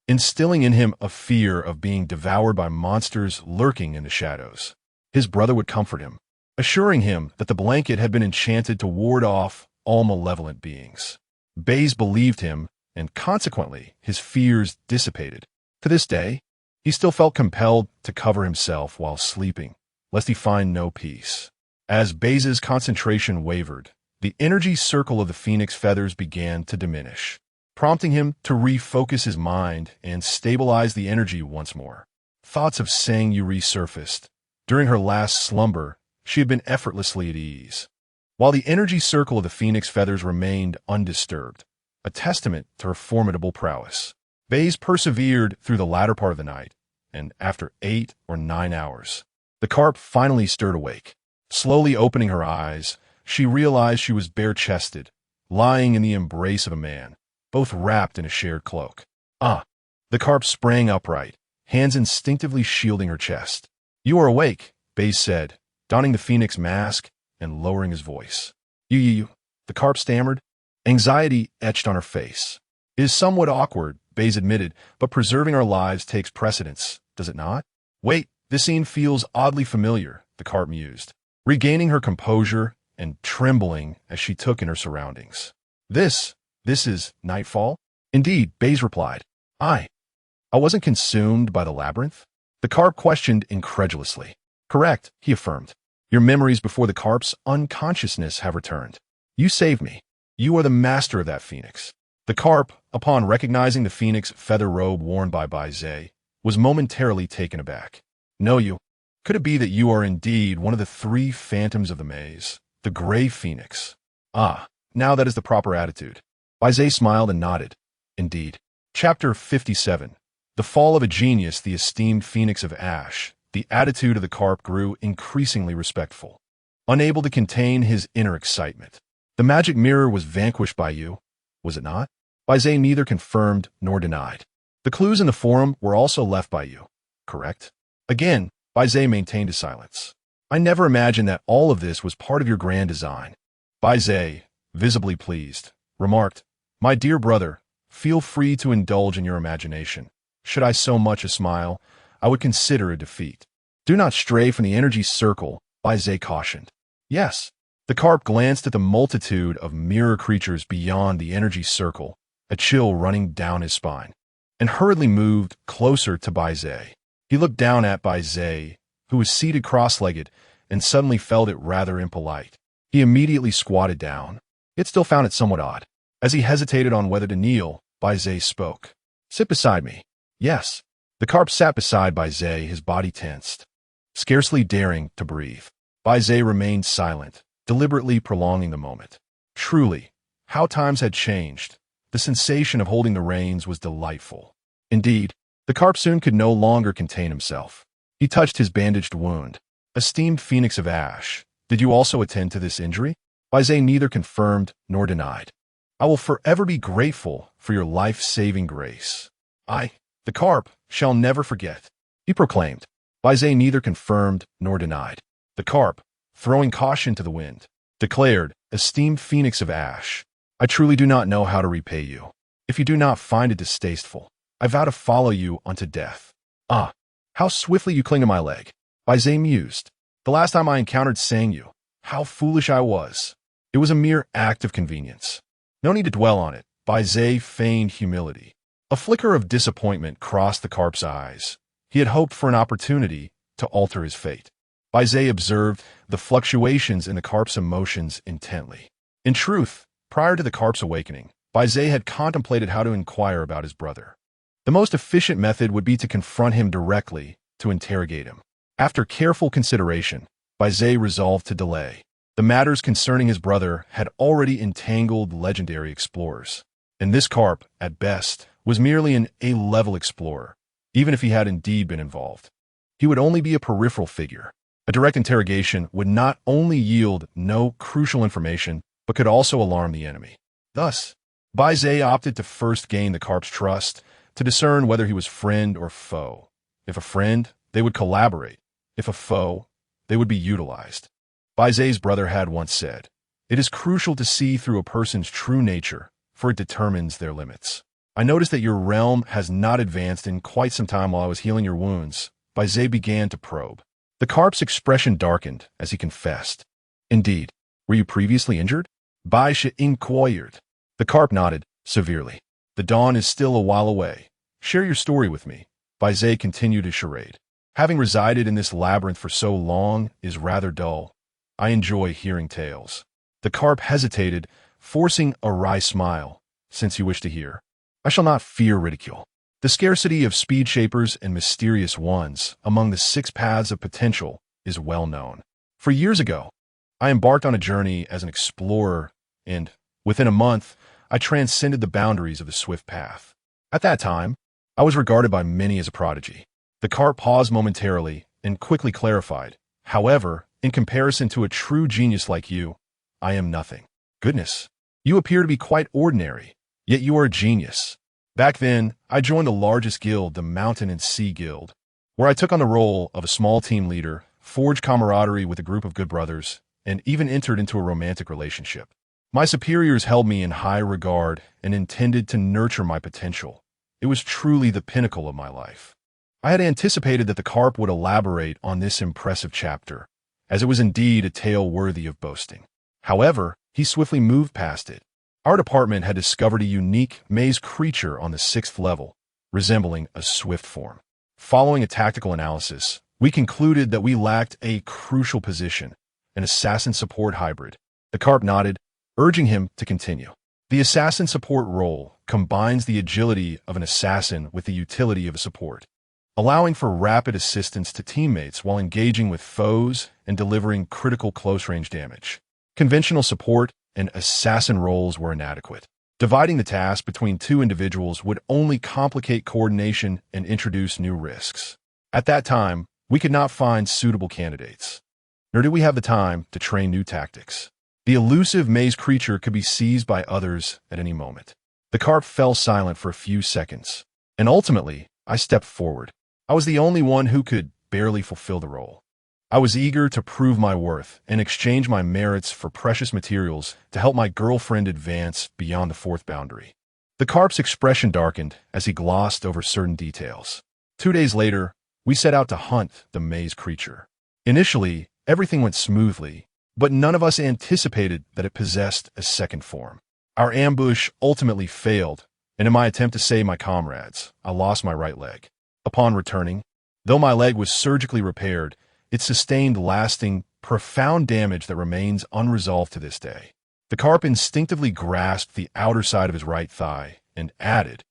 instilling in him a fear of being devoured by monsters lurking in the shadows. His brother would comfort him, assuring him that the blanket had been enchanted to ward off all malevolent beings. Bai Ze believed him, and consequently, his fears dissipated. To this day, he still felt compelled to cover himself while sleeping, lest he find no peace. As Bai Ze's concentration wavered, the energy circle of the phoenix feathers began to diminish, prompting him to refocus his mind and stabilize the energy once more. Thoughts of Sang Yu resurfaced. During her last slumber, she had been effortlessly at ease, while the energy circle of the phoenix feathers remained undisturbed, a testament to her formidable prowess. Bai Ze persevered through the latter part of the night, and after 8 or 9 hours, the carp finally stirred awake. Slowly opening her eyes, she realized she was bare-chested, lying in the embrace of a man, both wrapped in a shared cloak. Ah! The carp sprang upright, hands instinctively shielding her chest. "You are awake," Bai Ze said, donning the phoenix mask and lowering his voice. You, the carp stammered. Anxiety etched on her face. "It is somewhat awkward," Bai Ze admitted, "but preserving our lives takes precedence, does it not?" "Wait, this scene feels oddly familiar," the carp mused, regaining her composure and trembling as she took in her surroundings. This is nightfall?" "Indeed," Bai Ze replied. I wasn't consumed by the labyrinth?" The carp questioned incredulously. "Correct," he affirmed. "Your memories before the carp's unconsciousness have returned. You saved me. You are the master of that phoenix." The carp, upon recognizing the phoenix feather robe worn by Bai Ze, was momentarily taken aback. "Know you? Could it be that you are indeed one of the 3 phantoms of the maze, the gray phoenix?" "Ah, now that is the proper attitude." Bai Ze smiled and nodded. "Indeed." Chapter 57. The fall of a genius, the esteemed phoenix of ash. The attitude of the carp grew increasingly respectful, unable to contain his inner excitement. "The magic mirror was vanquished by you, was it not?" Bai Ze neither confirmed nor denied. "The clues in the forum were also left by you, correct?" Again, Bai Ze maintained his silence. "I never imagined that all of this was part of your grand design." Bai Ze, visibly pleased, remarked, "My dear brother, feel free to indulge in your imagination. Should I so much as smile, I would consider a defeat." "Do not stray from the energy circle," Bai Ze cautioned. "Yes." The carp glanced at the multitude of mirror creatures beyond the energy circle, a chill running down his spine, and hurriedly moved closer to Bai Ze. He looked down at Bai Ze, who was seated cross-legged, and suddenly felt it rather impolite. He immediately squatted down, yet still found it somewhat odd. As he hesitated on whether to kneel, Bai Ze spoke. "Sit beside me." "Yes." The carp sat beside Bai Ze, his body tensed, scarcely daring to breathe. Bai Ze remained silent, deliberately prolonging the moment. Truly, how times had changed. The sensation of holding the reins was delightful. Indeed, the carp soon could no longer contain himself. He touched his bandaged wound. "Esteemed phoenix of ash, did you also attend to this injury?" Bai Ze neither confirmed nor denied. "I will forever be grateful for your life-saving grace. The carp, shall never forget," he proclaimed. Bai Ze neither confirmed nor denied. The carp, throwing caution to the wind, declared, "Esteemed phoenix of ash, I truly do not know how to repay you. If you do not find it distasteful, I vow to follow you unto death." "Ah, how swiftly you cling to my leg," Bai Ze mused. "The last time I encountered Sang Yu, how foolish I was. It was a mere act of convenience. No need to dwell on it." Bai Ze feigned humility. A flicker of disappointment crossed the carp's eyes. He had hoped for an opportunity to alter his fate. Bai Ze observed the fluctuations in the carp's emotions intently. In truth, prior to the carp's awakening, Bai Ze had contemplated how to inquire about his brother. The most efficient method would be to confront him directly, to interrogate him. After careful consideration, Bai Ze resolved to delay. The matters concerning his brother had already entangled legendary explorers. And this carp, at best, was merely an A-level explorer, even if he had indeed been involved. He would only be a peripheral figure. A direct interrogation would not only yield no crucial information, but could also alarm the enemy. Thus, Bai Ze opted to first gain the carp's trust, to discern whether he was friend or foe. If a friend, they would collaborate. If a foe, they would be utilized. Bai Ze's brother had once said, "It is crucial to see through a person's true nature, for it determines their limits." I noticed that your realm has not advanced in quite some time while I was healing your wounds. Bai Ze began to probe. The carp's expression darkened as he confessed. Indeed, were you previously injured? Bai Ze inquired. The carp nodded, severely. The dawn is still a while away. Share your story with me. Bai Ze continued his charade. Having resided in this labyrinth for so long is rather dull. I enjoy hearing tales. The carp hesitated, forcing a wry smile. Since you wish to hear, I shall not fear ridicule. The scarcity of speed shapers and mysterious ones among the 6 paths of potential is well known. For years ago, I embarked on a journey as an explorer, and within a month, I transcended the boundaries of the swift path. At that time, I was regarded by many as a prodigy. The carp paused momentarily and quickly clarified. However, in comparison to a true genius like you, I am nothing. Goodness, you appear to be quite ordinary, yet you are a genius. Back then, I joined the largest guild, the Mountain and Sea Guild, where I took on the role of a small team leader, forged camaraderie with a group of good brothers, and even entered into a romantic relationship. My superiors held me in high regard and intended to nurture my potential. It was truly the pinnacle of my life. I had anticipated that the carp would elaborate on this impressive chapter, as it was indeed a tale worthy of boasting. However, he swiftly moved past it. Our department had discovered a unique maze creature on the 6th level, resembling a swift form. Following a tactical analysis, we concluded that we lacked a crucial position, an assassin support hybrid. The carp nodded, urging him to continue. The assassin support role combines the agility of an assassin with the utility of a support, allowing for rapid assistance to teammates while engaging with foes and delivering critical close-range damage. Conventional support and assassin roles were inadequate. Dividing the task between 2 individuals would only complicate coordination and introduce new risks. At that time, we could not find suitable candidates, nor did we have the time to train new tactics. The elusive maze creature could be seized by others at any moment. The carp fell silent for a few seconds, and ultimately, I stepped forward. I was the only one who could barely fulfill the role. I was eager to prove my worth and exchange my merits for precious materials to help my girlfriend advance beyond the 4th boundary. The carp's expression darkened as he glossed over certain details. 2 days later, we set out to hunt the maze creature. Initially, everything went smoothly, but none of us anticipated that it possessed a second form. Our ambush ultimately failed, and in my attempt to save my comrades, I lost my right leg. Upon returning, though my leg was surgically repaired, it sustained lasting, profound damage that remains unresolved to this day. The carp instinctively grasped the outer side of his right thigh and added,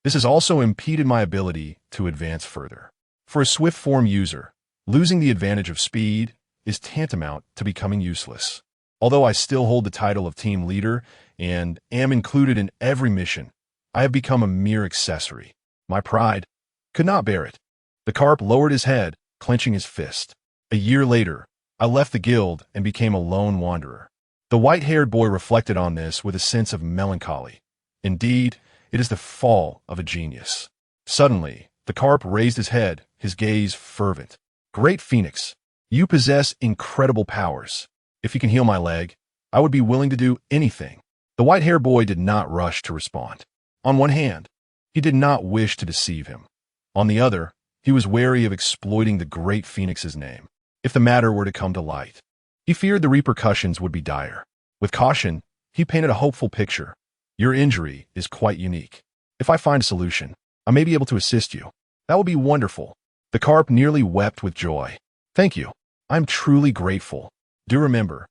"This has also impeded my ability to advance further." For a swift form user, losing the advantage of speed is tantamount to becoming useless. Although I still hold the title of team leader and am included in every mission, I have become a mere accessory. My pride could not bear it. The carp lowered his head, clenching his fist. A year later, I left the guild and became a lone wanderer. The white-haired boy reflected on this with a sense of melancholy. Indeed, it is the fall of a genius. Suddenly, the carp raised his head, his gaze fervent. "Great Phoenix, you possess incredible powers. If you can heal my leg, I would be willing to do anything." The white-haired boy did not rush to respond. On one hand, he did not wish to deceive him. On the other, he was wary of exploiting the Great Phoenix's name. If the matter were to come to light, he feared the repercussions would be dire. With caution, he painted a hopeful picture. "Your injury is quite unique. If I find a solution, I may be able to assist you. That will be wonderful. The carp nearly wept with joy. Thank you. I'm truly grateful. Do remember,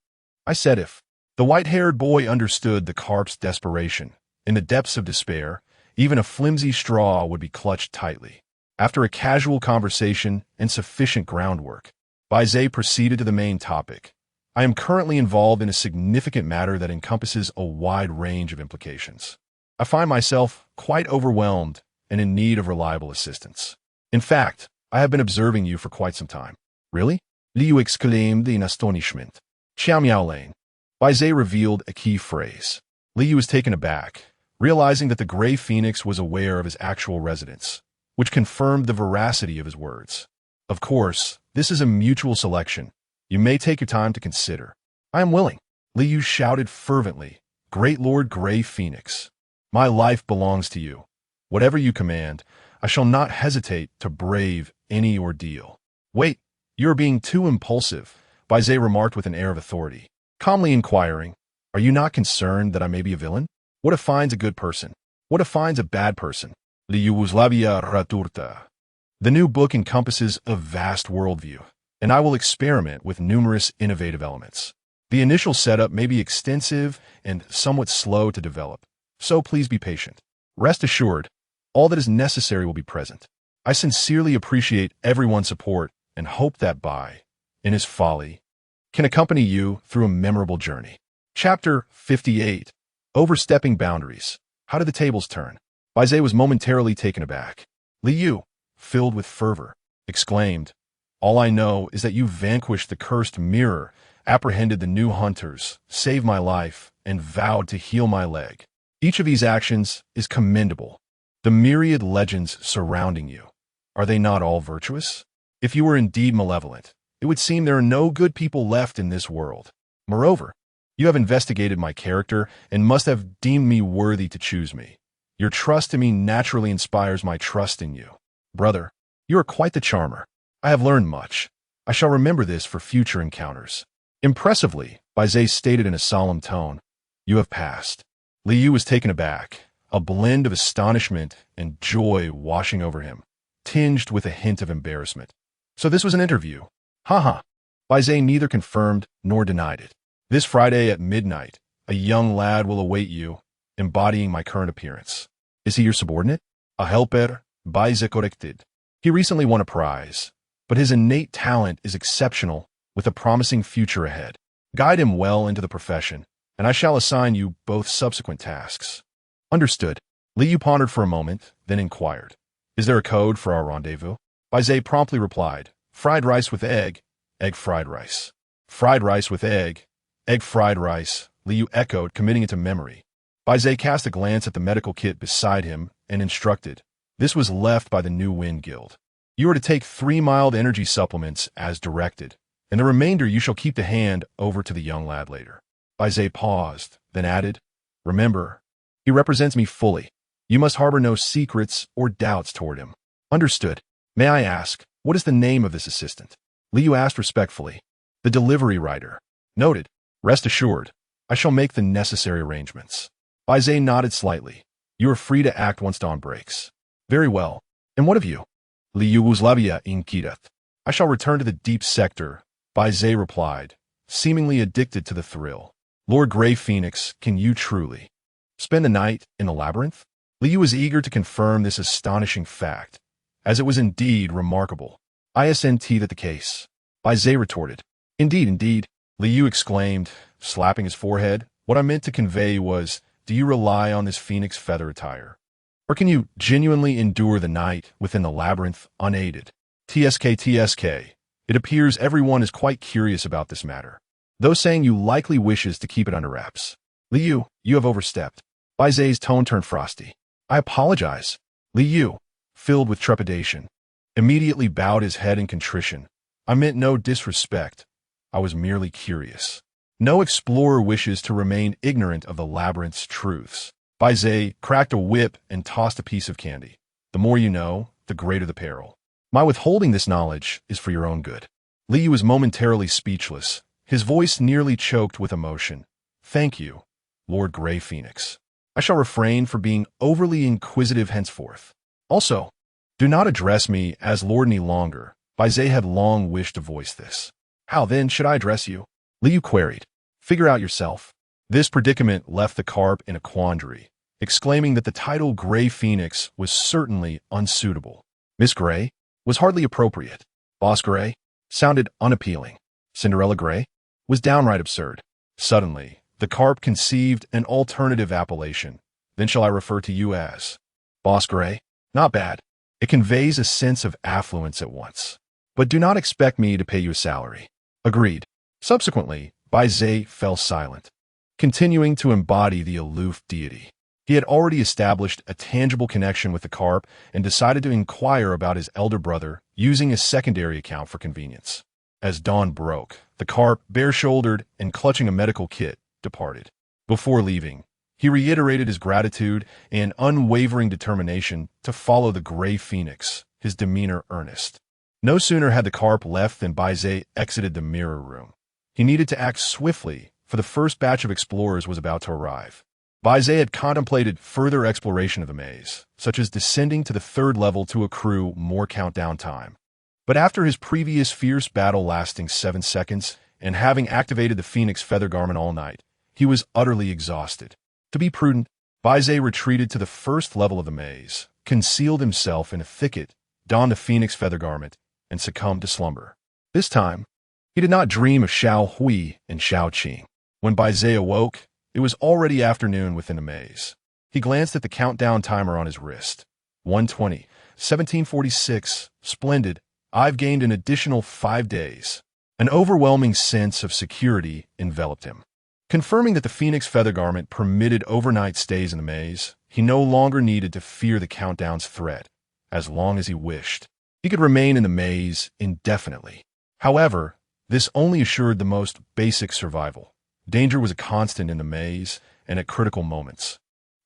I said if. The white-haired boy understood the carp's desperation. In the depths of despair, even a flimsy straw would be clutched tightly. After a casual conversation and sufficient groundwork, Bai Ze proceeded to the main topic. I am currently involved in a significant matter that encompasses a wide range of implications. I find myself quite overwhelmed and in need of reliable assistance. In fact, I have been observing you for quite some time. Really? Liu exclaimed in astonishment. Xiao Miao Lane. Bai Ze revealed a key phrase. Liu was taken aback, realizing that the Gray Phoenix was aware of his actual residence, which confirmed the veracity of his words. Of course, this is a mutual selection. You may take your time to consider. I am willing. Liu shouted fervently. Great Lord Gray Phoenix, my life belongs to you. Whatever you command, I shall not hesitate to brave any ordeal. Wait, you are being too impulsive, Bai Ze remarked with an air of authority, calmly inquiring, are you not concerned that I may be a villain? What if finds a good person? What if finds a bad person? The Yugoslavia Raturta. The new book encompasses a vast worldview, and I will experiment with numerous innovative elements. The initial setup may be extensive and somewhat slow to develop, so please be patient. Rest assured, all that is necessary will be present. I sincerely appreciate everyone's support and hope that Bai, in his folly, can accompany you through a memorable journey. Chapter 58. Overstepping Boundaries. How did the tables turn? Bai Ze was momentarily taken aback. Liu, filled with fervor, exclaimed, all I know is that you vanquished the cursed mirror, apprehended the new hunters, saved my life, and vowed to heal my leg. Each of these actions is commendable. The myriad legends surrounding you, are they not all virtuous? If you were indeed malevolent, it would seem there are no good people left in this world. Moreover, you have investigated my character and must have deemed me worthy to choose me. Your trust in me naturally inspires my trust in you. Brother, you are quite the charmer. I have learned much. I shall remember this for future encounters. Impressively, Bai Ze stated in a solemn tone, you have passed. Liu was taken aback, a blend of astonishment and joy washing over him, tinged with a hint of embarrassment. So this was an interview. Haha. Bai Ze neither confirmed nor denied it. This Friday at midnight, a young lad will await you, embodying my current appearance. Is he your subordinate? A helper, Bai Ze corrected. He recently won a prize, but his innate talent is exceptional with a promising future ahead. Guide him well into the profession, and I shall assign you both subsequent tasks. Understood. Liu pondered for a moment, then inquired, is there a code for our rendezvous? Bai Ze promptly replied, fried rice with egg fried rice. Fried rice with egg fried rice, Liu echoed, committing it to memory. Bai Ze cast a glance at the medical kit beside him and instructed, this was left by the New Wind Guild. You are to take 3 mild energy supplements as directed, and the remainder you shall keep to hand over to the young lad later. Bai Ze paused, then added, remember, he represents me fully. You must harbor no secrets or doubts toward him. Understood. May I ask, what is the name of this assistant? Liu asked respectfully. The delivery rider. Noted. Rest assured, I shall make the necessary arrangements. Bai Ze nodded slightly. You are free to act once dawn breaks. Very well. And what of you? Liu Yugoslavia inquired. I shall return to the deep sector, Bai Ze replied, seemingly addicted to the thrill. Lord Gray Phoenix, can you truly spend the night in the labyrinth? Liu was eager to confirm this astonishing fact, as it was indeed remarkable. Isn't that the case? Bai Ze retorted. Indeed, indeed. Liu exclaimed, slapping his forehead. What I meant to convey was, do you rely on this phoenix feather attire? Or can you genuinely endure the night within the labyrinth unaided? TSK. It appears everyone is quite curious about this matter, though saying you likely wishes to keep it under wraps. Liu, you have overstepped. Bai Ze's tone turned frosty. I apologize. Liu, filled with trepidation, immediately bowed his head in contrition. I meant no disrespect. I was merely curious. No explorer wishes to remain ignorant of the labyrinth's truths. Bai Ze cracked a whip and tossed a piece of candy. The more you know, the greater the peril. My withholding this knowledge is for your own good. Liu was momentarily speechless, his voice nearly choked with emotion. Thank you, Lord Gray Phoenix. I shall refrain from being overly inquisitive henceforth. Also, do not address me as Lord any longer. Bai Ze had long wished to voice this. How then should I address you? Liu queried. Figure out yourself. This predicament left the carp in a quandary, exclaiming that the title Gray Phoenix was certainly unsuitable. Miss Gray was hardly appropriate. Boss Gray sounded unappealing. Cinderella Gray was downright absurd. Suddenly, the carp conceived an alternative appellation. Then shall I refer to you as Boss Gray? Not bad. It conveys a sense of affluence at once. But do not expect me to pay you a salary. Agreed. Subsequently, Bai Ze fell silent, continuing to embody the aloof deity. He had already established a tangible connection with the carp and decided to inquire about his elder brother using a secondary account for convenience. As dawn broke, the carp, bare-shouldered and clutching a medical kit, departed. Before leaving, he reiterated his gratitude and unwavering determination to follow the Gray Phoenix, his demeanor earnest. No sooner had the carp left than Bai Ze exited the mirror room. He needed to act swiftly, for the first batch of explorers was about to arrive. Bai Ze had contemplated further exploration of the maze, such as descending to the third level to accrue more countdown time. But after his previous fierce battle lasting 7 seconds, and having activated the Phoenix feather garment all night, he was utterly exhausted. To be prudent, Bai Ze retreated to the first level of the maze, concealed himself in a thicket, donned the Phoenix feather garment, and succumbed to slumber. This time, he did not dream of Xiao Hui and Xiao Qing. When Bai Ze awoke, it was already afternoon within the maze. He glanced at the countdown timer on his wrist. 1:20, 17:46, splendid. I've gained an additional 5 days. An overwhelming sense of security enveloped him. Confirming that the Phoenix feather garment permitted overnight stays in the maze, he no longer needed to fear the countdown's threat. As long as he wished, he could remain in the maze indefinitely. However, this only assured the most basic survival. Danger was a constant in the maze, and at critical moments,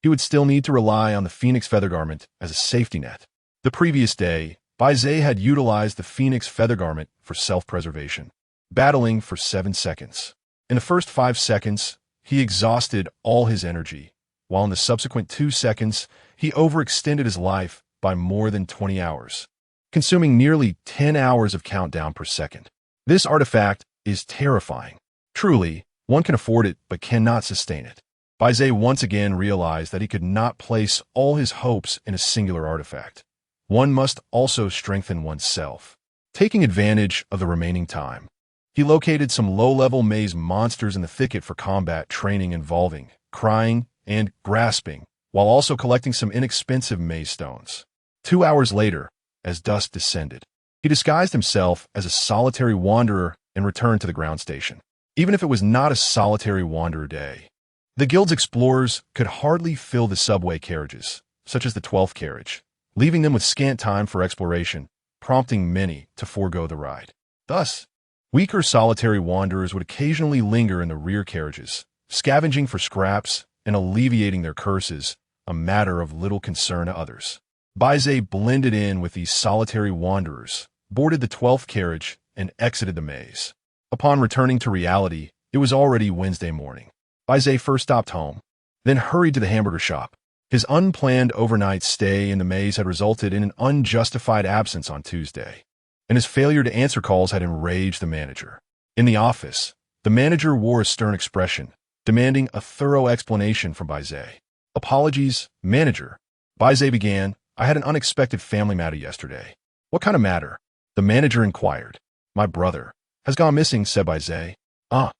he would still need to rely on the Phoenix feather garment as a safety net. The previous day, Bai Ze had utilized the Phoenix feather garment for self-preservation, battling for 7 seconds. In the first 5 seconds, he exhausted all his energy, while in the subsequent 2 seconds, he overextended his life by more than 20 hours, consuming nearly 10 hours of countdown per second. This artifact is terrifying. Truly, one can afford it but cannot sustain it. Bai Ze once again realized that he could not place all his hopes in a singular artifact. One must also strengthen oneself. Taking advantage of the remaining time, he located some low-level maze monsters in the thicket for combat training involving crying and grasping, while also collecting some inexpensive maze stones. 2 hours later, as dusk descended, he disguised himself as a solitary wanderer and returned to the ground station. Even if it was not a solitary wanderer day, the guild's explorers could hardly fill the subway carriages, such as the 12th carriage, leaving them with scant time for exploration, prompting many to forego the ride. Thus, weaker solitary wanderers would occasionally linger in the rear carriages, scavenging for scraps and alleviating their curses, a matter of little concern to others. Bai Ze blended in with these solitary wanderers, boarded the 12th carriage, and exited the maze. Upon returning to reality, it was already Wednesday morning. Bai Ze first stopped home, then hurried to the hamburger shop. His unplanned overnight stay in the maze had resulted in an unjustified absence on Tuesday, and his failure to answer calls had enraged the manager. In the office, the manager wore a stern expression, demanding a thorough explanation from Bai Ze. Apologies, manager. Bai Ze began. I had an unexpected family matter yesterday. What kind of matter? The manager inquired. My brother has gone missing, said Bai Ze. The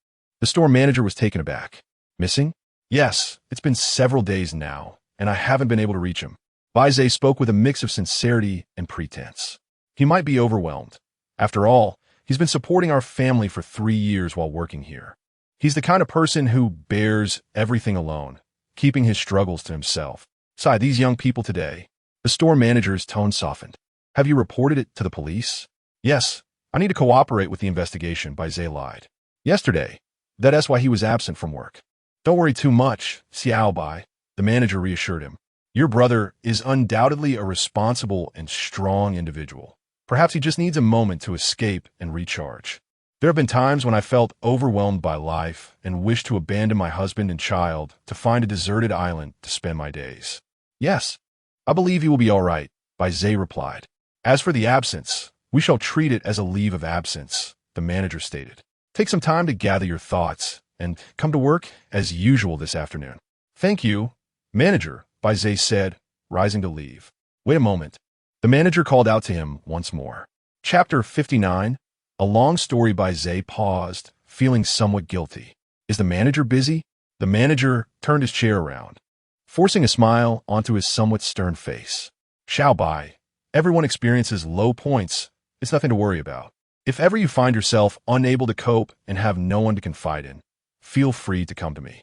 store manager was taken aback. Missing? Yes, it's been several days now, and I haven't been able to reach him. Bai Ze spoke with a mix of sincerity and pretense. He might be overwhelmed. After all, he's been supporting our family for 3 years while working here. He's the kind of person who bears everything alone, keeping his struggles to himself. Besides, these young people today. The store manager's tone softened. Have you reported it to the police? Yes, I need to cooperate with the investigation, Bai Ze lied. Yesterday. That's why he was absent from work. Don't worry too much, Xiao Bai, the manager reassured him. Your brother is undoubtedly a responsible and strong individual. Perhaps he just needs a moment to escape and recharge. There have been times when I felt overwhelmed by life and wished to abandon my husband and child to find a deserted island to spend my days. Yes, I believe you will be all right, Bai Ze replied. As for the absence, we shall treat it as a leave of absence, the manager stated. Take some time to gather your thoughts and come to work as usual this afternoon. Thank you, manager, Bai Ze said, rising to leave. Wait a moment. The manager called out to him once more. Chapter 59. A long story. Bai Ze paused, feeling somewhat guilty. Is the manager busy? The manager turned his chair around, forcing a smile onto his somewhat stern face. Xiao Bai, everyone experiences low points. It's nothing to worry about. If ever you find yourself unable to cope and have no one to confide in, feel free to come to me.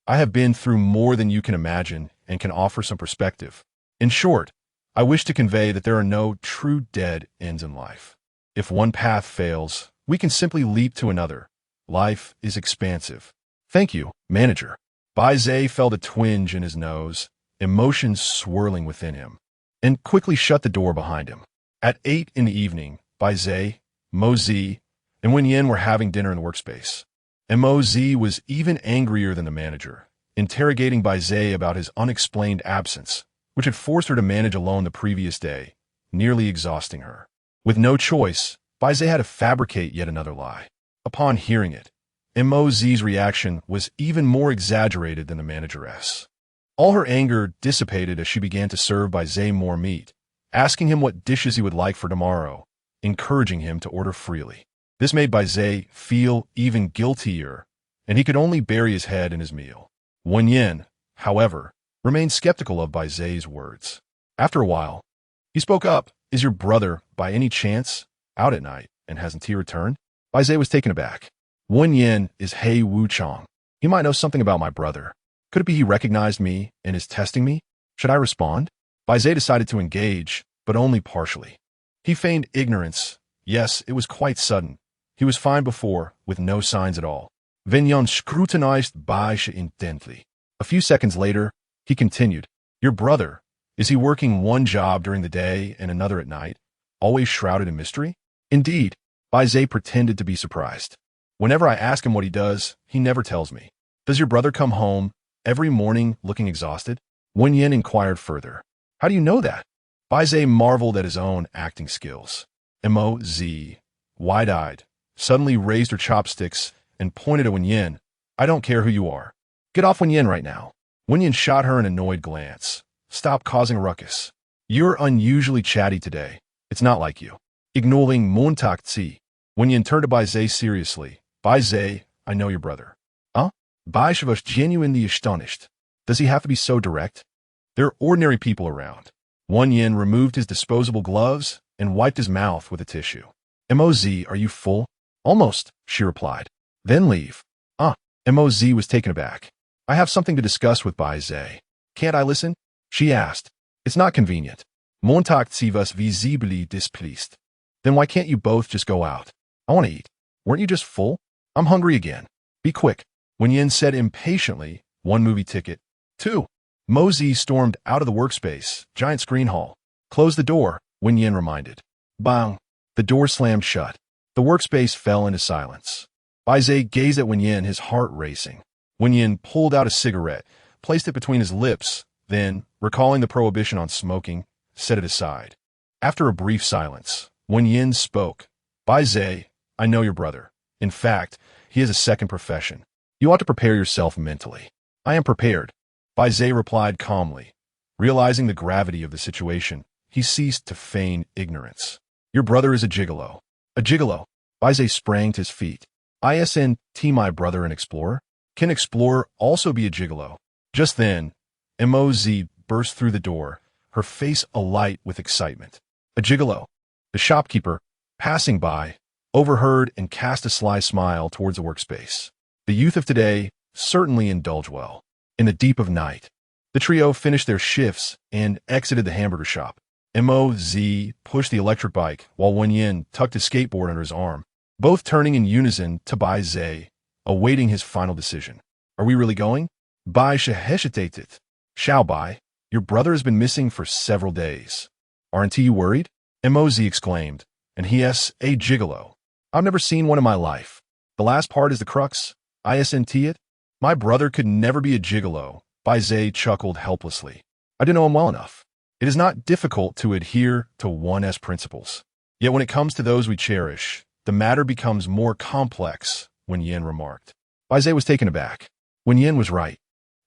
I have been through more than you can imagine and can offer some perspective. In short, I wish to convey that there are no true dead ends in life. If one path fails, we can simply leap to another. Life is expansive. Thank you, manager. Bai Ze felt a twinge in his nose, emotions swirling within him, and quickly shut the door behind him. At 8 in the evening, Bai Ze, Mo Zi, and Wen Yin were having dinner in the workspace. And Mo Zi was even angrier than the manager, interrogating Bai Ze about his unexplained absence, which had forced her to manage alone the previous day, nearly exhausting her. With no choice, Bai Ze had to fabricate yet another lie. Upon hearing it, Mo Zi's reaction was even more exaggerated than the manageress. All her anger dissipated as she began to serve Bai Ze more meat, asking him what dishes he would like for tomorrow, encouraging him to order freely. This made Bai Ze feel even guiltier, and he could only bury his head in his meal. Wen Yin, however, remained skeptical of Bai Ze's words. After a while, he spoke up. Is your brother, by any chance, out at night, and hasn't he returned? Bai Ze was taken aback. Wen Yin is He Wuchang. He might know something about my brother. Could it be he recognized me and is testing me? Should I respond? Bai Ze decided to engage, but only partially. He feigned ignorance. Yes, it was quite sudden. He was fine before, with no signs at all. Wen Yin scrutinized Bai Ze intently. A few seconds later, he continued, Your brother, is he working one job during the day and another at night, always shrouded in mystery? Indeed, Bai Ze pretended to be surprised. Whenever I ask him what he does, he never tells me. Does your brother come home every morning looking exhausted? Wen Yin inquired further. How do you know that? Bai Ze marveled at his own acting skills. Mo Zi, wide-eyed, suddenly raised her chopsticks and pointed at Wen Yin. I don't care who you are. Get off Wen Yin right now. Wen Yin shot her an annoyed glance. Stop causing a ruckus. You're unusually chatty today. It's not like you. Ignoring Montak Tzi, Wen Yin turned to Bai Ze seriously. Bai Ze, I know your brother. Huh? Bai Ze was genuinely astonished. Does he have to be so direct? There are ordinary people around. Wen Yin removed his disposable gloves and wiped his mouth with a tissue. Mo Zi, are you full? Almost, she replied. Then leave. Mo Zi was taken aback. I have something to discuss with Bai Ze. Can't I listen? She asked. It's not convenient. Montak Tzi was visibly displeased. Then why can't you both just go out? I want to eat. Weren't you just full? I'm hungry again. Be quick. Wen Yin said impatiently, 1 movie ticket. 2. Mo Zi stormed out of the workspace, giant screen hall. Close the door, Wen Yin reminded. Bang. The door slammed shut. The workspace fell into silence. Bai Ze gazed at Wen Yin, his heart racing. Wen Yin pulled out a cigarette, placed it between his lips, then, recalling the prohibition on smoking, set it aside. After a brief silence, Wen Yin spoke. Bai Ze, I know your brother. In fact, he has a second profession. You ought to prepare yourself mentally. I am prepared. Bai Ze replied calmly. Realizing the gravity of the situation, he ceased to feign ignorance. Your brother is a gigolo. A gigolo. Bai Ze sprang to his feet. Isn't my brother an explorer? Can explorer also be a gigolo? Just then, Mo Zi burst through the door, her face alight with excitement. A gigolo. The shopkeeper, passing by, overheard and cast a sly smile towards the workspace. The youth of today certainly indulge well. In the deep of night, the trio finished their shifts and exited the hamburger shop. Mo Zi pushed the electric bike while Wen Yin tucked his skateboard under his arm, both turning in unison to Bai Ze, awaiting his final decision. Are we really going? Bai Ze hesitated. Xiao Bai, your brother has been missing for several days. Aren't you worried? Mo Zi exclaimed. And he is a gigolo. I've never seen one in my life. The last part is the crux. Isn't it? My brother could never be a gigolo. Bai Ze chuckled helplessly. I didn't know him well enough. It is not difficult to adhere to one's principles. Yet when it comes to those we cherish, the matter becomes more complex, Wen Yin remarked. Bai Ze was taken aback. Wen Yin was right.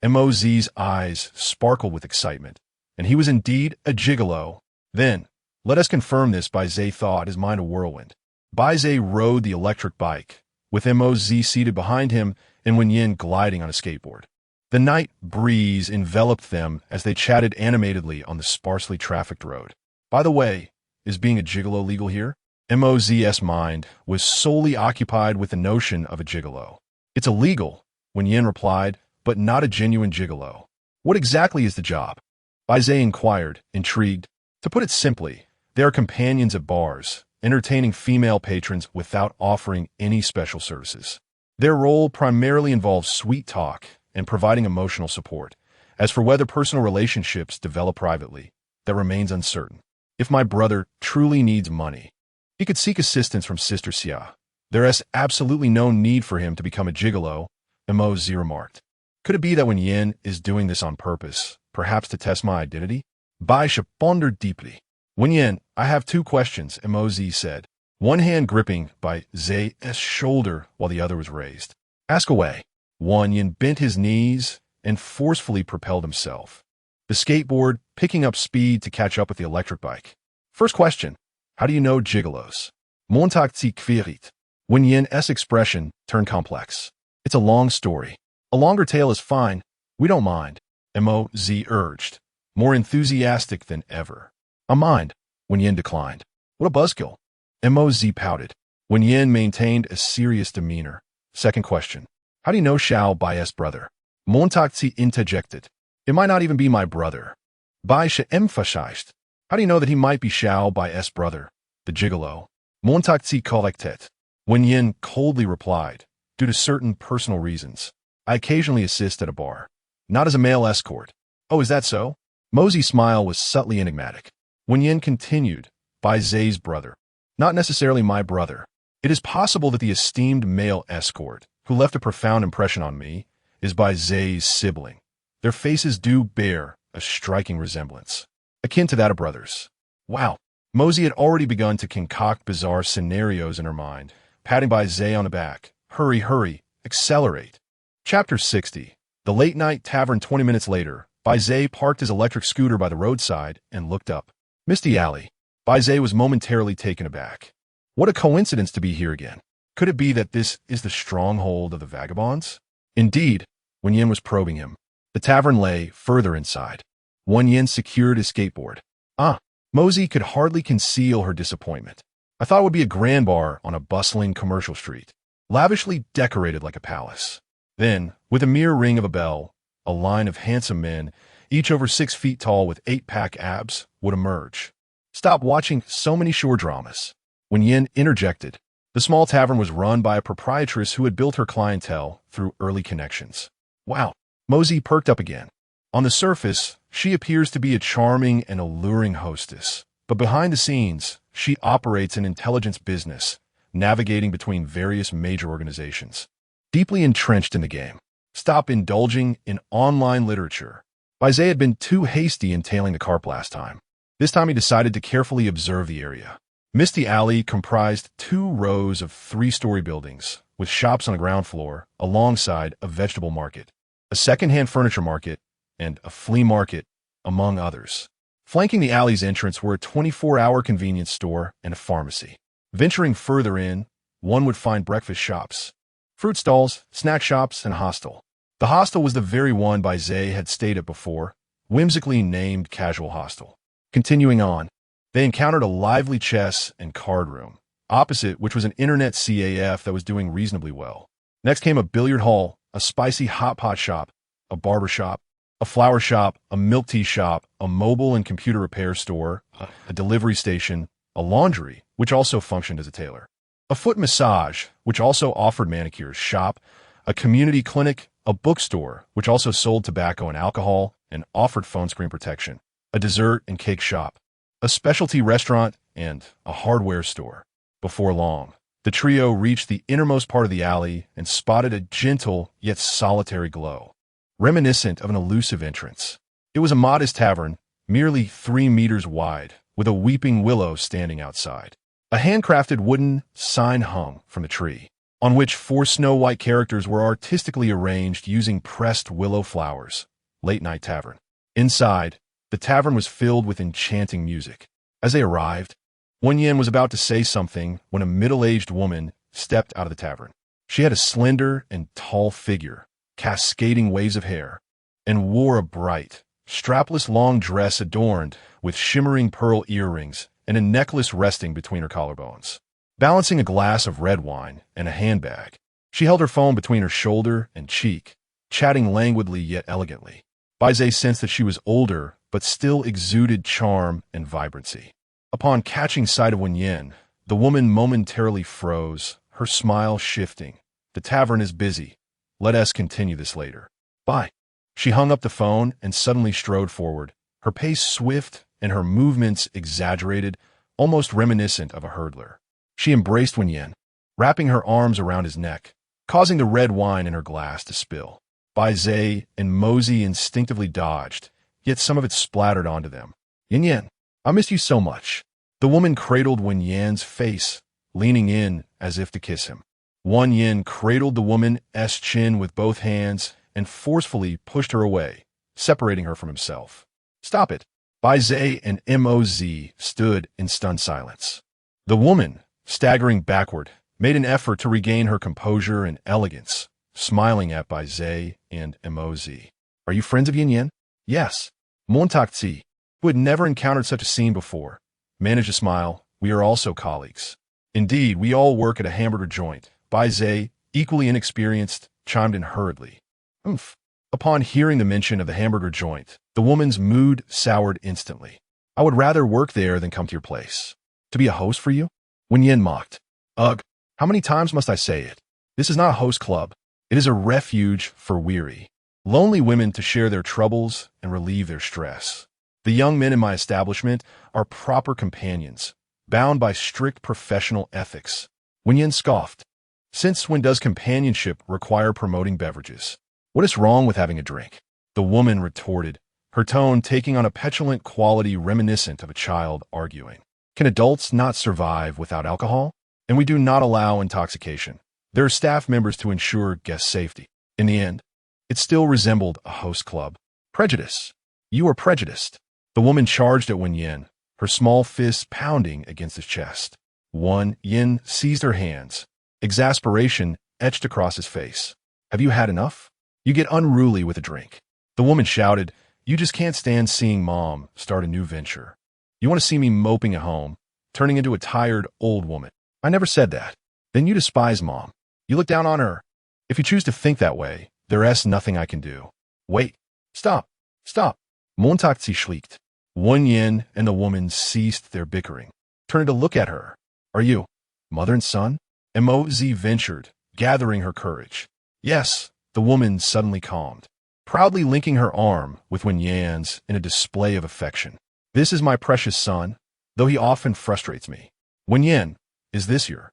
Moz's eyes sparkled with excitement, and he was indeed a gigolo. Then, let us confirm this, Bai Ze thought, his mind a whirlwind. Bai Ze rode the electric bike, with Moz seated behind him and Wen Yin gliding on a skateboard. The night breeze enveloped them as they chatted animatedly on the sparsely trafficked road. By the way, is being a gigolo legal here? Moz's mind was solely occupied with the notion of a gigolo. It's illegal, Wen Yin replied, but not a genuine gigolo. What exactly is the job? Bai Ze inquired, intrigued. To put it simply, they are companions at bars, entertaining female patrons without offering any special services. Their role primarily involves sweet talk and providing emotional support. As for whether personal relationships develop privately, that remains uncertain. If my brother truly needs money, he could seek assistance from Sister Xia. There is absolutely no need for him to become a gigolo, Moz remarked. Could it be that Wen Yin is doing this on purpose, perhaps to test my identity? Bai Ze pondered deeply. Wen Yin, I have two questions, Moz said, one hand gripping Bai Ze's shoulder while the other was raised. Ask away. Wen Yin bent his knees and forcefully propelled himself, the skateboard picking up speed to catch up with the electric bike. First question, how do you know gigolos? Montag sie querit. Wen Yin's expression turned complex. It's a long story. A longer tale is fine. We don't mind, Moz urged, more enthusiastic than ever. I mind, Wen Yin declined. What a buzzkill. Moz pouted. Wen Yin maintained a serious demeanor. Second question, how do you know Xiao Bai's brother? Montag sie interjected. It might not even be my brother. Bai Ze emphasized. How do you know that he might be Xiao Bai's brother, the gigolo? Montag sie collected. Wen Yin coldly replied, due to certain personal reasons. I occasionally assist at a bar. Not as a male escort. Oh, is that so? Moz's smile was subtly enigmatic. Wen Yin continued, Bai Ze's brother. Not necessarily my brother. It is possible that the esteemed male escort, who left a profound impression on me, is Bai Ze's sibling. Their faces do bear a striking resemblance, akin to that of brothers. Wow. Moz had already begun to concoct bizarre scenarios in her mind, patting Bai Ze on the back. Hurry, hurry, accelerate. Chapter 60. The late-night tavern 20 minutes later, Bai Ze parked his electric scooter by the roadside and looked up. Misty alley. Bai Ze was momentarily taken aback. What a coincidence to be here again. Could it be that this is the stronghold of the vagabonds? Indeed, Wen Yin was probing him. The tavern lay further inside. Wen Yin secured his skateboard. Moz could hardly conceal her disappointment. I thought it would be a grand bar on a bustling commercial street, lavishly decorated like a palace. Then, with a mere ring of a bell, a line of handsome men, each over 6 feet tall with 8-pack abs, would emerge. Stop watching so many shore dramas. Wen Yin interjected. The small tavern was run by a proprietress who had built her clientele through early connections. Wow. Moz perked up again. On the surface, she appears to be a charming and alluring hostess, but behind the scenes, she operates an intelligence business, navigating between various major organizations. Deeply entrenched in the game. Stop indulging in online literature. Bai Ze had been too hasty in tailing the carp last time. This time he decided to carefully observe the area. Misty Alley comprised 2 rows of 3-story buildings, with shops on the ground floor, alongside a vegetable market, a second-hand furniture market, and a flea market, among others. Flanking the alley's entrance were a 24-hour convenience store and a pharmacy. Venturing further in, one would find breakfast shops, fruit stalls, snack shops, and a hostel. The hostel was the very one Bai Ze had stayed at before, whimsically named Casual Hostel. Continuing on, they encountered a lively chess and card room, opposite which was an internet CAF that was doing reasonably well. Next came a billiard hall, a spicy hot pot shop, a barber shop, a flower shop, a milk tea shop, a mobile and computer repair store, a delivery station, a laundry, which also functioned as a tailor, a foot massage, which also offered manicures, shop, a community clinic, a bookstore, which also sold tobacco and alcohol and offered phone screen protection, a dessert and cake shop, a specialty restaurant, and a hardware store. Before long, The trio reached the innermost part of the alley and spotted a gentle yet solitary glow, reminiscent of an elusive entrance. It was a modest tavern, merely 3 meters wide, with a weeping willow standing outside. A handcrafted wooden sign hung from the tree, on which 4 snow-white characters were artistically arranged using pressed willow flowers. Late Night Tavern. Inside, the tavern was filled with enchanting music. As they arrived, Wen Yin was about to say something when a middle-aged woman stepped out of the tavern. She had a slender and tall figure, cascading waves of hair, and wore a bright, strapless long dress adorned with shimmering pearl earrings and a necklace resting between her collarbones. Balancing a glass of red wine and a handbag, she held her phone between her shoulder and cheek, chatting languidly yet elegantly. Bai Ze sensed that she was older, but still exuded charm and vibrancy. Upon catching sight of Wen Yin, the woman momentarily froze, her smile shifting. "The tavern is busy. Let us continue this later." "Bye." She hung up the phone and suddenly strode forward, her pace swift and her movements exaggerated, almost reminiscent of a hurdler. She embraced Wen Yin, wrapping her arms around his neck, causing the red wine in her glass to spill. Bai Ze and Mosey instinctively dodged, yet some of it splattered onto them. "Yin Yin, I missed you so much." The woman cradled Wen Yin's face, leaning in as if to kiss him. Wen Yin cradled the woman's chin with both hands and forcefully pushed her away, separating her from himself. "Stop it." Bai Ze and Moz stood in stunned silence. The woman, staggering backward, made an effort to regain her composure and elegance, smiling at Bai Ze and Moz. "Are you friends of Yin Yin?" "Yes." Montakzi, who had never encountered such a scene before, managed a smile. "We are also colleagues. Indeed, we all work at a hamburger joint." Bai Ze, equally inexperienced, chimed in hurriedly. "Oomph." Upon hearing the mention of the hamburger joint, the woman's mood soured instantly. "I would rather work there than come to your place." "To be a host for you?" Wen Yin mocked. "Ugh, how many times must I say it? This is not a host club. It is a refuge for weary, lonely women to share their troubles and relieve their stress. The young men in my establishment are proper companions, bound by strict professional ethics." Wen Yin scoffed. "Since when does companionship require promoting beverages? What is wrong with having a drink?" The woman retorted, her tone taking on a petulant quality reminiscent of a child arguing. "Can adults not survive without alcohol? And we do not allow intoxication. There are staff members to ensure guest safety." In the end, it still resembled a host club. "Prejudice. You are prejudiced." The woman charged at Wen Yin, her small fists pounding against his chest. Wen Yin seized her hands. Exasperation etched across his face. "Have you had enough? You get unruly with a drink." The woman shouted, "You just can't stand seeing Mom start a new venture. You want to see me moping at home, turning into a tired old woman." "I never said that." "Then you despise Mom. You look down on her. If you choose to think that way, there's nothing I can do." "Wait. Stop. Stop." Montakzi shrieked. Wen Yin and the woman ceased their bickering, turning to look at her. "Are you mother and son?" Moz ventured, gathering her courage. "Yes." The woman suddenly calmed, proudly linking her arm with Wen Yin's in a display of affection. "This is my precious son, though he often frustrates me." "Wen Yin, is this your?"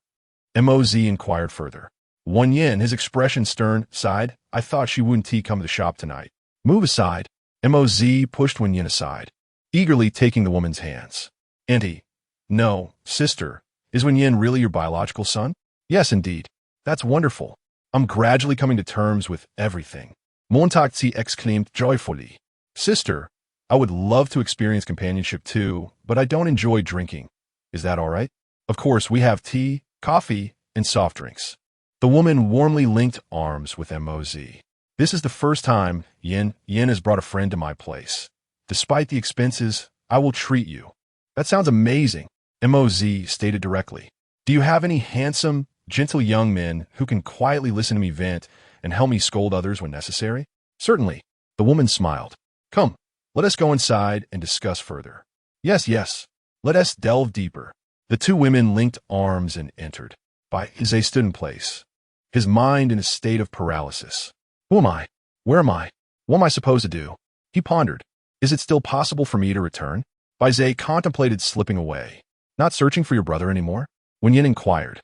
Moz inquired further. Wen Yin, his expression stern, sighed. "I thought she wouldn't come to the shop tonight." "Move aside." Moz pushed Wen Yin aside, eagerly taking the woman's hands. "Auntie." "No, sister. Is Wen Yin really your biological son?" "Yes, indeed." "That's wonderful. I'm gradually coming to terms with everything." Montakzi exclaimed joyfully. "Sister, I would love to experience companionship too, but I don't enjoy drinking. Is that all right?" "Of course, we have tea, coffee, and soft drinks." The woman warmly linked arms with Moz. "This is the first time Yin has brought a friend to my place. Despite the expenses, I will treat you." "That sounds amazing," Moz stated directly. "Do you have any handsome, gentle young men who can quietly listen to me vent and help me scold others when necessary?" "Certainly." The woman smiled. "Come, let us go inside and discuss further." Yes, yes. Let us delve deeper." The two women linked arms and entered. Bai Ze stood in place, his mind in a state of paralysis. "Who am I? Where am I? What am I supposed to do?" He pondered. "Is it still possible for me to return?" Bai Ze contemplated slipping away. "Not searching for your brother anymore?" Wen Yin inquired.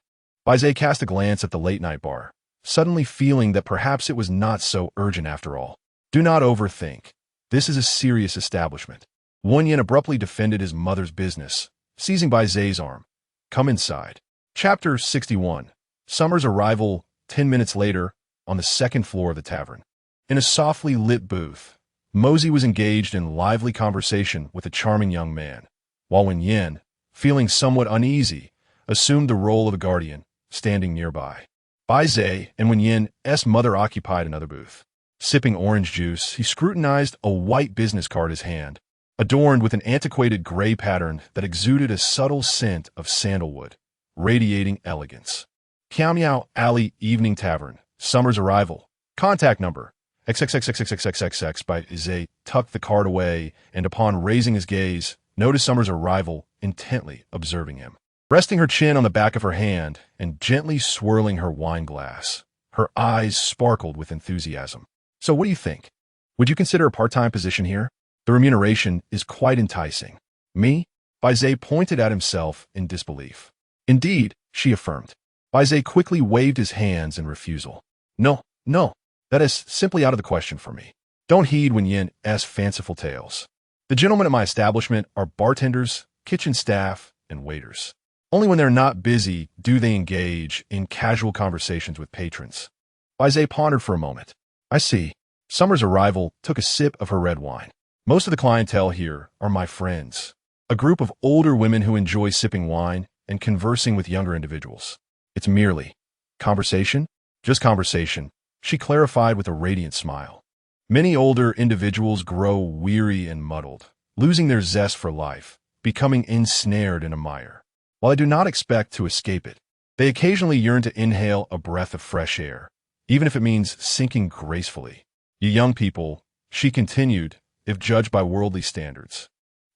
Bai Ze cast a glance at the late-night bar, suddenly feeling that perhaps it was not so urgent after all. Do not overthink. This is a serious establishment. Wan Yin abruptly defended his mother's business, seizing Bai Ze's arm. Come inside. Chapter 61. Summer's arrival 10 minutes later on the second floor of the tavern. In a softly lit booth, Mosey was engaged in lively conversation with a charming young man, while Wan Yin, feeling somewhat uneasy, assumed the role of a guardian, standing nearby. Bai Ze and Wan Yin's mother occupied another booth. Sipping orange juice, he scrutinized a white business card in his hand, adorned with an antiquated gray pattern that exuded a subtle scent of sandalwood, radiating elegance. Kiamiao Alley Evening Tavern, Summer's Arrival. Contact number. XXXXXXXX. Bai Ze tucked the card away and upon raising his gaze, noticed Summer's arrival, intently observing him. Resting her chin on the back of her hand and gently swirling her wine glass, her eyes sparkled with enthusiasm. So what do you think? Would you consider a part-time position here? The remuneration is quite enticing. Me? Bai Ze pointed at himself in disbelief. Indeed, she affirmed. Bai Ze quickly waved his hands in refusal. No, that is simply out of the question for me. Don't heed Wan Yin's fanciful tales. The gentlemen at my establishment are bartenders, kitchen staff, and waiters. Only when they're not busy do they engage in casual conversations with patrons. Bai Ze pondered for a moment. I see. Summer's Arrival took a sip of her red wine. Most of the clientele here are my friends, a group of older women who enjoy sipping wine and conversing with younger individuals. It's merely conversation, just conversation, she clarified with a radiant smile. Many older individuals grow weary and muddled, losing their zest for life, becoming ensnared in a mire. While I do not expect to escape it, they occasionally yearn to inhale a breath of fresh air, even if it means sinking gracefully. You young people, she continued, if judged by worldly standards,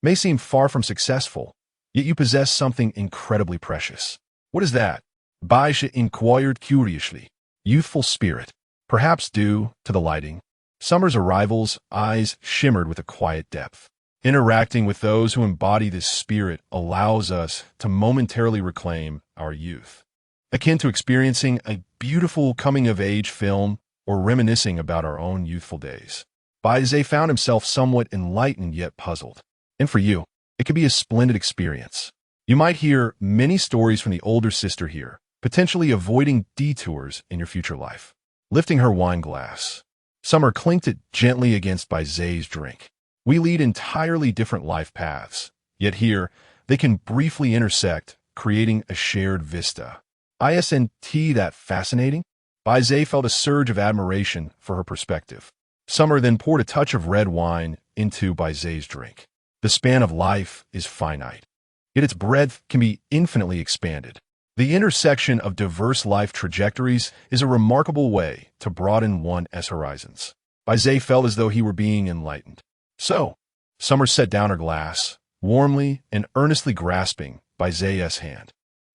may seem far from successful, yet you possess something incredibly precious. What is that? Bai Ze inquired curiously. Youthful spirit, perhaps due to the lighting. Summer's Arrival's eyes shimmered with a quiet depth. Interacting with those who embody this spirit allows us to momentarily reclaim our youth, akin to experiencing a beautiful coming-of-age film or reminiscing about our own youthful days. Bai Ze found himself somewhat enlightened yet puzzled. And for you, it could be a splendid experience. You might hear many stories from the older sister here, potentially avoiding detours in your future life. Lifting her wine glass, Summer clinked it gently against Bai Ze's drink. We lead entirely different life paths, yet here, they can briefly intersect, creating a shared vista. Isn't that fascinating? Bai Ze felt a surge of admiration for her perspective. Summer then poured a touch of red wine into Bai Ze's drink. The span of life is finite, yet its breadth can be infinitely expanded. The intersection of diverse life trajectories is a remarkable way to broaden one's horizons. Bai Ze felt as though he were being enlightened. So, Summer set down her glass, warmly and earnestly grasping Bai Ze's hand.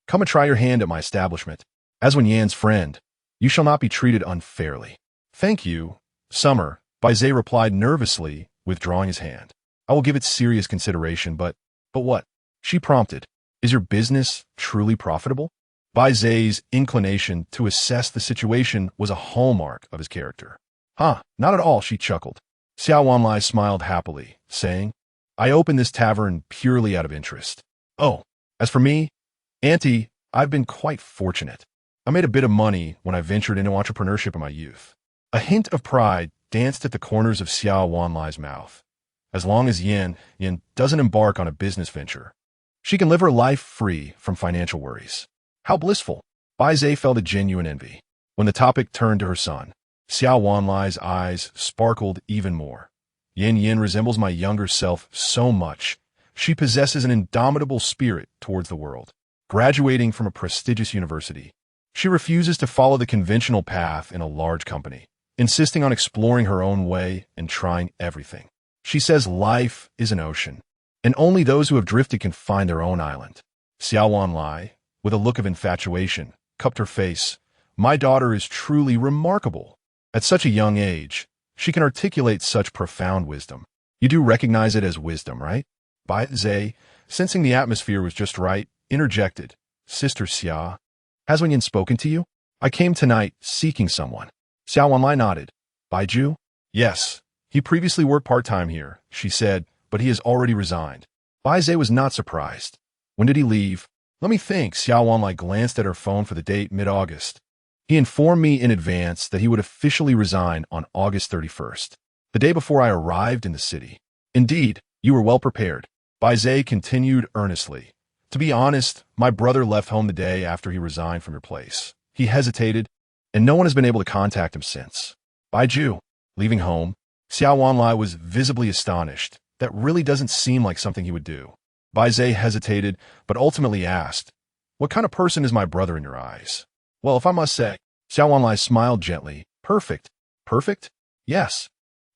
Come and try your hand at my establishment. As Wan Yin's friend, you shall not be treated unfairly. Thank you, Summer, Bai Ze replied nervously, withdrawing his hand. I will give it serious consideration, but what? She prompted. Is your business truly profitable? Bai Ze's inclination to assess the situation was a hallmark of his character. Not at all, she chuckled. Xiao Wanlai smiled happily, saying, I opened this tavern purely out of interest. Oh, as for me, Auntie, I've been quite fortunate. I made a bit of money when I ventured into entrepreneurship in my youth. A hint of pride danced at the corners of Xiao Wanlai's mouth. As long as Yin doesn't embark on a business venture, she can live her life free from financial worries. How blissful! Bai Ze felt a genuine envy. When the topic turned to her son, Xiao Wanlai's eyes sparkled even more. Yin resembles my younger self so much. She possesses an indomitable spirit towards the world. Graduating from a prestigious university, she refuses to follow the conventional path in a large company, insisting on exploring her own way and trying everything. She says life is an ocean, and only those who have drifted can find their own island. Xiao Wanlai, with a look of infatuation, cupped her face. My daughter is truly remarkable. At such a young age, she can articulate such profound wisdom. You do recognize it as wisdom, right? Bai Ze, sensing the atmosphere was just right, interjected. Sister Xia, Has Wen Yin spoken to you? I came tonight seeking someone. Xiao Wanlai nodded. Bai Ju? Yes. He previously worked part-time here, she said, but he has already resigned. Bai Ze was not surprised. When did he leave? Let me think. Xiao Wanlai glanced at her phone for the date mid-August. He informed me in advance that he would officially resign on August 31st, the day before I arrived in the city. Indeed, you were well prepared. Bai Ze continued earnestly. To be honest, my brother left home the day after he resigned from your place. He hesitated, and no one has been able to contact him since. Bai Ju, leaving home, Xiao Wanlai was visibly astonished. That really doesn't seem like something he would do. Bai Ze hesitated, but ultimately asked, what kind of person is my brother in your eyes? Well, if I must say, Xiao Wanlai smiled gently. Perfect. Perfect? Yes.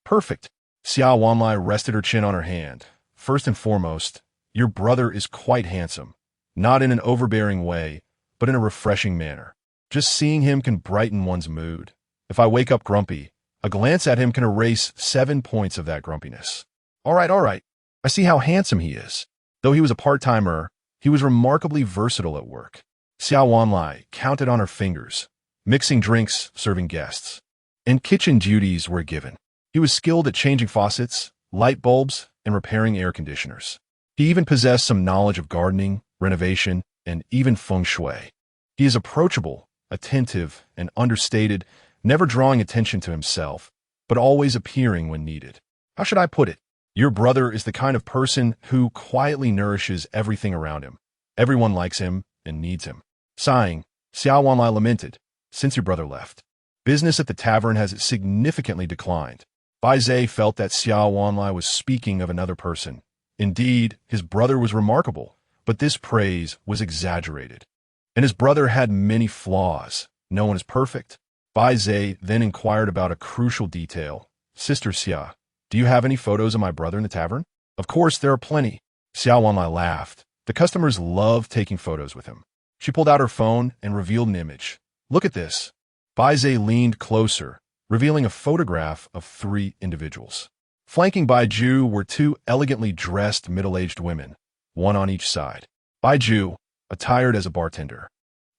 Perfect. Xiao Wanlai rested her chin on her hand. First and foremost, your brother is quite handsome. Not in an overbearing way, but in a refreshing manner. Just seeing him can brighten one's mood. If I wake up grumpy, a glance at him can erase 7 points of that grumpiness. All right. I see how handsome he is. Though he was a part-timer, he was remarkably versatile at work. Xiao Wanlai counted on her fingers, mixing drinks, serving guests. And kitchen duties were given. He was skilled at changing faucets, light bulbs, and repairing air conditioners. He even possessed some knowledge of gardening, renovation, and even feng shui. He is approachable, attentive, and understated, never drawing attention to himself, but always appearing when needed. How should I put it? Your brother is the kind of person who quietly nourishes everything around him. Everyone likes him and needs him. Sighing, Xiao Wanlai lamented, since your brother left, business at the tavern has significantly declined. Bai Ze felt that Xiao Wanlai was speaking of another person. Indeed, his brother was remarkable, but this praise was exaggerated. And his brother had many flaws. No one is perfect. Bai Ze then inquired about a crucial detail. Sister Xia, do you have any photos of my brother in the tavern? Of course, there are plenty. Xiao Wanlai laughed. The customers love taking photos with him. She pulled out her phone and revealed an image. Look at this. Bai Ze leaned closer, revealing a photograph of 3 individuals. Flanking Bai Ju were 2 elegantly dressed middle-aged women, one on each side. Bai Ju, attired as a bartender,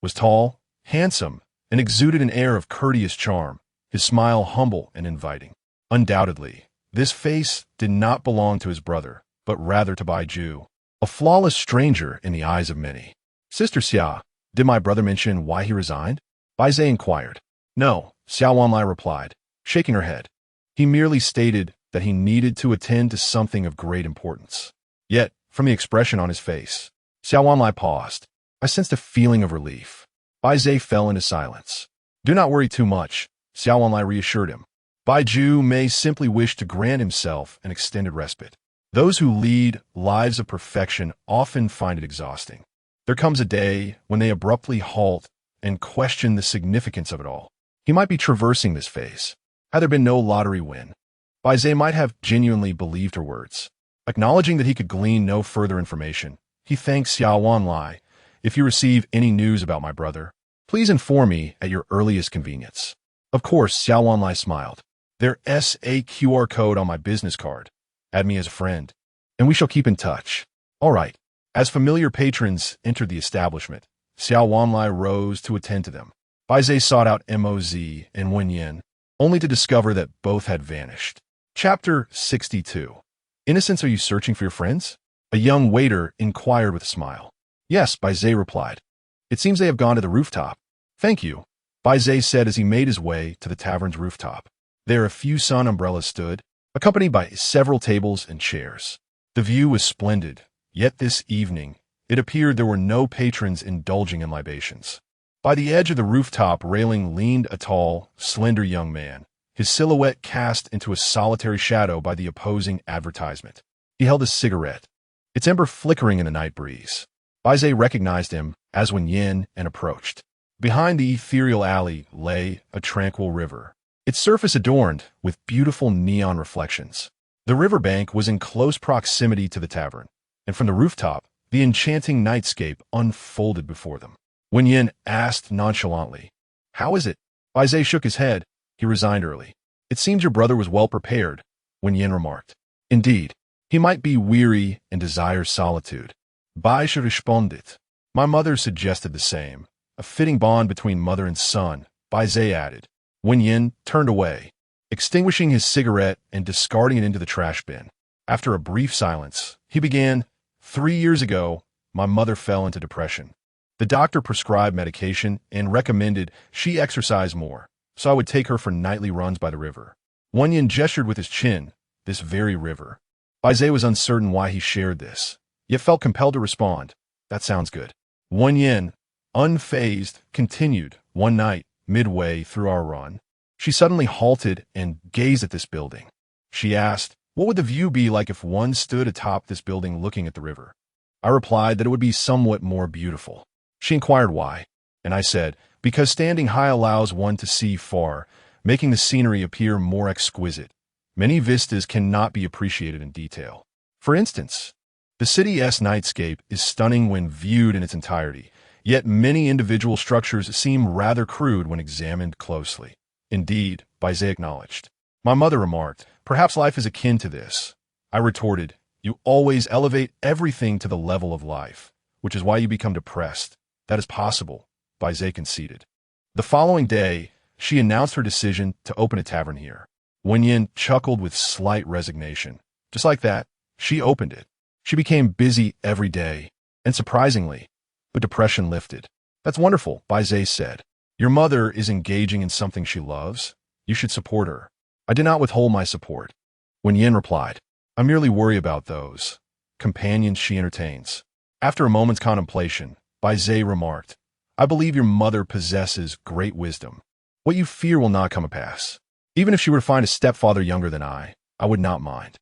was tall, handsome, and exuded an air of courteous charm, his smile humble and inviting. Undoubtedly, this face did not belong to his brother, but rather to Bai Ju, a flawless stranger in the eyes of many. Sister Xia, did my brother mention why he resigned? Bai Ze inquired. No, Xiao Wanlai replied, shaking her head. He merely stated that he needed to attend to something of great importance. Yet, from the expression on his face, Xiao Wanlai paused. I sensed a feeling of relief. Bai Ze fell into silence. Do not worry too much, Xiao Wanlai reassured him. Bai Ju may simply wish to grant himself an extended respite. Those who lead lives of perfection often find it exhausting. There comes a day when they abruptly halt and question the significance of it all. He might be traversing this phase. Had there been no lottery win, Bai Ze might have genuinely believed her words. Acknowledging that he could glean no further information, he thanked Xiao Wanlai. If you receive any news about my brother, please inform me at your earliest convenience. Of course, Xiao Wanlai smiled. There's a QR code on my business card. Add me as a friend, and we shall keep in touch. All right. As familiar patrons entered the establishment, Xiao Wanlai rose to attend to them. Bai Ze sought out Moz and Wen Yin, only to discover that both had vanished. Chapter 62. Innocents, are you searching for your friends? A young waiter inquired with a smile. Yes, Bai Ze replied. It seems they have gone to the rooftop. Thank you, Bai Ze said as he made his way to the tavern's rooftop. There a few sun umbrellas stood, accompanied by several tables and chairs. The view was splendid, yet this evening, it appeared there were no patrons indulging in libations. By the edge of the rooftop railing leaned a tall, slender young man, his silhouette cast into a solitary shadow by the opposing advertisement. He held a cigarette, its ember flickering in the night breeze. Bai Ze recognized him as Wen Yin and approached. Behind the ethereal alley lay a tranquil river, its surface adorned with beautiful neon reflections. The riverbank was in close proximity to the tavern, and from the rooftop, the enchanting nightscape unfolded before them. Wen Yin asked nonchalantly, How is it? Bai Ze shook his head. He resigned early. It seems your brother was well prepared, Wen Yin remarked. Indeed, he might be weary and desires solitude. Bai Ze responded. My mother suggested the same. A fitting bond between mother and son, Bai Ze added. Wen Yin turned away, extinguishing his cigarette and discarding it into the trash bin. After a brief silence, he began, 3 years ago, my mother fell into depression. The doctor prescribed medication and recommended she exercise more, so I would take her for nightly runs by the river. Wen Yin gestured with his chin, this very river. Bai Ze was uncertain why he shared this, yet felt compelled to respond. That sounds good. Wen Yin, unfazed, continued. One night, midway through our run, she suddenly halted and gazed at this building. She asked, what would the view be like if one stood atop this building looking at the river? I replied that it would be somewhat more beautiful. She inquired why, and I said, because standing high allows one to see far, making the scenery appear more exquisite. Many vistas cannot be appreciated in detail. For instance, the city's nightscape is stunning when viewed in its entirety, yet many individual structures seem rather crude when examined closely. Indeed, Bai Ze acknowledged. My mother remarked, perhaps life is akin to this. I retorted, you always elevate everything to the level of life, which is why you become depressed. That is possible, Bai Ze conceded. The following day, she announced her decision to open a tavern here. Wen Yin chuckled with slight resignation. Just like that, she opened it. She became busy every day, and surprisingly, but depression lifted. That's wonderful, Bai Ze said. Your mother is engaging in something she loves. You should support her. I did not withhold my support. Wen Yin replied, I merely worry about those companions she entertains. After a moment's contemplation, Bai Ze remarked, I believe your mother possesses great wisdom. What you fear will not come to pass. Even if she were to find a stepfather younger than I would not mind.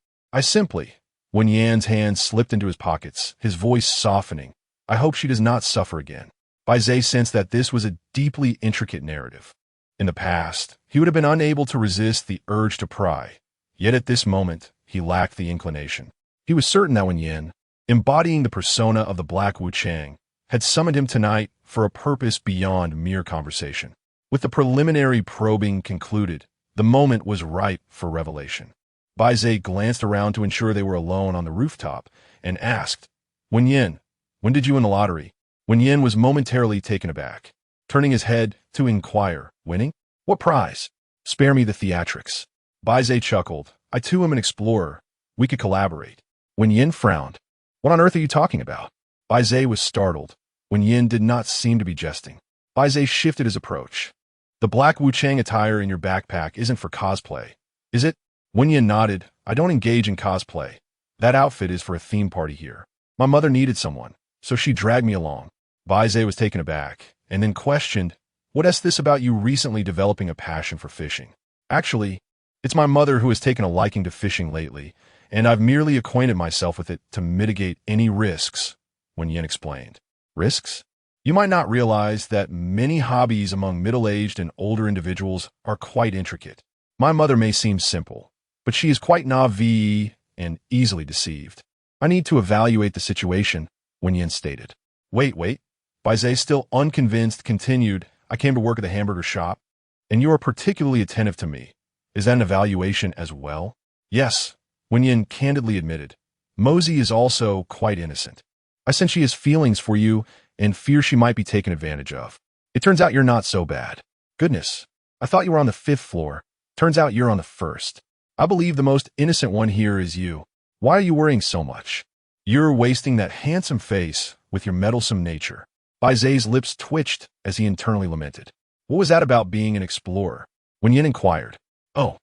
Wen Yan's hands slipped into his pockets, his voice softening. I hope she does not suffer again. Bai Ze sensed that this was a deeply intricate narrative. In the past, he would have been unable to resist the urge to pry, yet at this moment, he lacked the inclination. He was certain that Wen Yin, embodying the persona of the Black Wu Chang, had summoned him tonight for a purpose beyond mere conversation. With the preliminary probing concluded, the moment was ripe for revelation. Bai Ze glanced around to ensure they were alone on the rooftop and asked, Wen Yin, when did you win the lottery? Wen Yin was momentarily taken aback, turning his head to inquire, winning? What prize? Spare me the theatrics. Bai Ze chuckled. I too am an explorer. We could collaborate. Wen Yin frowned. What on earth are you talking about? Bai Ze was startled. Wen Yin did not seem to be jesting. Bai Ze shifted his approach. The Black Wu Chang attire in your backpack isn't for cosplay, is it? Wen Yin nodded. I don't engage in cosplay. That outfit is for a theme party here. My mother needed someone, so she dragged me along. Bai Ze was taken aback, and then questioned, what is this about you recently developing a passion for fishing? Actually, it's my mother who has taken a liking to fishing lately, and I've merely acquainted myself with it to mitigate any risks, Wen Yin explained. Risks? You might not realize that many hobbies among middle-aged and older individuals are quite intricate. My mother may seem simple, but she is quite naive and easily deceived. I need to evaluate the situation, Wen Yin stated. Wait. Bai Ze, still unconvinced, continued, I came to work at the hamburger shop, and you are particularly attentive to me. Is that an evaluation as well? Yes, Wen Yin candidly admitted. Mosey is also quite innocent. I sense she has feelings for you and fear she might be taken advantage of. It turns out you're not so bad. Goodness, I thought you were on the 5th floor. Turns out you're on the 1st. I believe the most innocent one here is you. Why are you worrying so much? You're wasting that handsome face with your meddlesome nature. Bai Ze's lips twitched as he internally lamented. What was that about being an explorer? Wen Yin inquired. Oh,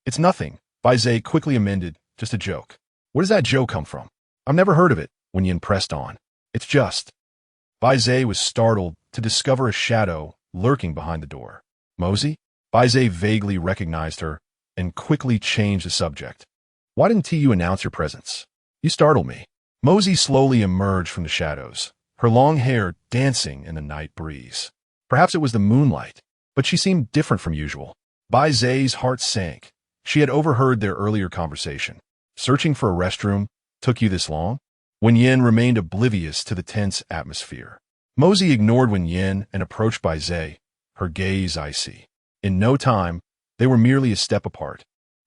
it's nothing. Bai Ze quickly amended, just a joke. Where does that joke come from? I've never heard of it, Wen Yin pressed on. It's just. Bai Ze was startled to discover a shadow lurking behind the door. Mosey? Bai Ze vaguely recognized her and quickly changed the subject. Why didn't you announce your presence? You startled me. Mosey slowly emerged from the shadows, her long hair dancing in the night breeze. Perhaps it was the moonlight, but she seemed different from usual. Bai Ze's heart sank. She had overheard their earlier conversation. Searching for a restroom took you this long? Wen Yin remained oblivious to the tense atmosphere. Mosey ignored Wen Yin and approached Bai Ze, her gaze icy. In no time, they were merely a step apart.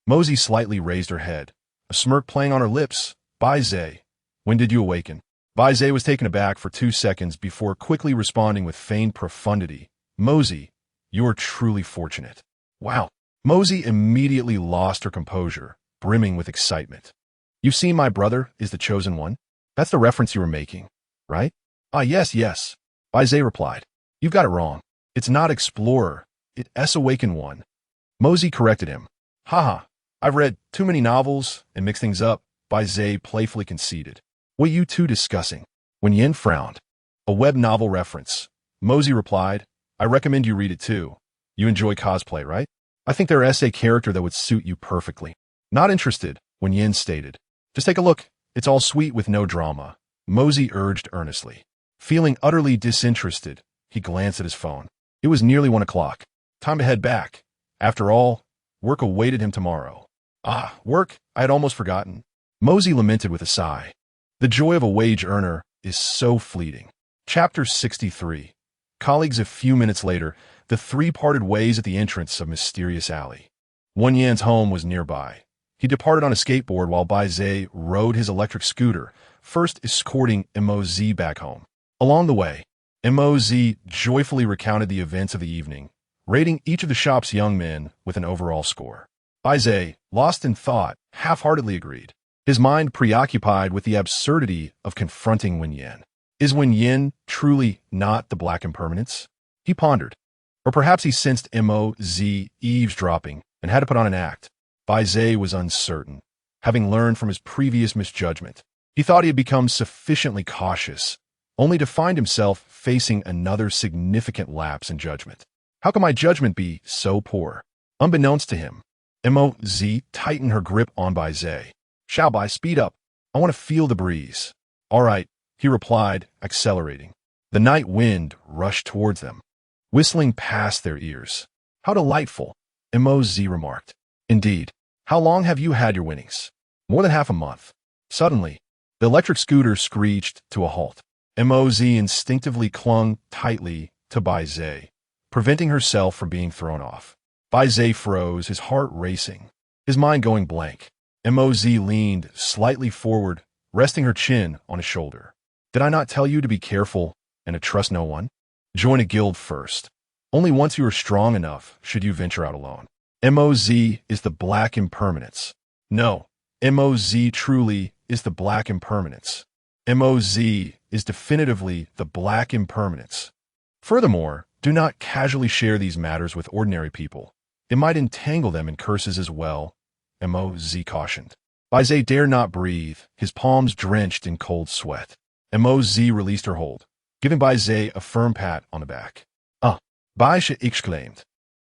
Mosey slightly raised her head, a smirk playing on her lips. Bai Ze, when did you awaken? Bai Ze was taken aback for 2 seconds before quickly responding with feigned profundity. Mosey, you are truly fortunate. Wow. Mosey immediately lost her composure, brimming with excitement. You've seen my brother is the chosen one? That's the reference you were making, right? Ah, yes, yes. Bai Ze replied. You've got it wrong. It's not explorer. It's awakened one. Mosey corrected him. Haha, I've read too many novels and mixed things up, Bai Ze playfully conceded. What you two discussing? When Yin frowned. A web novel reference. Mosey replied, I recommend you read it too. You enjoy cosplay, right? I think they're a character that would suit you perfectly. Not interested, when Yin stated. Just take a look. It's all sweet with no drama. Mosey urged earnestly. Feeling utterly disinterested, he glanced at his phone. It was nearly 1 o'clock. Time to head back. After all, work awaited him tomorrow. Ah, work, I had almost forgotten. Mosey lamented with a sigh. The joy of a wage earner is so fleeting. Chapter 63. Colleagues. A few minutes later, the three parted ways at the entrance of Mysterious Alley. Wan Yan's home was nearby. He departed on a skateboard while Bai Ze rode his electric scooter, first escorting Moz back home. Along the way, Moz joyfully recounted the events of the evening, rating each of the shop's young men with an overall score. Bai Ze, lost in thought, half-heartedly agreed, his mind preoccupied with the absurdity of confronting Wan Yan. Is Wan Yan truly not the Black Impermanence? He pondered. Or perhaps he sensed Moz eavesdropping and had to put on an act. Bai Ze was uncertain, having learned from his previous misjudgment. He thought he had become sufficiently cautious, only to find himself facing another significant lapse in judgment. How can my judgment be so poor? Unbeknownst to him, Moz tightened her grip on Bai Ze. Shall Bai, speed up. I want to feel the breeze. All right, he replied, accelerating. The night wind rushed towards them, whistling past their ears. How delightful, Moz remarked. Indeed. How long have you had your winnings? More than half a month. Suddenly, the electric scooter screeched to a halt. Moz instinctively clung tightly to Bai Ze, preventing herself from being thrown off. Bai Ze froze, his heart racing, his mind going blank. Moz leaned slightly forward, resting her chin on his shoulder. Did I not tell you to be careful and to trust no one? Join a guild first. Only once you are strong enough should you venture out alone. Moz is the Black Impermanence. No, Moz truly is the Black Impermanence. Moz is definitively the Black Impermanence. Furthermore, do not casually share these matters with ordinary people. It might entangle them in curses as well, Moz cautioned. Bai Ze dared not breathe, his palms drenched in cold sweat. Moz released her hold, giving Bai Ze a firm pat on the back. Bai Ze exclaimed,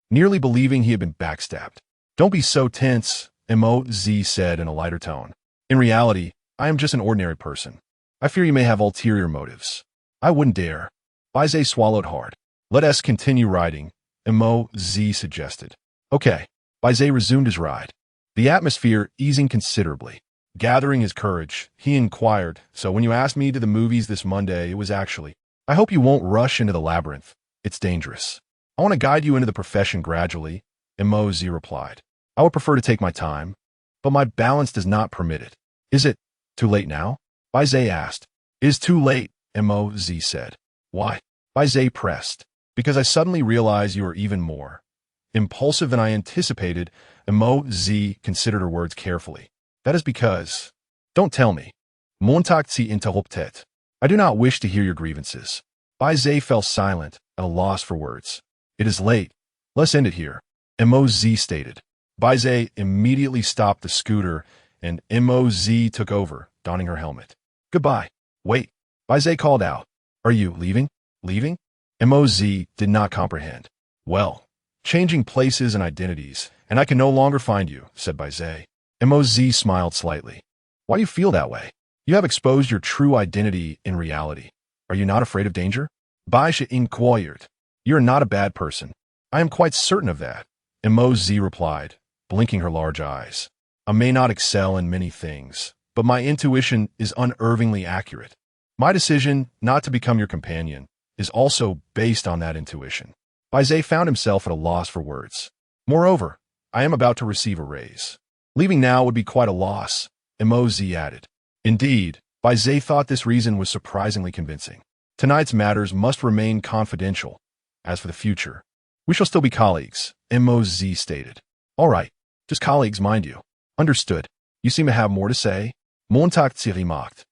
nearly believing he had been backstabbed. Don't be so tense, Moz said in a lighter tone. In reality, I am just an ordinary person. I fear you may have ulterior motives. I wouldn't dare. Bai Ze swallowed hard. Let us continue riding, Moz suggested. Okay. Bai Ze resumed his ride, the atmosphere easing considerably. Gathering his courage, he inquired, so when you asked me to the movies this Monday, it was actually, I hope you won't rush into the labyrinth. It's dangerous. I want to guide you into the profession gradually, Moz replied. I would prefer to take my time, but my balance does not permit it. Is it too late now? Bai Ze asked. It is too late, Moz said. Why? Bai Ze pressed. Because I suddenly realize you are even more impulsive than I anticipated, Moz considered her words carefully. That is because, don't tell me. Montag Sie interruptet. I do not wish to hear your grievances. Bai Ze fell silent, at a loss for words. It is late. Let's end it here, Moz stated. Bai Ze immediately stopped the scooter, and Moz took over, donning her helmet. Goodbye. Wait. Bai Ze called out. Are you leaving? Leaving? Moz did not comprehend. Well, changing places and identities, and I can no longer find you, said Bai Ze. Moz smiled slightly. Why do you feel that way? You have exposed your true identity in reality. Are you not afraid of danger? Bai Ze inquired. You are not a bad person. I am quite certain of that, Moz replied, blinking her large eyes. I may not excel in many things, but my intuition is unerringly accurate. My decision not to become your companion is also based on that intuition. Bai Ze found himself at a loss for words. Moreover, I am about to receive a raise. Leaving now would be quite a loss, Moz added. Indeed, Bai Ze thought this reason was surprisingly convincing. Tonight's matters must remain confidential. As for the future, we shall still be colleagues, Moz stated. All right, just colleagues, mind you. Understood. You seem to have more to say. Montag Thierry mocked.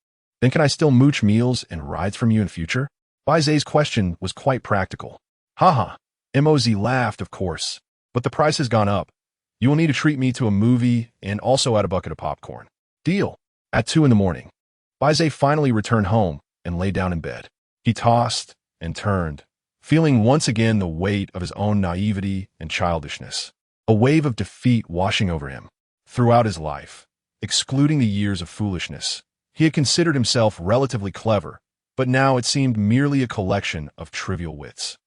Then can I still mooch meals and rides from you in future? Bai Ze's question was quite practical. Haha. Moz laughed, of course. But the price has gone up. You will need to treat me to a movie and also add a bucket of popcorn. Deal. At 2 in the morning, Bai Ze finally returned home and lay down in bed. He tossed and turned, feeling once again the weight of his own naivety and childishness. A wave of defeat washing over him. Throughout his life, excluding the years of foolishness, he had considered himself relatively clever, but now it seemed merely a collection of trivial wits.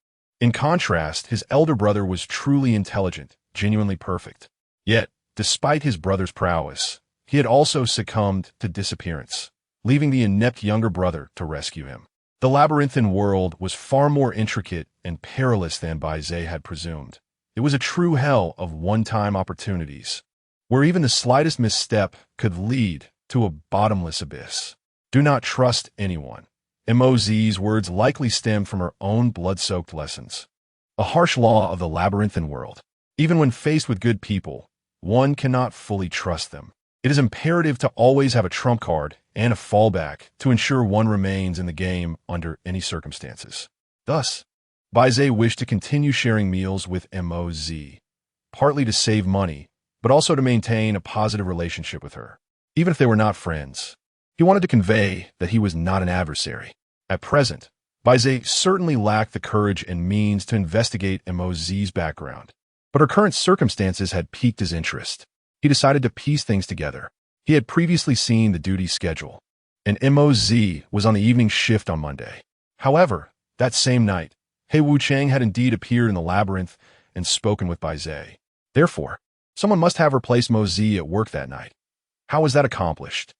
In contrast, his elder brother was truly intelligent, genuinely perfect. Yet, despite his brother's prowess, he had also succumbed to disappearance, leaving the inept younger brother to rescue him. The labyrinthine world was far more intricate and perilous than Bai Ze had presumed. It was a true hell of one-time opportunities, where even the slightest misstep could lead to a bottomless abyss. Do not trust anyone. Moz's words likely stemmed from her own blood-soaked lessons. A harsh law of the labyrinthine world. Even when faced with good people, one cannot fully trust them. It is imperative to always have a trump card and a fallback to ensure one remains in the game under any circumstances. Thus, Bai Ze wished to continue sharing meals with Moz, partly to save money, but also to maintain a positive relationship with her. Even if they were not friends, he wanted to convey that he was not an adversary. At present, Bai Ze certainly lacked the courage and means to investigate Moz's background, but her current circumstances had piqued his interest. He decided to piece things together. He had previously seen the duty schedule, and Moz was on the evening shift on Monday. However, that same night, He Wuchang had indeed appeared in the labyrinth and spoken with Bai Ze. Therefore, someone must have replaced Moz at work that night. How was that accomplished?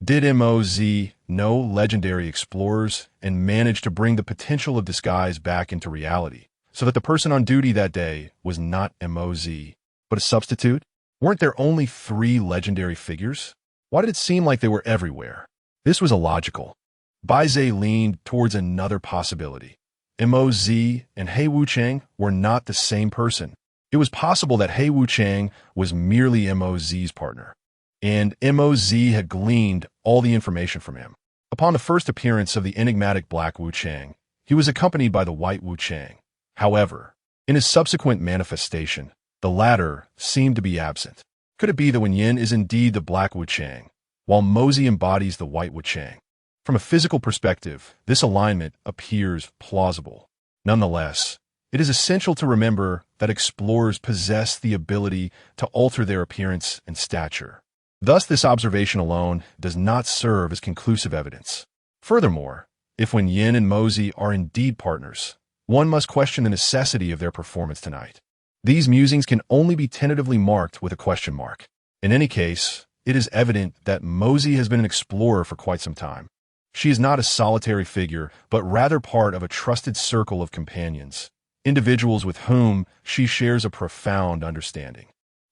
Did Moz know legendary explorers and manage to bring the potential of disguise back into reality, so that the person on duty that day was not Moz, but a substitute? Weren't there only 3 legendary figures? Why did it seem like they were everywhere? This was illogical. Bai Ze leaned towards another possibility. Moz and He Wuchang were not the same person. It was possible that He Wuchang was merely Moz's partner, and Moz had gleaned all the information from him. Upon the first appearance of the enigmatic Black Wuchang, he was accompanied by the White Wuchang. However, in his subsequent manifestation, the latter seemed to be absent. Could it be that Wen Yin is indeed the Black Wuchang, while Moz embodies the White Wuchang? From a physical perspective, this alignment appears plausible. Nonetheless, it is essential to remember that explorers possess the ability to alter their appearance and stature. Thus, this observation alone does not serve as conclusive evidence. Furthermore, if Wen Yin and Moz are indeed partners, one must question the necessity of their performance tonight. These musings can only be tentatively marked with a question mark. In any case, it is evident that Moz has been an explorer for quite some time. She is not a solitary figure, but rather part of a trusted circle of companions, individuals with whom she shares a profound understanding.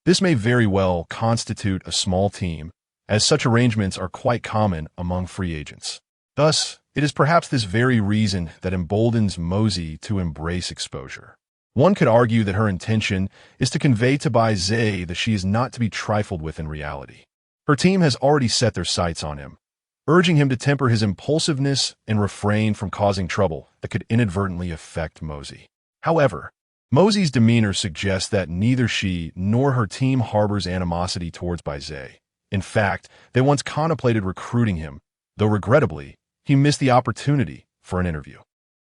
This may very well constitute a small team, as such arrangements are quite common among free agents. Thus, it is perhaps this very reason that emboldens Moz to embrace exposure. One could argue that her intention is to convey to Bai Ze that she is not to be trifled with in reality. Her team has already set their sights on him, urging him to temper his impulsiveness and refrain from causing trouble that could inadvertently affect Moz. However, Moz's demeanor suggests that neither she nor her team harbors animosity towards Bai Ze. In fact, they once contemplated recruiting him, though regrettably, he missed the opportunity for an interview.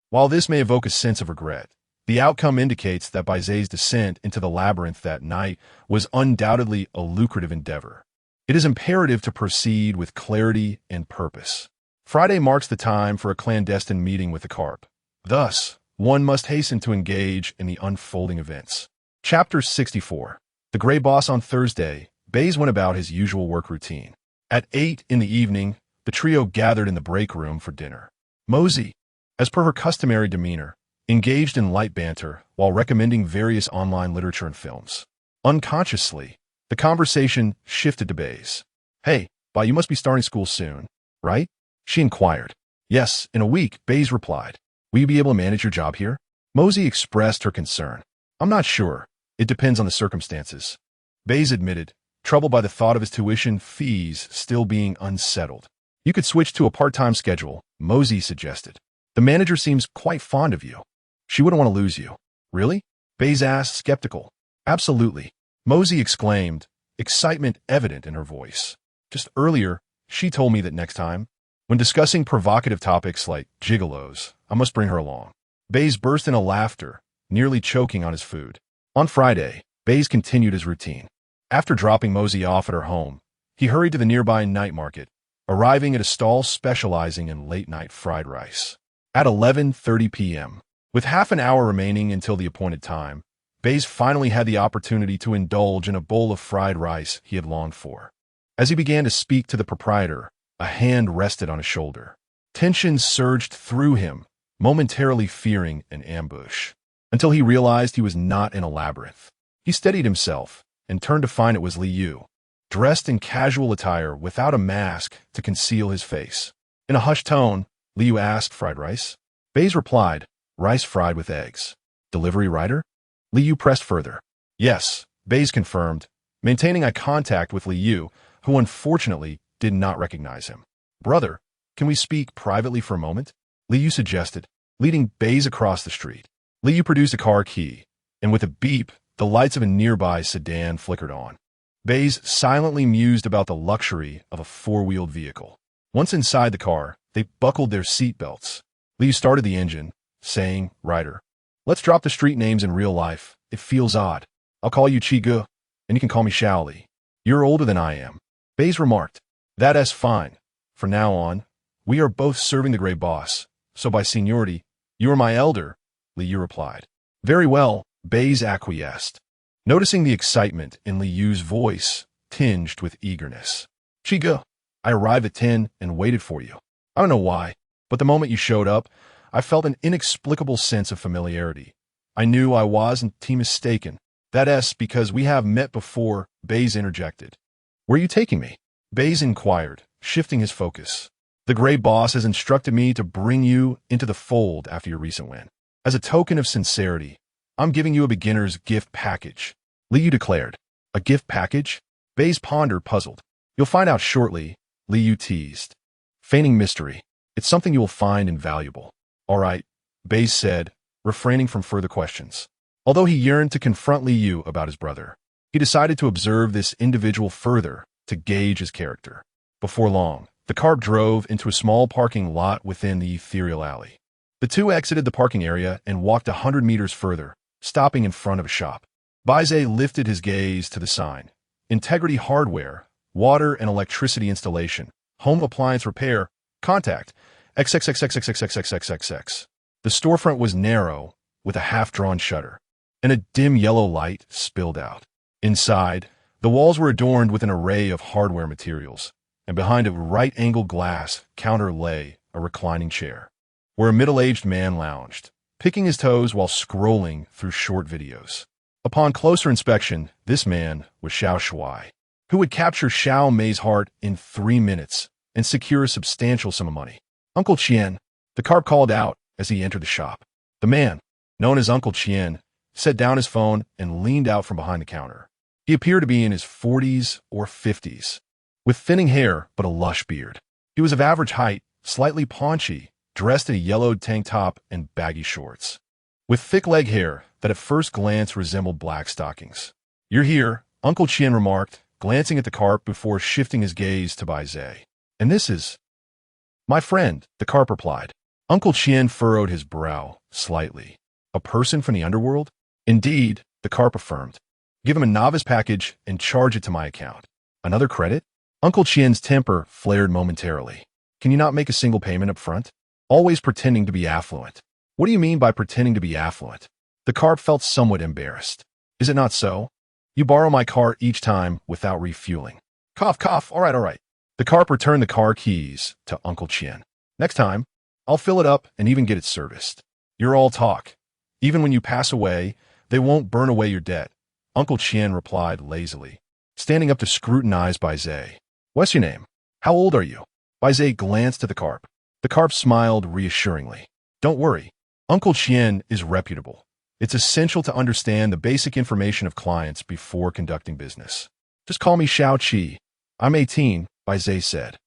While this may evoke a sense of regret, the outcome indicates that Bai Ze's descent into the labyrinth that night was undoubtedly a lucrative endeavor. It is imperative to proceed with clarity and purpose. Friday marks the time for a clandestine meeting with the Carp. Thus, one must hasten to engage in the unfolding events. Chapter 64. The Gray Boss. On Thursday, Bai Ze went about his usual work routine. At 8 in the evening, the trio gathered in the break room for dinner. Moz, as per her customary demeanor, engaged in light banter while recommending various online literature and films. Unconsciously, the conversation shifted to Bai Ze. Hey, Bai, you must be starting school soon, right? She inquired. Yes, in a week, Bai Ze replied. Will you be able to manage your job here? Mosey expressed her concern. I'm not sure. It depends on the circumstances. Bai Ze admitted, troubled by the thought of his tuition fees still being unsettled. You could switch to a part-time schedule, Mosey suggested. The manager seems quite fond of you. She wouldn't want to lose you. Really? Bai Ze asked, skeptical. Absolutely. Mosey exclaimed, excitement evident in her voice. Just earlier, she told me that next time, when discussing provocative topics like gigolos, I must bring her along. Bai Ze burst into laughter, nearly choking on his food. On Friday, Bai Ze continued his routine. After dropping Mosey off at her home, he hurried to the nearby night market, arriving at a stall specializing in late-night fried rice. At 11:30 p.m., with half an hour remaining until the appointed time, Bai Ze finally had the opportunity to indulge in a bowl of fried rice he had longed for. As he began to speak to the proprietor, a hand rested on his shoulder. Tension surged through him, momentarily fearing an ambush, until he realized he was not in a labyrinth. He steadied himself and turned to find it was Li Yu, dressed in casual attire without a mask to conceal his face. In a hushed tone, Li Yu asked, fried rice? Bai Ze replied, rice fried with eggs. Delivery rider? Li Yu pressed further. Yes, Bai Ze confirmed, maintaining eye contact with Li Yu, who unfortunately did not recognize him. Brother, can we speak privately for a moment? Li Yu suggested, leading Bai Ze across the street. Li Yu produced a car key, and with a beep, the lights of a nearby sedan flickered on. Bai Ze silently mused about the luxury of a four-wheeled vehicle. Once inside the car, they buckled their seatbelts. Li Yu started the engine, saying, Rider, let's drop the street names in real life. It feels odd. I'll call you Chi-Ge, and you can call me Shaoli. You're older than I am. Bai Ze remarked. That's fine. From now on, we are both serving the gray boss, so by seniority, you are my elder, Li Yu replied. Very well, Bai Ze acquiesced, noticing the excitement in Li Yu's voice tinged with eagerness. Chi-Ge, I arrived at 10 and waited for you. I don't know why, but the moment you showed up, I felt an inexplicable sense of familiarity. I knew I wasn't mistaken. That's because we have met before, Bai Ze interjected. Where are you taking me? Bai Ze inquired, shifting his focus. The gray boss has instructed me to bring you into the fold after your recent win. As a token of sincerity, I'm giving you a beginner's gift package, Li Yu declared. A gift package? Bai Ze pondered, puzzled. You'll find out shortly, Li Yu teased. Feigning mystery. It's something you will find invaluable. All right, Bai Ze said, refraining from further questions. Although he yearned to confront Li Yu about his brother, he decided to observe this individual further to gauge his character. Before long, the car drove into a small parking lot within the ethereal alley. The two exited the parking area and walked 100 meters further, stopping in front of a shop. Bai Ze lifted his gaze to the sign. Integrity Hardware, Water and Electricity Installation, Home Appliance Repair, Contact, XXXXXXXXXX. The storefront was narrow, with a half-drawn shutter, and a dim yellow light spilled out. Inside, the walls were adorned with an array of hardware materials, and behind a right-angled glass counter lay a reclining chair, where a middle-aged man lounged, picking his toes while scrolling through short videos. Upon closer inspection, this man was Xiao Shuai, who would capture Xiao Mei's heart in 3 minutes and secure a substantial sum of money. Uncle Chien, the carp called out as he entered the shop. The man, known as Uncle Chien, set down his phone and leaned out from behind the counter. He appeared to be in his 40s or 50s, with thinning hair but a lush beard. He was of average height, slightly paunchy, dressed in a yellowed tank top and baggy shorts, with thick leg hair that at first glance resembled black stockings. You're here, Uncle Chien remarked, glancing at the carp before shifting his gaze to Bai Ze. And this is my friend, the carp replied. Uncle Chien furrowed his brow slightly. A person from the underworld? Indeed, the carp affirmed. Give him a novice package and charge it to my account. Another credit? Uncle Chien's temper flared momentarily. Can you not make a single payment up front? Always pretending to be affluent. What do you mean by pretending to be affluent? The carp felt somewhat embarrassed. Is it not so? You borrow my car each time without refueling. Cough, cough, all right. The carp returned the car keys to Uncle Chien. Next time, I'll fill it up and even get it serviced. You're all talk. Even when you pass away, they won't burn away your debt. Uncle Chien replied lazily, standing up to scrutinize Bai Ze. What's your name? How old are you? Bai Ze glanced at the carp. The carp smiled reassuringly. Don't worry. Uncle Chien is reputable. It's essential to understand the basic information of clients before conducting business. Just call me Xiao Qi. I'm 18, Bai Ze said.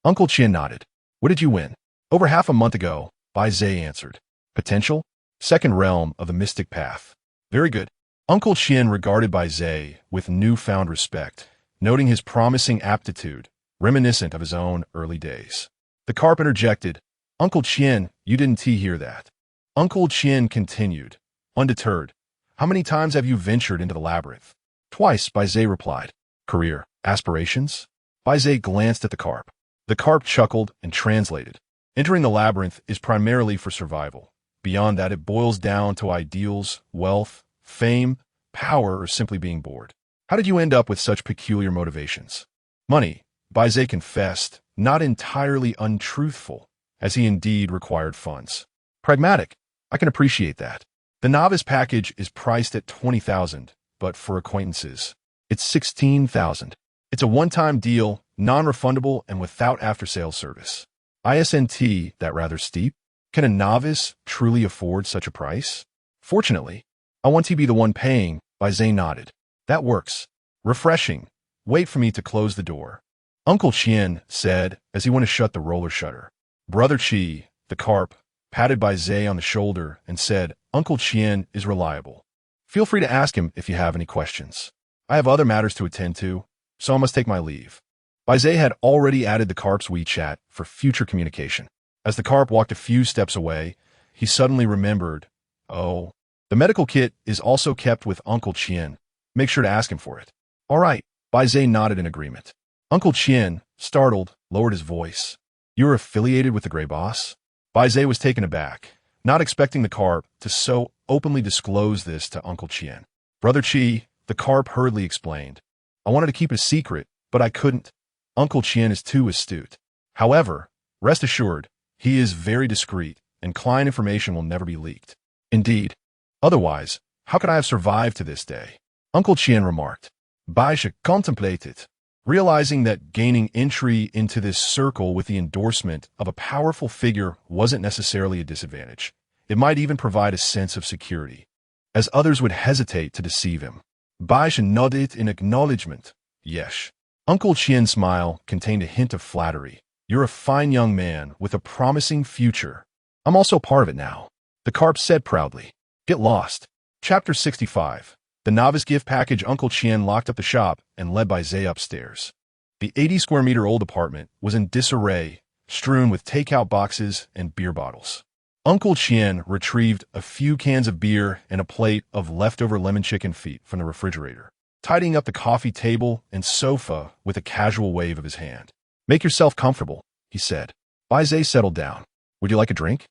Uncle Chien nodded. What did you win? Over half a month ago, Bai Ze answered. Potential? Second realm of the mystic path. Very good. Uncle Chien regarded Bai Ze with newfound respect, noting his promising aptitude, reminiscent of his own early days. The carp interjected, Uncle Chien, you didn't hear that. Uncle Chien continued, undeterred. How many times have you ventured into the labyrinth? Twice, Bai Ze replied. Career, aspirations? Bai Ze glanced at the carp. The carp chuckled and translated. Entering the labyrinth is primarily for survival. Beyond that, it boils down to ideals, wealth, fame, power, or simply being bored. How did you end up with such peculiar motivations? Money, Bai Ze confessed, not entirely untruthful, as he indeed required funds. Pragmatic, I can appreciate that. The novice package is priced at $20,000, but for acquaintances, it's $16,000. It's a one-time deal, non-refundable, and without after-sales service. ISNT, that rather steep? Can a novice truly afford such a price? Fortunately, I want to be the one paying, Bai Ze nodded. That works. Refreshing. Wait for me to close the door. Uncle Chien said as he went to shut the roller shutter. Brother Chi, the carp, patted Bai Ze on the shoulder and said, Uncle Chien is reliable. Feel free to ask him if you have any questions. I have other matters to attend to, so I must take my leave. Bai Ze had already added the carp's WeChat for future communication. As the carp walked a few steps away, he suddenly remembered, oh, the medical kit is also kept with Uncle Chien. Make sure to ask him for it. All right, Bai Ze nodded in agreement. Uncle Chien, startled, lowered his voice. You're affiliated with the Grey Boss? Bai Ze was taken aback, not expecting the carp to so openly disclose this to Uncle Chien. Brother Chi, the carp hurriedly explained. I wanted to keep it a secret, but I couldn't. Uncle Chien is too astute. However, rest assured, he is very discreet, and client information will never be leaked. Indeed. Otherwise, how could I have survived to this day? Uncle Chien remarked. Bai Ze contemplated, realizing that gaining entry into this circle with the endorsement of a powerful figure wasn't necessarily a disadvantage. It might even provide a sense of security, as others would hesitate to deceive him. Bai Ze nodded in acknowledgement. Yes. Uncle Chien's smile contained a hint of flattery. You're a fine young man with a promising future. I'm also part of it now. The carp said proudly. Get lost. Chapter 65. The novice gift package. Uncle Chien locked up the shop and led Bai Ze upstairs. The 80-square-meter-old apartment was in disarray, strewn with takeout boxes and beer bottles. Uncle Chien retrieved a few cans of beer and a plate of leftover lemon chicken feet from the refrigerator, tidying up the coffee table and sofa with a casual wave of his hand. Make yourself comfortable, he said. Bai Ze settled down. Would you like a drink?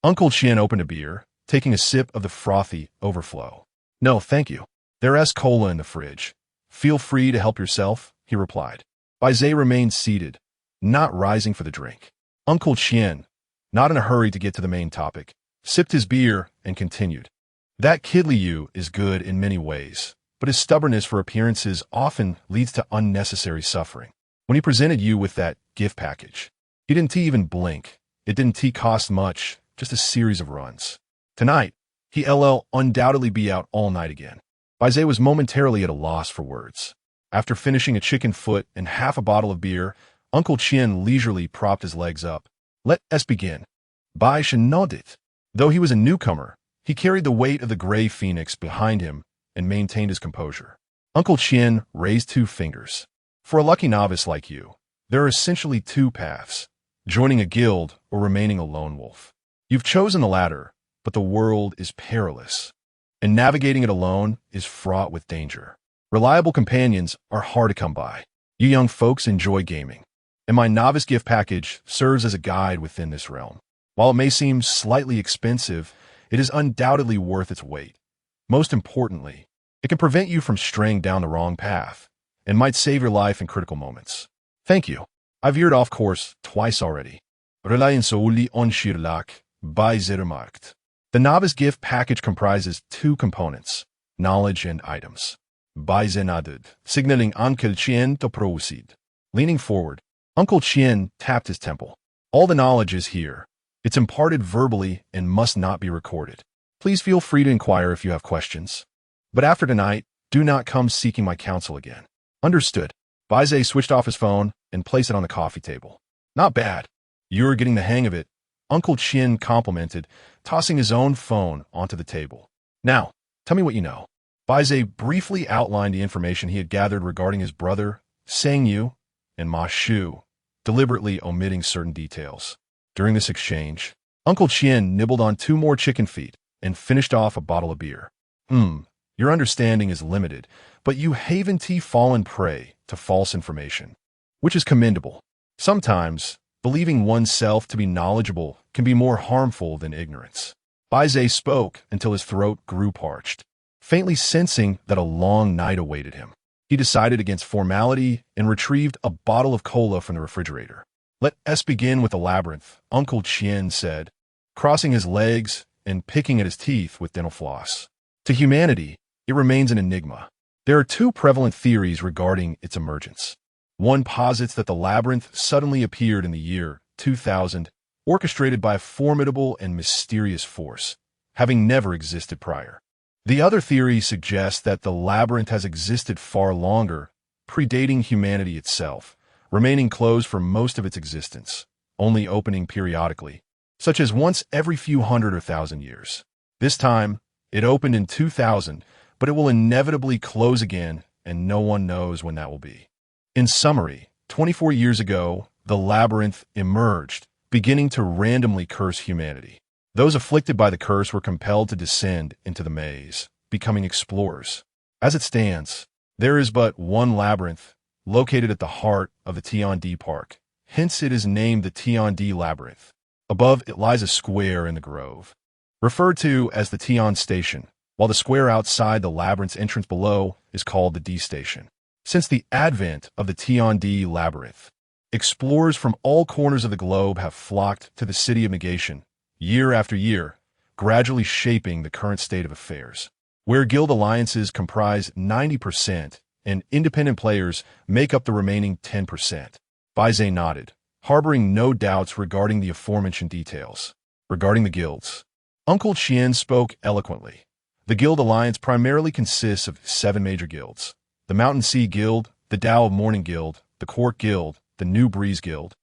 Uncle Chien opened a beer, taking a sip of the frothy overflow. No, thank you. There's cola in the fridge. Feel free to help yourself, he replied. Bai Ze remained seated, not rising for the drink. Uncle Chien, not in a hurry to get to the main topic, sipped his beer and continued. That kid Liu is good in many ways, but his stubbornness for appearances often leads to unnecessary suffering. When he presented you with that gift package, he didn't even blink. It didn't cost much, just a series of runs. Tonight, he'll undoubtedly be out all night again. Bai Ze was momentarily at a loss for words. After finishing a chicken foot and half a bottle of beer, Uncle Chien leisurely propped his legs up. Let us begin. Bai Ze nodded. Though he was a newcomer, he carried the weight of the gray phoenix behind him and maintained his composure. Uncle Chien raised two fingers. For a lucky novice like you, there are essentially two paths, joining a guild or remaining a lone wolf. You've chosen the latter, but the world is perilous, and navigating it alone is fraught with danger. Reliable companions are hard to come by. You young folks enjoy gaming, and my novice gift package serves as a guide within this realm. While it may seem slightly expensive, it is undoubtedly worth its weight. Most importantly, it can prevent you from straying down the wrong path, and might save your life in critical moments. Thank you. I've veered off course twice already. Reliance solely on sheer luck, Bai Ze remarked. The novice gift package comprises two components, knowledge and items. Bai Ze nodded, signaling Uncle Chien to proceed. Leaning forward, Uncle Chien tapped his temple. All the knowledge is here. It's imparted verbally and must not be recorded. Please feel free to inquire if you have questions. But after tonight, do not come seeking my counsel again. Understood. Bai Ze switched off his phone and placed it on the coffee table. Not bad. You're getting the hang of it, Uncle Chien complimented, tossing his own phone onto the table. Now, tell me what you know. Bai Ze briefly outlined the information he had gathered regarding his brother, Sang Yu, and Ma Shu, deliberately omitting certain details. During this exchange, Uncle Chien nibbled on 2 more chicken feet and finished off a bottle of beer. Your understanding is limited, but you haven't fallen prey to false information, which is commendable. Sometimes, believing oneself to be knowledgeable can be more harmful than ignorance. Bai Ze spoke until his throat grew parched. Faintly sensing that a long night awaited him, he decided against formality and retrieved a bottle of cola from the refrigerator. Let us begin with the labyrinth, Uncle Chien said, crossing his legs and picking at his teeth with dental floss. To humanity, it remains an enigma. There are 2 prevalent theories regarding its emergence. One posits that the labyrinth suddenly appeared in the year 2000, orchestrated by a formidable and mysterious force, having never existed prior. The other theory suggests that the labyrinth has existed far longer, predating humanity itself, remaining closed for most of its existence, only opening periodically, such as once every few hundred or thousand years. This time, it opened in 2000, but it will inevitably close again, and no one knows when that will be. In summary, 24 years ago, the labyrinth emerged, beginning to randomly curse humanity. Those afflicted by the curse were compelled to descend into the maze, becoming explorers. As it stands, there is but one labyrinth, located at the heart of the Tiandi Park. Hence it is named the Tiandi Labyrinth. Above it lies a square in the grove, referred to as the Tian Station, while the square outside the labyrinth's entrance below is called the D Station. Since the advent of the Tiandi Labyrinth, explorers from all corners of the globe have flocked to the city of negation, year after year, gradually shaping the current state of affairs, where guild alliances comprise 90% and independent players make up the remaining 10%. Bai Ze nodded, harboring no doubts regarding the aforementioned details. Regarding the guilds, Uncle Chien spoke eloquently. The guild alliance primarily consists of 7 major guilds: the Mountain Sea Guild, the Tao of Morning Guild, the Quark Guild, the New Breeze Guild,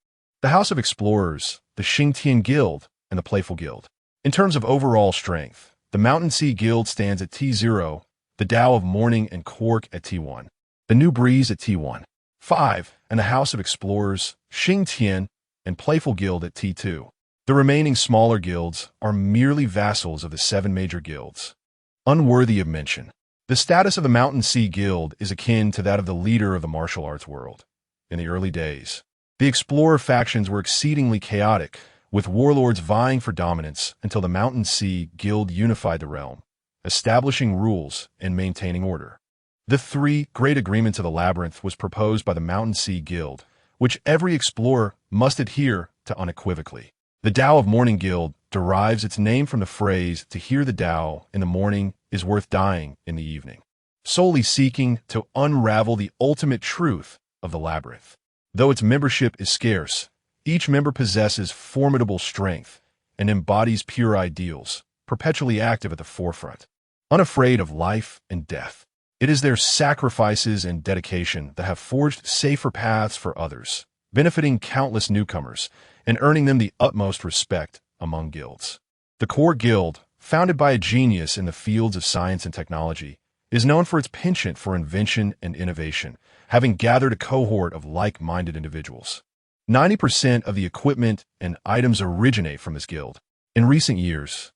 the House of Explorers, the Xingtian Guild, and the Playful Guild. In terms of overall strength, the Mountain Sea Guild stands at T0, the Tao of Morning and Quark at T1, the New Breeze at T1, 5, and the House of Explorers, Xingtian, and Playful Guild at T2. The remaining smaller guilds are merely vassals of the 7 major guilds. Unworthy of mention, the status of the Mountain Sea Guild is akin to that of the leader of the martial arts world. In the early days, the explorer factions were exceedingly chaotic, with warlords vying for dominance until the Mountain Sea Guild unified the realm, establishing rules and maintaining order. The 3 great agreements of the labyrinth was proposed by the Mountain Sea Guild, which every explorer must adhere to unequivocally. The Tao of Morning Guild derives its name from the phrase, "To hear the Tao in the morning is worth dying in the evening," solely seeking to unravel the ultimate truth of the labyrinth. Though its membership is scarce, each member possesses formidable strength and embodies pure ideals, perpetually active at the forefront, unafraid of life and death. It is their sacrifices and dedication that have forged safer paths for others, benefiting countless newcomers and earning them the utmost respect among guilds. The Core Guild, founded by a genius in the fields of science and technology, is known for its penchant for invention and innovation, having gathered a cohort of like-minded individuals. 90% of the equipment and items originate from this guild. In recent years,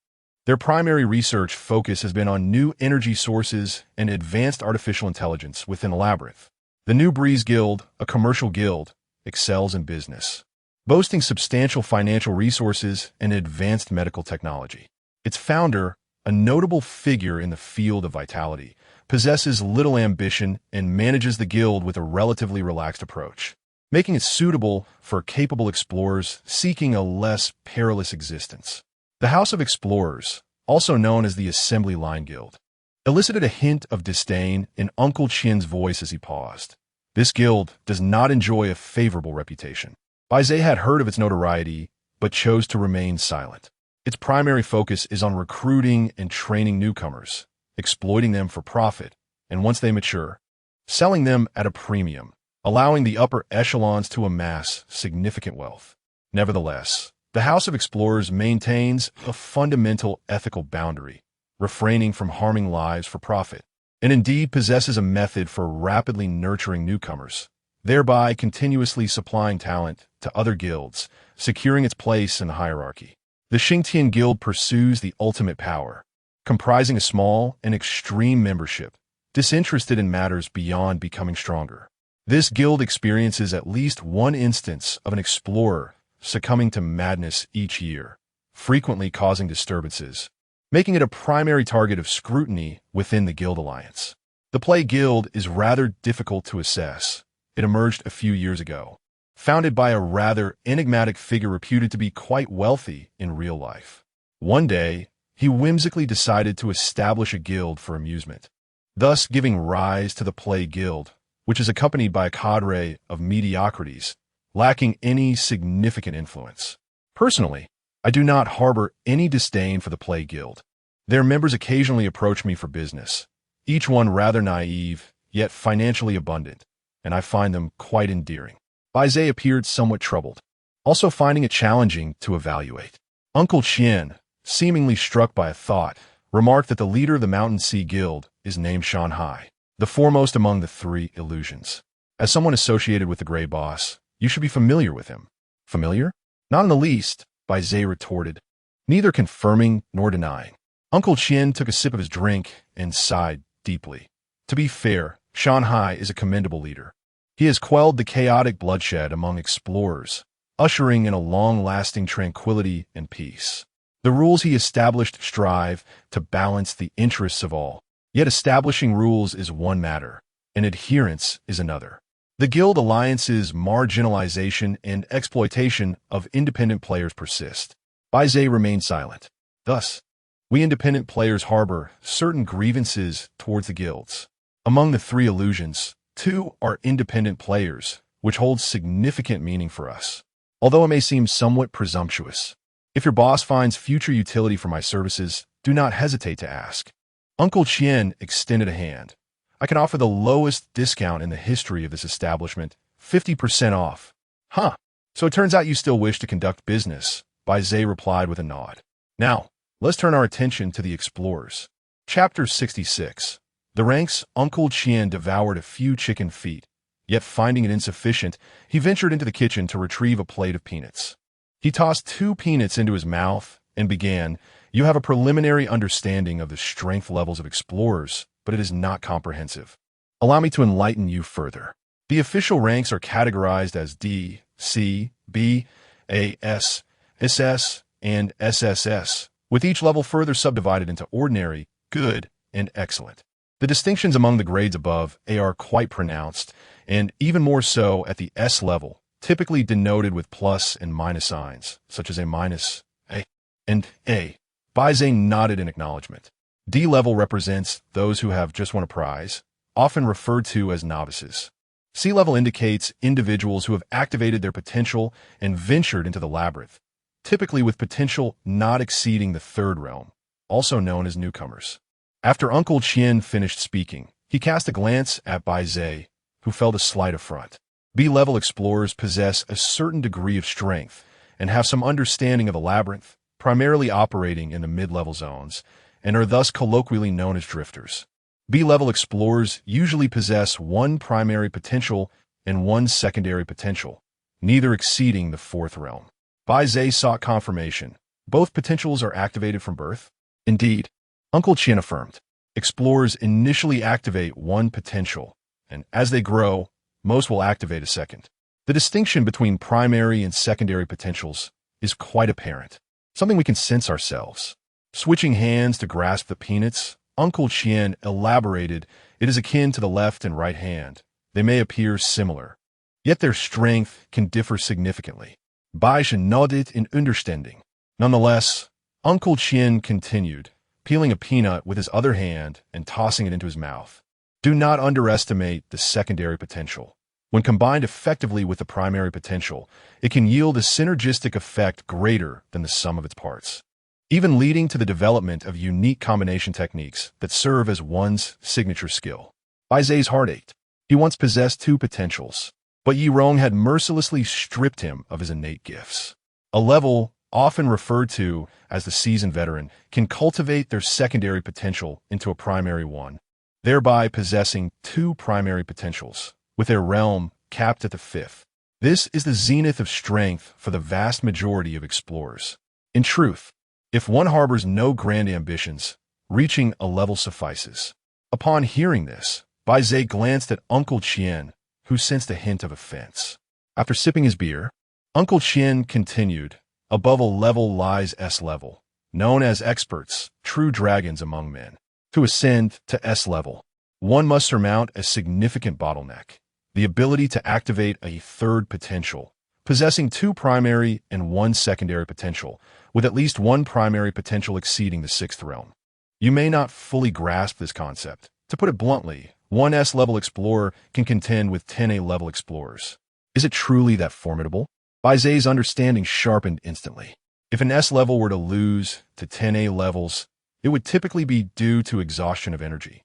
their primary research focus has been on new energy sources and advanced artificial intelligence within the labyrinth. The New Breeze Guild, a commercial guild, excels in business, boasting substantial financial resources and advanced medical technology. Its founder, a notable figure in the field of vitality, possesses little ambition and manages the guild with a relatively relaxed approach, making it suitable for capable explorers seeking a less perilous existence. The House of Explorers, also known as the Assembly Line Guild, elicited a hint of disdain in Uncle Chien's voice as he paused. This guild does not enjoy a favorable reputation. Bai Ze had heard of its notoriety, but chose to remain silent. Its primary focus is on recruiting and training newcomers, exploiting them for profit, and once they mature, selling them at a premium, allowing the upper echelons to amass significant wealth. Nevertheless, the House of Explorers maintains a fundamental ethical boundary, refraining from harming lives for profit, and indeed possesses a method for rapidly nurturing newcomers, thereby continuously supplying talent to other guilds, securing its place in the hierarchy. The Xingtian Guild pursues the ultimate power, comprising a small and extreme membership, disinterested in matters beyond becoming stronger. This guild experiences at least one instance of an explorer succumbing to madness each year, frequently causing disturbances, making it a primary target of scrutiny within the guild alliance. The Plague Guild is rather difficult to assess. It emerged a few years ago, founded by a rather enigmatic figure reputed to be quite wealthy in real life. One day, he whimsically decided to establish a guild for amusement, thus giving rise to the Plague Guild, which is accompanied by a cadre of mediocrities, lacking any significant influence. Personally, I do not harbor any disdain for the Plague Guild. Their members occasionally approach me for business, each one rather naive, yet financially abundant, and I find them quite endearing. Bai Ze appeared somewhat troubled, also finding it challenging to evaluate. Uncle Qian, seemingly struck by a thought, remarked that the leader of the Mountain Sea Guild is named Shanghai, the foremost among the three illusions. As someone associated with the Grey Boss, you should be familiar with him. Familiar? Not in the least, Bai Ze retorted, neither confirming nor denying. Uncle Qian took a sip of his drink and sighed deeply. To be fair, Shanghai is a commendable leader. He has quelled the chaotic bloodshed among explorers, ushering in a long-lasting tranquility and peace. The rules he established strive to balance the interests of all. Yet establishing rules is one matter, and adherence is another. The guild alliance's marginalization and exploitation of independent players persist. Bai Ze remained silent. Thus, we independent players harbor certain grievances towards the guilds. Among the three illusions, two are independent players, which holds significant meaning for us. Although it may seem somewhat presumptuous, if your boss finds future utility for my services, do not hesitate to ask. Uncle Qian extended a hand. I can offer the lowest discount in the history of this establishment, 50% off. Huh. So it turns out you still wish to conduct business, Bai Ze replied with a nod. Now, let's turn our attention to the explorers. Chapter 66. The ranks Uncle Qian devoured a few chicken feet, yet finding it insufficient, he ventured into the kitchen to retrieve a plate of peanuts. He tossed 2 peanuts into his mouth and began, "You have a preliminary understanding of the strength levels of explorers, but it is not comprehensive. Allow me to enlighten you further. The official ranks are categorized as D, C, B, A, S, SS, and SSS, with each level further subdivided into ordinary, good, and excellent. The distinctions among the grades above A are quite pronounced, and even more so at the S level, typically denoted with plus and minus signs, such as A minus, A, and A. Bai Ze nodded in acknowledgement. D level represents those who have just won a prize, often referred to as novices. C level indicates individuals who have activated their potential and ventured into the labyrinth, typically with potential not exceeding the 3rd realm, also known as newcomers. After Uncle Qian finished speaking, he cast a glance at Bai Ze, who felt a slight affront. B-level explorers possess a certain degree of strength and have some understanding of the labyrinth, primarily operating in the mid-level zones, and are thus colloquially known as drifters. B-level explorers usually possess 1 primary potential and 1 secondary potential, neither exceeding the 4th realm. Bai Ze sought confirmation. Both potentials are activated from birth? Indeed, Uncle Qian affirmed. Explorers initially activate 1 potential, and as they grow, most will activate a second. The distinction between primary and secondary potentials is quite apparent, something we can sense ourselves. Switching hands to grasp the peanuts, Uncle Qian elaborated, it is akin to the left and right hand. They may appear similar, yet their strength can differ significantly. Bai Ze nodded in understanding. Nonetheless, Uncle Qian continued, peeling a peanut with his other hand and tossing it into his mouth. Do not underestimate the secondary potential. When combined effectively with the primary potential, it can yield a synergistic effect greater than the sum of its parts, even leading to the development of unique combination techniques that serve as one's signature skill. Bai Ze's heart ached. He once possessed two potentials, but Yi Rong had mercilessly stripped him of his innate gifts. A level, often referred to as the seasoned veteran, can cultivate their secondary potential into a primary one, thereby possessing two primary potentials, with their realm capped at the fifth. This is the zenith of strength for the vast majority of explorers. In truth, if one harbors no grand ambitions, reaching a level suffices. Upon hearing this, Bai Ze glanced at Uncle Qian, who sensed a hint of offense. After sipping his beer, Uncle Qian continued, "Above a level lies S level, known as experts, true dragons among men. To ascend to S level, one must surmount a significant bottleneck, the ability to activate a third potential, possessing two primary and one secondary potential, with at least one primary potential exceeding the sixth realm. You may not fully grasp this concept. To put it bluntly, one S-level explorer can contend with 10 A-level explorers. Is it truly that formidable?" Bai Ze's understanding sharpened instantly. If an S-level were to lose to 10 A-levels, it would typically be due to exhaustion of energy.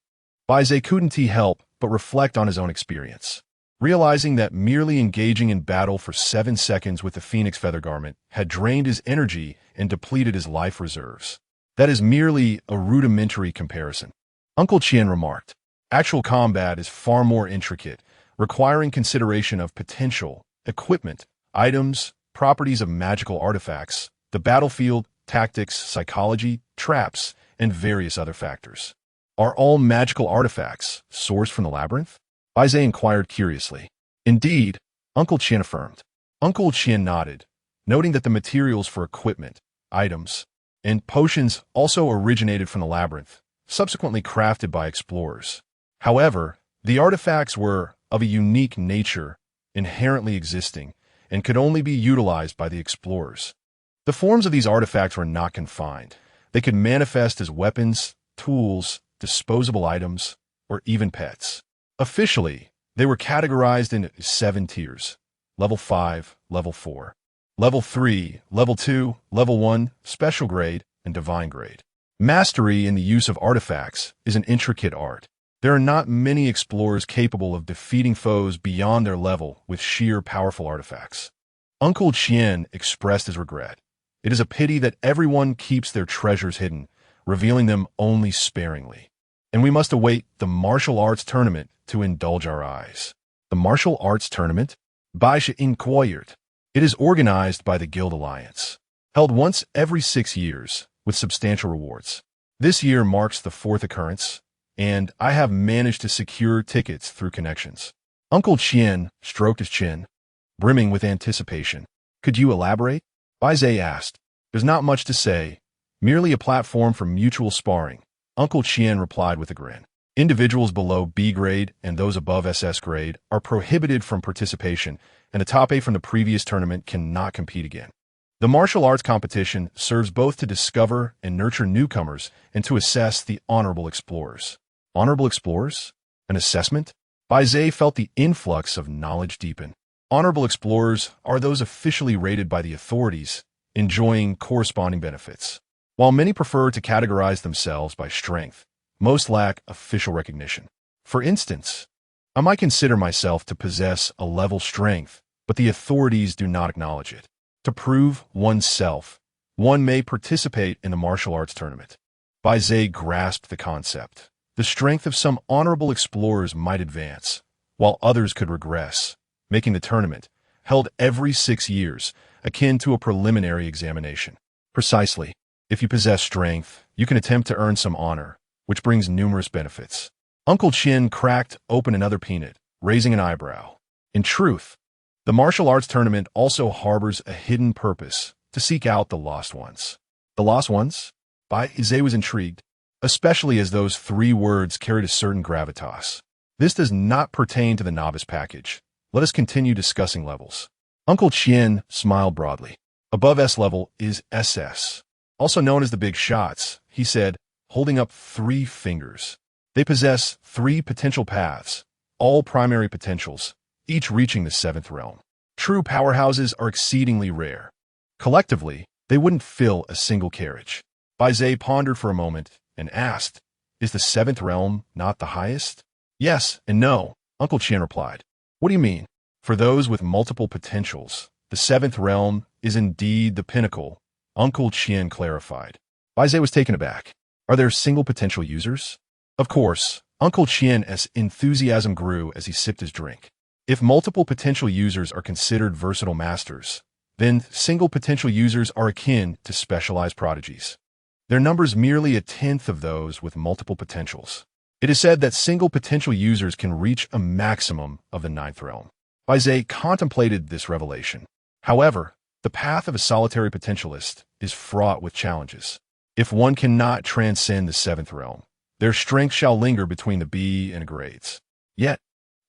Bai Ze couldn't help but reflect on his own experience, realizing that merely engaging in battle for 7 seconds with the Phoenix Feather Garment had drained his energy and depleted his life reserves. That is merely a rudimentary comparison. Uncle Qian remarked, "Actual combat is far more intricate, requiring consideration of potential, equipment, items, properties of magical artifacts, the battlefield, tactics, psychology, traps, and various other factors." "Are all magical artifacts sourced from the labyrinth?" Bai Ze inquired curiously. "Indeed," Uncle Qian affirmed. Uncle Qian nodded, noting that the materials for equipment, items, and potions also originated from the labyrinth, subsequently crafted by explorers. However, the artifacts were of a unique nature, inherently existing, and could only be utilized by the explorers. The forms of these artifacts were not confined. They could manifest as weapons, tools, disposable items, or even pets. Officially, they were categorized into 7 tiers: Level 5, Level 4, Level 3, Level 2, Level 1, Special Grade, and Divine Grade. Mastery in the use of artifacts is an intricate art. There are not many explorers capable of defeating foes beyond their level with sheer powerful artifacts. Uncle Qian expressed his regret. It is a pity that everyone keeps their treasures hidden, revealing them only sparingly. And we must await the martial arts tournament to indulge our eyes. The martial arts tournament? Bai Ze inquired. It is organized by the Guild Alliance, held once every 6 years, with substantial rewards. This year marks the 4th occurrence, and I have managed to secure tickets through connections. Uncle Qian stroked his chin, brimming with anticipation. "Could you elaborate?" Bai Ze asked. "There's not much to say, merely a platform for mutual sparring," Uncle Qian replied with a grin. "Individuals below B grade and those above SS grade are prohibited from participation, and the top 8 from the previous tournament cannot compete again. The martial arts competition serves both to discover and nurture newcomers and to assess the honorable explorers." Honorable explorers? An assessment? Bai Ze felt the influx of knowledge deepen. Honorable explorers are those officially rated by the authorities, enjoying corresponding benefits. While many prefer to categorize themselves by strength, most lack official recognition. For instance, I might consider myself to possess a level strength, but the authorities do not acknowledge it. To prove oneself, one may participate in the martial arts tournament. Bai Ze grasped the concept. The strength of some honorable explorers might advance, while others could regress, making the tournament, held every 6 years, akin to a preliminary examination. Precisely. If you possess strength, you can attempt to earn some honor, which brings numerous benefits. Uncle Qian cracked open another peanut, raising an eyebrow. In truth, the martial arts tournament also harbors a hidden purpose: to seek out the lost ones. The lost ones? Bai Ze was intrigued, especially as those 3 words carried a certain gravitas. This does not pertain to the novice package. Let us continue discussing levels. Uncle Qian smiled broadly. Above S level is SS, also known as the big shots, he said, holding up 3 fingers. They possess 3 potential paths, all primary potentials, each reaching the seventh realm. True powerhouses are exceedingly rare. Collectively, they wouldn't fill a single carriage. Bai Ze pondered for a moment and asked, "Is the seventh realm not the highest?" "Yes and no," Uncle Qian replied. "What do you mean?" "For those with multiple potentials, the seventh realm is indeed the pinnacle," Uncle Qian clarified. Bai Ze was taken aback. "Are there single potential users?" "Of course." Uncle Qian's enthusiasm grew as he sipped his drink. "If multiple potential users are considered versatile masters, then single potential users are akin to specialized prodigies. Their number's merely a tenth of those with multiple potentials. It is said that single potential users can reach a maximum of the ninth realm." Bai Ze contemplated this revelation. However, the path of a solitary potentialist is fraught with challenges. If one cannot transcend the seventh realm, their strength shall linger between the B and grades. Yet,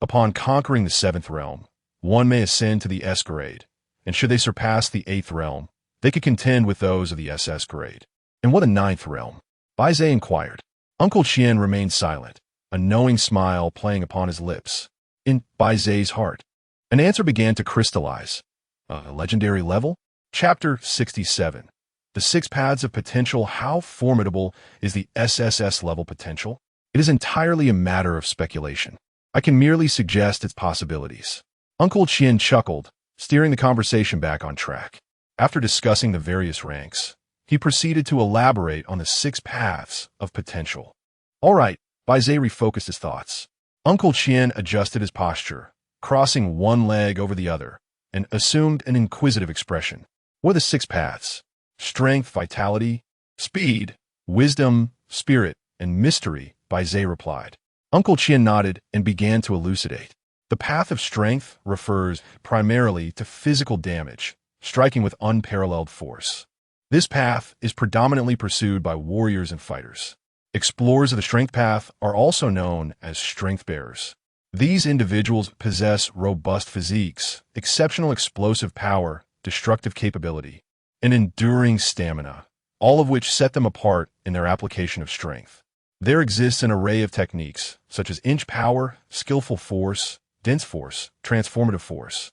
upon conquering the seventh realm, one may ascend to the S grade, and should they surpass the eighth realm, they could contend with those of the SS grade. "And what a ninth realm?" Bai Ze inquired. Uncle Qian remained silent, a knowing smile playing upon his lips. In Bai Ze's heart, an answer began to crystallize. A legendary level? Chapter 67. The Six Paths of Potential. How formidable is the SSS level potential? It is entirely a matter of speculation. I can merely suggest its possibilities. Uncle Qian chuckled, steering the conversation back on track. After discussing the various ranks, he proceeded to elaborate on the six paths of potential. All right, Bai Ze refocused his thoughts. Uncle Qian adjusted his posture, crossing one leg over the other, and assumed an inquisitive expression. What are the six paths? Strength, vitality, speed, wisdom, spirit, and mystery, Bai Ze replied. Uncle Qian nodded and began to elucidate. The path of strength refers primarily to physical damage, striking with unparalleled force. This path is predominantly pursued by warriors and fighters. Explorers of the strength path are also known as strength bearers. These individuals possess robust physiques, exceptional explosive power, destructive capability, and enduring stamina, all of which set them apart in their application of strength. There exists an array of techniques, such as inch power, skillful force, dense force, transformative force,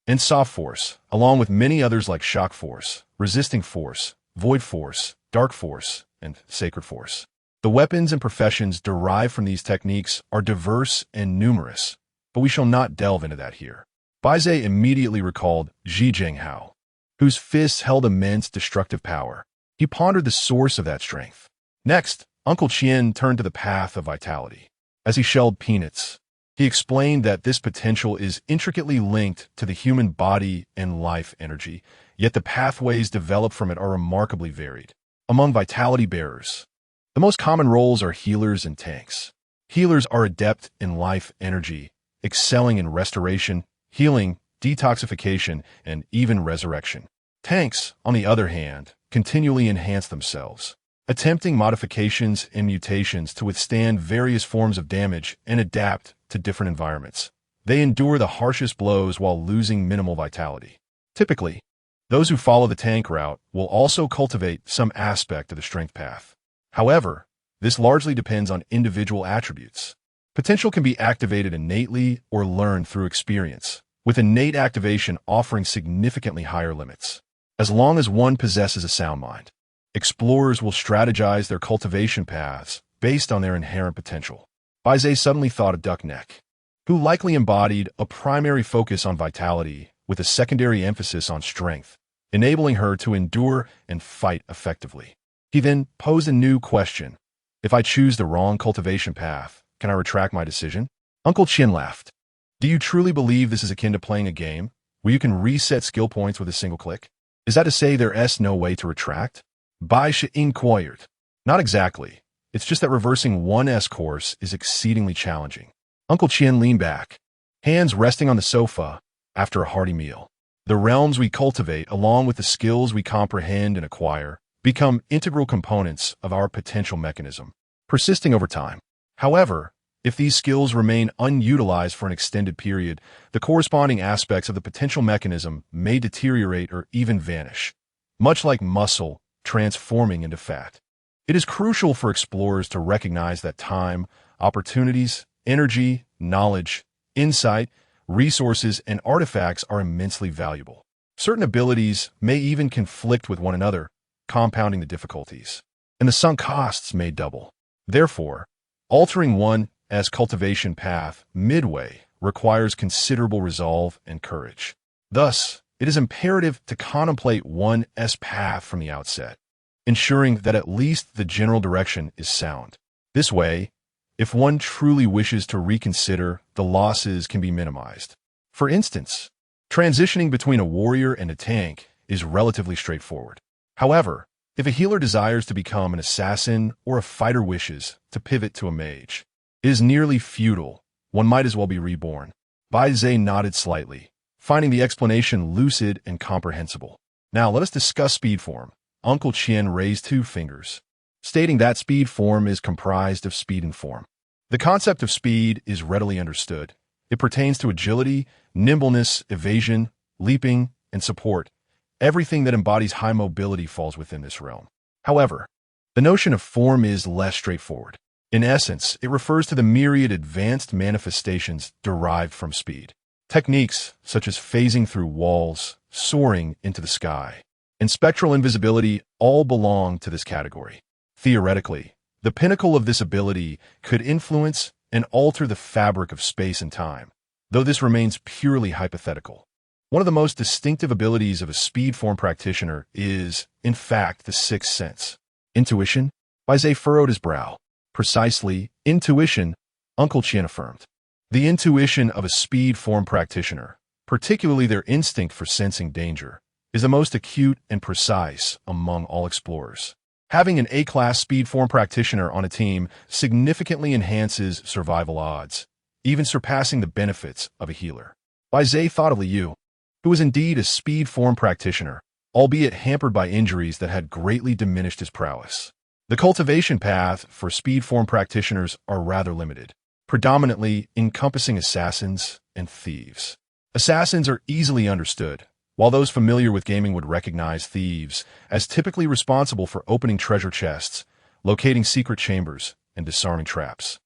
and soft force, along with many others like shock force, resisting force, void force, dark force, and sacred force. The weapons and professions derived from these techniques are diverse and numerous, but we shall not delve into that here. Bai Ze immediately recalled Zhi Zhenghao, whose fists held immense destructive power. He pondered the source of that strength. Next, Uncle Qian turned to the path of vitality. As he shelled peanuts, he explained that this potential is intricately linked to the human body and life energy, yet the pathways developed from it are remarkably varied. Among vitality bearers, the most common roles are healers and tanks. Healers are adept in life energy, excelling in restoration, healing, detoxification, and even resurrection. Tanks, on the other hand, continually enhance themselves, attempting modifications and mutations to withstand various forms of damage and adapt to different environments. They endure the harshest blows while losing minimal vitality. Typically, those who follow the tank route will also cultivate some aspect of the strength path. However, this largely depends on individual attributes. Potential can be activated innately or learned through experience, with innate activation offering significantly higher limits. As long as one possesses a sound mind, explorers will strategize their cultivation paths based on their inherent potential. Bai Ze suddenly thought of Duck Neck, who likely embodied a primary focus on vitality with a secondary emphasis on strength, enabling her to endure and fight effectively. He then posed a new question. If I choose the wrong cultivation path, can I retract my decision? Uncle Qian laughed. Do you truly believe this is akin to playing a game, where you can reset skill points with a single click? Is that to say there's no way to retract? Bai Ze inquired. Not exactly. It's just that reversing one S course is exceedingly challenging. Uncle Qian leaned back, hands resting on the sofa after a hearty meal. The realms we cultivate, along with the skills we comprehend and acquire, become integral components of our potential mechanism, persisting over time. However, if these skills remain unutilized for an extended period, the corresponding aspects of the potential mechanism may deteriorate or even vanish, much like muscle transforming into fat. It is crucial for explorers to recognize that time, opportunities, energy, knowledge, insight, resources, and artifacts are immensely valuable. Certain abilities may even conflict with one another, compounding the difficulties, and the sunk costs may double. Therefore, altering one's cultivation path midway requires considerable resolve and courage. Thus, it is imperative to contemplate one's path from the outset, ensuring that at least the general direction is sound. This way, if one truly wishes to reconsider, the losses can be minimized. For instance, transitioning between a warrior and a tank is relatively straightforward. However, if a healer desires to become an assassin or a fighter wishes to pivot to a mage, it is nearly futile. One might as well be reborn. Bai Ze nodded slightly, finding the explanation lucid and comprehensible. Now let us discuss speed form. Uncle Qian raised 2 fingers, stating that speed form is comprised of speed and form. The concept of speed is readily understood. It pertains to agility, nimbleness, evasion, leaping, and support. Everything that embodies high mobility falls within this realm. However, the notion of form is less straightforward. In essence, it refers to the myriad advanced manifestations derived from speed. Techniques such as phasing through walls, soaring into the sky, and spectral invisibility all belong to this category. Theoretically, the pinnacle of this ability could influence and alter the fabric of space and time, though this remains purely hypothetical. One of the most distinctive abilities of a speed form practitioner is, in fact, the sixth sense. Intuition? Bai Ze furrowed his brow. Precisely, intuition, Uncle Qian affirmed. The intuition of a speed form practitioner, particularly their instinct for sensing danger, is the most acute and precise among all explorers. Having an A-class speed form practitioner on a team significantly enhances survival odds, even surpassing the benefits of a healer. Bai Ze thought of Liu, who was indeed a speed form practitioner, albeit hampered by injuries that had greatly diminished his prowess. The cultivation path for speed form practitioners are rather limited, predominantly encompassing assassins and thieves. Assassins are easily understood, while those familiar with gaming would recognize thieves as typically responsible for opening treasure chests, locating secret chambers, and disarming traps.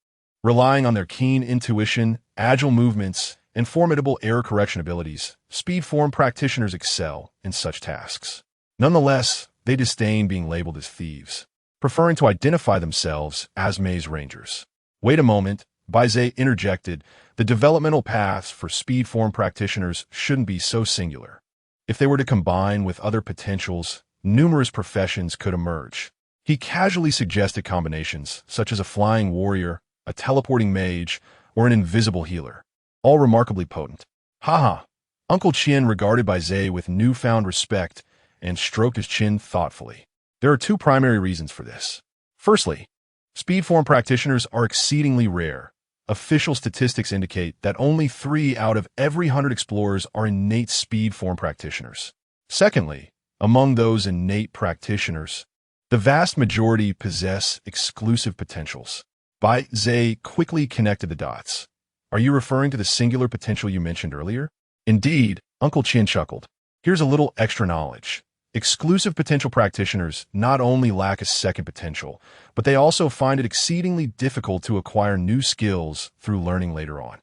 Relying on their keen intuition, agile movements, and formidable error correction abilities, speed form practitioners excel in such tasks. Nonetheless, they disdain being labeled as thieves, preferring to identify themselves as maze rangers. Wait a moment, Bai Ze interjected. The developmental paths for speed form practitioners shouldn't be so singular. If they were to combine with other potentials, numerous professions could emerge. He casually suggested combinations such as a flying warrior, a teleporting mage, or an invisible healer, all remarkably potent. Haha! Uncle Qian regarded Bai Ze with newfound respect and stroked his chin thoughtfully. There are 2 primary reasons for this. Firstly, speed form practitioners are exceedingly rare. Official statistics indicate that only 3 out of every 100 explorers are innate speed form practitioners. Secondly, among those innate practitioners, the vast majority possess exclusive potentials. Bai Ze quickly connected the dots. Are you referring to the singular potential you mentioned earlier? Indeed, Uncle Qian chuckled. Here's a little extra knowledge. Exclusive potential practitioners not only lack a second potential, but they also find it exceedingly difficult to acquire new skills through learning later on.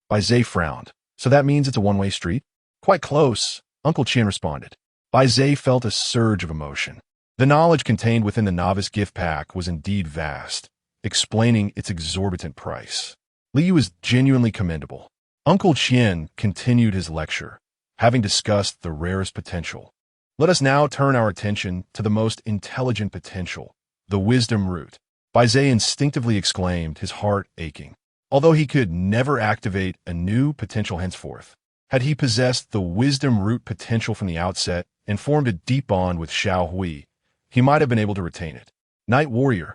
Bai Ze frowned. So that means it's a one-way street? Quite close, Uncle Qian responded. Bai Ze felt a surge of emotion. The knowledge contained within the novice gift pack was indeed vast, explaining its exorbitant price. Liu is genuinely commendable. Uncle Qian continued his lecture, having discussed the rarest potential. Let us now turn our attention to the most intelligent potential, the wisdom root. Bai Ze instinctively exclaimed, his heart aching. Although he could never activate a new potential henceforth, had he possessed the wisdom root potential from the outset and formed a deep bond with Xiao Hui, he might have been able to retain it. Night Warrior,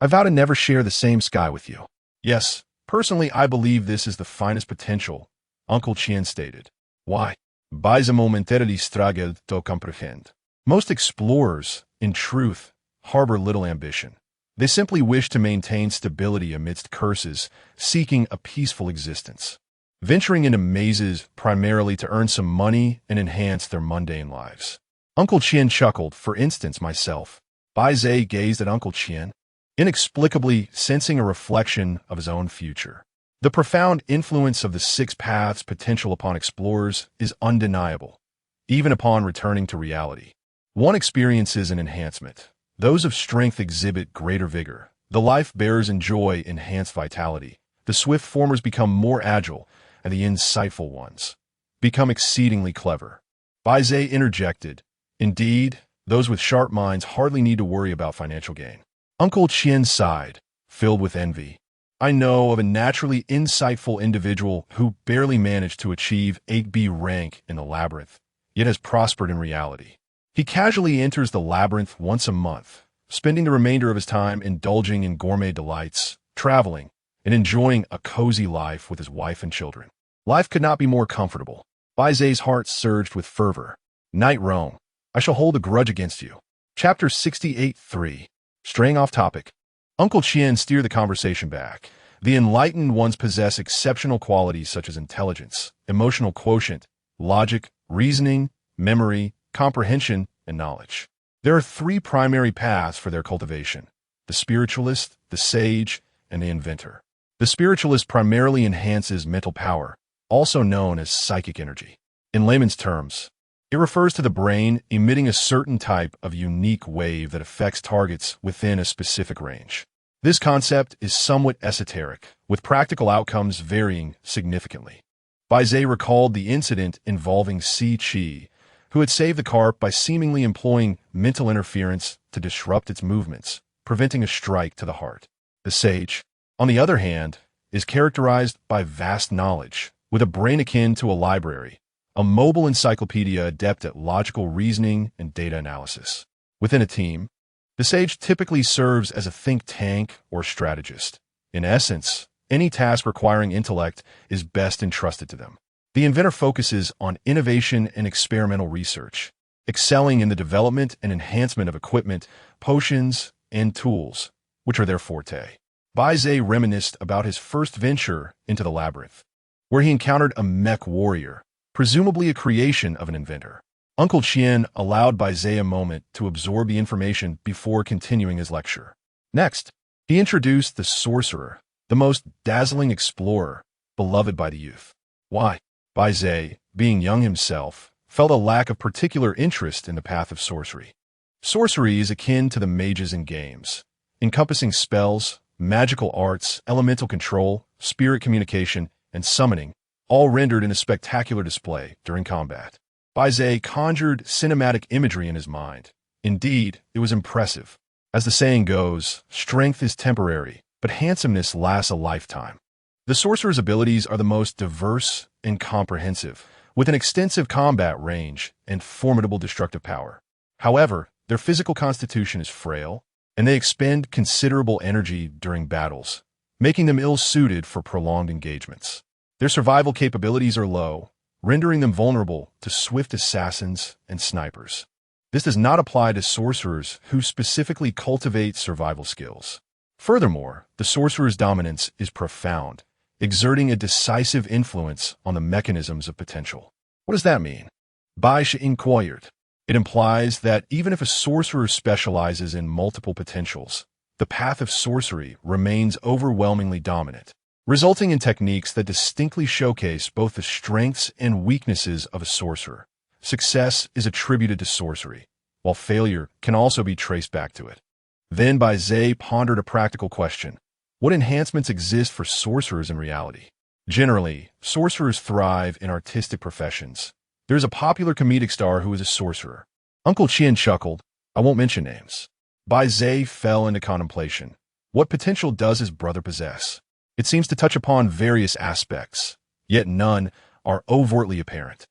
I vow to never share the same sky with you. Yes, personally I believe this is the finest potential, Uncle Qian stated. Why? Bai Ze momentarily struggled to comprehend. Most explorers, in truth, harbor little ambition. They simply wish to maintain stability amidst curses, seeking a peaceful existence. Venturing into mazes primarily to earn some money and enhance their mundane lives. Uncle Qian chuckled, for instance myself. Bai Ze gazed at Uncle Qian, inexplicably sensing a reflection of his own future. The profound influence of the six paths' potential upon explorers is undeniable, even upon returning to reality. One experiences an enhancement. Those of strength exhibit greater vigor. The life bearers enjoy enhanced vitality. The swift formers become more agile, and the insightful ones become exceedingly clever. Bai Ze interjected, "Indeed, those with sharp minds hardly need to worry about financial gain." Uncle Qian sighed, filled with envy. "I know of a naturally insightful individual who barely managed to achieve 8B rank in the labyrinth, yet has prospered in reality. He casually enters the labyrinth once a month, spending the remainder of his time indulging in gourmet delights, traveling, and enjoying a cozy life with his wife and children. Life could not be more comfortable." Bai Ze's heart surged with fervor. "Knight Rome, I shall hold a grudge against you." Chapter 68-3. Straying off topic. Uncle Qian steered the conversation back. The enlightened ones possess exceptional qualities such as intelligence, emotional quotient, logic, reasoning, memory, comprehension, and knowledge. There are three primary paths for their cultivation: the spiritualist, the sage, and the inventor. The spiritualist primarily enhances mental power, also known as psychic energy. In layman's terms, it refers to the brain emitting a certain type of unique wave that affects targets within a specific range. This concept is somewhat esoteric, with practical outcomes varying significantly. Bai Ze recalled the incident involving Si Qi, who had saved the carp by seemingly employing mental interference to disrupt its movements, preventing a strike to the heart. The sage, on the other hand, is characterized by vast knowledge, with a brain akin to a library, a mobile encyclopedia adept at logical reasoning and data analysis. Within a team, the sage typically serves as a think tank or strategist. In essence, any task requiring intellect is best entrusted to them. The inventor focuses on innovation and experimental research, excelling in the development and enhancement of equipment, potions, and tools, which are their forte. Bai Ze reminisced about his first venture into the labyrinth, where he encountered a mech warrior, presumably a creation of an inventor. Uncle Qian allowed Bai Ze a moment to absorb the information before continuing his lecture. Next, he introduced the sorcerer, the most dazzling explorer, beloved by the youth. Why? Bai Ze, being young himself, felt a lack of particular interest in the path of sorcery. Sorcery is akin to the mages in games, encompassing spells, magical arts, elemental control, spirit communication, and summoning, all rendered in a spectacular display during combat. Bai Ze conjured cinematic imagery in his mind. Indeed, it was impressive. As the saying goes, strength is temporary, but handsomeness lasts a lifetime. The sorcerer's abilities are the most diverse and comprehensive, with an extensive combat range and formidable destructive power. However, their physical constitution is frail, and they expend considerable energy during battles, making them ill-suited for prolonged engagements. Their survival capabilities are low, rendering them vulnerable to swift assassins and snipers. This does not apply to sorcerers who specifically cultivate survival skills. Furthermore, the sorcerer's dominance is profound, exerting a decisive influence on the mechanisms of potential. What does that mean? Bai Ze inquired. It implies that even if a sorcerer specializes in multiple potentials, the path of sorcery remains overwhelmingly dominant, resulting in techniques that distinctly showcase both the strengths and weaknesses of a sorcerer. Success is attributed to sorcery, while failure can also be traced back to it. Then Bai Ze pondered a practical question. What enhancements exist for sorcerers in reality? Generally, sorcerers thrive in artistic professions. There is a popular comedic star who is a sorcerer. Uncle Qian chuckled. I won't mention names. Bai Ze fell into contemplation. What potential does his brother possess? It seems to touch upon various aspects, yet none are overtly apparent.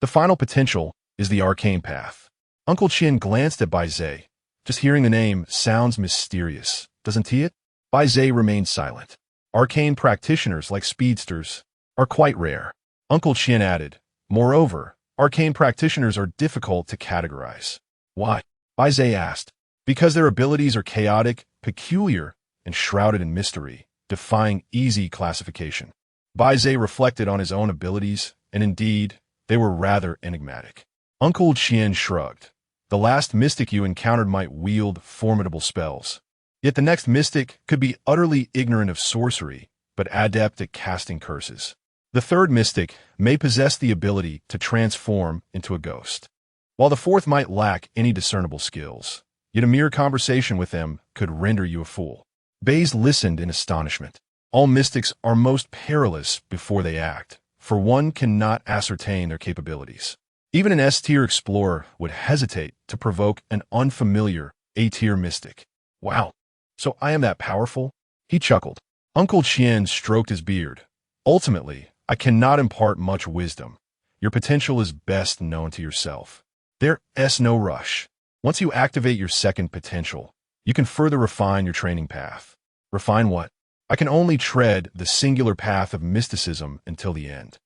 The final potential is the arcane path. Uncle Qian glanced at Bai Ze. Just hearing the name sounds mysterious, doesn't he? Bai Ze remained silent. Arcane practitioners like speedsters are quite rare. Uncle Qian added, moreover, arcane practitioners are difficult to categorize. Why? Bai Ze asked. Because their abilities are chaotic, peculiar, and shrouded in mystery, defying easy classification. Bai Ze reflected on his own abilities, and indeed, they were rather enigmatic. Uncle Qian shrugged. The last mystic you encountered might wield formidable spells. Yet the next mystic could be utterly ignorant of sorcery, but adept at casting curses. The third mystic may possess the ability to transform into a ghost, while the fourth might lack any discernible skills. Yet a mere conversation with them could render you a fool. Bai Ze listened in astonishment. All mystics are most perilous before they act, for one cannot ascertain their capabilities. Even an S-tier explorer would hesitate to provoke an unfamiliar A-tier mystic. Wow, so I am that powerful? He chuckled. Uncle Qian stroked his beard. Ultimately, I cannot impart much wisdom. Your potential is best known to yourself. There's no rush. Once you activate your second potential, you can further refine your training path. Refine what? I can only tread the singular path of mysticism until the end.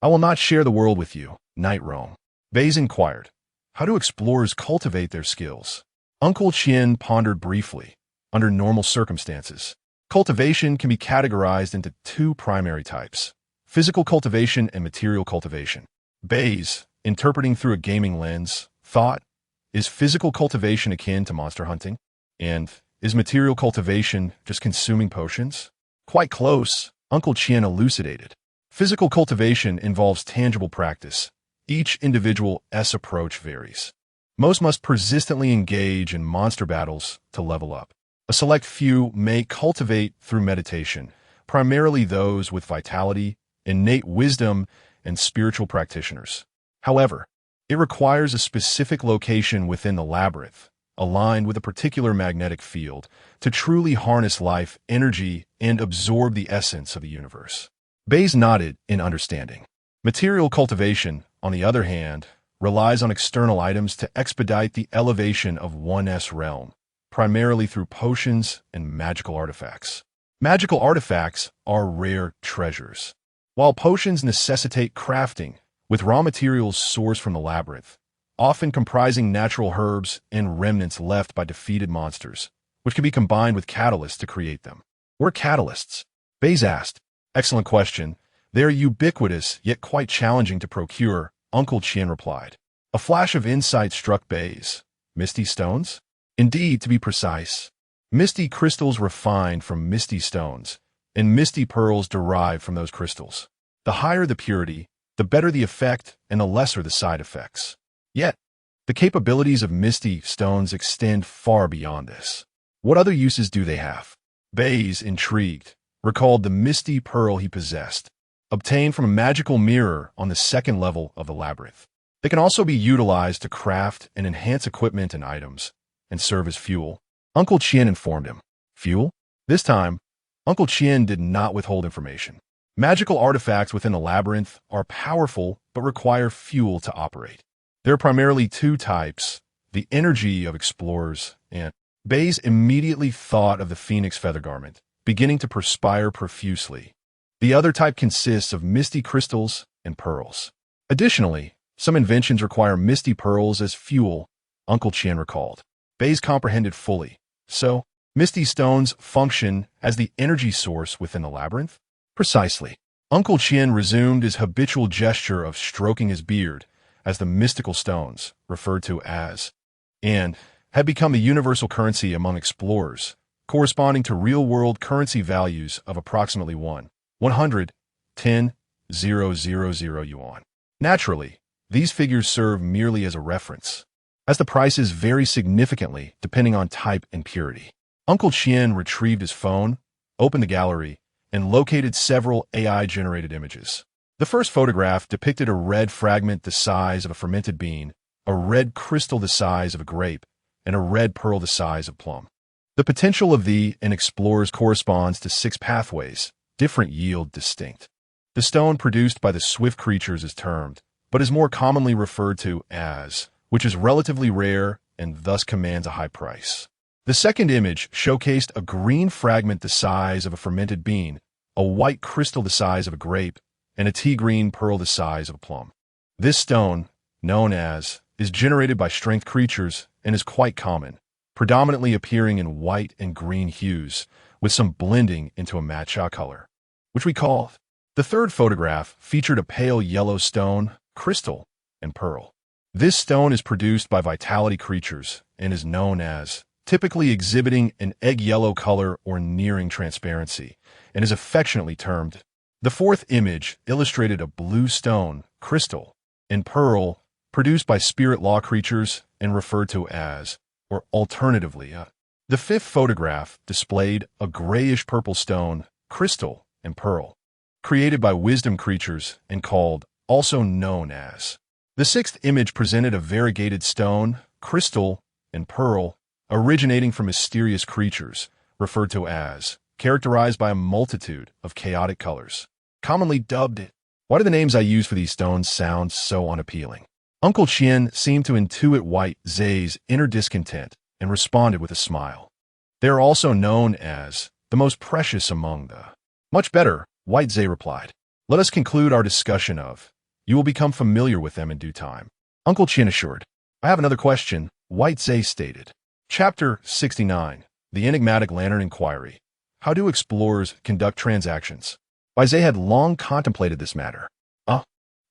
I will not share the world with you, Knight Rome. Bai Ze inquired, how do explorers cultivate their skills? Uncle Qian pondered briefly. Under normal circumstances, cultivation can be categorized into two primary types: physical cultivation and material cultivation. Bai Ze, interpreting through a gaming lens, thought, is physical cultivation akin to monster hunting? And is material cultivation just consuming potions? Quite close, Uncle Qian elucidated. Physical cultivation involves tangible practice. Each individual's approach varies. Most must persistently engage in monster battles to level up. A select few may cultivate through meditation, primarily those with vitality, innate wisdom, and spiritual practitioners. However, it requires a specific location within the labyrinth, aligned with a particular magnetic field, to truly harness life, energy, and absorb the essence of the universe. Bai Ze nodded in understanding. Material cultivation, on the other hand, relies on external items to expedite the elevation of one's realm, primarily through potions and magical artifacts. Magical artifacts are rare treasures, while potions necessitate crafting, with raw materials sourced from the labyrinth, often comprising natural herbs and remnants left by defeated monsters, which can be combined with catalysts to create them. What are catalysts? Bai Ze asked. Excellent question. They are ubiquitous, yet quite challenging to procure, Uncle Qian replied. A flash of insight struck Bai Ze. Misty stones? Indeed, to be precise. Misty crystals refined from misty stones, and misty pearls derived from those crystals. The higher the purity, the better the effect and the lesser the side effects. Yet, the capabilities of misty stones extend far beyond this. What other uses do they have? Bai Ze, intrigued, recalled the misty pearl he possessed, obtained from a magical mirror on the second level of the labyrinth. They can also be utilized to craft and enhance equipment and items, and serve as fuel. Uncle Qian informed him. Fuel? This time, Uncle Qian did not withhold information. Magical artifacts within the labyrinth are powerful but require fuel to operate. There are primarily two types, the energy of explorers and Bai Ze immediately thought of the phoenix feather garment, beginning to perspire profusely. The other type consists of misty crystals and pearls. Additionally, some inventions require misty pearls as fuel, Uncle Qian recalled. Bai Ze comprehended fully. So, misty stones function as the energy source within the labyrinth? Precisely. Uncle Qian resumed his habitual gesture of stroking his beard, as the mystical stones, referred to as, and had become the universal currency among explorers, corresponding to real-world currency values of approximately 110,000 yuan. Naturally, these figures serve merely as a reference, as the prices vary significantly depending on type and purity. Uncle Qian retrieved his phone, opened the gallery, and located several AI-generated images. The first photograph depicted a red fragment the size of a fermented bean, a red crystal the size of a grape, and a red pearl the size of a plum. The potential of an explorers corresponds to 6 pathways, different yield distinct. The stone produced by the swift creatures is termed, but is more commonly referred to as, which is relatively rare and thus commands a high price. The second image showcased a green fragment the size of a fermented bean, a white crystal the size of a grape, and a tea-green pearl the size of a plum. This stone, known as, is generated by strength creatures and is quite common, predominantly appearing in white and green hues, with some blending into a matcha color, which we call. The third photograph featured a pale yellow stone, crystal, and pearl. This stone is produced by vitality creatures and is known as typically exhibiting an egg yellow color or nearing transparency, and is affectionately termed. The fourth image illustrated a blue stone, crystal, and pearl produced by spirit law creatures and referred to as, or alternatively, the fifth photograph displayed a grayish-purple stone, crystal, and pearl, created by wisdom creatures and called, also known as. The sixth image presented a variegated stone, crystal, and pearl, originating from mysterious creatures, referred to as, characterized by a multitude of chaotic colors, commonly dubbed it. Why do the names I use for these stones sound so unappealing? Uncle Chien seemed to intuit Bai Ze's inner discontent and responded with a smile. They are also known as the most precious among the. Much better, Bai Ze replied. Let us conclude our discussion of. You will become familiar with them in due time. Uncle Chien assured. I have another question, Bai Ze stated. Chapter 69. The Enigmatic Lantern Inquiry. How do explorers conduct transactions? Bai Ze had long contemplated this matter.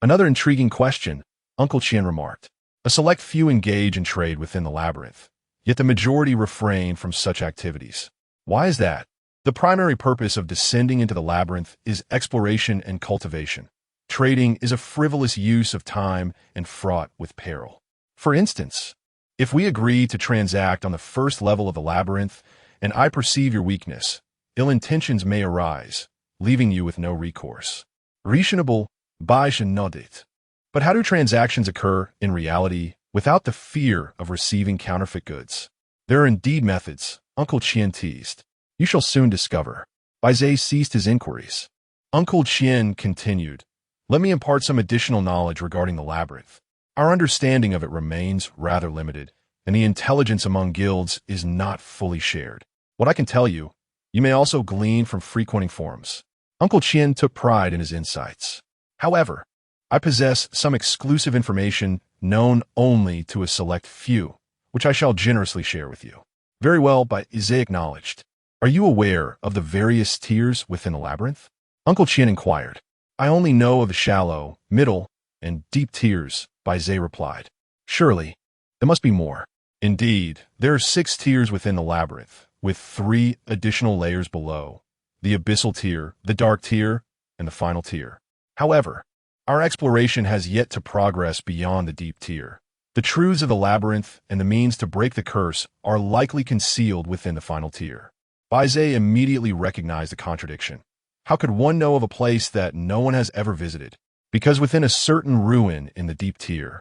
Another intriguing question, Uncle Chien remarked. A select few engage in trade within the labyrinth, yet the majority refrain from such activities. Why is that? The primary purpose of descending into the labyrinth is exploration and cultivation. Trading is a frivolous use of time and fraught with peril. For instance, if we agree to transact on the first level of the labyrinth, and I perceive your weakness, ill intentions may arise, leaving you with no recourse. Reasonable, Bai Ze nodded. But how do transactions occur in reality without the fear of receiving counterfeit goods? There are indeed methods, Uncle Chien teased. You shall soon discover. Bai Ze ceased his inquiries. Uncle Chien continued. Let me impart some additional knowledge regarding the labyrinth. Our understanding of it remains rather limited, and the intelligence among guilds is not fully shared. What I can tell you, you may also glean from frequenting forums. Uncle Chien took pride in his insights. However, I possess some exclusive information known only to a select few, which I shall generously share with you. Very well, Bai Ze acknowledged. Are you aware of the various tiers within the labyrinth? Uncle Chien inquired. I only know of the shallow, middle, and deep tiers, Bai Ze replied. Surely, there must be more. Indeed, there are 6 tiers within the labyrinth, with 3 additional layers below, the abyssal tier, the dark tier, and the final tier. However, our exploration has yet to progress beyond the deep tier. The truths of the labyrinth and the means to break the curse are likely concealed within the final tier. Bai Ze immediately recognized the contradiction. How could one know of a place that no one has ever visited? Because within a certain ruin in the deep tier,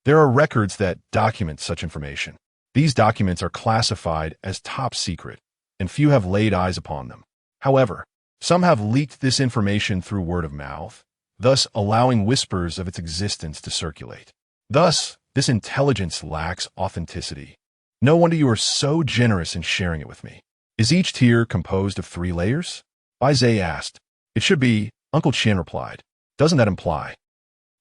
there are records that document such information. These documents are classified as top secret, and few have laid eyes upon them. However, some have leaked this information through word of mouth, thus allowing whispers of its existence to circulate. Thus, this intelligence lacks authenticity. No wonder you are so generous in sharing it with me. Is each tier composed of 3 layers? Bai Ze asked. It should be, Uncle Chien replied. Doesn't that imply?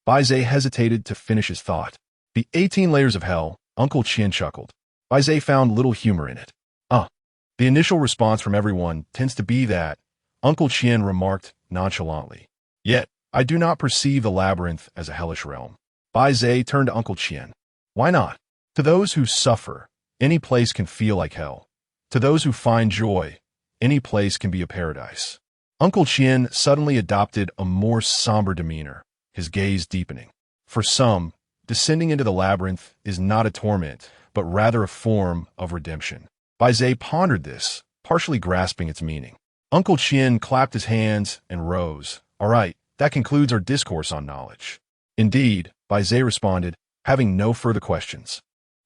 Bai Ze hesitated to finish his thought. The 18 layers of hell, Uncle Chien chuckled. Bai Ze found little humor in it. The initial response from everyone tends to be that, Uncle Chien remarked nonchalantly. Yet, I do not perceive the labyrinth as a hellish realm. Bai Ze turned to Uncle Chien. Why not? To those who suffer, any place can feel like hell. To those who find joy, any place can be a paradise. Uncle Chien suddenly adopted a more somber demeanor, his gaze deepening. For some, descending into the labyrinth is not a torment, but rather a form of redemption. Bai Ze pondered this, partially grasping its meaning. Uncle Chien clapped his hands and rose. All right, that concludes our discourse on knowledge. Indeed, Bai Ze responded, having no further questions.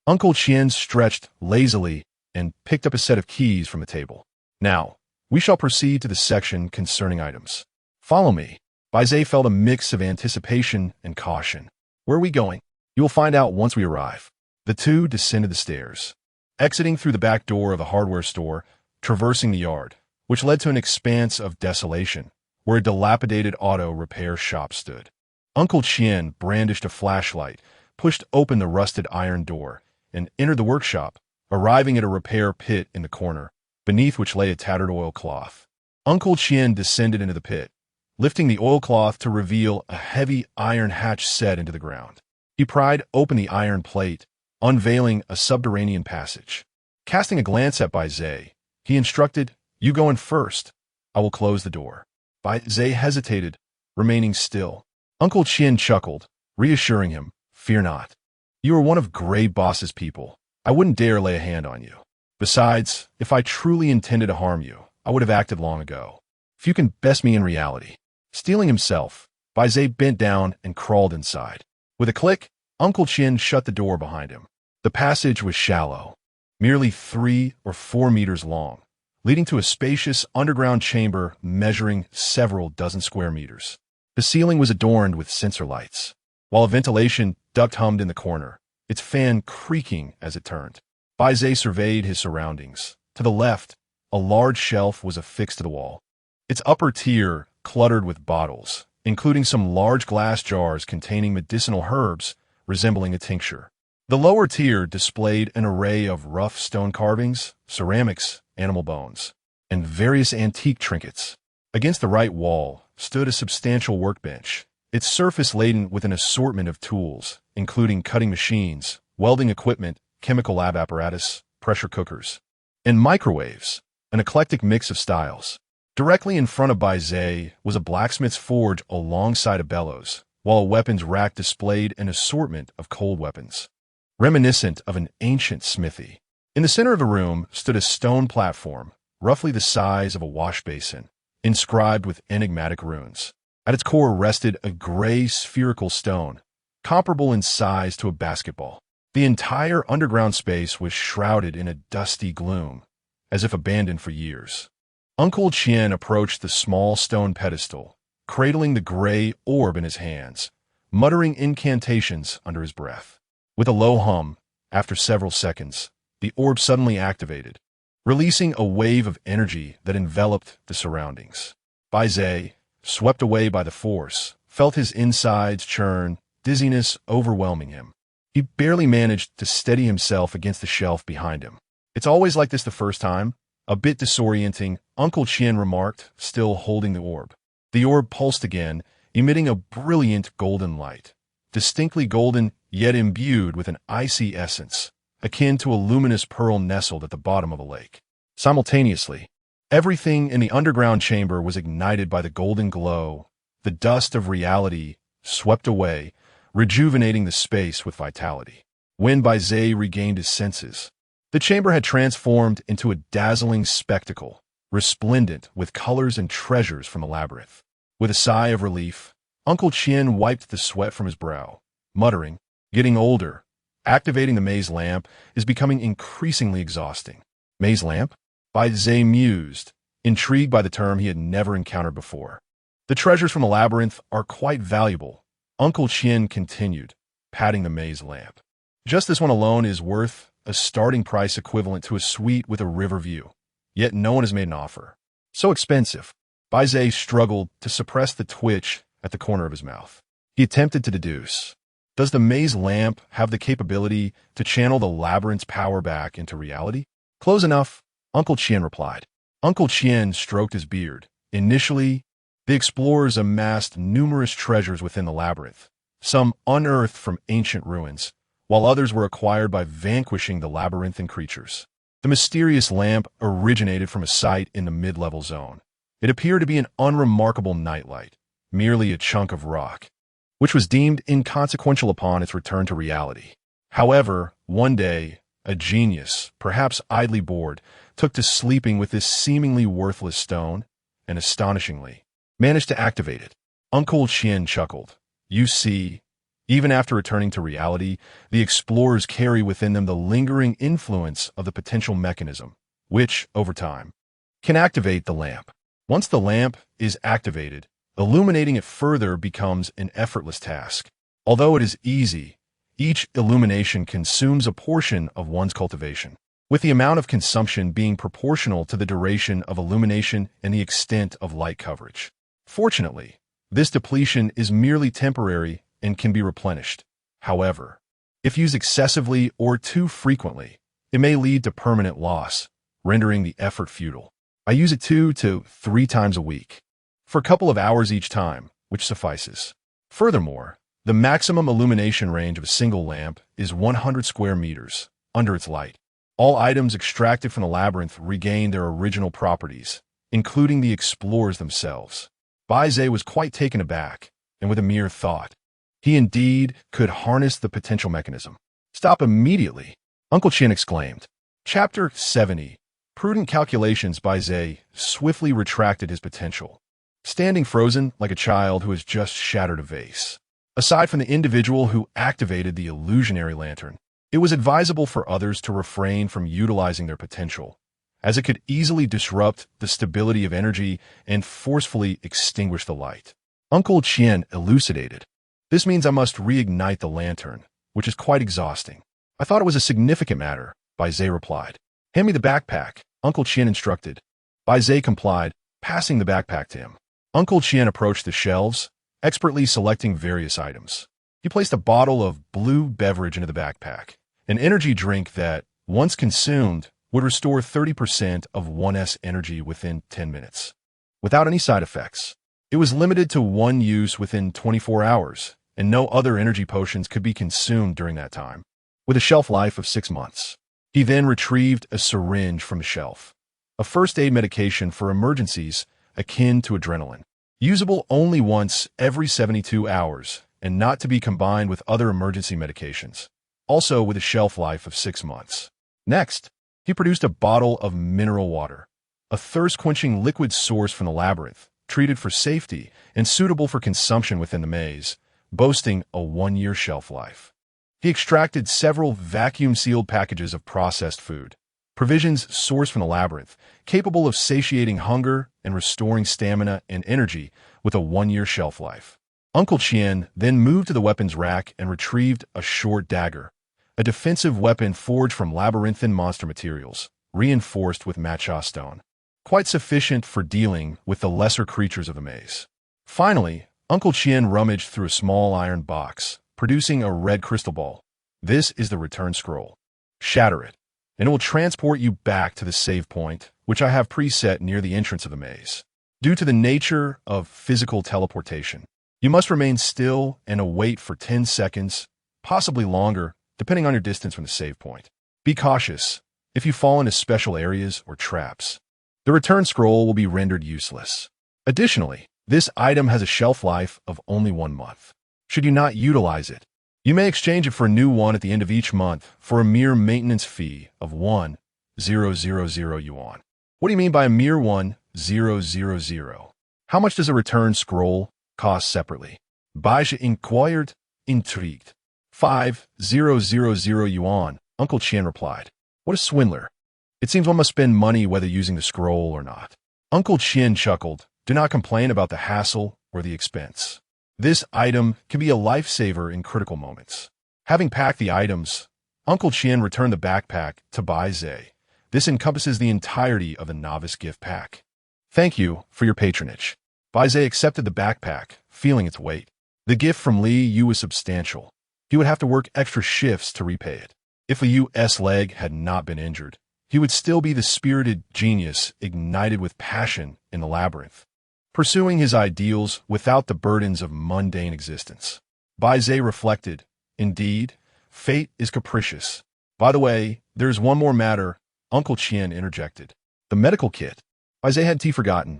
Uncle Chien stretched lazily and picked up a set of keys from the table. Now, we shall proceed to the section concerning items. Follow me. Bai Ze felt a mix of anticipation and caution. Where are we going? You will find out once we arrive. The two descended the stairs, exiting through the back door of the hardware store, traversing the yard, which led to an expanse of desolation, where a dilapidated auto repair shop stood. Uncle Chien brandished a flashlight, pushed open the rusted iron door, and entered the workshop, arriving at a repair pit in the corner, beneath which lay a tattered oilcloth. Uncle Chien descended into the pit, lifting the oilcloth to reveal a heavy iron hatch set into the ground. He pried open the iron plate, unveiling a subterranean passage. Casting a glance at Bai Ze, he instructed, "You go in first. I will close the door." Bai Ze hesitated, remaining still. Uncle Qian chuckled, reassuring him, "Fear not. You are one of Gray Boss's people. I wouldn't dare lay a hand on you. Besides, if I truly intended to harm you, I would have acted long ago. If you can best me in reality." Steeling himself, Bai Ze bent down and crawled inside. With a click, Uncle Qian shut the door behind him. The passage was shallow, merely 3 or 4 meters long, leading to a spacious underground chamber measuring several dozen square meters. The ceiling was adorned with sensor lights, while a ventilation duct hummed in the corner, its fan creaking as it turned. Bai Ze surveyed his surroundings. To the left, a large shelf was affixed to the wall, its upper tier cluttered with bottles, including some large glass jars containing medicinal herbs resembling a tincture. The lower tier displayed an array of rough stone carvings, ceramics, animal bones, and various antique trinkets. Against the right wall stood a substantial workbench, its surface laden with an assortment of tools, including cutting machines, welding equipment, chemical lab apparatus, pressure cookers, and microwaves, an eclectic mix of styles. Directly in front of Bai Ze was a blacksmith's forge alongside a bellows, while a weapons rack displayed an assortment of cold weapons, reminiscent of an ancient smithy. In the center of the room stood a stone platform, roughly the size of a wash basin, inscribed with enigmatic runes. At its core rested a gray spherical stone, comparable in size to a basketball. The entire underground space was shrouded in a dusty gloom, as if abandoned for years. Uncle Qian approached the small stone pedestal, cradling the gray orb in his hands, muttering incantations under his breath. With a low hum, after several seconds, the orb suddenly activated, releasing a wave of energy that enveloped the surroundings. Bai Ze, swept away by the force, felt his insides churn, dizziness overwhelming him. He barely managed to steady himself against the shelf behind him. "It's always like this the first time." A bit disorienting, Uncle Qian remarked, still holding the orb. The orb pulsed again, emitting a brilliant golden light, distinctly golden yet imbued with an icy essence, akin to a luminous pearl nestled at the bottom of a lake. Simultaneously, everything in the underground chamber was ignited by the golden glow. The dust of reality swept away, rejuvenating the space with vitality. When Bai Ze regained his senses, the chamber had transformed into a dazzling spectacle, resplendent with colors and treasures from the labyrinth. With a sigh of relief, Uncle Qian wiped the sweat from his brow, muttering, "Getting older. Activating the maze lamp is becoming increasingly exhausting." Maze lamp? Bai Ze mused, intrigued by the term he had never encountered before. "The treasures from the labyrinth are quite valuable," Uncle Qian continued, patting the maze lamp. "Just this one alone is worth a starting price equivalent to a suite with a river view. Yet no one has made an offer. So expensive." Bai Ze struggled to suppress the twitch at the corner of his mouth. He attempted to deduce. Does the maze lamp have the capability to channel the labyrinth's power back into reality? "Close enough," Uncle Qian replied. Uncle Qian stroked his beard. Initially, the explorers amassed numerous treasures within the labyrinth, some unearthed from ancient ruins, while others were acquired by vanquishing the labyrinthine creatures. The mysterious lamp originated from a site in the mid-level zone. It appeared to be an unremarkable nightlight, merely a chunk of rock, which was deemed inconsequential upon its return to reality. However, one day, a genius, perhaps idly bored, took to sleeping with this seemingly worthless stone, and astonishingly, managed to activate it. Uncle Qian chuckled. "You see, even after returning to reality, the explorers carry within them the lingering influence of the potential mechanism, which, over time, can activate the lamp. Once the lamp is activated, illuminating it further becomes an effortless task. Although it is easy, each illumination consumes a portion of one's cultivation, with the amount of consumption being proportional to the duration of illumination and the extent of light coverage. Fortunately, this depletion is merely temporary and can be replenished. However, if used excessively or too frequently, it may lead to permanent loss, rendering the effort futile. I use it 2 to 3 times a week, for a couple of hours each time, which suffices. Furthermore, the maximum illumination range of a single lamp is 100 square meters under its light. All items extracted from the labyrinth regained their original properties, including the explorers themselves. Bai Ze was quite taken aback, and with a mere thought, he indeed could harness the potential mechanism. "Stop immediately!" Uncle Qian exclaimed. Chapter 70. Prudent calculations. Bai Ze swiftly retracted his potential, standing frozen like a child who has just shattered a vase. Aside from the individual who activated the illusionary lantern, it was advisable for others to refrain from utilizing their potential, as it could easily disrupt the stability of energy and forcefully extinguish the light. Uncle Qian elucidated. "This means I must reignite the lantern, which is quite exhausting." "I thought it was a significant matter," Bai Ze replied. "Hand me the backpack," Uncle Qian instructed. Bai Ze complied, passing the backpack to him. Uncle Qian approached the shelves, expertly selecting various items. He placed a bottle of blue beverage into the backpack, an energy drink that, once consumed, would restore 30% of 1's energy within 10 minutes, without any side effects. It was limited to one use within 24 hours, and no other energy potions could be consumed during that time, with a shelf life of 6 months. He then retrieved a syringe from the shelf, a first aid medication for emergencies akin to adrenaline, usable only once every 72 hours and not to be combined with other emergency medications, also with a shelf life of 6 months. Next, he produced a bottle of mineral water, a thirst-quenching liquid source from the labyrinth, treated for safety and suitable for consumption within the maze, boasting a 1-year shelf life. He extracted several vacuum-sealed packages of processed food, provisions sourced from the labyrinth, capable of satiating hunger and restoring stamina and energy with a 1-year shelf life. Uncle Qian then moved to the weapons rack and retrieved a short dagger, a defensive weapon forged from labyrinthine monster materials, reinforced with matcha stone, quite sufficient for dealing with the lesser creatures of the maze. Finally, Uncle Qian rummaged through a small iron box, producing a red crystal ball. "This is the return scroll. Shatter it, and it will transport you back to the save point, which I have preset near the entrance of the maze. Due to the nature of physical teleportation, you must remain still and await for 10 seconds, possibly longer, depending on your distance from the save point. Be cautious if you fall into special areas or traps. The return scroll will be rendered useless. Additionally, this item has a shelf life of only 1 month. Should you not utilize it, you may exchange it for a new one at the end of each month for a mere maintenance fee of 1,000 yuan. What do you mean by a mere 1,000? How much does a return scroll cost separately? Bai Ze inquired, intrigued. 5,000 yuan, Uncle Qian replied. What a swindler. It seems one must spend money whether using the scroll or not. Uncle Qian chuckled. Do not complain about the hassle or the expense. This item can be a lifesaver in critical moments. Having packed the items, Uncle Qian returned the backpack to Bai Ze. This encompasses the entirety of the novice gift pack. Thank you for your patronage. Bai Ze accepted the backpack, feeling its weight. The gift from Li Yu was substantial. He would have to work extra shifts to repay it. If Li Yu's leg had not been injured, he would still be the spirited genius ignited with passion in the labyrinth, pursuing his ideals without the burdens of mundane existence. Bai Ze reflected, indeed, fate is capricious. By the way, there is one more matter, Uncle Qian interjected. The medical kit. Bai Ze had forgotten.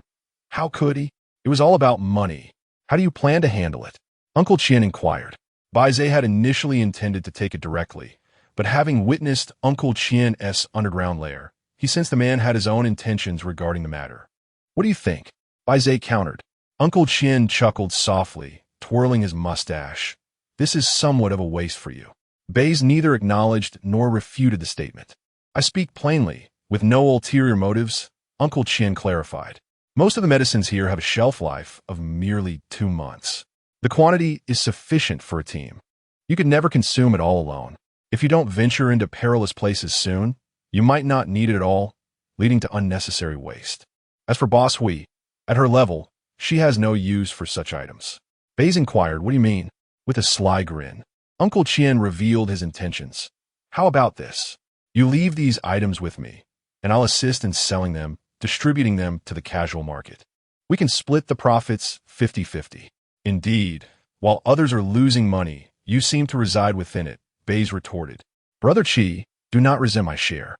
How could he? It was all about money. How do you plan to handle it? Uncle Qian inquired. Bai Ze had initially intended to take it directly, but having witnessed Uncle Qian's underground lair, he sensed the man had his own intentions regarding the matter. What do you think? Bai Ze countered. Uncle Qian chuckled softly, twirling his mustache. This is somewhat of a waste for you. Bai Ze neither acknowledged nor refuted the statement. I speak plainly, with no ulterior motives, Uncle Qian clarified. Most of the medicines here have a shelf life of merely 2 months. The quantity is sufficient for a team. You could never consume it all alone. If you don't venture into perilous places soon, you might not need it at all, leading to unnecessary waste. As for Boss Hui, at her level, she has no use for such items. Bai Ze inquired, what do you mean? With a sly grin, Uncle Qian revealed his intentions. How about this? You leave these items with me, and I'll assist in selling them, distributing them to the casual market. We can split the profits 50-50. Indeed, while others are losing money, you seem to reside within it, Bai Ze retorted. Brother Qi, do not resent my share.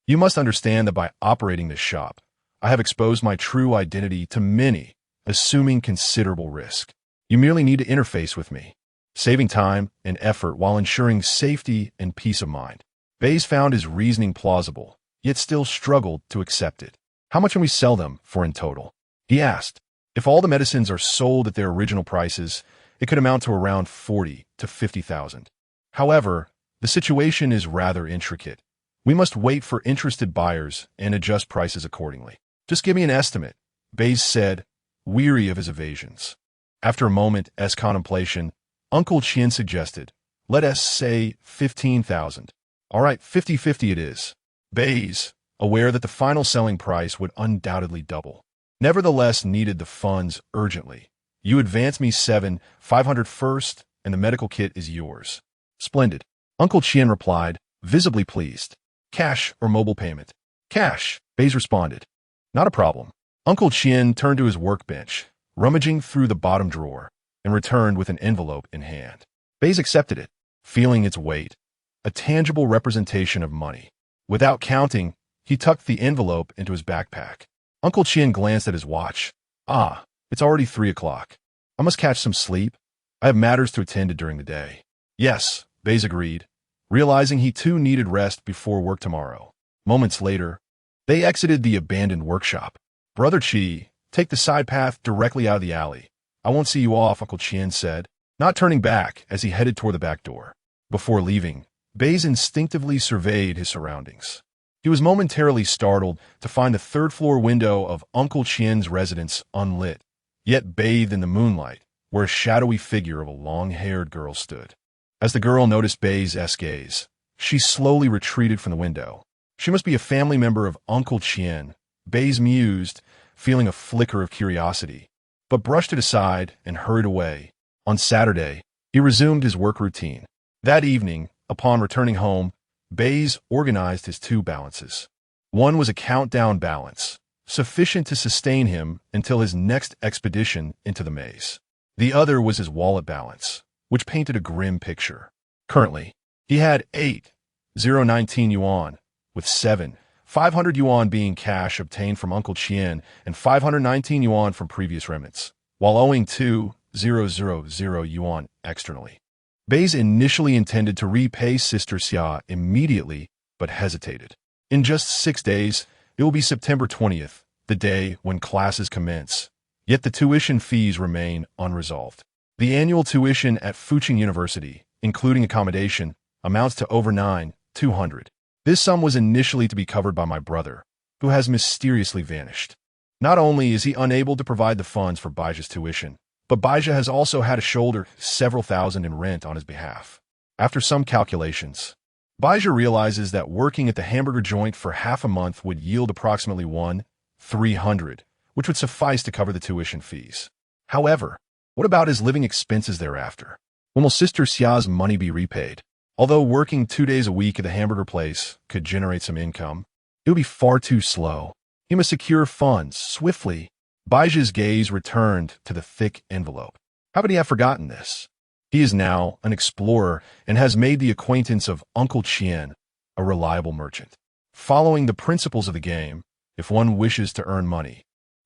You must understand that by operating this shop, I have exposed my true identity to many, assuming considerable risk. You merely need to interface with me, saving time and effort while ensuring safety and peace of mind. Baze found his reasoning plausible, yet still struggled to accept it. How much can we sell them for in total? He asked. If all the medicines are sold at their original prices, it could amount to around 40 to 50,000. However, the situation is rather intricate. We must wait for interested buyers and adjust prices accordingly. Just give me an estimate, Baze said, weary of his evasions. After a moment's contemplation, Uncle Chien suggested, let us say 15,000. All right, 50-50 it is. Baze, aware that the final selling price would undoubtedly double, nevertheless needed the funds urgently. You advance me 7,500 first, and the medical kit is yours. Splendid. Uncle Chien replied, visibly pleased. Cash or mobile payment? Cash, Baze responded. Not a problem. Uncle Chien turned to his workbench, rummaging through the bottom drawer, and returned with an envelope in hand. Baze accepted it, feeling its weight, a tangible representation of money. Without counting, he tucked the envelope into his backpack. Uncle Chien glanced at his watch. It's already 3 o'clock. I must catch some sleep. I have matters to attend to during the day. Yes, Baze agreed, realizing he too needed rest before work tomorrow. Moments later, they exited the abandoned workshop. Brother Chi, take the side path directly out of the alley. I won't see you off, Uncle Chien said, not turning back as he headed toward the back door. Before leaving, Baze instinctively surveyed his surroundings. He was momentarily startled to find the third-floor window of Uncle Chien's residence unlit, yet bathed in the moonlight, where a shadowy figure of a long-haired girl stood. As the girl noticed Baze's gaze, she slowly retreated from the window. She must be a family member of Uncle Chien, Baze mused, feeling a flicker of curiosity, but brushed it aside and hurried away. On Saturday, he resumed his work routine. That evening, upon returning home, Baze organized his 2 balances. One was a countdown balance, sufficient to sustain him until his next expedition into the maze. The other was his wallet balance, which painted a grim picture. Currently, he had 8,019 yuan, with 7,500 yuan being cash obtained from Uncle Chien and 519 yuan from previous remnants, while owing 2,000 yuan externally. Baze initially intended to repay Sister Xia immediately, but hesitated. In just 6 days, it will be September 20th, the day when classes commence. Yet the tuition fees remain unresolved. The annual tuition at Fuqing University, including accommodation, amounts to over 9,200. This sum was initially to be covered by my brother, who has mysteriously vanished. Not only is he unable to provide the funds for Bai Ze's tuition, but Bai Ze has also had to shoulder several thousand in rent on his behalf. After some calculations, Bai Ze realizes that working at the hamburger joint for half a month would yield approximately 1,300, which would suffice to cover the tuition fees. However, what about his living expenses thereafter? When will Sister Xia's money be repaid? Although working 2 days a week at the hamburger place could generate some income, it would be far too slow. He must secure funds swiftly. Bai Ze's gaze returned to the thick envelope. How could he have forgotten this? He is now an explorer and has made the acquaintance of Uncle Chien, a reliable merchant. Following the principles of the game, if one wishes to earn money,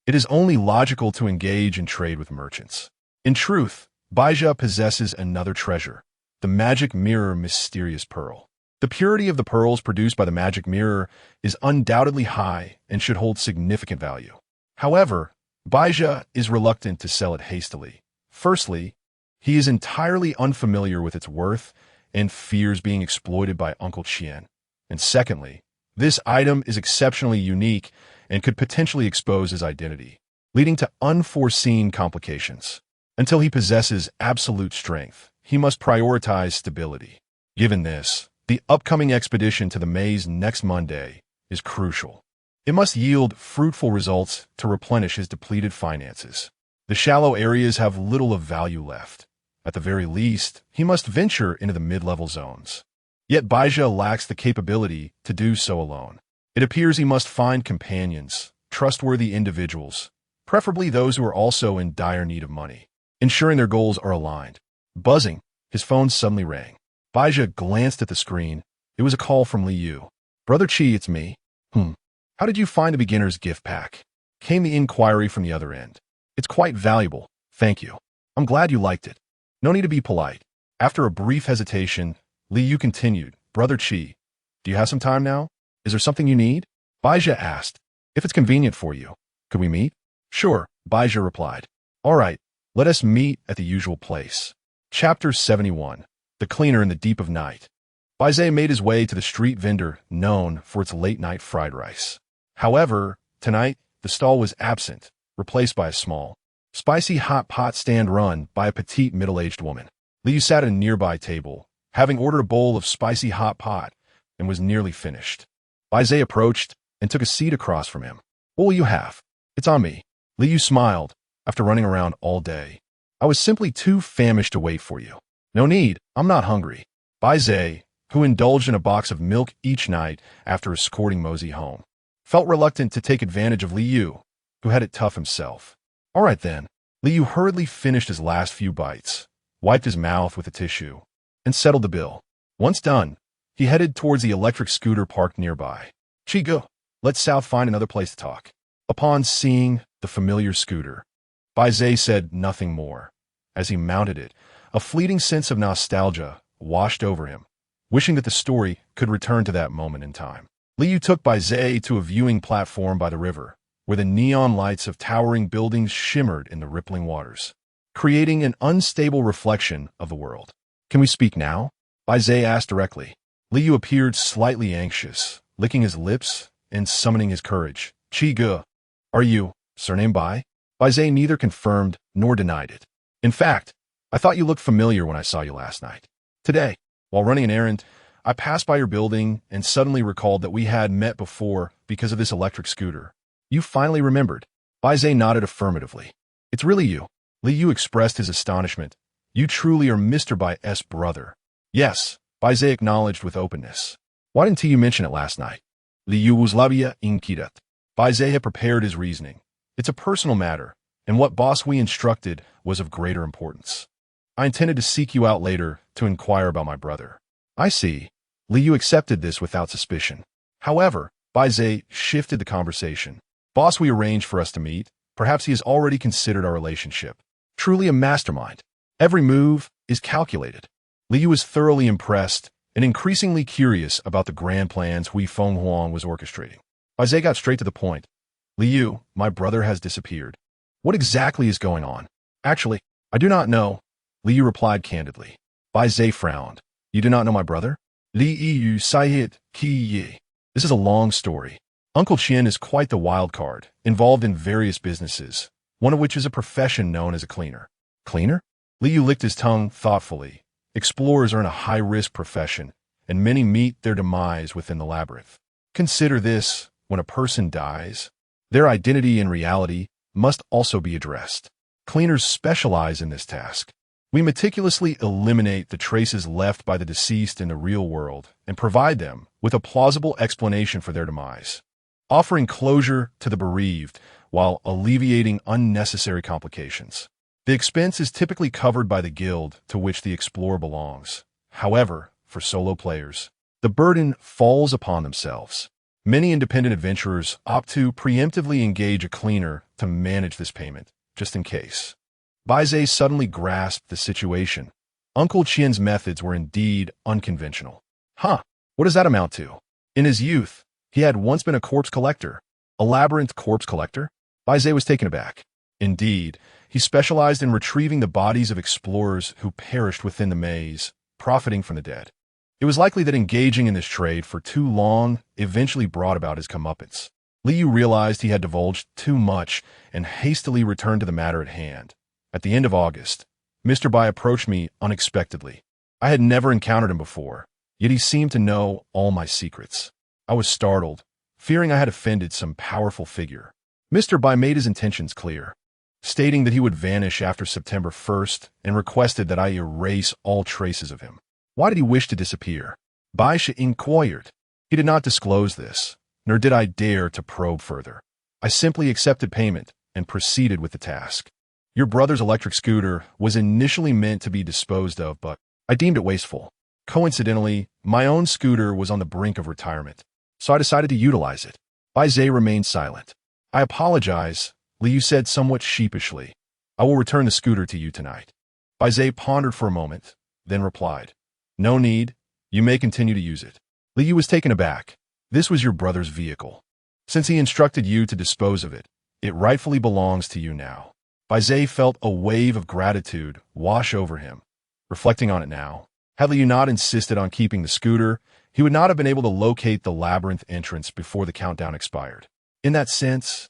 it is only logical to engage in trade with merchants. In truth, Bai Ze possesses another treasure, the magic mirror mysterious pearl. The purity of the pearls produced by the magic mirror is undoubtedly high and should hold significant value. However, Bai Ze is reluctant to sell it hastily. Firstly, he is entirely unfamiliar with its worth and fears being exploited by Uncle Chien. And secondly, this item is exceptionally unique and could potentially expose his identity, leading to unforeseen complications. Until he possesses absolute strength, he must prioritize stability. Given this, the upcoming expedition to the maze next Monday is crucial. It must yield fruitful results to replenish his depleted finances. The shallow areas have little of value left. At the very least, he must venture into the mid-level zones. Yet Bai Ze lacks the capability to do so alone. It appears he must find companions, trustworthy individuals, preferably those who are also in dire need of money, ensuring their goals are aligned. Buzzing, his phone suddenly rang. Bai Ze glanced at the screen. It was a call from Li Yu. Brother Chi, it's me. Hmm. How did you find the beginner's gift pack? Came the inquiry from the other end. It's quite valuable, thank you. I'm glad you liked it. No need to be polite. After a brief hesitation, Li Yu continued, Brother Qi, do you have some time now? Is there something you need? Bai Ze asked. If it's convenient for you, could we meet? Sure, Bai Ze replied. All right, let us meet at the usual place. Chapter 71. The Cleaner in the Deep of Night. Bai Ze made his way to the street vendor known for its late-night fried rice. However, tonight, the stall was absent, replaced by a small, spicy hot pot stand run by a petite middle-aged woman. Li Yu sat at a nearby table, having ordered a bowl of spicy hot pot, and was nearly finished. Bai Ze approached and took a seat across from him. What will you have? It's on me. Li Yu smiled, after running around all day. I was simply too famished to wait for you. No need, I'm not hungry. Bai Ze, who indulged in a box of milk each night after escorting Mosey home, felt reluctant to take advantage of Li Yu, who had it tough himself. All right then. Li Yu hurriedly finished his last few bites, wiped his mouth with a tissue, and settled the bill. Once done, he headed towards the electric scooter parked nearby. Chigo, let's south find another place to talk. Upon seeing the familiar scooter, Bai Ze said nothing more. As he mounted it, a fleeting sense of nostalgia washed over him, wishing that the story could return to that moment in time. Li Yu took Bai Ze to a viewing platform by the river, where the neon lights of towering buildings shimmered in the rippling waters, creating an unstable reflection of the world. Can we speak now? Bai Ze asked directly. Li Yu appeared slightly anxious, licking his lips and summoning his courage. Qi Ge, are you, surname Bai? Bai Ze neither confirmed nor denied it. In fact, I thought you looked familiar when I saw you last night. Today, while running an errand, I passed by your building and suddenly recalled that we had met before because of this electric scooter. You finally remembered. Bai Ze nodded affirmatively. It's really you. Li Yu expressed his astonishment. You truly are Mr. Bai's brother. Yes, Bai Ze acknowledged with openness. Why didn't you mention it last night? Li Yu was labia inquiret. Bai Ze had prepared his reasoning. It's a personal matter, and what boss we instructed was of greater importance. I intended to seek you out later to inquire about my brother. I see. Li Yu accepted this without suspicion. However, Bai Ze shifted the conversation. Boss we arranged for us to meet. Perhaps he has already considered our relationship. Truly a mastermind. Every move is calculated. Li Yu was thoroughly impressed and increasingly curious about the grand plans Hui Fenghuang was orchestrating. Bai Ze got straight to the point. Li Yu, my brother has disappeared. What exactly is going on? Actually, I do not know. Li Yu replied candidly. Bai Ze frowned. You do not know my brother? Li Yu Saihit Ki Yi. This is a long story. Uncle Qian is quite the wild card, involved in various businesses, one of which is a profession known as a cleaner. Cleaner? Li Yu licked his tongue thoughtfully. Explorers are in a high-risk profession, and many meet their demise within the labyrinth. Consider this, when a person dies, their identity and reality must also be addressed. Cleaners specialize in this task. We meticulously eliminate the traces left by the deceased in the real world and provide them with a plausible explanation for their demise, offering closure to the bereaved while alleviating unnecessary complications. The expense is typically covered by the guild to which the explorer belongs. However, for solo players, the burden falls upon themselves. Many independent adventurers opt to preemptively engage a cleaner to manage this payment, just in case. Bai Ze suddenly grasped the situation. Uncle Qian's methods were indeed unconventional. Huh, what does that amount to? In his youth, he had once been a corpse collector. A labyrinth corpse collector? Bai Ze was taken aback. Indeed, he specialized in retrieving the bodies of explorers who perished within the maze, profiting from the dead. It was likely that engaging in this trade for too long eventually brought about his comeuppance. Li Yu realized he had divulged too much and hastily returned to the matter at hand. At the end of August, Mr. Bai approached me unexpectedly. I had never encountered him before, yet he seemed to know all my secrets. I was startled, fearing I had offended some powerful figure. Mr. Bai made his intentions clear, stating that he would vanish after September 1st and requested that I erase all traces of him. Why did he wish to disappear? Bai Ze inquired. He did not disclose this, nor did I dare to probe further. I simply accepted payment and proceeded with the task. Your brother's electric scooter was initially meant to be disposed of, but I deemed it wasteful. Coincidentally, my own scooter was on the brink of retirement. so I decided to utilize it. Bai Ze remained silent. I apologize, Liu said somewhat sheepishly. I will return the scooter to you tonight. Bai Ze pondered for a moment, then replied, No need, you may continue to use it. Liu was taken aback. This was your brother's vehicle. Since he instructed you to dispose of it, it rightfully belongs to you now. Bai Ze felt a wave of gratitude wash over him. Reflecting on it now, had Liu not insisted on keeping the scooter, he would not have been able to locate the labyrinth entrance before the countdown expired. In that sense,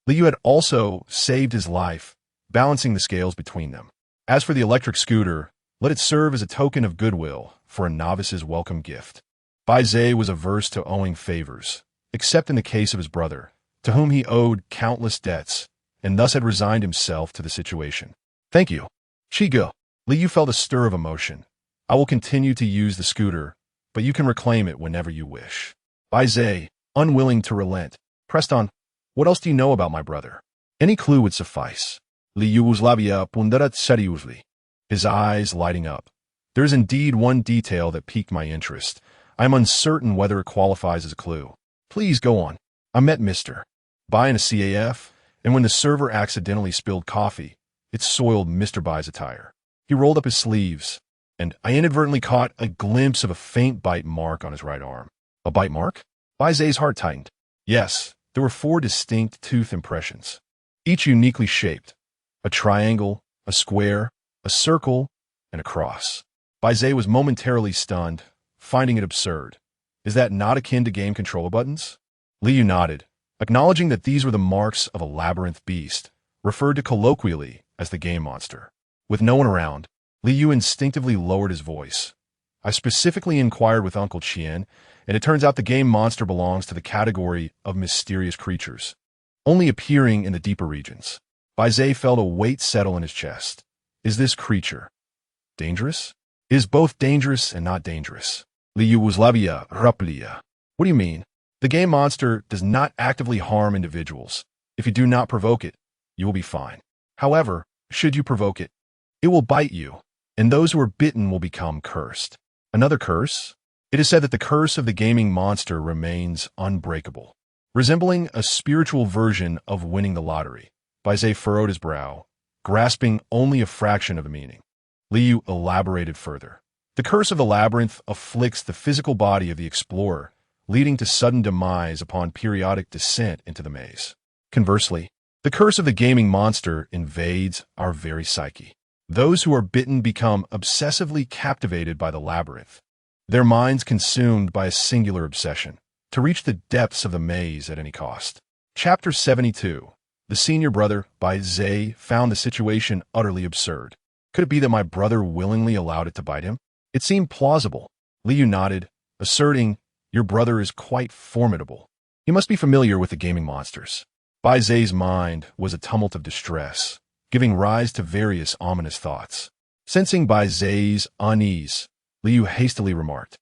Liu had also saved his life, balancing the scales between them. As for the electric scooter, let it serve as a token of goodwill for a novice's welcome gift. Bai Ze was averse to owing favors, except in the case of his brother, to whom he owed countless debts, and thus had resigned himself to the situation. Thank you. Shigo. Liu felt a stir of emotion. I will continue to use the scooter, but you can reclaim it whenever you wish. Bai Ze, unwilling to relent, pressed on. What else do you know about my brother? Any clue would suffice. Liu uzlavia pundarat seriously, his eyes lighting up. There is indeed one detail that piqued my interest. I am uncertain whether it qualifies as a clue. Please go on. I met Mr. Bai in a CAF, and when the server accidentally spilled coffee, it soiled Mr. Bai's attire. He rolled up his sleeves, and I inadvertently caught a glimpse of a faint bite mark on his right arm. A bite mark? Bai Ze's heart tightened. Yes, there were 4 distinct tooth impressions, each uniquely shaped. A triangle, a square, a circle, and a cross. Bai Ze was momentarily stunned, finding it absurd. Is that not akin to game controller buttons? Liu nodded, acknowledging that these were the marks of a labyrinth beast, referred to colloquially as the game monster. With no one around, Liu instinctively lowered his voice. I specifically inquired with Uncle Qian, and it turns out the game monster belongs to the category of mysterious creatures, only appearing in the deeper regions. Bai Ze felt a weight settle in his chest. Is this creature dangerous? It is both dangerous and not dangerous. Liu uzlavia raplia. What do you mean? The game monster does not actively harm individuals. If you do not provoke it, you will be fine. However, should you provoke it, it will bite you, and those who are bitten will become cursed. Another curse? It is said that the curse of the gaming monster remains unbreakable, resembling a spiritual version of winning the lottery. Bai Ze furrowed his brow, grasping only a fraction of the meaning. Liu elaborated further. The curse of the labyrinth afflicts the physical body of the explorer, leading to sudden demise upon periodic descent into the maze. Conversely, the curse of the gaming monster invades our very psyche. Those who are bitten become obsessively captivated by the labyrinth, their minds consumed by a singular obsession, to reach the depths of the maze at any cost. Chapter 72. The senior brother, Bai Ze, found the situation utterly absurd. Could it be that my brother willingly allowed it to bite him? It seemed plausible. Liu nodded, asserting, Your brother is quite formidable. He must be familiar with the gaming monsters. Bai Ze's mind was a tumult of distress, giving rise to various ominous thoughts. Sensing Bai Ze's unease, Liu hastily remarked,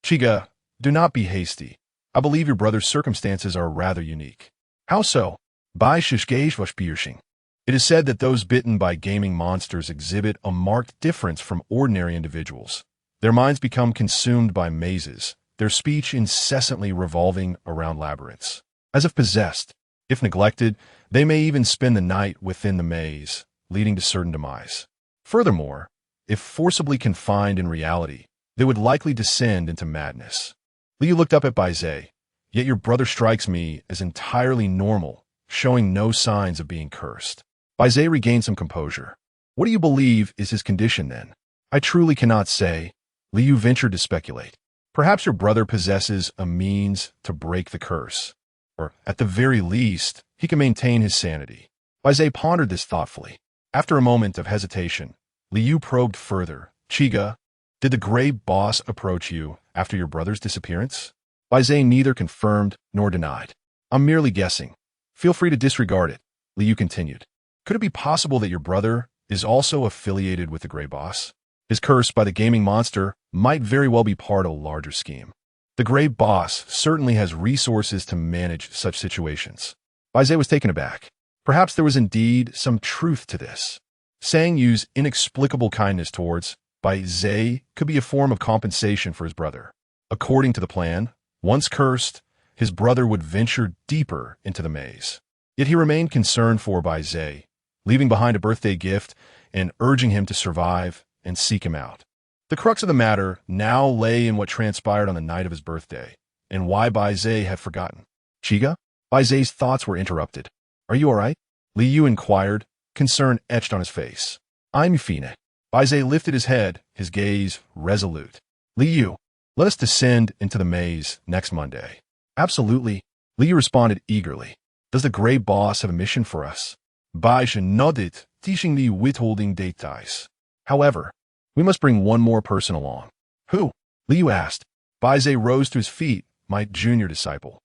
Chiga, do not be hasty. I believe your brother's circumstances are rather unique. How so? Bai Shishgeshvashbirshing. It is said that those bitten by gaming monsters exhibit a marked difference from ordinary individuals. Their minds become consumed by mazes, their speech incessantly revolving around labyrinths. As if possessed, if neglected, they may even spend the night within the maze, leading to certain demise. Furthermore, if forcibly confined in reality, they would likely descend into madness. Liu looked up at Bai Ze. Yet your brother strikes me as entirely normal, showing no signs of being cursed. Bai Ze regained some composure. What do you believe is his condition, then? I truly cannot say. Liu ventured to speculate. Perhaps your brother possesses a means to break the curse. Or, at the very least, he can maintain his sanity. Bai Ze pondered this thoughtfully. After a moment of hesitation, Liu probed further. Chiga, did the gray boss approach you after your brother's disappearance? Bai Ze neither confirmed nor denied. I'm merely guessing. Feel free to disregard it, Liu continued. Could it be possible that your brother is also affiliated with the gray boss? His curse by the gaming monster might very well be part of a larger scheme. The gray boss certainly has resources to manage such situations. Bai Ze was taken aback. Perhaps there was indeed some truth to this. Sang Yu's inexplicable kindness towards Bai Ze could be a form of compensation for his brother. According to the plan, once cursed, his brother would venture deeper into the maze. Yet he remained concerned for Bai Ze, leaving behind a birthday gift and urging him to survive and seek him out. The crux of the matter now lay in what transpired on the night of his birthday, and why Bai Ze had forgotten. Chiga? Bai Ze's thoughts were interrupted. Are you all right? Li Yu inquired, concern etched on his face. I'm fine. Bai Ze lifted his head, his gaze resolute. Li Yu, let us descend into the maze next Monday. Absolutely. Li Yu responded eagerly. Does the Grey Boss have a mission for us? Bai Ze nodded, teaching the withholding details. However, we must bring one more person along. Who? Li Yu asked. Bai Ze rose to his feet, my junior disciple.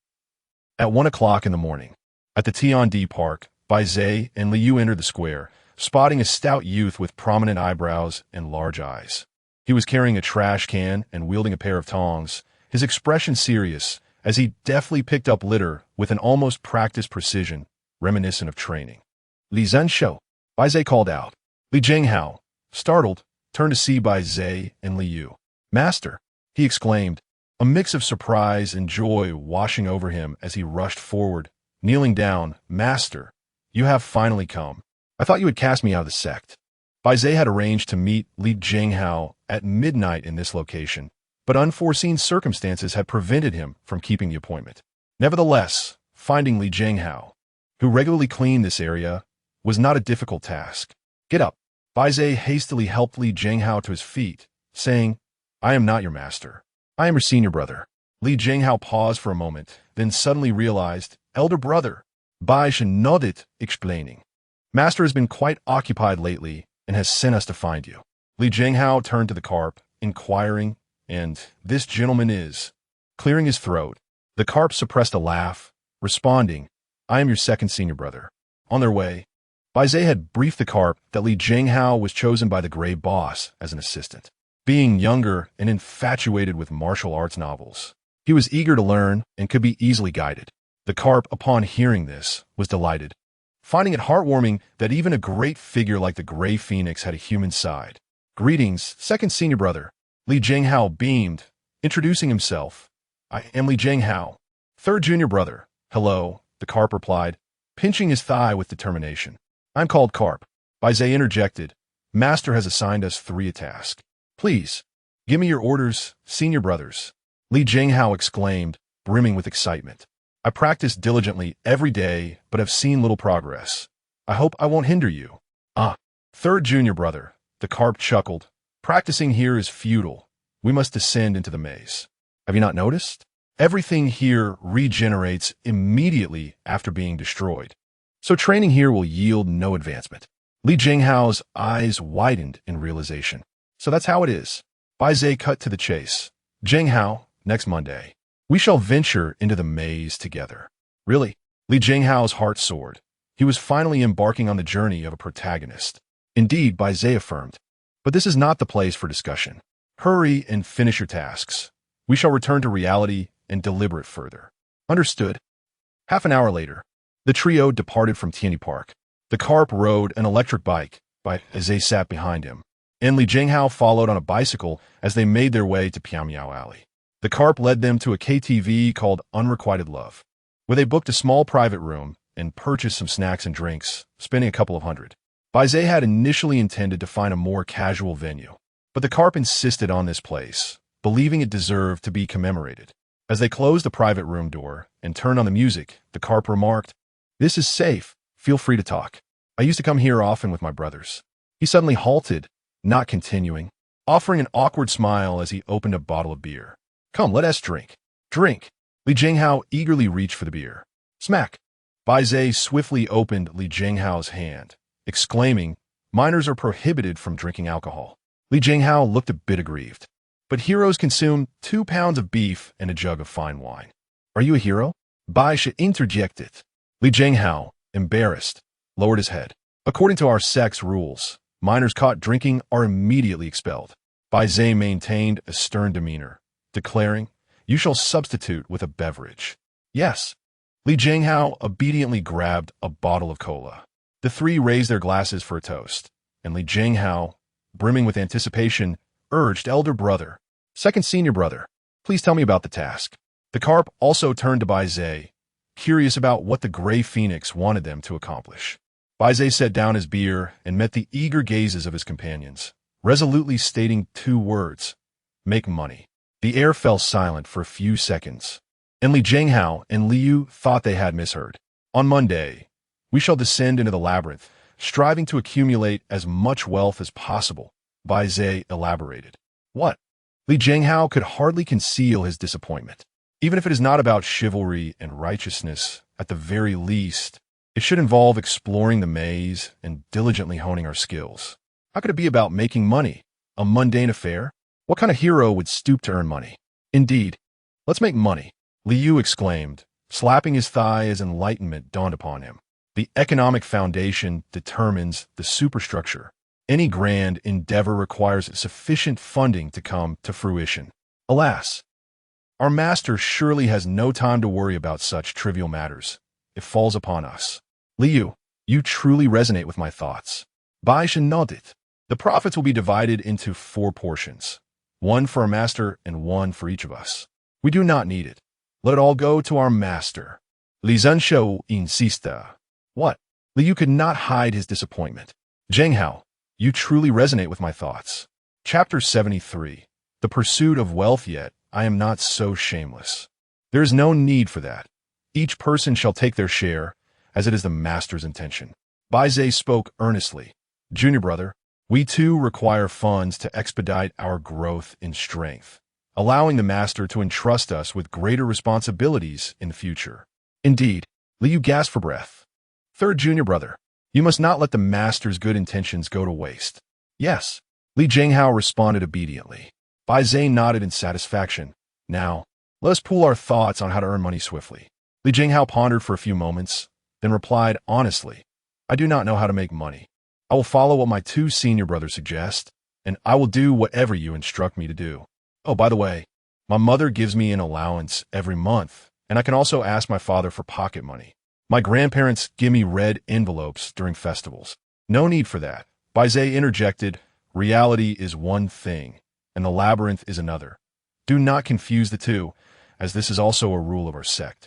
At 1 o'clock in the morning, at the Tiandi Park, Bai Ze and Li Yu entered the square, spotting a stout youth with prominent eyebrows and large eyes. He was carrying a trash can and wielding a pair of tongs, his expression serious, as he deftly picked up litter with an almost practiced precision, reminiscent of training. Li Zhenshou, Bai Ze called out. Li Jinghao, startled, turned to see Bai Ze and Li Yu. Master, he exclaimed, a mix of surprise and joy washing over him as he rushed forward, kneeling down. Master, you have finally come. I thought you had cast me out of the sect. Bai Ze had arranged to meet Li Jinghao at midnight in this location, but unforeseen circumstances had prevented him from keeping the appointment. Nevertheless, finding Li Jinghao, who regularly cleaned this area, was not a difficult task. Get up. Bai Ze hastily helped Li Jinghao to his feet, saying, I am not your master. I am your senior brother. Li Jinghao paused for a moment, then suddenly realized, elder brother. Bai Ze nodded, explaining. Master has been quite occupied lately and has sent us to find you. Li Jinghao turned to the carp, inquiring, and this gentleman is... Clearing his throat, the carp suppressed a laugh, responding, I am your second senior brother. On their way, Bai Ze had briefed the carp that Li Jinghao was chosen by the Grey Boss as an assistant. Being younger and infatuated with martial arts novels, he was eager to learn and could be easily guided. The carp, upon hearing this, was delighted, finding it heartwarming that even a great figure like the Grey Phoenix had a human side. Greetings, second senior brother. Li Jinghao beamed, introducing himself. I am Li Jinghao, third junior brother. Hello, the carp replied, pinching his thigh with determination. I'm called Carp. Bai Ze interjected. Master has assigned us 3 a task. Please, give me your orders, senior brothers. Li Jinghao exclaimed, brimming with excitement. I practice diligently every day, but have seen little progress. I hope I won't hinder you. Ah, third junior brother, the carp chuckled. Practicing here is futile. We must descend into the maze. Have you not noticed? Everything here regenerates immediately after being destroyed. So training here will yield no advancement. Li Jinghao's eyes widened in realization. So that's how it is. Bai Ze cut to the chase. Jinghao, next Monday. We shall venture into the maze together. Really? Li Jinghao's heart soared. He was finally embarking on the journey of a protagonist. Indeed, Bai Ze affirmed. But this is not the place for discussion. Hurry and finish your tasks. We shall return to reality and deliberate further. Understood. Half an hour later, the trio departed from Tianyi Park. The carp rode an electric bike, Bai Ze sat behind him, and Li Jinghao followed on a bicycle as they made their way to Piamiao Alley. The carp led them to a KTV called Unrequited Love, where they booked a small private room and purchased some snacks and drinks, spending a couple of hundred. Bai Ze had initially intended to find a more casual venue, but the carp insisted on this place, believing it deserved to be commemorated. As they closed the private room door and turned on the music, the carp remarked, "This is safe. Feel free to talk. I used to come here often with my brothers." He suddenly halted, not continuing, offering an awkward smile as he opened a bottle of beer. "Come, let us drink." "Drink." Li Jinghao eagerly reached for the beer. Smack. Bai Ze swiftly opened Li Jinghao's hand, exclaiming, "Minors are prohibited from drinking alcohol." Li Jinghao looked a bit aggrieved. "But heroes consume 2 pounds of beef and a jug of fine wine. Are you a hero?" Bai Ze interjected. Li Jinghao, embarrassed, lowered his head. "According to our sect's rules, minors caught drinking are immediately expelled." Bai Ze maintained a stern demeanor, declaring, "You shall substitute with a beverage." "Yes." Li Jinghao obediently grabbed a bottle of cola. The 3 raised their glasses for a toast, and Li Jinghao, brimming with anticipation, urged, "Elder brother, second senior brother, please tell me about the task." The carp also turned to Bai Ze, curious about what the gray phoenix wanted them to accomplish. Bai Ze set down his beer and met the eager gazes of his companions, resolutely stating 2 words: make money. The air fell silent for a few seconds, and Li Jinghao and Liu thought they had misheard. On Monday, we shall descend into the labyrinth, striving to accumulate as much wealth as possible, Bai Ze elaborated. What? Li Jinghao could hardly conceal his disappointment. Even if it is not about chivalry and righteousness, at the very least, it should involve exploring the maze and diligently honing our skills. How could it be about making money? A mundane affair? What kind of hero would stoop to earn money? Indeed, let's make money, Liu exclaimed, slapping his thigh as enlightenment dawned upon him. The economic foundation determines the superstructure. Any grand endeavor requires sufficient funding to come to fruition. Alas, our master surely has no time to worry about such trivial matters. It falls upon us. Liu, you truly resonate with my thoughts. Bai Ze nodded. The profits will be divided into 4 portions, 1 for our master and 1 for each of us. We do not need it. Let it all go to our master. Li Zhenshou insisted. What? Liu could not hide his disappointment. Jinghao, you truly resonate with my thoughts. Chapter 73. The pursuit of wealth, yet I am not so shameless. There is no need for that. Each person shall take their share, as it is the master's intention. Bai Ze spoke earnestly. Junior brother, we too require funds to expedite our growth in strength, allowing the master to entrust us with greater responsibilities in the future. Indeed, Liu gasped for breath. Third junior brother, you must not let the master's good intentions go to waste. Yes, Li Jinghao responded obediently. Bai Ze nodded in satisfaction. Now, let us pool our thoughts on how to earn money swiftly. Li Jinghao pondered for a few moments, then replied honestly, I do not know how to make money. I will follow what my 2 senior brothers suggest, and I will do whatever you instruct me to do. Oh, by the way, my mother gives me an allowance every month, and I can also ask my father for pocket money. My grandparents give me red envelopes during festivals. No need for that. Bai Ze interjected, reality is one thing, and the labyrinth is another. Do not confuse the 2, as this is also a rule of our sect.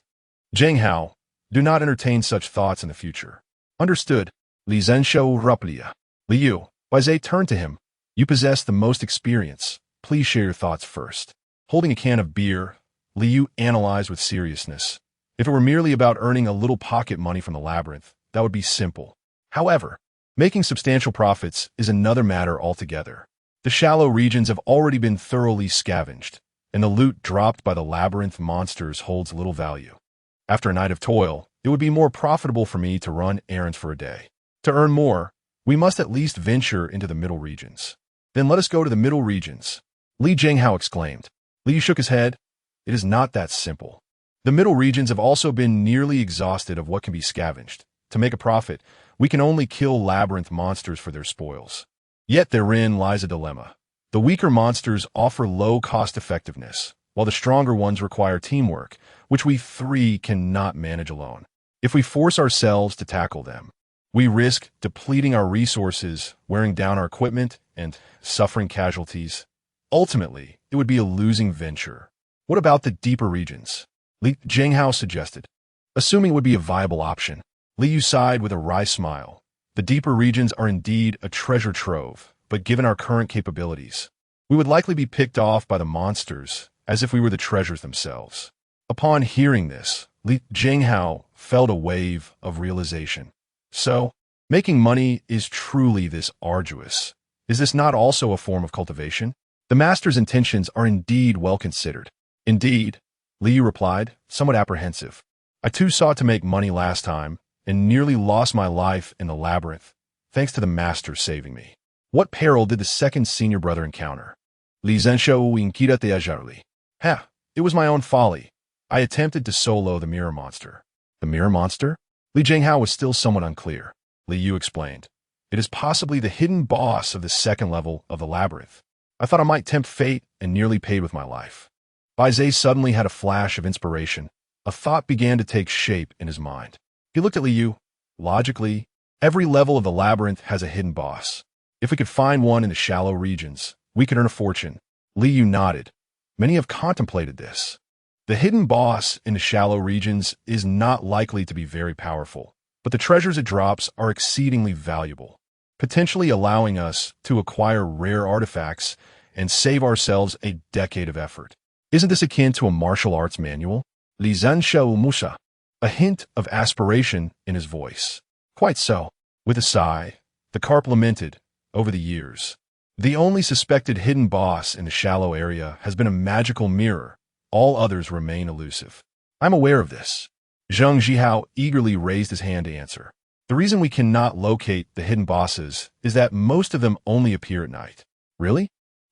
Jinghao, do not entertain such thoughts in the future. Understood. Li Zhenshou replied. Liu, Bai Ze turned to him. You possess the most experience. Please share your thoughts first. Holding a can of beer, Liu analyzed with seriousness. If it were merely about earning a little pocket money from the labyrinth, that would be simple. However, making substantial profits is another matter altogether. The shallow regions have already been thoroughly scavenged, and the loot dropped by the labyrinth monsters holds little value. After a night of toil, it would be more profitable for me to run errands for a day. To earn more, we must at least venture into the middle regions. Then let us go to the middle regions. Li Jinghao exclaimed. Liu shook his head. It is not that simple. The middle regions have also been nearly exhausted of what can be scavenged. To make a profit, we can only kill labyrinth monsters for their spoils. Yet therein lies a dilemma. The weaker monsters offer low cost effectiveness, while the stronger ones require teamwork, which we 3 cannot manage alone. If we force ourselves to tackle them, we risk depleting our resources, wearing down our equipment, and suffering casualties. Ultimately, it would be a losing venture. What about the deeper regions? Li Jinghao suggested. Assuming it would be a viable option, Liu sighed with a wry smile. The deeper regions are indeed a treasure trove, but given our current capabilities, we would likely be picked off by the monsters as if we were the treasures themselves. Upon hearing this, Li Jinghao felt a wave of realization. So, making money is truly this arduous. Is this not also a form of cultivation? The master's intentions are indeed well considered. Indeed, Liu replied, somewhat apprehensive. I too sought to make money last time, and nearly lost my life in the labyrinth, thanks to the master saving me. What peril did the 2nd senior brother encounter? Li Zhenshou inquired ajarly. It was my own folly. I attempted to solo the mirror monster. The mirror monster? Li Jinghao was still somewhat unclear. Liu explained. It is possibly the hidden boss of the 2nd level of the labyrinth. I thought I might tempt fate and nearly paid with my life. Bai Ze suddenly had a flash of inspiration. A thought began to take shape in his mind. He looked at Liu. Logically, every level of the labyrinth has a hidden boss. If we could find one in the shallow regions, we could earn a fortune. Liu nodded. Many have contemplated this. The hidden boss in the shallow regions is not likely to be very powerful, but the treasures it drops are exceedingly valuable, potentially allowing us to acquire rare artifacts and save ourselves a decade of effort. Isn't this akin to a martial arts manual? Li Zanshou Musa, a hint of aspiration in his voice. Quite so. With a sigh, the carp lamented, over the years, the only suspected hidden boss in the shallow area has been a magical mirror. All others remain elusive. I'm aware of this. Zheng Zhihao eagerly raised his hand to answer. The reason we cannot locate the hidden bosses is that most of them only appear at night. Really?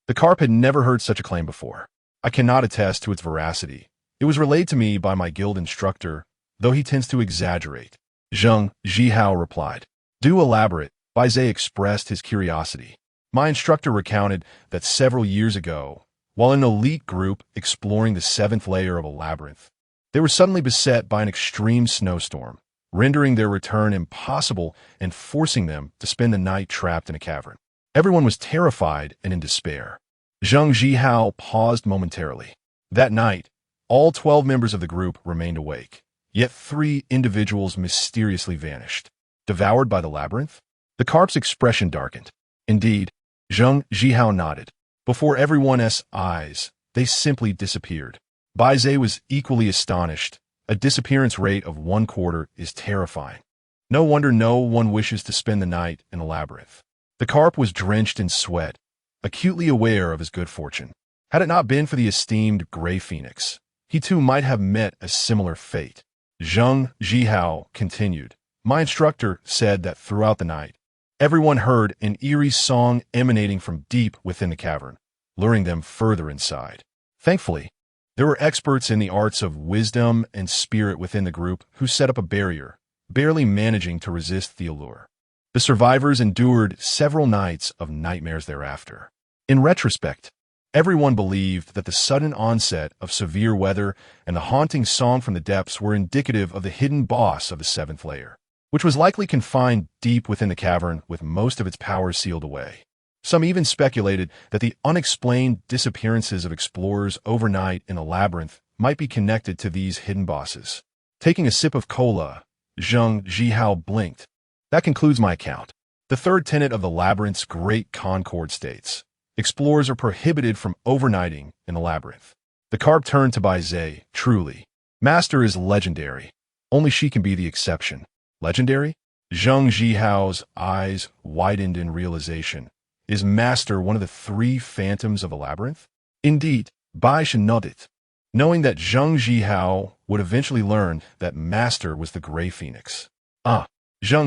The carp had never heard such a claim before. I cannot attest to its veracity. It was relayed to me by my guild instructor, though he tends to exaggerate. Zheng Zhihao replied. Do elaborate. Bai Ze expressed his curiosity. My instructor recounted that several years ago, while an elite group exploring the 7th layer of a labyrinth, they were suddenly beset by an extreme snowstorm, rendering their return impossible and forcing them to spend the night trapped in a cavern. Everyone was terrified and in despair. Zheng Zhihao paused momentarily. That night, all 12 members of the group remained awake, yet 3 individuals mysteriously vanished. Devoured by the labyrinth? The carp's expression darkened. Indeed, Zheng Zhihao nodded. Before everyone's eyes, they simply disappeared. Bai Ze was equally astonished. A disappearance rate of 1/4 is terrifying. No wonder no one wishes to spend the night in a labyrinth. The carp was drenched in sweat, acutely aware of his good fortune. Had it not been for the esteemed Gray Phoenix, he too might have met a similar fate. Zheng Zhihao continued. My instructor said that throughout the night, everyone heard an eerie song emanating from deep within the cavern, luring them further inside. Thankfully, there were experts in the arts of wisdom and spirit within the group who set up a barrier, barely managing to resist the allure. The survivors endured several nights of nightmares thereafter. In retrospect, everyone believed that the sudden onset of severe weather and the haunting song from the depths were indicative of the hidden boss of the 7th layer, which was likely confined deep within the cavern with most of its powers sealed away. Some even speculated that the unexplained disappearances of explorers overnight in a labyrinth might be connected to these hidden bosses. Taking a sip of cola, Zheng Zhihao blinked. That concludes my account. The third tenet of the labyrinth's great concord states, explorers are prohibited from overnighting in the labyrinth. The carp turned to Bai Ze. Truly, Master is legendary. Only she can be the exception. Legendary? Zheng Zhihao's eyes widened in realization. Is Master one of the 3 phantoms of the labyrinth? Indeed, Bai Ze nodded, knowing that Zheng Zhihao would eventually learn that Master was the Gray Phoenix. Zheng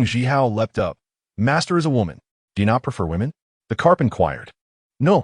Zhihao leapt up. Master is a woman. Do you not prefer women? The carp inquired. No,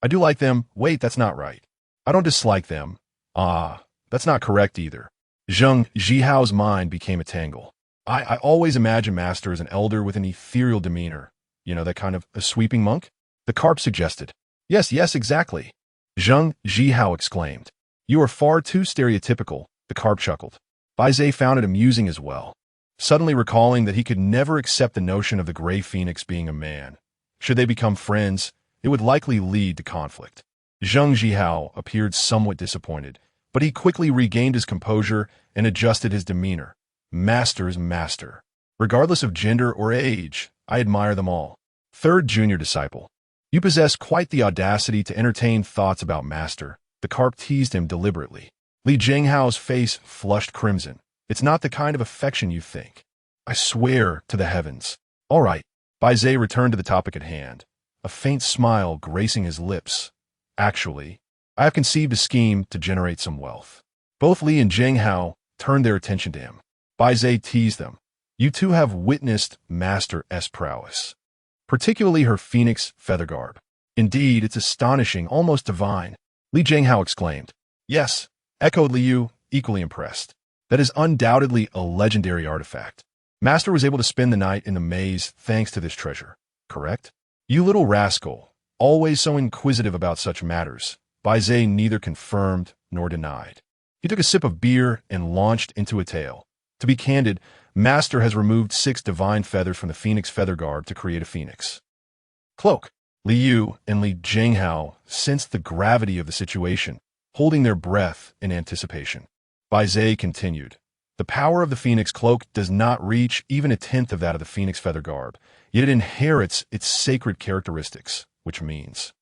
I do like them. Wait, that's not right. I don't dislike them. That's not correct either. Zheng Zhihao's mind became a tangle. I always imagine Master as an elder with an ethereal demeanor. You know, that kind of a sweeping monk? The carp suggested. Yes, exactly. Zheng Zhihao exclaimed. You are far too stereotypical, the carp chuckled. Bai Ze found it amusing as well, suddenly recalling that he could never accept the notion of the Gray Phoenix being a man. Should they become friends, it would likely lead to conflict. Zheng Zhihao appeared somewhat disappointed, but he quickly regained his composure and adjusted his demeanor. Master is master. Regardless of gender or age, I admire them all. Third junior disciple. You possess quite the audacity to entertain thoughts about Master. The carp teased him deliberately. Li Jinghao's face flushed crimson. It's not the kind of affection you think. I swear to the heavens. All right. Bai Ze returned to the topic at hand, a faint smile gracing his lips. Actually, I have conceived a scheme to generate some wealth. Both Li and Jinghao turned their attention to him. Bai Ze teased them. You two have witnessed Master's prowess, particularly her phoenix feather garb. Indeed, it's astonishing, almost divine. Li Jinghao exclaimed. Yes, echoed Liu, equally impressed. That is undoubtedly a legendary artifact. Master was able to spend the night in the maze thanks to this treasure, correct? You little rascal, always so inquisitive about such matters. Bai Ze neither confirmed nor denied. He took a sip of beer and launched into a tale. To be candid, Master has removed 6 divine feathers from the phoenix feather garb to create a phoenix cloak. Liu and Li Jinghao sensed the gravity of the situation, holding their breath in anticipation. Bai Ze continued. The power of the phoenix cloak does not reach even a tenth of that of the phoenix feather garb, yet it inherits its sacred characteristics, which means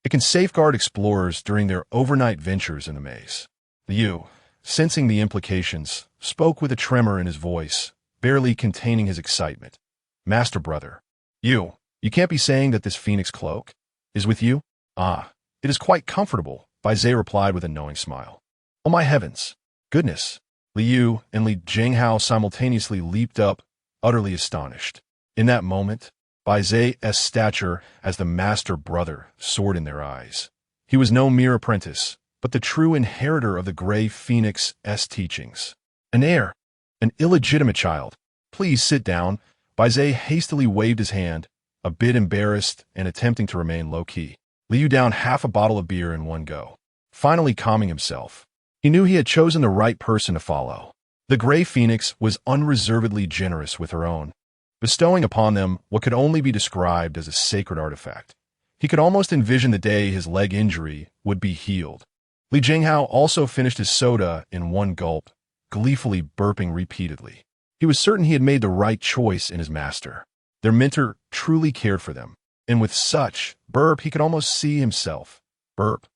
it can safeguard explorers during their overnight ventures in the maze. Liu, sensing the implications, spoke with a tremor in his voice, barely containing his excitement. Master brother, you can't be saying that this phoenix cloak is with you? Ah, it is quite comfortable, Bai Ze replied with a knowing smile. Oh my heavens! Goodness! Liu and Li Jinghao simultaneously leaped up, utterly astonished. In that moment, Bai Ze's stature as the master brother soared in their eyes. He was no mere apprentice, but the true inheritor of the Gray Phoenix's teachings. An heir, an illegitimate child. Please sit down. Bai Ze hastily waved his hand, a bit embarrassed and attempting to remain low-key. Liu downed half a bottle of beer in one go. Finally calming himself, he knew he had chosen the right person to follow. The Gray Phoenix was unreservedly generous with her own, bestowing upon them what could only be described as a sacred artifact. He could almost envision the day his leg injury would be healed. Li Jinghao also finished his soda in one gulp, gleefully burping repeatedly. He was certain he had made the right choice in his master. Their mentor truly cared for them, and with such burp he could almost see himself. Burp,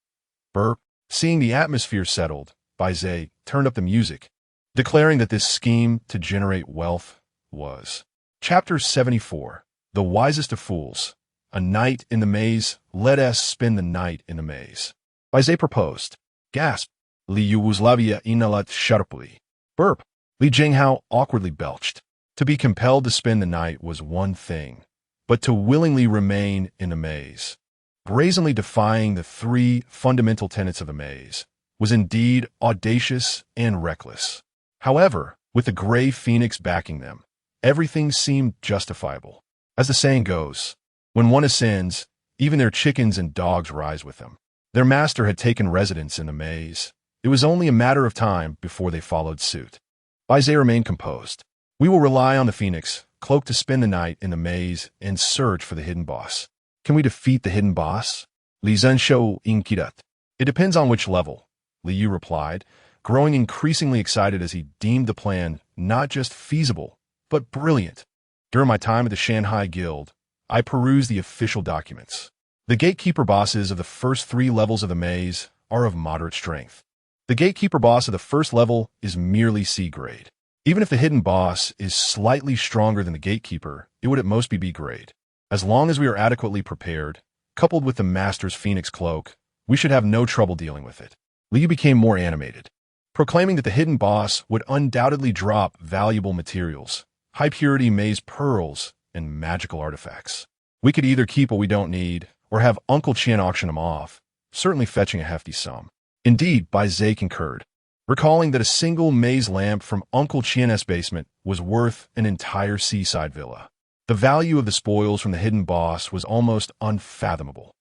burp. Seeing the atmosphere settled, Bai Ze turned up the music, declaring that this scheme to generate wealth was. Chapter 74. The Wisest of Fools. A night in the maze. Let us spend the night in the maze. Bai Ze proposed. Gasp. Li Yugoslavia inalat sharply. Burp. Li Jinghao awkwardly belched. To be compelled to spend the night was one thing, but to willingly remain in the maze, brazenly defying the three fundamental tenets of the maze, was indeed audacious and reckless. However, with the Gray Phoenix backing them, everything seemed justifiable. As the saying goes, when one ascends, even their chickens and dogs rise with them. Their master had taken residence in the maze. It was only a matter of time before they followed suit. Bai Ze remained composed. We will rely on the Phoenix, cloak to spend the night in the maze and search for the hidden boss. Can we defeat the hidden boss? Li Zhenshou inquired. It depends on which level, Li Yu replied, growing increasingly excited as he deemed the plan not just feasible, but brilliant. During my time at the Shanghai Guild, I perused the official documents. The gatekeeper bosses of the first three levels of the maze are of moderate strength. The gatekeeper boss of the first level is merely C grade. Even if the hidden boss is slightly stronger than the gatekeeper, it would at most be B grade. As long as we are adequately prepared, coupled with the Master's Phoenix Cloak, we should have no trouble dealing with it. Liu became more animated, proclaiming that the hidden boss would undoubtedly drop valuable materials, high-purity maze pearls, and magical artifacts. We could either keep what we don't need, or have Uncle Qian auction them off, certainly fetching a hefty sum. Indeed, Bai Ze concurred, recalling that a single maze lamp from Uncle Qian's basement was worth an entire seaside villa. The value of the spoils from the hidden boss was almost unfathomable.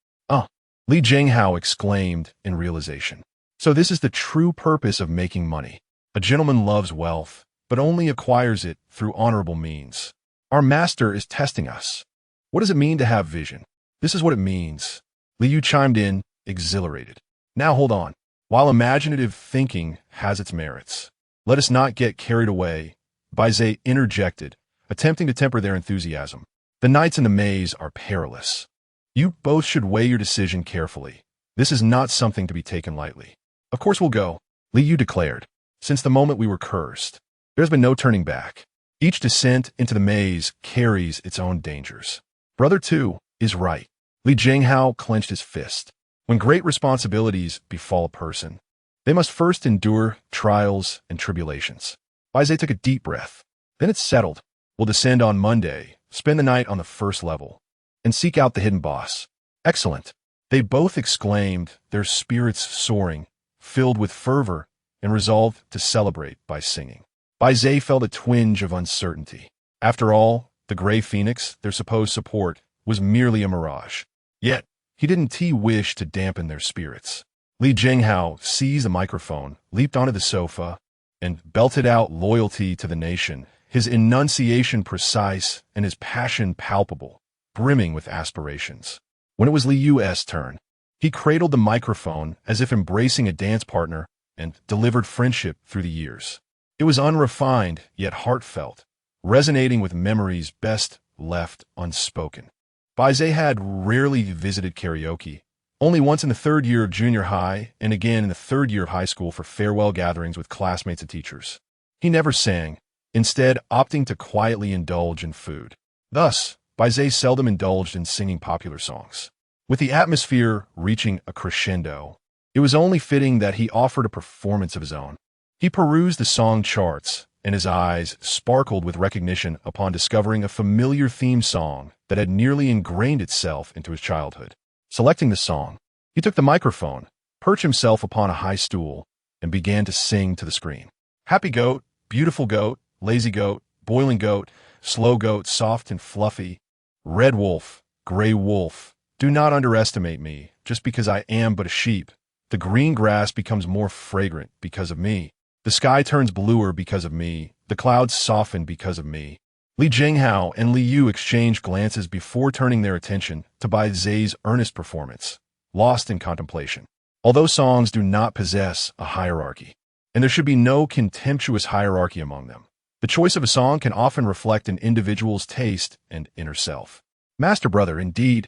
Li Jinghao exclaimed in realization. So this is the true purpose of making money. A gentleman loves wealth, but only acquires it through honorable means. Our master is testing us. What does it mean to have vision? This is what it means. Liu chimed in, exhilarated. Now hold on. While imaginative thinking has its merits, let us not get carried away, Bai Ze interjected, attempting to temper their enthusiasm. The nights in the maze are perilous. You both should weigh your decision carefully. This is not something to be taken lightly. Of course we'll go, Liu declared. Since the moment we were cursed, there's been no turning back. Each descent into the maze carries its own dangers. Brother 2 is right. Li Jinghao clenched his fist. When great responsibilities befall a person, they must first endure trials and tribulations. Bai Ze took a deep breath. Then it's settled. We'll descend on Monday, spend the night on the first level, and seek out the hidden boss. Excellent. They both exclaimed, their spirits soaring, filled with fervor, and resolved to celebrate by singing. Bai Ze felt a twinge of uncertainty. After all, the Gray Phoenix, their supposed support, was merely a mirage. Yet, he didn't wish to dampen their spirits. Li Jinghao seized the microphone, leaped onto the sofa, and belted out loyalty to the nation, his enunciation precise and his passion palpable, brimming with aspirations. When it was Li Yu's turn, He cradled the microphone as if embracing a dance partner and delivered friendship through the years. It was unrefined, yet heartfelt, resonating with memories best left unspoken. Bai Ze had rarely visited karaoke, only once in the third year of junior high and again in the third year of high school for farewell gatherings with classmates and teachers. He never sang, instead opting to quietly indulge in food. Thus, Bai Ze seldom indulged in singing popular songs. With the atmosphere reaching a crescendo, it was only fitting that he offered a performance of his own. He perused the song charts, and his eyes sparkled with recognition upon discovering a familiar theme song that had nearly ingrained itself into his childhood. Selecting the song, he took the microphone, perched himself upon a high stool, and began to sing to the screen. Happy goat, beautiful goat, lazy goat, boiling goat, slow goat, soft and fluffy, red wolf, gray wolf, do not underestimate me, just because I am but a sheep. The green grass becomes more fragrant because of me. The sky turns bluer because of me. The clouds soften because of me. Li Jinghao and Li Yu exchanged glances before turning their attention to Bai Ze's earnest performance, lost in contemplation. Although songs do not possess a hierarchy, and there should be no contemptuous hierarchy among them, the choice of a song can often reflect an individual's taste and inner self. Master Brother, indeed,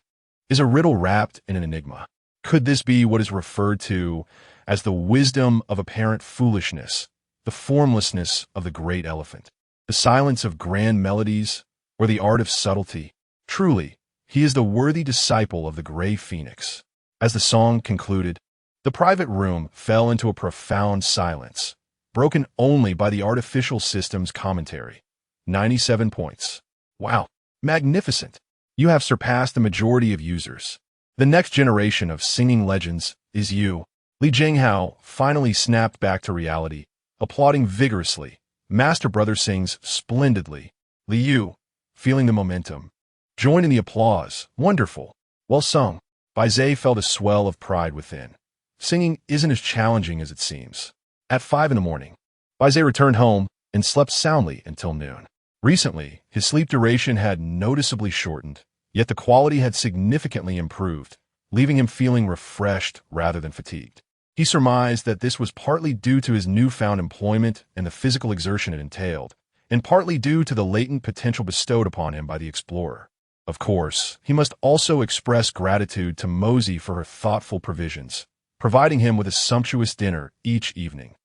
is a riddle wrapped in an enigma. Could this be what is referred to as the wisdom of apparent foolishness, the formlessness of the great elephant, the silence of grand melodies, or the art of subtlety? Truly, he is the worthy disciple of the gray phoenix. As the song concluded, the private room fell into a profound silence, broken only by the artificial system's commentary. 97 points. Wow, magnificent. You have surpassed the majority of users. The next generation of singing legends is you. Li Jinghao finally snapped back to reality, applauding vigorously. Master Brother sings splendidly. Li Yu, feeling the momentum, joined in the applause. Wonderful. Well sung. Bai Ze felt a swell of pride within. Singing isn't as challenging as it seems. At 5 in the morning, Bai Ze returned home and slept soundly until noon. Recently, his sleep duration had noticeably shortened, yet the quality had significantly improved, leaving him feeling refreshed rather than fatigued. He surmised that this was partly due to his newfound employment and the physical exertion it entailed, and partly due to the latent potential bestowed upon him by the explorer. Of course, he must also express gratitude to Mosey for her thoughtful provisions, providing him with a sumptuous dinner each evening,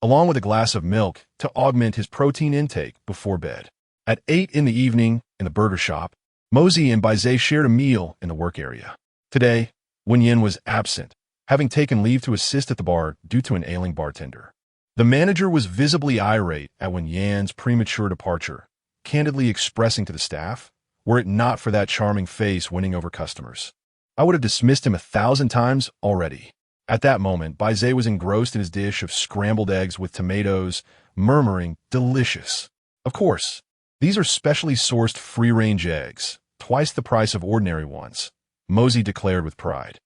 along with a glass of milk to augment his protein intake before bed. At 8 in the evening, in the burger shop, Mosey and Bai Ze shared a meal in the work area. Today, Wen Yin was absent, having taken leave to assist at the bar due to an ailing bartender. The manager was visibly irate at Wen Yan's premature departure, candidly expressing to the staff, were it not for that charming face winning over customers, I would have dismissed him 1,000 times already. At that moment, Bai Ze was engrossed in his dish of scrambled eggs with tomatoes, murmuring, delicious. Of course, these are specially sourced free-range eggs, twice the price of ordinary ones, Mosey declared with pride.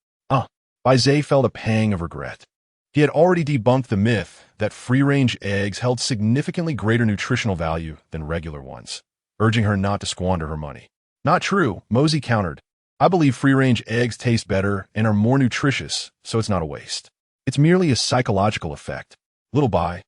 Bai Ze felt a pang of regret. He had already debunked the myth that free-range eggs held significantly greater nutritional value than regular ones, urging her not to squander her money. Not true, Mosey countered. I believe free-range eggs taste better and are more nutritious, so it's not a waste. It's merely a psychological effect. Little Bai,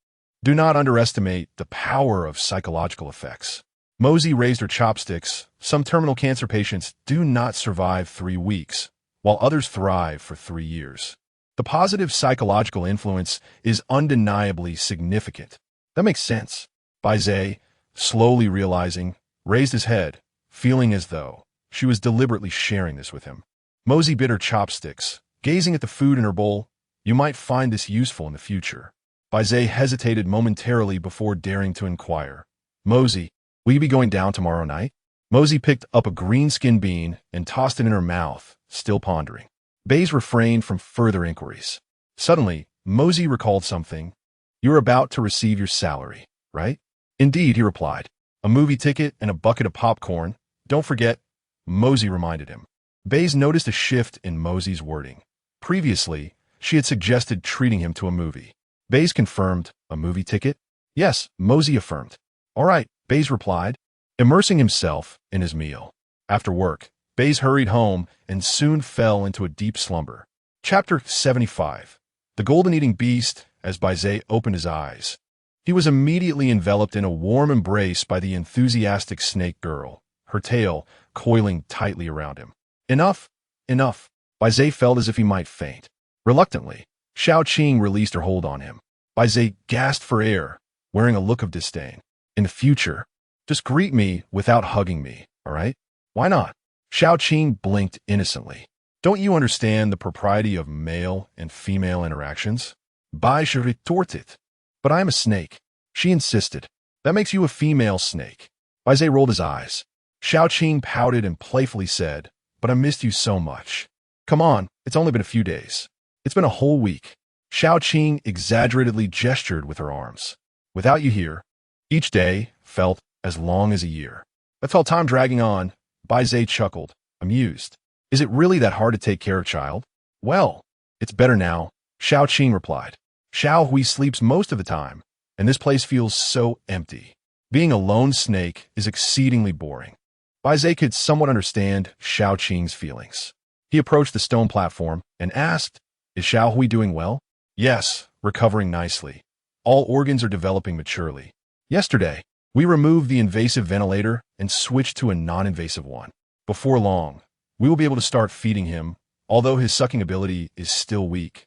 do not underestimate the power of psychological effects. Mosey raised her chopsticks. Some terminal cancer patients do not survive 3 weeks, while others thrive for 3 years. The positive psychological influence is undeniably significant. That makes sense. Bai Ze, slowly realizing, raised his head, feeling as though she was deliberately sharing this with him. Mosey bit her chopsticks, gazing at the food in her bowl. You might find this useful in the future. Bai Ze hesitated momentarily before daring to inquire. Mosey, will you be going down tomorrow night? Mosey picked up a green-skinned bean and tossed it in her mouth, still pondering. Baze refrained from further inquiries. Suddenly, Mosey recalled something. You're about to receive your salary, right? Indeed, he replied. A movie ticket and a bucket of popcorn. Don't forget, Mosey reminded him. Baze noticed a shift in Mosey's wording. Previously, she had suggested treating him to a movie. Baze confirmed, a movie ticket? Yes, Mosey affirmed. All right, Baze replied, immersing himself in his meal. After work, Baze hurried home and soon fell into a deep slumber. Chapter 75. The Golden-Eating Beast. As Bai Ze opened his eyes, he was immediately enveloped in a warm embrace by the enthusiastic snake girl, her tail coiling tightly around him. Enough, enough. Bai Ze felt as if he might faint. Reluctantly, Xiao Qing released her hold on him. Bai Ze gasped for air, wearing a look of disdain. In the future, just greet me without hugging me, all right? Why not? Xiao Qing blinked innocently. Don't you understand the propriety of male and female interactions? Bai Ze retorted. But I am a snake. She insisted. That makes you a female snake. Bai Ze rolled his eyes. Xiao Qing pouted and playfully said, but I missed you so much. Come on, it's only been a few days. It's been a whole week. Xiao Qing exaggeratedly gestured with her arms. Without you here, each day felt as long as a year. I felt time dragging on. Bai Ze chuckled, amused. Is it really that hard to take care of a child? Well, it's better now, Xiao Qing replied. Xiao Hui sleeps most of the time, and this place feels so empty. Being a lone snake is exceedingly boring. Bai Ze could somewhat understand Xiao Qing's feelings. He approached the stone platform and asked, is Xiao Hui doing well? Yes, recovering nicely. All organs are developing maturely. Yesterday, we removed the invasive ventilator and switched to a non-invasive one. Before long, we will be able to start feeding him, although his sucking ability is still weak.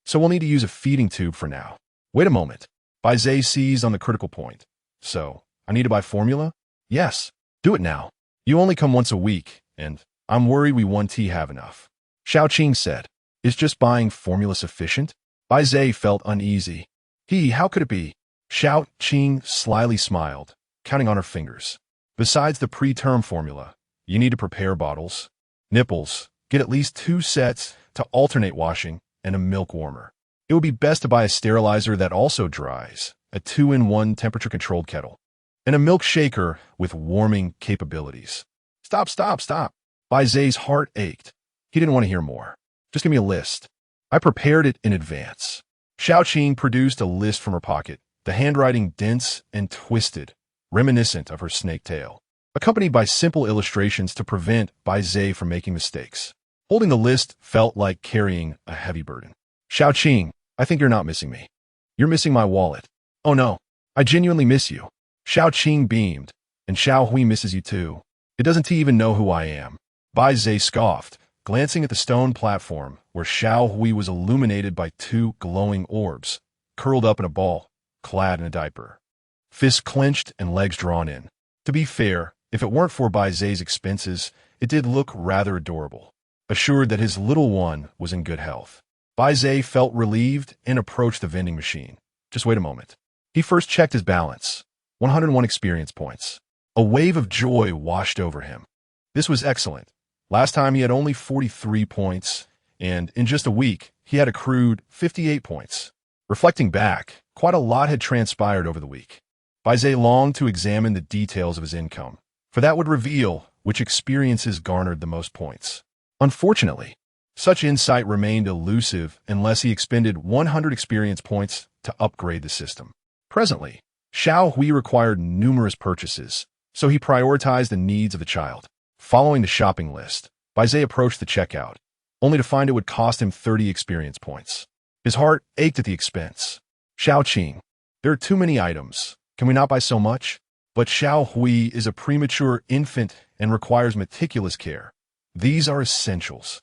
So we'll need to use a feeding tube for now. Wait a moment. Bai Ze seized on the critical point. So, I need to buy formula? Yes. Do it now. You only come once a week, and I'm worried we won't have enough. Xiao Qing said. Is just buying formula sufficient? Bai Ze felt uneasy. How could it be? Xiao Qing slyly smiled, counting on her fingers. Besides the preterm formula, you need to prepare bottles, nipples, get at least 2 sets to alternate washing, and a milk warmer. It would be best to buy a sterilizer that also dries, a 2-in-1 temperature-controlled kettle, and a milk shaker with warming capabilities. Stop. Bai Ze's heart ached. He didn't want to hear more. Just give me a list. I prepared it in advance. Xiao Qing produced a list from her pocket, the handwriting dense and twisted, reminiscent of her snake tail, accompanied by simple illustrations to prevent Bai Ze from making mistakes. Holding the list felt like carrying a heavy burden. Xiao Qing, I think you're not missing me. You're missing my wallet. Oh no, I genuinely miss you. Xiao Qing beamed, and Xiao Hui misses you too. It doesn't even know who I am. Bai Ze scoffed, glancing at the stone platform where Xiao Hui was illuminated by 2 glowing orbs, curled up in a ball, clad in a diaper. Fists clenched and legs drawn in. To be fair, if it weren't for Bai Ze's expenses, it did look rather adorable. Assured that his little one was in good health, Bai Ze felt relieved and approached the vending machine. Just wait a moment. He first checked his balance. 101 experience points. A wave of joy washed over him. This was excellent. Last time he had only 43 points, and in just a week, he had accrued 58 points. Reflecting back, quite a lot had transpired over the week. Bai Ze longed to examine the details of his income, for that would reveal which experiences garnered the most points. Unfortunately, such insight remained elusive unless he expended 100 experience points to upgrade the system. Presently, Xiao Hui required numerous purchases, so he prioritized the needs of the child. Following the shopping list, Bai Ze approached the checkout, only to find it would cost him 30 experience points. His heart ached at the expense. Xiao Qing, there are too many items. Can we not buy so much? But Xiao Hui is a premature infant and requires meticulous care. These are essentials.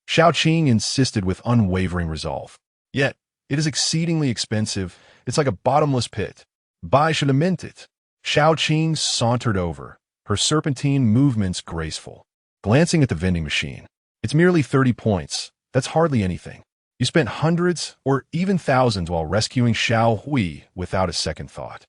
Xiao Qing insisted with unwavering resolve. Yet, it is exceedingly expensive. It's like a bottomless pit. Bai Ze lamented. Xiao Qing sauntered over, her serpentine movements graceful. Glancing at the vending machine. It's merely 30 points. That's hardly anything. You spent hundreds or even thousands while rescuing Xiao Hui without a second thought.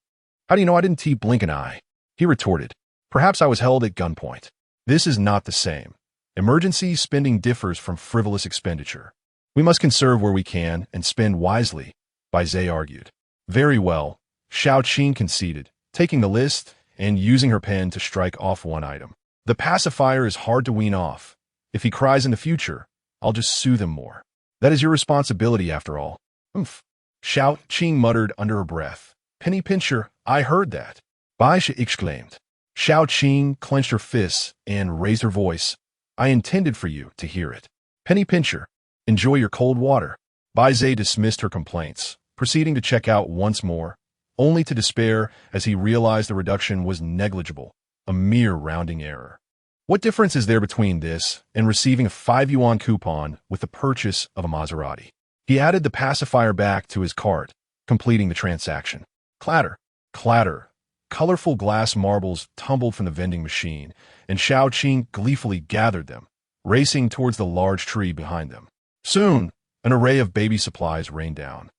How do you know I didn't blink an eye? He retorted. Perhaps I was held at gunpoint. This is not the same. Emergency spending differs from frivolous expenditure. We must conserve where we can and spend wisely, Bai Ze argued. Very well, Xiao Qing conceded, taking the list and using her pen to strike off one item. The pacifier is hard to wean off. If he cries in the future, I'll just soothe him more. That is your responsibility after all. Oomph. Xiao Qing muttered under her breath. Penny pincher, I heard that. Bai Ze exclaimed. Xiao Qing clenched her fists and raised her voice. I intended for you to hear it. Penny pincher. Enjoy your cold water. Bai Ze dismissed her complaints, proceeding to check out once more, only to despair as he realized the reduction was negligible, a mere rounding error. What difference is there between this and receiving a 5 yuan coupon with the purchase of a Maserati? He added the pacifier back to his cart, completing the transaction. Clatter, clatter. Colorful glass marbles tumbled from the vending machine, and Xiao Qing gleefully gathered them, racing towards the large tree behind them. Soon, an array of baby supplies rained down,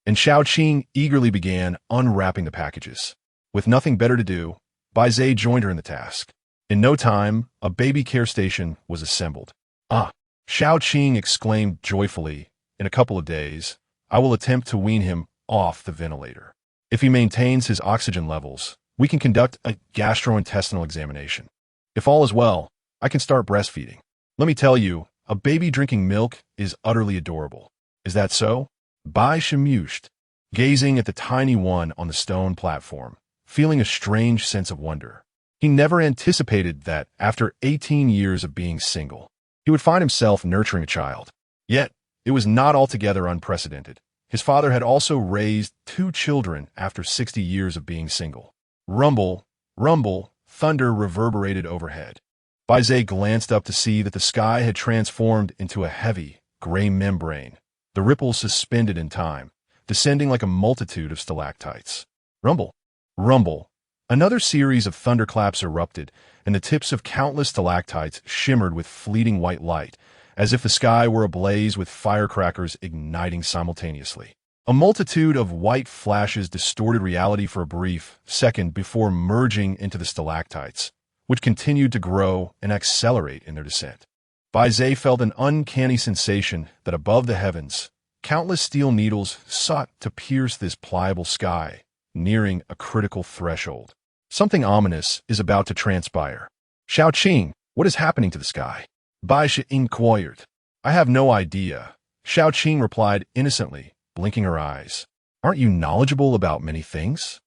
and Xiao Qing eagerly began unwrapping the packages. With nothing better to do, Bai Ze joined her in the task. In no time, a baby care station was assembled. Ah, Xiao Qing exclaimed joyfully, in a couple of days, I will attempt to wean him off the ventilator. If he maintains his oxygen levels, we can conduct a gastrointestinal examination. If all is well, I can start breastfeeding. Let me tell you, a baby drinking milk is utterly adorable. Is that so? Bai Ze mused, gazing at the tiny one on the stone platform, feeling a strange sense of wonder. He never anticipated that, after 18 years of being single, he would find himself nurturing a child. Yet, it was not altogether unprecedented. His father had also raised 2 children after 60 years of being single. Rumble, rumble, thunder reverberated overhead. Bai Ze glanced up to see that the sky had transformed into a heavy, gray membrane, the ripples suspended in time, descending like a multitude of stalactites. Rumble, rumble. Another series of thunderclaps erupted, and the tips of countless stalactites shimmered with fleeting white light, as if the sky were ablaze with firecrackers igniting simultaneously. A multitude of white flashes distorted reality for a brief second before merging into the stalactites, which continued to grow and accelerate in their descent. Bai Ze felt an uncanny sensation that above the heavens, countless steel needles sought to pierce this pliable sky, nearing a critical threshold. Something ominous is about to transpire. Xiao Qing, what is happening to the sky? Bai Ze inquired. I have no idea. Xiao Qing replied innocently, blinking her eyes. Aren't you knowledgeable about many things?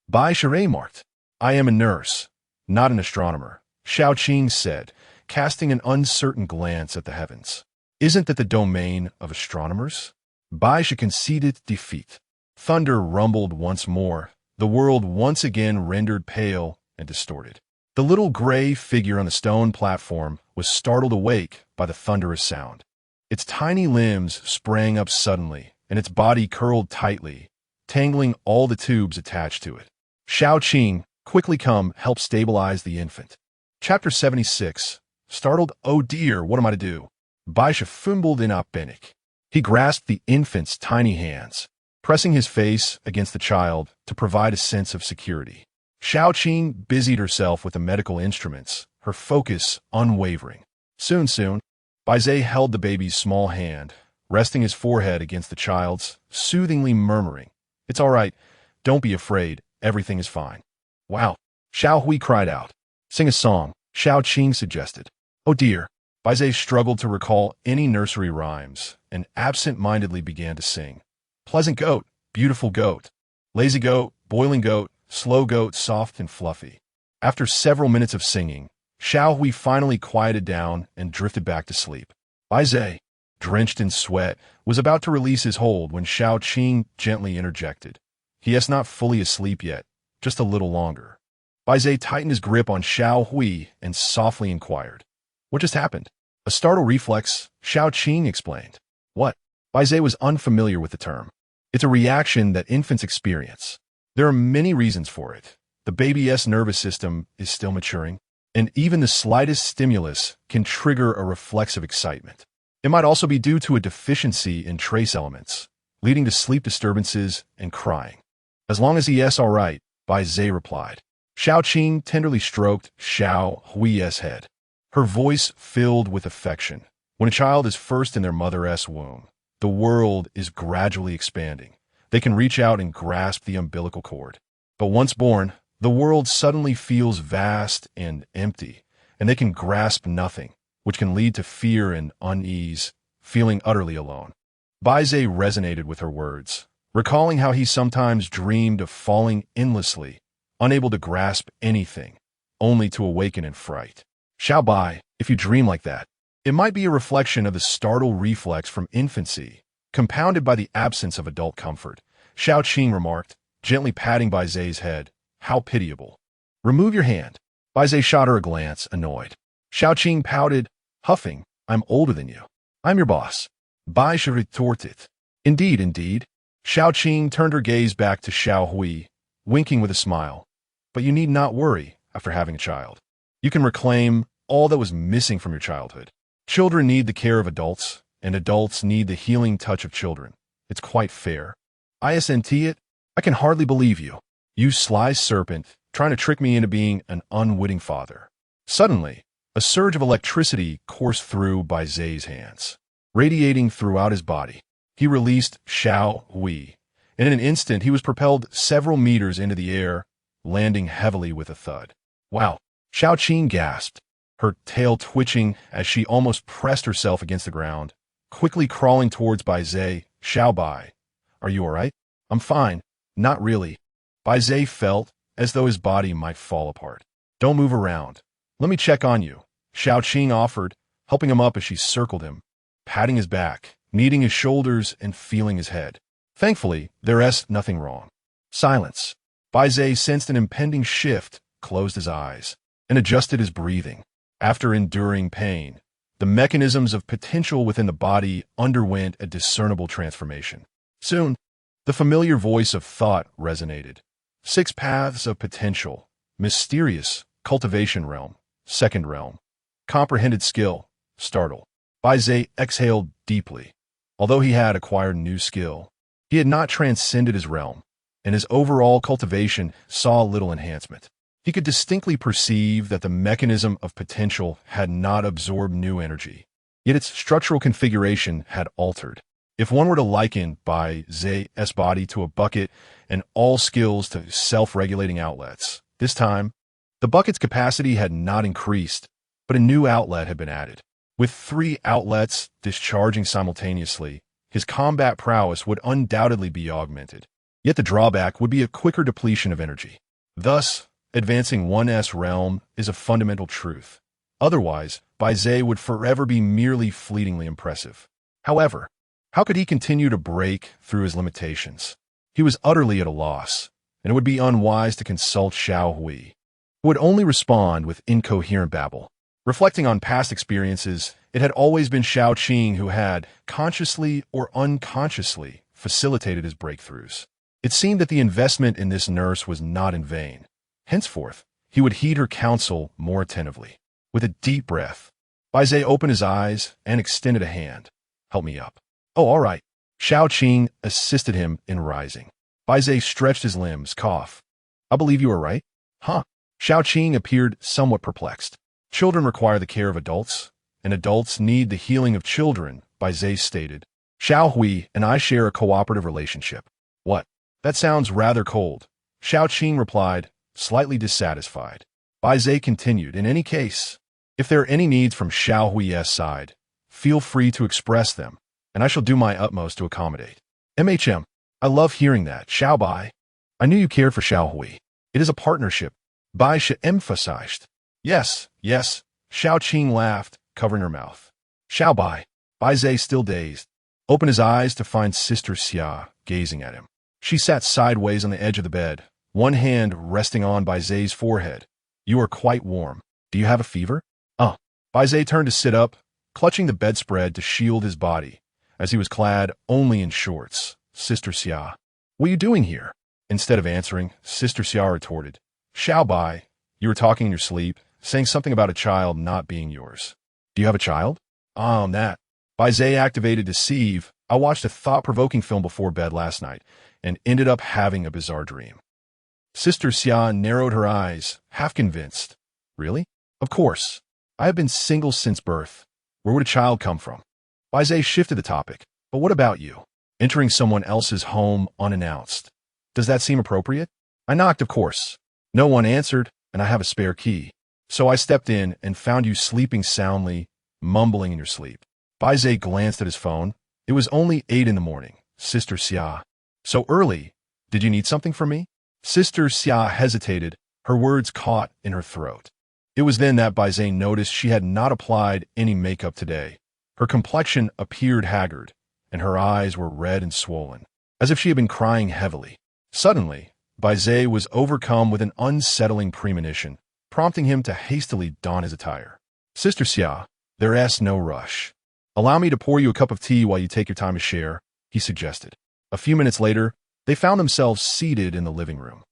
Bai Ze remarked. I am a nurse, not an astronomer, Xiao Qing said, casting an uncertain glance at the heavens. Isn't that the domain of astronomers? Bai Ze conceded defeat. Thunder rumbled once more, the world once again rendered pale and distorted. The little gray figure on the stone platform was startled awake by the thunderous sound. Its tiny limbs sprang up suddenly, and its body curled tightly, tangling all the tubes attached to it. Xiao Qing, quickly come, help stabilize the infant. Chapter 76. Startled, oh dear, what am I to do? Bai Ze fumbled in panic. He grasped the infant's tiny hands, pressing his face against the child to provide a sense of security. Xiao Qing busied herself with the medical instruments, her focus unwavering. Soon, Bai Ze held the baby's small hand, resting his forehead against the child's, soothingly murmuring, It's all right. Don't be afraid. Everything is fine. Wow. Xiao Hui cried out. Sing a song, Xiao Qing suggested. Oh dear. Bai Ze struggled to recall any nursery rhymes and absent-mindedly began to sing. Pleasant goat, beautiful goat. Lazy goat, boiling goat, slow goat, soft and fluffy. After several minutes of singing, Xiao Hui finally quieted down and drifted back to sleep. Bai Ze, drenched in sweat, was about to release his hold when Xiao Qing gently interjected. He is not fully asleep yet, just a little longer. Bai Ze tightened his grip on Xiao Hui and softly inquired. What just happened? A startle reflex, Xiao Qing explained. What? Bai Ze was unfamiliar with the term. It's a reaction that infants experience. There are many reasons for it. The baby's nervous system is still maturing, and even the slightest stimulus can trigger a reflexive excitement. It might also be due to a deficiency in trace elements, leading to sleep disturbances and crying. As long as he is all right, Bai Ze replied. Xiao Qing tenderly stroked Xiao Hui's head. Her voice filled with affection. When a child is first in their mother's womb, the world is gradually expanding. They can reach out and grasp the umbilical cord. But once born, the world suddenly feels vast and empty, and they can grasp nothing, which can lead to fear and unease, feeling utterly alone. Bai Ze resonated with her words, recalling how he sometimes dreamed of falling endlessly, unable to grasp anything, only to awaken in fright. Xiao Bai, if you dream like that, It might be a reflection of the startle reflex from infancy, compounded by the absence of adult comfort, Xiao Qing remarked, gently patting Bai Ze's head. How pitiable. Remove your hand. Bai Ze shot her a glance, annoyed. Xiao Qing pouted, huffing, I'm older than you. I'm your boss. Bai Ze retorted. Indeed, indeed. Xiao Qing turned her gaze back to Xiao Hui, winking with a smile. But you need not worry after having a child. You can reclaim all that was missing from your childhood. Children need the care of adults, and adults need the healing touch of children. It's quite fair. ISNT it? I can hardly believe you. You sly serpent, trying to trick me into being an unwitting father. Suddenly, a surge of electricity coursed through Bai Ze's hands, radiating throughout his body. He released Xiao Hui, and in an instant he was propelled several meters into the air, landing heavily with a thud. Wow! Xiao Qing gasped, her tail twitching as she almost pressed herself against the ground, quickly crawling towards Bai Ze. Xiao Bai, are you all right? I'm fine. Not really. Bai Ze felt as though his body might fall apart. Don't move around. Let me check on you, Xiao Qing offered, helping him up as she circled him, patting his back, kneading his shoulders, and feeling his head. Thankfully, there's nothing wrong. Silence. Bai Ze sensed an impending shift, closed his eyes, and adjusted his breathing. After enduring pain, the mechanisms of potential within the body underwent a discernible transformation. Soon, the familiar voice of thought resonated. 6 paths of potential, mysterious, cultivation realm, second realm, comprehended skill, startle. Bai Ze exhaled deeply. Although he had acquired new skill, he had not transcended his realm, and his overall cultivation saw little enhancement. He could distinctly perceive that the mechanism of potential had not absorbed new energy, yet its structural configuration had altered. If one were to liken Bai Ze's body to a bucket and all skills to self-regulating outlets, this time, the bucket's capacity had not increased, but a new outlet had been added. With 3 outlets discharging simultaneously, his combat prowess would undoubtedly be augmented. Yet the drawback would be a quicker depletion of energy. Thus, advancing 1's realm is a fundamental truth. Otherwise, Bai Ze would forever be merely fleetingly impressive. However, how could he continue to break through his limitations? He was utterly at a loss, and it would be unwise to consult Xiao Hui, who would only respond with incoherent babble. Reflecting on past experiences, it had always been Xiao Qing who had, consciously or unconsciously, facilitated his breakthroughs. It seemed that the investment in this nurse was not in vain. Henceforth, he would heed her counsel more attentively. With a deep breath, Bai Ze opened his eyes and extended a hand. Help me up. Oh, all right. Xiao Qing assisted him in rising. Bai Ze stretched his limbs, cough. I believe you are right. Huh? Xiao Qing appeared somewhat perplexed. Children require the care of adults, and adults need the healing of children, Bai Ze stated. Xiao Hui and I share a cooperative relationship. What? That sounds rather cold. Xiao Qing replied, slightly dissatisfied. Bai Ze continued, in any case, if there are any needs from Xiao Hui's side, feel free to express them, and I shall do my utmost to accommodate. I love hearing that, Xiao Bai. I knew you cared for Xiao Hui. It is a partnership, Bai Ze emphasized. Yes, yes, Xiao Qing laughed, covering her mouth. Xiao Bai. Bai Ze, still dazed, opened his eyes to find Sister Xia gazing at him. She sat sideways on the edge of the bed, one hand resting on Bai Ze's forehead. You are quite warm. Do you have a fever? Bai Ze turned to sit up, clutching the bedspread to shield his body, as he was clad only in shorts. Sister Xia. What are you doing here? Instead of answering, Sister Xia retorted. Xiao Bai, you were talking in your sleep, saying something about a child not being yours. Do you have a child? That. Bai Ze activated deceive. I watched a thought-provoking film before bed last night, and ended up having a bizarre dream. Sister Xia narrowed her eyes, half convinced. Really? Of course. I have been single since birth. Where would a child come from? Bai Ze shifted the topic. But what about you? Entering someone else's home unannounced. Does that seem appropriate? I knocked, of course. No one answered, and I have a spare key. So I stepped in and found you sleeping soundly, mumbling in your sleep. Bai Ze glanced at his phone. It was only 8 in the morning. Sister Xia. So early. Did you need something from me? Sister Xia hesitated, her words caught in her throat. It was then that Bai Ze noticed she had not applied any makeup today. Her complexion appeared haggard, and her eyes were red and swollen, as if she had been crying heavily. Suddenly, Bai Ze was overcome with an unsettling premonition, prompting him to hastily don his attire. Sister Xia, there's no rush. Allow me to pour you a cup of tea while you take your time to share, he suggested. A few minutes later, they found themselves seated in the living room.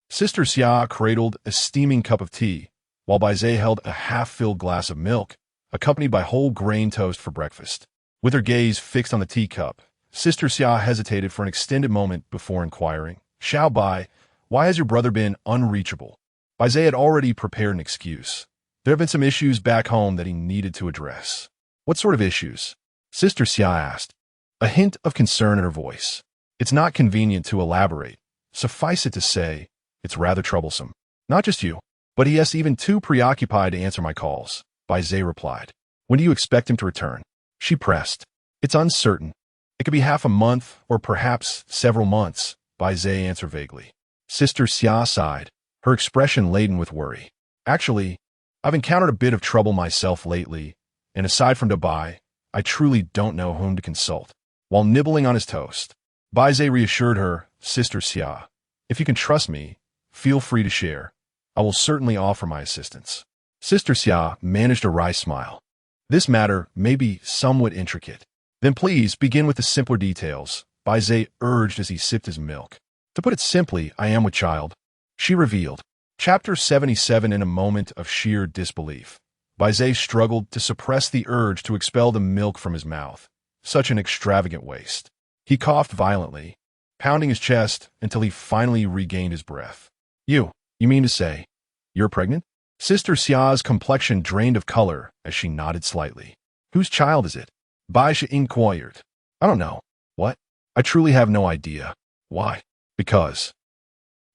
Sister Xia cradled a steaming cup of tea, while Bai Ze held a half-filled glass of milk, accompanied by whole grain toast for breakfast. With her gaze fixed on the teacup, Sister Xia hesitated for an extended moment before inquiring, Xiao Bai, why has your brother been unreachable? Bai Ze had already prepared an excuse. There have been some issues back home that he needed to address. What sort of issues? Sister Xia asked, a hint of concern in her voice. It's not convenient to elaborate. Suffice it to say, it's rather troublesome. Not just you, but he is even too preoccupied to answer my calls, Bai Ze replied. When do you expect him to return? She pressed. It's uncertain. It could be half a month or perhaps several months, Bai Ze answered vaguely. Sister Xia sighed, her expression laden with worry. Actually, I've encountered a bit of trouble myself lately, and aside from Dubai, I truly don't know whom to consult. While nibbling on his toast, Bai Ze reassured her, Sister Xia, if you can trust me, feel free to share. I will certainly offer my assistance. Sister Xia managed a wry smile. This matter may be somewhat intricate. Then please begin with the simpler details, Bai Ze urged as he sipped his milk. To put it simply, I am with child, she revealed. Chapter 77. In a moment of sheer disbelief, Bai Ze struggled to suppress the urge to expel the milk from his mouth. Such an extravagant waste. He coughed violently, pounding his chest until he finally regained his breath. You mean to say, you're pregnant? Sister Xia's complexion drained of color as she nodded slightly. Whose child is it? Bai Ze inquired. I don't know. What? I truly have no idea. Why? Because.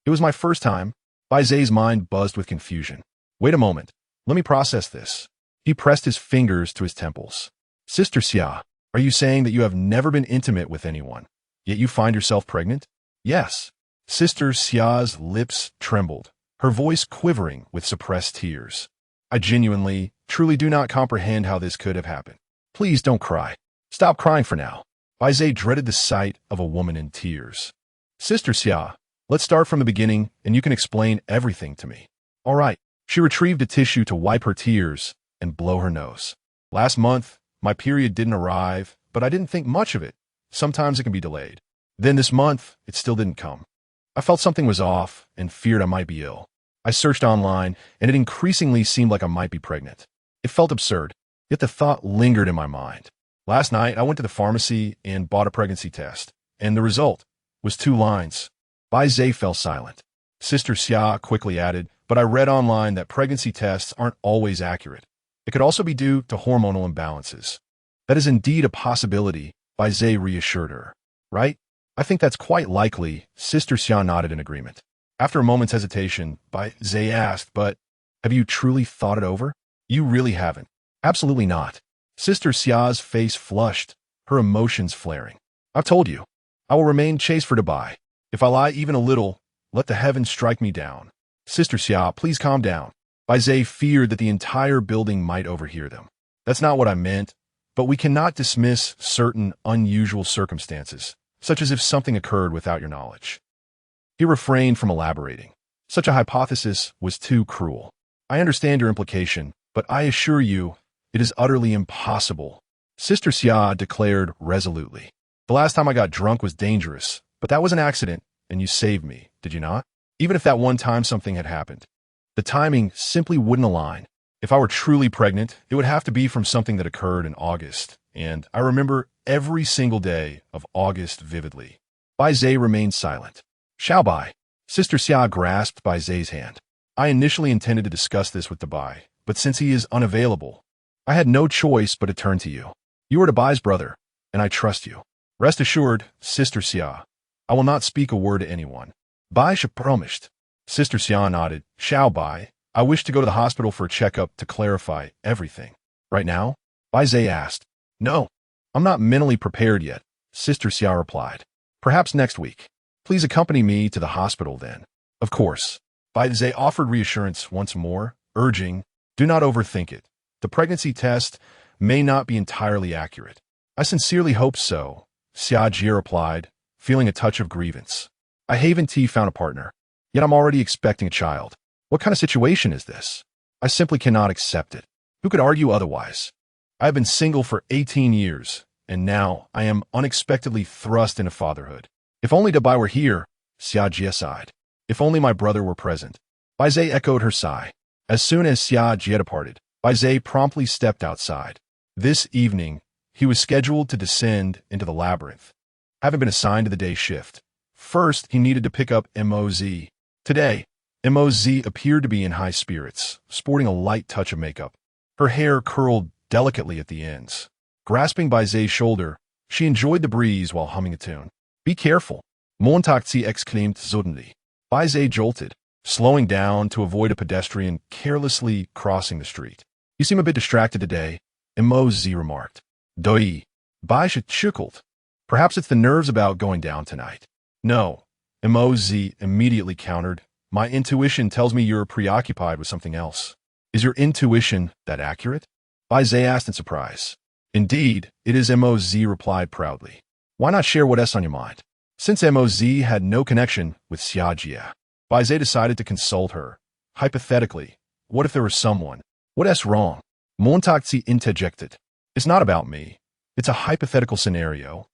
It was my first time. Bai Ze's mind buzzed with confusion. Wait a moment. Let me process this. He pressed his fingers to his temples. Sister Xia, are you saying that you have never been intimate with anyone, yet you find yourself pregnant? Yes. Sister Xia's lips trembled, her voice quivering with suppressed tears. I genuinely, truly do not comprehend how this could have happened. Please don't cry. Stop crying for now. Bai Ze dreaded the sight of a woman in tears. Sister Xia, let's start from the beginning and you can explain everything to me. All right. She retrieved a tissue to wipe her tears and blow her nose. Last month, my period didn't arrive, but I didn't think much of it. Sometimes it can be delayed. Then this month, it still didn't come. I felt something was off and feared I might be ill. I searched online, and it increasingly seemed like I might be pregnant. It felt absurd, yet the thought lingered in my mind. Last night, I went to the pharmacy and bought a pregnancy test, and the result was 2 lines. Bai Ze fell silent. Sister Xia quickly added, but I read online that pregnancy tests aren't always accurate. It could also be due to hormonal imbalances. That is indeed a possibility, Bai Ze reassured her. Right? I think that's quite likely, Sister Xia nodded in agreement. After a moment's hesitation, Bai Ze asked, but have you truly thought it over? You really haven't. Absolutely not. Sister Xia's face flushed, her emotions flaring. I've told you. I will remain chaste for Dubai. If I lie even a little, let the heavens strike me down. Sister Xia, please calm down. Bai Ze feared that the entire building might overhear them. That's not what I meant, but we cannot dismiss certain unusual circumstances, such as if something occurred without your knowledge. He refrained from elaborating. Such a hypothesis was too cruel. I understand your implication, but I assure you, it is utterly impossible. Sister Xia declared resolutely. The last time I got drunk was dangerous, but that was an accident, and you saved me, did you not? Even if that one time something had happened. The timing simply wouldn't align. If I were truly pregnant, it would have to be from something that occurred in August, and I remember every single day of August vividly. Bai Ze remained silent. Xiao Bai. Sister Xia grasped Bai Ze's hand. I initially intended to discuss this with Bai, but since he is unavailable, I had no choice but to turn to you. You are Bai's brother, and I trust you. Rest assured, Sister Xia, I will not speak a word to anyone. Bai Ze promised. Sister Xia nodded. Xiao Bai, I wish to go to the hospital for a checkup to clarify everything. Right now? Bai Ze asked. No, I'm not mentally prepared yet, Sister Xia replied. Perhaps next week. Please accompany me to the hospital then. Of course. Bai Ze offered reassurance once more, urging, Do not overthink it. The pregnancy test may not be entirely accurate. I sincerely hope so, Xia Jie replied, feeling a touch of grievance. I haven't found a partner, yet I'm already expecting a child. What kind of situation is this? I simply cannot accept it. Who could argue otherwise? I have been single for 18 years, and now I am unexpectedly thrust into fatherhood. If only Bai were here, Xia Jie sighed. If only my brother were present. Bai Ze echoed her sigh. As soon as Xia Jie departed, Bai Ze promptly stepped outside. This evening, he was scheduled to descend into the labyrinth, having been assigned to the day shift. First, he needed to pick up Moz. Today, Moz appeared to be in high spirits, sporting a light touch of makeup. Her hair curled delicately at the ends. Grasping Bai Ze's shoulder, she enjoyed the breeze while humming a tune. Be careful, Montaxi exclaimed suddenly. Bai Ze jolted, slowing down to avoid a pedestrian carelessly crossing the street. You seem a bit distracted today, Moz remarked. Doi. Bai Ze chuckled. Perhaps it's the nerves about going down tonight. No, Moz immediately countered. My intuition tells me you're preoccupied with something else. Is your intuition that accurate? Bai Ze asked in surprise. Indeed, it is, Moz replied proudly. Why not share what's on your mind? Since Moz had no connection with Xia Jie, Bai Ze decided to consult her. Hypothetically, what if there was someone? What's wrong? Montaxi interjected. It's not about me. It's a hypothetical scenario.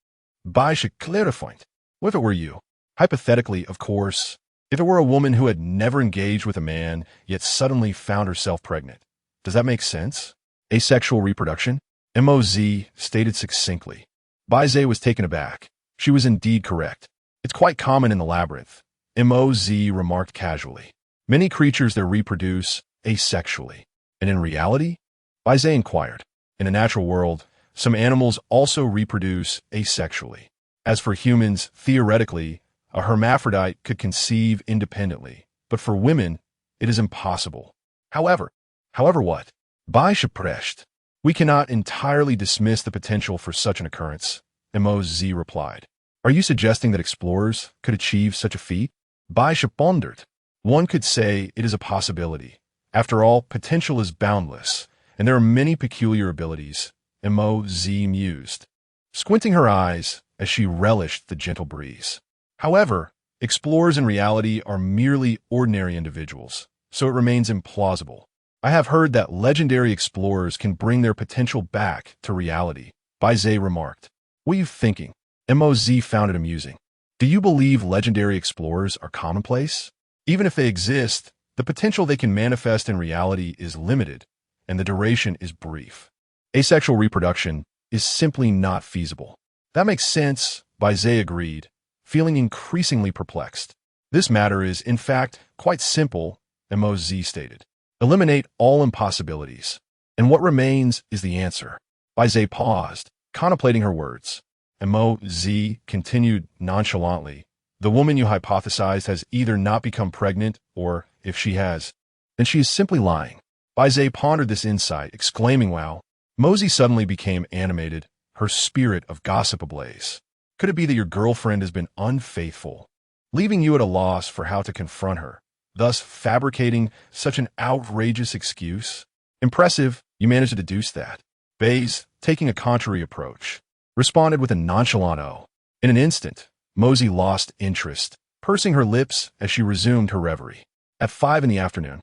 Bai Ze clarified. What if it were you? Hypothetically, of course. If it were a woman who had never engaged with a man, yet suddenly found herself pregnant. Does that make sense? Asexual reproduction? Moz stated succinctly. Bai Ze was taken aback. She was indeed correct. It's quite common in the labyrinth, Moz remarked casually. Many creatures there reproduce asexually. And in reality? Bai Ze inquired. In a natural world, some animals also reproduce asexually. As for humans, theoretically, a hermaphrodite could conceive independently, but for women, it is impossible. However what? Bai Ze pressed. We cannot entirely dismiss the potential for such an occurrence, Moz replied. Are you suggesting that explorers could achieve such a feat? Bai Ze pondered. One could say it is a possibility. After all, potential is boundless, and there are many peculiar abilities, Moz mused, squinting her eyes as she relished the gentle breeze. However, explorers in reality are merely ordinary individuals, so it remains implausible. I have heard that legendary explorers can bring their potential back to reality, Bai Ze remarked. What are you thinking? Moz found it amusing. Do you believe legendary explorers are commonplace? Even if they exist, the potential they can manifest in reality is limited, and the duration is brief. Asexual reproduction is simply not feasible. That makes sense, Bai Ze agreed, feeling increasingly perplexed. This matter is, in fact, quite simple, Moz stated. Eliminate all impossibilities, and what remains is the answer. Bai Ze paused, contemplating her words. Moz continued nonchalantly. The woman you hypothesized has either not become pregnant, or, if she has, then she is simply lying. Bai Ze pondered this insight, exclaiming, wow. Moz suddenly became animated, her spirit of gossip ablaze. Could it be that your girlfriend has been unfaithful, leaving you at a loss for how to confront her, thus fabricating such an outrageous excuse? Impressive, you managed to deduce that. Bai Ze, taking a contrary approach, responded with a nonchalant "oh." In an instant, Moz lost interest, pursing her lips as she resumed her reverie. At 5 in the afternoon,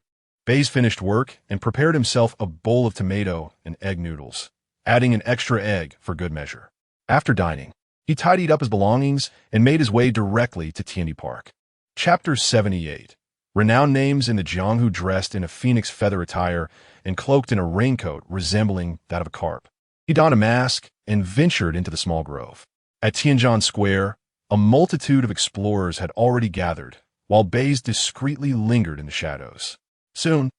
Bai Ze finished work and prepared himself a bowl of tomato and egg noodles, adding an extra egg for good measure. After dining, he tidied up his belongings and made his way directly to Tiandi Park. Chapter 78. Renowned names in the Jianghu dressed in a phoenix feather attire and cloaked in a raincoat resembling that of a carp. He donned a mask and ventured into the small grove. At Tianjin Square, a multitude of explorers had already gathered, while Bai Ze discreetly lingered in the shadows. Soon,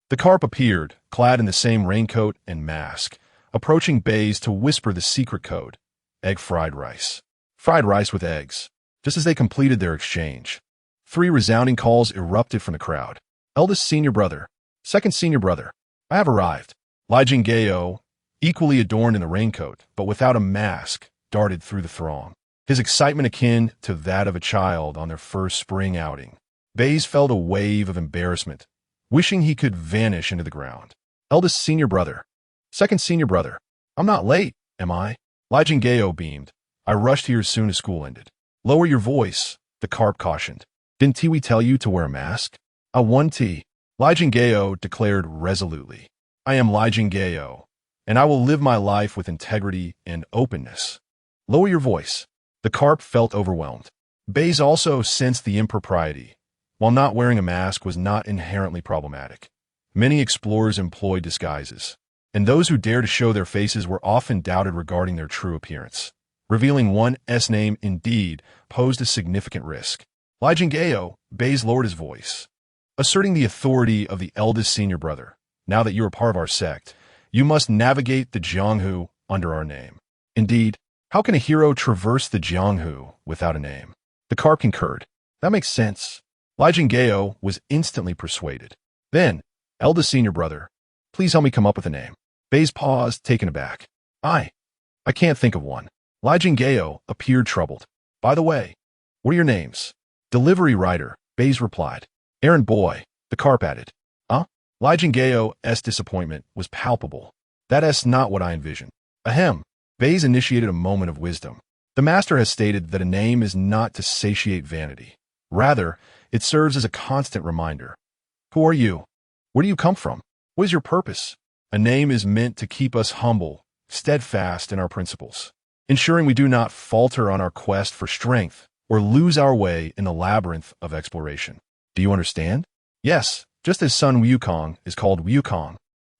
the carp appeared, clad in the same raincoat and mask, approaching Bai Ze to whisper the secret code, egg fried rice. Fried rice with eggs. Just as they completed their exchange, 3 resounding calls erupted from the crowd. Eldest senior brother. Second senior brother. I have arrived. Li Jinggao, equally adorned in the raincoat, but without a mask, darted through the throng, his excitement akin to that of a child on their first spring outing. Bai Ze felt a wave of embarrassment, wishing he could vanish into the ground. Eldest senior brother. Second senior brother. I'm not late, am I? Lai Jingao beamed. I rushed here as soon as school ended. Lower your voice, the carp cautioned. Didn't Tiwi tell you to wear a mask? A 1T. Lai Jingao declared resolutely. I am Lai Jingao, and I will live my life with integrity and openness. Lower your voice. The carp felt overwhelmed. Bai Ze also sensed the impropriety. While not wearing a mask was not inherently problematic, many explorers employed disguises, and those who dared to show their faces were often doubted regarding their true appearance. Revealing one's name indeed posed a significant risk. Lai Jingao, Bai Ze lowered his voice, asserting the authority of the eldest senior brother. Now that you are part of our sect, you must navigate the Jianghu under our name. Indeed, how can a hero traverse the Jianghu without a name? The carp concurred. That makes sense. Lai Jingao was instantly persuaded. Then, eldest senior brother, please help me come up with a name. Bai Ze paused, taken aback. I can't think of one. Lai Jingao appeared troubled. By the way, what are your names? Delivery rider, Bai Ze replied. Errand boy, the carp added. Lai Jingao's disappointment was palpable. That's not what I envisioned. Ahem. Bai Ze initiated a moment of wisdom. The master has stated that a name is not to satiate vanity. Rather, it serves as a constant reminder. Who are you? Where do you come from? What is your purpose? A name is meant to keep us humble, steadfast in our principles, ensuring we do not falter on our quest for strength or lose our way in the labyrinth of exploration. Do you understand? Yes, just as Sun Wukong is called Wukong,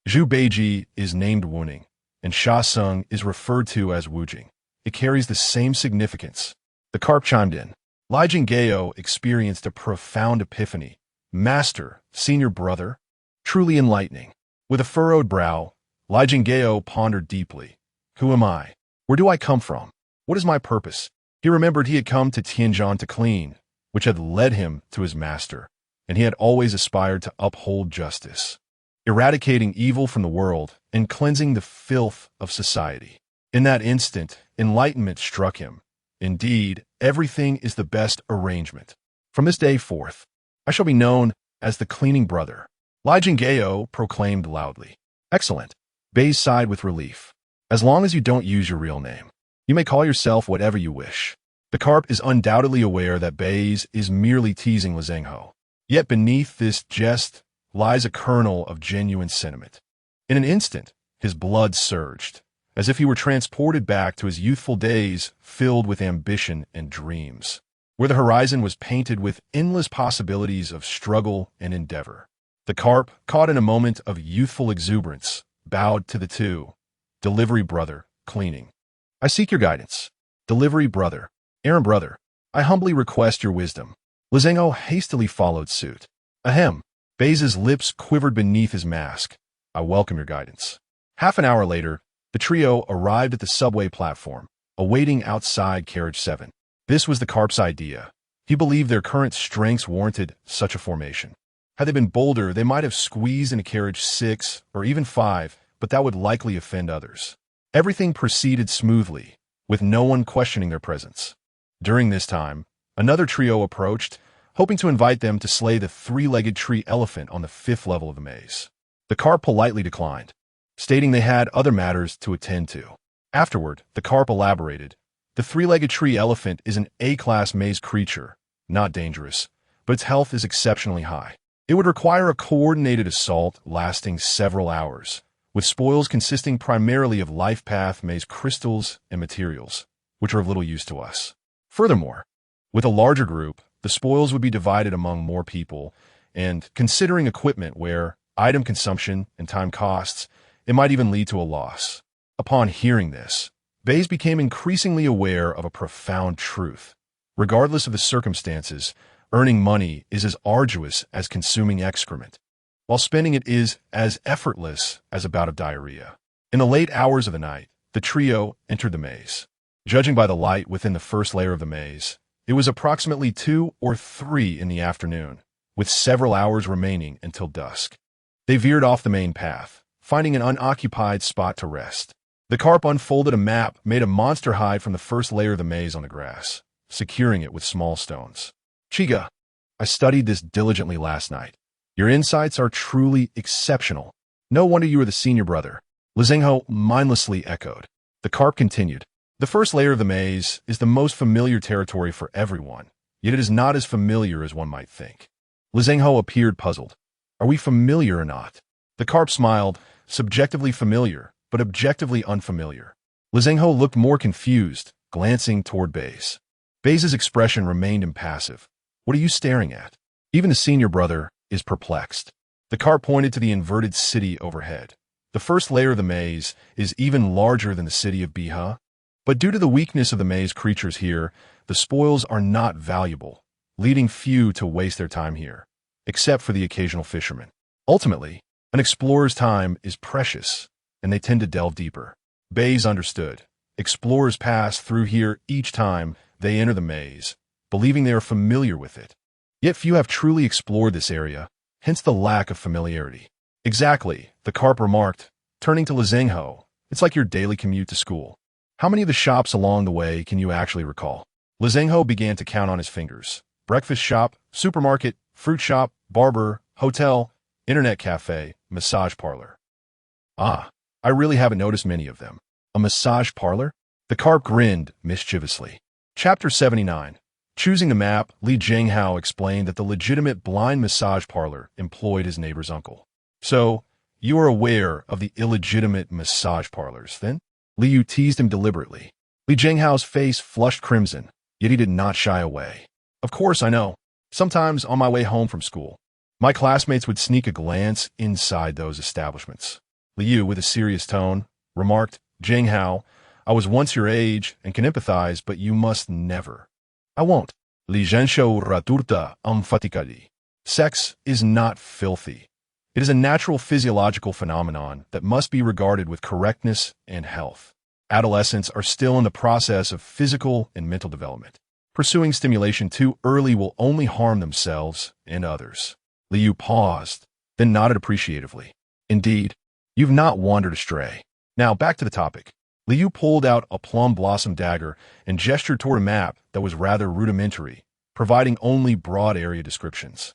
Zhu Beiji is named Wuning, and Sha Sung is referred to as Wujing. It carries the same significance. The carp chimed in. Lai Jingao experienced a profound epiphany. Master, senior brother, truly enlightening. With a furrowed brow, Lai Jingao pondered deeply. Who am I? Where do I come from? What is my purpose? He remembered he had come to Tianjin to clean, which had led him to his master, and he had always aspired to uphold justice, eradicating evil from the world and cleansing the filth of society. In that instant, enlightenment struck him. Indeed, everything is the best arrangement. From this day forth, I shall be known as the cleaning brother. Lai Jingao proclaimed loudly. Excellent. Bai Ze sighed with relief. As long as you don't use your real name, you may call yourself whatever you wish. The carp is undoubtedly aware that Bai Ze is merely teasing Li Zhengho. Yet beneath this jest lies a kernel of genuine sentiment. In an instant, his blood surged, as if he were transported back to his youthful days filled with ambition and dreams, where the horizon was painted with endless possibilities of struggle and endeavor. The carp, caught in a moment of youthful exuberance, bowed to the two. Delivery brother, cleaning. I seek your guidance. Delivery brother, errand brother, I humbly request your wisdom. Li Zhengho hastily followed suit. Ahem. Bai Ze's lips quivered beneath his mask. I welcome your guidance. Half an hour later, the trio arrived at the subway platform, awaiting outside carriage 7. This was the carp's idea. He believed their current strengths warranted such a formation. Had they been bolder, they might have squeezed into carriage 6 or even 5, but that would likely offend others. Everything proceeded smoothly, with no one questioning their presence. During this time, another trio approached, hoping to invite them to slay the three-legged tree elephant on the 5th level of the maze. The carp politely declined, stating they had other matters to attend to. Afterward, the carp elaborated. The three-legged tree elephant is an A-class maze creature, not dangerous, but its health is exceptionally high. It would require a coordinated assault lasting several hours, with spoils consisting primarily of life path maze crystals and materials, which are of little use to us. Furthermore, with a larger group, the spoils would be divided among more people, and considering equipment where item consumption and time costs, it might even lead to a loss. Upon hearing this, Bai Ze became increasingly aware of a profound truth. Regardless of the circumstances, earning money is as arduous as consuming excrement, while spending it is as effortless as a bout of diarrhea. In the late hours of the night, the trio entered the maze. Judging by the light within the first layer of the maze, it was approximately 2 or 3 in the afternoon, with several hours remaining until dusk. They veered off the main path, finding an unoccupied spot to rest. The carp unfolded a map, made a monster hide from the first layer of the maze on the grass, securing it with small stones. Chiga, I studied this diligently last night. Your insights are truly exceptional. No wonder you are the senior brother. Li Zhenghao mindlessly echoed. The carp continued. The first layer of the maze is the most familiar territory for everyone, yet it is not as familiar as one might think. Li Zhenghao appeared puzzled. Are we familiar or not? The carp smiled, subjectively familiar, but objectively unfamiliar. Li Zhenghao looked more confused, glancing toward Bai Ze. Bai Ze's expression remained impassive. What are you staring at? Even the senior brother is perplexed. The carp pointed to the inverted city overhead. The first layer of the maze is even larger than the city of Biha. But due to the weakness of the maze creatures here, the spoils are not valuable, leading few to waste their time here, except for the occasional fisherman. Ultimately, an explorer's time is precious, and they tend to delve deeper. Bai Ze understood. Explorers pass through here each time they enter the maze, believing they are familiar with it. Yet few have truly explored this area, hence the lack of familiarity. Exactly, the carp remarked, turning to Li Zhenghao. It's like your daily commute to school. How many of the shops along the way can you actually recall? Li Zhenghao began to count on his fingers. Breakfast shop, supermarket, fruit shop, barber, hotel, internet cafe, massage parlor. Ah, I really haven't noticed many of them. A massage parlor? The carp grinned mischievously. Chapter 79. Choosing the map, Li Zhenghao explained that the legitimate blind massage parlor employed his neighbor's uncle. So, you are aware of the illegitimate massage parlors, then? Liu teased him deliberately. Li Zhenghao's face flushed crimson, yet he did not shy away. Of course I know. Sometimes on my way home from school, my classmates would sneak a glance inside those establishments. Liu, with a serious tone, remarked, Zhenghao, I was once your age and can empathize, but you must never. I won't. Li Zhenshou raturta amfatikadi. Sex is not filthy. It is a natural physiological phenomenon that must be regarded with correctness and health. Adolescents are still in the process of physical and mental development. Pursuing stimulation too early will only harm themselves and others. Liu paused, then nodded appreciatively. Indeed, you've not wandered astray. Now back to the topic. Liu pulled out a plum blossom dagger and gestured toward a map that was rather rudimentary, providing only broad area descriptions.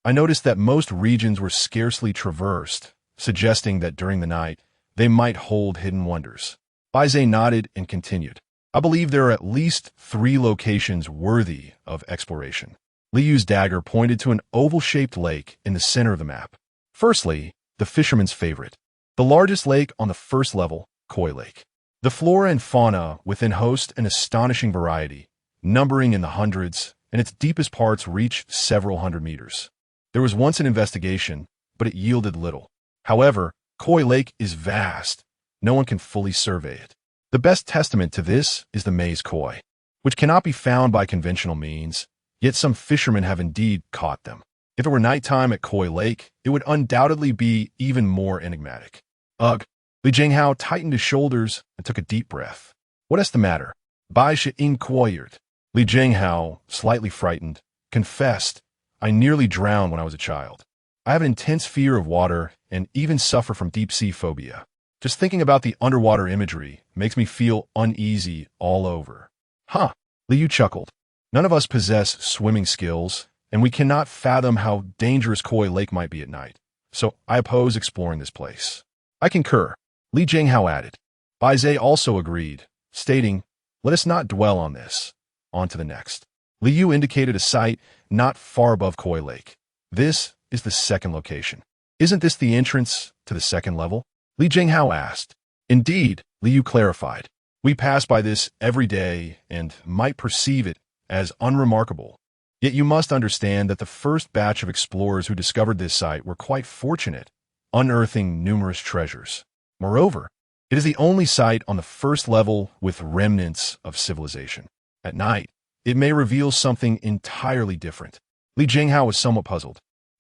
I noticed that most regions were scarcely traversed, suggesting that during the night, they might hold hidden wonders. Bai Ze nodded and continued. I believe there are at least 3 locations worthy of exploration. Liu's dagger pointed to an oval-shaped lake in the center of the map. Firstly, the fisherman's favorite. The largest lake on the first level, Koi Lake. The flora and fauna within host an astonishing variety, numbering in the hundreds, and its deepest parts reach several hundred meters. There was once an investigation, but it yielded little. However, Koi Lake is vast. No one can fully survey it. The best testament to this is the maize koi, which cannot be found by conventional means, yet some fishermen have indeed caught them. If it were nighttime at Koi Lake, it would undoubtedly be even more enigmatic. Ugh! Li Zhenghao tightened his shoulders and took a deep breath. What is the matter? Bai Ze inquired. Li Zhenghao, slightly frightened, confessed, I nearly drowned when I was a child. I have an intense fear of water and even suffer from deep-sea phobia. Just thinking about the underwater imagery makes me feel uneasy all over. Huh, Liu chuckled. None of us possess swimming skills, and we cannot fathom how dangerous Koi Lake might be at night. So I oppose exploring this place. I concur, Li Zhenghao added. Bai Ze also agreed, stating, let us not dwell on this. On to the next. Liu indicated a site not far above Koi Lake. This is the second location. Isn't this the entrance to the second level? Li Zhenghao asked. Indeed, Liu clarified. We pass by this every day and might perceive it as unremarkable. Yet you must understand that the first batch of explorers who discovered this site were quite fortunate, unearthing numerous treasures. Moreover, it is the only site on the first level with remnants of civilization. At night, it may reveal something entirely different. Li Zhenghao was somewhat puzzled,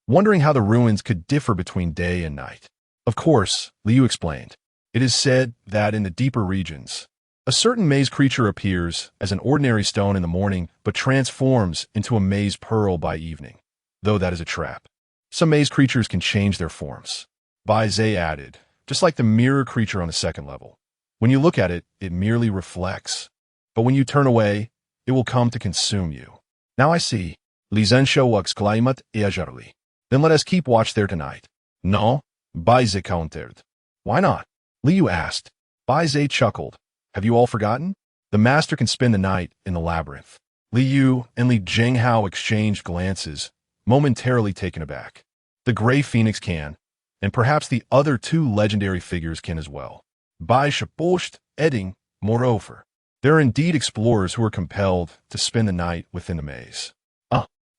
wondering how the ruins could differ between day and night. Of course, Liu explained, it is said that in the deeper regions, a certain maze creature appears as an ordinary stone in the morning but transforms into a maze pearl by evening, though that is a trap. Some maze creatures can change their forms. Bai Ze added, just like the mirror creature on the second level. When you look at it, it merely reflects. But when you turn away, it will come to consume you. Now I see. Li Zhenshou exclaimed eagerly. Then let us keep watch there tonight. No, Bai Ze countered. Why not? Liu asked. Bai Ze chuckled. Have you all forgotten? The master can spend the night in the labyrinth. Liu and Li Jinghao exchanged glances, momentarily taken aback. The Gray Phoenix can, and perhaps the other two legendary figures can as well. Bai Shapost Edding, moreover. There are indeed explorers who are compelled to spend the night within the maze.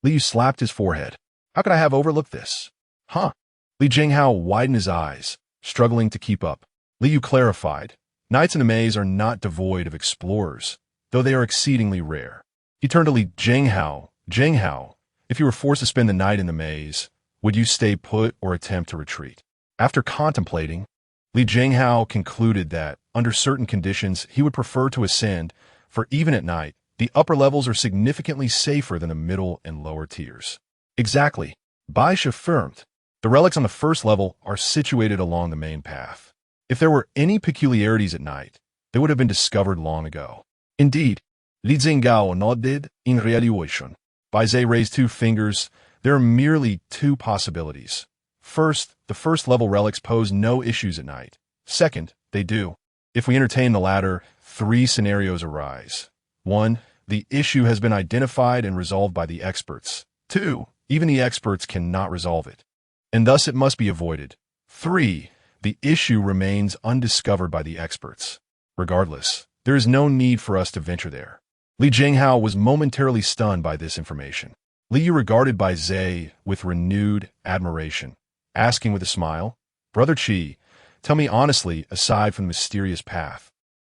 Liu slapped his forehead. How could I have overlooked this? Huh? Li Jinghao widened his eyes, struggling to keep up. Liu clarified. Nights in the maze are not devoid of explorers, though they are exceedingly rare. He turned to Li Jinghao. Jinghao, if you were forced to spend the night in the maze, would you stay put or attempt to retreat? After contemplating, Li Jinghao concluded that, under certain conditions, he would prefer to ascend, for even at night, the upper levels are significantly safer than the middle and lower tiers. Exactly. Bai She affirmed. The relics on the first level are situated along the main path. If there were any peculiarities at night, they would have been discovered long ago. Indeed, Li Zingao nodded in realization. Bai Ze raised two fingers. There are merely two possibilities. First, the first level relics pose no issues at night. Second, they do. If we entertain the latter, three scenarios arise. 1. The issue has been identified and resolved by the experts. 2. Even the experts cannot resolve it, and thus it must be avoided. 3. The issue remains undiscovered by the experts. Regardless, there is no need for us to venture there. Li Jinghao was momentarily stunned by this information. Liu regarded Bai Ze with renewed admiration, asking with a smile, Brother Qi, tell me honestly, aside from the mysterious path,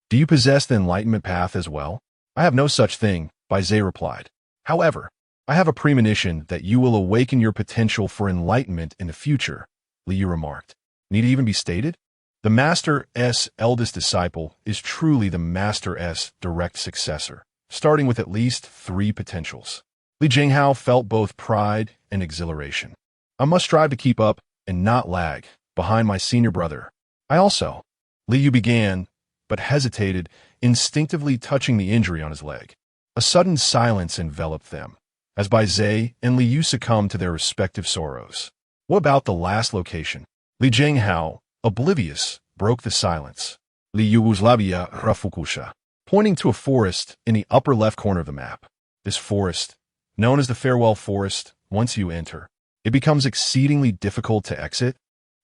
do you possess the enlightenment path as well? I have no such thing, Bai Ze replied. However, I have a premonition that you will awaken your potential for enlightenment in the future, Liu remarked. Need it even be stated? The Master's eldest disciple is truly the Master's direct successor, starting with at least 3 potentials. Li Jinghao felt both pride and exhilaration. I must strive to keep up and not lag behind my senior brother. I also, Liu began, but hesitated, instinctively touching the injury on his leg. A sudden silence enveloped them, as Bai Ze and Liu succumbed to their respective sorrows. What about the last location? Li Jinghao, oblivious, broke the silence. Liu Uzlavia Rafukusha, pointing to a forest in the upper left corner of the map. This forest, known as the Farewell Forest, once you enter, it becomes exceedingly difficult to exit.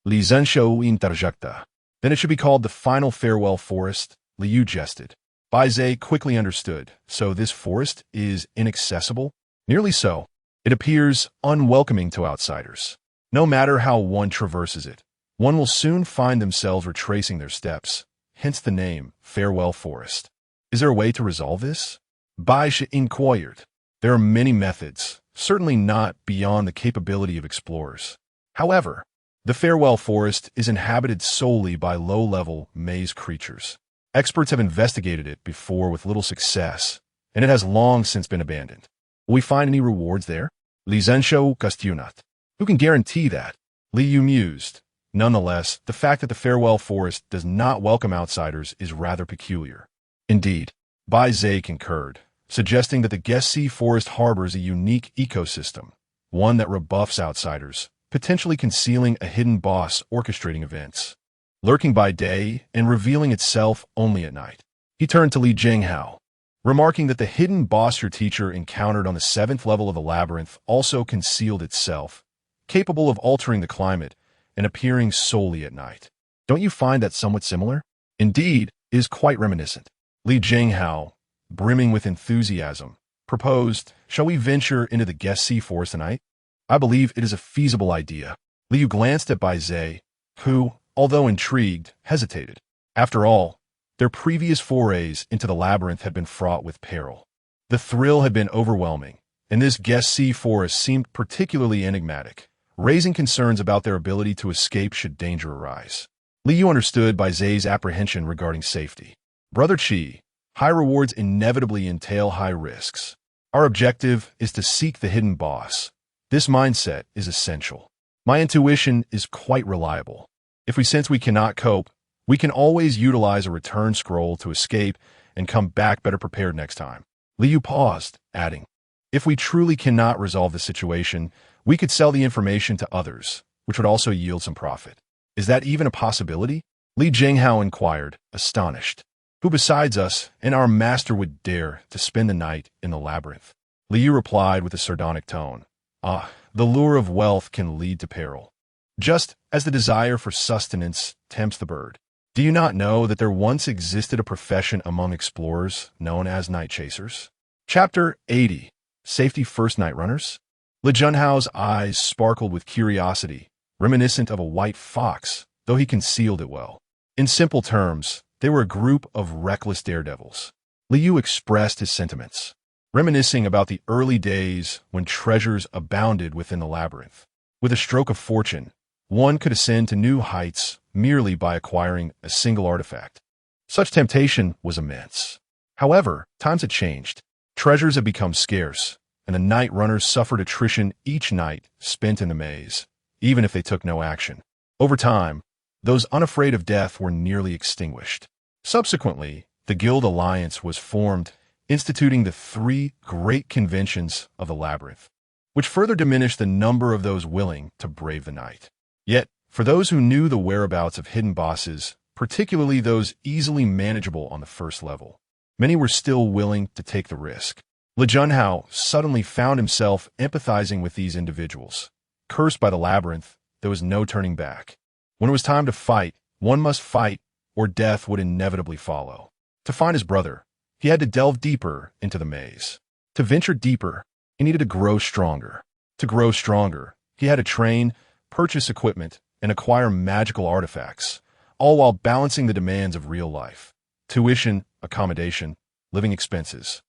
Li Zhenshou interjecta. Then it should be called the Final Farewell Forest, Liu jested. Bai Ze quickly understood, so this forest is inaccessible? Nearly so. It appears unwelcoming to outsiders. No matter how one traverses it, one will soon find themselves retracing their steps, hence the name, Farewell Forest. Is there a way to resolve this? Bai She inquired. There are many methods, certainly not beyond the capability of explorers. However, the Farewell Forest is inhabited solely by low-level maze creatures. Experts have investigated it before with little success, and it has long since been abandoned. Will we find any rewards there? Li Zhenshou questionat. Who can guarantee that? Liu mused. Nonetheless, the fact that the Farewell Forest does not welcome outsiders is rather peculiar. Indeed, Bai Ze concurred, suggesting that the Guest Sea Forest harbors a unique ecosystem, one that rebuffs outsiders, potentially concealing a hidden boss orchestrating events, lurking by day and revealing itself only at night. He turned to Li Jinghao, remarking that the hidden boss your teacher encountered on the 7th level of the labyrinth also concealed itself, capable of altering the climate and appearing solely at night. Don't you find that somewhat similar? Indeed, it is quite reminiscent. Li Jinghao, brimming with enthusiasm, proposed, shall we venture into the Guest Sea Forest tonight? I believe it is a feasible idea. Liu glanced at Bai Ze, who, although intrigued, hesitated. After all, their previous forays into the labyrinth had been fraught with peril. The thrill had been overwhelming, and this Guest Sea Forest seemed particularly enigmatic, raising concerns about their ability to escape should danger arise. Liu understood Bai Ze's apprehension regarding safety. Brother Qi, high rewards inevitably entail high risks. Our objective is to seek the hidden boss. This mindset is essential. My intuition is quite reliable. If we sense we cannot cope, we can always utilize a return scroll to escape and come back better prepared next time. Liu paused, adding, if we truly cannot resolve the situation, we could sell the information to others, which would also yield some profit. Is that even a possibility? Li Jinghao inquired, astonished. Who besides us and our master would dare to spend the night in the labyrinth? Liu replied with a sardonic tone. Ah, the lure of wealth can lead to peril, just as the desire for sustenance tempts the bird. Do you not know that there once existed a profession among explorers known as night chasers? Chapter 80. Safety First Night Runners? Li Junhao's eyes sparkled with curiosity, reminiscent of a white fox, though he concealed it well. In simple terms, they were a group of reckless daredevils. Liu expressed his sentiments, reminiscing about the early days when treasures abounded within the labyrinth. With a stroke of fortune, one could ascend to new heights merely by acquiring a single artifact. Such temptation was immense. However, times had changed. Treasures had become scarce, and the night runners suffered attrition each night spent in the maze, even if they took no action. Over time, those unafraid of death were nearly extinguished. Subsequently, the Guild Alliance was formed, instituting the 3 great conventions of the labyrinth, which further diminished the number of those willing to brave the night. Yet, for those who knew the whereabouts of hidden bosses, particularly those easily manageable on the first level, many were still willing to take the risk. Li Junhao suddenly found himself empathizing with these individuals. Cursed by the labyrinth, there was no turning back. When it was time to fight, one must fight, or death would inevitably follow. To find his brother, he had to delve deeper into the maze. To venture deeper, he needed to grow stronger. To grow stronger, he had to train, purchase equipment, and acquire magical artifacts, all while balancing the demands of real life. Tuition, accommodation, living expenses.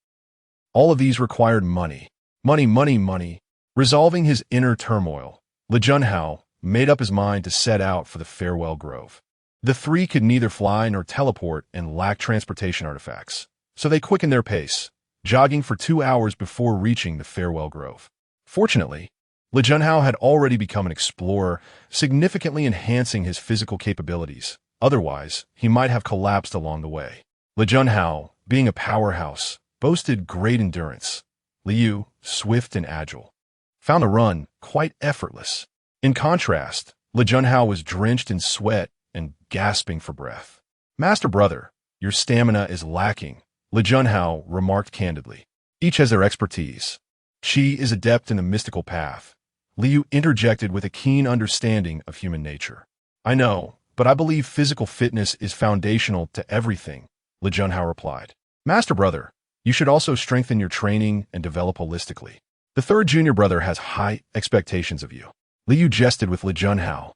All of these required money. Money, money, money. Resolving his inner turmoil, Li Junhao made up his mind to set out for the Farewell Grove. The 3 could neither fly nor teleport and lacked transportation artifacts, so they quickened their pace, jogging for 2 hours before reaching the Farewell Grove. Fortunately, Li Junhao had already become an explorer, significantly enhancing his physical capabilities. Otherwise, he might have collapsed along the way. Li Junhao, being a powerhouse, boasted great endurance. Liu, swift and agile, found the run quite effortless. In contrast, Li Junhao was drenched in sweat and gasping for breath. Master brother, your stamina is lacking, Li Junhao remarked candidly. Each has their expertise. Qi is adept in the mystical path. Liu interjected with a keen understanding of human nature. I know, but I believe physical fitness is foundational to everything, Li Junhao replied. Master brother, you should also strengthen your training and develop holistically. The 3rd junior brother has high expectations of you. Liu jested with Li Junhao,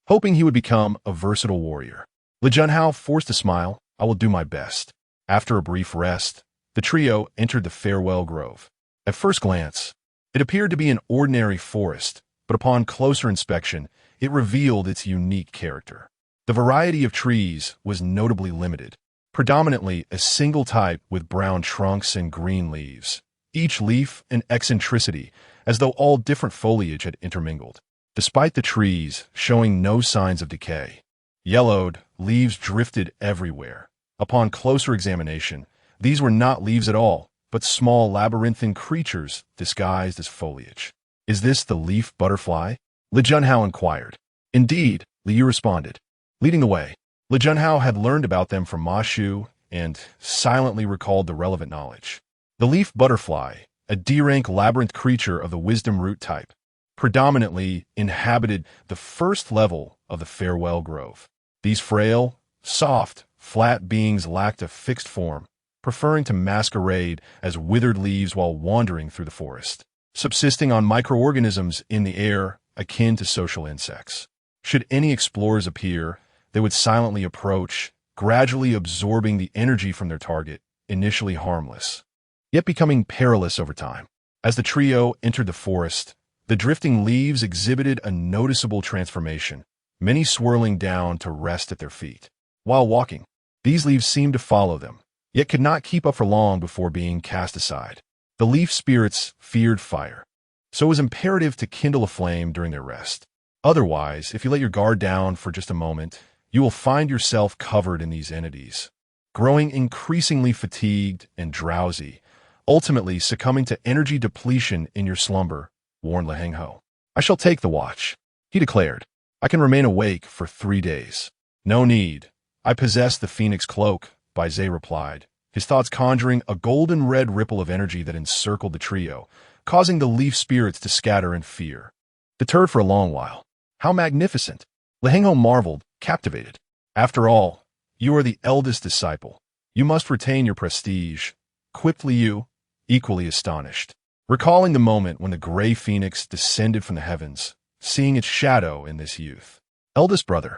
hoping he would become a versatile warrior. Li Junhao forced a smile. I will do my best. After a brief rest, the trio entered the Farewell Grove. At first glance, it appeared to be an ordinary forest, but upon closer inspection, it revealed its unique character. The variety of trees was notably limited, predominantly a single type with brown trunks and green leaves, each leaf an eccentricity, as though all different foliage had intermingled. Despite the trees showing no signs of decay, yellowed leaves drifted everywhere. Upon closer examination, these were not leaves at all, but small labyrinthine creatures disguised as foliage. Is this the leaf butterfly? Li Junhao inquired. Indeed, Liu responded. Leading the way, Li Junhao had learned about them from Ma Shu and silently recalled the relevant knowledge. The leaf butterfly, a D-rank labyrinth creature of the wisdom root type, predominantly inhabited the first level of the Farewell Grove. These frail, soft, flat beings lacked a fixed form, preferring to masquerade as withered leaves while wandering through the forest, subsisting on microorganisms in the air akin to social insects. Should any explorers appear, they would silently approach, gradually absorbing the energy from their target, initially harmless, yet becoming perilous over time. As the trio entered the forest, the drifting leaves exhibited a noticeable transformation, many swirling down to rest at their feet. While walking, these leaves seemed to follow them, yet could not keep up for long before being cast aside. The leaf spirits feared fire, so it was imperative to kindle a flame during their rest. Otherwise, if you let your guard down for just a moment, you will find yourself covered in these entities, growing increasingly fatigued and drowsy, ultimately succumbing to energy depletion in your slumber, warned Li Hengho. I shall take the watch, he declared. I can remain awake for 3 days. No need. I possess the phoenix cloak, Bai Ze replied, his thoughts conjuring a golden-red ripple of energy that encircled the trio, causing the leaf spirits to scatter in fear. Deterred for a long while. How magnificent! Lehengho marveled, captivated. After all, you are the eldest disciple. You must retain your prestige, quipped Liu, equally astonished. Recalling the moment when the gray phoenix descended from the heavens, seeing its shadow in this youth. Eldest brother,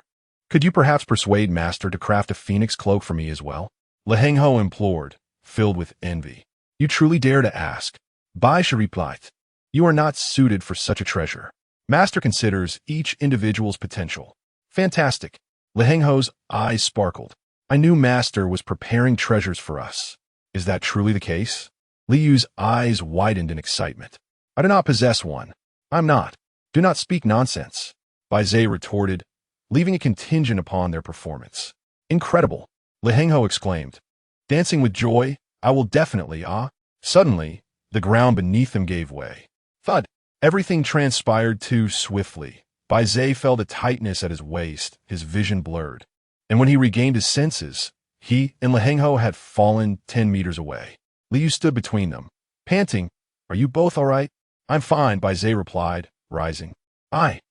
could you perhaps persuade Master to craft a phoenix cloak for me as well? Lehengho implored, filled with envy. You truly dare to ask? Bai Ze replied. You are not suited for such a treasure. Master considers each individual's potential. Fantastic. Lehengho's eyes sparkled. I knew Master was preparing treasures for us. Is that truly the case? Liu's eyes widened in excitement. I do not possess one. I'm not. Do not speak nonsense. Bai Ze retorted, leaving it contingent upon their performance. Incredible. Lehengho exclaimed. Dancing with joy, I will definitely, ah. Suddenly, the ground beneath them gave way. Thud. Everything transpired too swiftly. Bai Ze felt a tightness at his waist, his vision blurred. And when he regained his senses, he and Lehengho had fallen 10 meters away. Liu stood between them, panting. Are you both all right? I'm fine, Bai Ze replied, rising. I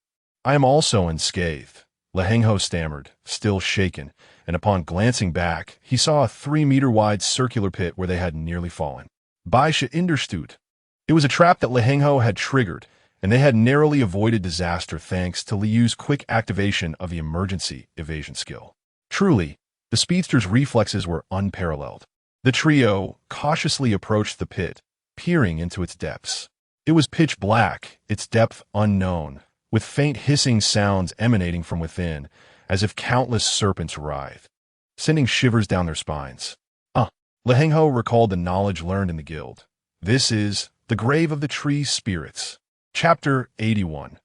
am also unscathed, Lehengho stammered, still shaken, and upon glancing back, he saw a 3-meter-wide circular pit where they had nearly fallen. Bai Ze understood. It was a trap that Lehengho had triggered, and they had narrowly avoided disaster thanks to Liu's quick activation of the emergency evasion skill. Truly, the speedster's reflexes were unparalleled. The trio cautiously approached the pit, peering into its depths. It was pitch black, its depth unknown, with faint hissing sounds emanating from within, as if countless serpents writhed, sending shivers down their spines. Lehengho recalled the knowledge learned in the guild. This is the grave of the tree spirits. Chapter 81.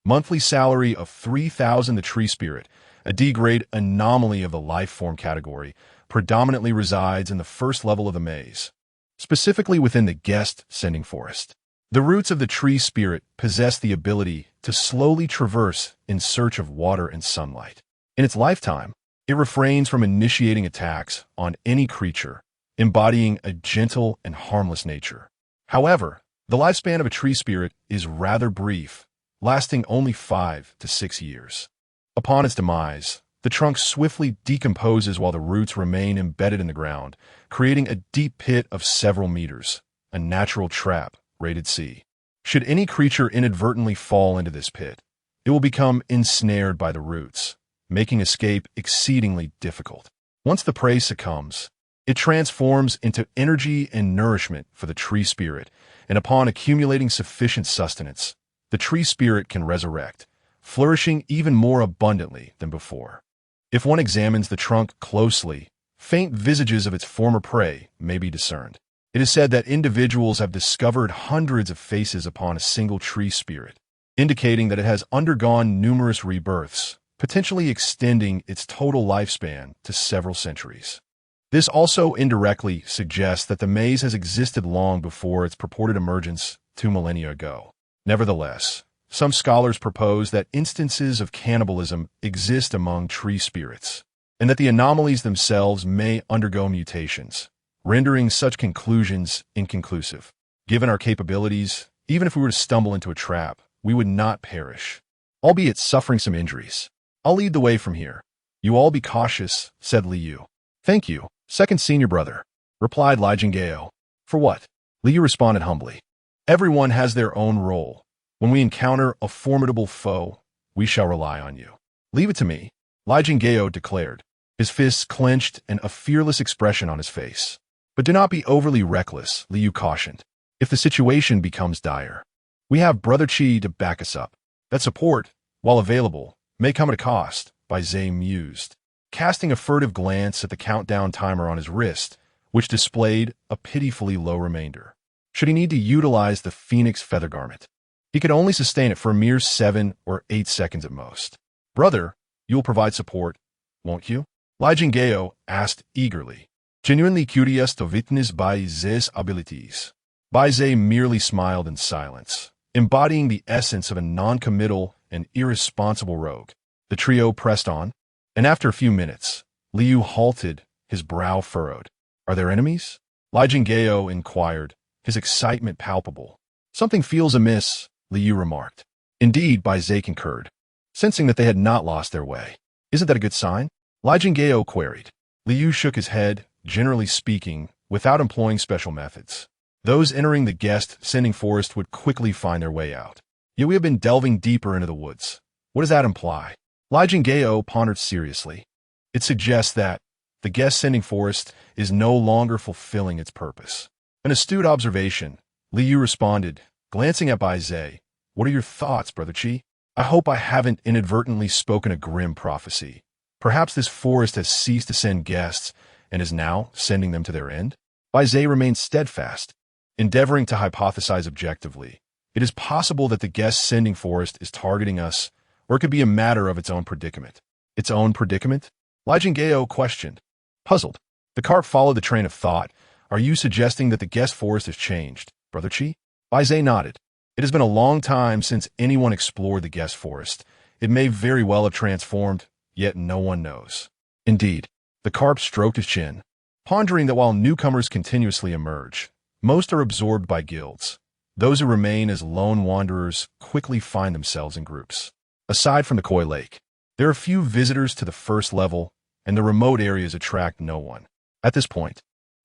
Monthly salary of 3,000. The tree spirit, a D-grade anomaly of the life form category, predominantly resides in the first level of the maze, specifically within the guest sending forest. The roots of the tree spirit possess the ability to slowly traverse in search of water and sunlight. In its lifetime, it refrains from initiating attacks on any creature, embodying a gentle and harmless nature. However, the lifespan of a tree spirit is rather brief, lasting only 5 to 6 years. Upon its demise, the trunk swiftly decomposes while the roots remain embedded in the ground, creating a deep pit of several meters, a natural trap, rated C. Should any creature inadvertently fall into this pit, it will become ensnared by the roots, making escape exceedingly difficult. Once the prey succumbs, it transforms into energy and nourishment for the tree spirit, and upon accumulating sufficient sustenance, the tree spirit can resurrect, flourishing even more abundantly than before. If one examines the trunk closely, faint visages of its former prey may be discerned. It is said that individuals have discovered hundreds of faces upon a single tree spirit, indicating that it has undergone numerous rebirths, potentially extending its total lifespan to several centuries. This also indirectly suggests that the maze has existed long before its purported emergence 2 millennia ago. Nevertheless, some scholars propose that instances of cannibalism exist among tree spirits, and that the anomalies themselves may undergo mutations, rendering such conclusions inconclusive. Given our capabilities, even if we were to stumble into a trap, we would not perish, albeit suffering some injuries. I'll lead the way from here. You all be cautious, said Liu. Thank you, second senior brother, replied Lai Jinggao. For what? Liu responded humbly. Everyone has their own role. When we encounter a formidable foe, we shall rely on you. Leave it to me, Lai Jinggao declared, his fists clenched and a fearless expression on his face. But do not be overly reckless, Liu cautioned. If the situation becomes dire, we have Brother Qi to back us up. That support, while available, may come at a cost, Bai Ze mused, casting a furtive glance at the countdown timer on his wrist, which displayed a pitifully low remainder. Should he need to utilize the Phoenix Feather Garment, he could only sustain it for a mere 7 or 8 seconds at most. Brother, you will provide support, won't you? Lai Jinggao asked eagerly, genuinely curious to witness Bai Ze's abilities. Bai Ze merely smiled in silence, embodying the essence of a non-committal an irresponsible rogue. The trio pressed on, and after a few minutes, Liu halted, his brow furrowed. Are there enemies? Li Jinggao inquired, his excitement palpable. Something feels amiss, Liu remarked. Indeed, Bai Ze concurred, sensing that they had not lost their way. Isn't that a good sign? Li Jinggao queried. Liu shook his head, generally speaking, without employing special methods. Those entering the guest-sending forest would quickly find their way out. Yet we have been delving deeper into the woods. What does that imply? Li Jinggao pondered seriously. It suggests that the guest-sending forest is no longer fulfilling its purpose. An astute observation, Liu responded, glancing at Bai Ze. What are your thoughts, Brother Qi? I hope I haven't inadvertently spoken a grim prophecy. Perhaps this forest has ceased to send guests and is now sending them to their end? Bai Ze remained steadfast, endeavoring to hypothesize objectively. It is possible that the guest-sending forest is targeting us, or it could be a matter of its own predicament. Its own predicament? Li Jinggao questioned. Puzzled, the carp followed the train of thought. Are you suggesting that the guest forest has changed, Brother Qi? Bai Ze nodded. It has been a long time since anyone explored the guest forest. It may very well have transformed, yet no one knows. Indeed, the carp stroked his chin, pondering that while newcomers continuously emerge, most are absorbed by guilds. Those who remain as lone wanderers quickly find themselves in groups. Aside from the Koi Lake, there are few visitors to the first level, and the remote areas attract no one. At this point,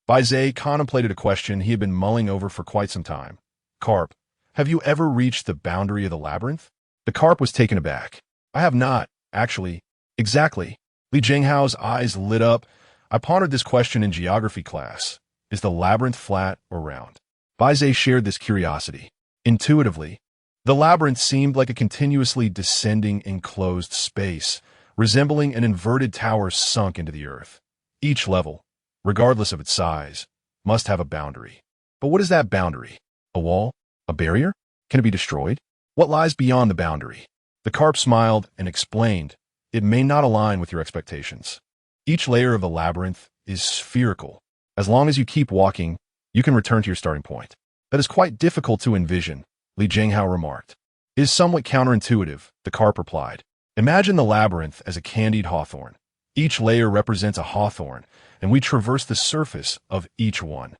Bai Ze contemplated a question he had been mulling over for quite some time. Carp, have you ever reached the boundary of the labyrinth? The carp was taken aback. I have not, actually. Exactly. Li Jinghao's eyes lit up. I pondered this question in geography class. Is the labyrinth flat or round? Bai Ze shared this curiosity. Intuitively, the labyrinth seemed like a continuously descending enclosed space, resembling an inverted tower sunk into the earth. Each level, regardless of its size, must have a boundary. But what is that boundary? A wall? A barrier? Can it be destroyed? What lies beyond the boundary? The carp smiled and explained, it may not align with your expectations. Each layer of the labyrinth is spherical. As long as you keep walking, you can return to your starting point. That is quite difficult to envision, Li Jinghao remarked. It is somewhat counterintuitive, the carp replied. Imagine the labyrinth as a candied hawthorn. Each layer represents a hawthorn, and we traverse the surface of each one.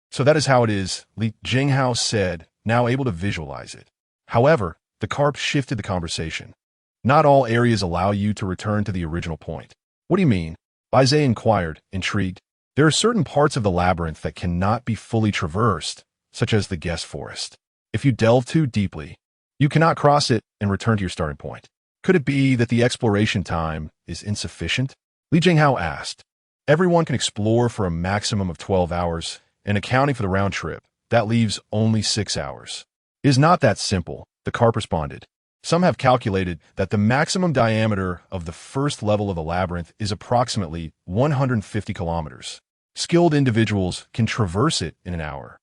So that is how it is, Li Jinghao said, now able to visualize it. However, the carp shifted the conversation. Not all areas allow you to return to the original point. What do you mean? Bai Ze inquired, intrigued. There are certain parts of the labyrinth that cannot be fully traversed, such as the guest forest. If you delve too deeply, you cannot cross it and return to your starting point. Could it be that the exploration time is insufficient? Li Jinghao asked. Everyone can explore for a maximum of 12 hours, and accounting for the round trip, that leaves only 6 hours. It is not that simple, the carp responded. Some have calculated that the maximum diameter of the first level of the labyrinth is approximately 150 kilometers. Skilled individuals can traverse it in an hour.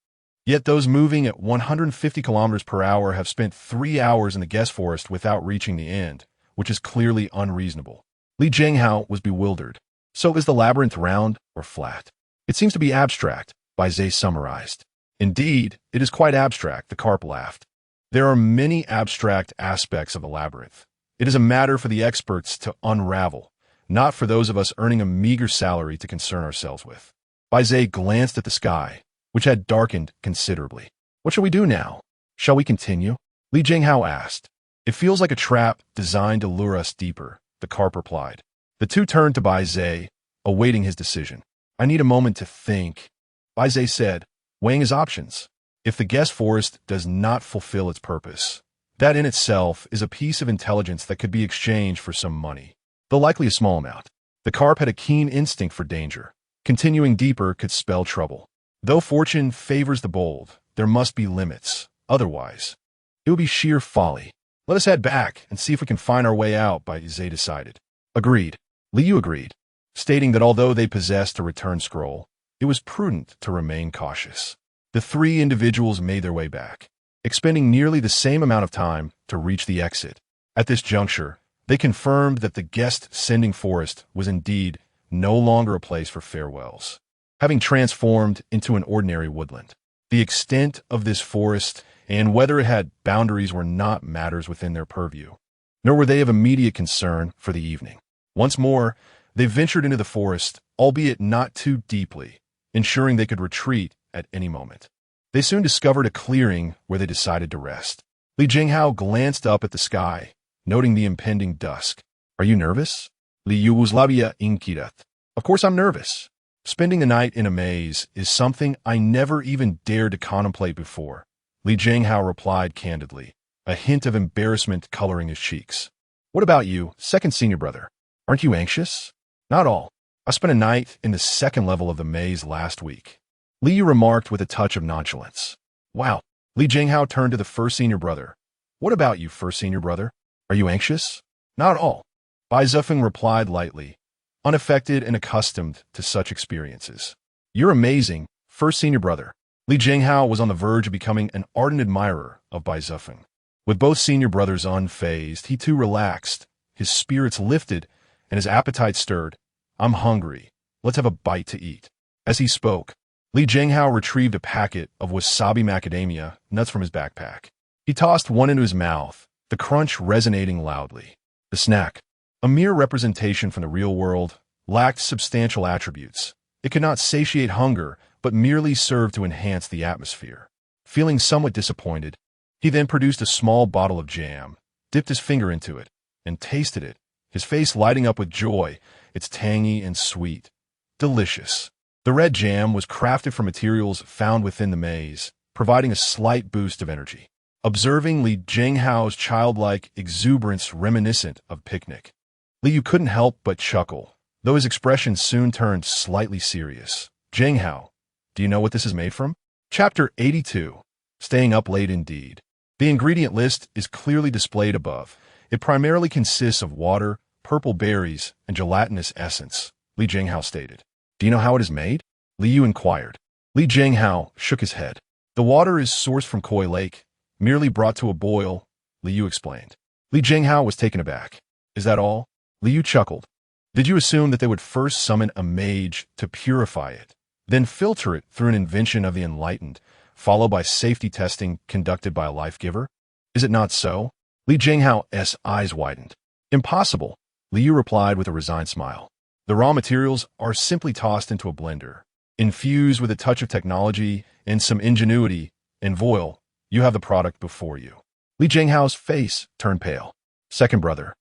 Yet those moving at 150 kilometers per hour have spent 3 hours in the guest forest without reaching the end, which is clearly unreasonable. Li Jinghao was bewildered. So is the labyrinth round or flat? It seems to be abstract, Bai Ze summarized. Indeed, it is quite abstract, the carp laughed. There are many abstract aspects of the labyrinth. It is a matter for the experts to unravel, not for those of us earning a meager salary to concern ourselves with. Bai Ze glanced at the sky, which had darkened considerably. What shall we do now? Shall we continue? Li Jinghao asked. It feels like a trap designed to lure us deeper, the carp replied. The two turned to Bai Ze, awaiting his decision. I need a moment to think, Bai Ze said, weighing his options. If the guest forest does not fulfill its purpose, that in itself is a piece of intelligence that could be exchanged for some money, though likely a small amount. The carp had a keen instinct for danger. Continuing deeper could spell trouble. Though fortune favors the bold, there must be limits. Otherwise, it would be sheer folly. Let us head back and see if we can find our way out, Bai Ze decided. Agreed. Liu agreed, stating that although they possessed a return scroll, it was prudent to remain cautious. The three individuals made their way back, expending nearly the same amount of time to reach the exit. At this juncture, they confirmed that the guest-sending forest was indeed no longer a place for farewells, having transformed into an ordinary woodland. The extent of this forest and whether it had boundaries were not matters within their purview, nor were they of immediate concern for the evening. Once more, they ventured into the forest, albeit not too deeply, ensuring they could retreat at any moment. They soon discovered a clearing where they decided to rest. Li Jinghao glanced up at the sky, noting the impending dusk. "Are you nervous?" Li Yugoslavia inquired. "Of course I'm nervous. Spending the night in a maze is something I never even dared to contemplate before," Li Jinghao replied candidly, a hint of embarrassment coloring his cheeks. "What about you, second senior brother? Aren't you anxious?" "Not all. I spent a night in the second level of the maze last week," Li Yu remarked with a touch of nonchalance. "Wow." Li Jinghao turned to the first senior brother. "What about you, first senior brother? Are you anxious?" "Not all," Bai Ze replied lightly, unaffected and accustomed to such experiences. "You're amazing, first senior brother." Li Jinghao was on the verge of becoming an ardent admirer of Bai Ze. With both senior brothers unfazed, he too relaxed, his spirits lifted, and his appetite stirred. "I'm hungry. Let's have a bite to eat." As he spoke, Li Jinghao retrieved a packet of wasabi macadamia nuts from his backpack. He tossed one into his mouth, the crunch resonating loudly. The snack, a mere representation from the real world, lacked substantial attributes. It could not satiate hunger, but merely served to enhance the atmosphere. Feeling somewhat disappointed, he then produced a small bottle of jam, dipped his finger into it, and tasted it, his face lighting up with joy. It's tangy and sweet. Delicious. The red jam was crafted from materials found within the maze, providing a slight boost of energy. Observing Li Jinghao's childlike exuberance reminiscent of picnic, Li Yu couldn't help but chuckle, though his expression soon turned slightly serious. "Jinghao, do you know what this is made from?" Chapter 82. Staying up late indeed. The ingredient list is clearly displayed above. It primarily consists of water, purple berries, and gelatinous essence, Li Jinghao stated. "Do you know how it is made?" Li Yu inquired. Li Jinghao shook his head. "The water is sourced from Koi Lake, merely brought to a boil," Li Yu explained. Li Jinghao was taken aback. "Is that all?" Li Yu chuckled. "Did you assume that they would first summon a mage to purify it, then filter it through an invention of the enlightened, followed by safety testing conducted by a life-giver? Is it not so?" Li Jinghao's eyes widened. "Impossible," Li Yu replied with a resigned smile. "The raw materials are simply tossed into a blender, infused with a touch of technology and some ingenuity, and voila, you have the product before you." Li Jinghao's face turned pale. "Second brother,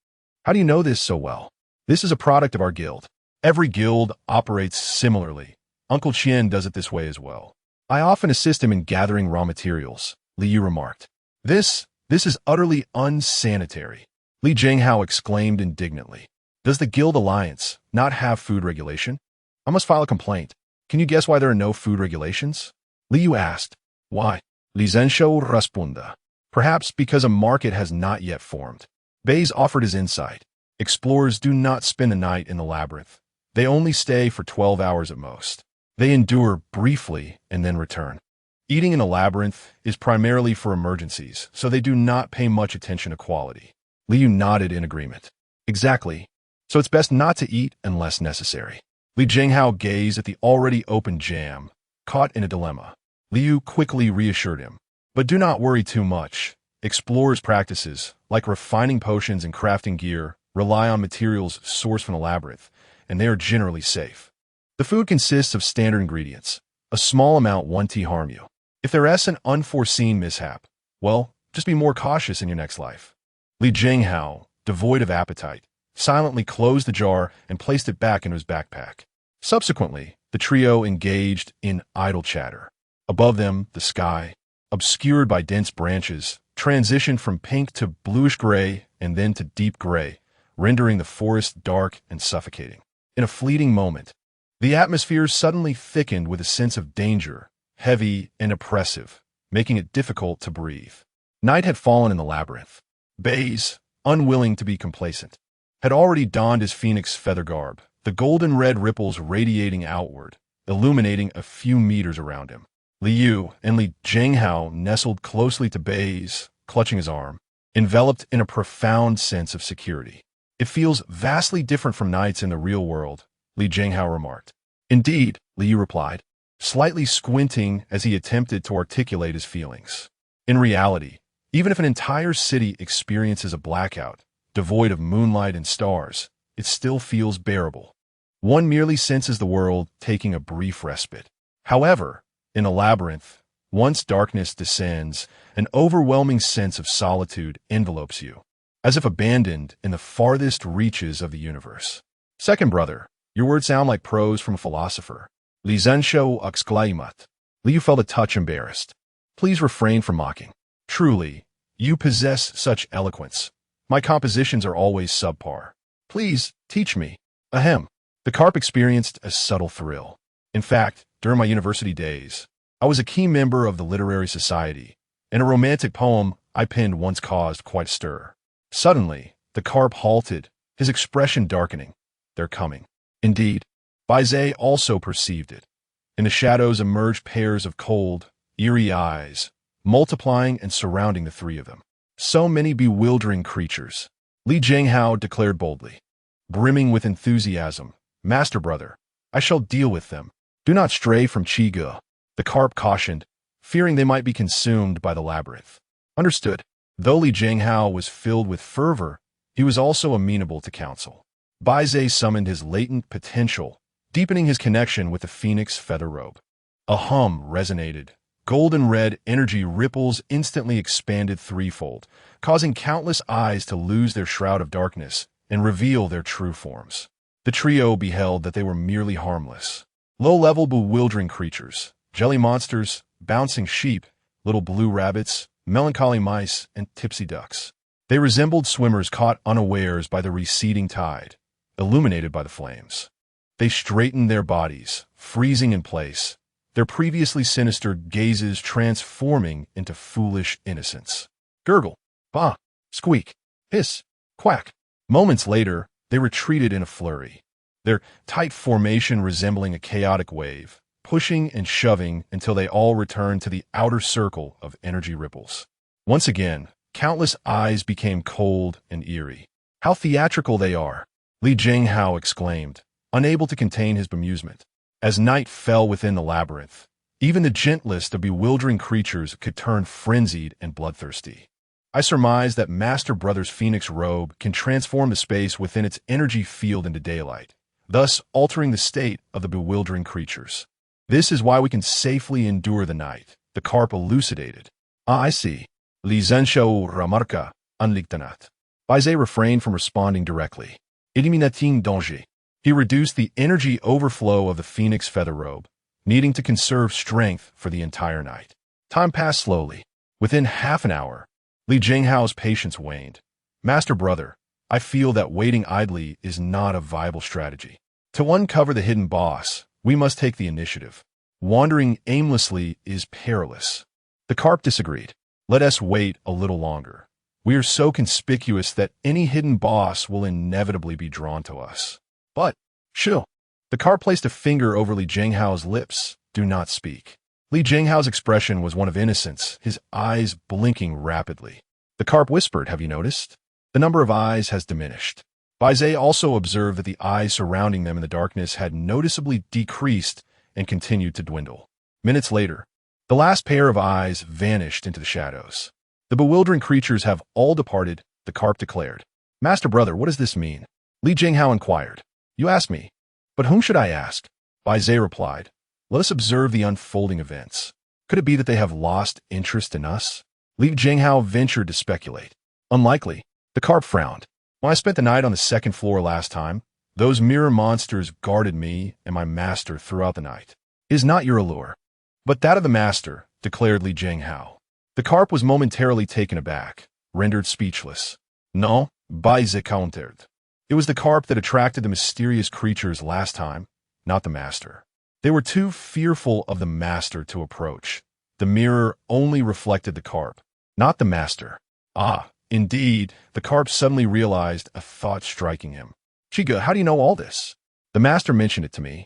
how do you know this so well?" "This is a product of our guild. Every guild operates similarly. Uncle Qian does it this way as well. I often assist him in gathering raw materials," Li Yu remarked. This is utterly unsanitary," Li Jinghao exclaimed indignantly. "Does the Guild Alliance not have food regulation? I must file a complaint. Can you guess why there are no food regulations?" Li Yu asked. "Why?" Li Zhenshou responded. "Perhaps because a market has not yet formed." Bai Ze offered his insight. "Explorers do not spend the night in the labyrinth. They only stay for 12 hours at most. They endure briefly and then return. Eating in a labyrinth is primarily for emergencies, so they do not pay much attention to quality." Li Yu nodded in agreement. "Exactly. So it's best not to eat unless necessary." Li Jinghao gazed at the already opened jam, caught in a dilemma. Li Yu quickly reassured him. "But do not worry too much. Explorers' practices, like refining potions and crafting gear, rely on materials sourced from the labyrinth, and they are generally safe. The food consists of standard ingredients. A small amount won't harm you. If there is an unforeseen mishap, well, just be more cautious in your next life." Li Jinghao, devoid of appetite, silently closed the jar and placed it back into his backpack. Subsequently, the trio engaged in idle chatter. Above them, the sky, obscured by dense branches, transitioned from pink to bluish-gray and then to deep gray, rendering the forest dark and suffocating. In a fleeting moment, the atmosphere suddenly thickened with a sense of danger, heavy and oppressive, making it difficult to breathe. Night had fallen in the labyrinth. Bai Ze, unwilling to be complacent, had already donned his phoenix feather garb, the golden-red ripples radiating outward, illuminating a few meters around him. Li Yu and Li Jinghao nestled closely to Bai Ze, clutching his arm, enveloped in a profound sense of security. "It feels vastly different from nights in the real world," Li Jinghao remarked. "Indeed," Li Yu replied, slightly squinting as he attempted to articulate his feelings. In reality, even if an entire city experiences a blackout, devoid of moonlight and stars, it still feels bearable. One merely senses the world taking a brief respite. However, in a labyrinth, once darkness descends, an overwhelming sense of solitude envelopes you, as if abandoned in the farthest reaches of the universe. Second brother, your words sound like prose from a philosopher. Li Zensho exclaimat. Liu felt a touch embarrassed. Please refrain from mocking. Truly, you possess such eloquence. My compositions are always subpar. Please, teach me. Ahem. The carp experienced a subtle thrill. In fact, during my university days, I was a key member of the literary society, and a romantic poem I penned once caused quite a stir. Suddenly, the carp halted, his expression darkening. They're coming. Indeed, Bai Ze also perceived it. In the shadows emerged pairs of cold, eerie eyes, multiplying and surrounding the three of them. So many bewildering creatures. Li Jinghao declared boldly. Brimming with enthusiasm, Master brother, I shall deal with them. Do not stray from Qige. The carp cautioned, fearing they might be consumed by the labyrinth. Understood. Though Li Jinghao was filled with fervor, he was also amenable to counsel. Bai Ze summoned his latent potential, deepening his connection with the phoenix feather robe. A hum resonated. Golden red energy ripples instantly expanded threefold, causing countless eyes to lose their shroud of darkness and reveal their true forms. The trio beheld that they were merely harmless. Low-level bewildering creatures, jelly monsters, bouncing sheep, little blue rabbits, melancholy mice, and tipsy ducks. They resembled swimmers caught unawares by the receding tide, illuminated by the flames. They straightened their bodies, freezing in place, their previously sinister gazes transforming into foolish innocence. Gurgle, bah, squeak, hiss, quack. Moments later, they retreated in a flurry, their tight formation resembling a chaotic wave, pushing and shoving until they all returned to the outer circle of energy ripples. Once again, countless eyes became cold and eerie. How theatrical they are! Li Jinghao exclaimed, unable to contain his bemusement. As night fell within the labyrinth, even the gentlest of bewildering creatures could turn frenzied and bloodthirsty. I surmise that Master Brother's phoenix robe can transform the space within its energy field into daylight, thus altering the state of the bewildering creatures. This is why we can safely endure the night, the carp elucidated. Ah, I see. Li Zensho remarqua, unlichtanat. Bai Ze refrained from responding directly. Eliminating danger. He reduced the energy overflow of the phoenix feather robe, needing to conserve strength for the entire night. Time passed slowly. Within half an hour, Li Jinghao's patience waned. Master brother, I feel that waiting idly is not a viable strategy. To uncover the hidden boss, we must take the initiative. Wandering aimlessly is perilous. The carp disagreed. Let us wait a little longer. We are so conspicuous that any hidden boss will inevitably be drawn to us. But, chill. The carp placed a finger over Li Jinghao's lips. Do not speak. Li Jinghao's expression was one of innocence, his eyes blinking rapidly. The carp whispered, have you noticed? The number of eyes has diminished. Bai Ze also observed that the eyes surrounding them in the darkness had noticeably decreased and continued to dwindle. Minutes later, the last pair of eyes vanished into the shadows. The bewildering creatures have all departed, the carp declared. Master brother, what does this mean? Li Jinghao inquired. You ask me, but whom should I ask? Bai Ze replied. Let us observe the unfolding events. Could it be that they have lost interest in us? Li Jinghao ventured to speculate. Unlikely. The carp frowned. When I spent the night on the second floor last time, those mirror monsters guarded me and my master throughout the night. It is not your allure, but that of the master, declared Li Jinghao. The carp was momentarily taken aback, rendered speechless. No, Bai Ze countered. It was the carp that attracted the mysterious creatures last time, not the master. They were too fearful of the master to approach. The mirror only reflected the carp, not the master. Ah, indeed, the carp suddenly realized a thought striking him. Chiga, how do you know all this? The master mentioned it to me.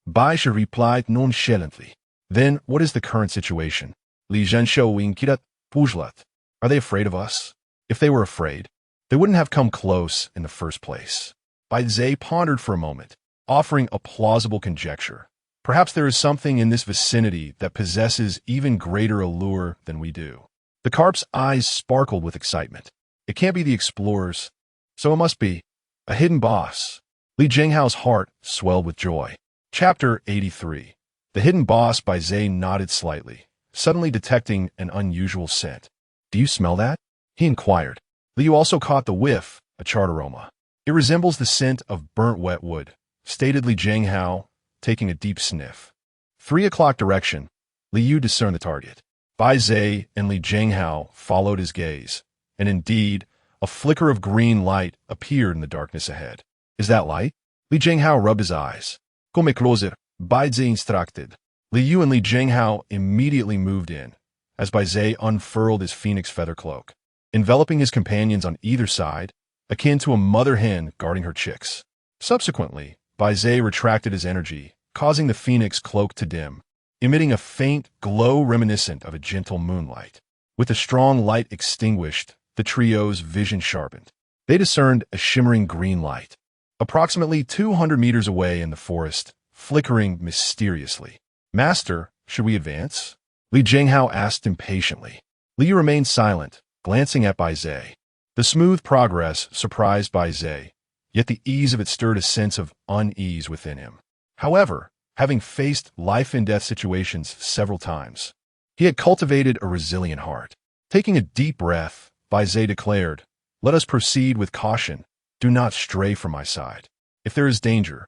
Bai Ze replied nonchalantly. Then, what is the current situation? Li Zhenshou inquirat pujlat. Are they afraid of us? If they were afraid, they wouldn't have come close in the first place. Bai Ze pondered for a moment, offering a plausible conjecture. Perhaps there is something in this vicinity that possesses even greater allure than we do. The carp's eyes sparkled with excitement. It can't be the explorers, so it must be a hidden boss. Li Jinghao's heart swelled with joy. Chapter 83. The hidden boss. Bai Ze nodded slightly, suddenly detecting an unusual scent. Do you smell that? He inquired. Liu also caught the whiff, a charred aroma. It resembles the scent of burnt wet wood, stated Li Jinghao, taking a deep sniff. 3 o'clock direction. Liu discerned the target. Bai Ze and Li Jinghao followed his gaze, and indeed, a flicker of green light appeared in the darkness ahead. Is that light? Li Jinghao rubbed his eyes. Come closer, Bai Ze instructed. Liu and Li Jinghao immediately moved in, as Bai Ze unfurled his phoenix feather cloak, enveloping his companions on either side, akin to a mother hen guarding her chicks. Subsequently, Bai Ze retracted his energy, causing the phoenix cloak to dim, emitting a faint glow reminiscent of a gentle moonlight. With the strong light extinguished, the trio's vision sharpened. They discerned a shimmering green light, approximately 200 meters away in the forest, flickering mysteriously. Master, should we advance? Li Jinghao asked impatiently. Li remained silent, glancing at Bai Ze. The smooth progress surprised Bai Ze, yet the ease of it stirred a sense of unease within him. However, having faced life-and-death situations several times, he had cultivated a resilient heart. Taking a deep breath, Bai Ze declared, "Let us proceed with caution. Do not stray from my side. If there is danger,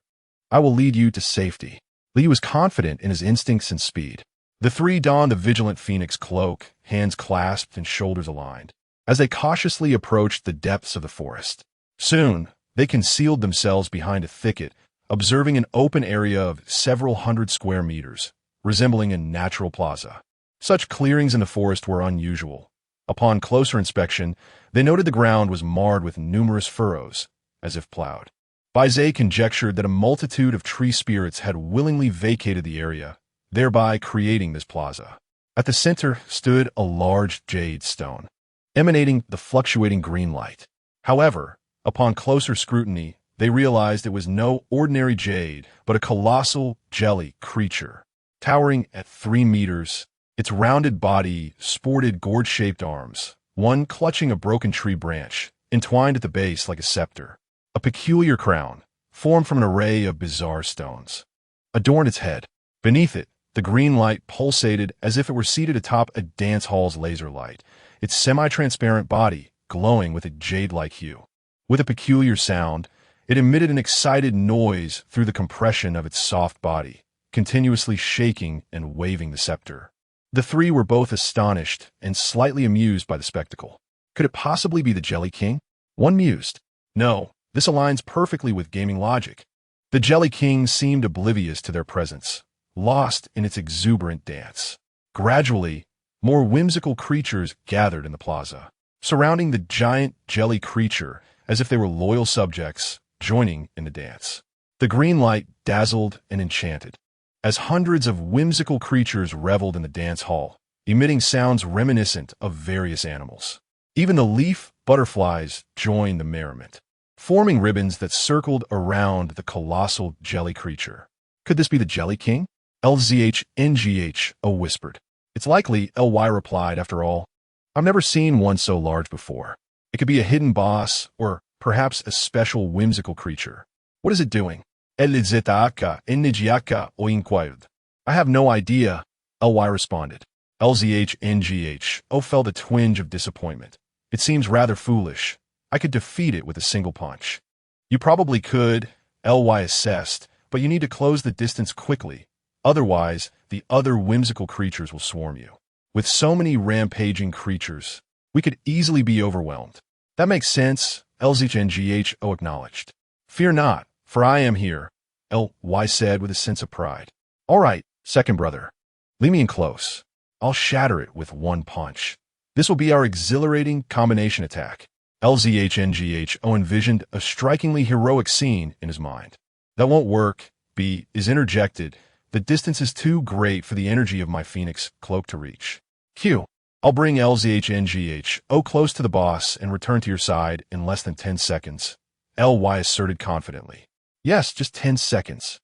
I will lead you to safety." Li was confident in his instincts and speed. The three donned the vigilant phoenix cloak, hands clasped and shoulders aligned, as they cautiously approached the depths of the forest. Soon, they concealed themselves behind a thicket, observing an open area of several hundred square meters, resembling a natural plaza. Such clearings in the forest were unusual. Upon closer inspection, they noted the ground was marred with numerous furrows, as if plowed. Bai Ze conjectured that a multitude of tree spirits had willingly vacated the area, thereby creating this plaza. At the center stood a large jade stone, emanating the fluctuating green light. However, upon closer scrutiny, they realized it was no ordinary jade, but a colossal jelly creature. Towering at 3 meters, its rounded body sported gourd-shaped arms, one clutching a broken tree branch, entwined at the base like a scepter. A peculiar crown, formed from an array of bizarre stones, adorned its head. Beneath it, the green light pulsated as if it were seated atop a dance hall's laser light, its semi-transparent body glowing with a jade-like hue. With a peculiar sound, it emitted an excited noise through the compression of its soft body, continuously shaking and waving the scepter. The three were both astonished and slightly amused by the spectacle. Could it possibly be the Jelly King? One mused. No, this aligns perfectly with gaming logic. The Jelly King seemed oblivious to their presence, lost in its exuberant dance. Gradually, more whimsical creatures gathered in the plaza, surrounding the giant jelly creature as if they were loyal subjects joining in the dance. The green light dazzled and enchanted, as hundreds of whimsical creatures reveled in the dance hall, emitting sounds reminiscent of various animals. Even the leaf butterflies joined the merriment, forming ribbons that circled around the colossal jelly creature. Could this be the Jelly King? LZHNGHO whispered. It's likely, LY replied, after all. I've never seen one so large before. It could be a hidden boss, or perhaps a special whimsical creature. What is it doing? LZHNGHO inquired. I have no idea, LY responded. LZHNGHO felt a twinge of disappointment. It seems rather foolish. I could defeat it with a single punch. You probably could, LY assessed, but you need to close the distance quickly. Otherwise, the other whimsical creatures will swarm you. With so many rampaging creatures, we could easily be overwhelmed. That makes sense, LZHNGHO acknowledged. Fear not, for I am here, LY said with a sense of pride. All right, second brother. Leave me in close. I'll shatter it with one punch. This will be our exhilarating combination attack. LZHNGHO envisioned a strikingly heroic scene in his mind. That won't work, B is interjected. The distance is too great for the energy of my phoenix cloak to reach. Q. I'll bring LZHNGHO close to the boss and return to your side in less than 10 seconds. LY asserted confidently. Yes, just 10 seconds.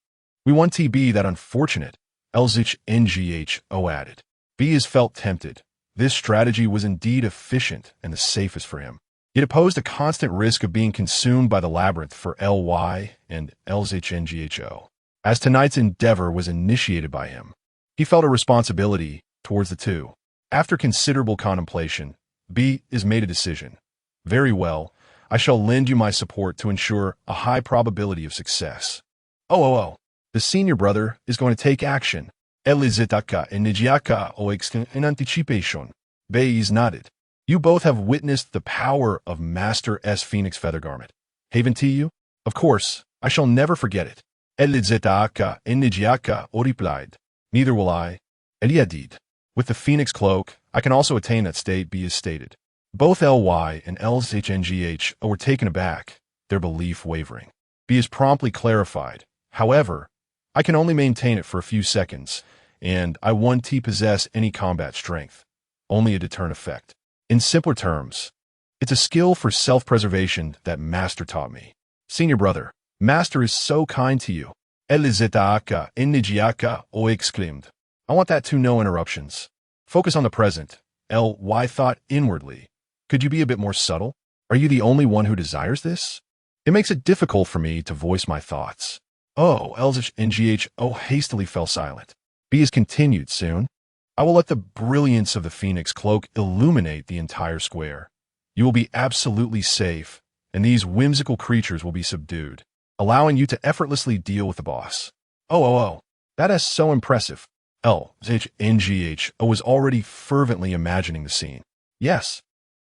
We want TB that unfortunate, LZHNGHO added. B is felt tempted. This strategy was indeed efficient and the safest for him. It posed a constant risk of being consumed by the labyrinth for Ly and Lzhnghho. As tonight's endeavor was initiated by him, he felt a responsibility towards the two. After considerable contemplation, B is made a decision. Very well, I shall lend you my support to ensure a high probability of success. Oh. The senior brother is going to take action. Elizitaka and Nijiaka oexten in anticipation. Bays nodded. You both have witnessed the power of Master S. Phoenix Feathergarment. Haven to you? Of course, I shall never forget it. Elizitaka and Nijiaka replied. Neither will I. Eliadid. With the Phoenix Cloak, I can also attain that state B is stated. Both Ly and Lzhnghho were taken aback, their belief wavering. B is promptly clarified. However, I can only maintain it for a few seconds, and I won't possess any combat strength, only a deterrent effect. In simpler terms, it's a skill for self-preservation that Master taught me. Senior brother, Master is so kind to you. Elizitaka and Nijiaka exclaimed. I want that too, no interruptions. Focus on the present. Ly thought inwardly. Could you be a bit more subtle? Are you the only one who desires this? It makes it difficult for me to voice my thoughts. Oh, Lzhnghho hastily fell silent. B is continued soon. I will let the brilliance of the Phoenix Cloak illuminate the entire square. You will be absolutely safe, and these whimsical creatures will be subdued, allowing you to effortlessly deal with the boss. Oh. That is so impressive. Lzhnghho was already fervently imagining the scene. Yes,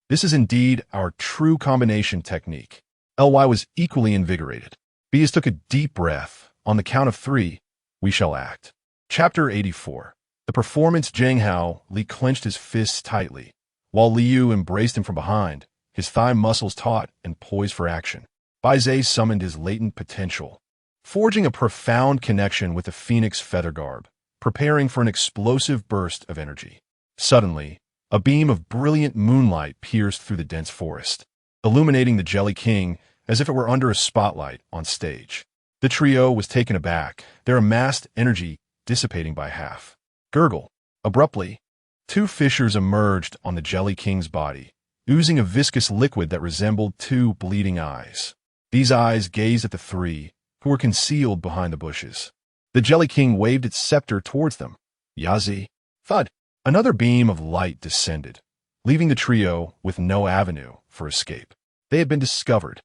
this is indeed our true combination technique. Ly was equally invigorated. B took a deep breath. On the count of 3, we shall act. Chapter 84. The performance. Zhenghao Li clenched his fists tightly, while Liu embraced him from behind, his thigh muscles taut and poised for action. Bai Ze summoned his latent potential, forging a profound connection with the Phoenix Feathergarb, preparing for an explosive burst of energy. Suddenly, a beam of brilliant moonlight pierced through the dense forest, illuminating the Jelly King as if it were under a spotlight on stage. The trio was taken aback, their amassed energy dissipating by half. Gurgle. Abruptly, 2 fissures emerged on the Jelly King's body, oozing a viscous liquid that resembled 2 bleeding eyes. These eyes gazed at the 3, who were concealed behind the bushes. The Jelly King waved its scepter towards them. Yazi. Thud. Another beam of light descended, leaving the trio with no avenue for escape. They had been discovered.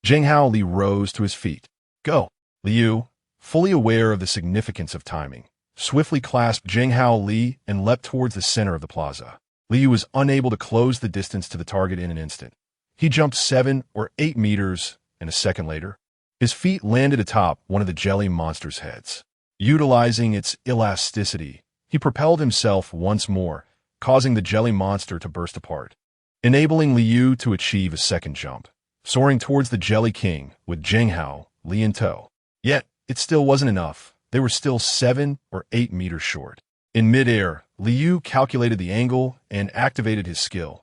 Zhenghao Li rose to his feet. Go. Liu, fully aware of the significance of timing, swiftly clasped Zhenghao Li and leapt towards the center of the plaza. Liu was unable to close the distance to the target in an instant. He jumped 7 or 8 meters, and a second later, his feet landed atop one of the jelly monster's heads. Utilizing its elasticity, he propelled himself once more, causing the jelly monster to burst apart, enabling Liu to achieve a second jump, soaring towards the Jelly King with Zhenghao Li in tow. Yet, it still wasn't enough. They were still 7 or 8 meters short. In midair, Liu calculated the angle and activated his skill.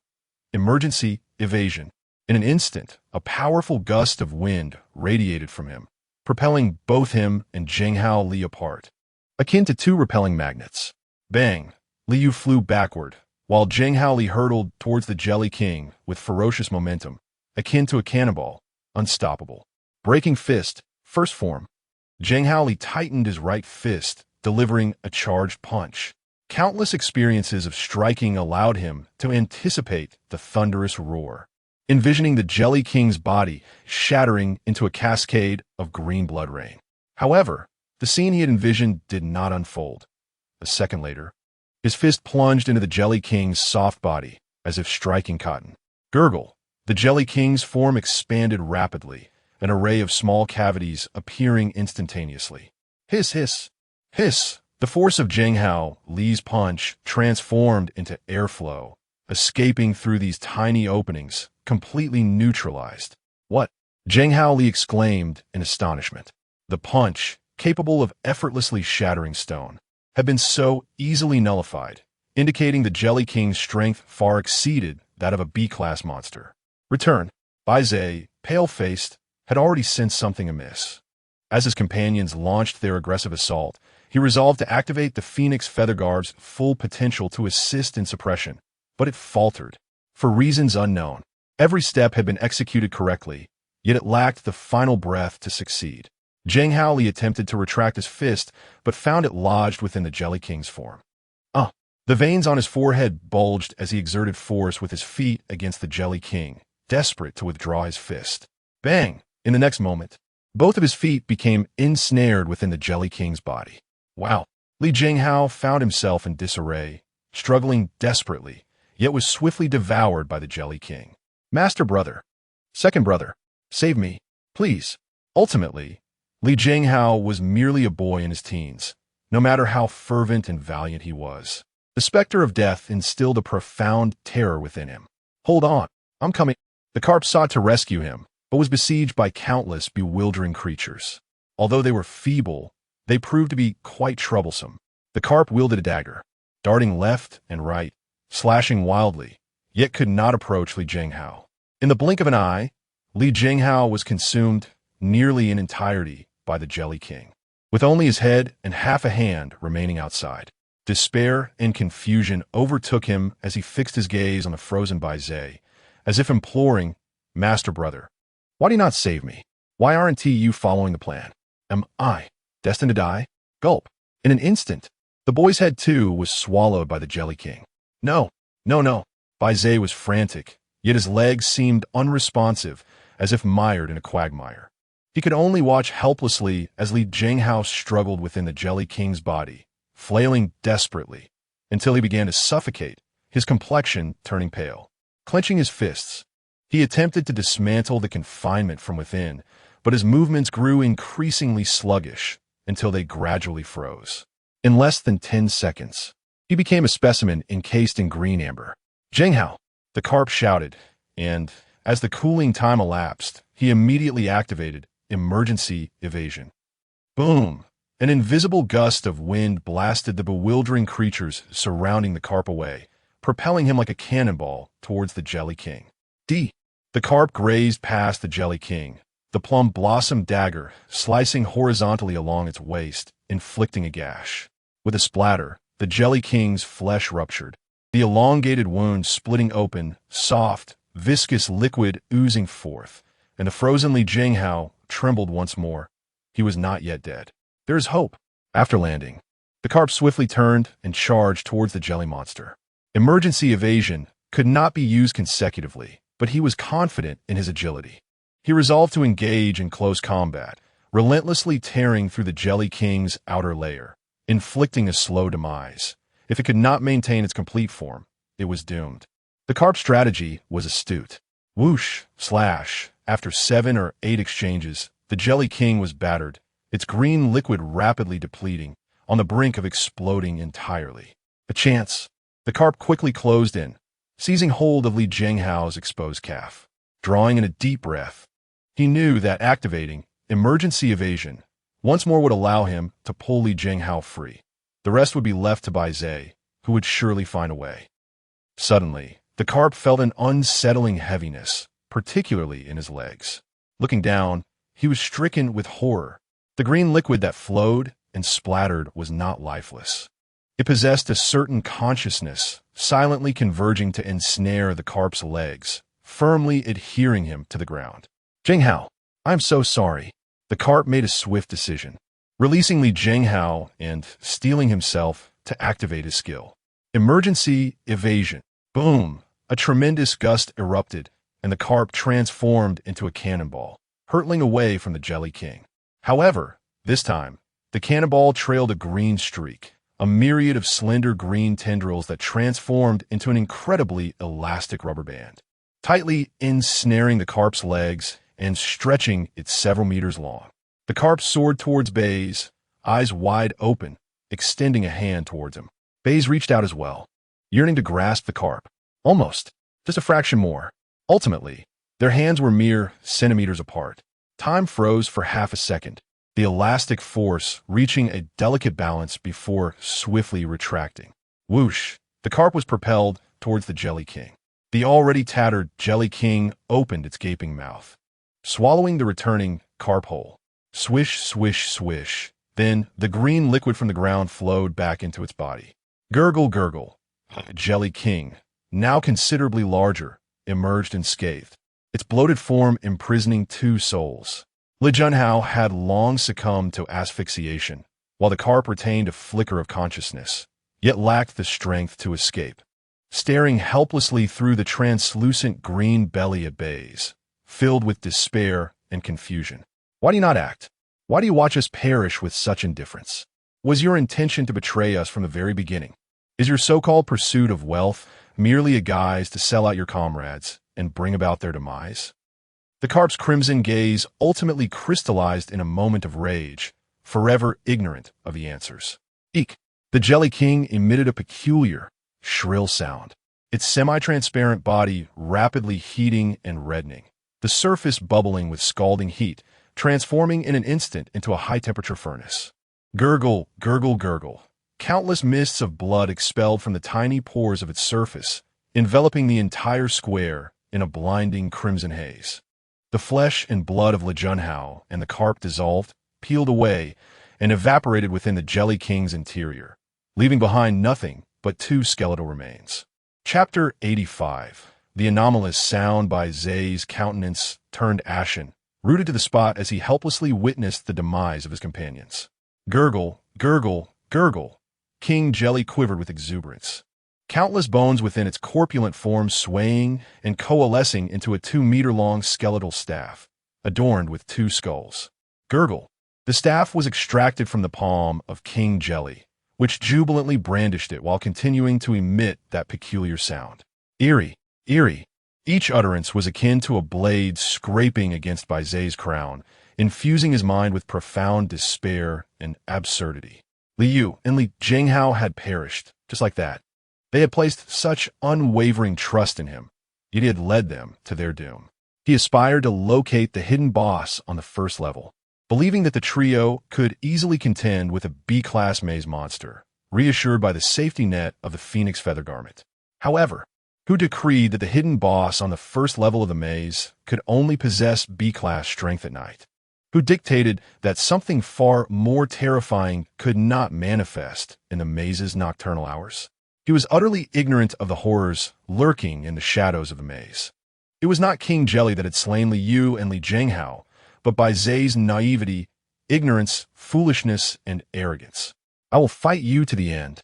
Emergency evasion. In an instant, a powerful gust of wind radiated from him, propelling both him and Zhenghao Li apart, akin to 2 repelling magnets. Bang! Liu flew backward, while Zhenghao Li hurtled towards the Jelly King with ferocious momentum, akin to a cannonball, unstoppable. Breaking fist, first form. Zhenghao Li tightened his right fist, delivering a charged punch. Countless experiences of striking allowed him to anticipate the thunderous roar, envisioning the Jelly King's body shattering into a cascade of green blood rain. However, the scene he had envisioned did not unfold. A second later, his fist plunged into the Jelly King's soft body, as if striking cotton. Gurgle. The Jelly King's form expanded rapidly, an array of small cavities appearing instantaneously. Hiss, hiss, hiss! The force of Zhenghao Li's punch transformed into airflow, escaping through these tiny openings, completely neutralized. What? Zhenghao Li exclaimed in astonishment. The punch, capable of effortlessly shattering stone, had been so easily nullified, indicating the Jelly King's strength far exceeded that of a B-class monster. Return. Bai Ze, pale-faced, had already sensed something amiss. As his companions launched their aggressive assault, he resolved to activate the Phoenix Feathergarb's full potential to assist in suppression, but it faltered. For reasons unknown, every step had been executed correctly, yet it lacked the final breath to succeed. Zheng Haoli attempted to retract his fist, but found it lodged within the Jelly King's form. The veins on his forehead bulged as he exerted force with his feet against the Jelly King, desperate to withdraw his fist. Bang! In the next moment, both of his feet became ensnared within the Jelly King's body. Wow! Li Jinghao found himself in disarray, struggling desperately, yet was swiftly devoured by the Jelly King. Master brother, second brother, save me, please. Ultimately, Li Jinghao was merely a boy in his teens, no matter how fervent and valiant he was. The specter of death instilled a profound terror within him. Hold on, I'm coming. The carp sought to rescue him, but was besieged by countless bewildering creatures. Although they were feeble, they proved to be quite troublesome. The carp wielded a dagger, darting left and right, slashing wildly, yet could not approach Li Jinghao. In the blink of an eye, Li Jinghao was consumed nearly in entirety by the Jelly King, with only his head and half a hand remaining outside. Despair and confusion overtook him as he fixed his gaze on the frozen Bai Ze, as if imploring, Master brother, why do you not save me? Why aren't you following the plan? Am I destined to die? Gulp. In an instant, the boy's head too was swallowed by the Jelly King. No, no, no. Bai Ze was frantic, yet his legs seemed unresponsive, as if mired in a quagmire. He could only watch helplessly as Li Jinghao struggled within the Jelly King's body, flailing desperately, until he began to suffocate, his complexion turning pale. Clenching his fists, he attempted to dismantle the confinement from within, but his movements grew increasingly sluggish until they gradually froze. In less than 10 seconds, he became a specimen encased in green amber. Jinghao, the carp shouted, and, as the cooling time elapsed, he immediately activated emergency evasion. Boom! An invisible gust of wind blasted the bewildering creatures surrounding the carp away, propelling him like a cannonball towards the Jelly King. The carp grazed past the Jelly King, the plum blossom dagger slicing horizontally along its waist, inflicting a gash. With a splatter, the Jelly King's flesh ruptured, the elongated wound splitting open, soft, viscous liquid oozing forth, and the frozen Li Jinghao trembled once more. He was not yet dead. There is hope. After landing, the carp swiftly turned and charged towards the jelly monster. Emergency evasion could not be used consecutively, but he was confident in his agility. He resolved to engage in close combat, relentlessly tearing through the Jelly King's outer layer, inflicting a slow demise. If it could not maintain its complete form, it was doomed. The carp's strategy was astute. Whoosh, slash. After 7 or 8 exchanges, the Jelly King was battered, its green liquid rapidly depleting, on the brink of exploding entirely. A chance. The carp quickly closed in, seizing hold of Li Jinghao's exposed calf. Drawing in a deep breath, he knew that activating emergency evasion once more would allow him to pull Li Jinghao free. The rest would be left to Bai Ze, who would surely find a way. Suddenly, the carp felt an unsettling heaviness, particularly in his legs. Looking down, he was stricken with horror. The green liquid that flowed and splattered was not lifeless. It possessed a certain consciousness, silently converging to ensnare the carp's legs, firmly adhering him to the ground. Jinghao, I'm so sorry. The carp made a swift decision, releasing Li Jinghao and steeling himself to activate his skill. Emergency evasion. Boom! A tremendous gust erupted, and the carp transformed into a cannonball, hurtling away from the Jelly King. However, this time, the cannonball trailed a green streak, a myriad of slender green tendrils that transformed into an incredibly elastic rubber band, tightly ensnaring the carp's legs and stretching it several meters long. The carp soared towards Baize, eyes wide open, extending a hand towards him. Baize reached out as well, yearning to grasp the carp. Almost. Just a fraction more. Ultimately, their hands were mere centimeters apart. Time froze for half a second, the elastic force reaching a delicate balance before swiftly retracting. Whoosh! The carp was propelled towards the Jelly King. The already tattered Jelly King opened its gaping mouth, swallowing the returning carp whole. Swish, swish, swish. Then, the green liquid from the ground flowed back into its body. Gurgle, gurgle. Jelly King, now considerably larger, emerged unscathed, its bloated form imprisoning two souls. Li Junhao had long succumbed to asphyxiation, while the carp retained a flicker of consciousness, yet lacked the strength to escape. Staring helplessly through the translucent green belly at Bai Ze, filled with despair and confusion. Why do you not act? Why do you watch us perish with such indifference? Was your intention to betray us from the very beginning? Is your so-called pursuit of wealth merely a guise to sell out your comrades and bring about their demise? The carp's crimson gaze ultimately crystallized in a moment of rage, forever ignorant of the answers. Eek! The Jelly King emitted a peculiar, shrill sound, its semi-transparent body rapidly heating and reddening, the surface bubbling with scalding heat, transforming in an instant into a high-temperature furnace. Gurgle, gurgle, gurgle. Countless mists of blood expelled from the tiny pores of its surface, enveloping the entire square in a blinding crimson haze. The flesh and blood of Li Junhao and the carp dissolved, peeled away, and evaporated within the Jelly King's interior, leaving behind nothing but two skeletal remains. Chapter 85. The anomalous sound. Bai Ze's countenance turned ashen, rooted to the spot as he helplessly witnessed the demise of his companions. Gurgle, gurgle, gurgle. King Jelly quivered with exuberance. Countless bones within its corpulent form swaying and coalescing into a 2-meter-long skeletal staff, adorned with two skulls. Gurgle. The staff was extracted from the palm of King Jelly, which jubilantly brandished it while continuing to emit that peculiar sound. Eerie, eerie. Each utterance was akin to a blade scraping against Bai Ze's crown, infusing his mind with profound despair and absurdity. Li Yu and Li Junhao had perished, just like that. They had placed such unwavering trust in him, yet he had led them to their doom. He aspired to locate the hidden boss on the first level, believing that the trio could easily contend with a B-class maze monster, reassured by the safety net of the Phoenix Feather Garment. However, who decreed that the hidden boss on the first level of the maze could only possess B-class strength at night? Who dictated that something far more terrifying could not manifest in the maze's nocturnal hours? He was utterly ignorant of the horrors lurking in the shadows of the maze. It was not King Jelly that had slain Li Yu and Li Junhao, but Bai Ze's naivety, ignorance, foolishness, and arrogance. I will fight you to the end.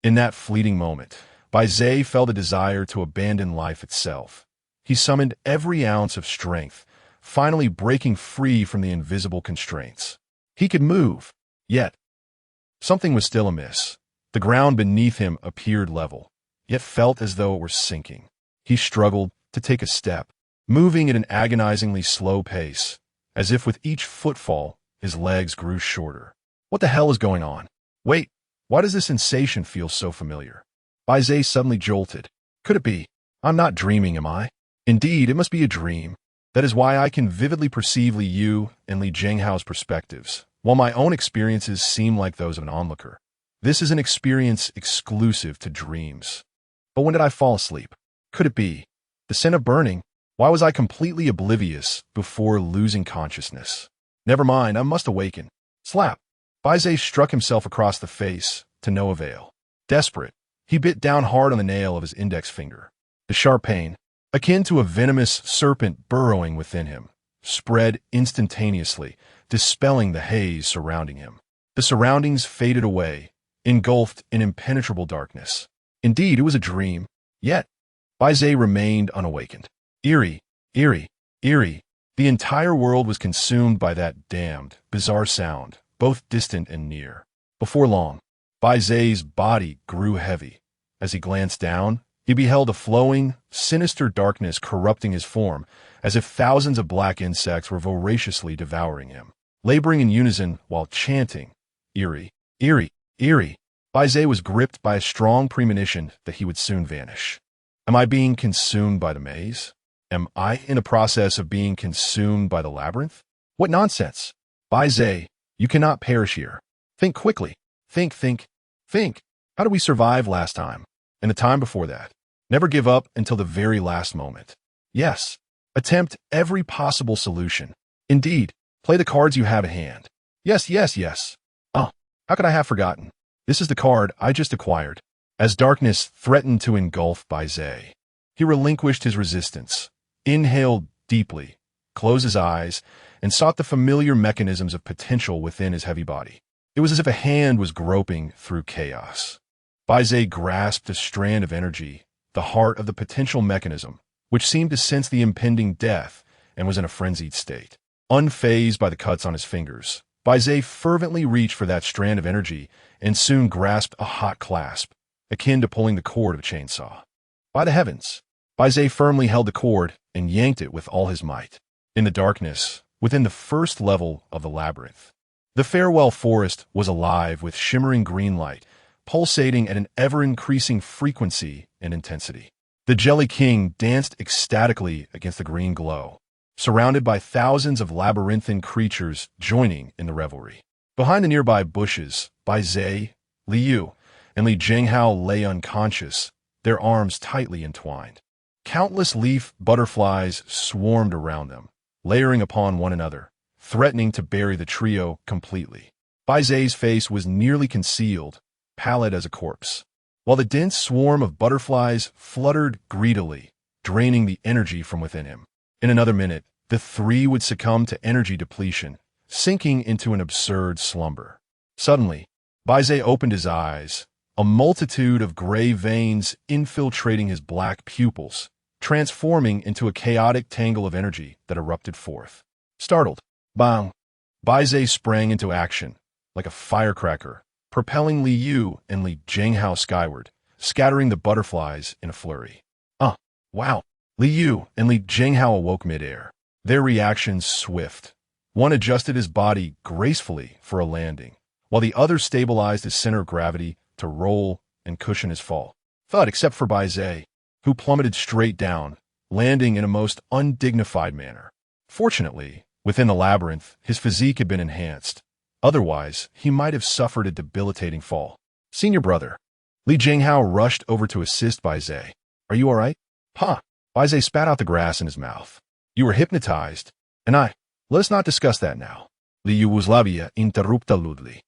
In that fleeting moment, Bai Ze felt a desire to abandon life itself. He summoned every ounce of strength, finally breaking free from the invisible constraints. He could move, yet something was still amiss. The ground beneath him appeared level, yet felt as though it were sinking. He struggled to take a step, moving at an agonizingly slow pace, as if with each footfall his legs grew shorter. What the hell is going on? Wait, why does this sensation feel so familiar? Bai Ze suddenly jolted. Could it be? I'm not dreaming, am I? Indeed, it must be a dream. That is why I can vividly perceive Li Yu and Li Junhao's perspectives, while my own experiences seem like those of an onlooker. This is an experience exclusive to dreams. But when did I fall asleep? Could it be the scent of burning? Why was I completely oblivious before losing consciousness? Never mind, I must awaken. Slap! Bai Ze struck himself across the face, to no avail. Desperate, he bit down hard on the nail of his index finger. The sharp pain, akin to a venomous serpent burrowing within him, spread instantaneously, dispelling the haze surrounding him. The surroundings faded away, engulfed in impenetrable darkness. Indeed, it was a dream. Yet, Bai Ze remained unawakened. Eerie, eerie, eerie. The entire world was consumed by that damned, bizarre sound, both distant and near. Before long, Bai Ze's body grew heavy. As he glanced down, he beheld a flowing, sinister darkness corrupting his form, as if thousands of black insects were voraciously devouring him, laboring in unison while chanting, eerie, eerie, eerie. Bai Ze was gripped by a strong premonition that he would soon vanish. Am I being consumed by the maze? Am I in the process of being consumed by the labyrinth? What nonsense! Bai Ze, you cannot perish here. Think quickly. Think. How did we survive last time? And the time before that? Never give up until the very last moment. Yes, attempt every possible solution. Indeed, play the cards you have at hand. Yes. Oh, how could I have forgotten? This is the card I just acquired. As darkness threatened to engulf Bai Ze, he relinquished his resistance, inhaled deeply, closed his eyes, and sought the familiar mechanisms of potential within his heavy body. It was as if a hand was groping through chaos. Bai Ze grasped a strand of energy, the heart of the potential mechanism, which seemed to sense the impending death and was in a frenzied state. Unfazed by the cuts on his fingers, Bai Ze fervently reached for that strand of energy and soon grasped a hot clasp, akin to pulling the cord of a chainsaw. By the heavens! Bai Ze firmly held the cord and yanked it with all his might. In the darkness, within the first level of the labyrinth, the farewell forest was alive with shimmering green light, pulsating at an ever-increasing frequency and intensity. The Jelly King danced ecstatically against the green glow, surrounded by thousands of labyrinthine creatures joining in the revelry. Behind the nearby bushes, Bai Ze, Liu, and Li Jinghao lay unconscious, their arms tightly entwined. Countless leaf butterflies swarmed around them, layering upon one another, threatening to bury the trio completely. Bai Ze's face was nearly concealed, pallid as a corpse, while the dense swarm of butterflies fluttered greedily, draining the energy from within him. In another minute, the three would succumb to energy depletion, sinking into an absurd slumber. Suddenly, Bai Ze opened his eyes, a multitude of gray veins infiltrating his black pupils, transforming into a chaotic tangle of energy that erupted forth. Startled, bang! Bai Ze sprang into action, like a firecracker, propelling Liu and Li Jinghao skyward, scattering the butterflies in a flurry. Wow! Liu and Li Jinghao awoke midair, their reactions swift. One adjusted his body gracefully for a landing, while the other stabilized his center of gravity to roll and cushion his fall. Thud, except for Bai Ze, who plummeted straight down, landing in a most undignified manner. Fortunately, within the labyrinth, his physique had been enhanced. Otherwise, he might have suffered a debilitating fall. Senior brother. Li Jinghao rushed over to assist Bai Ze. Are you all right? Huh. Bai Ze spat out the grass in his mouth. You were hypnotized, and let us not discuss that now. Liu Wuzlavia interrupta ludli.